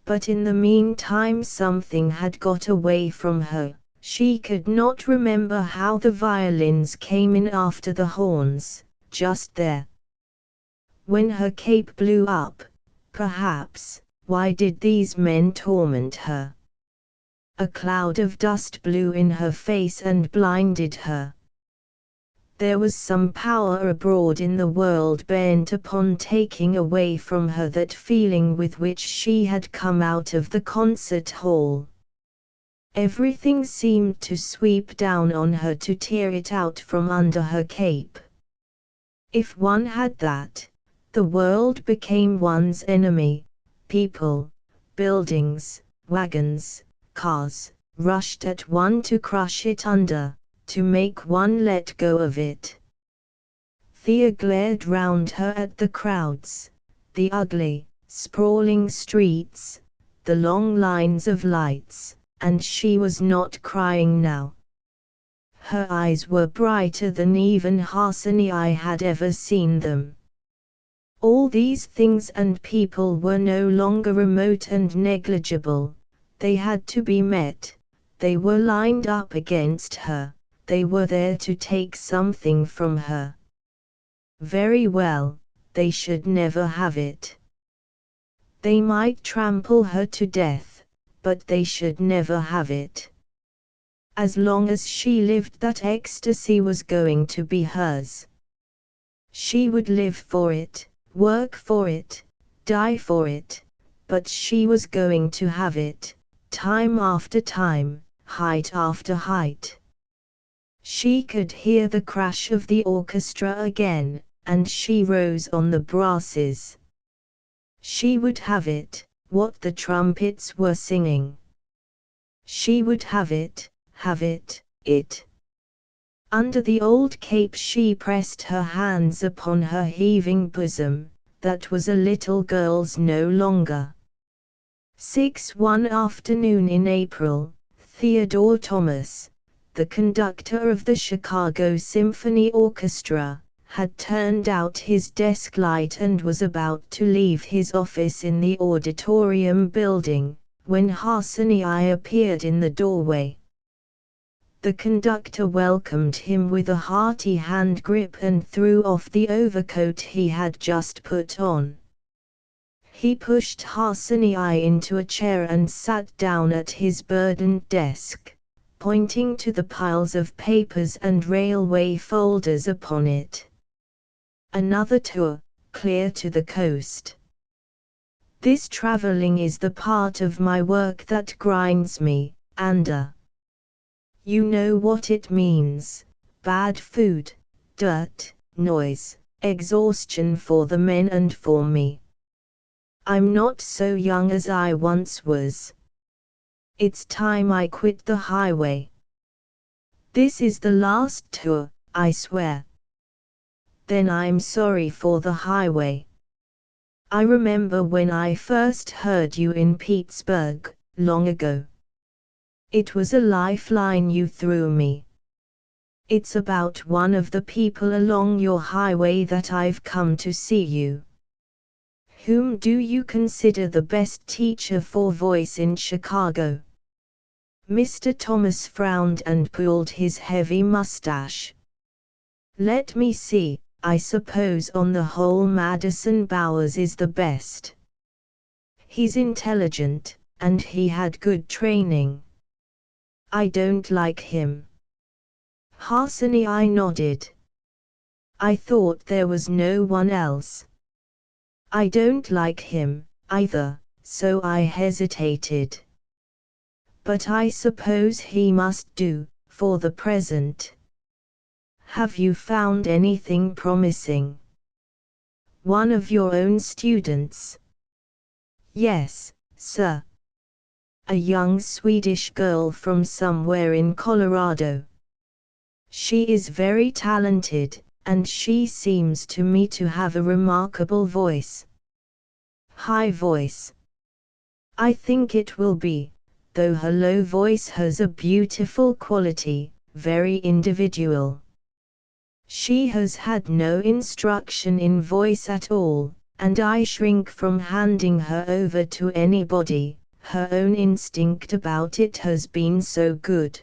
But in the meantime something had got away from her. She could not remember how the violins came in after the horns, just there. When her cape blew up, perhaps, why did these men torment her? A cloud of dust blew in her face and blinded her. There was some power abroad in the world bent upon taking away from her that feeling with which she had come out of the concert hall. Everything seemed to sweep down on her to tear it out from under her cape. If one had that, the world became one's enemy. People, buildings, wagons, cars, rushed at one to crush it under, to make one let go of it. Thea glared round her at the crowds, the ugly, sprawling streets, the long lines of lights, and she was not crying now. Her eyes were brighter than even Harsanyi had ever seen them. All these things and people were no longer remote and negligible. They had to be met. They were lined up against her. They were there to take something from her. Very well, they should never have it. They might trample her to death, but they should never have it. As long as she lived, that ecstasy was going to be hers. She would live for it, work for it, die for it, but she was going to have it, time after time, height after height. She could hear the crash of the orchestra again, and she rose on the brasses. She would have it, what the trumpets were singing. She would have it, it. Under the old cape she pressed her hands upon her heaving bosom, that was a little girl's no longer. One afternoon in April, Theodore Thomas, the conductor of the Chicago Symphony Orchestra, had turned out his desk light and was about to leave his office in the auditorium building, when Harsanyi appeared in the doorway. The conductor welcomed him with a hearty hand grip and threw off the overcoat he had just put on. He pushed Harsanyi into a chair and sat down at his burdened desk, pointing to the piles of papers and railway folders upon it. "Another tour, clear to the coast. This traveling is the part of my work that grinds me, and you know what it means: bad food, dirt, noise, exhaustion for the men and for me. I'm not so young as I once was. It's time I quit the highway. This is the last tour, I swear." "Then I'm sorry for the highway. I remember when I first heard you in Pittsburgh, long ago. It was a lifeline you threw me. It's about one of the people along your highway that I've come to see you. Whom do you consider the best teacher for voice in Chicago?" Mr. Thomas frowned and pulled his heavy mustache. "Let me see, I suppose on the whole Madison Bowers is the best. He's intelligent, and he had good training." "I don't like him." Harsanyi nodded. "I thought there was no one else." "I don't like him, either, so I hesitated. But I suppose he must do, for the present. Have you found anything promising?" One of your own students? Yes, sir. A young Swedish girl from somewhere in Colorado. She is very talented, and she seems to me to have a remarkable voice. High voice. I think it will be, though her low voice has a beautiful quality, very individual. She has had no instruction in voice at all, and I shrink from handing her over to anybody. Her own instinct about it has been so good.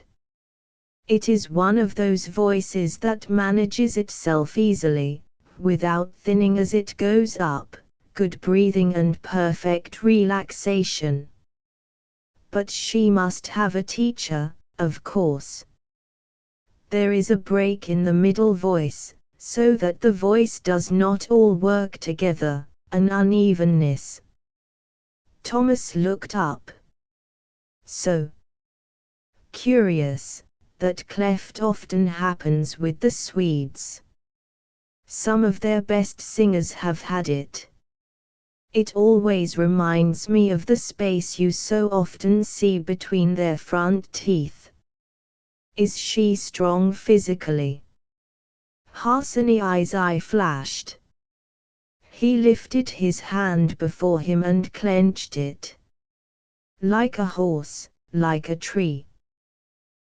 It is one of those voices that manages itself easily, without thinning as it goes up, good breathing and perfect relaxation. But she must have a teacher, of course. There is a break in the middle voice, so that the voice does not all work together, an unevenness. Thomas looked up. So curious, that cleft often happens with the Swedes. Some of their best singers have had it. It always reminds me of the space you so often see between their front teeth. Is she strong physically? Harsany's eye flashed. He lifted his hand before him and clenched it. Like a horse, like a tree.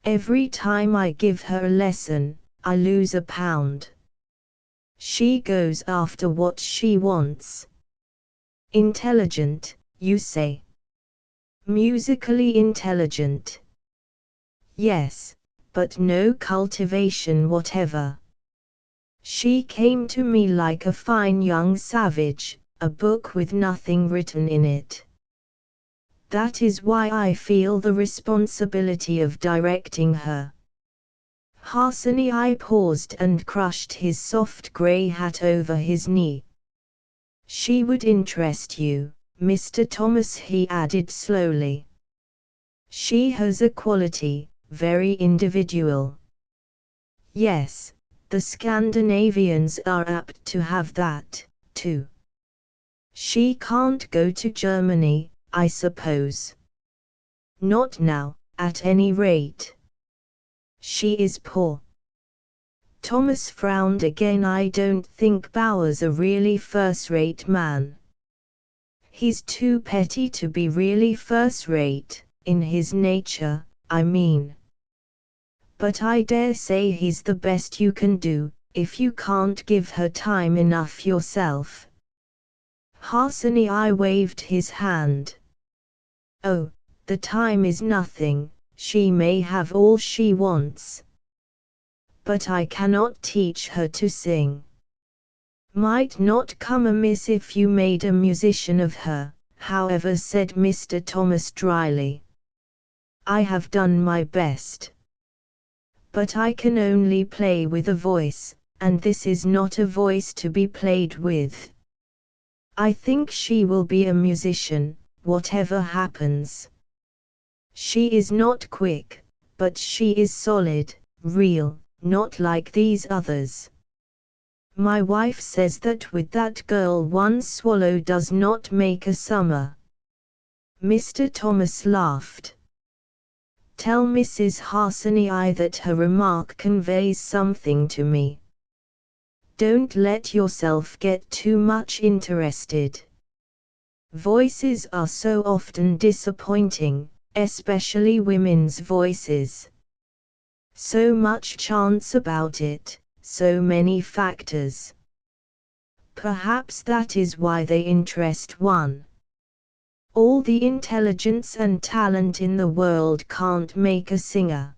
Every time I give her a lesson, I lose a pound. She goes after what she wants. Intelligent, you say? Musically intelligent. Yes, but no cultivation whatever. She came to me like a fine young savage, a book with nothing written in it. That is why I feel the responsibility of directing her. Harsany paused and crushed his soft grey hat over his knee. She would interest you, Mr. Thomas, he added slowly. She has a quality, very individual. Yes, the Scandinavians are apt to have that, too. She can't go to Germany, I suppose. Not now, at any rate. She is poor. Thomas frowned again. I don't think Bowers a really first-rate man. He's too petty to be really first-rate, in his nature, I mean. But I dare say he's the best you can do, if you can't give her time enough yourself. Harsany waved his hand. Oh, the time is nothing, she may have all she wants. But I cannot teach her to sing. Might not come amiss if you made a musician of her, however, said Mr. Thomas dryly. I have done my best. But I can only play with a voice, and this is not a voice to be played with. I think she will be a musician, whatever happens. She is not quick, but she is solid, real, not like these others. My wife says that with that girl one swallow does not make a summer. Mr. Thomas laughed. Tell Mrs. Harsany that her remark conveys something to me. Don't let yourself get too much interested. Voices are so often disappointing, especially women's voices. So much chance about it, so many factors. Perhaps that is why they interest one. All the intelligence and talent in the world can't make a singer.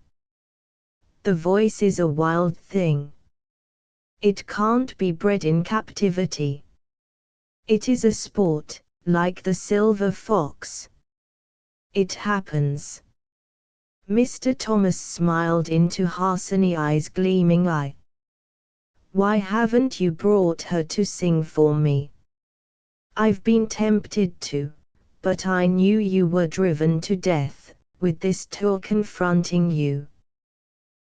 The voice is a wild thing. It can't be bred in captivity. It is a sport, like the silver fox. It happens. Mr. Thomas smiled into Harsany's gleaming eye. Why haven't you brought her to sing for me? I've been tempted to. But I knew you were driven to death, with this tour confronting you.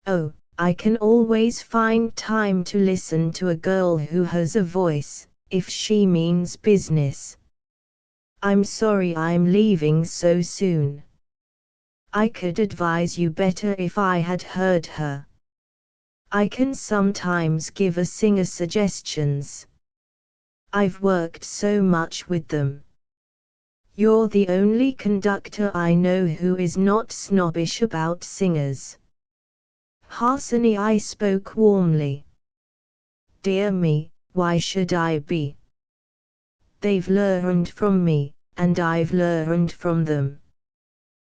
Oh, I can always find time to listen to a girl who has a voice, if she means business. I'm sorry I'm leaving so soon. I could advise you better if I had heard her. I can sometimes give a singer suggestions. I've worked so much with them. You're the only conductor I know who is not snobbish about singers. Harsani, I spoke warmly. Dear me, why should I be? They've learned from me, and I've learned from them.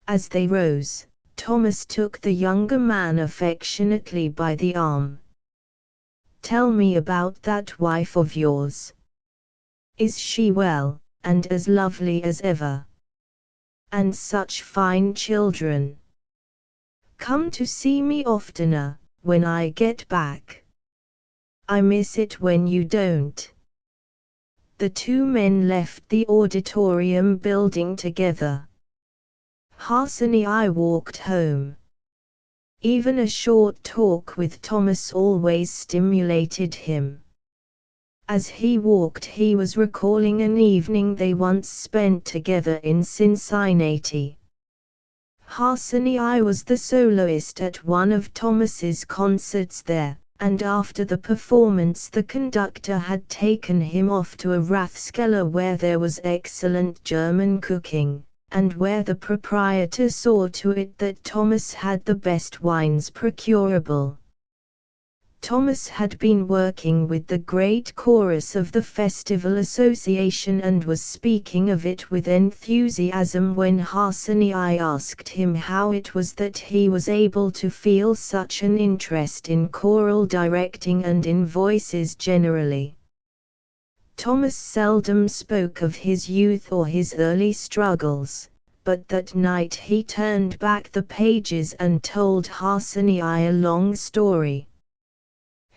As they rose, Thomas took the younger man affectionately by the arm. Tell me about that wife of yours. Is she well, and as lovely as ever? And such fine children. Come to see me oftener, when I get back. I miss it when you don't. The two men left the auditorium building together. Harsani, I walked home. Even a short talk with Thomas always stimulated him. As he walked, he was recalling an evening they once spent together in Cincinnati. Harsani, I was the soloist at one of Thomas's concerts there, and after the performance the conductor had taken him off to a Rathskeller where there was excellent German cooking, and where the proprietor saw to it that Thomas had the best wines procurable. Thomas had been working with the great chorus of the Festival Association and was speaking of it with enthusiasm when Harsani, I asked him how it was that he was able to feel such an interest in choral directing and in voices generally. Thomas seldom spoke of his youth or his early struggles, but that night he turned back the pages and told Harsani a long story.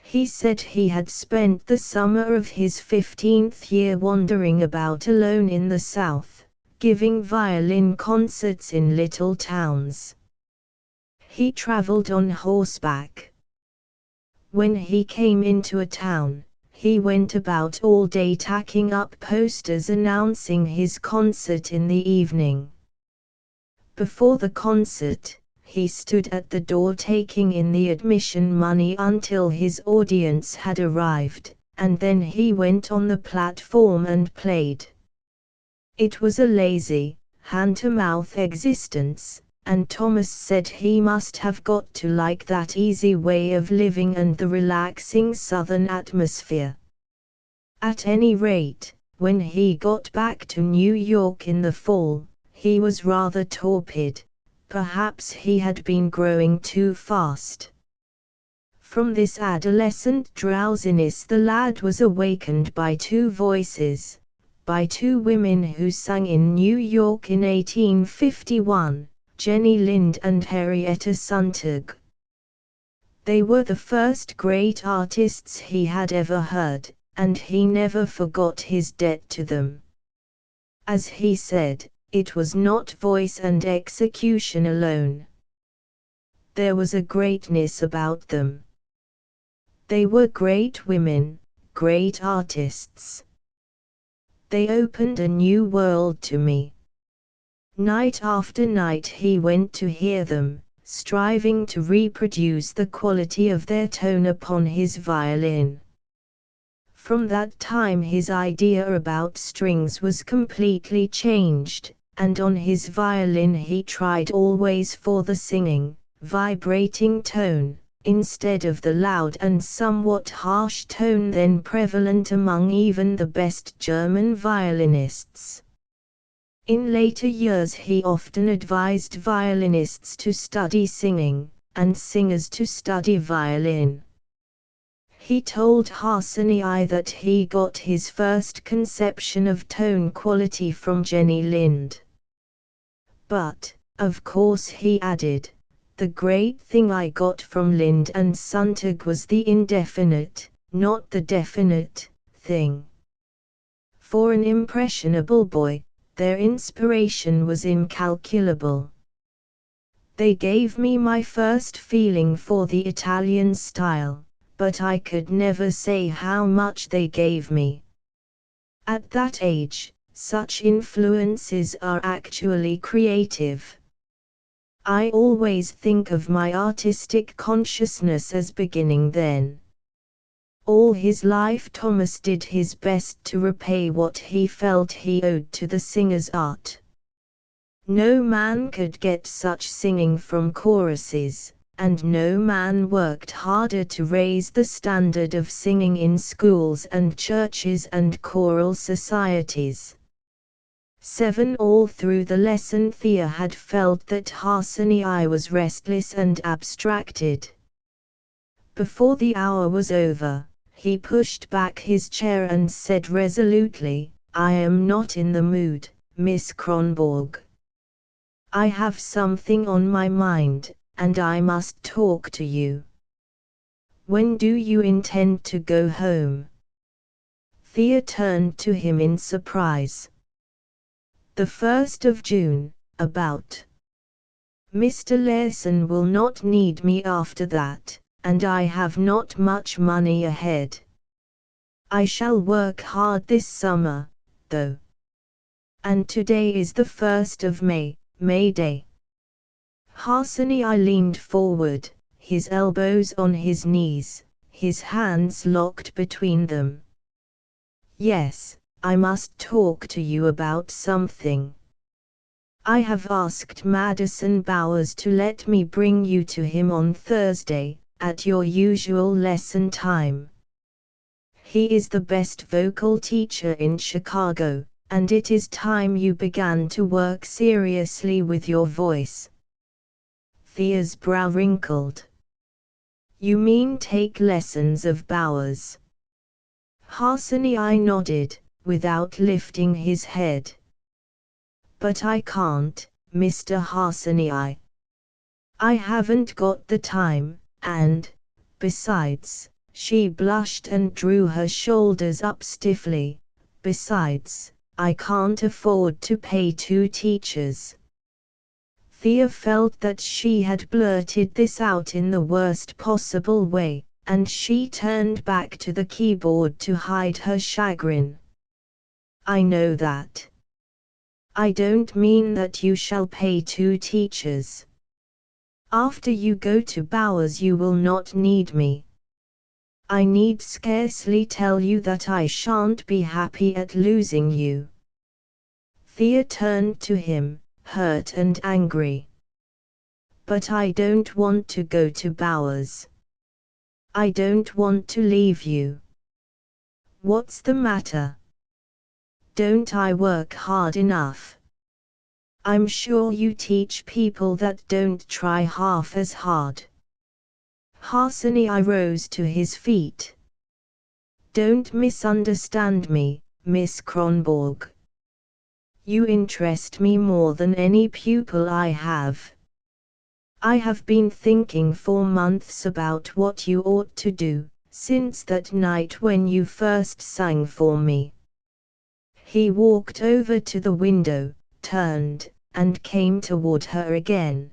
He said he had spent the summer of his 15th year wandering about alone in the South, giving violin concerts in little towns. He traveled on horseback. When he came into a town, he went about all day tacking up posters announcing his concert in the evening. Before the concert, he stood at the door taking in the admission money until his audience had arrived, and then he went on the platform and played. It was a lazy, hand-to-mouth existence, and Thomas said he must have got to like that easy way of living and the relaxing southern atmosphere. At any rate, when he got back to New York in the fall, he was rather torpid. Perhaps he had been growing too fast. From this adolescent drowsiness the lad was awakened by two voices, by two women who sang in New York in 1851, Jenny Lind and Henrietta Sontag. They were the first great artists he had ever heard, and he never forgot his debt to them. As he said, it was not voice and execution alone. There was a greatness about them. They were great women, great artists. They opened a new world to me. Night after night he went to hear them, striving to reproduce the quality of their tone upon his violin. From that time his idea about strings was completely changed, and on his violin he tried always for the singing, vibrating tone, instead of the loud and somewhat harsh tone then prevalent among even the best German violinists. In later years he often advised violinists to study singing, and singers to study violin. He told Harsani that he got his first conception of tone quality from Jenny Lind. But, of course, he added, the great thing I got from Lind and Sontag was the indefinite, not the definite, thing. For an impressionable boy, their inspiration was incalculable. They gave me my first feeling for the Italian style, but I could never say how much they gave me. At that age, such influences are actually creative. I always think of my artistic consciousness as beginning then. All his life Thomas did his best to repay what he felt he owed to the singer's art. No man could get such singing from choruses, and no man worked harder to raise the standard of singing in schools and churches and choral societies. 7 All through the lesson Thea had felt that Harsanyi was restless and abstracted. Before the hour was over, he pushed back his chair and said resolutely, "I am not in the mood, Miss Kronborg. I have something on my mind, and I must talk to you. When do you intend to go home?" Thea turned to him in surprise. "The 1st of June, about. Mr. Larson will not need me after that, and I have not much money ahead. I shall work hard this summer, though. And today is the 1st of May, May Day." Harsanyi leaned forward, his elbows on his knees, his hands locked between them. "Yes, I must talk to you about something. I have asked Madison Bowers to let me bring you to him on Thursday, at your usual lesson time. He is the best vocal teacher in Chicago, and it is time you began to work seriously with your voice." Thea's brow wrinkled. "You mean take lessons of Bowers?" Harsanyi nodded, without lifting his head. "But I can't, Mr. Harsanyi. I haven't got the time, and, besides," she blushed and drew her shoulders up stiffly, "besides, I can't afford to pay 2 teachers." Thea felt that she had blurted this out in the worst possible way, and she turned back to the keyboard to hide her chagrin. "I know that. I don't mean that you shall pay 2 teachers. After you go to Bowers you will not need me. I need scarcely tell you that I shan't be happy at losing you." Thea turned to him, hurt and angry. "But I don't want to go to Bowers. I don't want to leave you. What's the matter? Don't I work hard enough? I'm sure you teach people that don't try half as hard." Harsanyi rose to his feet. "Don't misunderstand me, Miss Kronborg. You interest me more than any pupil I have. I have been thinking for months about what you ought to do, since that night when you first sang for me." He walked over to the window, turned, and came toward her again.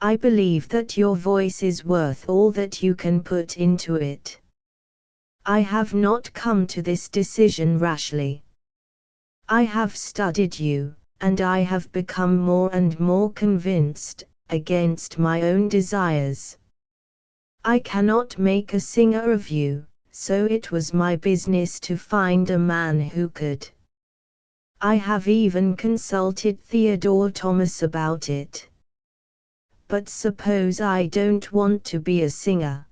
"I believe that your voice is worth all that you can put into it. I have not come to this decision rashly. I have studied you, and I have become more and more convinced, against my own desires. I cannot make a singer of you, so it was my business to find a man who could. I have even consulted Theodore Thomas about it. But suppose I don't want to be a singer.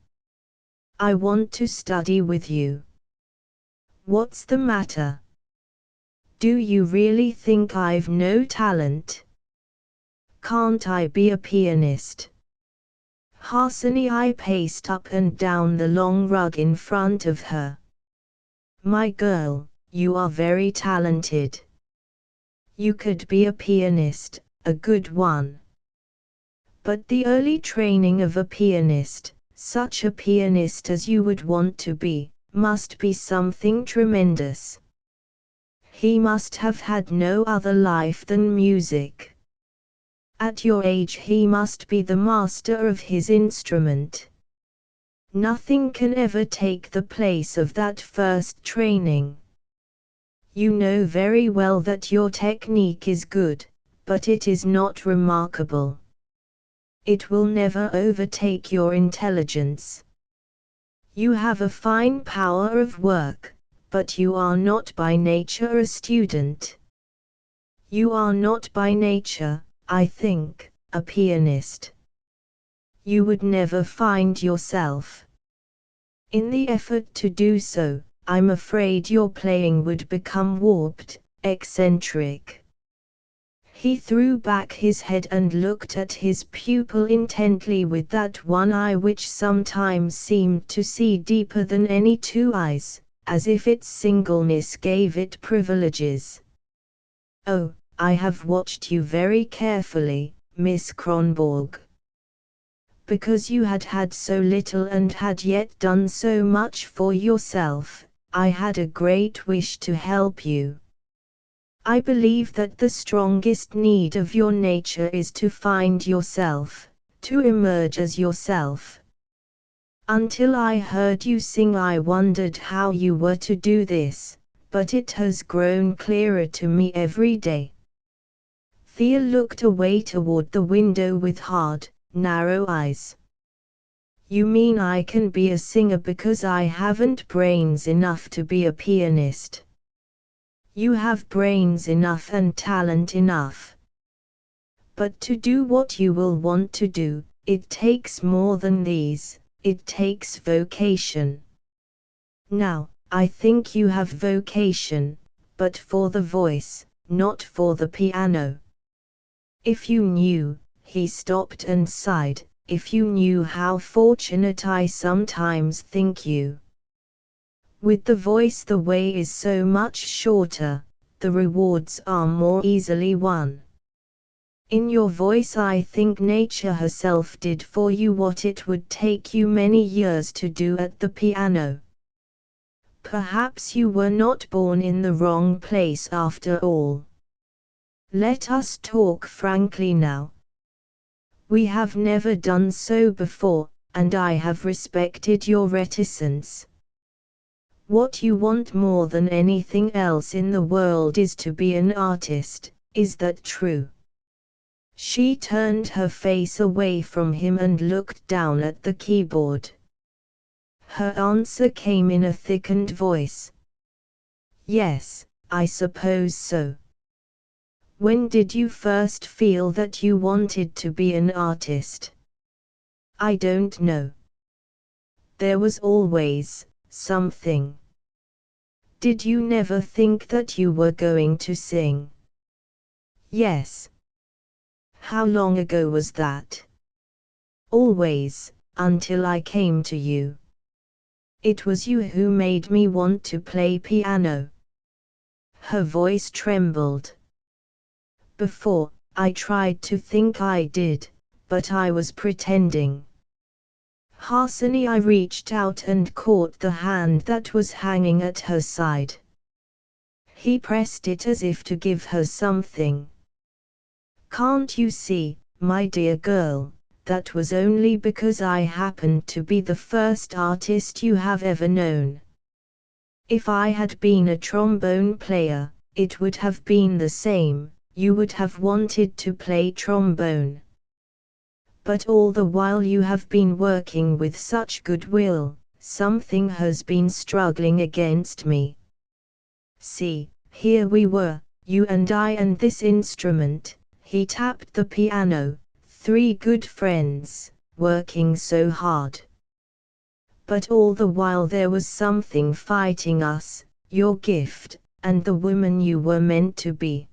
I want to study with you. What's the matter? Do you really think I've no talent? Can't I be a pianist?" Harsanyi paced up and down the long rug in front of her. "My girl, you are very talented. You could be a pianist, a good one. But the early training of a pianist, such a pianist as you would want to be, must be something tremendous. He must have had no other life than music. At your age he must be the master of his instrument. Nothing can ever take the place of that first training. You know very well that your technique is good, but it is not remarkable. It will never overtake your intelligence. You have a fine power of work, but you are not by nature a student. You are not by nature, I think, a pianist. You would never find yourself. In the effort to do so, I'm afraid your playing would become warped, eccentric. He threw back his head and looked at his pupil intently with that one eye which sometimes seemed to see deeper than any two eyes, as if its singleness gave it privileges. "Oh, I have watched you very carefully, Miss Kronborg. Because you had had so little and had yet done so much for yourself, I had a great wish to help you. I believe that the strongest need of your nature is to find yourself, to emerge as yourself. Until I heard you sing I wondered how you were to do this, but it has grown clearer to me every day." Thea looked away toward the window with hard, narrow eyes. "You mean I can be a singer because I haven't brains enough to be a pianist? You have brains enough and talent enough. But to do what you will want to do, it takes more than these, it takes vocation. Now, I think you have vocation, but for the voice, not for the piano. If you knew," he stopped and sighed, "if you knew how fortunate I sometimes think you. With the voice the way is so much shorter, the rewards are more easily won. In your voice I think nature herself did for you what it would take you many years to do at the piano. Perhaps you were not born in the wrong place after all. Let us talk frankly now. We have never done so before, and I have respected your reticence. What you want more than anything else in the world is to be an artist, is that true?" She turned her face away from him and looked down at the keyboard. Her answer came in a thickened voice. "Yes, I suppose so." "When did you first feel that you wanted to be an artist?" "I don't know. There was always something." "Did you never think that you were going to sing?" "Yes." "How long ago was that?" "Always, until I came to you. It was you who made me want to play piano." Her voice trembled. "Before, I tried to think I did, but I was pretending." Harsani I reached out and caught the hand that was hanging at her side. He pressed it as if to give her something. "Can't you see, my dear girl, that was only because I happened to be the first artist you have ever known. If I had been a trombone player, it would have been the same, you would have wanted to play trombone. But all the while you have been working with such goodwill, something has been struggling against me. See, here we were, you and I and this instrument," he tapped the piano, "three good friends, working so hard. But all the while there was something fighting us, your gift, and the woman you were meant to be.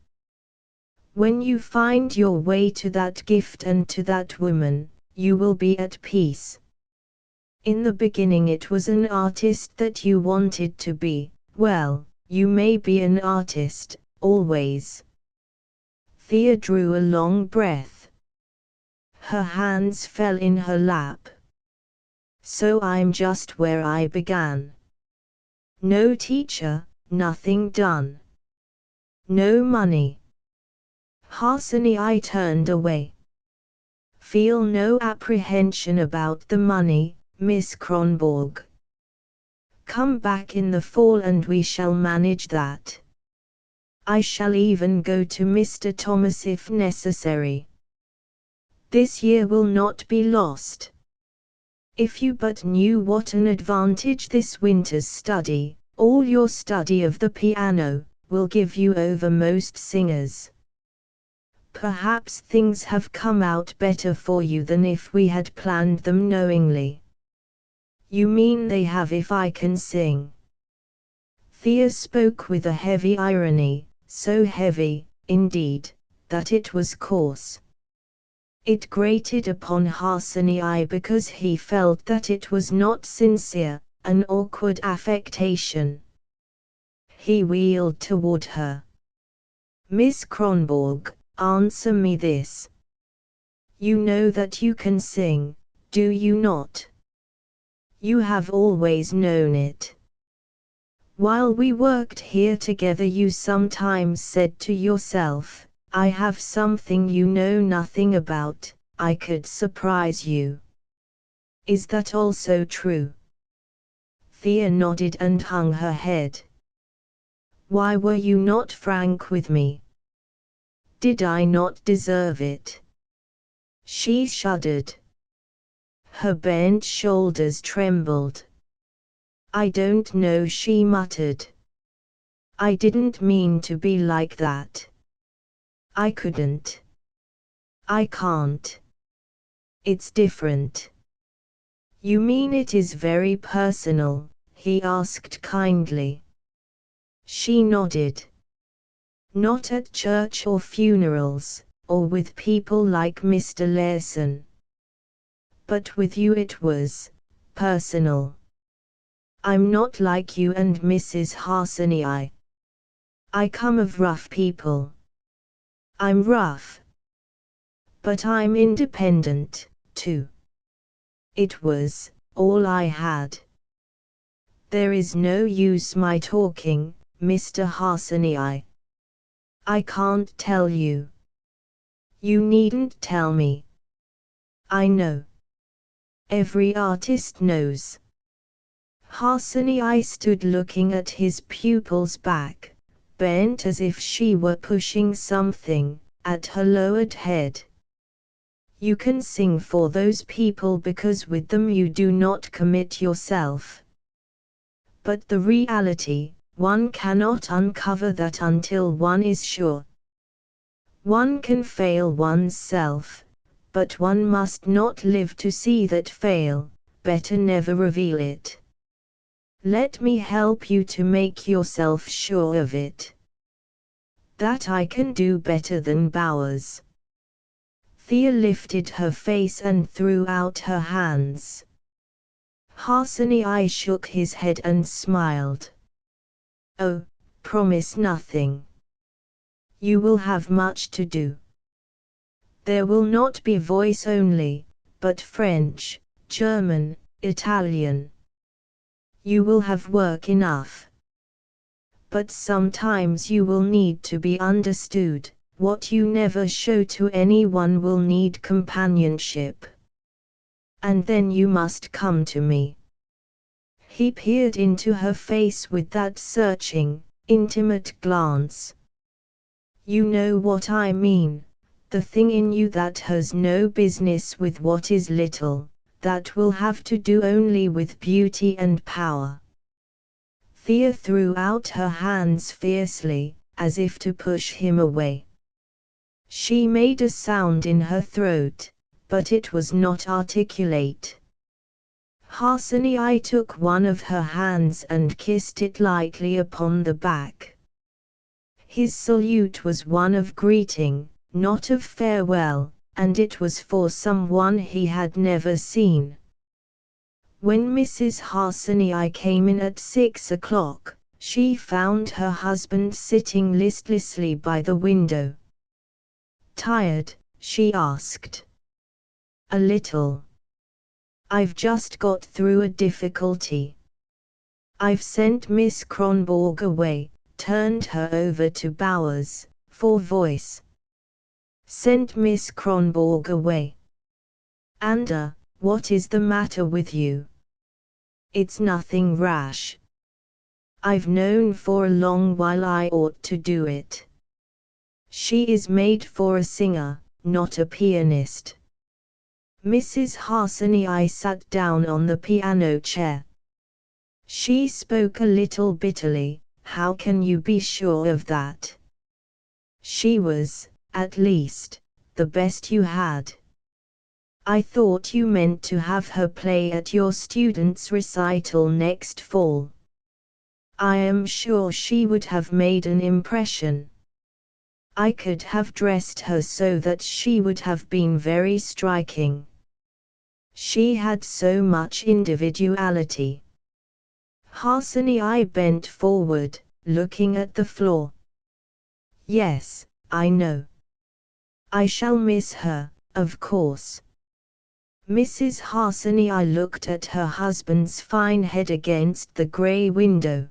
When you find your way to that gift and to that woman, you will be at peace. In the beginning it was an artist that you wanted to be, well, you may be an artist, always." Thea drew a long breath. Her hands fell in her lap. "So I'm just where I began. No teacher, nothing done. No money." Harsani I turned away. "Feel no apprehension about the money, Miss Kronborg. Come back in the fall and we shall manage that. I shall even go to Mr. Thomas if necessary. This year will not be lost. If you but knew what an advantage this winter's study, all your study of the piano, will give you over most singers. Perhaps things have come out better for you than if we had planned them knowingly. You mean they have if I can sing? Thea spoke with a heavy irony, so heavy, indeed, that it was coarse. It grated upon Harsanyi because he felt that it was not sincere, an awkward affectation. He wheeled toward her. Miss Kronborg, answer me this. You know that you can sing, do you not? You have always known it. While we worked here together you sometimes said to yourself, I have something you know nothing about, I could surprise you. Is that also true? Thea nodded and hung her head. Why were you not frank with me? Did I not deserve it? She shuddered. Her bent shoulders trembled. I don't know, she muttered. I didn't mean to be like that. I couldn't. I can't. It's different. You mean it is very personal? He asked kindly. She nodded. Not at church or funerals, or with people like Mr. Larson. But with you it was personal. I'm not like you and Mrs. Harsanyi. I come of rough people. I'm rough. But I'm independent, too. It was all I had. There is no use my talking, Mr. Harsanyi. I can't tell you. You needn't tell me. I know. Every artist knows. Harsanyi stood looking at his pupil's back, bent as if she were pushing something, at her lowered head. You can sing for those people because with them you do not commit yourself. But the reality, one cannot uncover that until one is sure. One can fail oneself, but one must not live to see that fail, better never reveal it. Let me help you to make yourself sure of it. That I can do better than Bowers. Thea lifted her face and threw out her hands. Harsanyi shook his head and smiled. Oh, promise nothing. You will have much to do. There will not be voice only, but French, German, Italian. You will have work enough. But sometimes you will need to be understood. What you never show to anyone will need companionship. And then you must come to me. He peered into her face with that searching, intimate glance. You know what I mean, the thing in you that has no business with what is little, that will have to do only with beauty and power. Thea threw out her hands fiercely, as if to push him away. She made a sound in her throat, but it was not articulate. Harsanyi took one of her hands and kissed it lightly upon the back. His salute was one of greeting, not of farewell, and it was for someone he had never seen. When Mrs. Harsanyi came in at 6 o'clock, she found her husband sitting listlessly by the window. Tired? She asked. A little. I've just got through a difficulty. I've sent Miss Kronborg away, turned her over to Bowers, for voice. Sent Miss Kronborg away. And what is the matter with you? It's nothing rash. I've known for a long while I ought to do it. She is made for a singer, not a pianist. Mrs. Harsany sat down on the piano chair. She spoke a little bitterly. How can you be sure of that? She was, at least, the best you had. I thought you meant to have her play at your students' recital next fall. I am sure she would have made an impression. I could have dressed her so that she would have been very striking. She had so much individuality. Harsany bent forward, looking at the floor. Yes, I know. I shall miss her, of course. Mrs. Harsany looked at her husband's fine head against the grey window.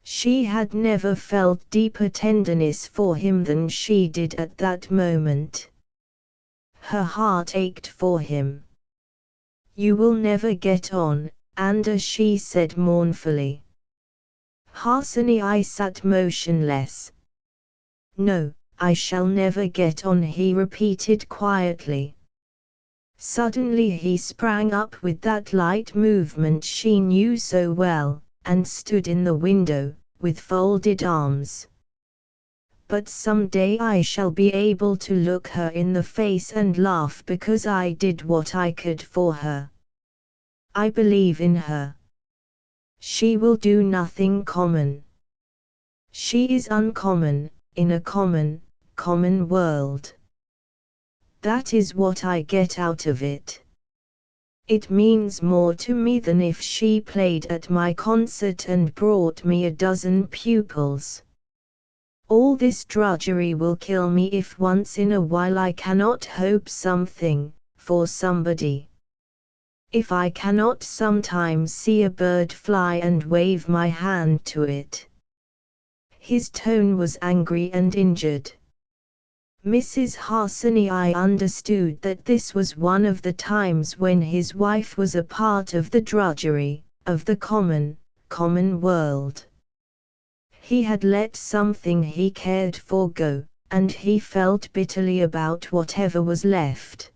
She had never felt deeper tenderness for him than she did at that moment. Her heart ached for him. You will never get on, Anda, she said mournfully. Harsany sat motionless. No, I shall never get on, he repeated quietly. Suddenly he sprang up with that light movement she knew so well, and stood in the window, with folded arms. But someday I shall be able to look her in the face and laugh because I did what I could for her. I believe in her. She will do nothing common. She is uncommon, in a common world. That is what I get out of it. It means more to me than if she played at my concert and brought me a dozen pupils. All this drudgery will kill me if once in a while I cannot hope something, for somebody. If I cannot sometimes see a bird fly and wave my hand to it. His tone was angry and injured. Mrs. Harsany understood that this was one of the times when his wife was a part of the drudgery, of the common world. He had let something he cared for go, and he felt bitterly about whatever was left.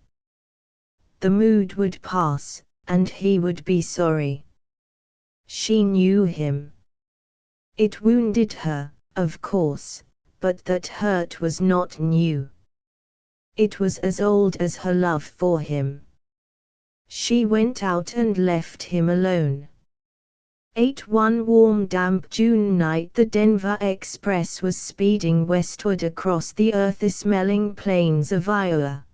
The mood would pass, and he would be sorry. She knew him. It wounded her, of course, but that hurt was not new. It was as old as her love for him. She went out and left him alone. One warm damp June night the Denver Express was speeding westward across the earthy-smelling plains of Iowa.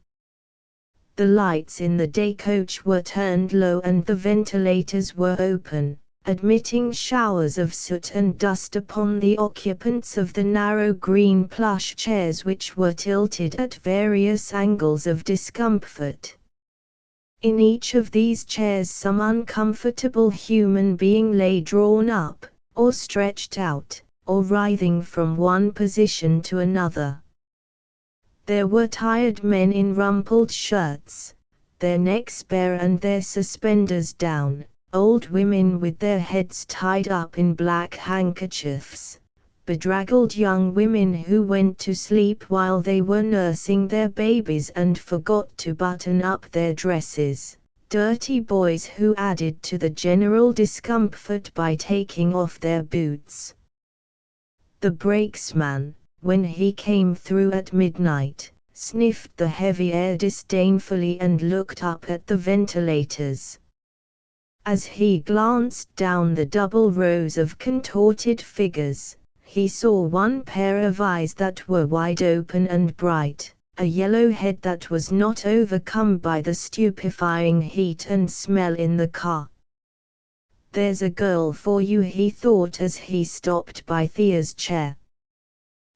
The lights in the day coach were turned low and the ventilators were open, admitting showers of soot and dust upon the occupants of the narrow green plush chairs which were tilted at various angles of discomfort. In each of these chairs some uncomfortable human being lay drawn up, or stretched out, or writhing from one position to another. There were tired men in rumpled shirts, their necks bare and their suspenders down, old women with their heads tied up in black handkerchiefs, bedraggled young women who went to sleep while they were nursing their babies and forgot to button up their dresses, dirty boys who added to the general discomfort by taking off their boots. The brakesman, when he came through at midnight, sniffed the heavy air disdainfully and looked up at the ventilators. As he glanced down the double rows of contorted figures, he saw one pair of eyes that were wide open and bright, a yellow head that was not overcome by the stupefying heat and smell in the car. "There's a girl for you," he thought as he stopped by Thea's chair.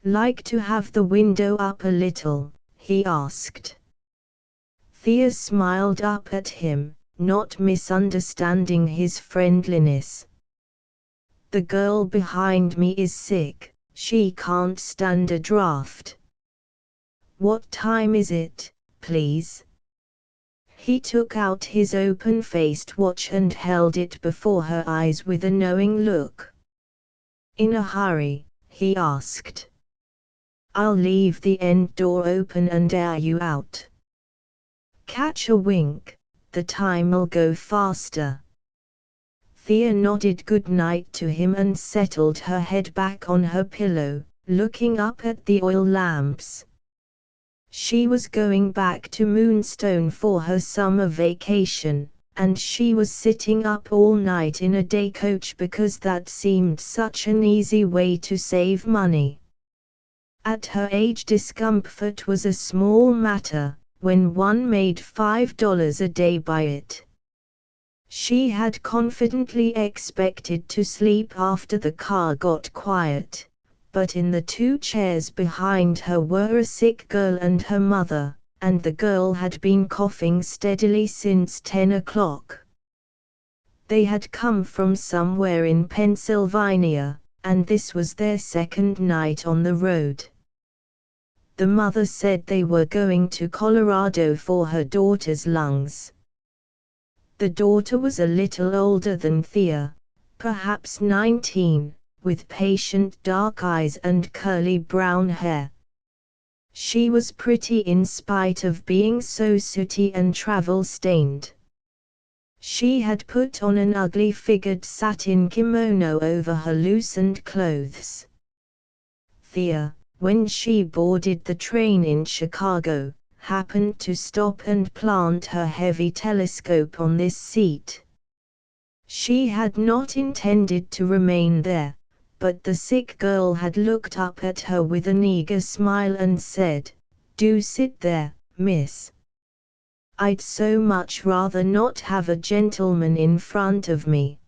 "Like to have the window up a little?" he asked. Thea smiled up at him, not misunderstanding his friendliness. "The girl behind me is sick, she can't stand a draft." "What time is it, please?" He took out his open-faced watch and held it before her eyes with a knowing look. In a hurry, he asked. I'll leave the end door open and air you out. Catch a wink, the time'll go faster. Thea nodded good night to him and settled her head back on her pillow, looking up at the oil lamps. She was going back to Moonstone for her summer vacation, and she was sitting up all night in a day coach because that seemed such an easy way to save money. At her age, discomfort was a small matter, when one made $5 a day by it. She had confidently expected to sleep after the car got quiet, but in the two chairs behind her were a sick girl and her mother, and the girl had been coughing steadily since 10 o'clock. They had come from somewhere in Pennsylvania, and this was their second night on the road. The mother said they were going to Colorado for her daughter's lungs. The daughter was a little older than Thea, perhaps 19, with patient dark eyes and curly brown hair. She was pretty in spite of being so sooty and travel-stained. She had put on an ugly figured satin kimono over her loosened clothes. Thea, when she boarded the train in Chicago, happened to stop and plant her heavy telescope on this seat. She had not intended to remain there, but the sick girl had looked up at her with an eager smile and said, "Do sit there, miss. I'd so much rather not have a gentleman in front of me."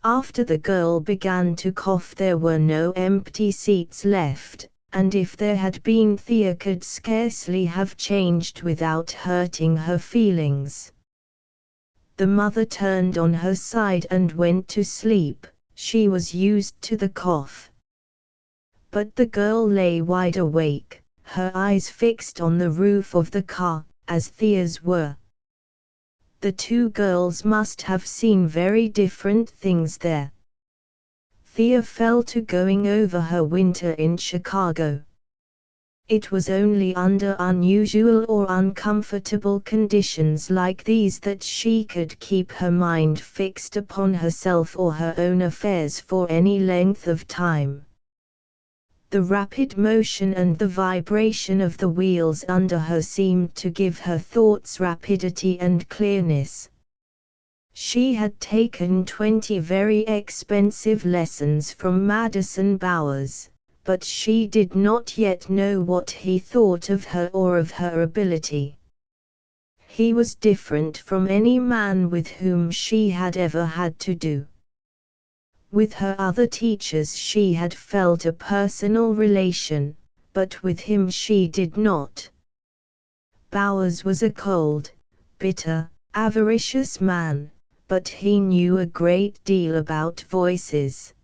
After the girl began to cough, there were no empty seats left, and if there had been, Thea could scarcely have changed without hurting her feelings. The mother turned on her side and went to sleep. She was used to the cough. But the girl lay wide awake, her eyes fixed on the roof of the car, as Thea's were. The two girls must have seen very different things there. Thea fell to going over her winter in Chicago. It was only under unusual or uncomfortable conditions like these that she could keep her mind fixed upon herself or her own affairs for any length of time. The rapid motion and the vibration of the wheels under her seemed to give her thoughts rapidity and clearness. She had taken 20 very expensive lessons from Madison Bowers, but she did not yet know what he thought of her or of her ability. He was different from any man with whom she had ever had to do. With her other teachers she had felt a personal relation, but with him she did not. Bowers was a cold, bitter, avaricious man, but he knew a great deal about voices.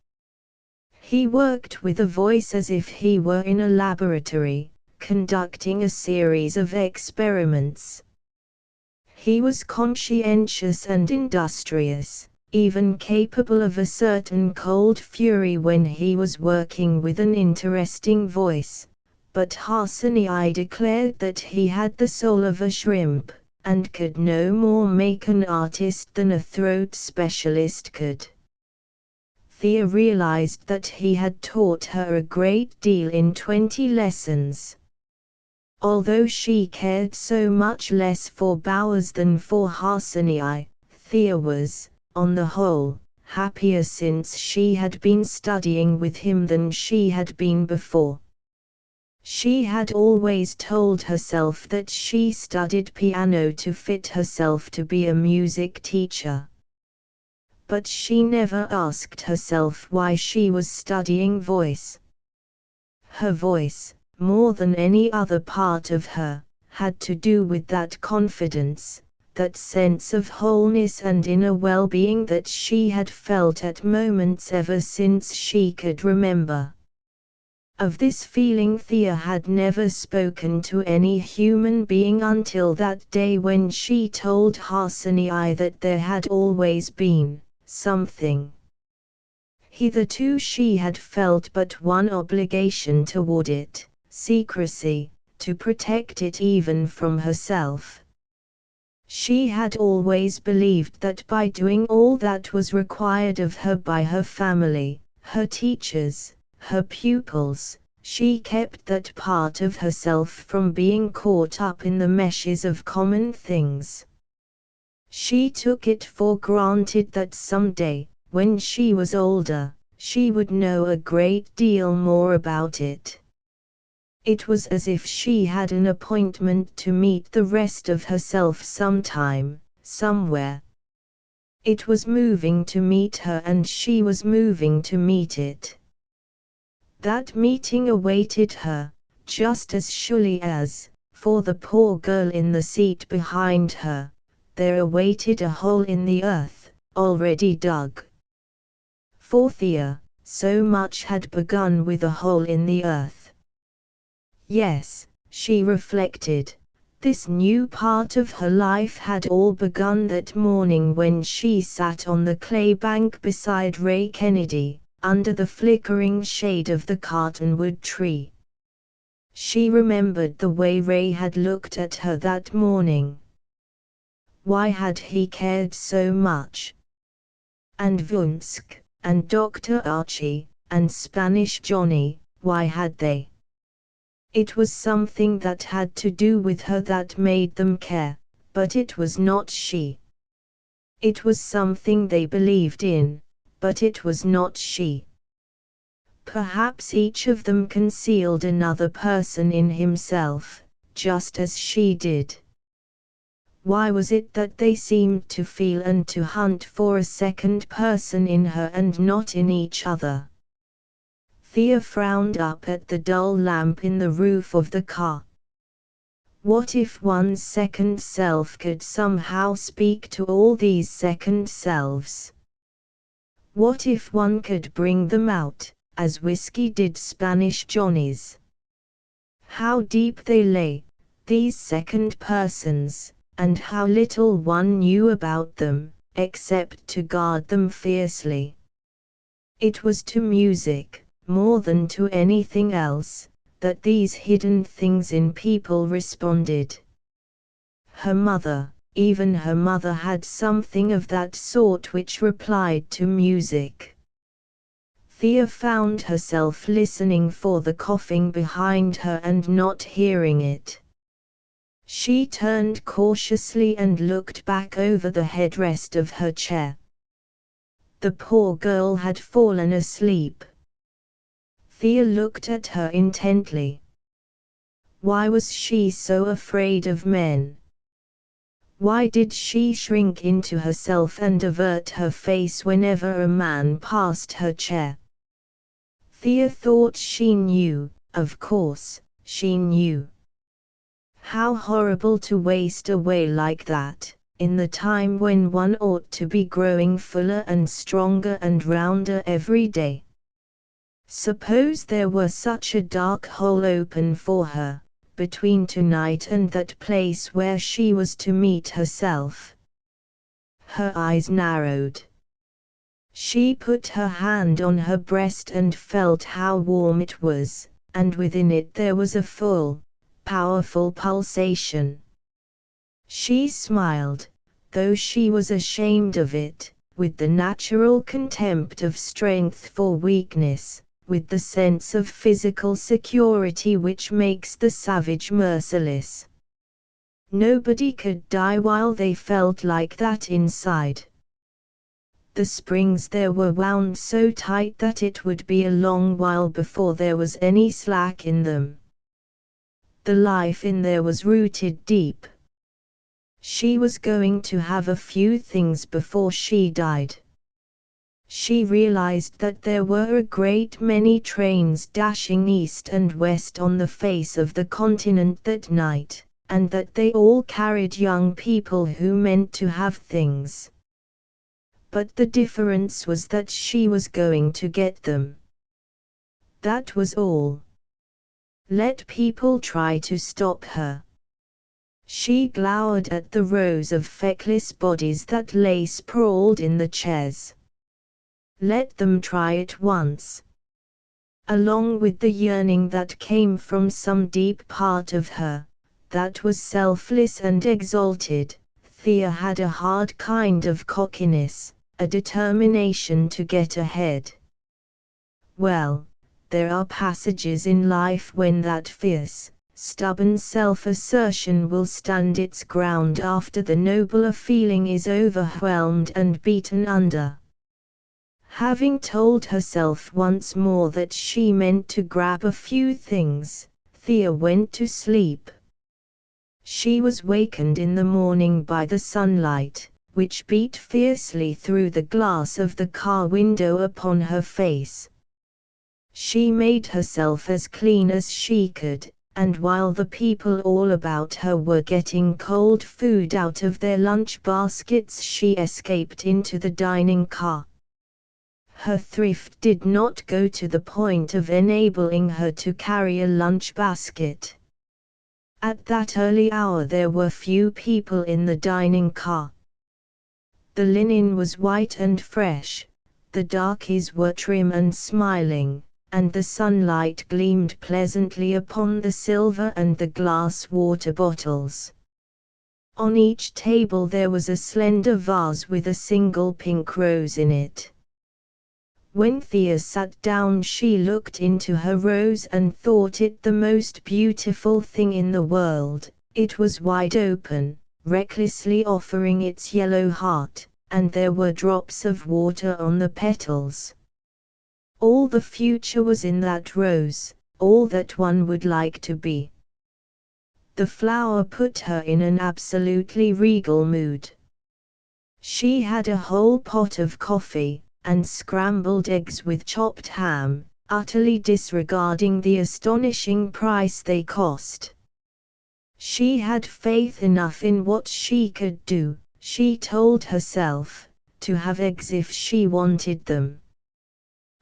He worked with a voice as if he were in a laboratory, conducting a series of experiments. He was conscientious and industrious, even capable of a certain cold fury when he was working with an interesting voice, but Harsani declared that he had the soul of a shrimp, and could no more make an artist than a throat specialist could. Thea realized that he had taught her a great deal in 20 lessons. Although she cared so much less for Bowers than for Harsani, Thea was, on the whole, happier since she had been studying with him than she had been before. She had always told herself that she studied piano to fit herself to be a music teacher. But she never asked herself why she was studying voice. Her voice, more than any other part of her, had to do with that confidence, that sense of wholeness and inner well-being that she had felt at moments ever since she could remember. Of this feeling Thea had never spoken to any human being until that day when she told Harsani that there had always been something. Hitherto she had felt but one obligation toward it, secrecy, to protect it even from herself. She had always believed that by doing all that was required of her by her family, her teachers, her pupils, she kept that part of herself from being caught up in the meshes of common things. She took it for granted that someday, when she was older, she would know a great deal more about it. It was as if she had an appointment to meet the rest of herself sometime, somewhere. It was moving to meet her and she was moving to meet it. That meeting awaited her, just as surely as, for the poor girl in the seat behind her, there awaited a hole in the earth, already dug. For Thea, so much had begun with a hole in the earth. Yes, she reflected, this new part of her life had all begun that morning when she sat on the clay bank beside Ray Kennedy, under the flickering shade of the cottonwood tree. She remembered the way Ray had looked at her that morning. Why had he cared so much? And Vunsk, and Dr. Archie, and Spanish Johnny, why had they? It was something that had to do with her that made them care, but it was not she. It was something they believed in, but it was not she. Perhaps each of them concealed another person in himself, just as she did. Why was it that they seemed to feel and to hunt for a second person in her and not in each other? Thea frowned up at the dull lamp in the roof of the car. What if one's second self could somehow speak to all these second selves? What if one could bring them out, as whiskey did Spanish Johnny's? How deep they lay, these second persons, and how little one knew about them, except to guard them fiercely. It was to music, more than to anything else, that these hidden things in people responded. Her mother, even her mother had something of that sort which replied to music. Thea found herself listening for the coughing behind her and not hearing it. She turned cautiously and looked back over the headrest of her chair. The poor girl had fallen asleep. Thea looked at her intently. Why was she so afraid of men? Why did she shrink into herself and avert her face whenever a man passed her chair? Thea thought she knew, of course, she knew. How horrible to waste away like that, in the time when one ought to be growing fuller and stronger and rounder every day. Suppose there were such a dark hole open for her, between tonight and that place where she was to meet herself. Her eyes narrowed. She put her hand on her breast and felt how warm it was, and within it there was a full, powerful pulsation. She smiled, though she was ashamed of it, with the natural contempt of strength for weakness, with the sense of physical security which makes the savage merciless. Nobody could die while they felt like that inside. The springs there were wound so tight that it would be a long while before there was any slack in them. The life in there was rooted deep. She was going to have a few things before she died. She realized that there were a great many trains dashing east and west on the face of the continent that night, and that they all carried young people who meant to have things. But the difference was that she was going to get them. That was all. Let people try to stop her. She glowered at the rows of feckless bodies that lay sprawled in the chairs. Let them try it once. Along with the yearning that came from some deep part of her, that was selfless and exalted, Thea had a hard kind of cockiness, a determination to get ahead. Well, there are passages in life when that fierce, stubborn self-assertion will stand its ground after the nobler feeling is overwhelmed and beaten under. Having told herself once more that she meant to grab a few things, Thea went to sleep. She was wakened in the morning by the sunlight, which beat fiercely through the glass of the car window upon her face. She made herself as clean as she could, and while the people all about her were getting cold food out of their lunch baskets, she escaped into the dining car. Her thrift did not go to the point of enabling her to carry a lunch basket. At that early hour there were few people in the dining car. The linen was white and fresh, the darkies were trim and smiling, and the sunlight gleamed pleasantly upon the silver and the glass water bottles. On each table there was a slender vase with a single pink rose in it. When Thea sat down she looked into her rose and thought it the most beautiful thing in the world. It was wide open, recklessly offering its yellow heart, and there were drops of water on the petals. All the future was in that rose, all that one would like to be. The flower put her in an absolutely regal mood. She had a whole pot of coffee, and scrambled eggs with chopped ham, utterly disregarding the astonishing price they cost. She had faith enough in what she could do, she told herself, to have eggs if she wanted them.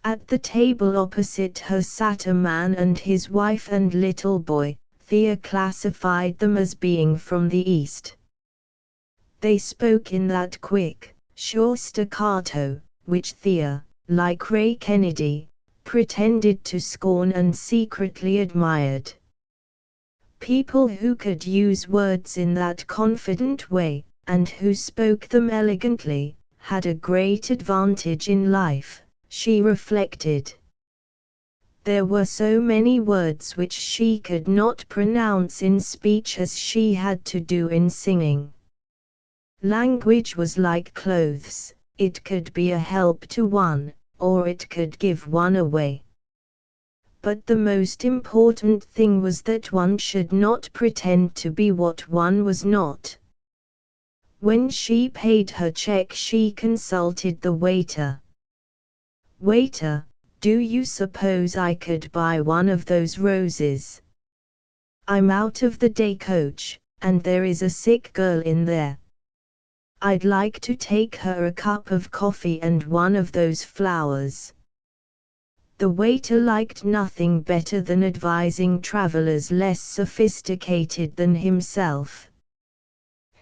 At the table opposite her sat a man and his wife and little boy. Thea classified them as being from the East. They spoke in that quick, sure staccato, which Thea, like Ray Kennedy, pretended to scorn and secretly admired. People who could use words in that confident way, and who spoke them elegantly, had a great advantage in life, she reflected. There were so many words which she could not pronounce in speech as she had to do in singing. Language was like clothes, it could be a help to one, or it could give one away. But the most important thing was that one should not pretend to be what one was not. When she paid her check she consulted the waiter. "Waiter, do you suppose I could buy one of those roses? I'm out of the day coach, and there is a sick girl in there. I'd like to take her a cup of coffee and one of those flowers." The waiter liked nothing better than advising travelers less sophisticated than himself.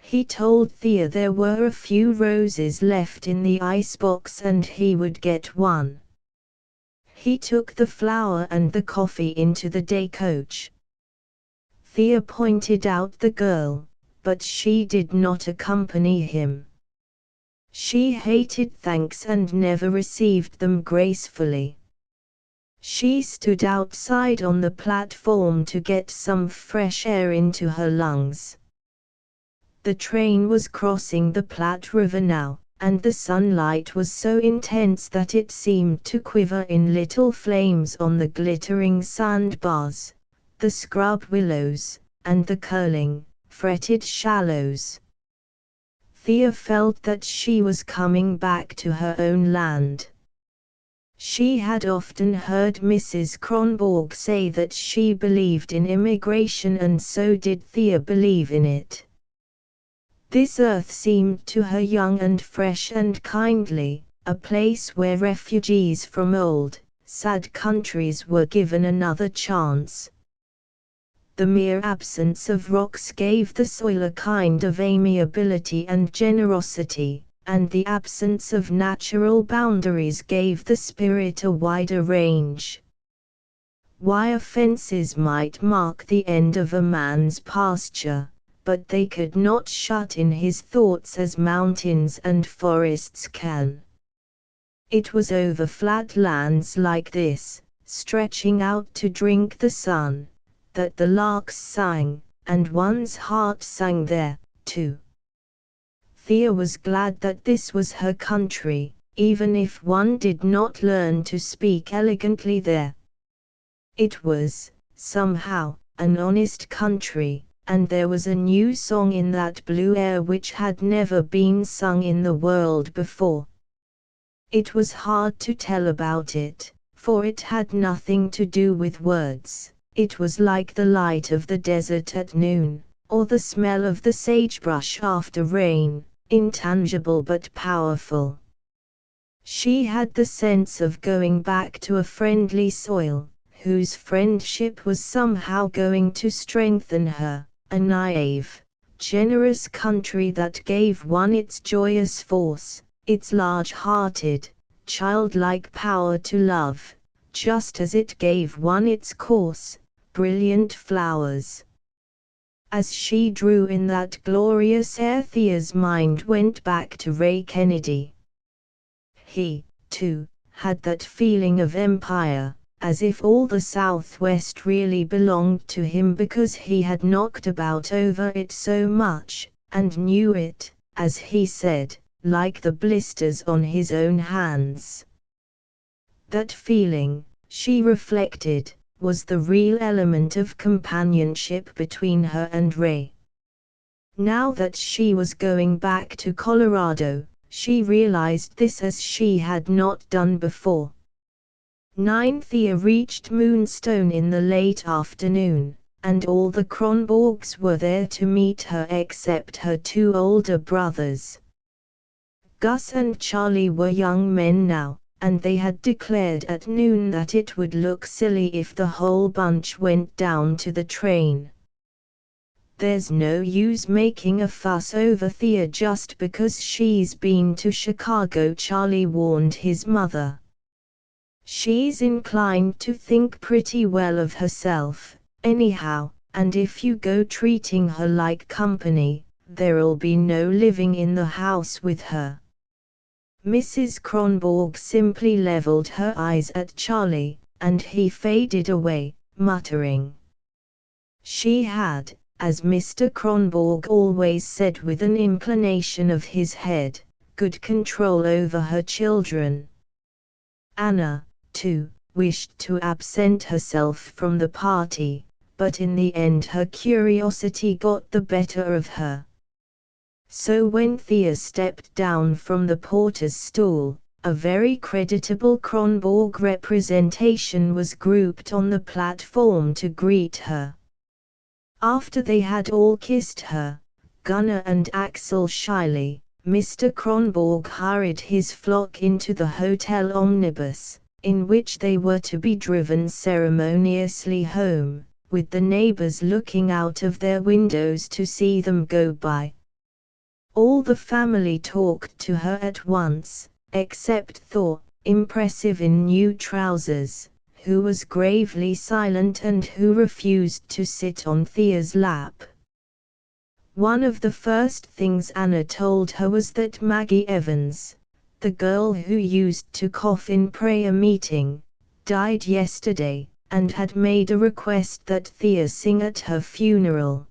He told Thea there were a few roses left in the icebox and he would get one. He took the flower and the coffee into the day coach. Thea pointed out the girl, but she did not accompany him. She hated thanks and never received them gracefully. She stood outside on the platform to get some fresh air into her lungs. The train was crossing the Platte River now, and the sunlight was so intense that it seemed to quiver in little flames on the glittering sandbars, the scrub willows, and the curling, fretted shallows. Thea felt that she was coming back to her own land. She had often heard Mrs. Kronborg say that she believed in immigration, and so did Thea believe in it. This earth seemed to her young and fresh and kindly, a place where refugees from old, sad countries were given another chance. The mere absence of rocks gave the soil a kind of amiability and generosity, and the absence of natural boundaries gave the spirit a wider range. Wire fences might mark the end of a man's pasture, but they could not shut in his thoughts as mountains and forests can. It was over flat lands like this, stretching out to drink the sun, that the larks sang, and one's heart sang there, too. Thea was glad that this was her country, even if one did not learn to speak elegantly there. It was, somehow, an honest country, and there was a new song in that blue air which had never been sung in the world before. It was hard to tell about it, for it had nothing to do with words. It was like the light of the desert at noon, or the smell of the sagebrush after rain, intangible but powerful. She had the sense of going back to a friendly soil, whose friendship was somehow going to strengthen her, a naive, generous country that gave one its joyous force, its large-hearted, childlike power to love, just as it gave one its coarse, brilliant flowers. As she drew in that glorious air, Thea's mind went back to Ray Kennedy. He, too, had that feeling of empire, as if all the Southwest really belonged to him because he had knocked about over it so much, and knew it, as he said, like the blisters on his own hands. That feeling, she reflected, was the real element of companionship between her and Ray. Now that she was going back to Colorado, she realized this as she had not done before. 9. Thea reached Moonstone in the late afternoon, and all the Kronborgs were there to meet her except her two older brothers. Gus and Charlie were young men now, and they had declared at noon that it would look silly if the whole bunch went down to the train. "There's no use making a fuss over Thea just because she's been to Chicago," Charlie warned his mother. "She's inclined to think pretty well of herself, anyhow, and if you go treating her like company, there'll be no living in the house with her." Mrs. Kronborg simply leveled her eyes at Charlie, and he faded away, muttering. She had, as Mr. Kronborg always said with an inclination of his head, good control over her children. Anna, too, wished to absent herself from the party, but in the end her curiosity got the better of her. So when Thea stepped down from the porter's stool, a very creditable Kronborg representation was grouped on the platform to greet her. After they had all kissed her, Gunnar and Axel shyly, Mr. Kronborg hurried his flock into the hotel omnibus, in which they were to be driven ceremoniously home, with the neighbors looking out of their windows to see them go by. All the family talked to her at once, except Thor, impressive in new trousers, who was gravely silent and who refused to sit on Thea's lap. One of the first things Anna told her was that Maggie Evans, the girl who used to cough in prayer meeting, died yesterday, and had made a request that Thea sing at her funeral.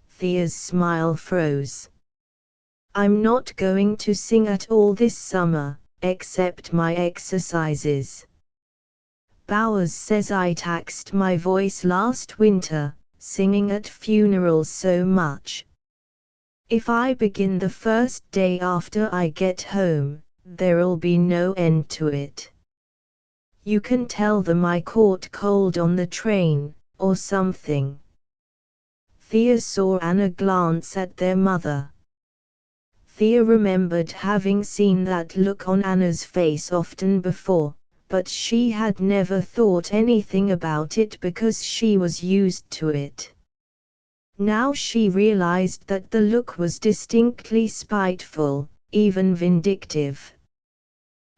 Thea's smile froze. "I'm not going to sing at all this summer, except my exercises. Bowers says I taxed my voice last winter, singing at funerals so much. If I begin the first day after I get home, there'll be no end to it. You can tell them I caught cold on the train, or something." Thea saw Anna glance at their mother. Thea remembered having seen that look on Anna's face often before, but she had never thought anything about it because she was used to it. Now she realized that the look was distinctly spiteful, even vindictive.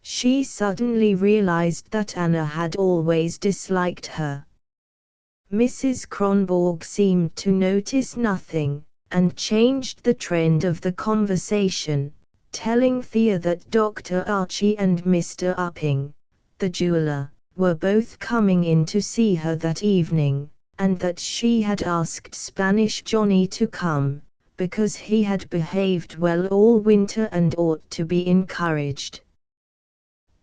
She suddenly realized that Anna had always disliked her. Mrs. Kronborg seemed to notice nothing, and changed the trend of the conversation, telling Thea that Dr. Archie and Mr. Upping, the jeweler, were both coming in to see her that evening, and that she had asked Spanish Johnny to come, because he had behaved well all winter and ought to be encouraged.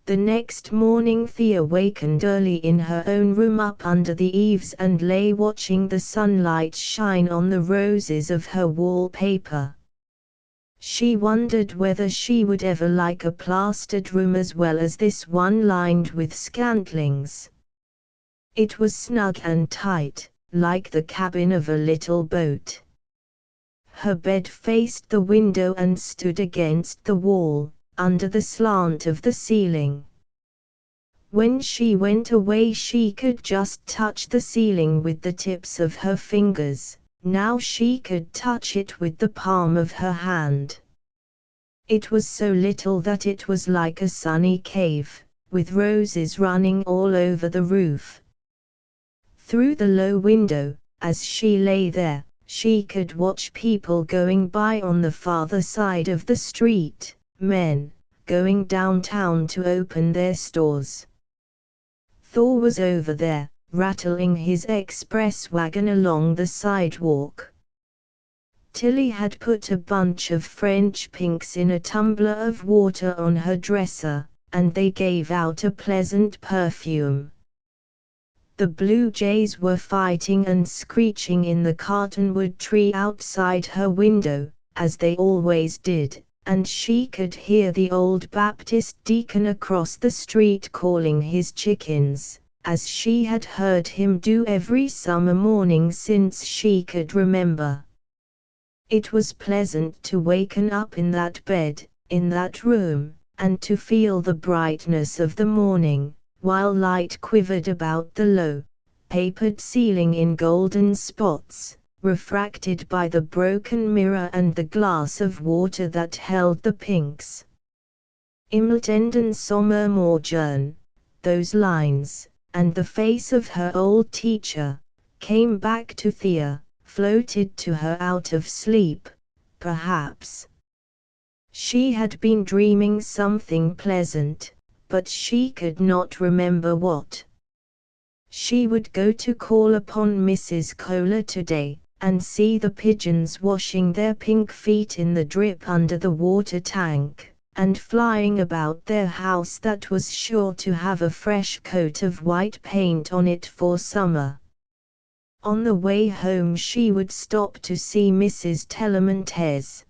The next morning Thea wakened early in her own room up under the eaves and lay watching the sunlight shine on the roses of her wallpaper. She wondered whether she would ever like a plastered room as well as this one lined with scantlings. It was snug and tight, like the cabin of a little boat. Her bed faced the window and stood against the wall, under the slant of the ceiling. When she went away she could just touch the ceiling with the tips of her fingers, now she could touch it with the palm of her hand. It was so little that it was like a sunny cave, with roses running all over the roof. Through the low window, as she lay there, she could watch people going by on the farther side of the street, men, going downtown to open their stores. Thor was over there, rattling his express wagon along the sidewalk. Tilly had put a bunch of French pinks in a tumbler of water on her dresser, and they gave out a pleasant perfume. The blue jays were fighting and screeching in the cottonwood tree outside her window, as they always did, and she could hear the old Baptist deacon across the street calling his chickens, as she had heard him do every summer morning since she could remember. It was pleasant to waken up in that bed, in that room, and to feel the brightness of the morning, while light quivered about the low, papered ceiling in golden spots, refracted by the broken mirror and the glass of water that held the pinks. Immeltenden Sommermorgen, those lines, and the face of her old teacher, came back to Thea, floated to her out of sleep, perhaps. She had been dreaming something pleasant, but she could not remember what. She would go to call upon Mrs. Kohler today, and see the pigeons washing their pink feet in the drip under the water tank, and flying about their house that was sure to have a fresh coat of white paint on it for summer. On the way home she would stop to see Mrs. Tellamantez.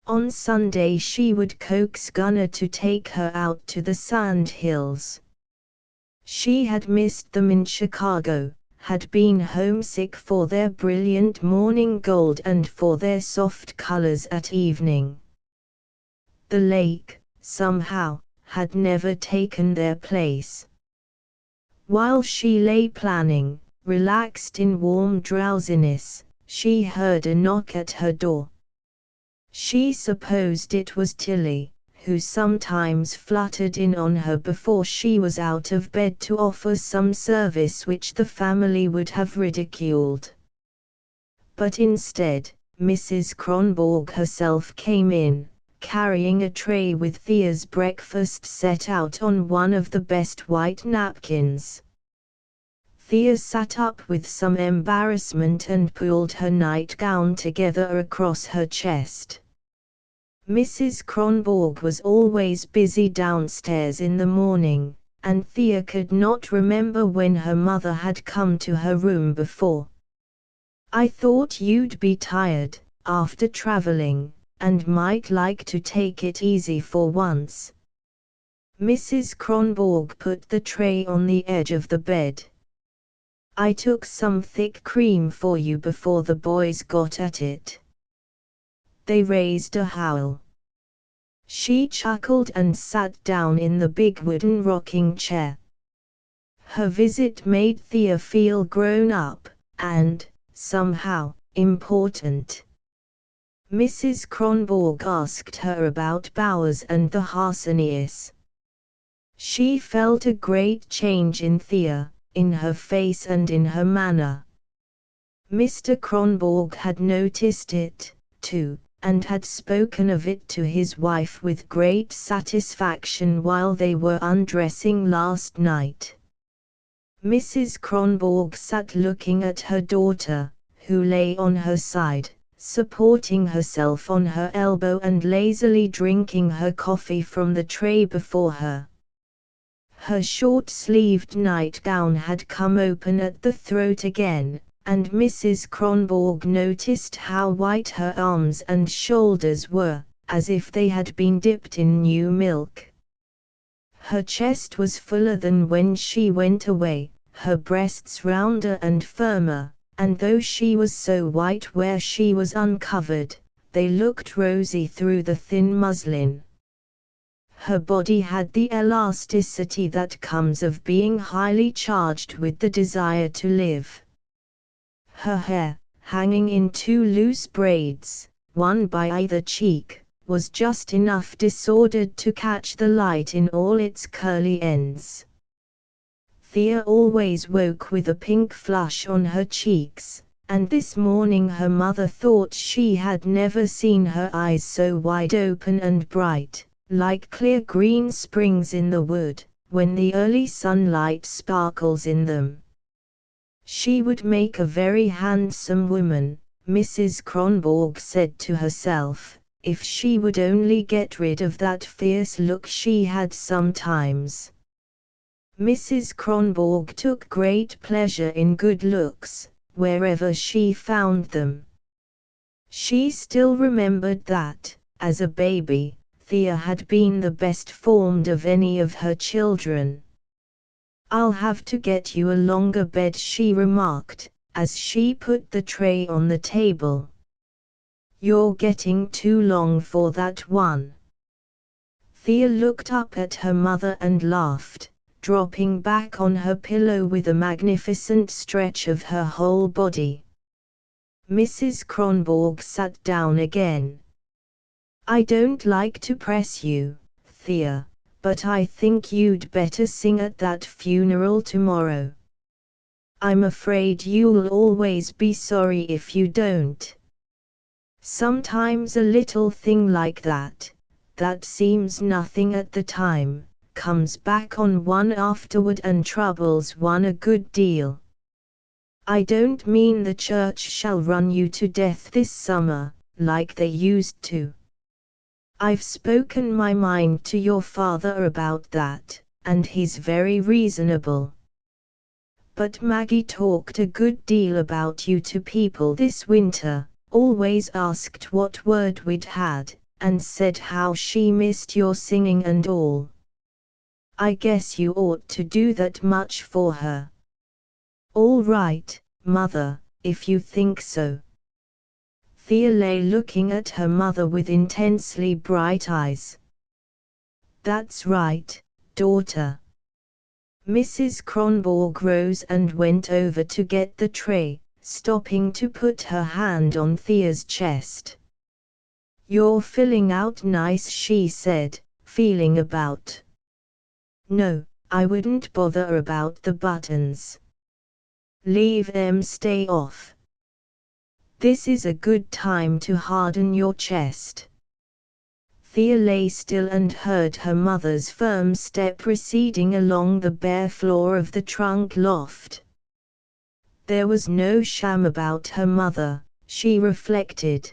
On Sunday she would coax Gunnar to take her out to the sand hills. She had missed them in Chicago, had been homesick for their brilliant morning gold and for their soft colors at evening. The lake, somehow, had never taken their place. While she lay planning, relaxed in warm drowsiness, she heard a knock at her door. She supposed it was Tilly, who sometimes fluttered in on her before she was out of bed to offer some service which the family would have ridiculed. But instead, Mrs. Kronborg herself came in, carrying a tray with Thea's breakfast set out on one of the best white napkins. Thea sat up with some embarrassment and pulled her nightgown together across her chest. Mrs. Kronborg was always busy downstairs in the morning, and Thea could not remember when her mother had come to her room before. "I thought you'd be tired, after traveling, and might like to take it easy for once." Mrs. Kronborg put the tray on the edge of the bed. "I took some thick cream for you before the boys got at it." They raised a howl. She chuckled and sat down in the big wooden rocking chair. Her visit made Thea feel grown up, and, somehow, important. Mrs. Kronborg asked her about Bowers and the Harsanyius. She felt a great change in Thea, in her face and in her manner. Mr. Kronborg had noticed it, too, and had spoken of it to his wife with great satisfaction while they were undressing last night. Mrs. Kronborg sat looking at her daughter, who lay on her side, supporting herself on her elbow and lazily drinking her coffee from the tray before her. Her short-sleeved nightgown had come open at the throat again, and Mrs. Kronborg noticed how white her arms and shoulders were, as if they had been dipped in new milk. Her chest was fuller than when she went away, her breasts rounder and firmer, and though she was so white where she was uncovered, they looked rosy through the thin muslin. Her body had the elasticity that comes of being highly charged with the desire to live. Her hair, hanging in two loose braids, one by either cheek, was just enough disordered to catch the light in all its curly ends. Thea always woke with a pink flush on her cheeks, and this morning her mother thought she had never seen her eyes so wide open and bright, like clear green springs in the wood, when the early sunlight sparkles in them. She would make a very handsome woman, Mrs. Kronborg said to herself, if she would only get rid of that fierce look she had sometimes. Mrs. Kronborg took great pleasure in good looks, wherever she found them. She still remembered that, as a baby, Thea had been the best formed of any of her children. "I'll have to get you a longer bed," she remarked, as she put the tray on the table. "You're getting too long for that one." Thea looked up at her mother and laughed, dropping back on her pillow with a magnificent stretch of her whole body. Mrs. Kronborg sat down again. "I don't like to press you, Thea, but I think you'd better sing at that funeral tomorrow. I'm afraid you'll always be sorry if you don't. Sometimes a little thing like that seems nothing at the time, comes back on one afterward and troubles one a good deal. I don't mean the church shall run you to death this summer, like they used to. I've spoken my mind to your father about that, and he's very reasonable. But Maggie talked a good deal about you to people this winter, always asked what word we'd had, and said how she missed your singing and all. I guess you ought to do that much for her." "All right, Mother, if you think so." Thea lay looking at her mother with intensely bright eyes. "That's right, daughter." Mrs. Kronborg rose and went over to get the tray, stopping to put her hand on Thea's chest. "You're filling out nice," she said, feeling about. "No, I wouldn't bother about the buttons. Leave them stay off. This is a good time to harden your chest." Thea lay still and heard her mother's firm step receding along the bare floor of the trunk loft. There was no sham about her mother, she reflected.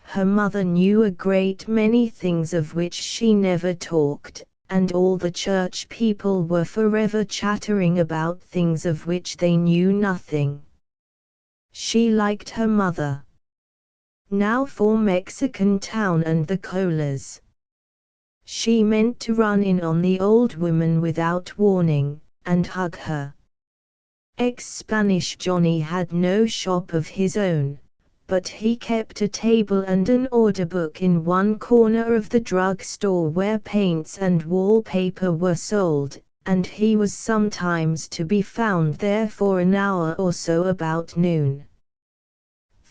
Her mother knew a great many things of which she never talked, and all the church people were forever chattering about things of which they knew nothing. She liked her mother. Now for Mexican Town and the colas. She meant to run in on the old woman without warning, and hug her. Ex-Spanish Johnny had no shop of his own, but he kept a table and an order book in one corner of the drug store where paints and wallpaper were sold, and he was sometimes to be found there for an hour or so about noon.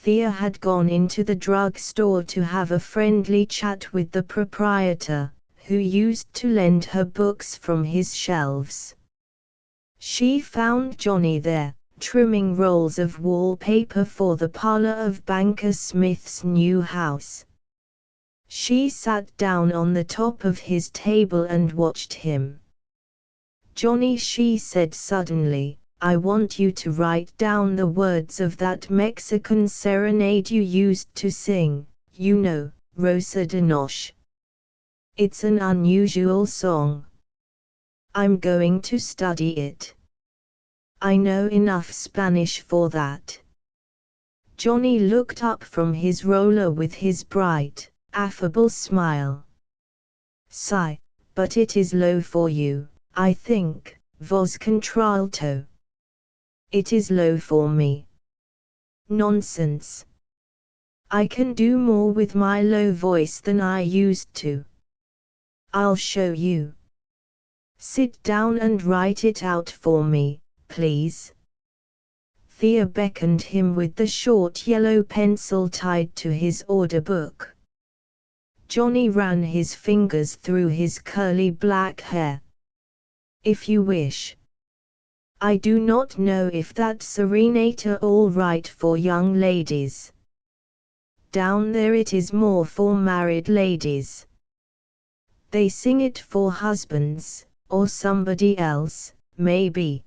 Thea had gone into the drugstore to have a friendly chat with the proprietor, who used to lend her books from his shelves. She found Johnny there, trimming rolls of wallpaper for the parlor of Banker Smith's new house. She sat down on the top of his table and watched him. "Johnny," she said suddenly, "I want you to write down the words of that Mexican serenade you used to sing, you know, Rosa de Noche. It's an unusual song. I'm going to study it. I know enough Spanish for that." Johnny looked up from his roller with his bright, affable smile. "Sigh, but it is low for you, I think, voz contralto." "It is low for me." "Nonsense. I can do more with my low voice than I used to. I'll show you. Sit down and write it out for me, please." Thea beckoned him with the short yellow pencil tied to his order book. Johnny ran his fingers through his curly black hair. "If you wish. I do not know if that's serenata all right for young ladies. Down there it is more for married ladies. They sing it for husbands, or somebody else, maybe."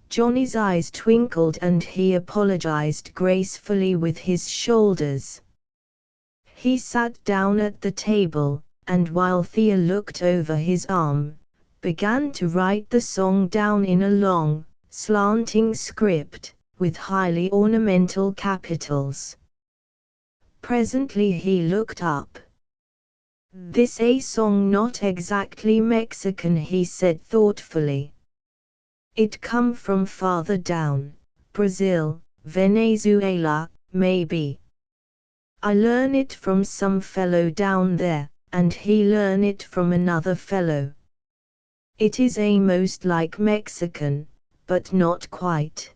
Johnny's eyes twinkled and he apologized gracefully with his shoulders. He sat down at the table, and while Thea looked over his arm, began to write the song down in a long, slanting script, with highly ornamental capitals. Presently he looked up. "This a song not exactly Mexican," he said thoughtfully. "It come from farther down, Brazil, Venezuela, maybe. I learn it from some fellow down there, and he learn it from another fellow. It is a most like Mexican, but not quite."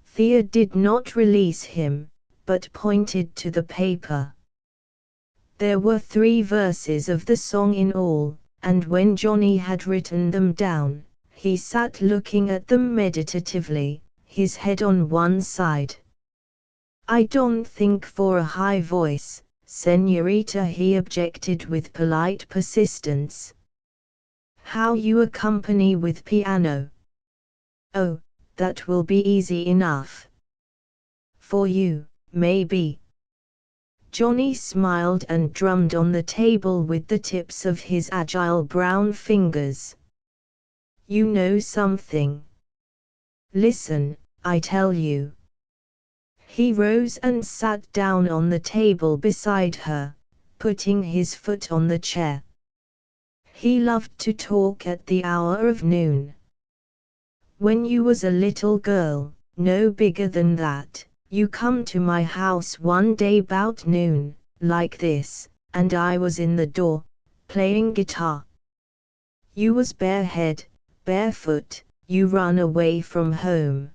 Thea did not release him, but pointed to the paper. There were 3 verses of the song in all, and when Johnny had written them down, he sat looking at them meditatively, his head on one side. "I don't think for a high voice, señorita," he objected with polite persistence. "How you accompany with piano?" "Oh, that will be easy enough. For you, maybe." Johnny smiled and drummed on the table with the tips of his agile brown fingers. "You know something? Listen, I tell you." He rose and sat down on the table beside her, putting his foot on the chair. He loved to talk at the hour of noon. "When you was a little girl, no bigger than that, you come to my house one day 'bout noon, like this, and I was in the door, playing guitar. You was barehead, barefoot, you run away from home.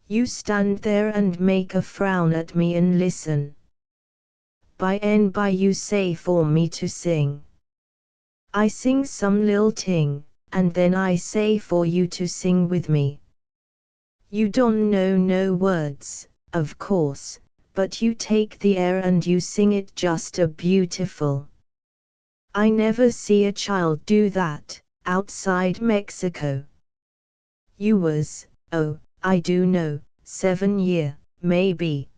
You stand there and make a frown at me and listen. By and by you say for me to sing. I sing some lil ting, and then I say for you to sing with me. You don't know no words, of course, but you take the air and you sing it just a beautiful. I never see a child do that, outside Mexico. You was, oh, I do know, 7 year, maybe.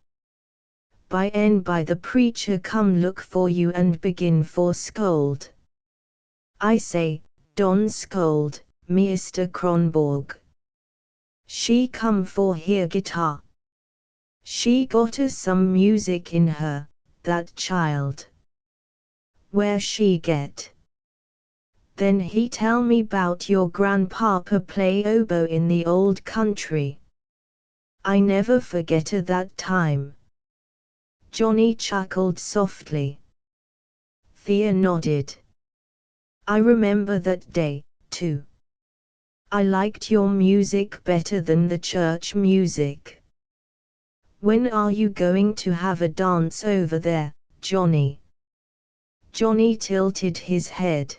By and by the preacher come look for you and begin for scold. I say, don't scold, Mr. Kronborg. She come for hear guitar. She got us some music in her, that child. Where she get? Then he tell me 'bout your grandpapa play oboe in the old country. I never forget that time." Johnny chuckled softly. Thea nodded. "I remember that day, too. I liked your music better than the church music. When are you going to have a dance over there, Johnny? Johnny tilted his head.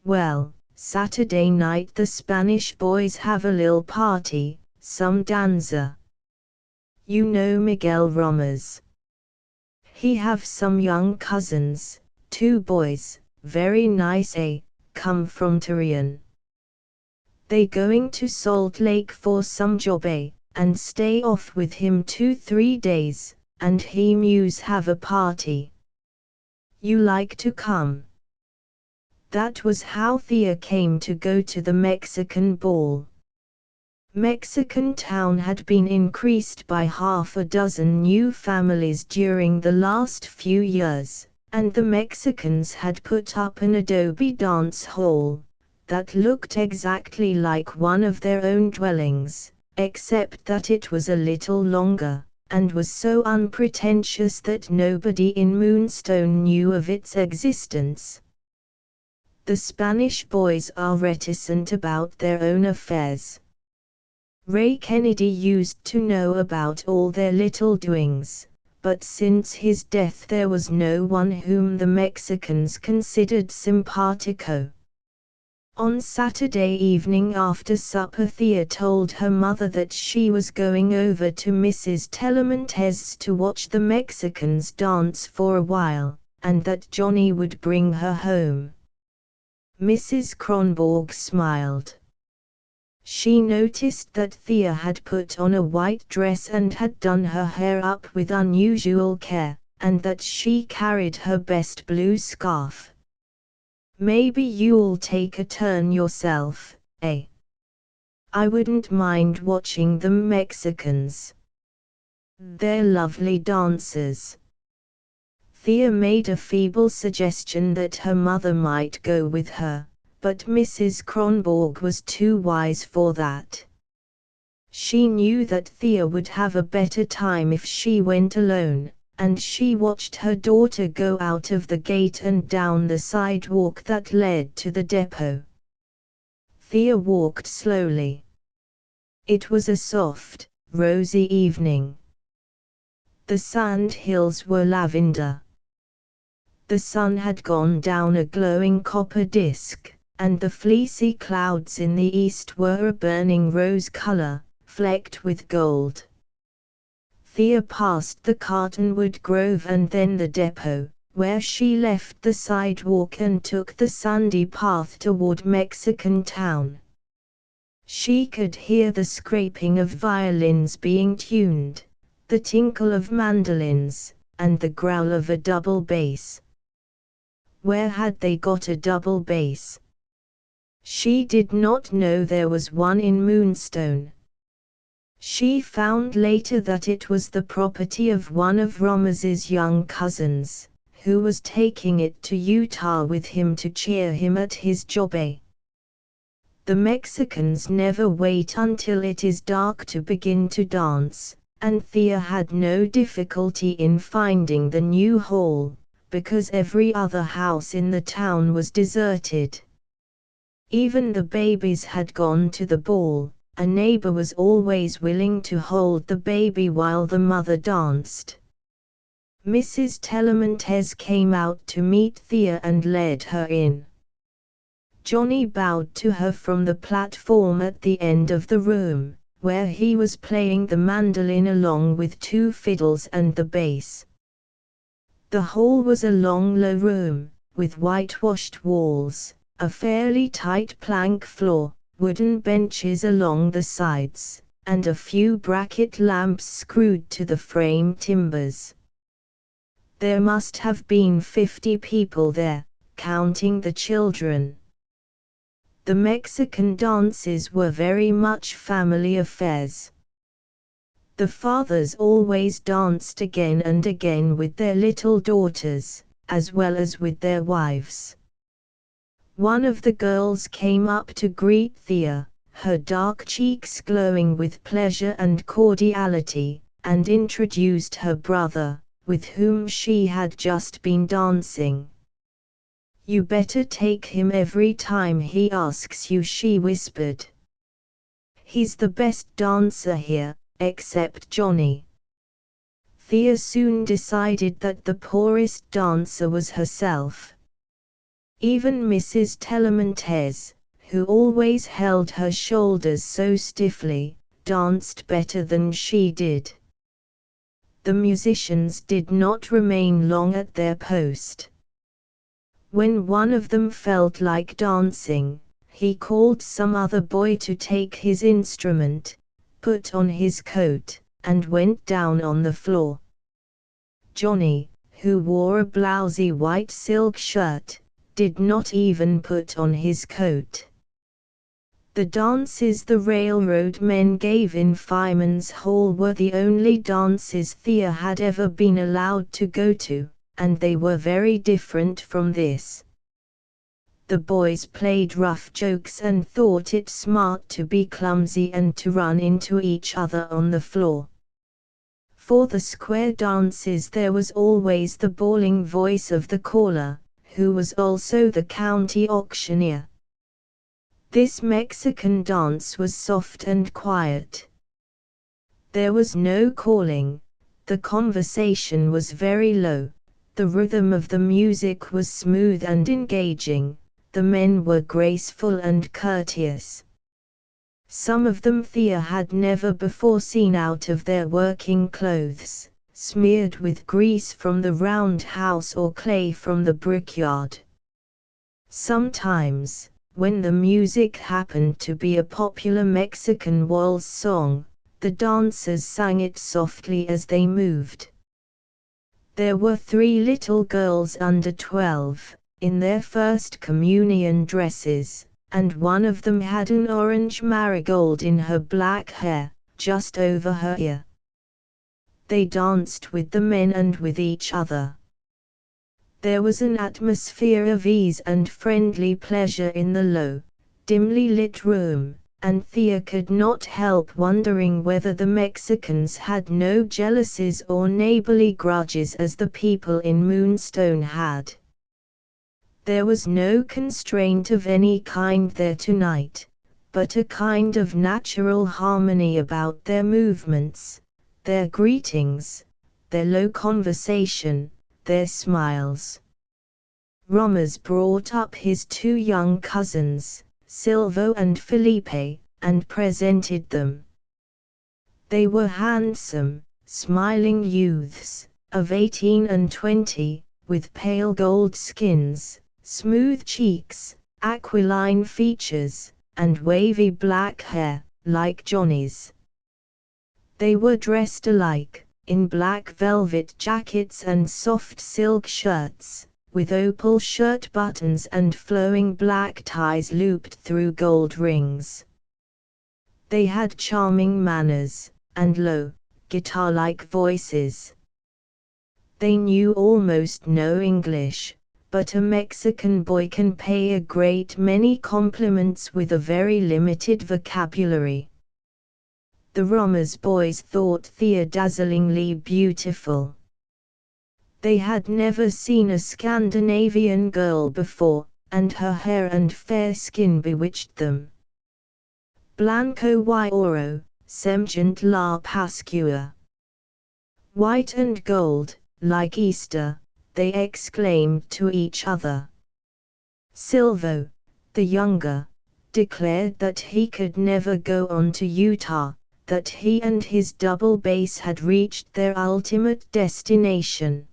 Well, Saturday night the Spanish boys have a lil party, some danza. You know Miguel Romas. He have some young cousins, 2 boys, very nice come from Torreon. They going to Salt Lake for some job and stay off with him 2-3 days, and he muse have a party. You like to come? That was how Thea came to go to the Mexican ball. Mexican Town had been increased by half a dozen new families during the last few years, and the Mexicans had put up an adobe dance hall that looked exactly like one of their own dwellings, except that it was a little longer, and was so unpretentious that nobody in Moonstone knew of its existence. The Spanish boys are reticent about their own affairs. Ray Kennedy used to know about all their little doings, but since his death there was no one whom the Mexicans considered simpatico. On Saturday evening after supper Thea told her mother that she was going over to Mrs. Telemontes to watch the Mexicans dance for a while, and that Johnny would bring her home. Mrs. Kronborg smiled. She noticed that Thea had put on a white dress and had done her hair up with unusual care, and that she carried her best blue scarf. Maybe you'll take a turn yourself, eh? I wouldn't mind watching the Mexicans. They're lovely dancers. Thea made a feeble suggestion that her mother might go with her, but Mrs. Kronborg was too wise for that. She knew that Thea would have a better time if she went alone, and she watched her daughter go out of the gate and down the sidewalk that led to the depot. Thea walked slowly. It was a soft, rosy evening. The sand hills were lavender. The sun had gone down a glowing copper disk, and the fleecy clouds in the east were a burning rose color, flecked with gold. Thea passed the Cottonwood Grove and then the depot, where she left the sidewalk and took the sandy path toward Mexican Town. She could hear the scraping of violins being tuned, the tinkle of mandolins, and the growl of a double bass. Where had they got a double bass? She did not know there was one in Moonstone. She found later that it was the property of one of Romas's young cousins, who was taking it to Utah with him to cheer him at his job. The Mexicans never wait until it is dark to begin to dance, and Thea had no difficulty in finding the new hall, because every other house in the town was deserted. Even the babies had gone to the ball. A neighbor was always willing to hold the baby while the mother danced. Mrs. Telemontes came out to meet Thea and led her in. Johnny bowed to her from the platform at the end of the room, where he was playing the mandolin along with 2 fiddles and the bass. The hall was a long low room, with whitewashed walls, a fairly tight plank floor, wooden benches along the sides, and a few bracket lamps screwed to the frame timbers. There must have been 50 people there, counting the children. The Mexican dances were very much family affairs. The fathers always danced again and again with their little daughters, as well as with their wives. One of the girls came up to greet Thea, her dark cheeks glowing with pleasure and cordiality, and introduced her brother, with whom she had just been dancing. "You better take him every time he asks you," she whispered. "He's the best dancer here, except Johnny." Thea soon decided that the poorest dancer was herself. Even Mrs. Tellamantez, who always held her shoulders so stiffly, danced better than she did. The musicians did not remain long at their post. When one of them felt like dancing, he called some other boy to take his instrument, put on his coat, and went down on the floor. Johnny, who wore a blousy white silk shirt, did not even put on his coat. The dances the railroad men gave in Fireman's Hall were the only dances Thea had ever been allowed to go to, and they were very different from this. The boys played rough jokes and thought it smart to be clumsy and to run into each other on the floor. For the square dances there was always the bawling voice of the caller, who was also the county auctioneer. This Mexican dance was soft and quiet. There was no calling, the conversation was very low, the rhythm of the music was smooth and engaging, the men were graceful and courteous. Some of them Thea had never before seen out of their working clothes, smeared with grease from the roundhouse or clay from the brickyard. Sometimes, when the music happened to be a popular Mexican waltz song, the dancers sang it softly as they moved. There were 3 little girls under 12, in their first communion dresses, and one of them had an orange marigold in her black hair, just over her ear. They danced with the men and with each other. There was an atmosphere of ease and friendly pleasure in the low, dimly lit room, and Thea could not help wondering whether the Mexicans had no jealousies or neighborly grudges as the people in Moonstone had. There was no constraint of any kind there tonight, but a kind of natural harmony about their movements, their greetings, their low conversation, their smiles. Romas brought up his 2 young cousins, Silvo and Felipe, and presented them. They were handsome, smiling youths, of 18 and 20, with pale gold skins, smooth cheeks, aquiline features, and wavy black hair, like Johnny's. They were dressed alike, in black velvet jackets and soft silk shirts, with opal shirt buttons and flowing black ties looped through gold rings. They had charming manners, and low, guitar-like voices. They knew almost no English, but a Mexican boy can pay a great many compliments with a very limited vocabulary. The Romas boys thought Thea dazzlingly beautiful. They had never seen a Scandinavian girl before, and her hair and fair skin bewitched them. Blanco y oro, semejante la Pascua. White and gold, like Easter, they exclaimed to each other. Silvo, the younger, declared that he could never go on to Utah, that he and his double bass had reached their ultimate destination.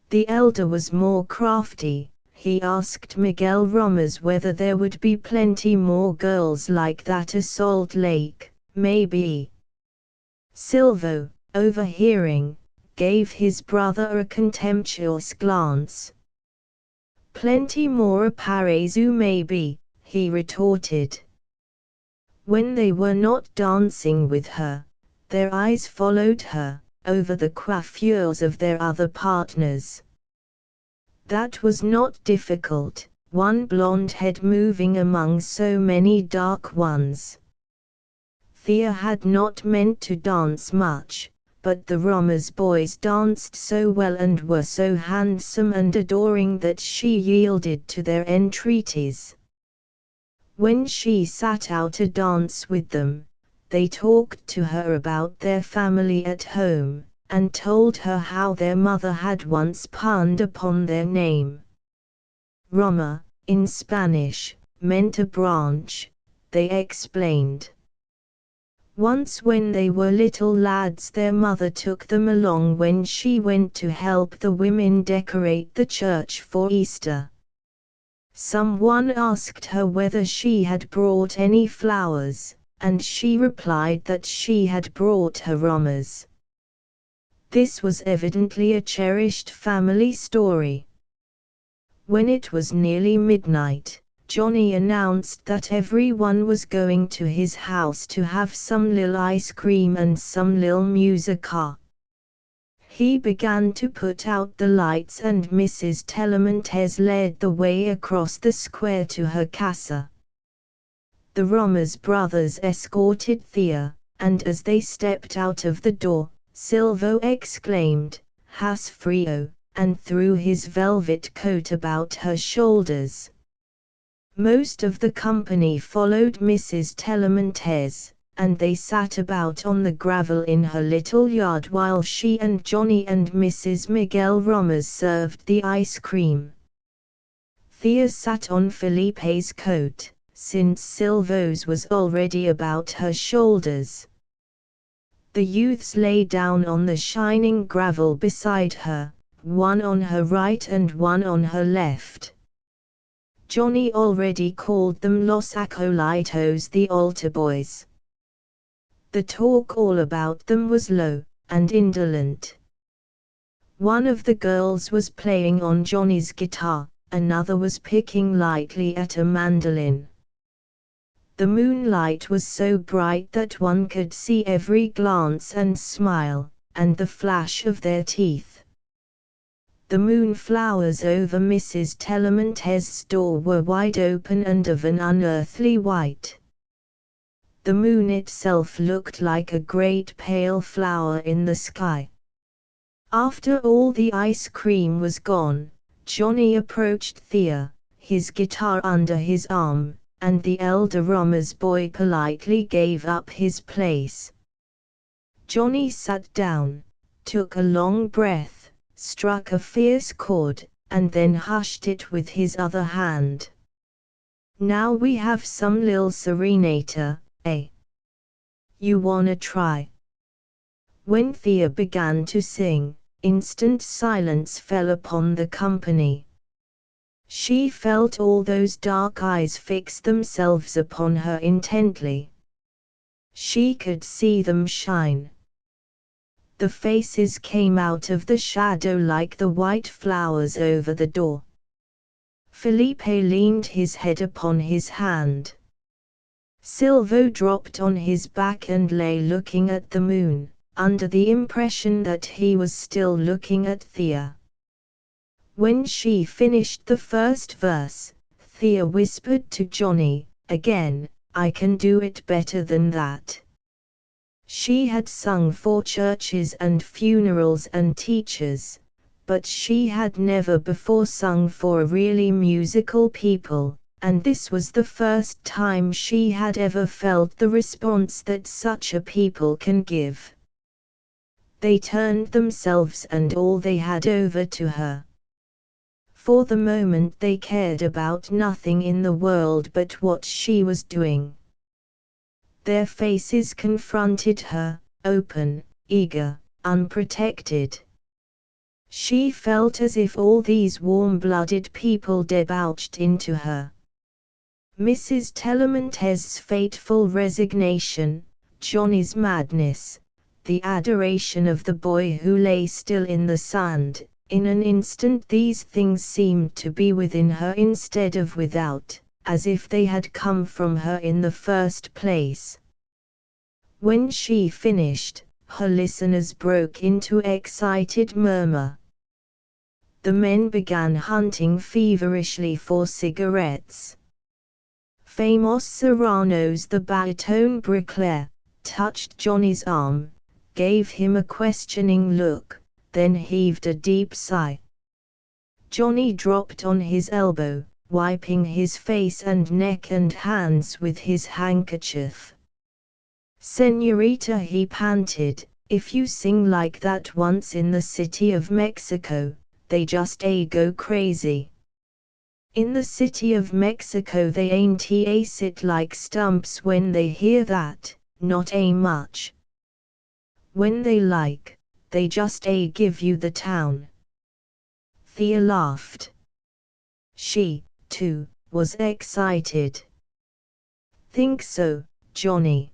The elder was more crafty. He asked Miguel Romas whether there would be plenty more girls like that at Salt Lake, maybe. Silvo, overhearing, gave his brother a contemptuous glance. Plenty more a Parezu maybe, he retorted. When they were not dancing with her, their eyes followed her, over the coiffures of their other partners. That was not difficult, one blonde head moving among so many dark ones. Thea had not meant to dance much, but the Romas boys danced so well and were so handsome and adoring that she yielded to their entreaties. When she sat out a dance with them, they talked to her about their family at home, and told her how their mother had once punned upon their name. Rama, in Spanish, meant a branch, they explained. Once when they were little lads, their mother took them along when she went to help the women decorate the church for Easter. Someone asked her whether she had brought any flowers, and she replied that she had brought her ramas. This was evidently a cherished family story. When it was nearly midnight, Johnny announced that everyone was going to his house to have some lil ice cream and some lil musica. He began to put out the lights and Mrs. Telemontes led the way across the square to her casa. The Romas brothers escorted Thea, and as they stepped out of the door, Silvo exclaimed, "Has frio," and threw his velvet coat about her shoulders. Most of the company followed Mrs. Telemontes, and they sat about on the gravel in her little yard while she and Johnny and Mrs. Miguel Romas served the ice cream. Thea sat on Felipe's coat, since Silvo's was already about her shoulders. The youths lay down on the shining gravel beside her, one on her right and one on her left. Johnny already called them Los Acolitos, the altar boys. The talk all about them was low and indolent. One of the girls was playing on Johnny's guitar, another was picking lightly at a mandolin. The moonlight was so bright that one could see every glance and smile, and the flash of their teeth. The moonflowers over Mrs. Telemontes' door were wide open and of an unearthly white. The moon itself looked like a great pale flower in the sky. After all the ice cream was gone, Johnny approached Thea, his guitar under his arm, and the elder Roma's boy politely gave up his place. Johnny sat down, took a long breath, struck a fierce chord, and then hushed it with his other hand. "Now we have some lil serenata, eh? You wanna try?" When Thea began to sing, instant silence fell upon the company. She felt all those dark eyes fix themselves upon her intently. She could see them shine. The faces came out of the shadow like the white flowers over the door. Felipe leaned his head upon his hand. Silvo dropped on his back and lay looking at the moon, under the impression that he was still looking at Thea. When she finished the first verse, Thea whispered to Johnny, "Again, I can do it better than that." She had sung for churches and funerals and teachers, but she had never before sung for really musical people, and this was the first time she had ever felt the response that such a people can give. They turned themselves and all they had over to her. For the moment they cared about nothing in the world but what she was doing. Their faces confronted her, open, eager, unprotected. She felt as if all these warm-blooded people debauched into her. Mrs. Telemontes' fateful resignation, Johnny's madness, the adoration of the boy who lay still in the sand. In an instant these things seemed to be within her instead of without, as if they had come from her in the first place. When she finished, her listeners broke into excited murmur. The men began hunting feverishly for cigarettes. Famous Serranos, the baritone bricklayer, touched Johnny's arm, gave him a questioning look, then heaved a deep sigh. Johnny dropped on his elbow, wiping his face and neck and hands with his handkerchief. "Señorita," he panted, If you sing like that once in the city of Mexico, they just go crazy. In the city of Mexico they ain't sit like stumps when they hear that, not much. When they like, they just give you the town. Thea laughed. She, too, was excited. Think so, Johnny.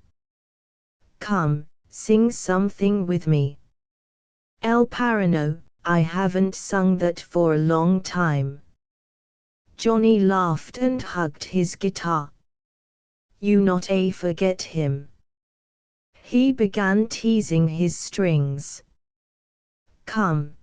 Come, sing something with me. El Parano, I haven't sung that for a long time. Johnny laughed and hugged his guitar. You not forget him. He began teasing his strings. Come.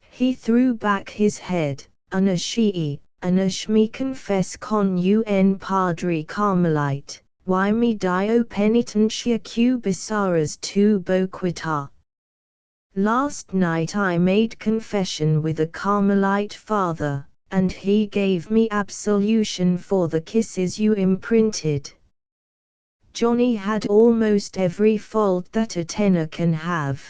He threw back his head, Anash me confess con un padre Carmelite, y mi dio penitentia q bisaras tu boquita. Last night I made confession with a Carmelite father, and he gave me absolution for the kisses you imprinted. Johnny had almost every fault that a tenor can have.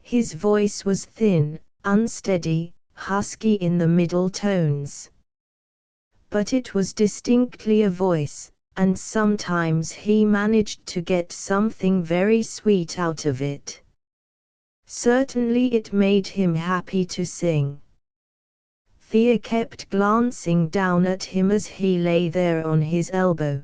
His voice was thin, unsteady, husky in the middle tones. But it was distinctly a voice, and sometimes he managed to get something very sweet out of it. Certainly it made him happy to sing. Thea kept glancing down at him as he lay there on his elbow.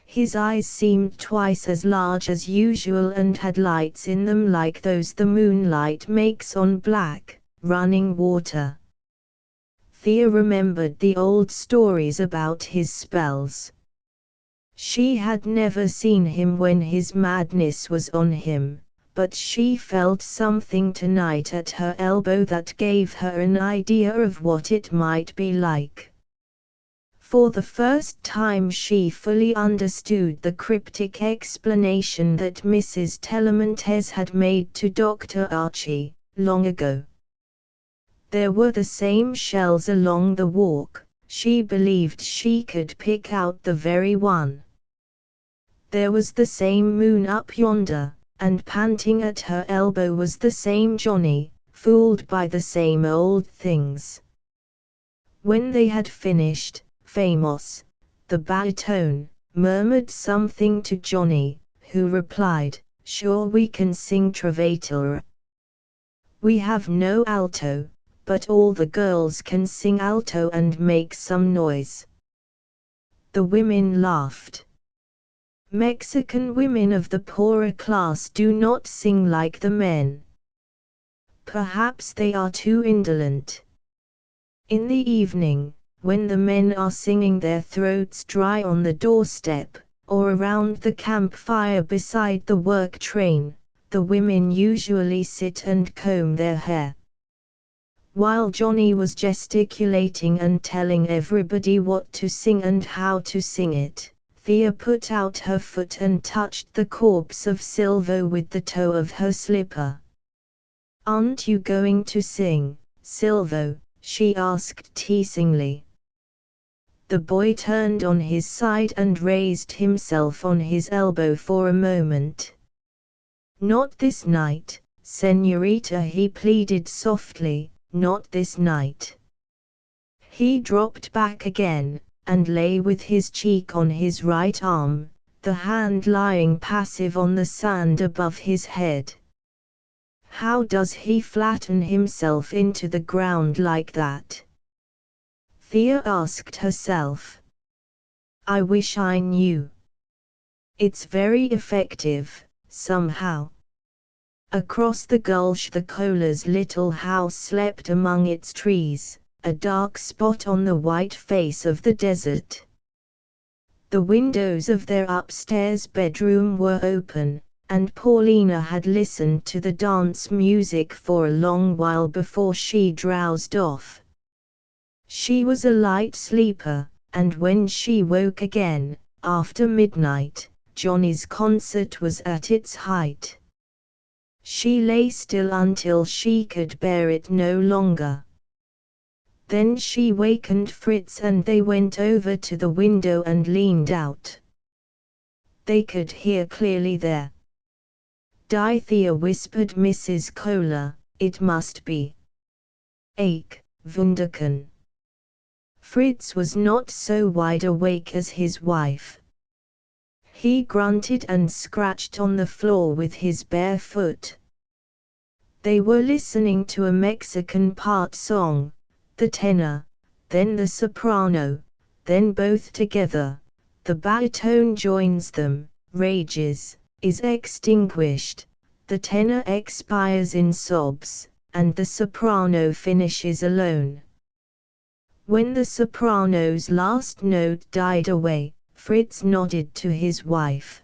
His eyes seemed twice as large as usual and had lights in them like those the moonlight makes on black, running water. Thea remembered the old stories about his spells. She had never seen him when his madness was on him, but she felt something tonight at her elbow that gave her an idea of what it might be like. For the first time she fully understood the cryptic explanation that Mrs. Tellamantez had made to Dr. Archie, long ago. There were the same shells along the walk, she believed she could pick out the very one. There was the same moon up yonder, and panting at her elbow was the same Johnny, fooled by the same old things. When they had finished, Famos, the baritone, murmured something to Johnny, who replied, "Sure we can sing Trovatore. We have no alto, but all the girls can sing alto and make some noise." The women laughed. Mexican women of the poorer class do not sing like the men. Perhaps they are too indolent. In the evening, when the men are singing their throats dry on the doorstep, or around the campfire beside the work train, the women usually sit and comb their hair. While Johnny was gesticulating and telling everybody what to sing and how to sing it, Thea put out her foot and touched the corpse of Silvo with the toe of her slipper. "Aren't you going to sing, Silvo?" she asked teasingly. The boy turned on his side and raised himself on his elbow for a moment. "Not this night, Señorita," he pleaded softly, "not this night." He dropped back again, and lay with his cheek on his right arm, the hand lying passive on the sand above his head. How does he flatten himself into the ground like that? Thea asked herself. I wish I knew. It's very effective, somehow. Across the gulch the Kohler's little house slept among its trees, a dark spot on the white face of the desert. The windows of their upstairs bedroom were open, and Paulina had listened to the dance music for a long while before she drowsed off. She was a light sleeper, and when she woke again, after midnight, Johnny's concert was at its height. She lay still until she could bear it no longer. Then she wakened Fritz and they went over to the window and leaned out. They could hear clearly there. Die Thea, whispered Mrs. Kohler, it must be. Ake, Wunderken. Fritz was not so wide awake as his wife. He grunted and scratched on the floor with his bare foot. They were listening to a Mexican part song, the tenor, then the soprano, then both together. The baritone joins them, rages, is extinguished, the tenor expires in sobs, and the soprano finishes alone. When the soprano's last note died away, Fritz nodded to his wife.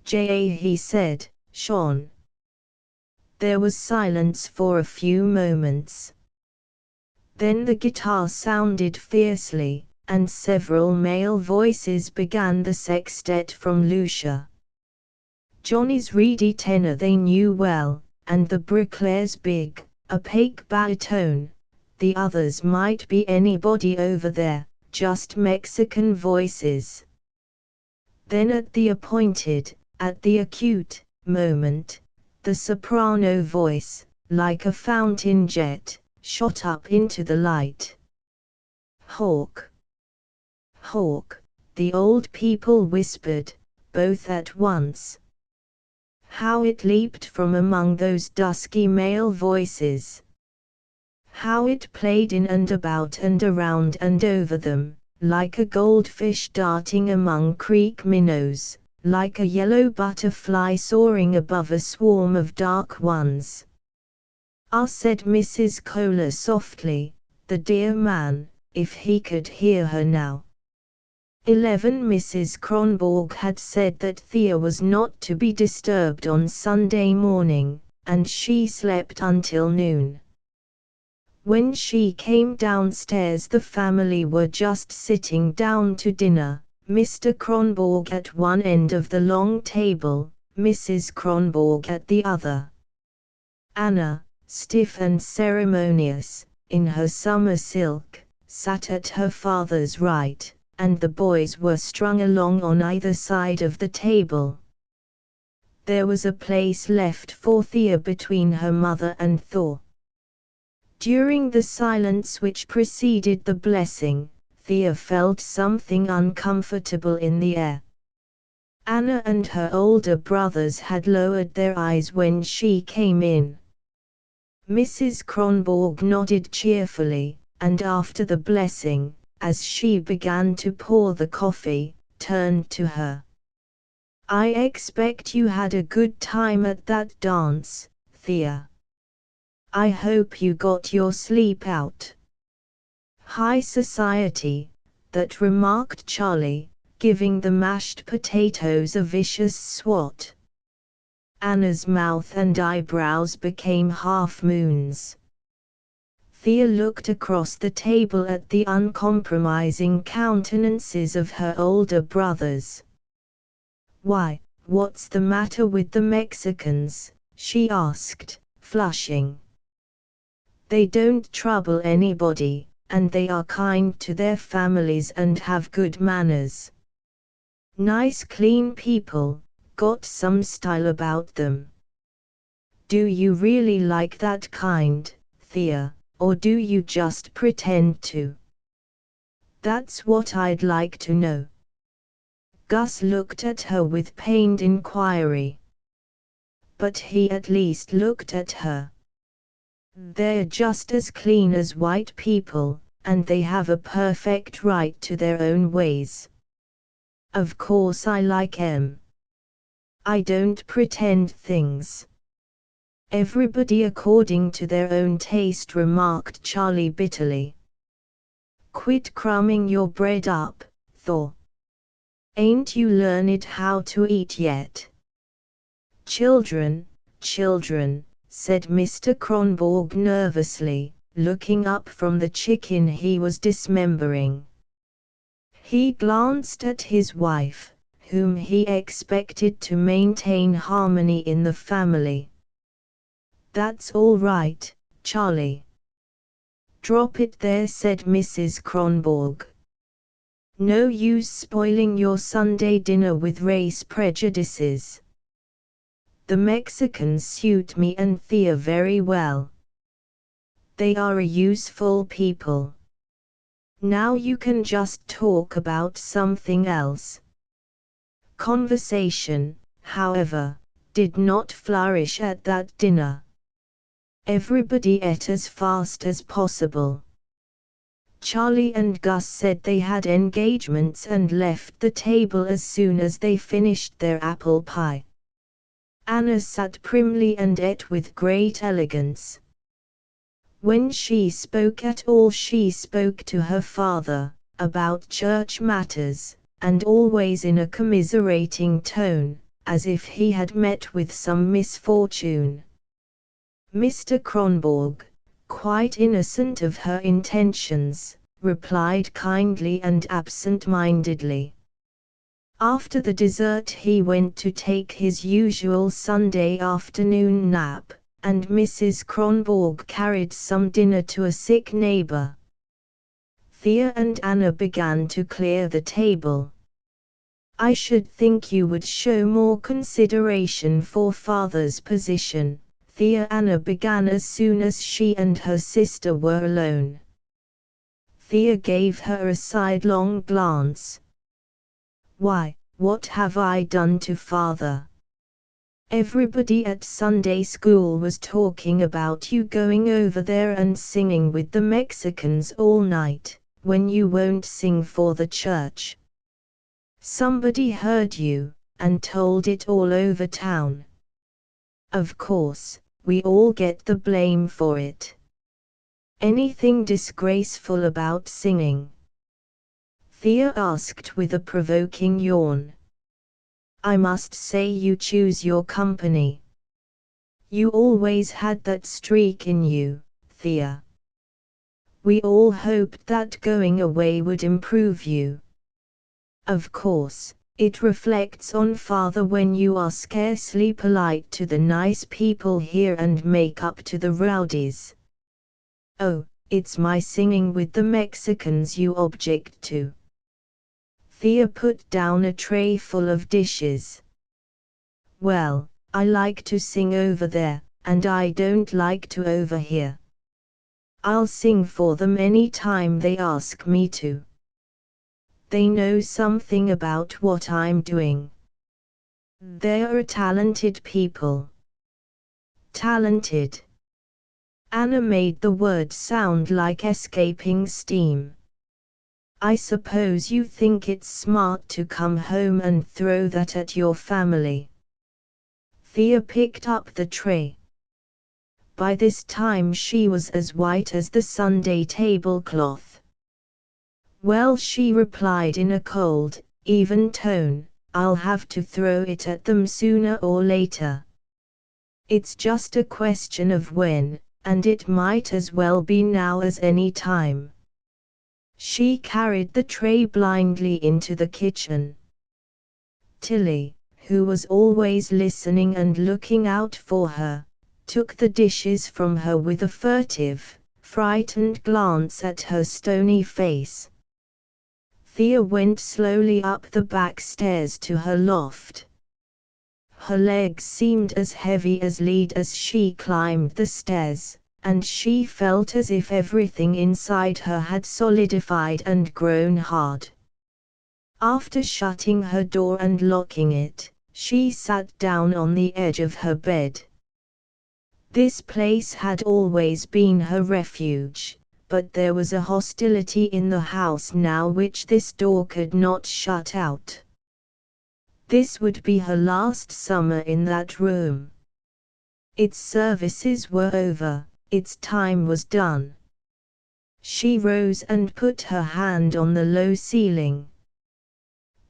"Ja," he said, "schon." There was silence for a few moments. Then the guitar sounded fiercely, and several male voices began the sextet from Lucia. Johnny's reedy tenor they knew well, and the bricklayer's big, opaque baritone. The others might be anybody over there, just Mexican voices. Then at the acute moment, the soprano voice, like a fountain jet, shot up into the light. "Hawk! Hawk!" the old people whispered, both at once. How it leaped from among those dusky male voices! How it played in and about and around and over them, like a goldfish darting among creek minnows, like a yellow butterfly soaring above a swarm of dark ones. "Ah," said Mrs. Kohler softly, "the dear man, if he could hear her now." 11 Mrs. Kronborg had said that Thea was not to be disturbed on Sunday morning, and she slept until noon. When she came downstairs the family were just sitting down to dinner, Mr. Kronborg at one end of the long table, Mrs. Kronborg at the other. Anna, stiff and ceremonious, in her summer silk, sat at her father's right, and the boys were strung along on either side of the table. There was a place left for Thea between her mother and Thor. During the silence which preceded the blessing, Thea felt something uncomfortable in the air. Anna and her older brothers had lowered their eyes when she came in. Mrs. Kronborg nodded cheerfully, and after the blessing, as she began to pour the coffee, turned to her. "I expect you had a good time at that dance, Thea. I hope you got your sleep out." "High society," that remarked Charlie, giving the mashed potatoes a vicious swat. Anna's mouth and eyebrows became half-moons. Thea looked across the table at the uncompromising countenances of her older brothers. "Why, what's the matter with the Mexicans?" she asked, flushing. "They don't trouble anybody, and they are kind to their families and have good manners. Nice clean people, got some style about them." "Do you really like that kind, Thea, or do you just pretend to?" "That's what I'd like to know." Gus looked at her with pained inquiry. But he at least looked at her. "They're just as clean as white people, and they have a perfect right to their own ways. Of course I like 'em. I don't pretend things." "Everybody according to their own taste," remarked Charlie bitterly. "Quit crumbing your bread up, Thor. Ain't you learned how to eat yet?" "Children, children," said Mr. Kronborg nervously, looking up from the chicken he was dismembering. He glanced at his wife, whom he expected to maintain harmony in the family. "That's all right, Charlie." "Drop it there," said Mrs. Kronborg. "No use spoiling your Sunday dinner with race prejudices." The Mexicans suit me and Thea very well. They are a useful people. Now you can just talk about something else. Conversation, however, did not flourish at that dinner. Everybody ate as fast as possible. Charlie and Gus said they had engagements and left the table as soon as they finished their apple pie. Anna sat primly and ate with great elegance. When she spoke at all, she spoke to her father, about church matters, and always in a commiserating tone, as if he had met with some misfortune. Mr. Kronborg, quite innocent of her intentions, replied kindly and absent-mindedly. After the dessert he went to take his usual Sunday afternoon nap, and Mrs. Kronborg carried some dinner to a sick neighbor. Thea and Anna began to clear the table. "I should think you would show more consideration for father's position," Anna began as soon as she and her sister were alone. Thea gave her a sidelong glance. "Why, what have I done to father? Everybody at Sunday school was talking about you going over there and singing with the Mexicans all night, when you won't sing for the church. Somebody heard you, and told it all over town. Of course, we all get the blame for it. Anything disgraceful about singing?" Thea asked with a provoking yawn. "I must say you choose your company. You always had that streak in you, Thea. We all hoped that going away would improve you. Of course, it reflects on father when you are scarcely polite to the nice people here and make up to the rowdies. Oh, it's my singing with the Mexicans you object to." Thea put down a tray full of dishes. "Well, I like to sing over there, and I don't like to overhear. I'll sing for them any time they ask me to. They know something about what I'm doing. They're a talented people." Talented. Anna made the word sound like escaping steam. "I suppose you think it's smart to come home and throw that at your family." Thea picked up the tray. By this time she was as white as the Sunday tablecloth. "Well," she replied in a cold, even tone, "I'll have to throw it at them sooner or later. It's just a question of when, and it might as well be now as any time." She carried the tray blindly into the kitchen. Tilly, who was always listening and looking out for her, took the dishes from her with a furtive, frightened glance at her stony face. Thea went slowly up the back stairs to her loft. Her legs seemed as heavy as lead as she climbed the stairs, and she felt as if everything inside her had solidified and grown hard. After shutting her door and locking it, she sat down on the edge of her bed. This place had always been her refuge, but there was a hostility in the house now which this door could not shut out. This would be her last summer in that room. Its services were over, its time was done. She rose and put her hand on the low ceiling.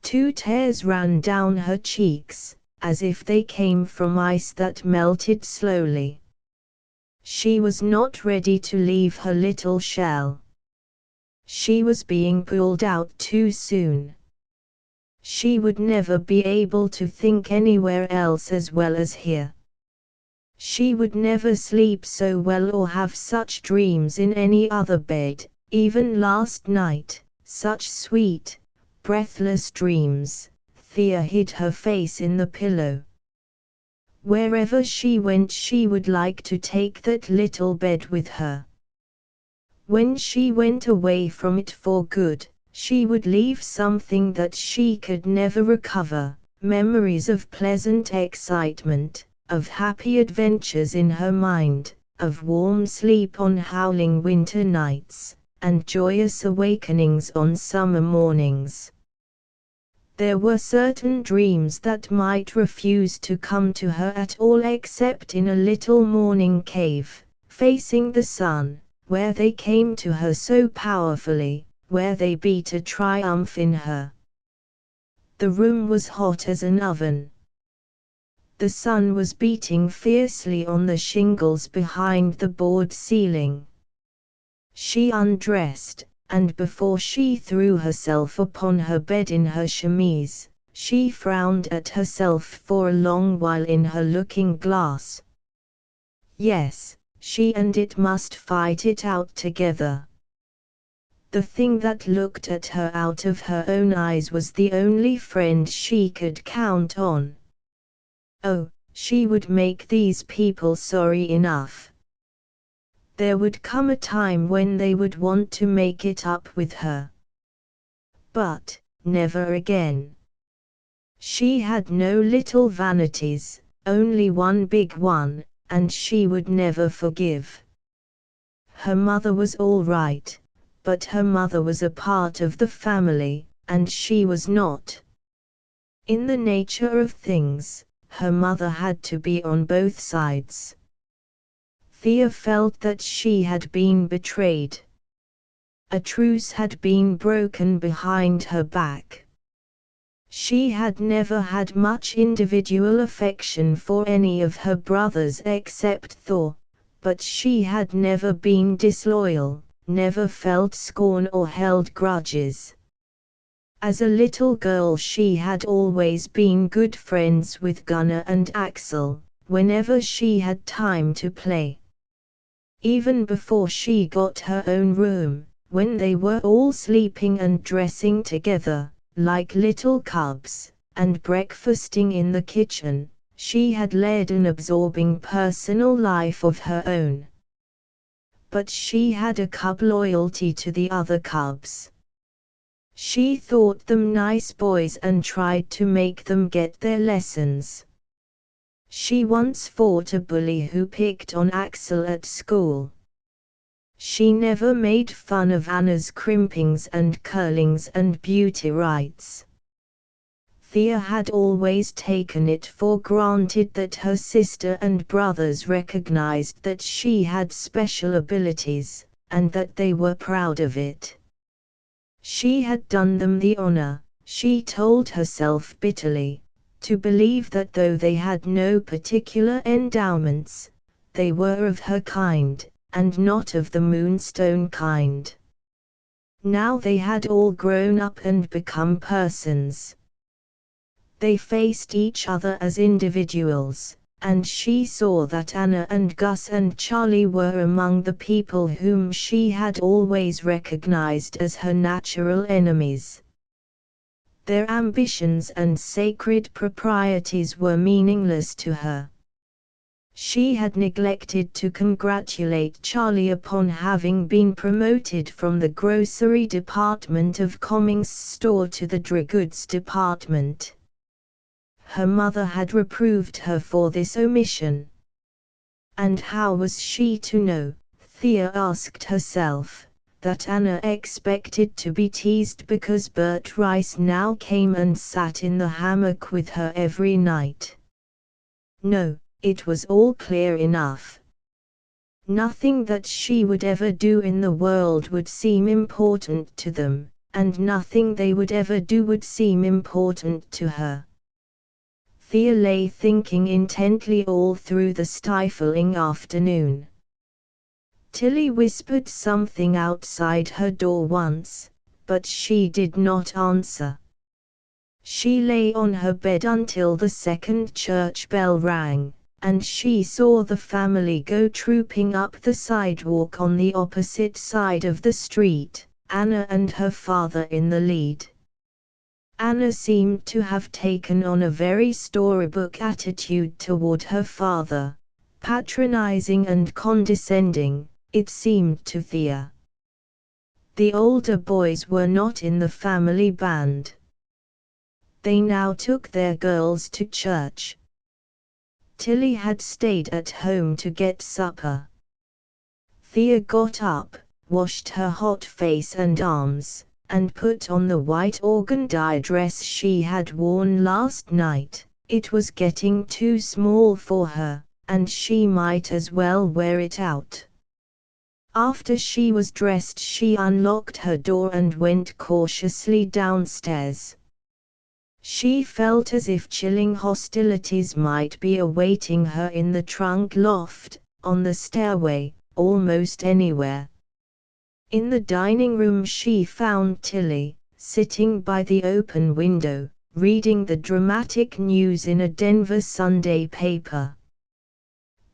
2 tears ran down her cheeks, as if they came from ice that melted slowly. She was not ready to leave her little shell. She was being pulled out too soon. She would never be able to think anywhere else as well as here. She would never sleep so well or have such dreams in any other bed, even last night, such sweet, breathless dreams. Thea hid her face in the pillow. Wherever she went she would like to take that little bed with her. When she went away from it for good, she would leave something that she could never recover, memories of pleasant excitement, of happy adventures in her mind, of warm sleep on howling winter nights, and joyous awakenings on summer mornings. There were certain dreams that might refuse to come to her at all except in a little morning cave, facing the sun, where they came to her so powerfully, where they beat a triumph in her. The room was hot as an oven. The sun was beating fiercely on the shingles behind the board ceiling. She undressed, and before she threw herself upon her bed in her chemise, she frowned at herself for a long while in her looking-glass. Yes, she and it must fight it out together. The thing that looked at her out of her own eyes was the only friend she could count on. Oh, she would make these people sorry enough. There would come a time when they would want to make it up with her. But, never again. She had no little vanities, only one big one, and she would never forgive. Her mother was all right, but her mother was a part of the family, and she was not. In the nature of things, her mother had to be on both sides. Thea felt that she had been betrayed. A truce had been broken behind her back. She had never had much individual affection for any of her brothers except Thor, but she had never been disloyal, never felt scorn or held grudges. As a little girl she had always been good friends with Gunnar and Axel, whenever she had time to play. Even before she got her own room, when they were all sleeping and dressing together, like little cubs, and breakfasting in the kitchen, she had led an absorbing personal life of her own. But she had a cub loyalty to the other cubs. She thought them nice boys and tried to make them get their lessons. She once fought a bully who picked on Axel at school. She never made fun of Anna's crimpings and curlings and beauty rights. Thea had always taken it for granted that her sister and brothers recognized that she had special abilities, and that they were proud of it. She had done them the honor, she told herself bitterly, to believe that though they had no particular endowments, they were of her kind, and not of the Moonstone kind. Now they had all grown up and become persons. They faced each other as individuals, and she saw that Anna and Gus and Charlie were among the people whom she had always recognized as her natural enemies. Their ambitions and sacred proprieties were meaningless to her. She had neglected to congratulate Charlie upon having been promoted from the grocery department of Cummings' store to the dry goods department. Her mother had reproved her for this omission. And how was she to know, Thea asked herself, that Anna expected to be teased because Bert Rice now came and sat in the hammock with her every night? No, it was all clear enough. Nothing that she would ever do in the world would seem important to them, and nothing they would ever do would seem important to her. Thea lay thinking intently all through the stifling afternoon. Tilly whispered something outside her door once, but she did not answer. She lay on her bed until the second church bell rang, and she saw the family go trooping up the sidewalk on the opposite side of the street, Anna and her father in the lead. Anna seemed to have taken on a very storybook attitude toward her father, patronizing and condescending, it seemed to Thea. The older boys were not in the family band. They now took their girls to church. Tilly had stayed at home to get supper. Thea got up, washed her hot face and arms, and put on the white organdy dress she had worn last night. It was getting too small for her, and she might as well wear it out. After she was dressed, she unlocked her door and went cautiously downstairs. She felt as if chilling hostilities might be awaiting her in the trunk loft, on the stairway, almost anywhere. In the dining room she found Tilly, sitting by the open window, reading the dramatic news in a Denver Sunday paper.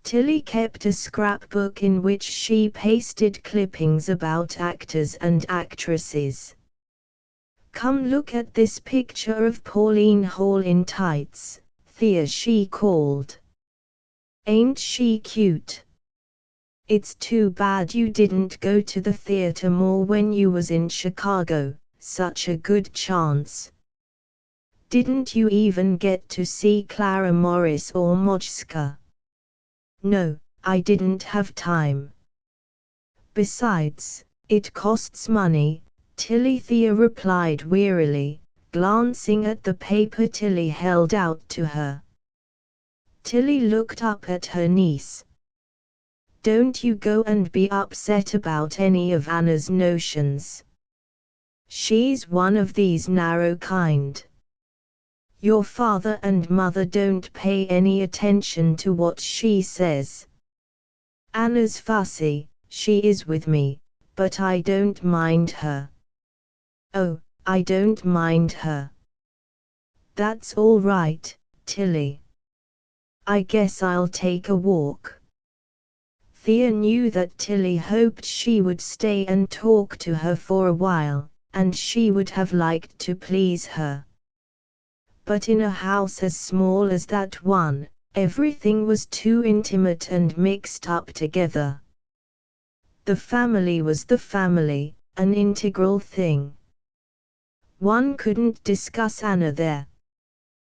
Tilly kept a scrapbook in which she pasted clippings about actors and actresses. "Come look at this picture of Pauline Hall in tights, Thea," she called. "Ain't she cute? It's too bad you didn't go to the theater more when you was in Chicago, such a good chance. Didn't you even get to see Clara Morris or Mojska?" "No, I didn't have time. Besides, it costs money," Thea replied wearily, glancing at the paper Tilly held out to her. Tilly looked up at her niece. "Don't you go and be upset about any of Anna's notions. She's one of these narrow kind. Your father and mother don't pay any attention to what she says. Anna's fussy, she is with me, but I don't mind her." "Oh, I don't mind her." "That's all right, Tilly. I guess I'll take a walk." Thea knew that Tilly hoped she would stay and talk to her for a while, and she would have liked to please her. But in a house as small as that one, everything was too intimate and mixed up together. The family was the family, an integral thing. One couldn't discuss Anna there.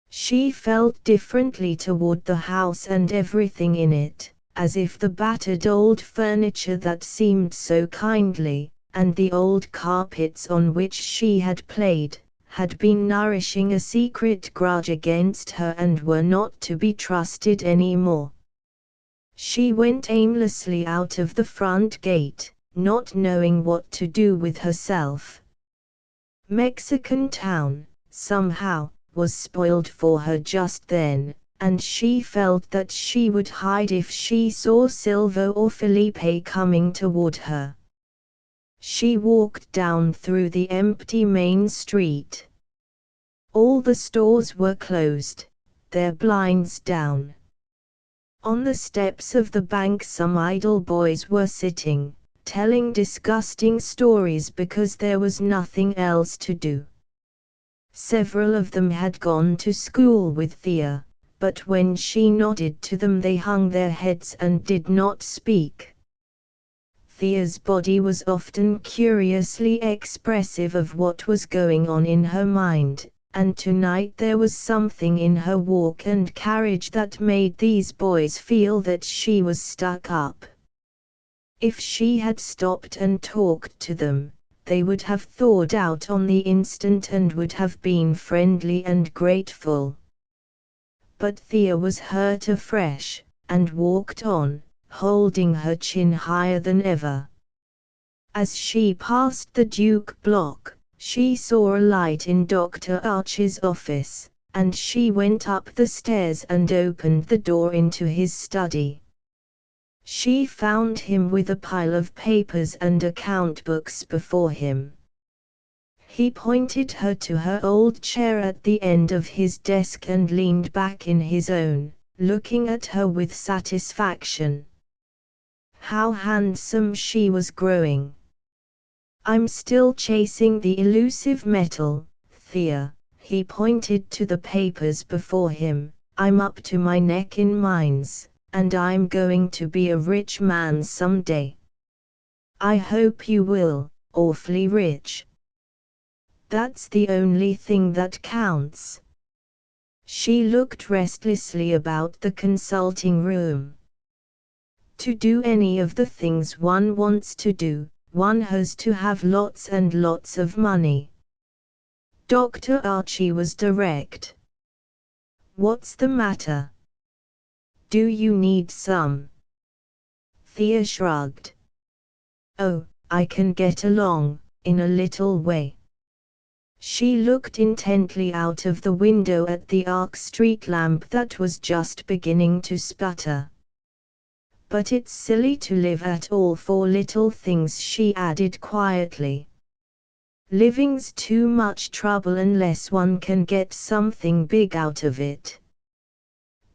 She felt differently toward the house and everything in it, as if the battered old furniture that seemed so kindly, and the old carpets on which she had played, had been nourishing a secret grudge against her and were not to be trusted anymore. She went aimlessly out of the front gate, not knowing what to do with herself. Mexican Town, somehow, was spoiled for her just then, and she felt that she would hide if she saw Silvo or Felipe coming toward her. She walked down through the empty main street. All the stores were closed, their blinds down. On the steps of the bank some idle boys were sitting, telling disgusting stories because there was nothing else to do. Several of them had gone to school with Thea, but when she nodded to them they hung their heads and did not speak. Thea's body was often curiously expressive of what was going on in her mind, and tonight there was something in her walk and carriage that made these boys feel that she was stuck up. If she had stopped and talked to them, they would have thawed out on the instant and would have been friendly and grateful. But Thea was hurt afresh, and walked on, holding her chin higher than ever. As she passed the Duke block, she saw a light in Dr. Archie's office, and she went up the stairs and opened the door into his study. She found him with a pile of papers and account books before him. He pointed her to her old chair at the end of his desk and leaned back in his own, looking at her with satisfaction. How handsome she was growing. "I'm still chasing the elusive metal, Thea," He pointed to the papers before him. I'm up to my neck in mines, and I'm going to be a rich man someday. I hope you will, awfully rich. That's the only thing that counts. She looked restlessly about the consulting room. To do any of the things one wants to do, one has to have lots and lots of money. Dr. Archie was direct. What's the matter? Do you need some? Thea shrugged. Oh, I can get along, in a little way. She looked intently out of the window at the arc street lamp that was just beginning to sputter. But it's silly to live at all for little things, she added quietly. Living's too much trouble unless one can get something big out of it.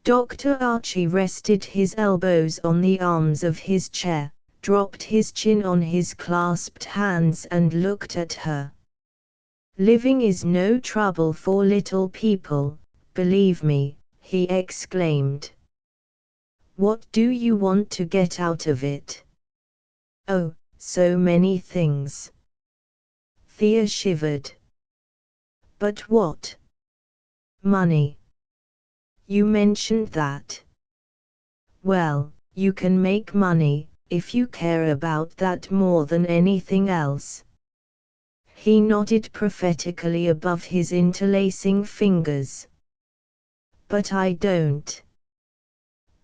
Dr. Archie rested his elbows on the arms of his chair, dropped his chin on his clasped hands and looked at her. Living is no trouble for little people, believe me, he exclaimed. What do you want to get out of it? Oh, so many things. Thea shivered. But what? Money. You mentioned that. Well, you can make money, if you care about that more than anything else. He nodded prophetically above his interlacing fingers. But I don't.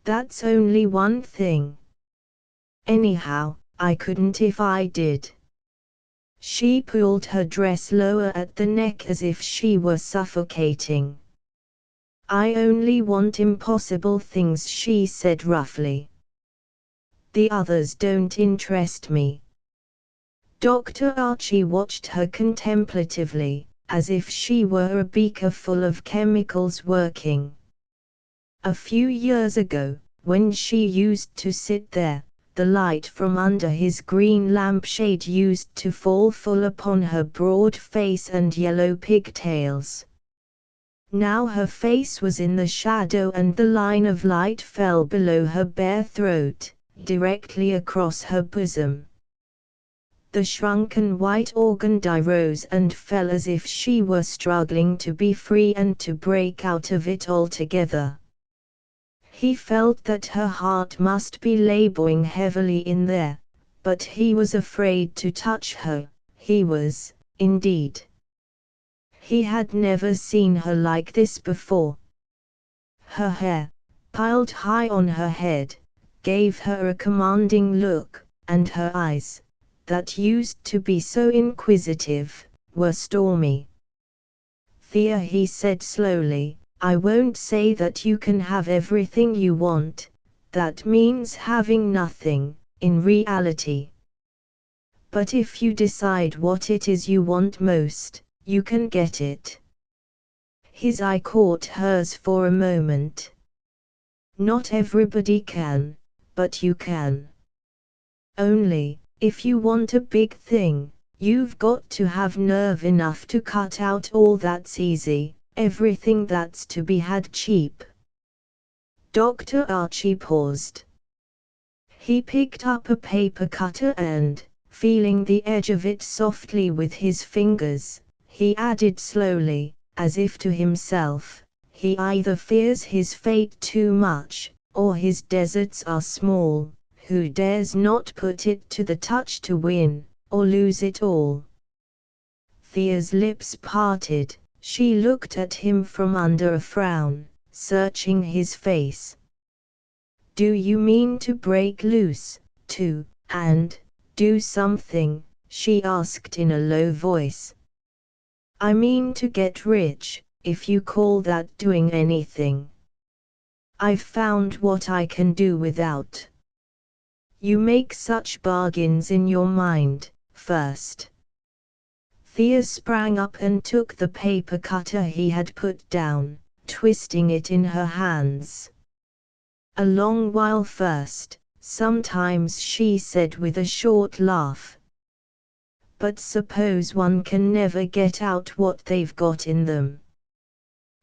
That's only one thing. Anyhow, I couldn't if I did. She pulled her dress lower at the neck as if she were suffocating. I only want impossible things, she said roughly. The others don't interest me. Dr. Archie watched her contemplatively, as if she were a beaker full of chemicals working. A few years ago, when she used to sit there, the light from under his green lampshade used to fall full upon her broad face and yellow pigtails. Now her face was in the shadow and the line of light fell below her bare throat, directly across her bosom. The shrunken white organdy rose and fell as if she were struggling to be free and to break out of it altogether. He felt that her heart must be laboring heavily in there, but he was afraid to touch her. He was, indeed. He had never seen her like this before. Her hair, piled high on her head, gave her a commanding look, and her eyes, that used to be so inquisitive, were stormy. Thea, he said slowly, I won't say that you can have everything you want, that means having nothing, in reality. But if you decide what it is you want most, you can get it. His eye caught hers for a moment. Not everybody can, but you can. Only, if you want a big thing, you've got to have nerve enough to cut out all that's easy, everything that's to be had cheap. Dr. Archie paused. He picked up a paper cutter and, feeling the edge of it softly with his fingers, he added slowly, as if to himself, he either fears his fate too much, or his deserts are small, who dares not put it to the touch to win, or lose it all. Thea's lips parted, she looked at him from under a frown, searching his face. Do you mean to break loose, and do something? She asked in a low voice. I mean to get rich, if you call that doing anything. I've found what I can do without. You make such bargains in your mind, first. Thea sprang up and took the paper cutter he had put down, twisting it in her hands. A long while first, sometimes, she said with a short laugh. But suppose one can never get out what they've got in them.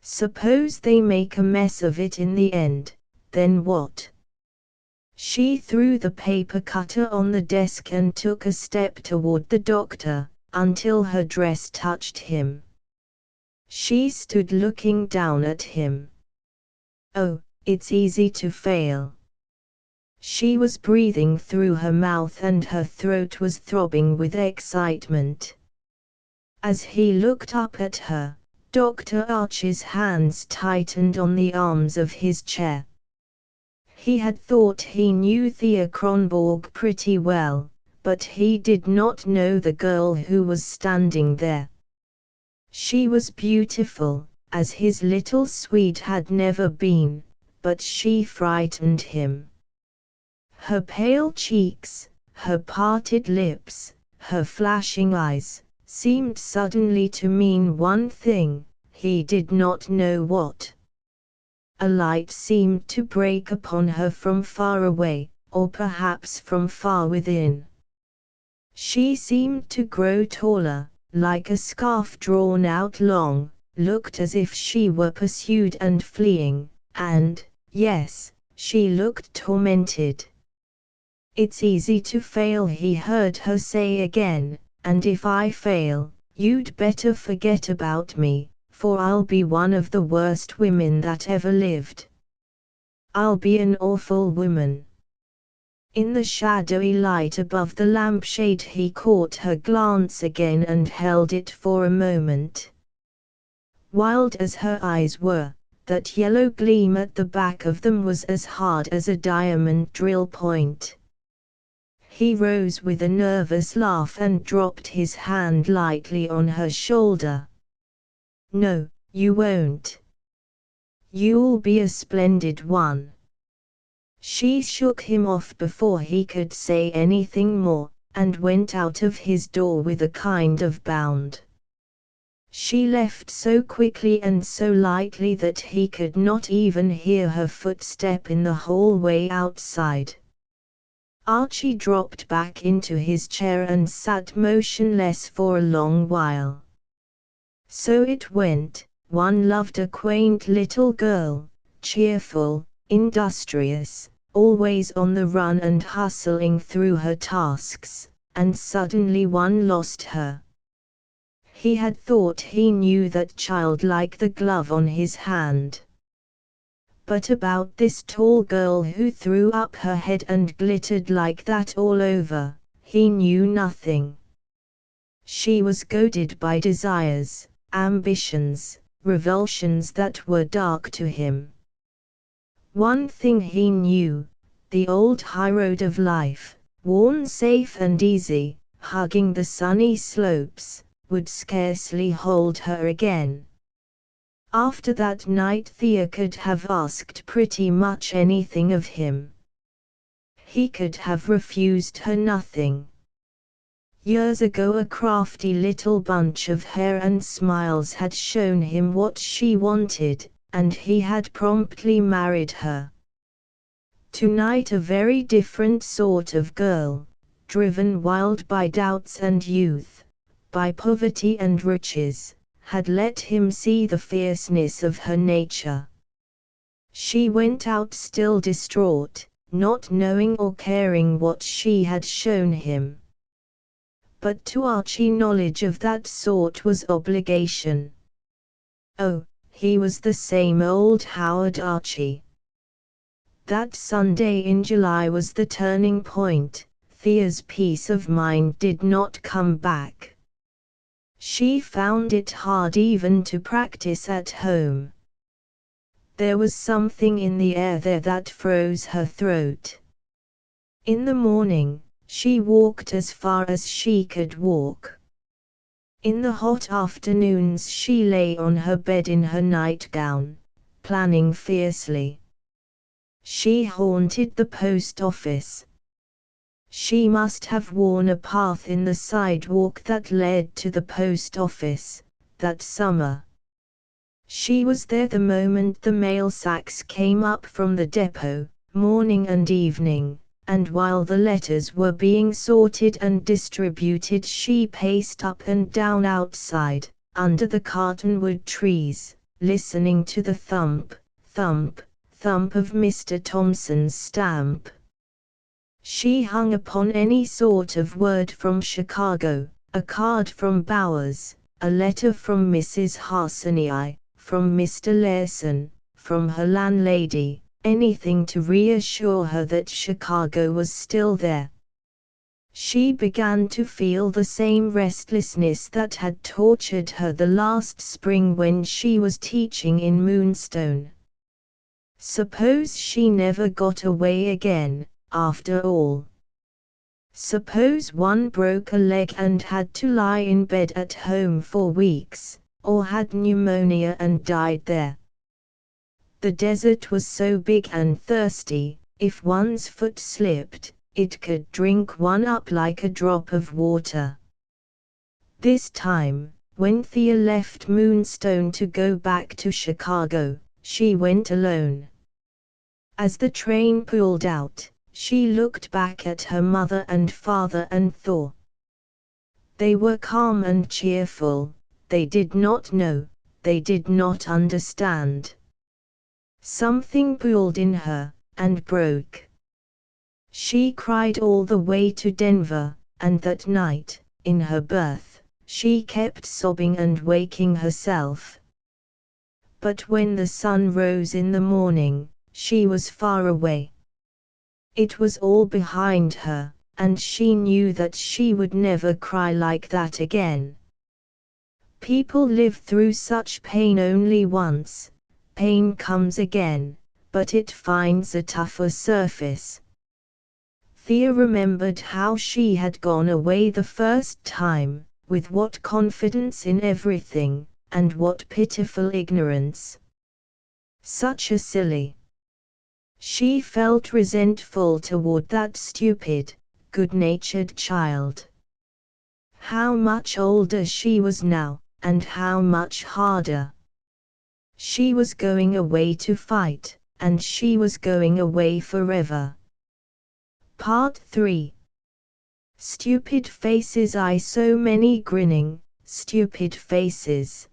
Suppose they make a mess of it in the end, then what? She threw the paper cutter on the desk and took a step toward the doctor, until her dress touched him. She stood looking down at him. Oh, it's easy to fail. She was breathing through her mouth and her throat was throbbing with excitement. As he looked up at her, Dr. Archie's hands tightened on the arms of his chair. He had thought he knew Thea Kronborg pretty well, but he did not know the girl who was standing there. She was beautiful, as his little Swede had never been, but she frightened him. Her pale cheeks, her parted lips, her flashing eyes, seemed suddenly to mean one thing, he did not know what. A light seemed to break upon her from far away, or perhaps from far within. She seemed to grow taller, like a scarf drawn out long, looked as if she were pursued and fleeing, and, yes, she looked tormented. It's easy to fail, he heard her say again, and if I fail, you'd better forget about me, for I'll be one of the worst women that ever lived. I'll be an awful woman. In the shadowy light above the lampshade he caught her glance again and held it for a moment. Wild as her eyes were, that yellow gleam at the back of them was as hard as a diamond drill point. He rose with a nervous laugh and dropped his hand lightly on her shoulder. No, you won't. You'll be a splendid one. She shook him off before he could say anything more, and went out of his door with a kind of bound. She left so quickly and so lightly that he could not even hear her footstep in the hallway outside. Archie dropped back into his chair and sat motionless for a long while. So it went, one loved a quaint little girl, cheerful, industrious, always on the run and hustling through her tasks, and suddenly one lost her. He had thought he knew that child like the glove on his hand. But about this tall girl who threw up her head and glittered like that all over, he knew nothing. She was goaded by desires, ambitions, revulsions that were dark to him. One thing he knew, the old highroad of life, worn safe and easy, hugging the sunny slopes, would scarcely hold her again. After that night Thea could have asked pretty much anything of him. He could have refused her nothing. Years ago a crafty little bunch of hair and smiles had shown him what she wanted, and he had promptly married her. Tonight a very different sort of girl, driven wild by doubts and youth, by poverty and riches, had let him see the fierceness of her nature. She went out still distraught, not knowing or caring what she had shown him. But to Archie knowledge of that sort was obligation. Oh, he was the same old Howard Archie. That Sunday in July was the turning point. Thea's peace of mind did not come back. She found it hard even to practice at home. There was something in the air there that froze her throat. In the morning, she walked as far as she could walk. In the hot afternoons she lay on her bed in her nightgown, planning fiercely. She haunted the post office. She must have worn a path in the sidewalk that led to the post office, that summer. She was there the moment the mail sacks came up from the depot, morning and evening, and while the letters were being sorted and distributed she paced up and down outside, under the cottonwood trees, listening to the thump, thump, thump of Mr. Thompson's stamp. She hung upon any sort of word from Chicago, a card from Bowers, a letter from Mrs. Harsanyi, from Mr. Larson, from her landlady, anything to reassure her that Chicago was still there. She began to feel the same restlessness that had tortured her the last spring when she was teaching in Moonstone. Suppose she never got away again, after all. Suppose one broke a leg and had to lie in bed at home for weeks, or had pneumonia and died there. The desert was so big and thirsty, if one's foot slipped, it could drink one up like a drop of water. This time, when Thea left Moonstone to go back to Chicago, she went alone. As the train pulled out, she looked back at her mother and father and thought. They were calm and cheerful, they did not know, they did not understand. Something pulled in her, and broke. She cried all the way to Denver, and that night, in her berth, she kept sobbing and waking herself. But when the sun rose in the morning, she was far away. It was all behind her, and she knew that she would never cry like that again. People live through such pain only once. Pain comes again, but it finds a tougher surface. Thea remembered how she had gone away the first time, with what confidence in everything, and what pitiful ignorance. Such a silly. She felt resentful toward that stupid, good-natured child. How much older she was now, and how much harder. She was going away to fight, and she was going away forever. Part 3. Stupid faces. I saw many grinning, stupid faces.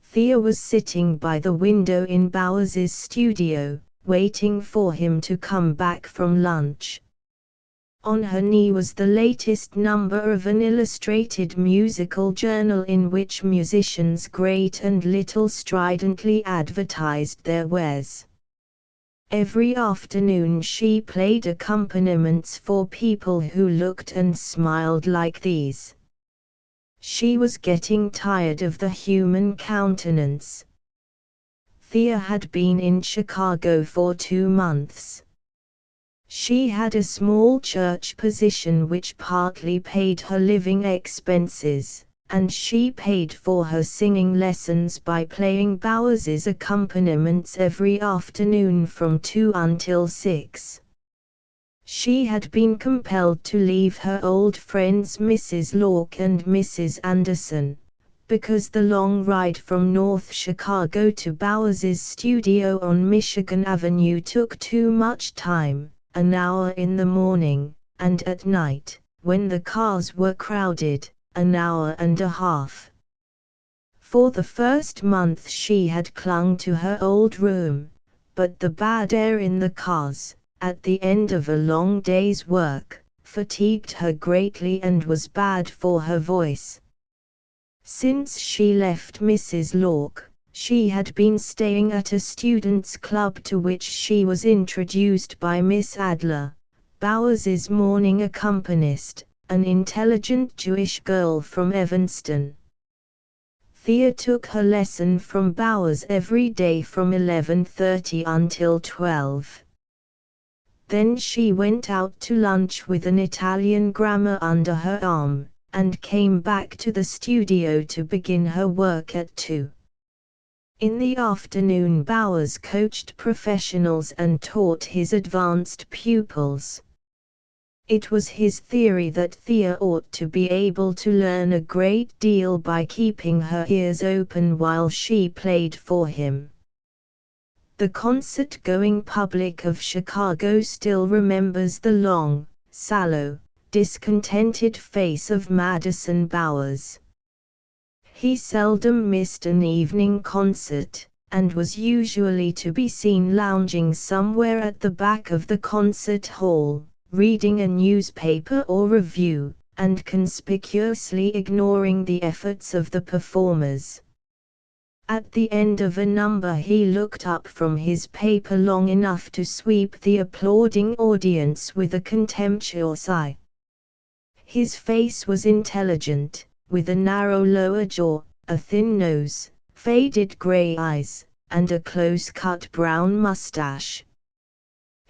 Thea was sitting by the window in Bowers's studio, waiting for him to come back from lunch. On her knee was the latest number of an illustrated musical journal in which musicians great and little stridently advertised their wares. Every afternoon she played accompaniments for people who looked and smiled like these. She was getting tired of the human countenance. Thea had been in Chicago for 2 months. She had a small church position which partly paid her living expenses, and she paid for her singing lessons by playing Bowers's accompaniments every afternoon from 2 until 6. She had been compelled to leave her old friends Mrs. Lark and Mrs. Anderson, because the long ride from North Chicago to Bowers's studio on Michigan Avenue took too much time. An hour in the morning, and at night, when the cars were crowded, an hour and a half. For the first month she had clung to her old room, but the bad air in the cars, at the end of a long day's work, fatigued her greatly and was bad for her voice. Since she left Mrs. Lark, she had been staying at a students' club to which she was introduced by Miss Adler, Bowers's morning accompanist, an intelligent Jewish girl from Evanston. Thea took her lesson from Bowers every day from 11:30 until 12. Then she went out to lunch with an Italian grammar under her arm, and came back to the studio to begin her work at 2. In the afternoon Bowers coached professionals and taught his advanced pupils. It was his theory that Thea ought to be able to learn a great deal by keeping her ears open while she played for him. The concert-going public of Chicago still remembers the long, sallow, discontented face of Madison Bowers. He seldom missed an evening concert, and was usually to be seen lounging somewhere at the back of the concert hall, reading a newspaper or review, and conspicuously ignoring the efforts of the performers. At the end of a number he looked up from his paper long enough to sweep the applauding audience with a contemptuous eye. His face was intelligent, with a narrow lower jaw, a thin nose, faded grey eyes, and a close-cut brown mustache.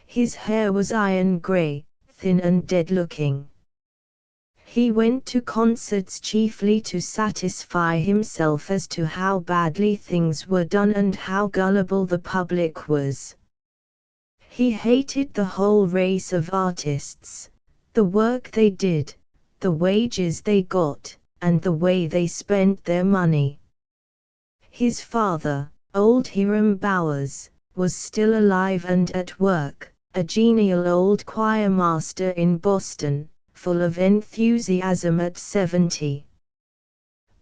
His hair was iron grey, thin and dead-looking. He went to concerts chiefly to satisfy himself as to how badly things were done and how gullible the public was. He hated the whole race of artists, the work they did, the wages they got, and the way they spent their money. His father, old Hiram Bowers, was still alive and at work, a genial old choirmaster in Boston, full of enthusiasm at 70.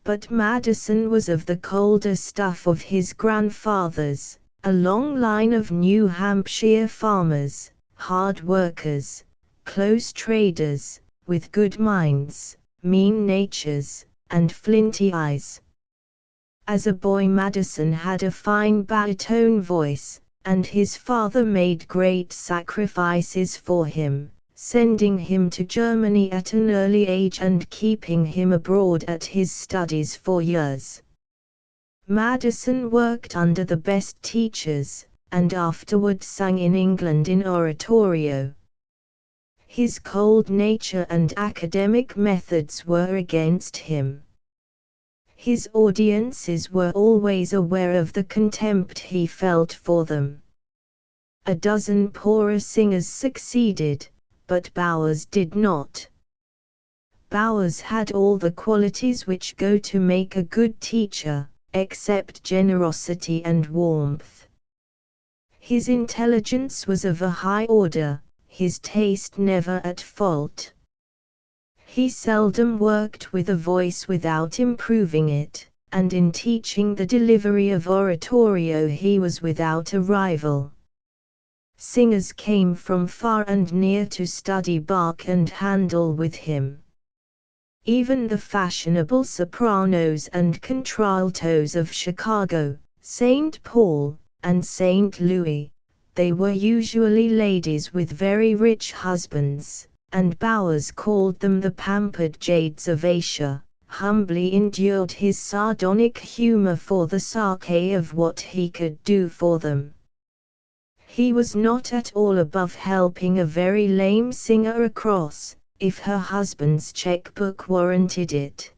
But Madison was of the colder stuff of his grandfathers, a long line of New Hampshire farmers, hard workers, close traders, with good minds, mean natures, and flinty eyes. As a boy Madison had a fine baritone voice, and his father made great sacrifices for him, sending him to Germany at an early age and keeping him abroad at his studies for years. Madison worked under the best teachers, and afterward sang in England in oratorio. His cold nature and academic methods were against him. His audiences were always aware of the contempt he felt for them. A dozen poorer singers succeeded, but Bowers did not. Bowers had all the qualities which go to make a good teacher, except generosity and warmth. His intelligence was of a high order, his taste never at fault. He seldom worked with a voice without improving it, and in teaching the delivery of oratorio he was without a rival. Singers came from far and near to study Bach and Handel with him. Even the fashionable sopranos and contraltos of Chicago, St. Paul, and St. Louis, they were usually ladies with very rich husbands, and Bowers called them the pampered jades of Asia, humbly endured his sardonic humor for the sake of what he could do for them. He was not at all above helping a very lame singer across, if her husband's checkbook warranted it.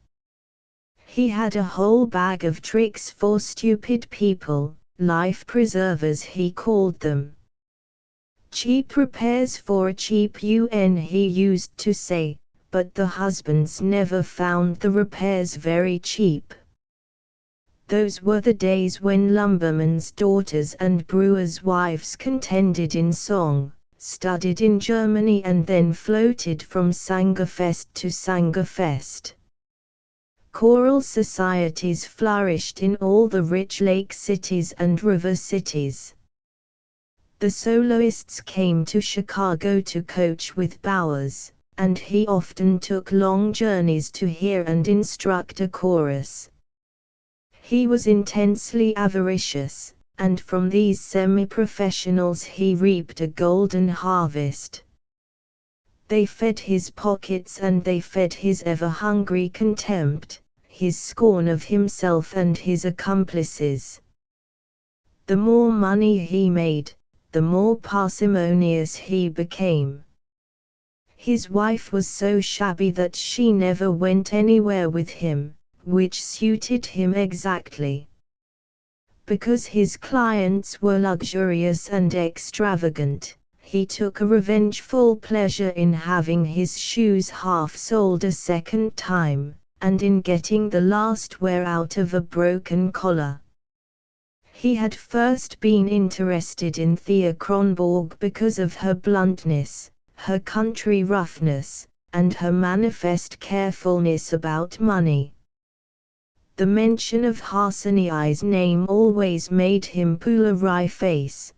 He had a whole bag of tricks for stupid people, life preservers he called them. Cheap repairs for a cheap UN he used to say, but the husbands never found the repairs very cheap. Those were the days when lumbermen's daughters and brewers' wives contended in song, studied in Germany and then floated from Sangerfest to Sangerfest. Choral societies flourished in all the rich lake cities and river cities. The soloists came to Chicago to coach with Bowers, and he often took long journeys to hear and instruct a chorus. He was intensely avaricious, and from these semi-professionals he reaped a golden harvest. They fed his pockets and they fed his ever-hungry contempt, his scorn of himself and his accomplices. The more money he made, the more parsimonious he became. His wife was so shabby that she never went anywhere with him, which suited him exactly. Because his clients were luxurious and extravagant, he took a revengeful pleasure in having his shoes half-soled a second time, and in getting the last wear out of a broken collar. He had first been interested in Thea Kronborg because of her bluntness, her country roughness, and her manifest carefulness about money. The mention of Harsani's name always made him pull a wry face.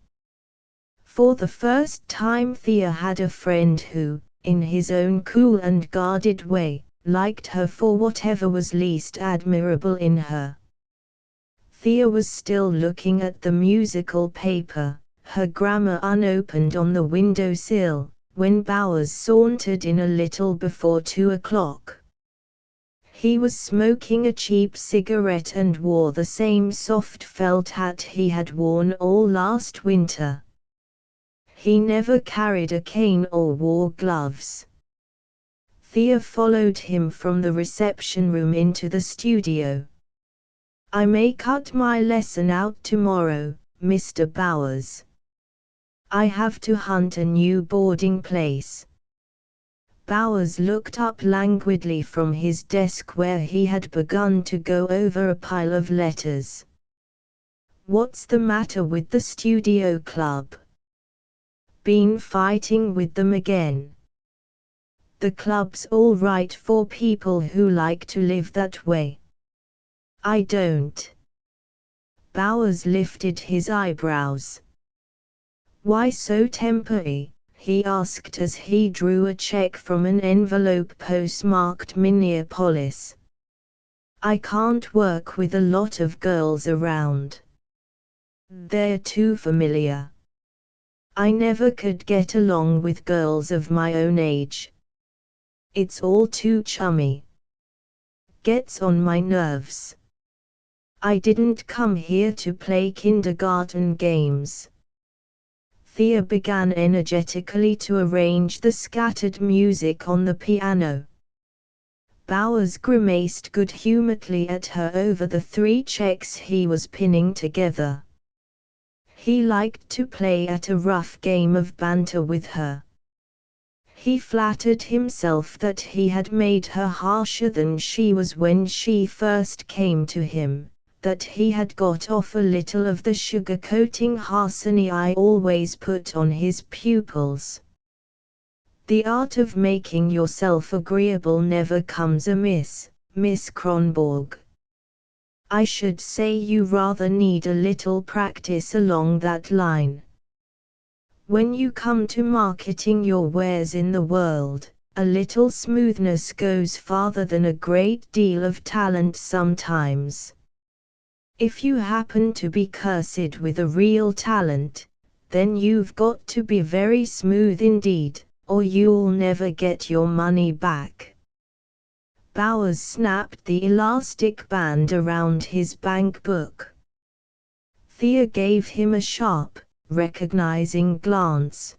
For the first time Thea had a friend who, in his own cool and guarded way, liked her for whatever was least admirable in her. Thea was still looking at the musical paper, her grammar unopened on the window-sill, when Bowers sauntered in a little before 2 o'clock. He was smoking a cheap cigarette and wore the same soft felt hat he had worn all last winter. He never carried a cane or wore gloves. Thea followed him from the reception room into the studio. "I may cut my lesson out tomorrow, Mr. Bowers. I have to hunt a new boarding place." Bowers looked up languidly from his desk where he had begun to go over a pile of letters. "What's the matter with the studio club? Been fighting with them again?" "The club's all right for people who like to live that way. I don't." Bowers lifted his eyebrows. "Why so tempery?" he asked as he drew a check from an envelope postmarked Minneapolis. "I can't work with a lot of girls around. They're too familiar. I never could get along with girls of my own age. It's all too chummy. Gets on my nerves. I didn't come here to play kindergarten games." Thea began energetically to arrange the scattered music on the piano. Bowers grimaced good-humoredly at her over the 3 checks he was pinning together. He liked to play at a rough game of banter with her. He flattered himself that he had made her harsher than she was when she first came to him, that he had got off a little of the sugar-coating Harsani always put on his pupils. "The art of making yourself agreeable never comes amiss, Miss Kronborg. I should say you rather need a little practice along that line. When you come to marketing your wares in the world, a little smoothness goes farther than a great deal of talent sometimes. If you happen to be cursed with a real talent, then you've got to be very smooth indeed, or you'll never get your money back." Bowers snapped the elastic band around his bank book. Thea gave him a sharp, recognizing glance.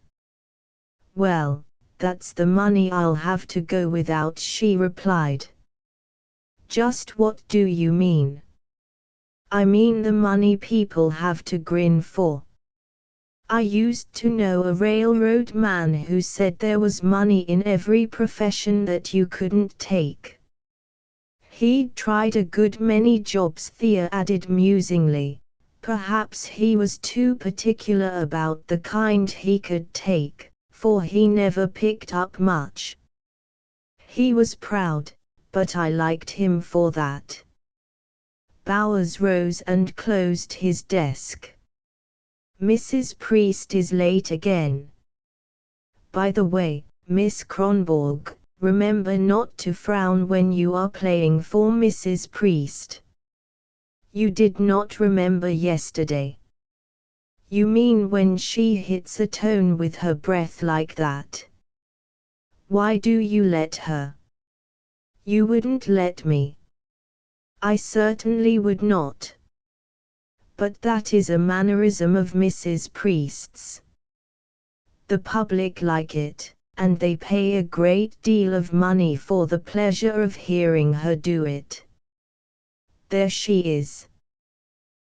"Well, that's the money I'll have to go without," she replied. "Just what do you mean?" "I mean the money people have to grin for. I used to know a railroad man who said there was money in every profession that you couldn't take. He'd tried a good many jobs," Thea added musingly. "Perhaps he was too particular about the kind he could take, for he never picked up much. He was proud, but I liked him for that." Bowers rose and closed his desk. "Mrs. Priest is late again. By the way, Miss Kronborg, remember not to frown when you are playing for Mrs. Priest. You did not remember yesterday." "You mean when she hits a tone with her breath like that?" "Why do you let her?" "You wouldn't let me." "I certainly would not. But that is a mannerism of Mrs. Priest's. The public like it, and they pay a great deal of money for the pleasure of hearing her do it. There she is.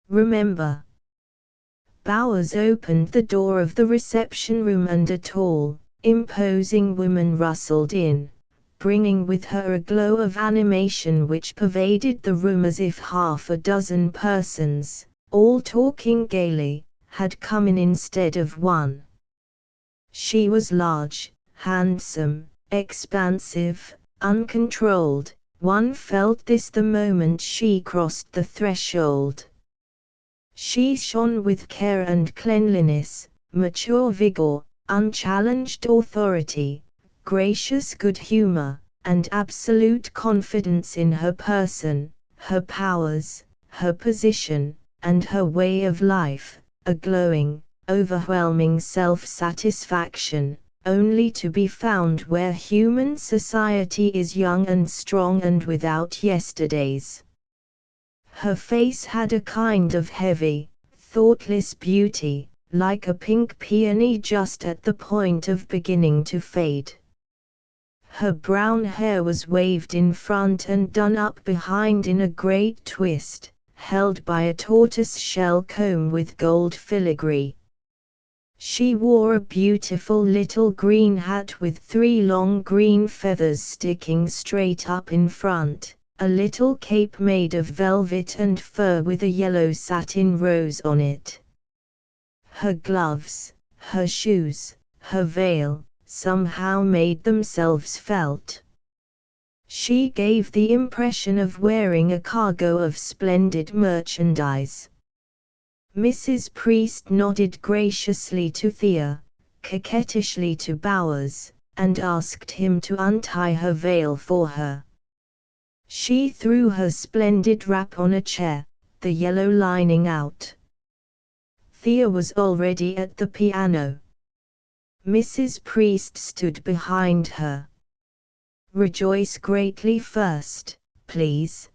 Remember." Bowers opened the door of the reception room and a tall, imposing woman rustled in, bringing with her a glow of animation which pervaded the room as if 6 persons, all talking gaily, had come in instead of one. She was large, handsome, expansive, uncontrolled, One felt this the moment she crossed the threshold. She shone with care and cleanliness, mature vigor, unchallenged authority, gracious good humor, and absolute confidence in her person, her powers, her position, and her way of life, a glowing, overwhelming self-satisfaction, only to be found where human society is young and strong and without yesterdays. Her face had a kind of heavy, thoughtless beauty, like a pink peony just at the point of beginning to fade. Her brown hair was waved in front and done up behind in a great twist, held by a tortoise-shell comb with gold filigree. She wore a beautiful little green hat with 3 long green feathers sticking straight up in front, a little cape made of velvet and fur with a yellow satin rose on it. Her gloves, her shoes, her veil, somehow made themselves felt. She gave the impression of wearing a cargo of splendid merchandise. Mrs. Priest nodded graciously to Thea, coquettishly to Bowers, and asked him to untie her veil for her. She threw her splendid wrap on a chair, the yellow lining out. Thea was already at the piano. Mrs. Priest stood behind her. "Rejoice greatly first, please.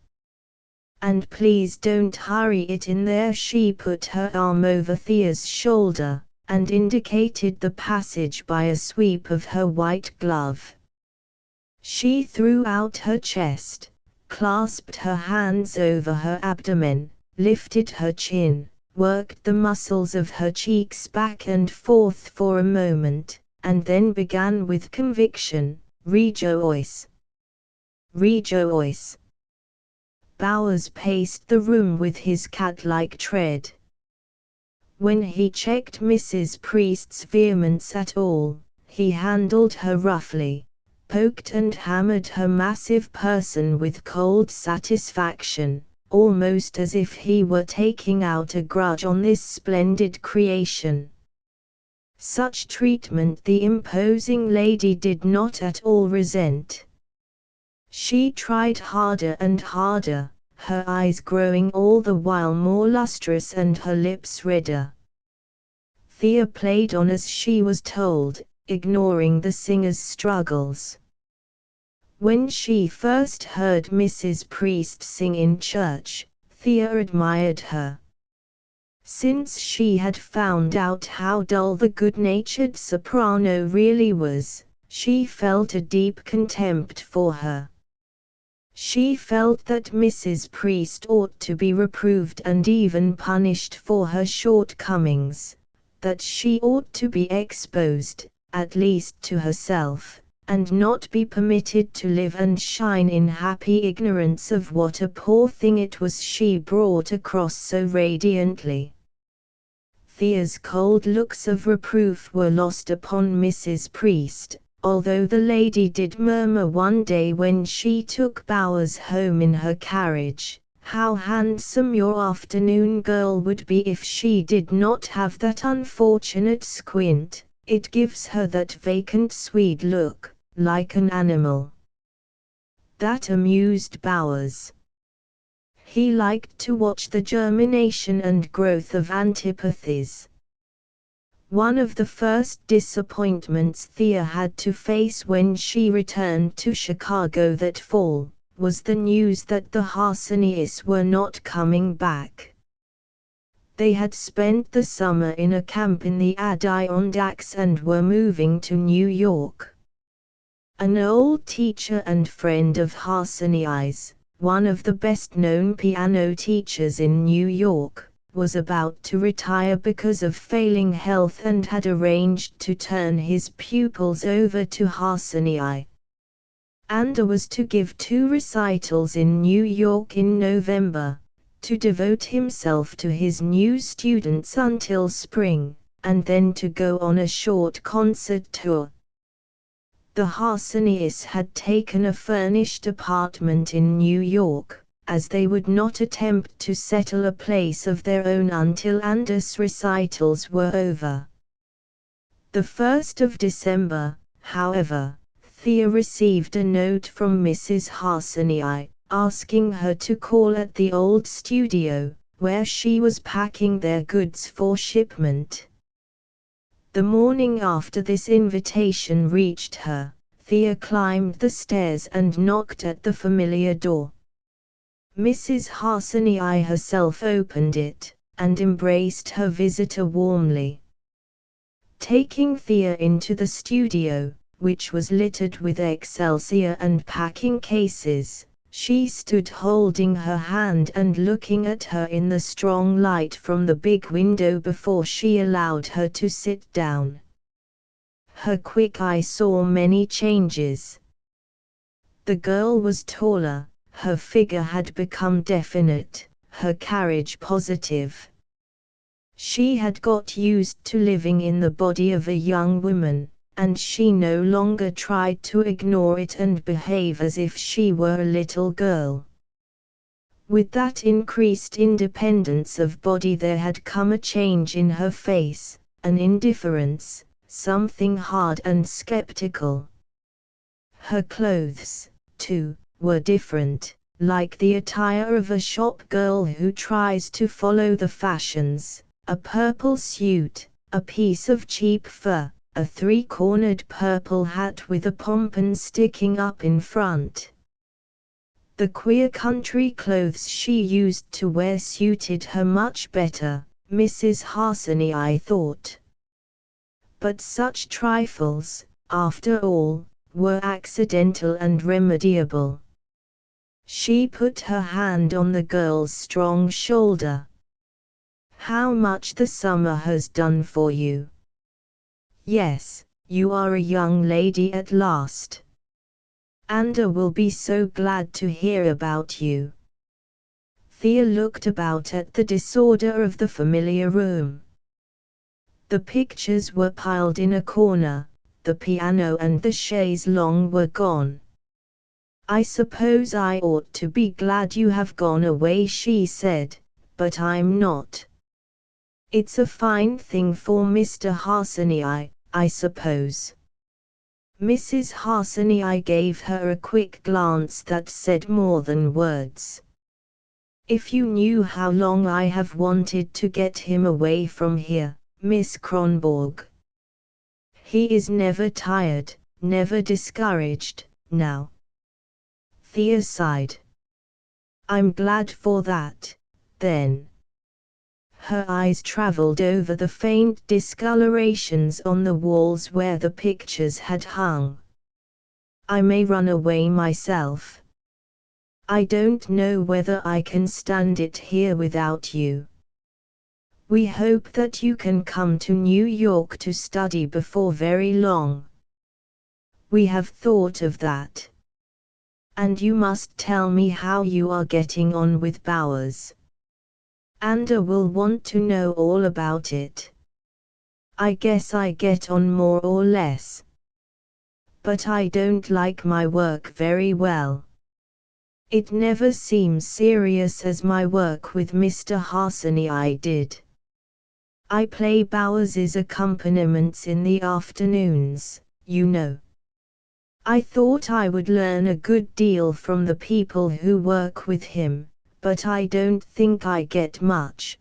And please don't hurry it in there." She put her arm over Thea's shoulder, and indicated the passage by a sweep of her white glove. She threw out her chest, clasped her hands over her abdomen, lifted her chin, worked the muscles of her cheeks back and forth for a moment, and then began with conviction, "Rejoice! Rejoice!" Bowers paced the room with his cat-like tread. When he checked Mrs. Priest's vehemence at all, he handled her roughly, poked and hammered her massive person with cold satisfaction, almost as if he were taking out a grudge on this splendid creation. Such treatment the imposing lady did not at all resent. She tried harder and harder, her eyes growing all the while more lustrous and her lips redder. Thea played on as she was told, ignoring the singer's struggles. When she first heard Mrs. Priest sing in church, Thea admired her. Since she had found out how dull the good-natured soprano really was, she felt a deep contempt for her. She felt that Mrs. Priest ought to be reproved and even punished for her shortcomings, that she ought to be exposed, at least to herself, and not be permitted to live and shine in happy ignorance of what a poor thing it was she brought across so radiantly. Thea's cold looks of reproof were lost upon Mrs. Priest, although the lady did murmur one day when she took Bowers home in her carriage, "How handsome your afternoon girl would be if she did not have that unfortunate squint, it gives her that vacant Swede look, like an animal." That amused Bowers. He liked to watch the germination and growth of antipathies. One of the first disappointments Thea had to face when she returned to Chicago that fall, was the news that the Harsonius were not coming back. They had spent the summer in a camp in the Adirondacks and were moving to New York. An old teacher and friend of Harsonius, one of the best-known piano teachers in New York, was about to retire because of failing health and had arranged to turn his pupils over to Harsonius. Ander was to give 2 recitals in New York in November, to devote himself to his new students until spring, and then to go on a short concert tour. The Harsonius had taken a furnished apartment in New York, as they would not attempt to settle a place of their own until Anders' recitals were over. The 1st of December, however, Thea received a note from Mrs. Harsonii, asking her to call at the old studio, where she was packing their goods for shipment. The morning after this invitation reached her, Thea climbed the stairs and knocked at the familiar door. Mrs. Harsonii herself opened it, and embraced her visitor warmly. Taking Thea into the studio, which was littered with excelsior and packing cases, she stood holding her hand and looking at her in the strong light from the big window before she allowed her to sit down. Her quick eye saw many changes. The girl was taller, her figure had become definite, her carriage positive. She had got used to living in the body of a young woman, and she no longer tried to ignore it and behave as if she were a little girl. With that increased independence of body there had come a change in her face, an indifference, something hard and skeptical. Her clothes, too, were different, like the attire of a shop girl who tries to follow the fashions. A purple suit, a piece of cheap fur, a three-cornered purple hat with a pompon sticking up in front. The queer country clothes she used to wear suited her much better, Mrs. Harsonii thought. But such trifles, after all, were accidental and remediable. She put her hand on the girl's strong shoulder. "How much the summer has done for you. Yes, you are a young lady at last. Anda will be so glad to hear about you." Thea looked about at the disorder of the familiar room. The pictures were piled in a corner, the piano and the chaise longue were gone. "I suppose I ought to be glad you have gone away," she said, "but I'm not. It's a fine thing for Mr. Harsonii, I suppose." Mrs. Harsonii gave her a quick glance that said more than words. "If you knew how long I have wanted to get him away from here, Miss Kronborg. He is never tired, never discouraged, now." Thea sighed. "I'm glad for that, then." Her eyes traveled over the faint discolorations on the walls where the pictures had hung. "I may run away myself. I don't know whether I can stand it here without you. We hope that you can come to New York to study before very long. We have thought of that. And you must tell me how you are getting on with Bowers. Anda will want to know all about it. I guess I get on more or less. But I don't like my work very well. It never seems serious as my work with Mr. Harsonii did. I play Bowers's accompaniments in the afternoons, you know. I thought I would learn a good deal from the people who work with him, but I don't think I get much."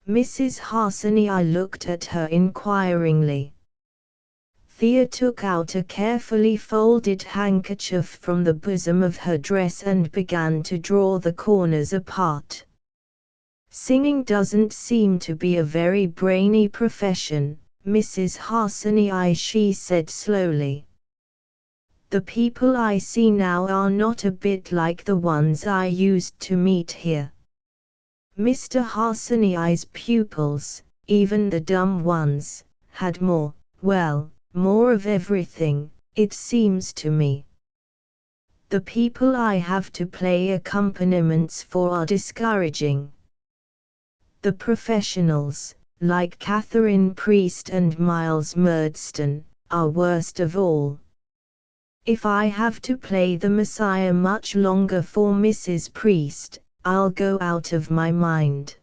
Mrs. Harsonii looked at her inquiringly. Thea took out a carefully folded handkerchief from the bosom of her dress and began to draw the corners apart. "Singing doesn't seem to be a very brainy profession, Mrs. Harsonii," she said slowly. "The people I see now are not a bit like the ones I used to meet here. Mr. Harsonii's pupils, even the dumb ones, had more, well, more of everything, it seems to me. The people I have to play accompaniments for are discouraging. The professionals, like Catherine Priest and Miles Murdstone, are worst of all. If I have to play the Messiah much longer for Mrs. Priest, I'll go out of my mind.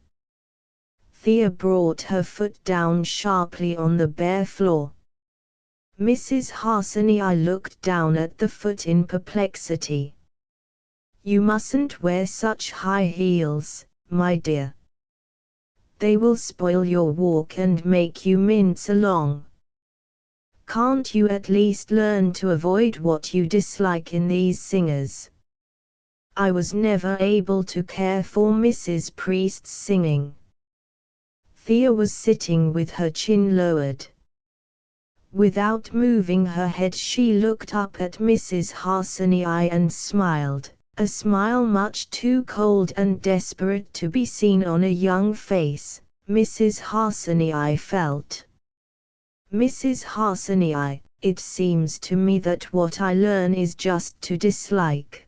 Thea brought her foot down sharply on the bare floor. Mrs. Harsanyi looked down at the foot in perplexity. You mustn't wear such high heels, my dear. They will spoil your walk and make you mince along. Can't you at least learn to avoid what you dislike in these singers? I was never able to care for Mrs. Priest's singing. Thea was sitting with her chin lowered. Without moving her head, she looked up at Mrs. Harsanyi and smiled, a smile much too cold and desperate to be seen on a young face, Mrs. Harsanyi felt. Mrs. Harsanyi, it seems to me that what I learn is just to dislike.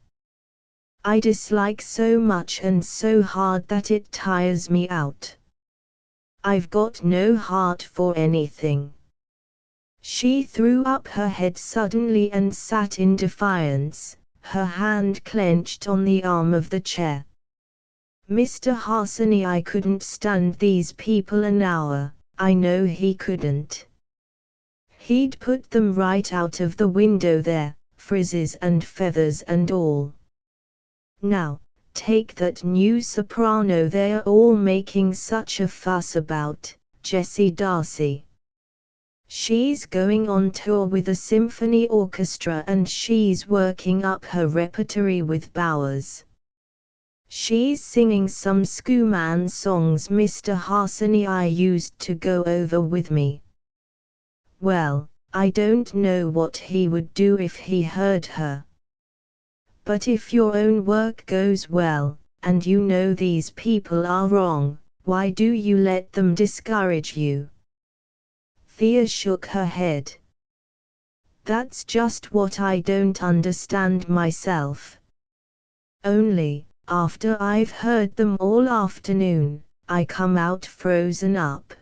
I dislike so much and so hard that it tires me out. I've got no heart for anything. She threw up her head suddenly and sat in defiance, her hand clenched on the arm of the chair. Mr. Harsanyi couldn't stand these people an hour, I know he couldn't. He'd put them right out of the window there, frizzes and feathers and all. Now, take that new soprano they're all making such a fuss about, Jessie Darcy. She's going on tour with a symphony orchestra and she's working up her repertory with Bowers. She's singing some Schoolman songs Mr. Harsanyi used to go over with me. Well, I don't know what he would do if he heard her. But if your own work goes well, and you know these people are wrong, why do you let them discourage you? Thea shook her head. That's just what I don't understand myself. Only, after I've heard them all afternoon, I come out frozen up.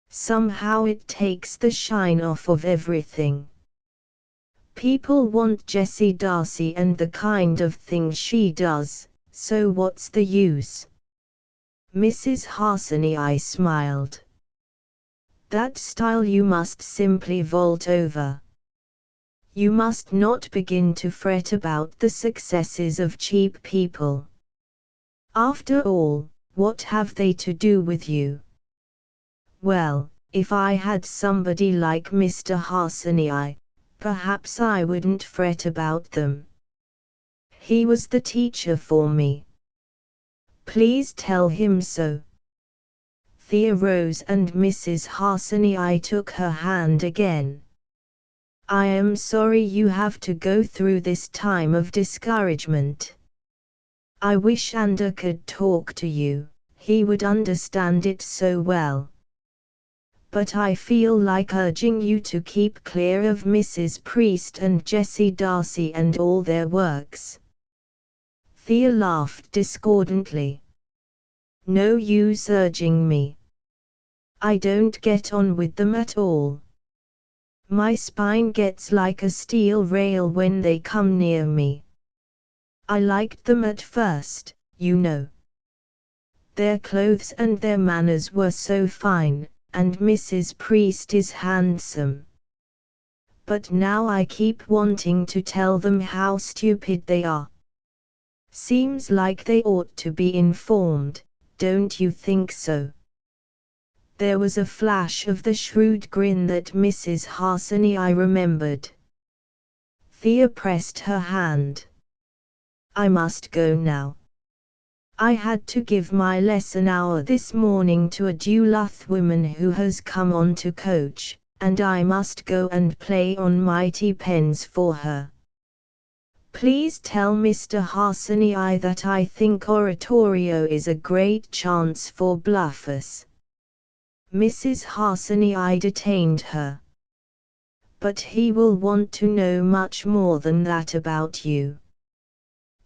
Somehow it takes the shine off of everything. People want Jessie Darcy and the kind of thing she does, so what's the use? Mrs. Harsanyi smiled. That style you must simply vault over. You must not begin to fret about the successes of cheap people. After all, what have they to do with you? Well, if I had somebody like Mr. Harsanyi, perhaps I wouldn't fret about them. He was the teacher for me. Please tell him so. Thea rose and Mrs. Harsanyi took her hand again. I am sorry you have to go through this time of discouragement. I wish Ander could talk to you, he would understand it so well. But I feel like urging you to keep clear of Mrs. Priest and Jessie Darcy and all their works. Thea laughed discordantly. No use urging me. I don't get on with them at all. My spine gets like a steel rail when they come near me. I liked them at first, you know. Their clothes and their manners were so fine, and Mrs. Priest is handsome. But now I keep wanting to tell them how stupid they are. Seems like they ought to be informed, don't you think so? There was a flash of the shrewd grin that Mrs. Harsanyi remembered. Thea pressed her hand. I must go now. I had to give my lesson hour this morning to a Duluth woman who has come on to coach, and I must go and play on mighty pens for her. Please tell Mr. Harsanyi that I think oratorio is a great chance for bluffers. Mrs. Harsanyi detained her. But he will want to know much more than that about you.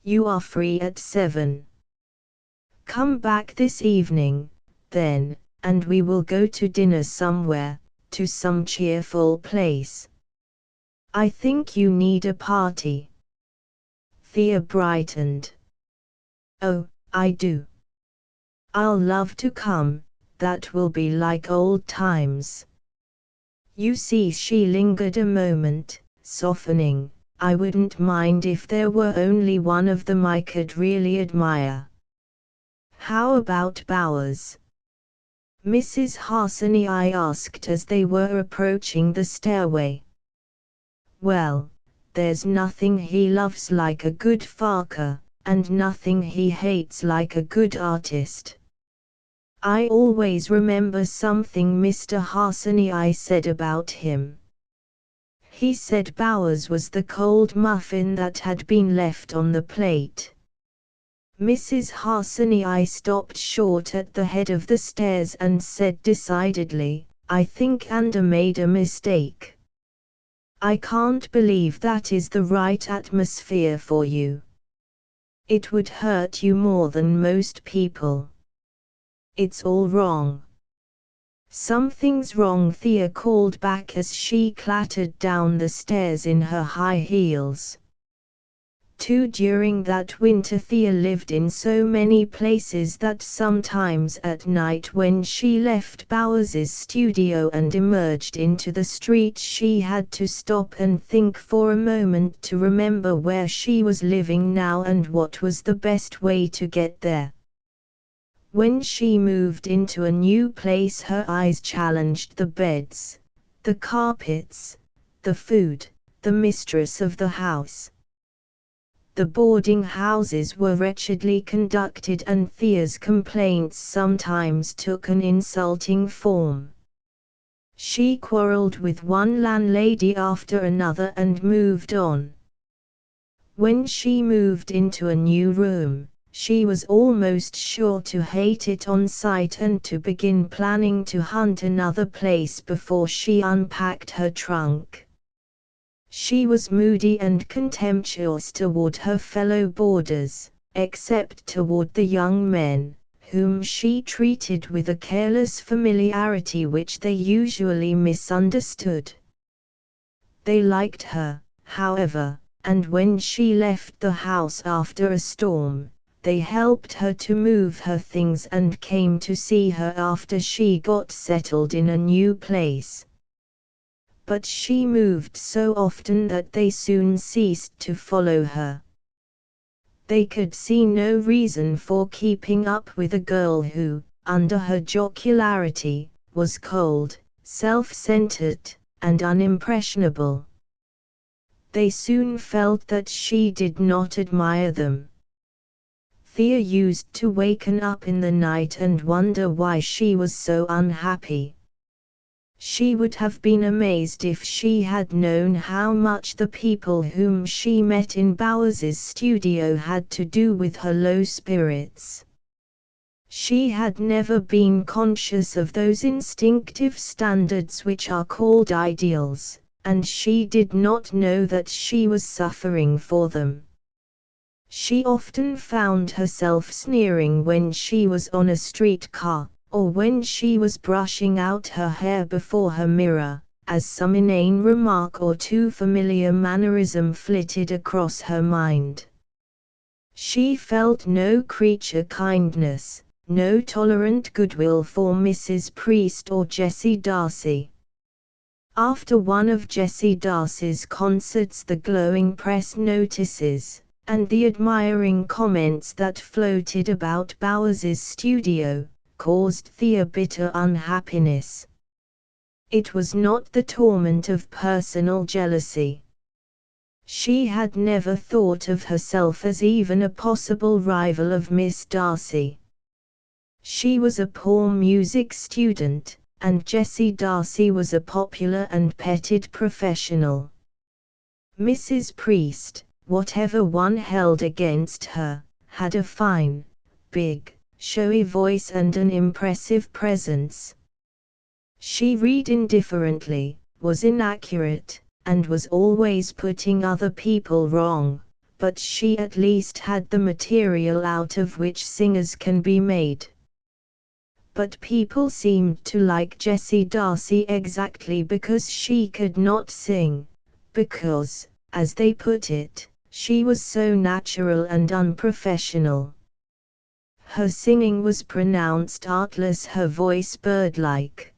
You are free at 7. Come back this evening, then, and we will go to dinner somewhere, to some cheerful place. I think you need a party. Thea brightened. Oh, I do. I'll love to come, that will be like old times. You see, she lingered a moment, softening. I wouldn't mind if there were only one of them I could really admire. How about Bowers? Mrs. Harsany asked as they were approaching the stairway. Well, there's nothing he loves like a good father, and nothing he hates like a good artist. I always remember something Mr. Harsany said about him. He said Bowers was the cold muffin that had been left on the plate. Mrs. Harsany stopped short at the head of the stairs and said decidedly, I think Anda made a mistake. I can't believe that is the right atmosphere for you. It would hurt you more than most people. It's all wrong. Something's wrong, Thea called back as she clattered down the stairs in her high heels. During that winter Thea lived in so many places that sometimes at night when she left Bowers's studio and emerged into the street she had to stop and think for a moment to remember where she was living now and what was the best way to get there. When she moved into a new place her eyes challenged the beds, the carpets, the food, the mistress of the house. The boarding houses were wretchedly conducted and Thea's complaints sometimes took an insulting form. She quarreled with one landlady after another and moved on. When she moved into a new room, she was almost sure to hate it on sight and to begin planning to hunt another place before she unpacked her trunk. She was moody and contemptuous toward her fellow boarders, except toward the young men, whom she treated with a careless familiarity which they usually misunderstood. They liked her, however, and when she left the house after a storm, they helped her to move her things and came to see her after she got settled in a new place. But she moved so often that they soon ceased to follow her. They could see no reason for keeping up with a girl who, under her jocularity, was cold, self-centered, and unimpressionable. They soon felt that she did not admire them. Thea used to waken up in the night and wonder why she was so unhappy. She would have been amazed if she had known how much the people whom she met in Bowers's studio had to do with her low spirits. She had never been conscious of those instinctive standards which are called ideals, and she did not know that she was suffering for them. She often found herself sneering when she was on a streetcar, or when she was brushing out her hair before her mirror, as some inane remark or too familiar mannerism flitted across her mind. She felt no creature kindness, no tolerant goodwill for Mrs. Priest or Jessie Darcy. After one of Jessie Darcy's concerts, the glowing press notices, and the admiring comments that floated about Bowers's studio, caused Thea bitter unhappiness. It was not the torment of personal jealousy. She had never thought of herself as even a possible rival of Miss Darcy. She was a poor music student, and Jessie Darcy was a popular and petted professional. Mrs. Priest, whatever one held against her, had a fine, big, showy voice and an impressive presence. She read indifferently, was inaccurate, and was always putting other people wrong, but she at least had the material out of which singers can be made. But people seemed to like Jessie Darcy exactly because she could not sing, because, as they put it, she was so natural and unprofessional. Her singing was pronounced artless, her voice bird-like.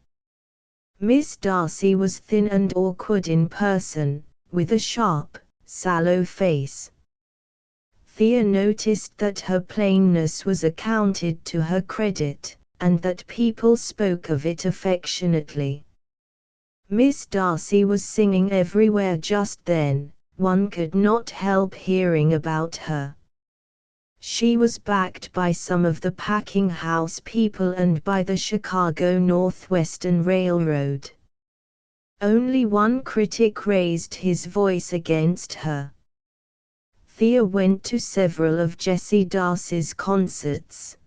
Miss Darcy was thin and awkward in person, with a sharp, sallow face. Thea noticed that her plainness was accounted to her credit, and that people spoke of it affectionately. Miss Darcy was singing everywhere just then, one could not help hearing about her. She was backed by some of the packing house people and by the Chicago Northwestern Railroad. Only one critic raised his voice against her. Thea went to several of Jessie Darcy's concerts.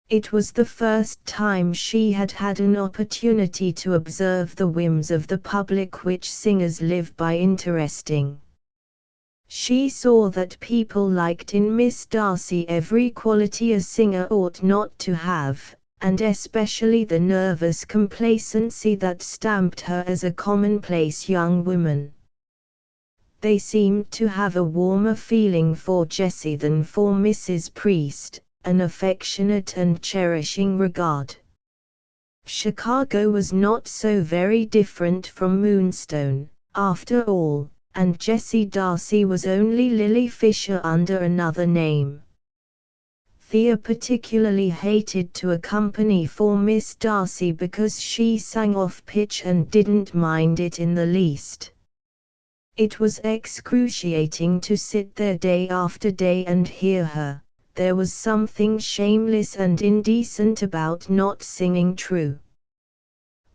It was the first time she had had an opportunity to observe the whims of the public which singers live by interesting. She saw that people liked in Miss Darcy every quality a singer ought not to have, and especially the nervous complacency that stamped her as a commonplace young woman. They seemed to have a warmer feeling for Jessie than for Mrs. Priest, an affectionate and cherishing regard. Chicago was not so very different from Moonstone, after all, and Jessie Darcy was only Lily Fisher under another name. Thea particularly hated to accompany for Miss Darcy because she sang off pitch and didn't mind it in the least. It was excruciating to sit there day after day and hear her. There was something shameless and indecent about not singing true.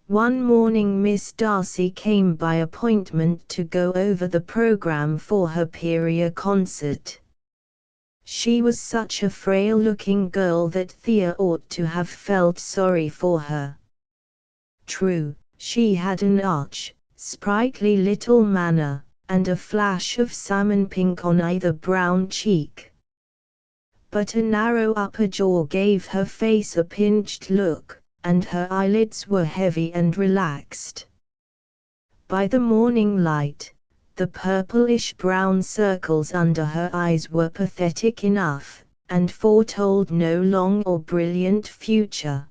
One morning Miss Darcy came by appointment to go over the program for her Peria concert. She was such a frail-looking girl that Thea ought to have felt sorry for her. True, she had an arch, sprightly little manner, and a flash of salmon pink on either brown cheek. But a narrow upper jaw gave her face a pinched look, and her eyelids were heavy and relaxed. By the morning light, the purplish-brown circles under her eyes were pathetic enough, and foretold no long or brilliant future.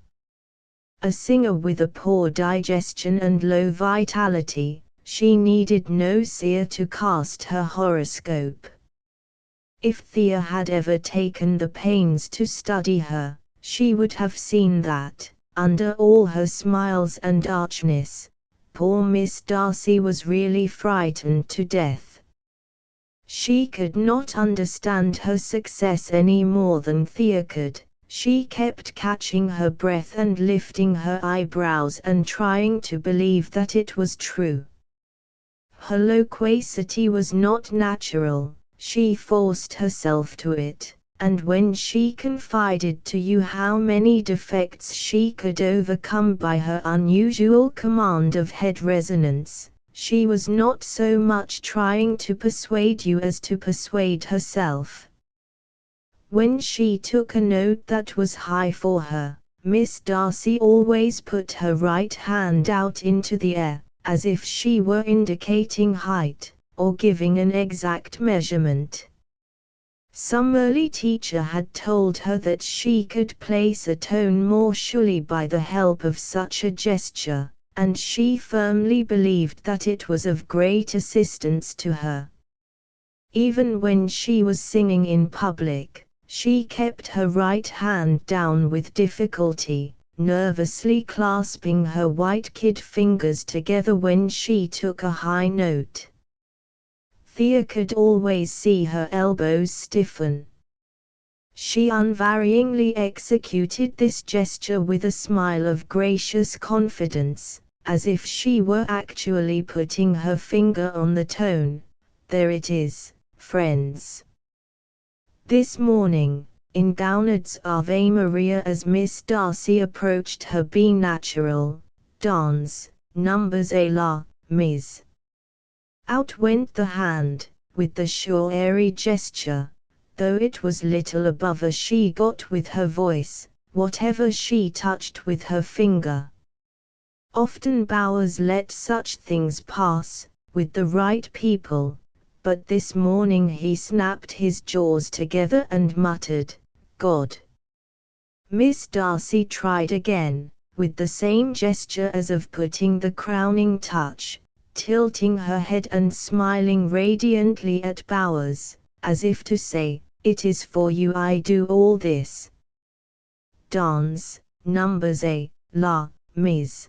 A singer with a poor digestion and low vitality, she needed no seer to cast her horoscope. If Thea had ever taken the pains to study her, she would have seen that, under all her smiles and archness, poor Miss Darcy was really frightened to death. She could not understand her success any more than Thea could. She kept catching her breath and lifting her eyebrows and trying to believe that it was true. Her loquacity was not natural. She forced herself to it, and when she confided to you how many defects she could overcome by her unusual command of head resonance, she was not so much trying to persuade you as to persuade herself. When she took a note that was high for her, Miss Darcy always put her right hand out into the air, as if she were indicating height, or giving an exact measurement. Some early teacher had told her that she could place a tone more surely by the help of such a gesture, and she firmly believed that it was of great assistance to her. Even when she was singing in public, she kept her right hand down with difficulty, nervously clasping her white kid fingers together when she took a high note. Thea could always see her elbows stiffen. She unvaryingly executed this gesture with a smile of gracious confidence, as if she were actually putting her finger on the tone. There it is, friends. This morning, in Gounod's Ave Maria as Miss Darcy approached her B natural, dans, numbers a la, Ms. Out went the hand, with the sure airy gesture, though it was little above a she got with her voice, whatever she touched with her finger. Often Bowers let such things pass, with the right people, but this morning he snapped his jaws together and muttered, "God." Miss Darcy tried again, with the same gesture as of putting the crowning touch, tilting her head and smiling radiantly at Bowers, as if to say, "It is for you I do all this." Dance, numbers A, La, Ms.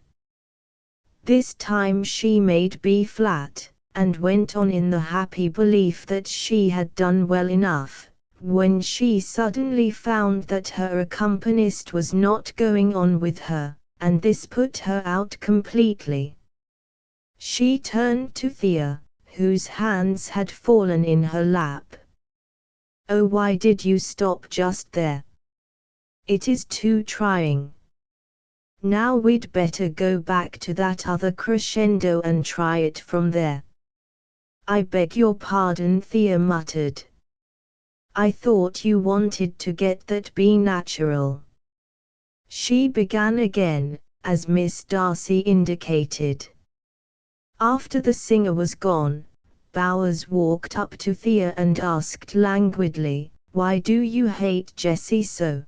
This time she made B flat, and went on in the happy belief that she had done well enough, when she suddenly found that her accompanist was not going on with her, and this put her out completely. She turned to Thea, whose hands had fallen in her lap. "Oh, why did you stop just there? It is too trying. Now we'd better go back to that other crescendo and try it from there." "I beg your pardon," Thea muttered. "I thought you wanted to get that B natural." She began again, as Miss Darcy indicated. After the singer was gone, Bowers walked up to Thea and asked languidly, "Why do you hate Jessie so?"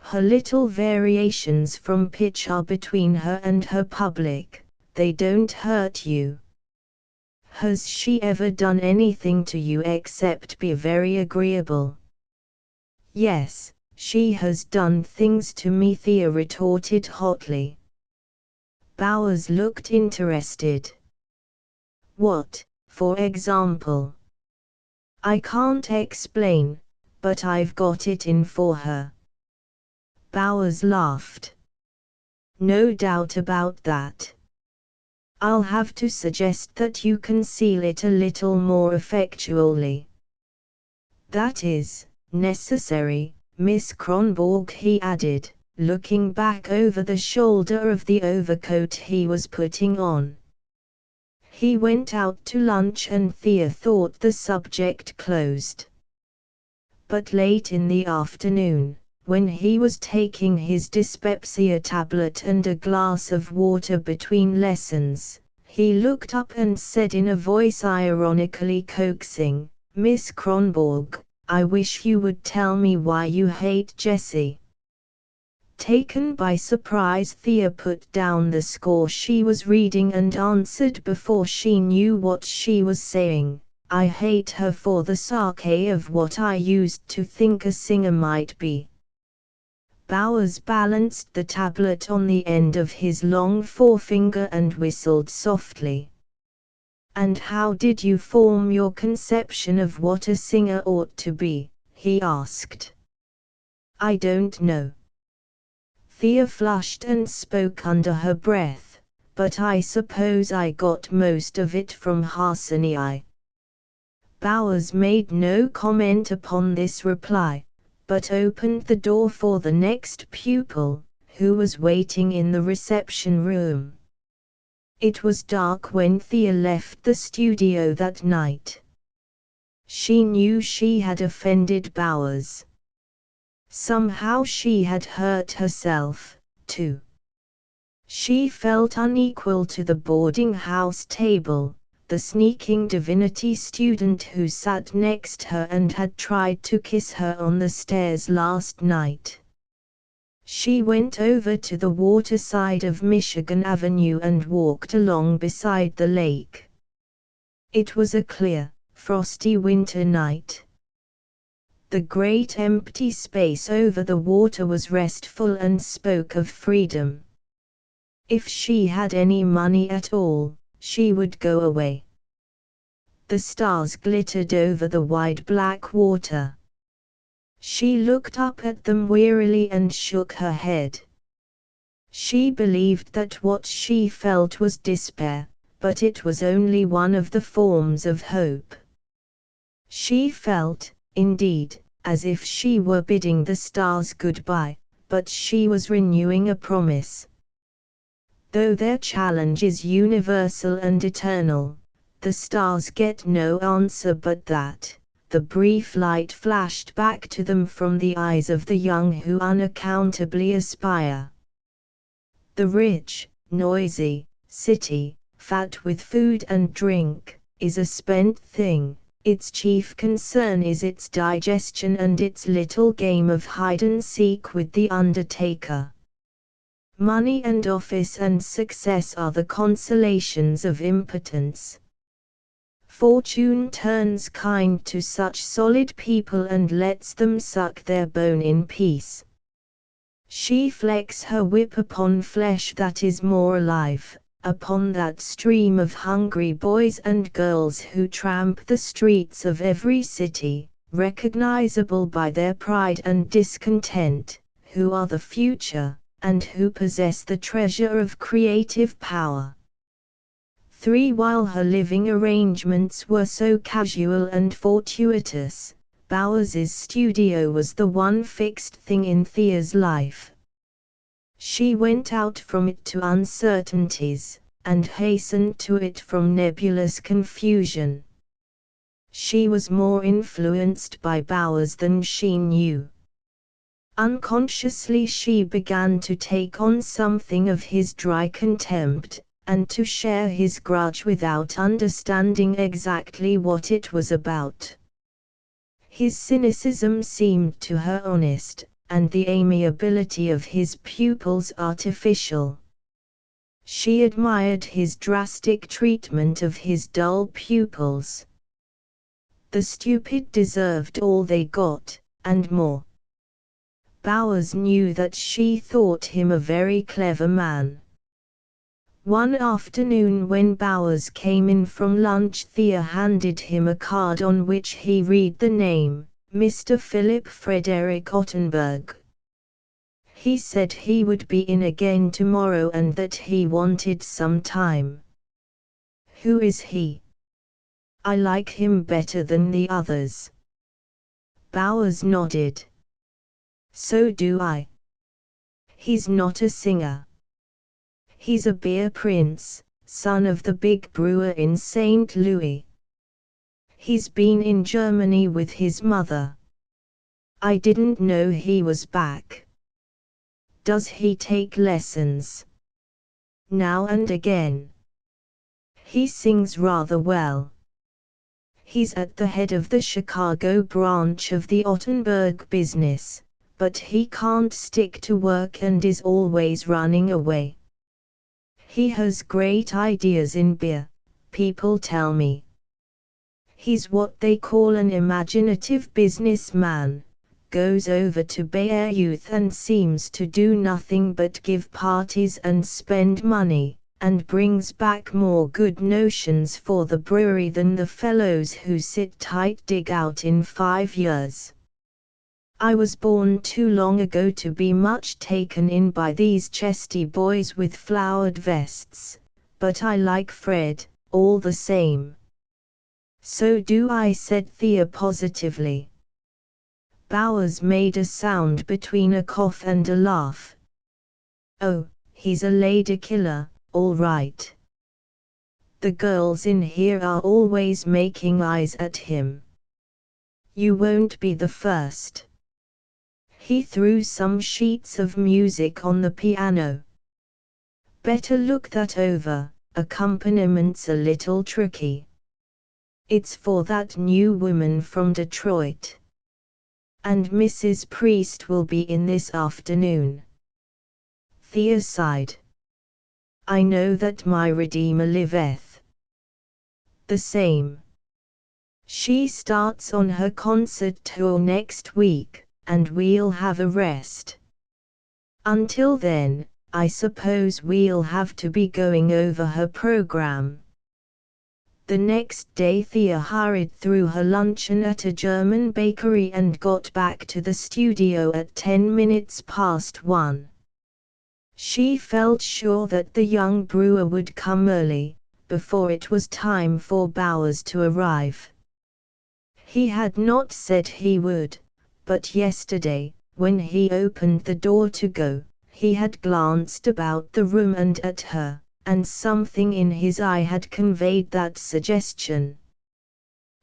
Her little variations from pitch are between her and her public, they don't hurt you. Has she ever done anything to you except be very agreeable? Yes, she has done things to me, Thea retorted hotly. Bowers looked interested. What, for example? I can't explain, but I've got it in for her. Bowers laughed. No doubt about that. I'll have to suggest that you conceal it a little more effectually. That is necessary, Miss Kronborg, he added, looking back over the shoulder of the overcoat he was putting on. He went out to lunch and Thea thought the subject closed. But late in the afternoon, when he was taking his dyspepsia tablet and a glass of water between lessons, he looked up and said in a voice ironically coaxing, "Miss Kronborg, I wish you would tell me why you hate Jessie." Taken by surprise, Thea put down the score she was reading and answered before she knew what she was saying, "I hate her for the sake of what I used to think a singer might be." Bowers balanced the tablet on the end of his long forefinger and whistled softly. "And how did you form your conception of what a singer ought to be?" he asked. "I don't know." Thea flushed and spoke under her breath, "but I suppose I got most of it from Harsonii." Bowers made no comment upon this reply, but opened the door for the next pupil, who was waiting in the reception room. It was dark when Thea left the studio that night. She knew she had offended Bowers. Somehow she had hurt herself, too. She felt unequal to the boarding house table, the sneaking divinity student who sat next her and had tried to kiss her on the stairs last night. She went over to the waterside of Michigan Avenue and walked along beside the lake. It was a clear, frosty winter night. The great empty space over the water was restful and spoke of freedom. If she had any money at all, she would go away. The stars glittered over the wide black water. She looked up at them wearily and shook her head. She believed that what she felt was despair, but it was only one of the forms of hope. She felt, indeed, as if she were bidding the stars goodbye, but she was renewing a promise. Though their challenge is universal and eternal, the stars get no answer but that. The brief light flashed back to them from the eyes of the young who unaccountably aspire. The rich, noisy city, fat with food and drink, is a spent thing. Its chief concern is its digestion and its little game of hide-and-seek with the undertaker. Money and office and success are the consolations of impotence. Fortune turns kind to such solid people and lets them suck their bone in peace. She flecks her whip upon flesh that is more alive, upon that stream of hungry boys and girls who tramp the streets of every city, recognizable by their pride and discontent, who are the future, and who possess the treasure of creative power. 3. While her living arrangements were so casual and fortuitous, Bowers's studio was the one fixed thing in Thea's life. She went out from it to uncertainties, and hastened to it from nebulous confusion. She was more influenced by Bowers than she knew. Unconsciously she began to take on something of his dry contempt, and to share his grudge without understanding exactly what it was about. His cynicism seemed to her honest, and the amiability of his pupils artificial. She admired his drastic treatment of his dull pupils. The stupid deserved all they got, and more. Bowers knew that she thought him a very clever man. One afternoon when Bowers came in from lunch, Thea handed him a card on which he read the name, Mr. Philip Frederick Ottenberg. He said he would be in again tomorrow and that he wanted some time. Who is he? I like him better than the others. Bowers nodded. So do I. He's not a singer. He's a beer prince, son of the big brewer in St. Louis. He's been in Germany with his mother. I didn't know he was back. Does he take lessons? Now and again. He sings rather well. He's at the head of the Chicago branch of the Ottenberg business, but he can't stick to work and is always running away. He has great ideas in beer, people tell me. He's what they call an imaginative businessman, goes over to Bayer Youth and seems to do nothing but give parties and spend money, and brings back more good notions for the brewery than the fellows who sit tight dig out in 5 years. I was born too long ago to be much taken in by these chesty boys with flowered vests, but I like Fred, all the same. So do I, said Thea positively. Bowers made a sound between a cough and a laugh. Oh, he's a lady killer, all right. The girls in here are always making eyes at him. You won't be the first. He threw some sheets of music on the piano. Better look that over, accompaniment a little tricky. It's for that new woman from Detroit. And Mrs. Priest will be in this afternoon. Thea sighed. I know that my Redeemer liveth. The same. She starts on her concert tour next week, and we'll have a rest. Until then, I suppose we'll have to be going over her program. The next day Thea hurried through her luncheon at a German bakery and got back to the studio at 10 minutes past 1. She felt sure that the young brewer would come early, before it was time for Bowers to arrive. He had not said he would, but yesterday, when he opened the door to go, he had glanced about the room and at her, and something in his eye had conveyed that suggestion.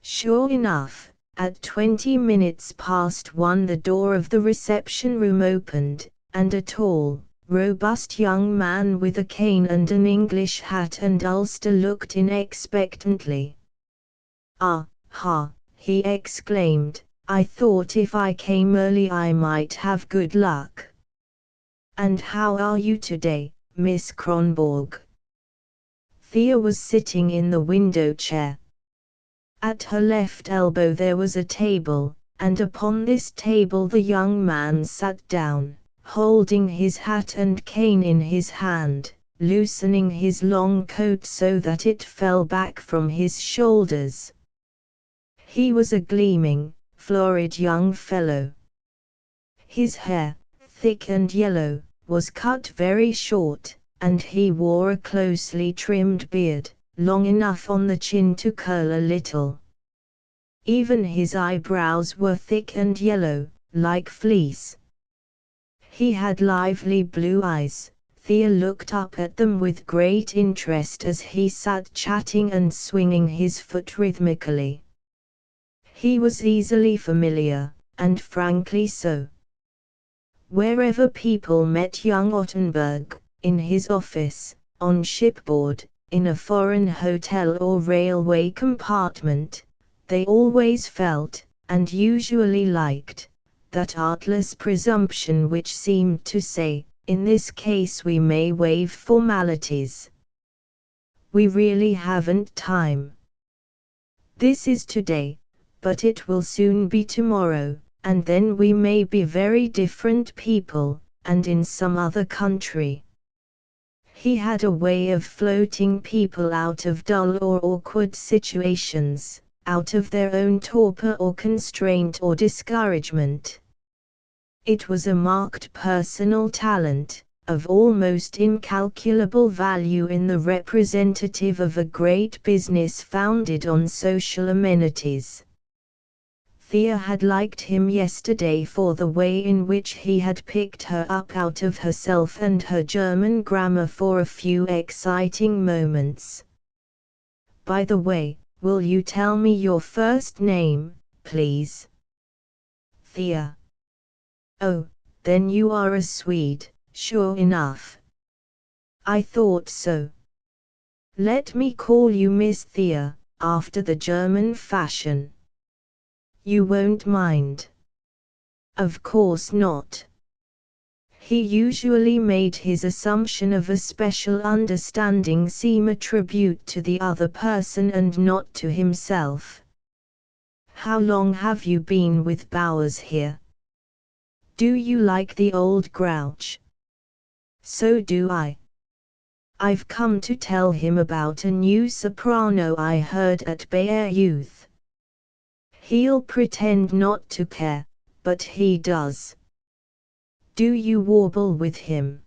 Sure enough, at 20 minutes past 1 the door of the reception room opened, and a tall, robust young man with a cane and an English hat and ulster looked in expectantly. "Ah, ha," he exclaimed, "I thought if I came early I might have good luck. And how are you today, Miss Kronborg?" Thea was sitting in the window chair. At her left elbow there was a table, and upon this table the young man sat down, holding his hat and cane in his hand, loosening his long coat so that it fell back from his shoulders. He was a gleaming, florid young fellow. His hair, thick and yellow, was cut very short, and he wore a closely trimmed beard, long enough on the chin to curl a little. Even his eyebrows were thick and yellow, like fleece. He had lively blue eyes. Thea looked up at them with great interest as he sat chatting and swinging his foot rhythmically. He was easily familiar, and frankly so. Wherever people met young Ottenberg, in his office, on shipboard, in a foreign hotel or railway compartment, they always felt, and usually liked, that artless presumption which seemed to say, in this case we may waive formalities. We really haven't time. This is today, but it will soon be tomorrow, and then we may be very different people, and in some other country. He had a way of floating people out of dull or awkward situations, out of their own torpor or constraint or discouragement. It was a marked personal talent, of almost incalculable value in the representative of a great business founded on social amenities. Thea had liked him yesterday for the way in which he had picked her up out of herself and her German grammar for a few exciting moments. "By the way, will you tell me your first name, please?" "Thea." "Oh, then you are a Swede, sure enough." "I thought so. Let me call you Miss Thea, after the German fashion. You won't mind?" "Of course not." He usually made his assumption of a special understanding seem a tribute to the other person and not to himself. "How long have you been with Bowers here? Do you like the old grouch?" "So do I. I've come to tell him about a new soprano I heard at Bayer Youth. He'll pretend not to care, but he does." "Do you warble with him?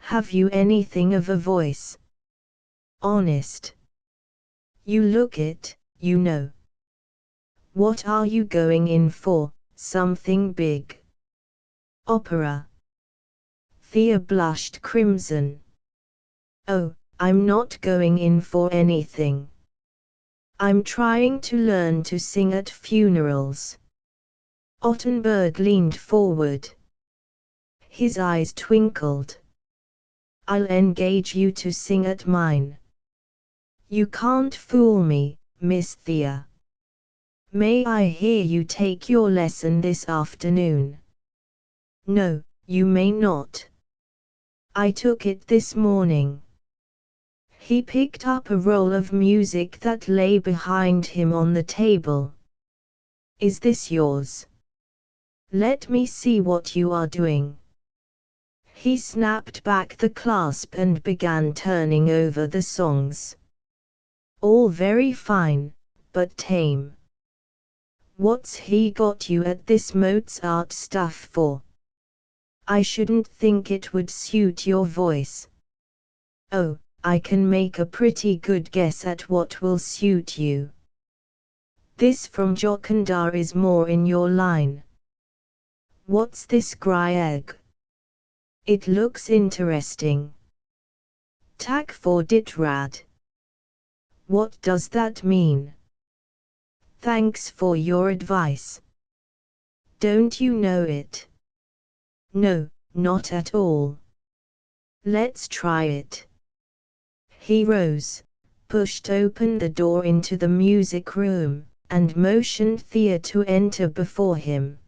Have you anything of a voice?" "Honest. You look it, you know." "What are you going in for, something big?" "Opera." Thea blushed crimson. "Oh, I'm not going in for anything. I'm trying to learn to sing at funerals." Ottenberg leaned forward. His eyes twinkled. "I'll engage you to sing at mine." "You can't fool me, Miss Thea." "May I hear you take your lesson this afternoon?" "No, you may not. I took it this morning." He picked up a roll of music that lay behind him on the table. "Is this yours? Let me see what you are doing." He snapped back the clasp and began turning over the songs. "All very fine, but tame. What's he got you at this Mozart stuff for? I shouldn't think it would suit your voice." "Oh, I can make a pretty good guess at what will suit you. This from Jokandar is more in your line." "What's this Grieg? It looks interesting." "Tak for dit rad." "What does that mean?" "Thanks for your advice." "Don't you know it?" "No, not at all." Let's try it. He rose, pushed open the door into the music room, and motioned Thea to enter before him.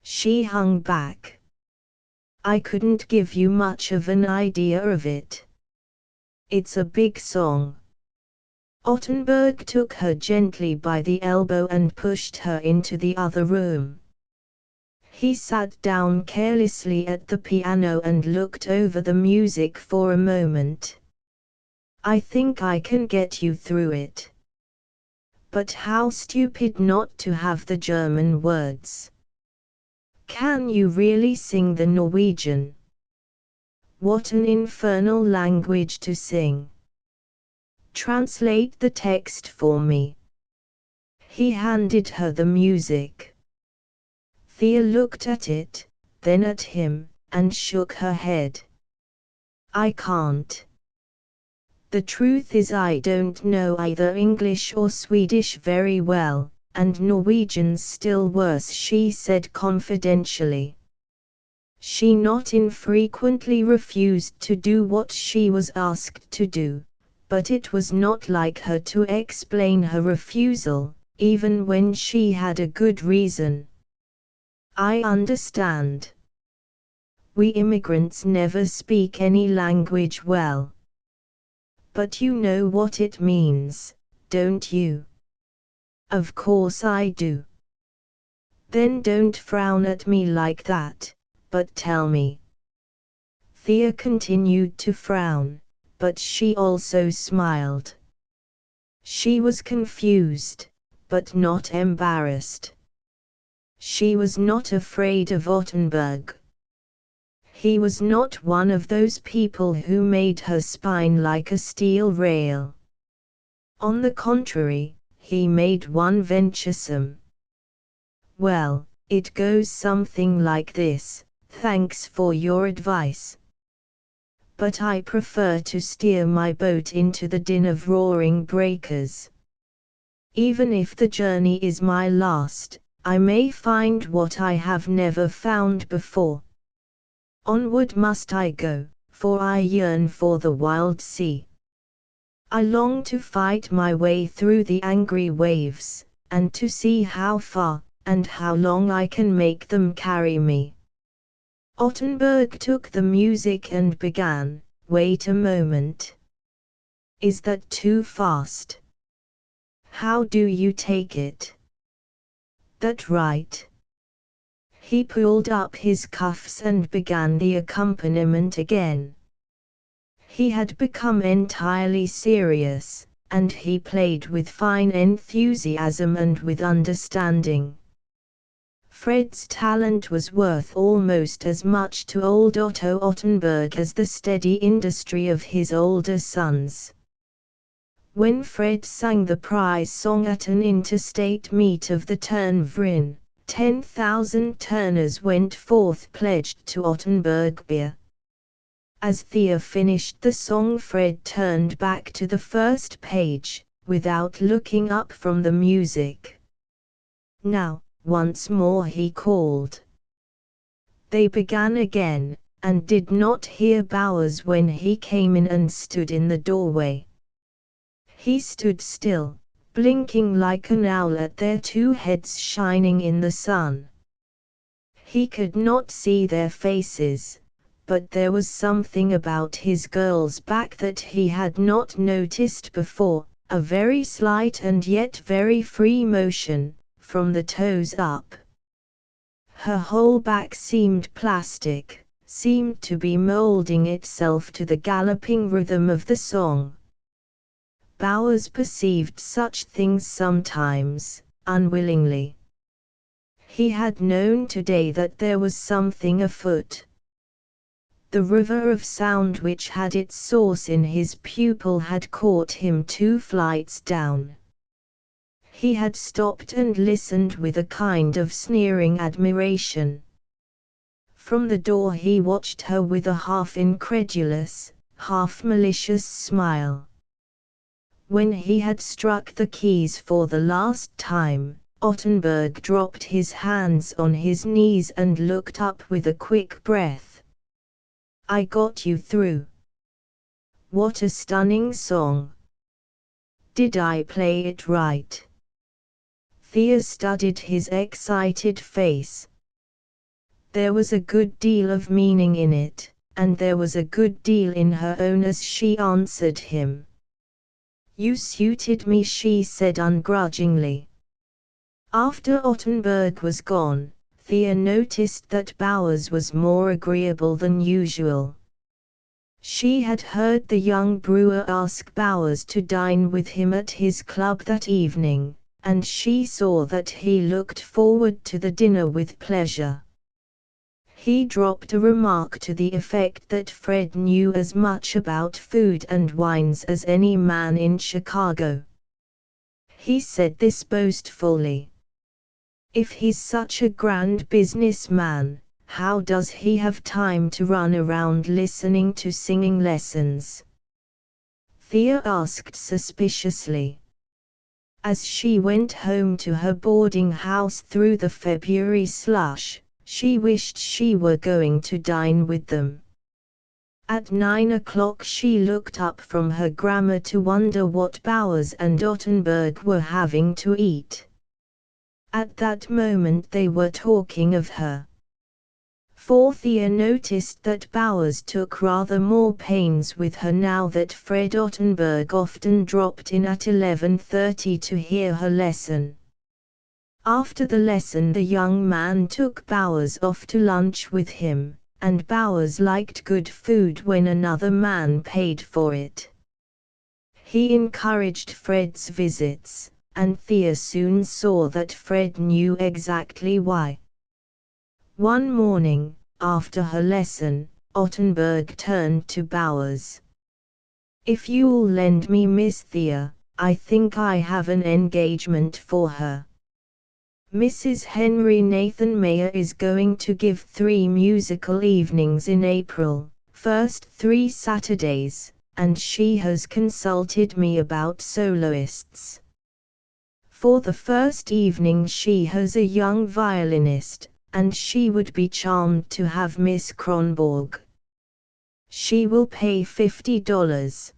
She hung back. I couldn't give you much of an idea of it. It's a big song. Ottenberg took her gently by the elbow and pushed her into the other room. He sat down carelessly at the piano and looked over the music for a moment. I think I can get you through it. But how stupid not to have the German words. Can you really sing the Norwegian? What an infernal language to sing. Translate the text for me. He handed her the music. Thea looked at it, then at him, and shook her head. I can't. The truth is I don't know either English or Swedish very well, and Norwegian's still worse, she said confidentially. She not infrequently refused to do what she was asked to do, but it was not like her to explain her refusal, even when she had a good reason. I understand. We immigrants never speak any language well. But you know what it means, don't you? Of course I do. Then don't frown at me like that, but tell me. Thea continued to frown, but she also smiled. She was confused, but not embarrassed. She was not afraid of Ottenberg. He was not one of those people who made her spine like a steel rail. On the contrary, he made one venturesome. Well, it goes something like this: thanks for your advice. But I prefer to steer my boat into the din of roaring breakers. Even if the journey is my last, I may find what I have never found before. Onward must I go, for I yearn for the wild sea. I long to fight my way through the angry waves, and to see how far, and how long I can make them carry me. Ottenberg took the music and began, wait a moment. Is that too fast? How do you take it? That right? He pulled up his cuffs and began the accompaniment again. He had become entirely serious, and he played with fine enthusiasm and with understanding. Fred's talent was worth almost as much to old Otto Ottenberg as the steady industry of his older sons. When Fred sang the prize song at an interstate meet of the Turnverein, 10,000 turners went forth pledged to Ottenberg beer. As Thea finished the song, Fred turned back to the first page, without looking up from the music. Now, once more he called. They began again, and did not hear Bowers when he came in and stood in the doorway. He stood still, blinking like an owl at their two heads shining in the sun. He could not see their faces, but there was something about his girl's back that he had not noticed before, a very slight and yet very free motion, from the toes up. Her whole back seemed plastic, seemed to be molding itself to the galloping rhythm of the song. Bowers perceived such things sometimes, unwillingly. He had known today that there was something afoot. The river of sound which had its source in his pupil had caught him 2 flights down. He had stopped and listened with a kind of sneering admiration. From the door he watched her with a half-incredulous, half-malicious smile. When he had struck the keys for the last time, Ottenberg dropped his hands on his knees and looked up with a quick breath. I got you through. What a stunning song. Did I play it right? Thea studied his excited face. There was a good deal of meaning in it, and there was a good deal in her own as she answered him. You suited me, she said ungrudgingly. After Ottenberg was gone, Thea noticed that Bowers was more agreeable than usual. She had heard the young brewer ask Bowers to dine with him at his club that evening, and she saw that he looked forward to the dinner with pleasure. He dropped a remark to the effect that Fred knew as much about food and wines as any man in Chicago. He said this boastfully. If he's such a grand businessman, how does he have time to run around listening to singing lessons? Thea asked suspiciously. As she went home to her boarding house through the February slush, she wished she were going to dine with them. At 9 o'clock she looked up from her grammar to wonder what Bowers and Ottenberg were having to eat. At that moment they were talking of her. For Thea noticed that Bowers took rather more pains with her now that Fred Ottenberg often dropped in at 11:30 to hear her lesson. After the lesson the young man took Bowers off to lunch with him, and Bowers liked good food when another man paid for it. He encouraged Fred's visits, and Thea soon saw that Fred knew exactly why. One morning, after her lesson, Ottenberg turned to Bowers. If you'll lend me Miss Thea, I think I have an engagement for her. Mrs. Henry Nathan Mayer is going to give 3 musical evenings in April, first 3 Saturdays, and she has consulted me about soloists. For the first evening she has a young violinist, and she would be charmed to have Miss Kronborg. She will pay $50.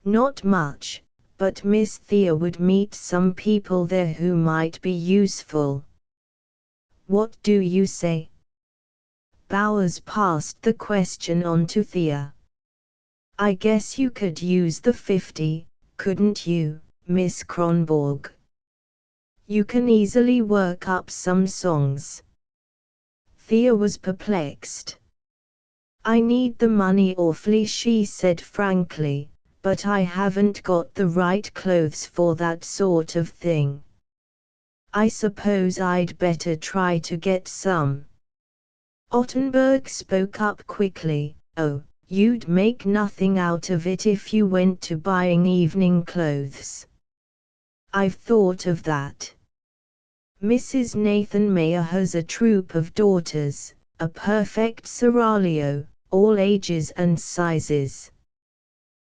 Not much, but Miss Thea would meet some people there who might be useful. What do you say? Bowers passed the question on to Thea. I guess you could use the 50, couldn't you, Miss Kronborg? You can easily work up some songs. Thea was perplexed. I need the money awfully, she said frankly, but I haven't got the right clothes for that sort of thing. I suppose I'd better try to get some. Ottenberg spoke up quickly. Oh, you'd make nothing out of it if you went to buying evening clothes. I've thought of that. Mrs. Nathan Mayer has a troop of daughters, a perfect seraglio, all ages and sizes.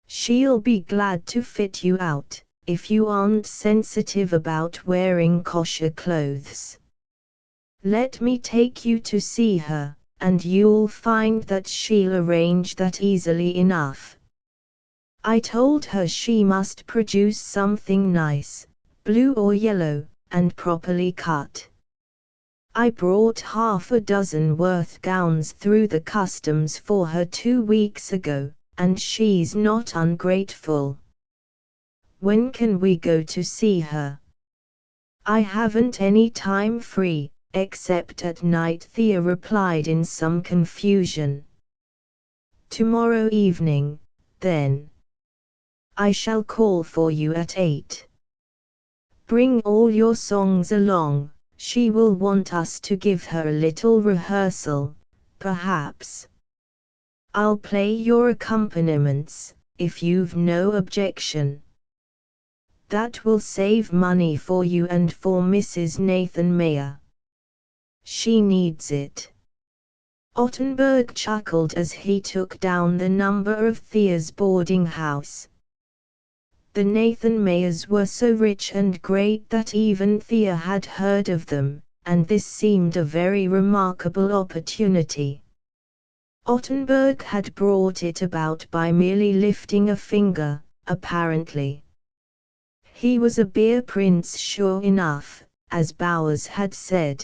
She'll be glad to fit you out, if you aren't sensitive about wearing kosher clothes. Let me take you to see her, and you'll find that she'll arrange that easily enough. I told her she must produce something nice, blue or yellow, and properly cut. I brought half a dozen Worth gowns through the customs for her 2 weeks ago, and she's not ungrateful. When can we go to see her? I haven't any time free, except at night, Thea replied in some confusion. Tomorrow evening, then. I shall call for you at 8. Bring all your songs along, she will want us to give her a little rehearsal, perhaps. I'll play your accompaniments, if you've no objection. That will save money for you and for Mrs. Nathan Mayer. She needs it. Ottenberg chuckled as he took down the number of Thea's boarding house. The Nathan Mayers were so rich and great that even Thea had heard of them, and this seemed a very remarkable opportunity. Ottenberg had brought it about by merely lifting a finger, apparently. He was a beer prince sure enough, as Bowers had said.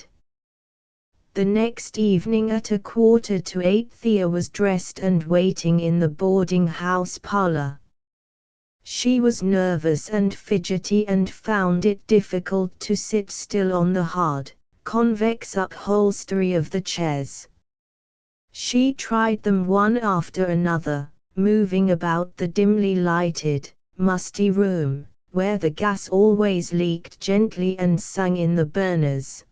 The next evening at 7:45 Thea was dressed and waiting in the boarding house parlor. She was nervous and fidgety and found it difficult to sit still on the hard, convex upholstery of the chairs. She tried them one after another, moving about the dimly lighted, musty room, where the gas always leaked gently and sang in the burners.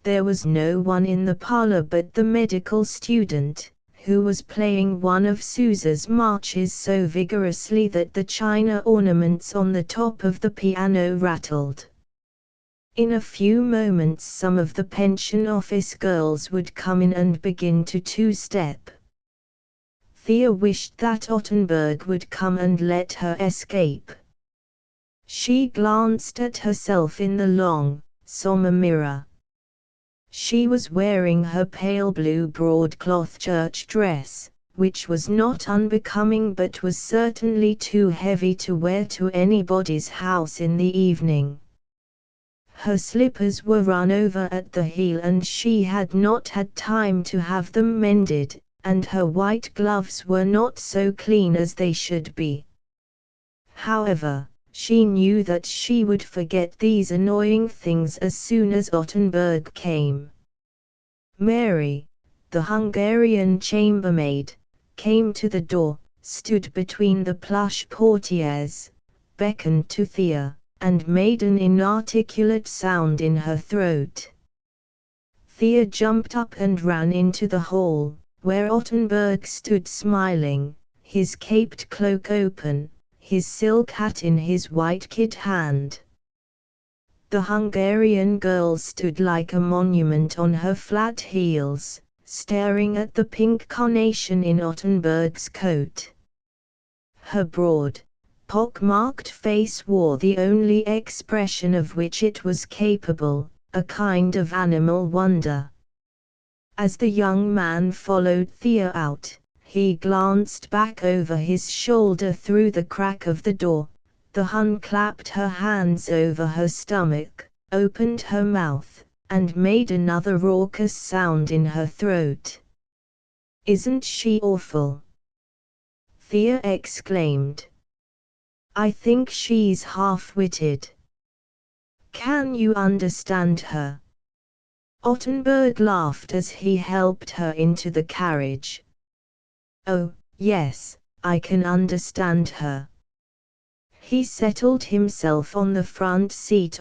There was no one in the parlor but the medical student, who was playing one of Sousa's marches so vigorously that the china ornaments on the top of the piano rattled. In a few moments some of the pension office girls would come in and begin to two-step. Thea wished that Ottenberg would come and let her escape. She glanced at herself in the long, sombre mirror. She was wearing her pale blue broadcloth church dress, which was not unbecoming but was certainly too heavy to wear to anybody's house in the evening. Her slippers were run over at the heel and she had not had time to have them mended, and her white gloves were not so clean as they should be. However, she knew that she would forget these annoying things as soon as Ottenberg came. Mary, the Hungarian chambermaid, came to the door, stood between the plush portieres, beckoned to Thea, and made an inarticulate sound in her throat. Thea jumped up and ran into the hall, where Ottenberg stood smiling, his caped cloak open, his silk hat in his white kid hand. The Hungarian girl stood like a monument on her flat heels, staring at the pink carnation in Ottenberg's coat. Her broad, pock-marked face wore the only expression of which it was capable, a kind of animal wonder. As the young man followed Thea out, he glanced back over his shoulder through the crack of the door. The Hun clapped her hands over her stomach, opened her mouth, and made another raucous sound in her throat. "Isn't she awful?" Thea exclaimed. "I think she's half-witted." "Can you understand her?" Ottenberg laughed as he helped her into the carriage. "Oh, yes, I can understand her." He settled himself on the front seat